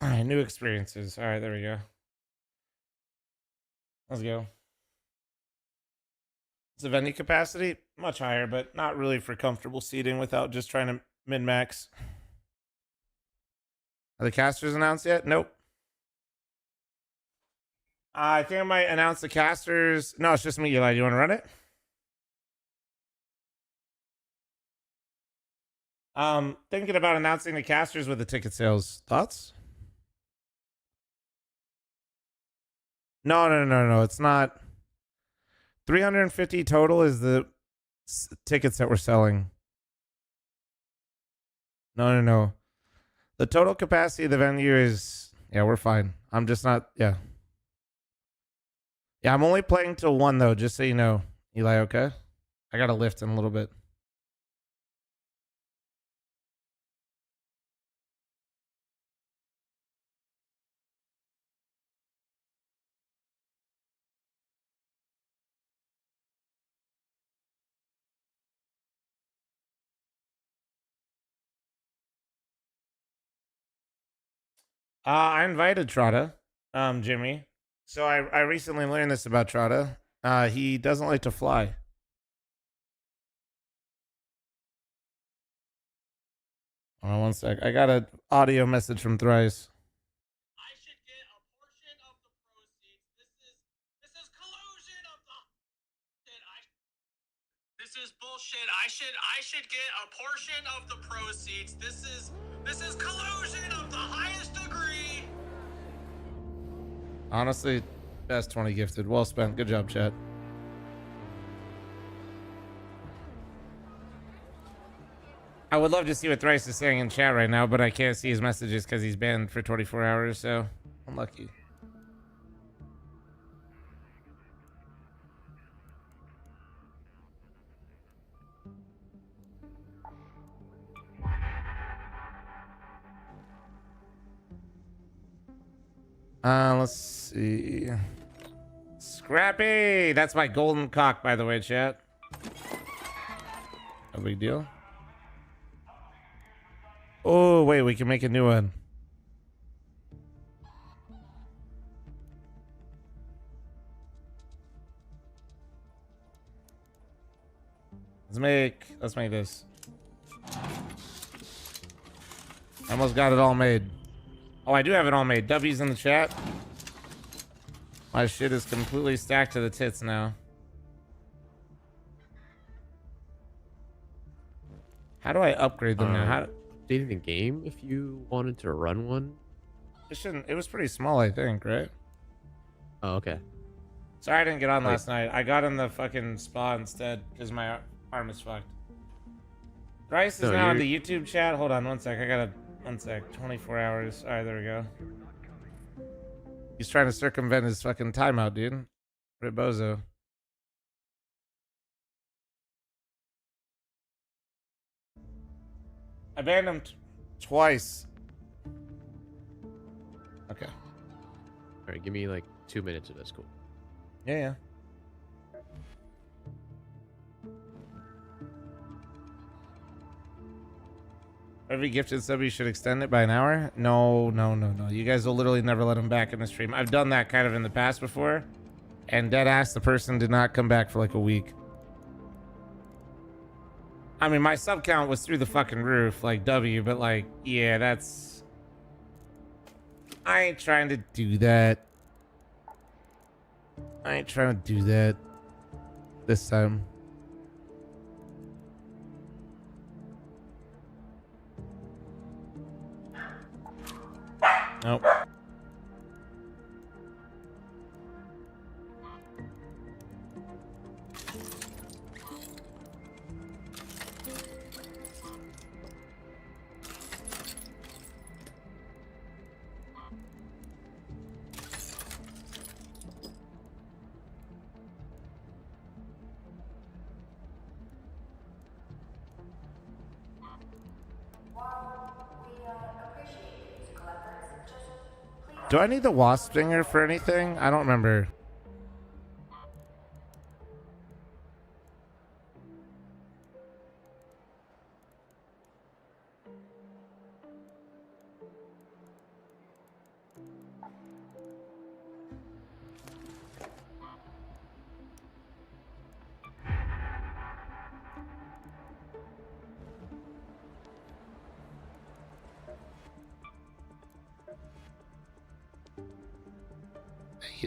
All right, new experiences. All right, there we go. Let's go. Is the venue capacity? Much higher, but not really for comfortable seating without just trying to min-max. Are the casters announced yet? Nope. I think I might announce the casters. No, it's just me, Eli. Do you want to run it? Thinking about announcing the casters with the ticket sales. Thoughts? No. It's not. 350 total is the tickets that we're selling. No. The total capacity of the venue is, yeah, we're fine. I'm just not, yeah. Yeah, I'm only playing till 1 though, just so you know. Eli, okay? I gotta lift in a little bit. I invited Trotta, Jimmy. So I recently learned this about Trotta. He doesn't like to fly. Hold on 1 sec. I got an audio message from Thrice. This is bullshit. I should get a portion of the proceeds. This is collusion of the highest degree. Honestly, best 20 gifted. Well spent. Good job, chat. I would love to see what Thrice is saying in chat right now, but I can't see his messages because he's banned for 24 hours, so unlucky. Let's see. Scrappy! That's my golden cock, by the way, chat. No big deal. Oh, wait, we can make a new one. Let's make this. I almost got it all made. Oh, I do have it all made. W's in the chat. My shit is completely stacked to the tits now. How do I upgrade them now? How updating the game if you wanted to run one? It shouldn't. It was pretty small, I think, right? Oh, okay. Sorry I didn't get on last night. I got in the fucking spa instead because my arm is fucked. Bryce is now in the YouTube chat. Hold on 1 sec. I gotta 1 sec. 24 hours. All right, there we go. He's trying to circumvent his fucking timeout, dude. Ribozo. I banned him twice. Okay. All right, give me like 2 minutes of this. Cool. Yeah. Every gifted sub, you should extend it by an hour? No. You guys will literally never let him back in the stream. I've done that kind of in the past before. And deadass, the person did not come back for like a week. I mean, my sub count was through the fucking roof, like W, but like, yeah, that's... I ain't trying to do that. I ain't trying to do that this time. Nope. Do I need the wasp stinger for anything? I don't remember.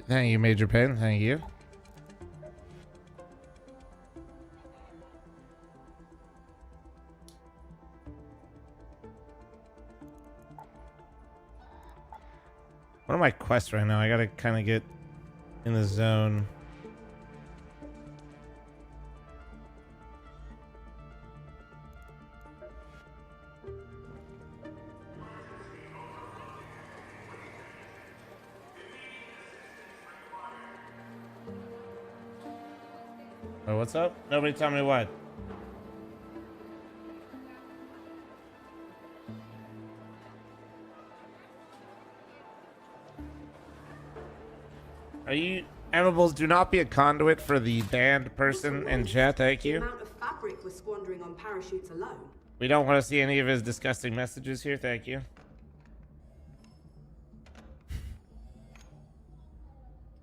Thank you, Major Pen. Thank you. What are my quests right now? I gotta kind of get in the zone. Oh, what's up? Nobody tell me what. Are you... Amables, do not be a conduit for the banned person in chat, thank you. The amount of fabric we're squandering on parachutes alone. We don't want to see any of his disgusting messages here, thank you.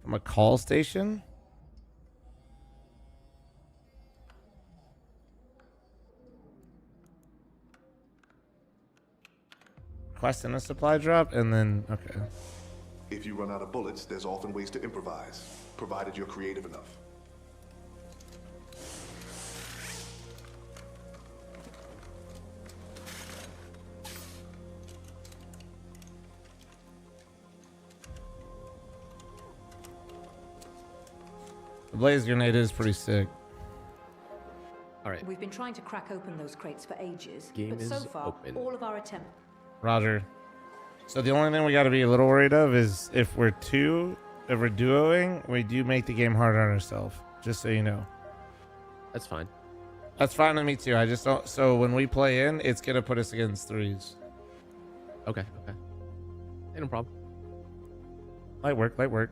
From a call station? Quest and a supply drop, and then... Okay. If you run out of bullets, there's often ways to improvise, provided you're creative enough. The blaze grenade is pretty sick. All right. We've been trying to crack open those crates for ages, Game but so is far, open. all of our attempts. Roger. So the only thing we got to be a little worried of is if we're duoing, we do make the game harder on ourselves. Just so you know. That's fine. That's fine with me too. I just don't. So when we play in, it's gonna put us against threes. Okay. Okay. Ain't no problem. Light work. Light work.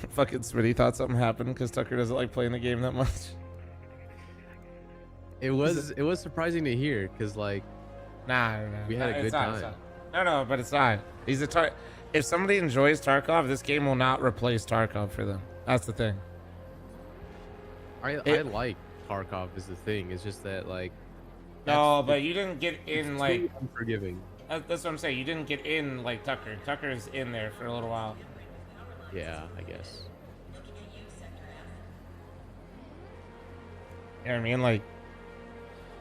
Fucking Smitty thought something happened because Tucker doesn't like playing the game that much. It was surprising to hear because like, nah, we had a good time. No, but it's not. He's a if somebody enjoys Tarkov, this game will not replace Tarkov for them. That's the thing. I like Tarkov is the thing. It's just that like. No, but you didn't get in like unforgiving. That's what I'm saying. You didn't get in like Tucker. Tucker's in there for a little while. Yeah, I guess. You know what I mean? Like,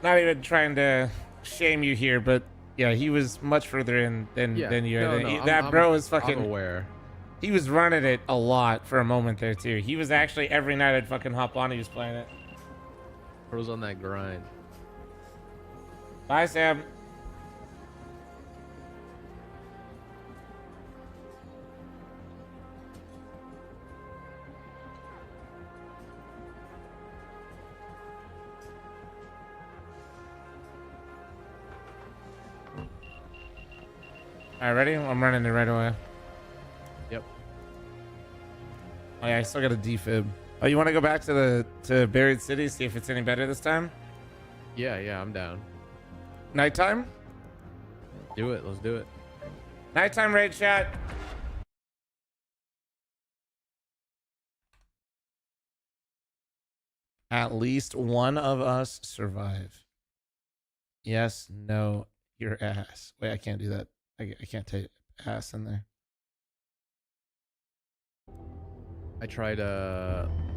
not even trying to shame you here, but yeah, he was much further in than you. That bro is fucking. I'm aware. He was running it a lot for a moment there too. He was actually every night I'd fucking hop on. He was playing it. Bro's on that grind. Bye, Sam. Alright, ready? I'm running it right away. Yep. Oh yeah, I still got a defib. Oh, you want to go back to Buried City, see if it's any better this time? Yeah, I'm down. Nighttime? Do it. Let's do it. Nighttime raid chat. At least one of us survive. Yes, no, your ass. Wait, I can't do that. I can't take ass in there. I tried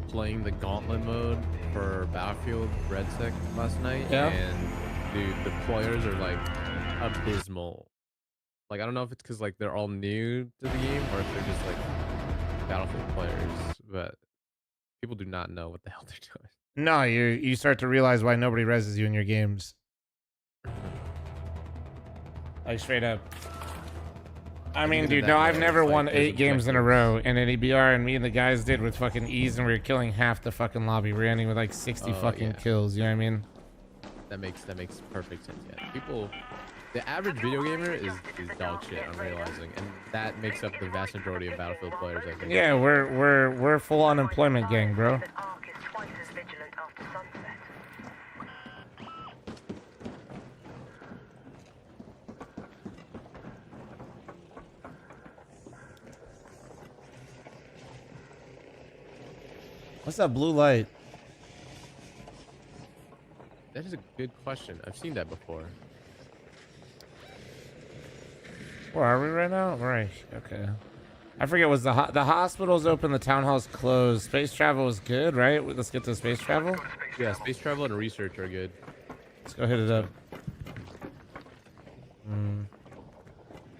playing the gauntlet mode for Battlefield Red Sec last night. Yeah. And dude, the players are like abysmal. Like I don't know if it's because like they're all new to the game or if they're just like Battlefield players, but people do not know what the hell they're doing. No, you start to realize why nobody reses you in your games. Like straight up. I mean, dude, no, I've never won 8 games in a row in an EBR, and me and the guys did with fucking ease, and we were killing half the fucking lobby. We were ending with like 60 fucking kills. You know what I mean? That makes perfect sense. Yeah, people, the average video gamer is dog shit. I'm realizing, and that makes up the vast majority of Battlefield players. I think. Yeah, we're full unemployment gang, bro. What's that blue light? That is a good question. I've seen that before. Where are we right now? Right. Okay. I forget. Was the hospital's open? The town hall's closed. Space travel was good, right? Let's get to space travel. Yeah, space travel and research are good. Let's go hit it up.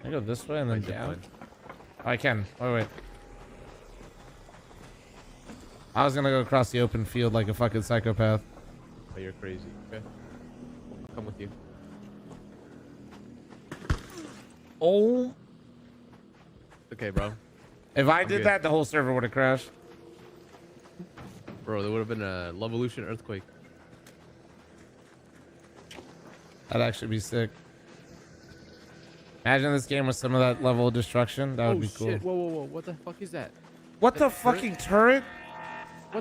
I go this way and then down. Oh, I can. Wait. I was gonna go across the open field like a fucking psychopath. Oh, you're crazy. Okay. I'll come with you. Oh. Okay, bro. If I did that, the whole server would have crashed. Bro, there would have been a Levolution earthquake. That'd actually be sick. Imagine this game with some of that level of destruction. That would be cool. Shit. Whoa. What the fuck is that? What the fucking turret?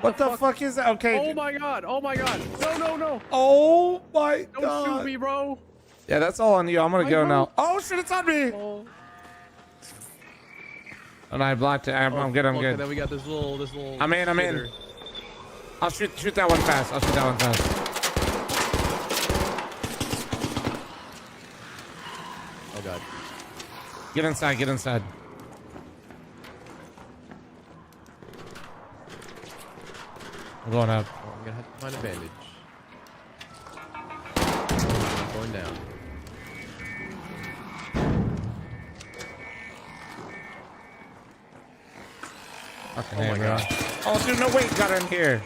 What the fuck is that? Okay. Oh my god. No. Oh my god. Don't shoot me, bro. Yeah, that's all on you. I'm gonna go now. Oh shit, it's on me. Oh. And I blocked it. I'm good. I'm good. Then we got this little. I'm in. I'll shoot that one fast. Oh god. Get inside. I'm going up. Oh, I'm gonna have to find a bandage. I'm going down. Okay, oh my god. Oh dude, no wait, got in here.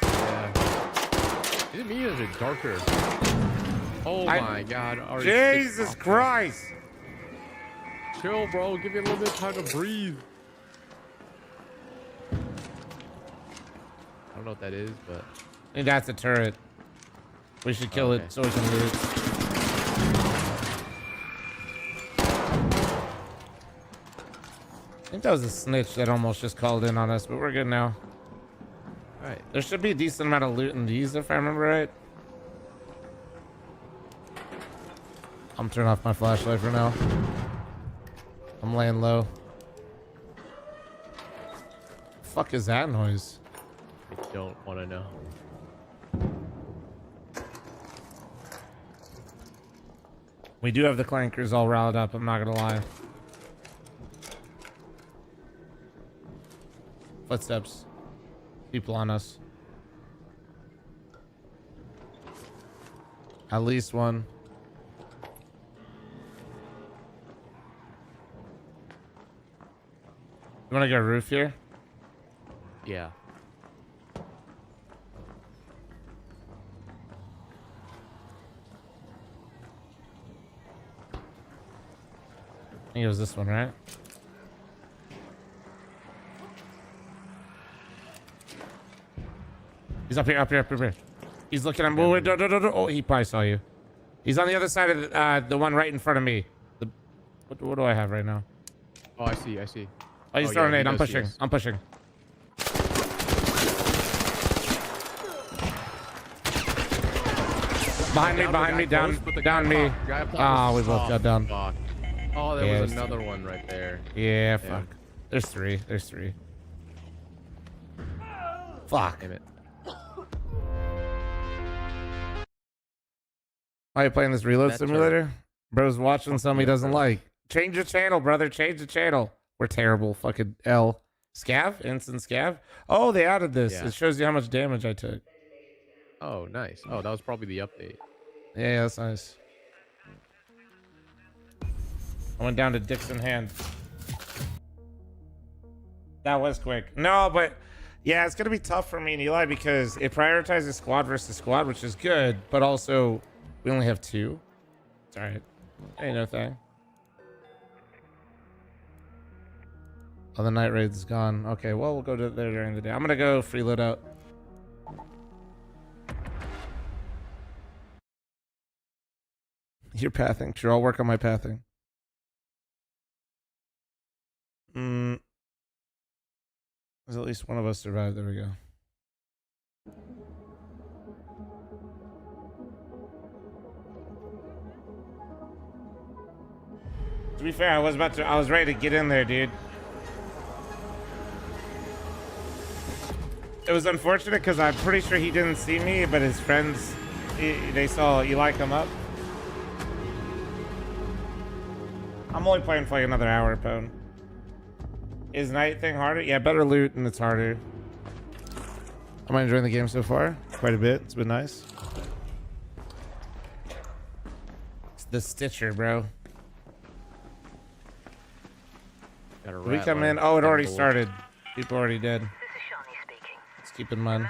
Yeah. Is it me or is it darker? Oh my god. Jesus Christ. Chill, bro. Give me a little bit of time to breathe. I don't know what that is, but I think that's a turret. We should kill it so we can loot. I think that was a snitch that almost just called in on us, but we're good now. Alright. There should be a decent amount of loot in these if I remember right. I'm turning off my flashlight for now. I'm laying low. Fuck is that noise? I don't want to know. We do have the clankers all riled up, I'm not gonna lie. Footsteps. People on us. At least one. You wanna go roof here? Yeah. I think it was this one, right? He's up here. He's looking at me. Oh, he probably saw you. He's on the other side of the one right in front of me. What do I have right now? Oh, I see. Oh, he's throwing it. I'm pushing. Behind me, down me. Ah, we both got down. Fuck. Oh, there was another one right there. Yeah, fuck. There's three. Fuck. Damn it. Why are you playing this reload simulator? Bro's watching something he doesn't like. Change the channel, brother. Change the channel. We're terrible. Fucking L. Scav? Instant scav? Oh, they added this. Yeah. It shows you how much damage I took. Oh, nice. Oh, that was probably the update. Yeah, that's nice. I went down to Dixon hand. That was quick. No, but yeah, it's going to be tough for me and Eli because it prioritizes squad versus squad, which is good, but also we only have two. It's all right. Ain't no thing. Oh, the night raid's gone. Okay, well, we'll go to there during the day. I'm going to go freeload out. You're pathing. Sure, I'll work on my pathing. There's at least one of us survived. There we go. To be fair, I was ready to get in there, dude. It was unfortunate because I'm pretty sure he didn't see me, but his friends, they saw Eli come up. I'm only playing for like another hour, Pone. Is night thing harder? Yeah, better loot and it's harder. Am I enjoying the game so far? Quite a bit. It's been nice. It's the Stitcher, bro. Did we come in? Oh, it already started. People already dead. Let's keep in mind.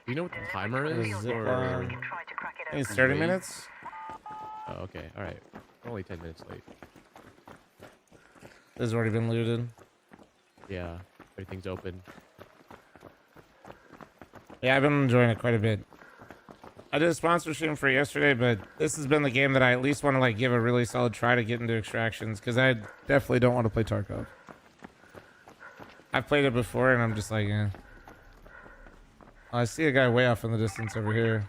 Do you know what the timer is? I think it's 30 minutes. Oh, okay. All right. Only 10 minutes late. This has already been looted. Yeah. Everything's open. Yeah, I've been enjoying it quite a bit. I did a sponsorship for yesterday, but this has been the game that I at least want to like give a really solid try to get into extractions, because I definitely don't want to play Tarkov. I've played it before and I'm just like, eh. Oh, I see a guy way off in the distance over here.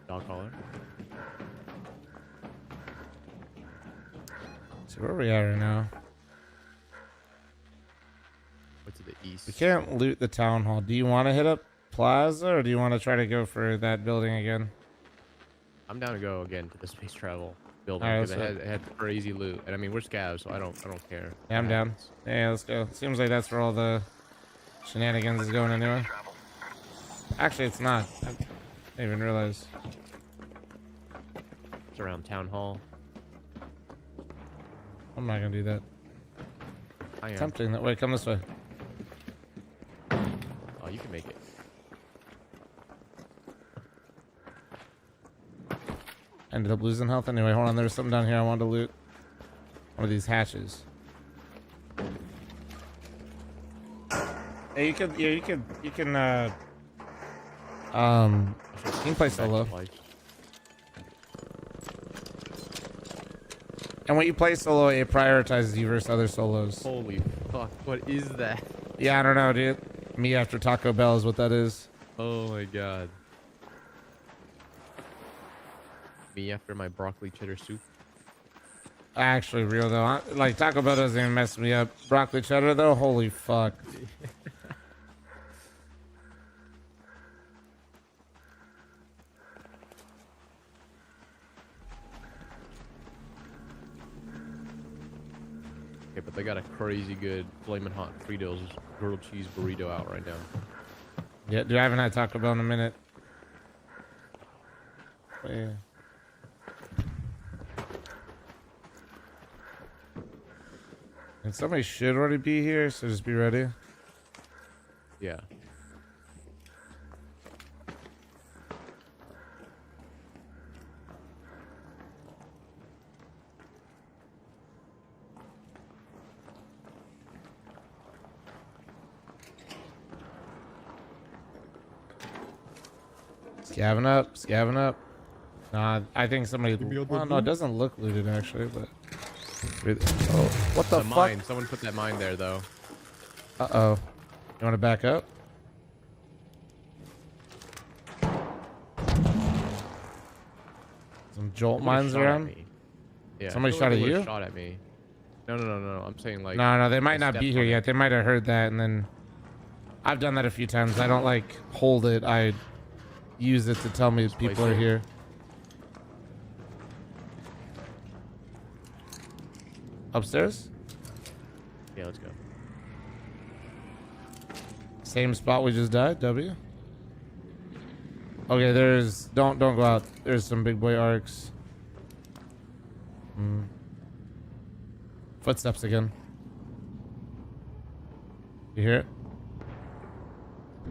Dog collar. So where are we at right now? What's to the east? We can't loot the town hall. Do you want to hit up Plaza, or do you want to try to go for that building again? I'm down to go again to the space travel building All right, because it had crazy loot, and I mean we're scavs, so I don't care. Yeah, I'm down. Yeah, let's go. Seems like that's where all the shenanigans is going anyway. Actually, it's not. I didn't even realize. It's around town hall. I'm not gonna do that. I am. Tempting that way. Come this way. Oh, you can make it. Ended up losing health anyway. Hold on, there's something down here I wanted to loot. One of these hatches. Hey, you can play solo. And when you play solo, it prioritizes you versus other solos. Holy fuck, what is that? Yeah, I don't know, dude. Me after Taco Bell is what that is. Oh my god. Me after my broccoli cheddar soup. Actually, real though. Like Taco Bell doesn't even mess me up. Broccoli cheddar though, holy fuck. Okay, but they got a crazy good flaming hot Fritos grilled cheese burrito out right now. Yeah, dude, I haven't had Taco Bell in a minute. But yeah. And somebody should already be here, so just be ready. Yeah. Scavving up, scavving up. Nah, I think somebody. Well, no, it doesn't look looted actually, but. Oh, what the fuck? Mine. Someone put that mine there though. Uh-oh. You want to back up? Some jolt mines around? Yeah. Somebody shot at you? Shot at me. No. I'm saying like. No, they might not be here yet. They might have heard that, and then I've done that a few times. I don't like hold it. I use it to tell me people are here. Upstairs? Yeah, let's go. Same spot we just died, W. Okay, there's don't go out. There's some big boy arcs. Footsteps again. You hear it?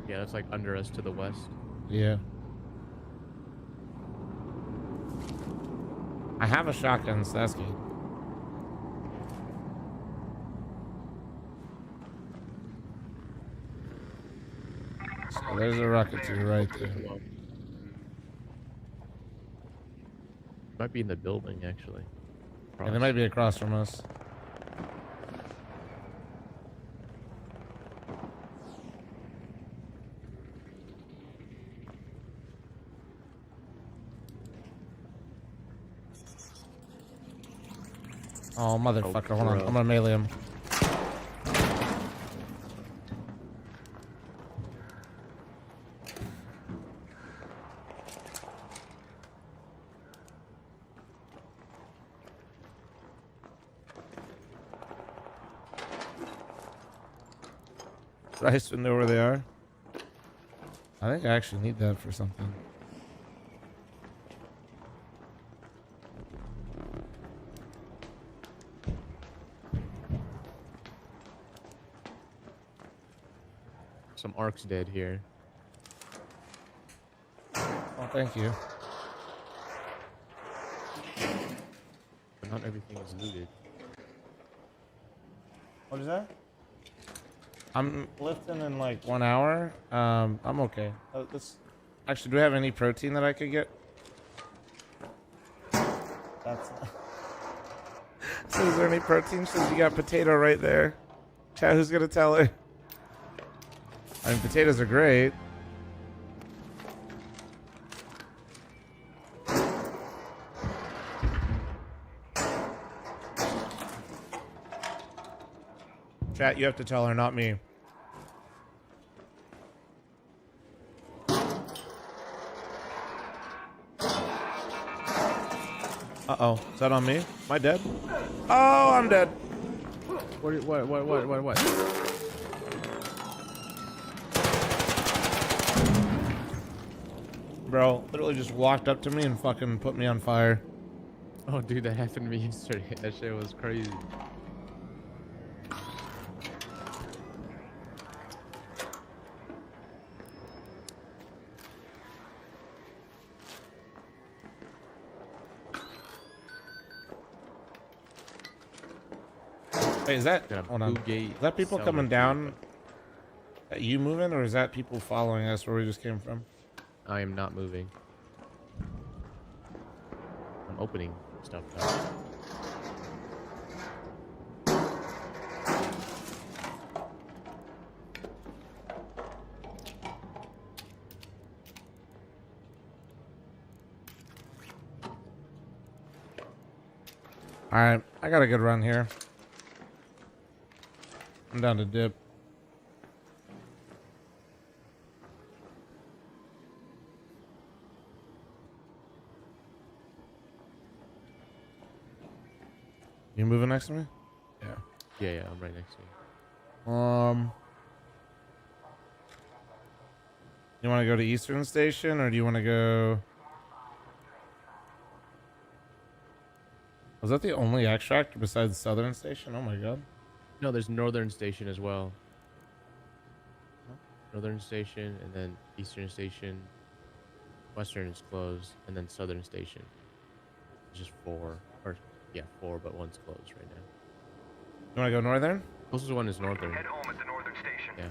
Yeah, it's like under us to the west. Yeah. I have a shotgun, so that's good. So there's a rocketeer right there. Might be in the building, actually. Yeah, they might be across from us. Oh, motherfucker. Hold on. I'm gonna melee him. Rice would know where they are. I think I actually need that for something. Some arcs dead here. Oh, thank you. But not everything is looted. What is that? I'm lifting in like 1 hour. I'm okay. Actually, do we have any protein that I could get? That's. So is there any protein? Since you got potato right there. Chat, who's gonna tell her? I mean, potatoes are great. Chat, you have to tell her, not me. Uh-oh. Is that on me? Am I dead? Oh, I'm dead. What? Bro, literally just walked up to me and fucking put me on fire. Oh, dude, that happened to me yesterday. That shit was crazy. Wait, is that hold on. Is that people coming down? That you moving, or is that people following us where we just came from? I am not moving. I'm opening stuff now. All right, I got a good run here. I'm down to dip. You moving next to me? Yeah, I'm right next to you. You want to go to Eastern Station, or do you want to go? Was that the only extractor besides Southern Station? Oh my god. No, there's Northern Station as well. Northern Station, and then Eastern Station. Western is closed, and then Southern Station. It's just 4. Or, yeah, 4, but one's closed right now. You want to go Northern? Closest one is Northern. Head home at the Northern Station. Yeah.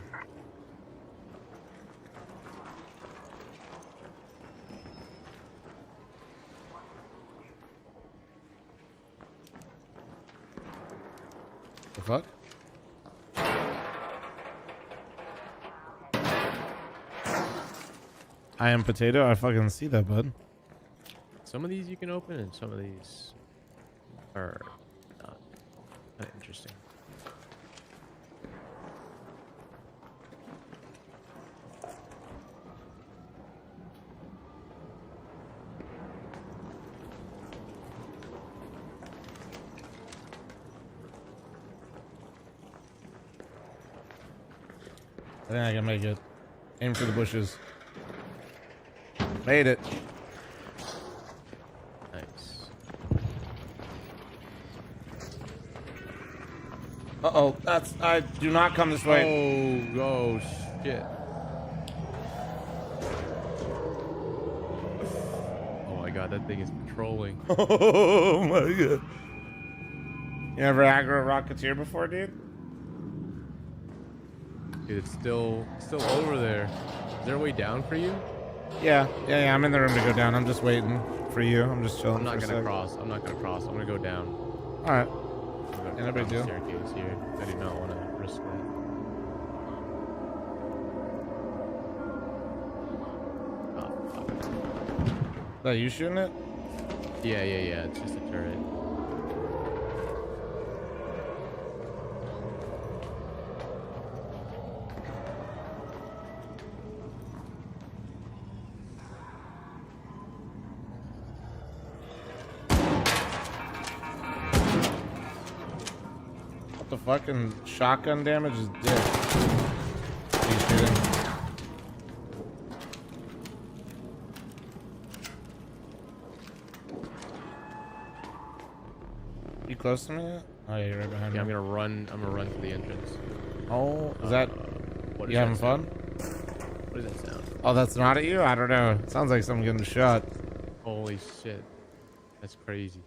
The fuck? I am potato. I fucking see that, bud. Some of these you can open, and some of these are not. Kind of interesting. I think I can make it. Aim for the bushes. Made it. Nice. Uh-oh. That's... I do not come this way. Oh, shit. Oh my god, that thing is patrolling. Oh my god. You ever aggro Rocketeer before, dude? Dude, it's still over there. Is there a way down for you? Yeah. I'm in the room to go down. I'm just waiting for you. I'm just chilling. I'm not gonna cross. I'm gonna go down. All right. Ain't no big deal. Staircase here. I do not want to risk that. Oh, fuck. Is that you shooting it? Yeah. It's just a turret. The fucking shotgun damage is dead. You close to me? Oh yeah, you're right behind me. I'm gonna run to the entrance. Oh, is that... What you is having that fun? What does that sound? Oh, that's not at you? I don't know. It sounds like someone getting shot. Holy shit. That's crazy.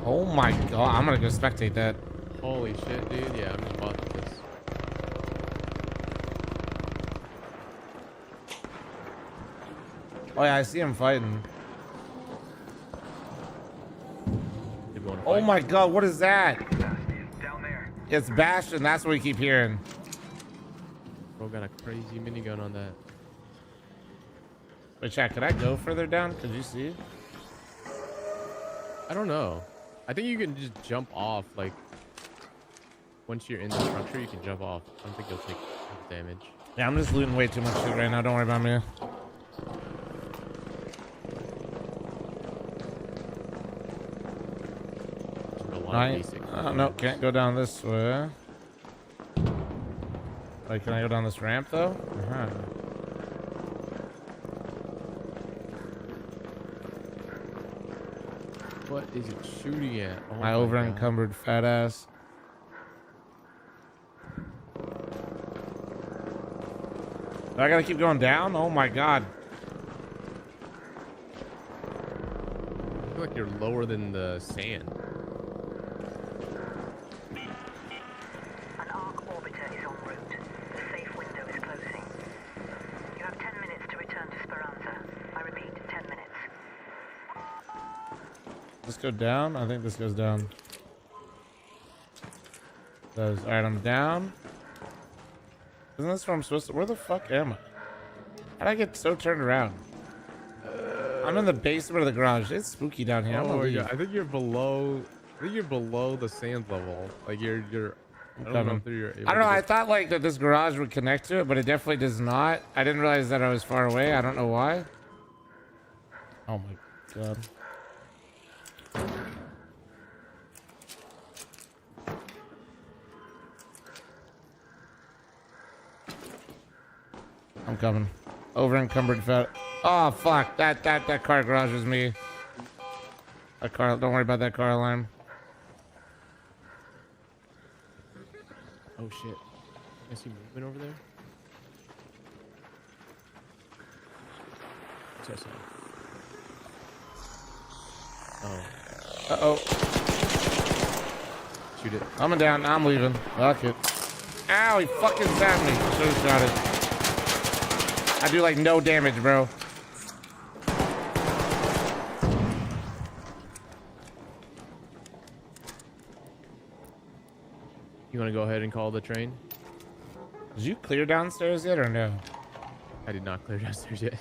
Oh my god, I'm gonna go spectate that. Holy shit, dude. Yeah, I'm just watching this. Oh yeah, I see him fighting. Oh fight? my god, what is that? It's Bastion, that's what we keep hearing. Bro got a crazy minigun on that. Wait, chat, could I go further down? Could you see? I don't know. I think you can just jump off, like, once you're in the structure, you can jump off. I don't think you'll take damage. Yeah, I'm just looting way too much shit right now. Don't worry about me. No, can't go down this way. Like, can I go down this ramp though? What is it shooting at? Oh my over encumbered fat ass. Do I gotta keep going down? Oh my god. I feel like you're lower than the sand. An arc orbiter is en route. The safe window is closing. You have 10 minutes to return to Speranza. I repeat, 10 minutes. Let's go down. I think this goes down. Does. Alright, I'm down. Isn't this where I'm supposed to... Where the fuck am I? How'd I get so turned around? I'm in the basement of the garage. It's spooky down here. Oh my god. I think you're below... I think you're below the sand level. Like you're... I don't know if you're able I don't know. to I just- thought like that this garage would connect to it, but it definitely does not. I didn't realize that I was far away. I don't know why. Oh my god. I'm coming. Over encumbered fat. Oh fuck! That car garage is me. That car. Don't worry about that car alarm. Oh shit. I see movement over there. What's that sound? Oh. Uh-oh. Shoot it. Coming down. I'm leaving. Fuck it. Ow, he fucking stabbed me. Should have shot it. I do like no damage, bro. You want to go ahead and call the train? Did you clear downstairs yet or no? I did not clear downstairs yet.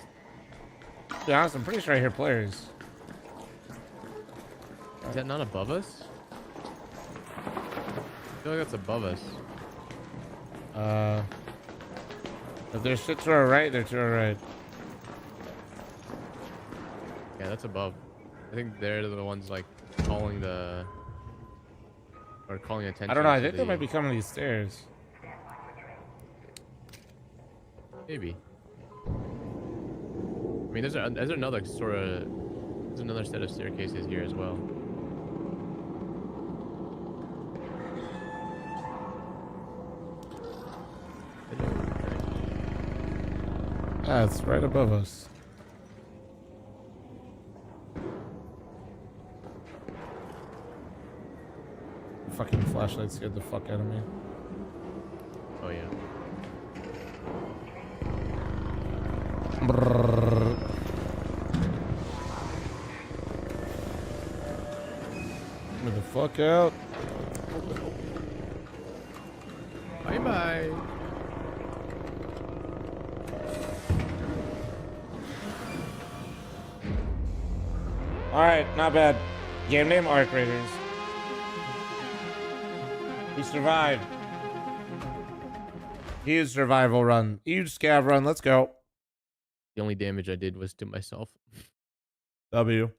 To be honest, I'm pretty sure I hear players. Is that not above us? I feel like that's above us. If there's shit to our right, they're to our right. Yeah, that's above. I think they're the ones like calling the... Or calling attention. I don't know. I to think they might be coming these stairs. Maybe. I mean, there's another sort of... There's another set of staircases here as well. Ah, it's right above us. The fucking flashlight scared the fuck out of me. Oh yeah. Brrr. Get the fuck out. Bye bye. Alright, not bad. Game name Arc Raiders. We survived. Huge survival run. Huge scav run. Let's go. The only damage I did was to myself. W.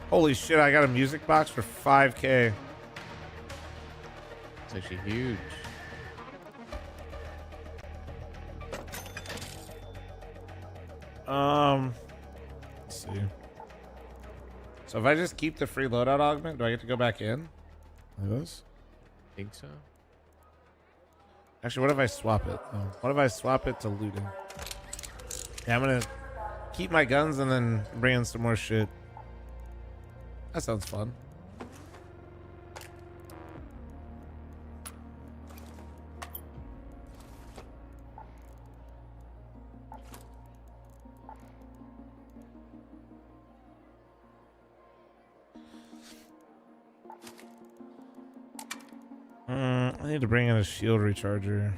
Holy shit, I got a music box for 5K. It's actually huge. Let's see. So if I just keep the free loadout augment, do I get to go back in? Like this? I think so. Actually, what if I swap it? Oh, what if I swap it to looting? Yeah, I'm gonna keep my guns and then bring in some more shit. That sounds fun. I need to bring in a shield recharger.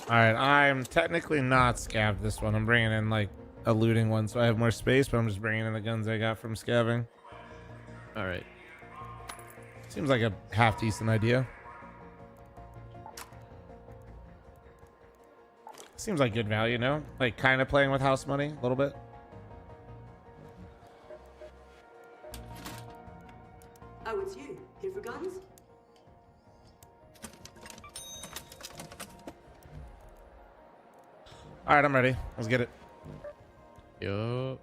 Alright, I'm technically not scabbed this one. I'm bringing in like a looting one so I have more space, but I'm just bringing in the guns I got from scabbing. Alright. Seems like a half decent idea. Seems like good value, no? Like kind of playing with house money a little bit. Oh, it's you. Here for guns? All right, I'm ready. Let's get it. Yo.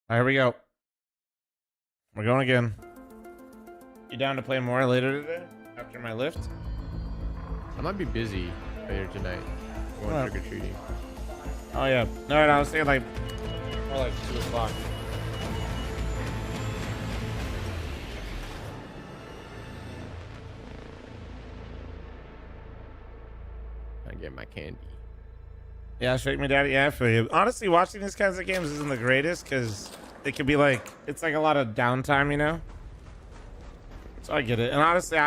All right, here we go. We're going again. You down to play more later today after my lift? I might be busy later tonight. Going trick or treating. Oh yeah. No, I was saying like more like 2 o'clock. I get my candy. Yeah, shake me daddy. Yeah, I feel you. Honestly, watching these kinds of games isn't the greatest because it could be like, it's like a lot of downtime, you know? So I get it. And honestly,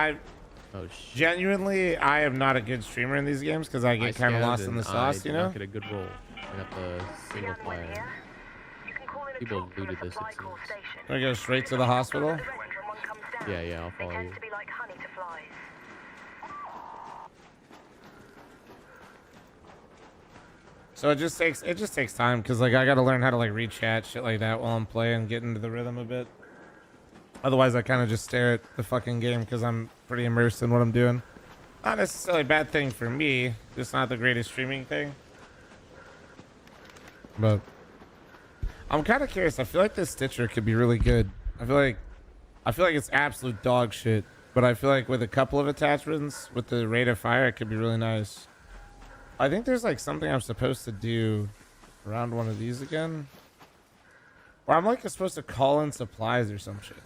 genuinely, I am not a good streamer in these games because I get kind of lost in the sauce, you know? I get a good roll. I got the single fire. People have looted this, it seems. Can I go straight to the hospital? Yeah, I'll follow you. So it just takes time because like I gotta learn how to like read chat, shit like that while I'm playing, get into the rhythm a bit. Otherwise I kind of just stare at the fucking game because I'm pretty immersed in what I'm doing. Not necessarily a bad thing for me, just not the greatest streaming thing. But I'm kind of curious. I feel like this Stitcher could be really good. I feel like it's absolute dog shit, but I feel like with a couple of attachments with the rate of fire, it could be really nice. I think there's like something I'm supposed to do around one of these again. Or I'm like supposed to call in supplies or some shit.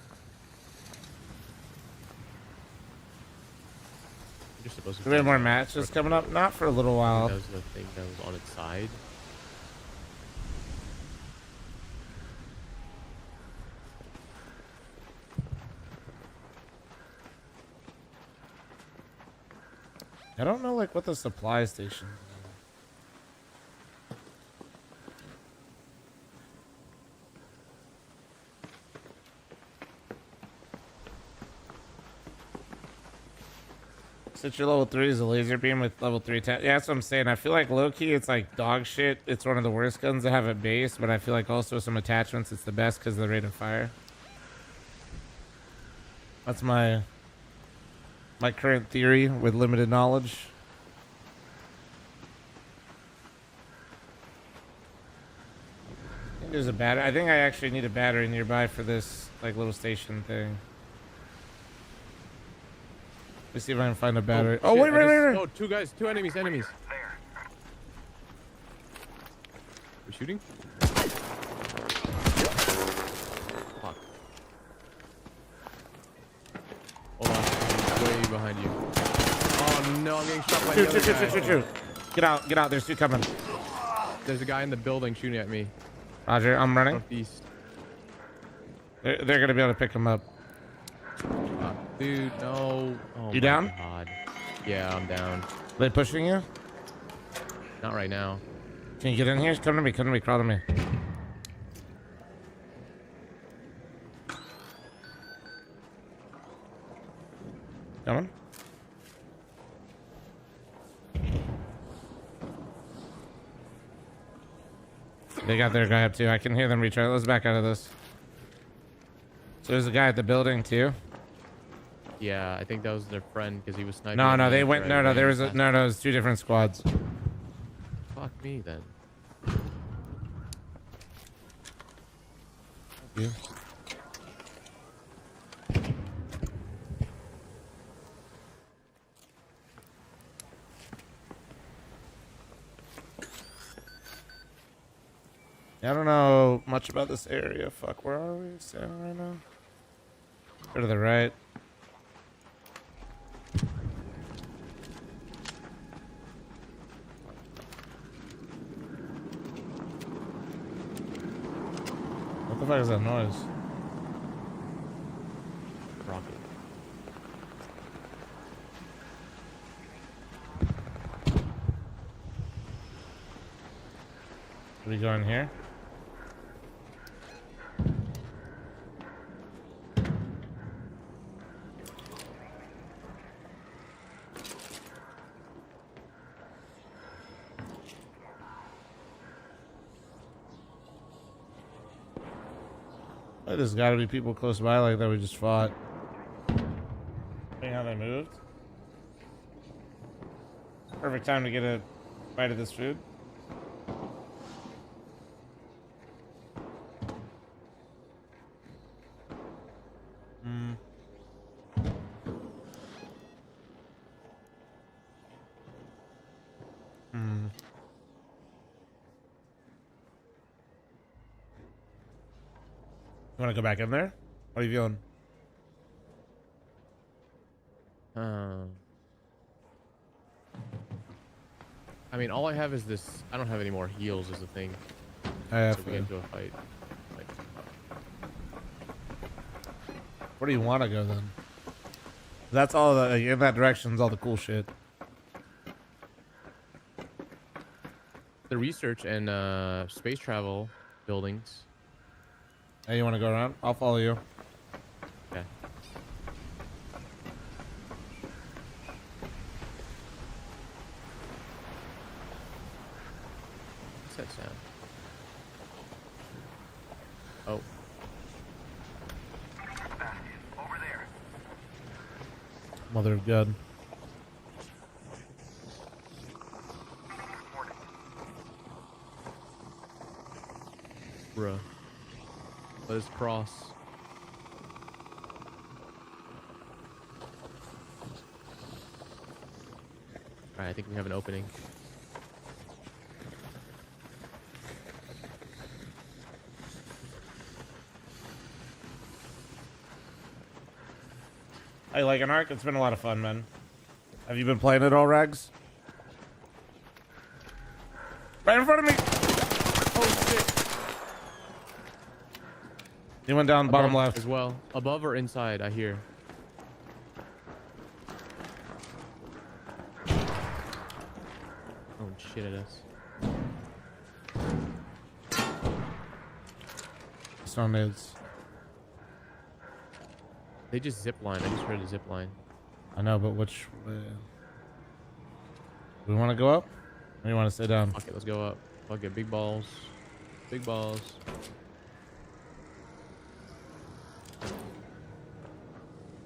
You're supposed to. Do we have more matches coming up? Not for a little while. That was the thing that was on its side. I don't know like what the supply station is. Since your level 3 is a laser beam with level 3 attack. Yeah, that's what I'm saying. I feel like low-key it's like dog shit. It's one of the worst guns to have at base, but I feel like also some attachments it's the best because of the rate of fire. That's my current theory with limited knowledge. I think there's a battery. I think I actually need a battery nearby for this like little station thing. Let's see if I can find a battery. Oh, wait. Oh, two guys, two enemies. We're shooting? Fuck. Hold on. Way behind you. Oh no, I'm getting shot by the other guy. Get out. There's two coming. There's a guy in the building shooting at me. Roger, I'm running. Northeast. They're gonna be able to pick him up. Dude, no. Oh, You my down? God. Yeah, I'm down. They pushing you? Not right now. Can you get in here? Come to me. Come to me. Crawl to me. Coming. They got their guy up too. I can hear them retry. Let's back out of this. So there's a guy at the building too. Yeah, I think that was their friend because he was sniping. No, at no, me they after went. I No, no, ran there was past no, no. It was 2 different squads. Fuck me then. Yeah. I don't know much about this area. Fuck, where are we standing right now? Go to the right. What the fuck is that noise? Rocket. Are we going here? There's got to be people close by like that we just fought. Seeing how they moved. Perfect time to get a bite of this food. Hmm. Hmm. You want to go back in there? What are you feeling? I mean, all I have is this. I don't have any more heals, is the thing. I have so we get into a fight. Where do you want to go then? That's all the in that direction's all the cool shit. The research and space travel buildings. Hey, you want to go around? I'll follow you. Okay. What's that sound? Oh. Over there. Mother of God. Bruh. Let us cross. Alright, I think we have an opening. Hey, like an arc, it's been a lot of fun, man. Have you been playing it all, Rags? Right in front of me! Oh shit! He went down bottom left as well. Above or inside? I hear. Oh shit at us. Stone nades. They just zip line. I just heard a zip line. I know, but which way? We want to go up? Or you want to stay down? Okay, let's go up. Fuck it, big balls. Big balls.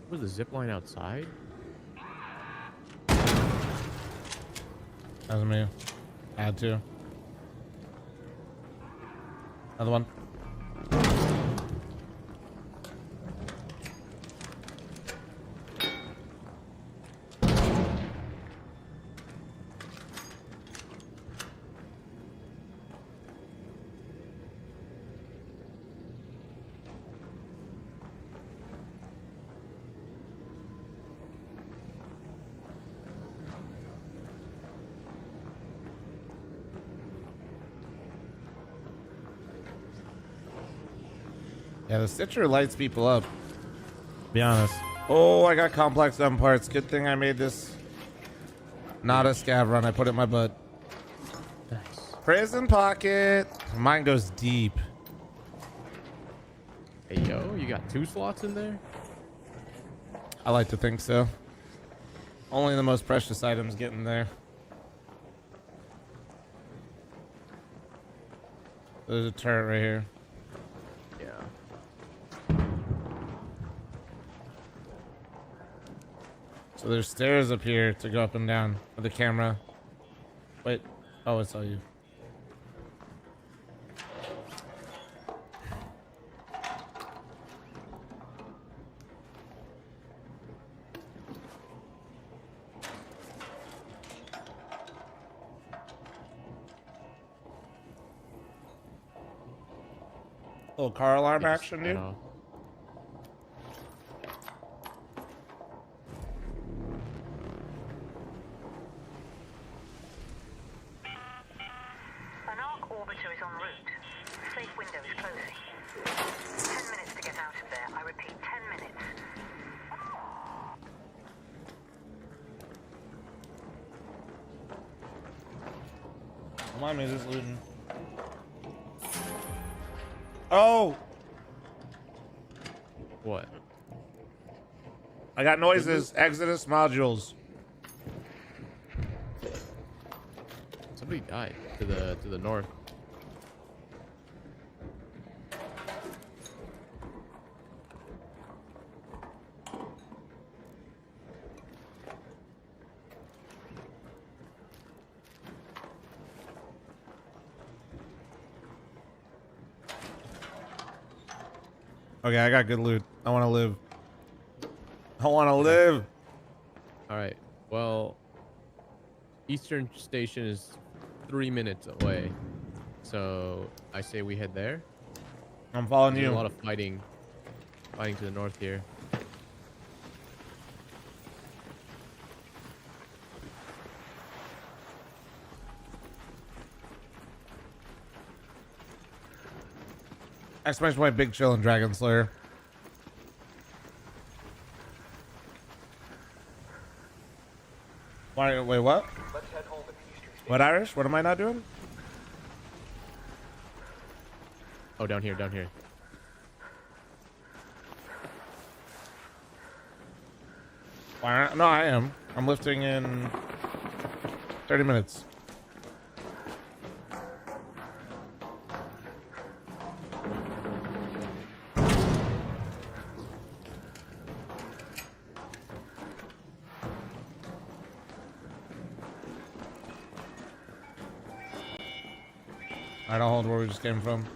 Was the zip line outside? That was me. Had to. Another one. Yeah, the Stitcher lights people up. Be honest. Oh, I got complex dumb parts. Good thing I made this not a scav run. I put it in my butt. Nice. Prison pocket. Mine goes deep. Hey, yo, you got 2 slots in there? I like to think so. Only the most precious items get in there. There's a turret right here. Yeah. So there's stairs up here to go up and down with the camera. Wait. Oh, it's all you. Little car alarm action, dude. An arc orbiter is en route. The safe window is closing. 10 minutes to get out of there. I repeat, 10 minutes. Remind me of this looting. Oh! What? I got noises. Exodus modules. Somebody died to the north. Okay, I got good loot. I want to live. I want to live. All right. Well, Eastern Station is 3 minutes away, so I say we head there. I'm following There's you. A lot of fighting to the north here. Exclamation point, big chill and Dragon Slayer. Why, wait, what? What, Irish? What am I not doing? Oh, down here, down here. Why not? No, I am. I'm lifting in 30 minutes. I don't hold where we just came from.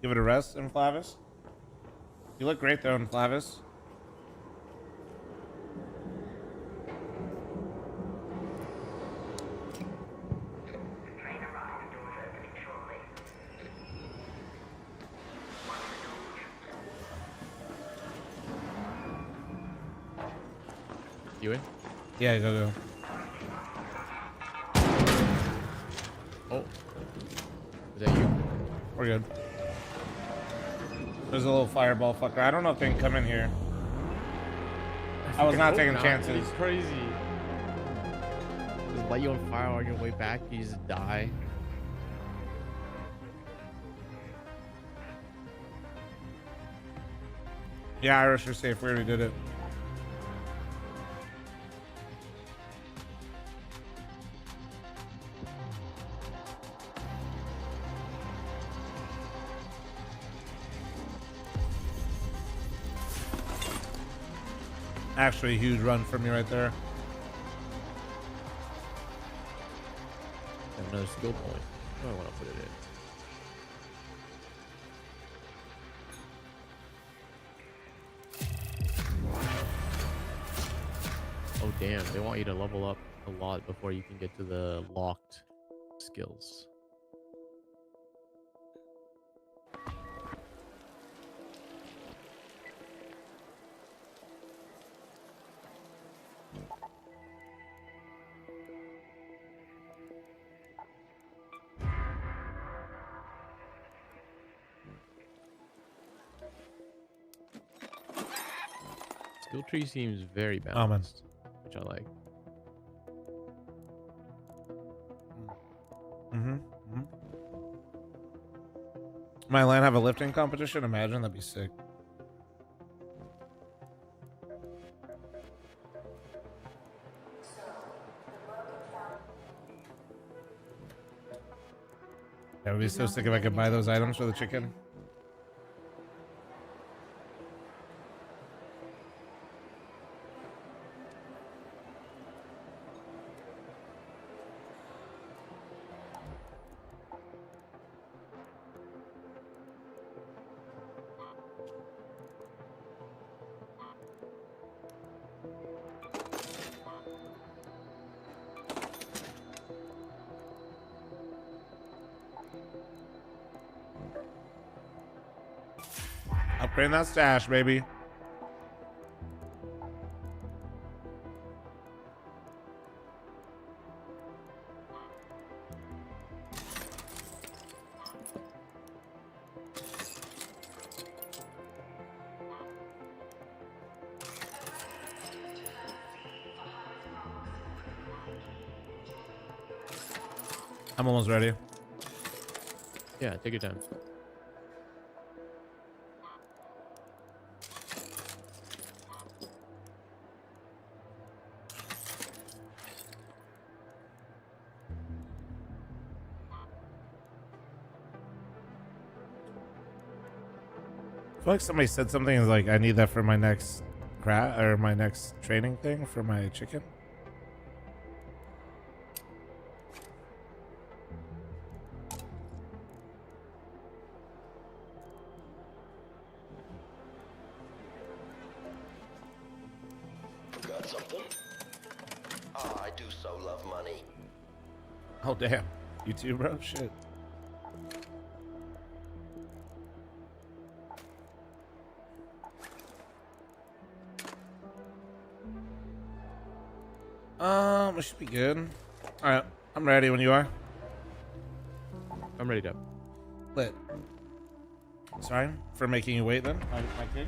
Give it a rest in Flavis. You look great though in Flavis. You in? Yeah, go. Oh. Is that you? We're good. There's a little fireball fucker. I don't know if they can come in here. I was not taking chances. It's crazy. Just light you on fire on your way back, you just die. Yeah, Irish, you're safe. We already did it. Actually, a huge run from me right there. Another skill point. I don't want to put it in. Oh damn, they want you to level up a lot before you can get to the locked skills. Skill tree seems very balanced, which I like. My land have a lifting competition? Imagine, that'd be sick. Yeah, it would be so sick if I could buy those items for the chicken. Upgrade that stash, baby. I'm almost ready. Yeah, take your time. I feel like somebody said something like, I need that for my next or my next training thing for my chicken. Got something? Oh, I do so love money. Oh, damn. You too, bro? Shit. It should be good. All right, I'm ready when you are. I'm ready to. Lit. Sorry for making you wait then, my king.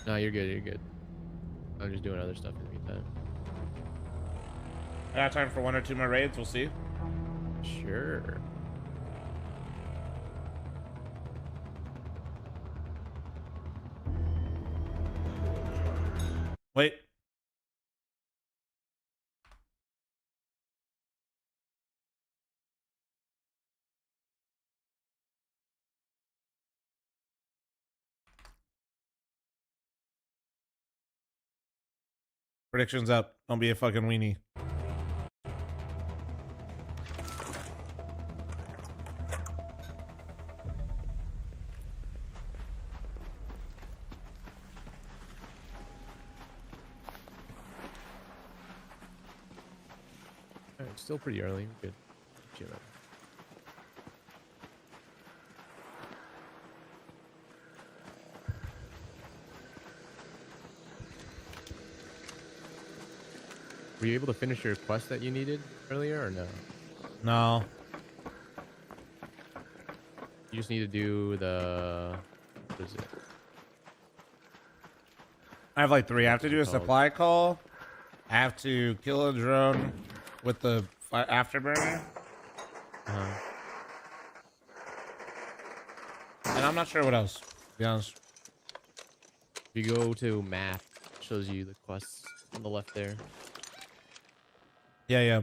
No, you're good. You're good. I'm just doing other stuff in the meantime. I got time for 1 or 2 more raids. We'll see. Sure. Wait. Predictions up. Don't be a fucking weenie. Alright, still pretty early. Good. Chill out. Were you able to finish your quest that you needed earlier or no? No. You just need to do the... What is it? I have like 3. I have to do a supply call. I have to kill a drone with the afterburner. And I'm not sure what else, to be honest. If you go to map, it shows you the quests on the left there. Yeah, yeah.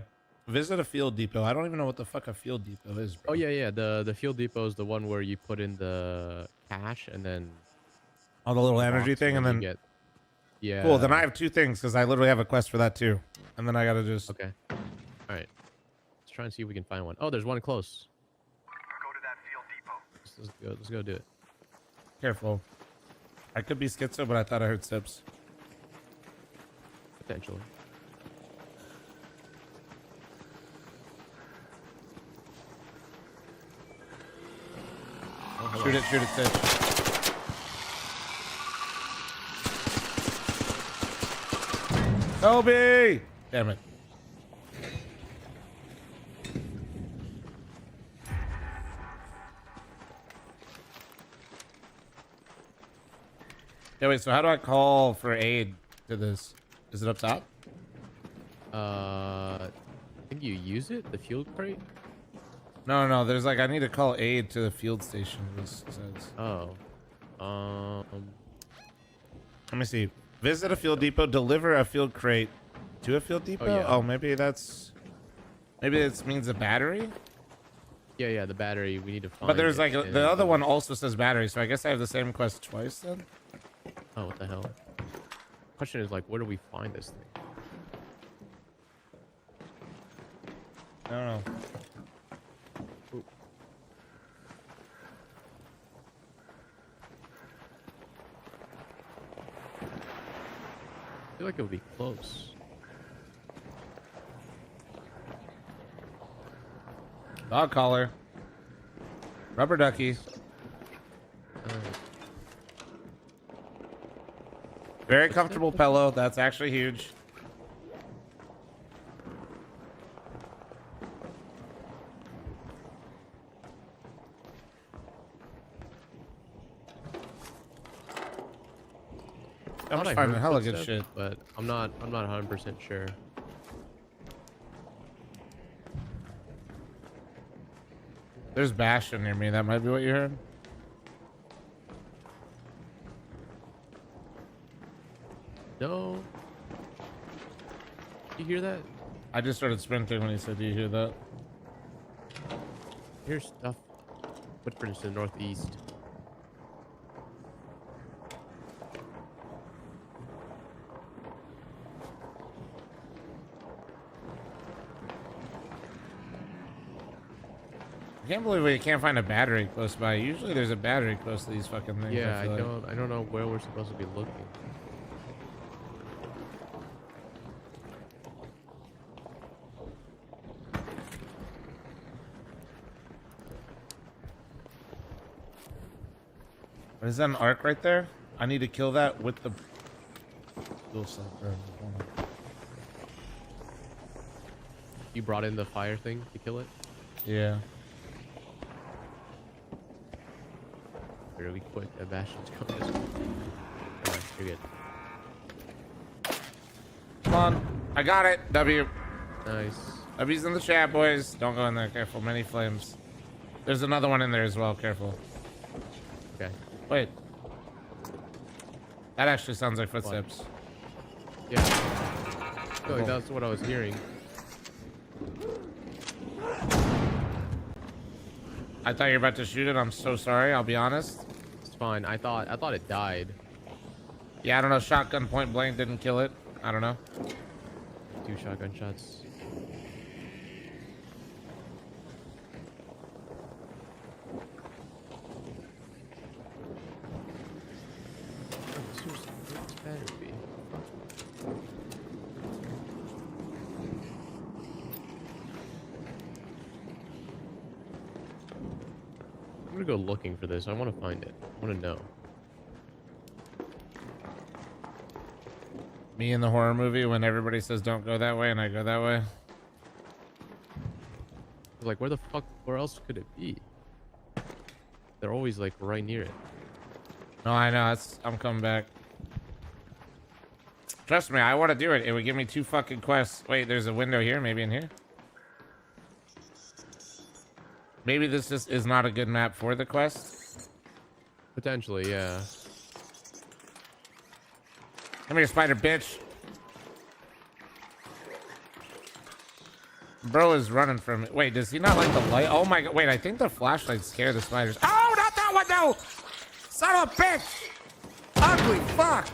Visit a field depot. I don't even know what the fuck a field depot is, bro. Oh, yeah, yeah. The field depot is the one where you put in the cash and then... Oh, the little energy thing and then... Get... Yeah. Cool, then I have 2 things because I literally have a quest for that too. And then I gotta just... Okay. Alright. Let's try and see if we can find one. Oh, there's one close. Go to that field depot. Let's go do it. Careful. I could be schizo, but I thought I heard sips. Potentially. Shoot it, Sid. Toby! Damn it. Yeah, wait, so how do I call for aid to this? Is it up top? I think you use it, the fuel crate? No, there's like, I need to call aid to the field station, this says. Oh. Let me see. Visit a field depot, deliver a field crate to a field depot? yeah. Oh, maybe this means a battery? Yeah, the battery, we need to find But there's like, it, the other one also says battery, so I guess I have the same quest twice then? Oh, what the hell? Question is like, where do we find this thing? I don't know. Ooh. I feel like it would be close. Dog collar. Rubber ducky. Very comfortable pillow. That's actually huge. I'm just finding hella good shit, but I'm not 100% sure. There's Bastion near me. That might be what you heard. No. You hear that? I just started sprinting when he said, "Do you hear that?" Here's stuff. Footprints to the northeast. I can't believe we can't find a battery close by. Usually there's a battery close to these fucking things. Yeah, I don't know where we're supposed to be looking. Is that an arc right there? I need to kill that with the You brought in the fire thing to kill it? Yeah. Really quick. That Bastion's coming this way. Alright, you're good. Come on. I got it. W. Nice. W's in the chat, boys. Don't go in there. Careful. Many flames. There's another one in there as well. Careful. Okay. Wait. That actually sounds like footsteps. Yeah. I feel like that's what I was hearing. I thought you were about to shoot it. I'm so sorry. I'll be honest. It's fine. I thought it died. Yeah, I don't know. Shotgun point blank didn't kill it. I don't know. 2 shotgun shots. Seriously, what's better be? I'm gonna go looking for this. I want to find it. I want to know. Me in the horror movie when everybody says don't go that way and I go that way. Like, where the fuck? Where else could it be? They're always like right near it. No, I know. I'm coming back. Trust me, I want to do it. It would give me 2 fucking quests. Wait, there's a window here. Maybe in here. Maybe this just is not a good map for the quest. Potentially, yeah. Come here, spider bitch. Bro is running from it. Wait, does he not like the light? Oh my god. Wait, I think the flashlight scared the spiders. Oh, not that one, no! Son of a bitch! Ugly fuck!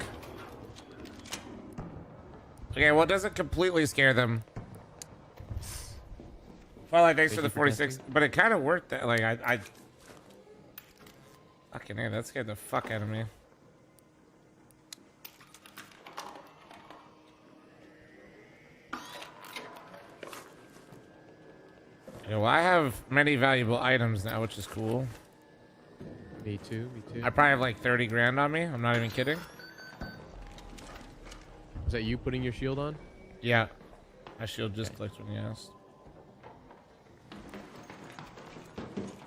Okay, well, it doesn't completely scare them. Twilight, thanks for the 46. But it kind of worked. That, like, I... Fucking hell, that scared the fuck out of me. Okay, well, I have many valuable items now, which is cool. Me too. Me too. I probably have like 30 grand on me. I'm not even kidding. Is that you putting your shield on? Yeah. My shield just clicked when you asked.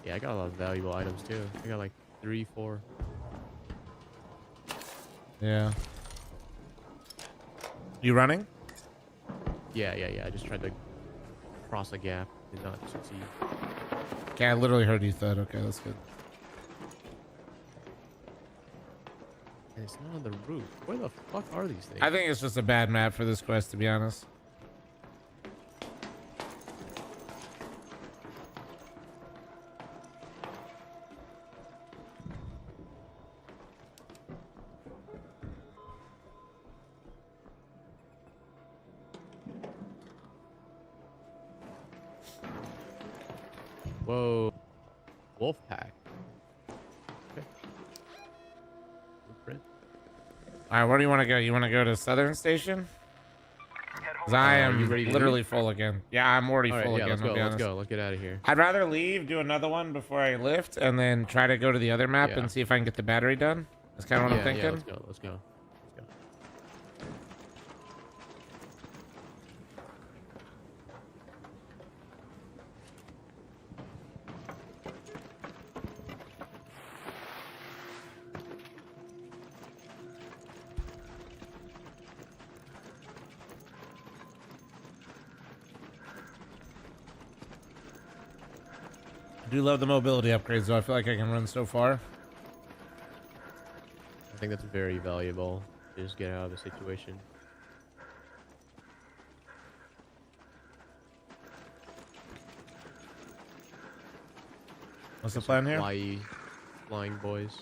Yeah, I got a lot of valuable items too. I got like 3, 4. Yeah. You running? Yeah. I just tried to cross a gap. Did not succeed. Okay, I literally heard you thud. Okay, that's good. And it's not on the roof. Where the fuck are these things? I think it's just a bad map for this quest, to be honest. Whoa. Wolf pack. Okay. Blueprint. All right, where do you want to go? You want to go to Southern Station? Because I am you ready to literally leave? full again. Yeah, I'm already All right, full yeah, again. let's go. I'll be Let's honest. go. Let's get out of here. I'd rather leave, do another one before I lift, and then try to go to the other map Yeah. and see if I can get the battery done. That's kind of what I'm thinking. Yeah, let's go. Let's go. I do love the mobility upgrades, though. I feel like I can run so far. I think that's very valuable to just get out of the situation. What's the plan here? Flying boys.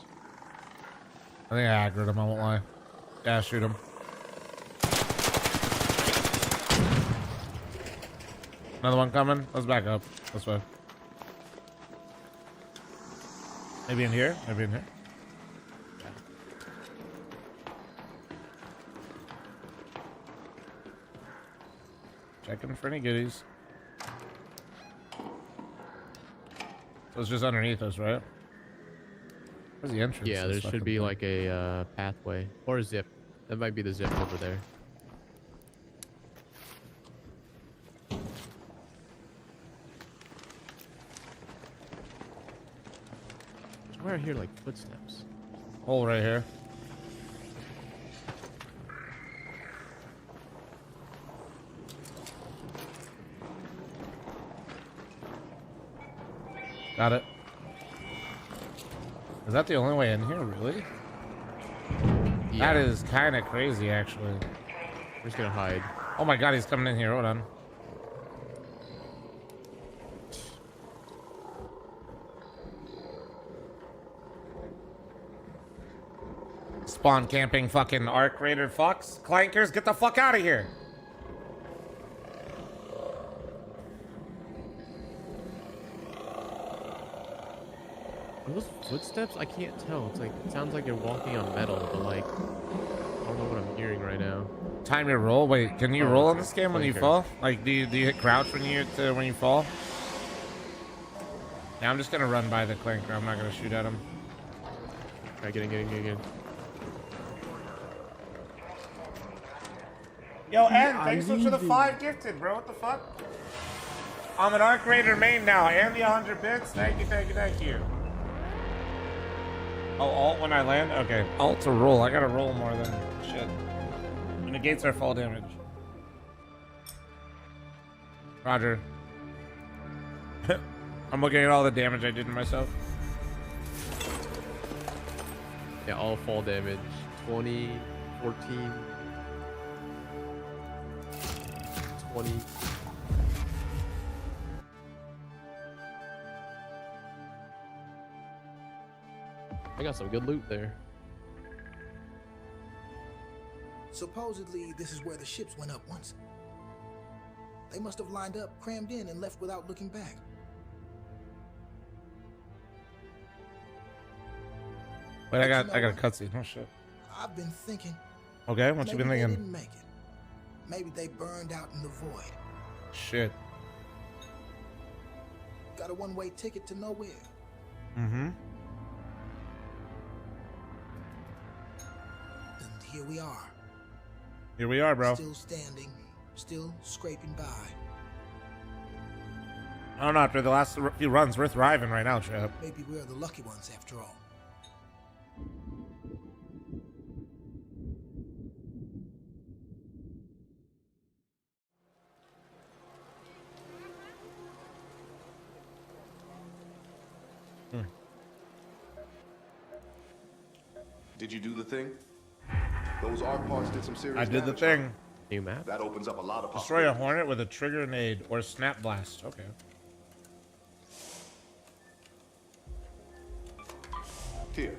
I think I aggroed him, I won't lie. Yeah, shoot him. Another one coming. Let's back up. This way. Maybe in here? Maybe in here. Checking for any goodies. So it's just underneath us, right? Where's the entrance? Yeah, to there this should fucking be thing? like a pathway or a zip. That might be the zip over there. Where I hear like footsteps. Hole right here. Got it. Is that the only way in here, really? Yeah. That is kind of crazy, actually. We're just gonna hide. Oh my god, he's coming in here. Hold on. Spawn camping fucking Arc Raider Fox. Clankers, get the fuck out of here. Are those footsteps? I can't tell. It's like it sounds like you're walking on metal, but like I don't know what I'm hearing right now. Time your roll. Wait, can you Oh, roll on okay. this game when you Clanker. fall? Like, do you hit crouch when you fall? Yeah, I'm just gonna run by the clanker. I'm not gonna shoot at him. Try getting. Yo, N, thanks so much for the 5 gifted, bro. What the fuck? I'm an Arc Raider main now. And the 100 bits. Thank you. Oh, alt when I land? Okay. Alt to roll. I gotta roll more than shit. It negates our fall damage. Roger. I'm looking at all the damage I did to myself. Yeah, all fall damage. 20, 14, 20. I got some good loot there. Supposedly, this is where the ships went up once. They must have lined up, crammed in, and left without looking back. Wait, I got a cutscene. Oh shit. I've been thinking. Okay, what you been maybe thinking? They didn't make it. Maybe they burned out in the void. Shit. Got a one-way ticket to nowhere. Mm-hmm. here we are. Here we are, bro. Still standing, still scraping by. I don't know, after the last few runs, we're thriving right now, Chip. Maybe we're the lucky ones after all. Did you do the thing? Those arc parts did some serious I did the damage. thing. New map. That opens up a lot of Destroy a hornet with a trigger nade or snap blast. Okay. Here,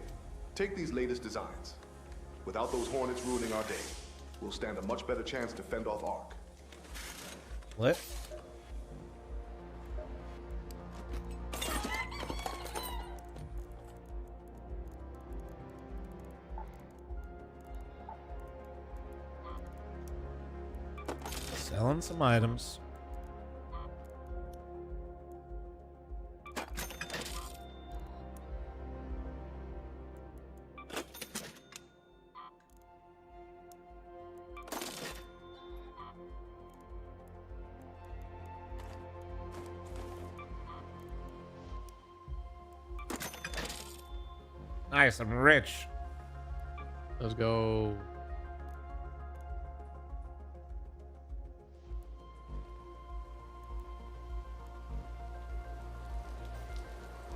take these latest designs. Without those hornets ruining our day, we'll stand a much better chance to fend off arc. Lit. Selling some items. Nice, I'm rich. Let's go.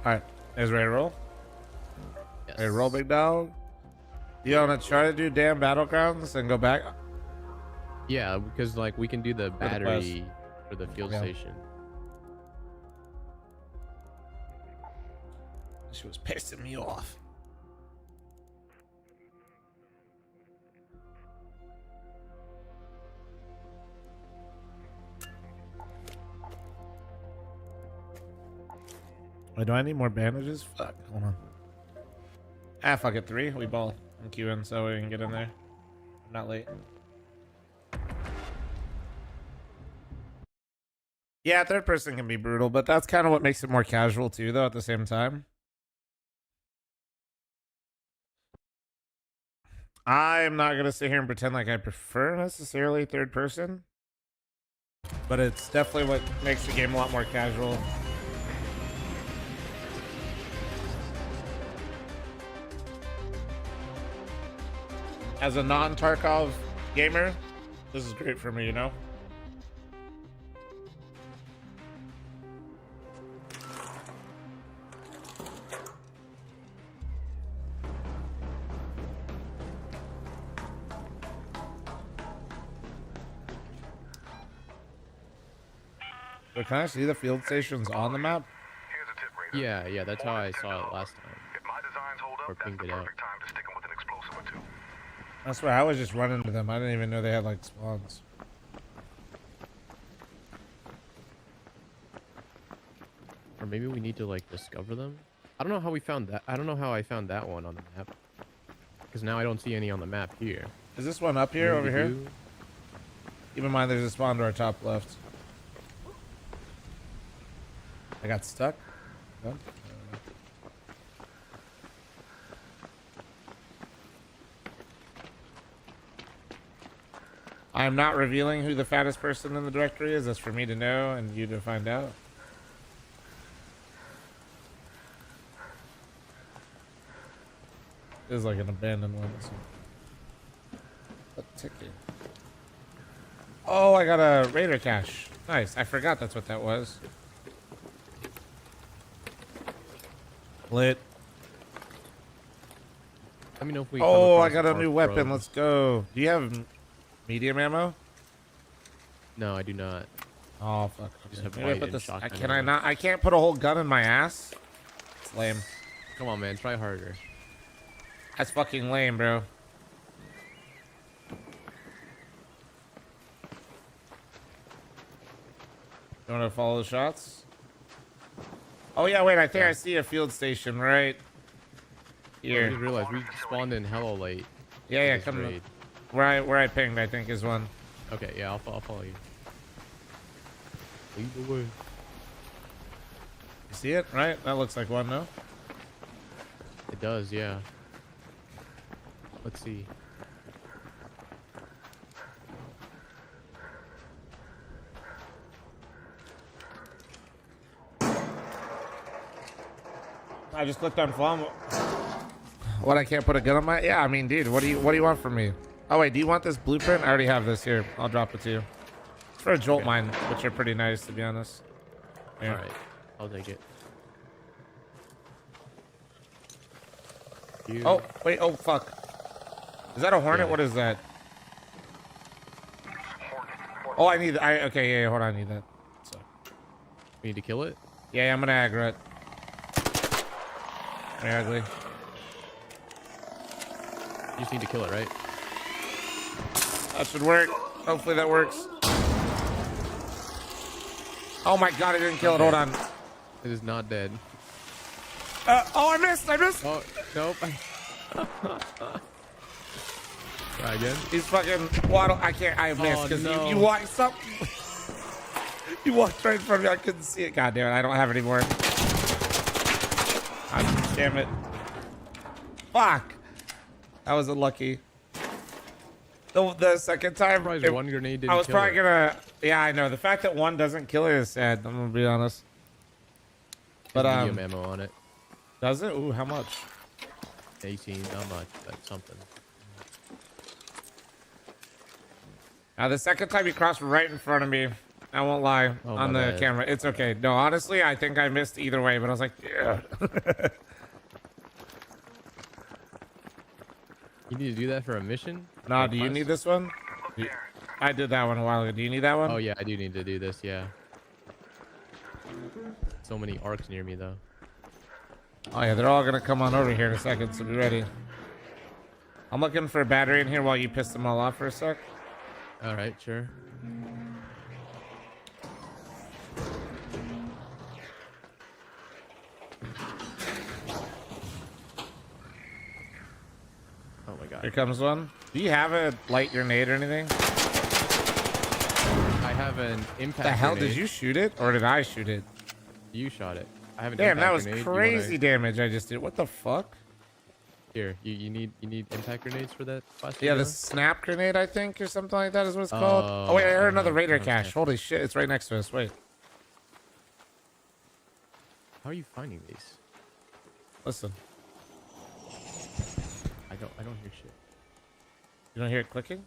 Alright, is ready to roll? Yes. Ready to roll, big dog? You wanna try to do damn battlegrounds and go back? Yeah, because like we can do the battery for the field station. She was pissing me off. Wait, do I need more bandages? Fuck, hold on. Ah, fuck it, 3. We ball. I'm queuing so we can get in there. I'm not late. Yeah, third person can be brutal, but that's kind of what makes it more casual too, though, at the same time. I'm not going to sit here and pretend like I prefer necessarily third person, but it's definitely what makes the game a lot more casual. As a non-Tarkov gamer, this is great for me, you know? So can I see the field stations on the map? Yeah, yeah, that's how I saw it last time. Or pinged it out. That's why I was just running to them. I didn't even know they had like spawns. Or maybe we need to like discover them. I don't know how we found that. I don't know how I found that one on the map. Because now I don't see any on the map here. Is this one up here, over here? Keep in mind there's a spawn to our top left. I got stuck. No? I'm not revealing who the fattest person in the directory is. That's for me to know and you to find out. This is like an abandoned one. A ticket. Oh, I got a raider cache. Nice. I forgot that's what that was. Lit. Let me know if we. Oh, I got a new weapon. Let's go. Do you have medium ammo? No, I do not. Oh fuck. Just have Maybe I white put and this. shotgun Can I ammo. not? I can't put a whole gun in my ass. It's lame. Come on, man. Try harder. That's fucking lame, bro. You want to follow the shots? Oh yeah, wait. I think I see a field station right I here. just realized we spawned in hella late. Yeah, yeah. This Come raid. where I pinged. I think is one. Okay, yeah, I'll follow you. Lead the way. You see it? Right? That looks like one, no? It does, yeah. Let's see. I just clicked on farm. What? I can't put a gun on my? Yeah, I mean, dude, what do you want from me? Oh wait, do you want this blueprint? I already have this here. I'll drop it to you. It's for a jolt mine, which are pretty nice to be honest. Here. All right, I'll take it. Oh wait, oh fuck. Is that a hornet? Yeah. What is that? Oh, okay, yeah, hold on, I need that. So, we need to kill it? Yeah, I'm gonna aggro it. Very ugly. You just need to kill it, right? That should work. Hopefully that works. Oh my god, I didn't kill it. Hold on. It is not dead. Oh, I missed. Oh, nope. Try again. He's fucking waddle. I can't. I missed because you walked something. You walked right in front of me. I couldn't see it. God damn it! I don't have it anymore. God damn it! Fuck. That was unlucky. The second time, one grenade didn't I was kill probably it. gonna. Yeah, I know. The fact that one doesn't kill it is sad. I'm gonna be honest. But medium ammo on it. Does it? Ooh, how much? 18, not much, but something. Now the second time you crossed right in front of me, I won't lie, on the camera. It's okay. No, honestly, I think I missed either way, but I was like, yeah. You need to do that for a mission? No, do you need this one? I did that one a while ago. Do you need that one? Oh yeah, I do need to do this, yeah. So many arcs near me though. Oh yeah, they're all gonna come on over here in a second, so be ready. I'm looking for a battery in here while you piss them all off for a sec. Alright, sure. Oh my god. Here comes one. Do you have a light grenade or anything? I have an impact The hell, grenade. did you shoot it or did I shoot it? You shot it. I have an Damn, that impact was grenade. crazy damage I just did. What the fuck? Here, you need impact grenades for that? Yeah, the snap grenade, I think, or something like that is what it's called. Oh wait, I heard another radar cache. Holy shit, it's right next to us. Wait. How are you finding these? Listen. I don't hear shit. You don't hear it clicking?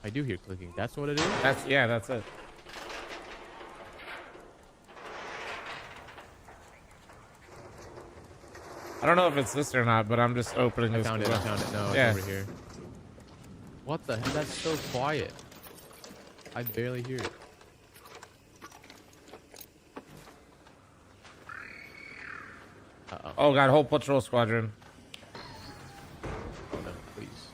I do hear clicking. That's what it is? That's it. I don't know if it's this or not, but I'm just opening this. I found it. No, it's over here. What the hell? That's so quiet. I barely hear it. Uh-oh. Oh god, whole patrol squadron. Oh no, please.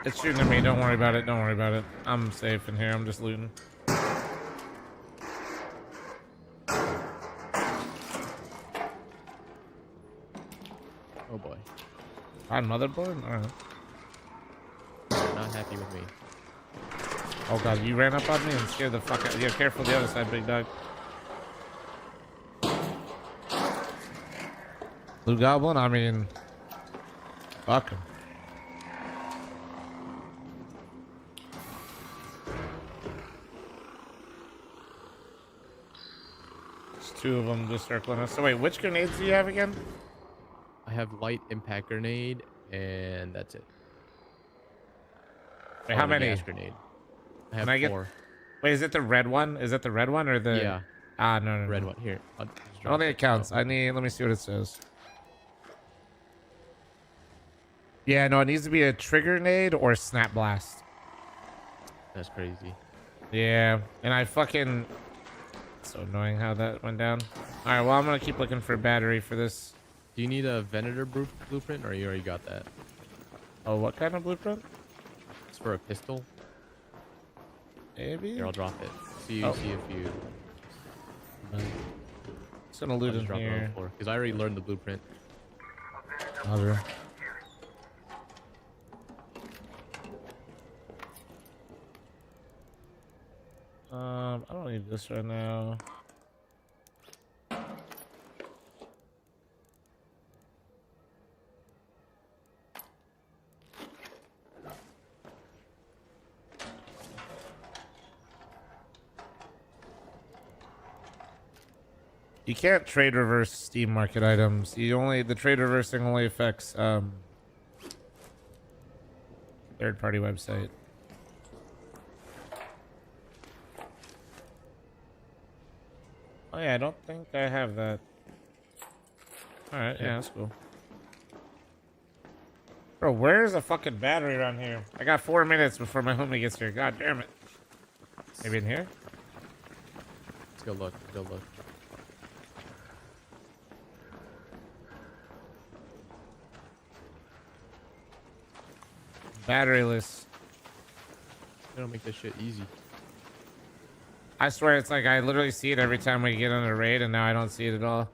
It's shooting at me. Don't worry about it. Don't worry about it. I'm safe in here. I'm just looting. Oh boy. On motherboard? Alright. Not happy with me. Oh god, you ran up on me and scared the fuck out. Yeah, careful the other side, big dog. Blue Goblin? I mean, fuck him. There's two of them just circling us. So wait, which grenades do you have again? I have light impact grenade, and that's it. Wait, how the many? gas grenade. I have Can I 4. Wait, is it the red one? Is it the red one or the? Yeah. Ah, no. Red one. Here. I don't think it counts. Let me see what it says. Yeah, no, it needs to be a trigger nade or a snap blast. That's crazy. Yeah, and I fucking... So annoying how that went down. Alright, well, I'm gonna keep looking for a battery for this. Do you need a Venator blueprint, or you already got that? Oh, what kind of blueprint? It's for a pistol. Maybe? Here, I'll drop it. See if you... Just gonna loot in drop here. Because I already learned the blueprint. Other. I don't need this right now. You can't trade reverse Steam Market items. The trade reversing only affects third-party website. Oh yeah, I don't think I have that. All right, yeah, that's cool. Bro, where's a fucking battery around here? I got 4 minutes before my homie gets here. God damn it. Maybe in here? Let's go look. Let's go look. Batteryless. They don't make this shit easy. I swear it's like I literally see it every time we get on a raid, and now I don't see it at all.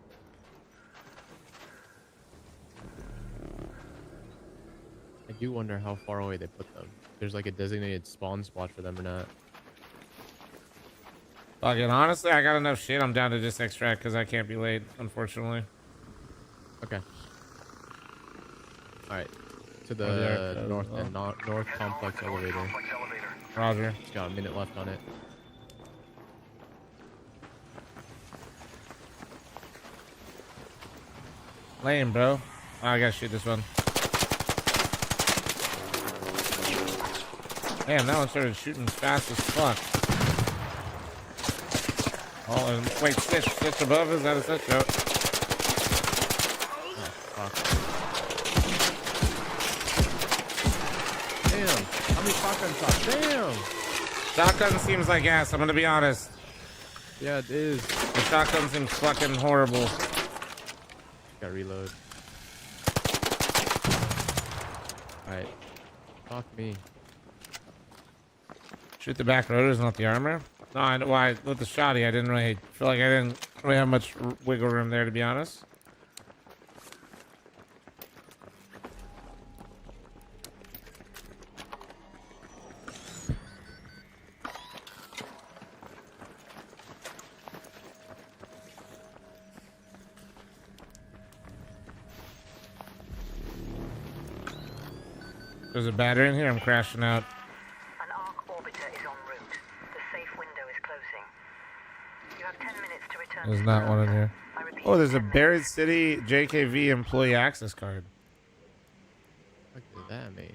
I do wonder how far away they put them. There's like a designated spawn spot for them or not. Fucking honestly, I got enough shit. I'm down to just extract because I can't be late, unfortunately. Okay. All right. To the north and north complex elevator. Roger. It's got a minute left on it. Lame, bro. Oh, I gotta shoot this one. Damn, that one started shooting fast as fuck. Oh, and wait, Stitch above? Is that a Stitch? Oh. Oh, fuck. Damn. How many shotgun shots? Damn. Shotgun seems like ass, I'm gonna be honest. Yeah, it is. The shotgun seems fucking horrible. Got reload. Alright. Fuck me. Shoot the back rotors, not the armor? No, I know why. With the shotty, I didn't really feel like I didn't really have much wiggle room there, to be honest. There's a battery in here. I'm crashing out. An arc orbiter is en route. The safe window is closing. You have 10 minutes to return. There's not one in here. Oh, there's a Buried City JKV employee access card. What does that mean?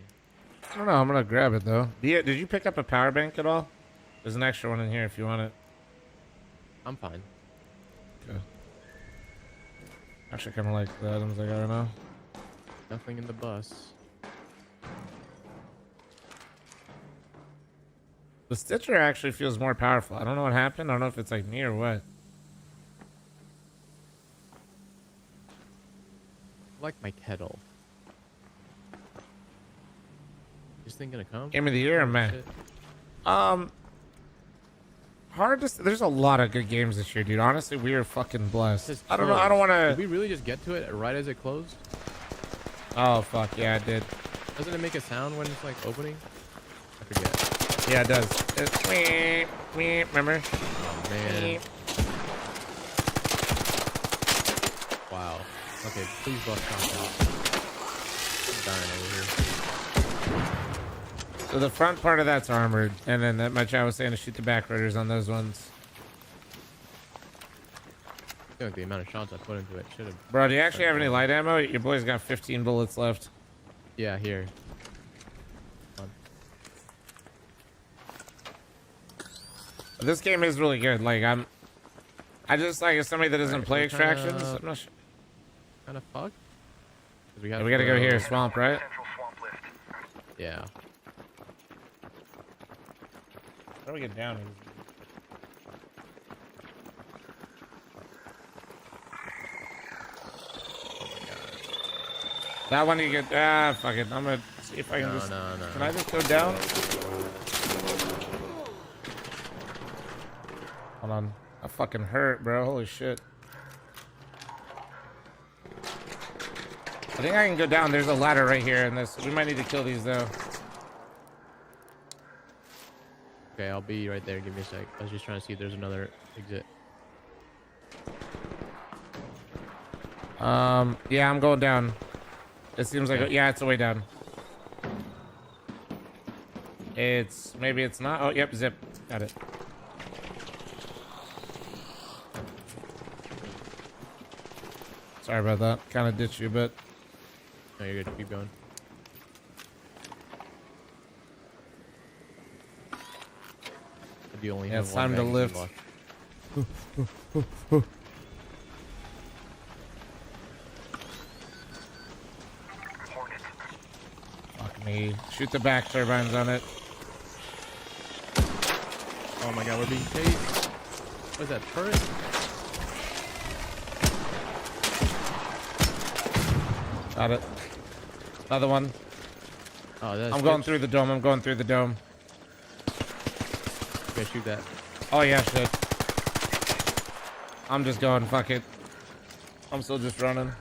I don't know. I'm gonna grab it though. Did you pick up a power bank at all? There's an extra one in here if you want it. I'm fine. Okay. Actually, kind of like the items I got right now. Nothing in the bus. The Stitcher actually feels more powerful. I don't know what happened. I don't know if it's like me or what. I like my kettle. This thing gonna come? Game of the year, man. Hard to. There's a lot of good games this year, dude. Honestly, we are fucking blessed. I don't know. I don't want to. Did we really just get to it right as it closed? Oh fuck yeah, it did. Doesn't it make a sound when it's like opening? I forget. Yeah, it does. Remember? Oh man. Wow. Okay, please bust out. I'm dying over here. So the front part of that's armored, and then that my chat was saying to shoot the back rotors on those ones. I feel like the amount of shots I put into it should have. Bro, do you actually have any light ammo? Your boy's got 15 bullets left. Yeah, here. This game is really good. Like I just like as somebody that doesn't play extractions. I'm not sure. Kind of fucked. We gotta go here, swamp, right? Yeah. How do we get down here? That one you get. Fuck it. I'm gonna see if I can just. Can I just go down? Hold on. I fucking hurt, bro. Holy shit. I think I can go down. There's a ladder right here in this. We might need to kill these though. Okay, I'll be right there. Give me a sec. I was just trying to see if there's another exit. Yeah, I'm going down. It seems like yeah, it's a way down. It's maybe it's not. Oh, yep, zip. Got it. Sorry about that. Kind of ditched you a bit. No, you're good. Keep going. You only have It's one time to magazine lift. left. Fuck me. Shoot the back turbines on it. Oh my god, we're being chased. What is that, turret? Got it. Another one. Oh, that's I'm going through the dome. I'm going through the dome. Okay, shoot that. Oh yeah, shit. I'm just going. Fuck it. I'm still just running.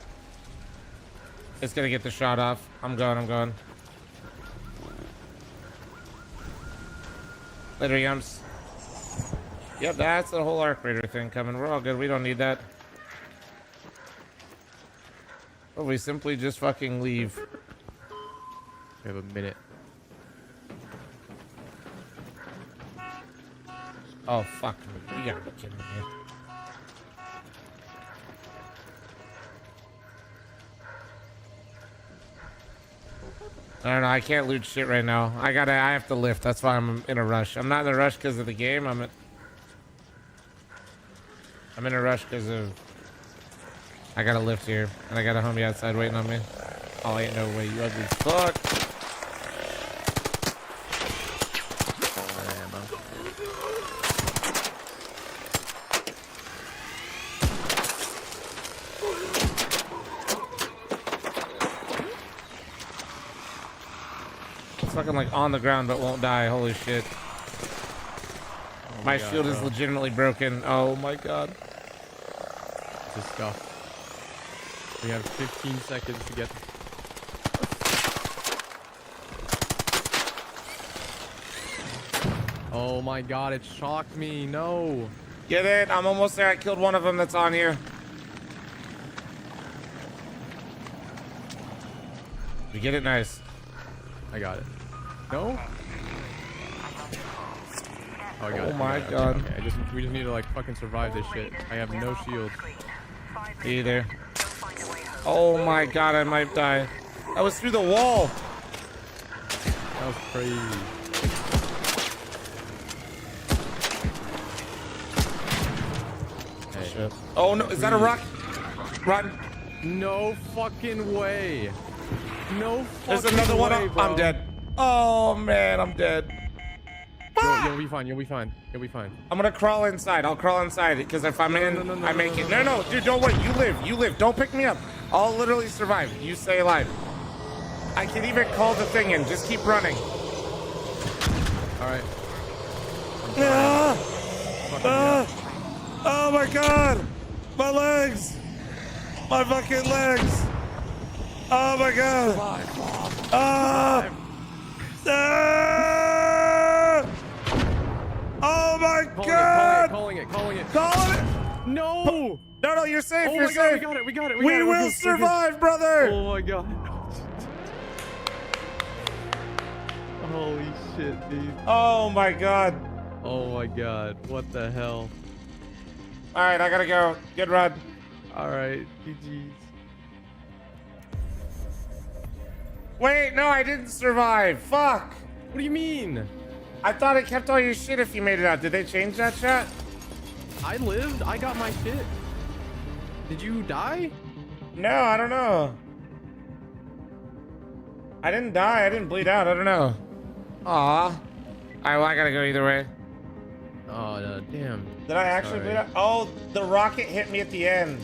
It's gonna get the shot off. I'm going. I'm going. Later, Yums. Yep, that's the whole arc raider thing coming. We're all good. We don't need that. Or we simply just fucking leave. We have a minute. Oh, fuck me. You gotta be kidding me. I don't know. I can't loot shit right now. I have to lift. That's why I'm in a rush. I'm not in a rush because of the game. I'm in a rush because of... I gotta lift here. And I got a homie outside waiting on me. Oh, ain't no way. You ugly fuck. It's fucking like on the ground but won't die. Holy shit. Oh my god, shield is bro. legitimately broken. Oh my god. This is stuff. We have 15 seconds to get. Oh my god, it shocked me. No. Get it? I'm almost there. I killed one of them that's on here. You get it? Nice. I got it. No? Oh, I got it. Oh I my got it. god. Okay, we just need to like fucking survive this shit. I have no shield. Either. Oh my god, I might die. That was through the wall. That was crazy. Hey. Shit. Oh no, is that a rock? Run. No fucking way. No fucking There's another one. way, bro. I'm dead. Oh man, I'm dead. You'll be fine. You'll be fine. You'll be fine. I'm gonna crawl inside. I'll crawl inside because if I'm in, I make it. No, dude, don't worry. You live. You live. Don't pick me up. I'll literally survive. You stay alive. I can even call the thing in. Just keep running. All right. Oh my god! My legs! My fucking legs! Oh my god! Oh my god! Calling it. Calling it! No! No, you're safe. Oh You're my god, safe. we got it. We We're will good, survive, brother. Oh my god. Holy shit, dude. Oh my god. Oh my god. What the hell? All right, I gotta go. Good run. All right, GG's. Wait, no, I didn't survive. Fuck. What do you mean? I thought it kept all your shit if you made it out. Did they change that chat? I lived. I got my shit. Did you die? No, I don't know. I didn't die. I didn't bleed out. I don't know. Aw. All right, well, I gotta go either way. Oh, no, damn. Did I actually bleed out? Oh, the rocket hit me at the end.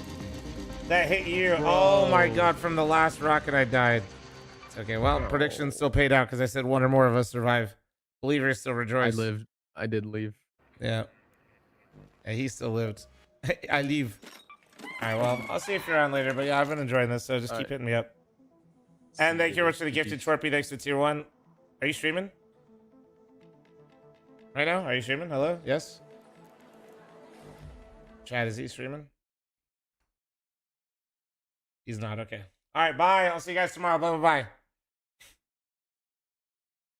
That hit you. Bro. Oh my god, from the last rocket I died. It's okay, well, predictions still paid out because I said one or more of us survive. Believers still rejoice. I lived. I did leave. Yeah. And he still lived. I leave. All right, well, I'll see if you're on later. But yeah, I've been enjoying this, so just keep hitting me up. And thank you very much for the gifted Torpy. Thanks to Tier 1. Are you streaming? Right now? Are you streaming? Hello? Yes? Chad, is he streaming? He's not. Okay. All right, bye. I'll see you guys tomorrow. Bye, bye, bye.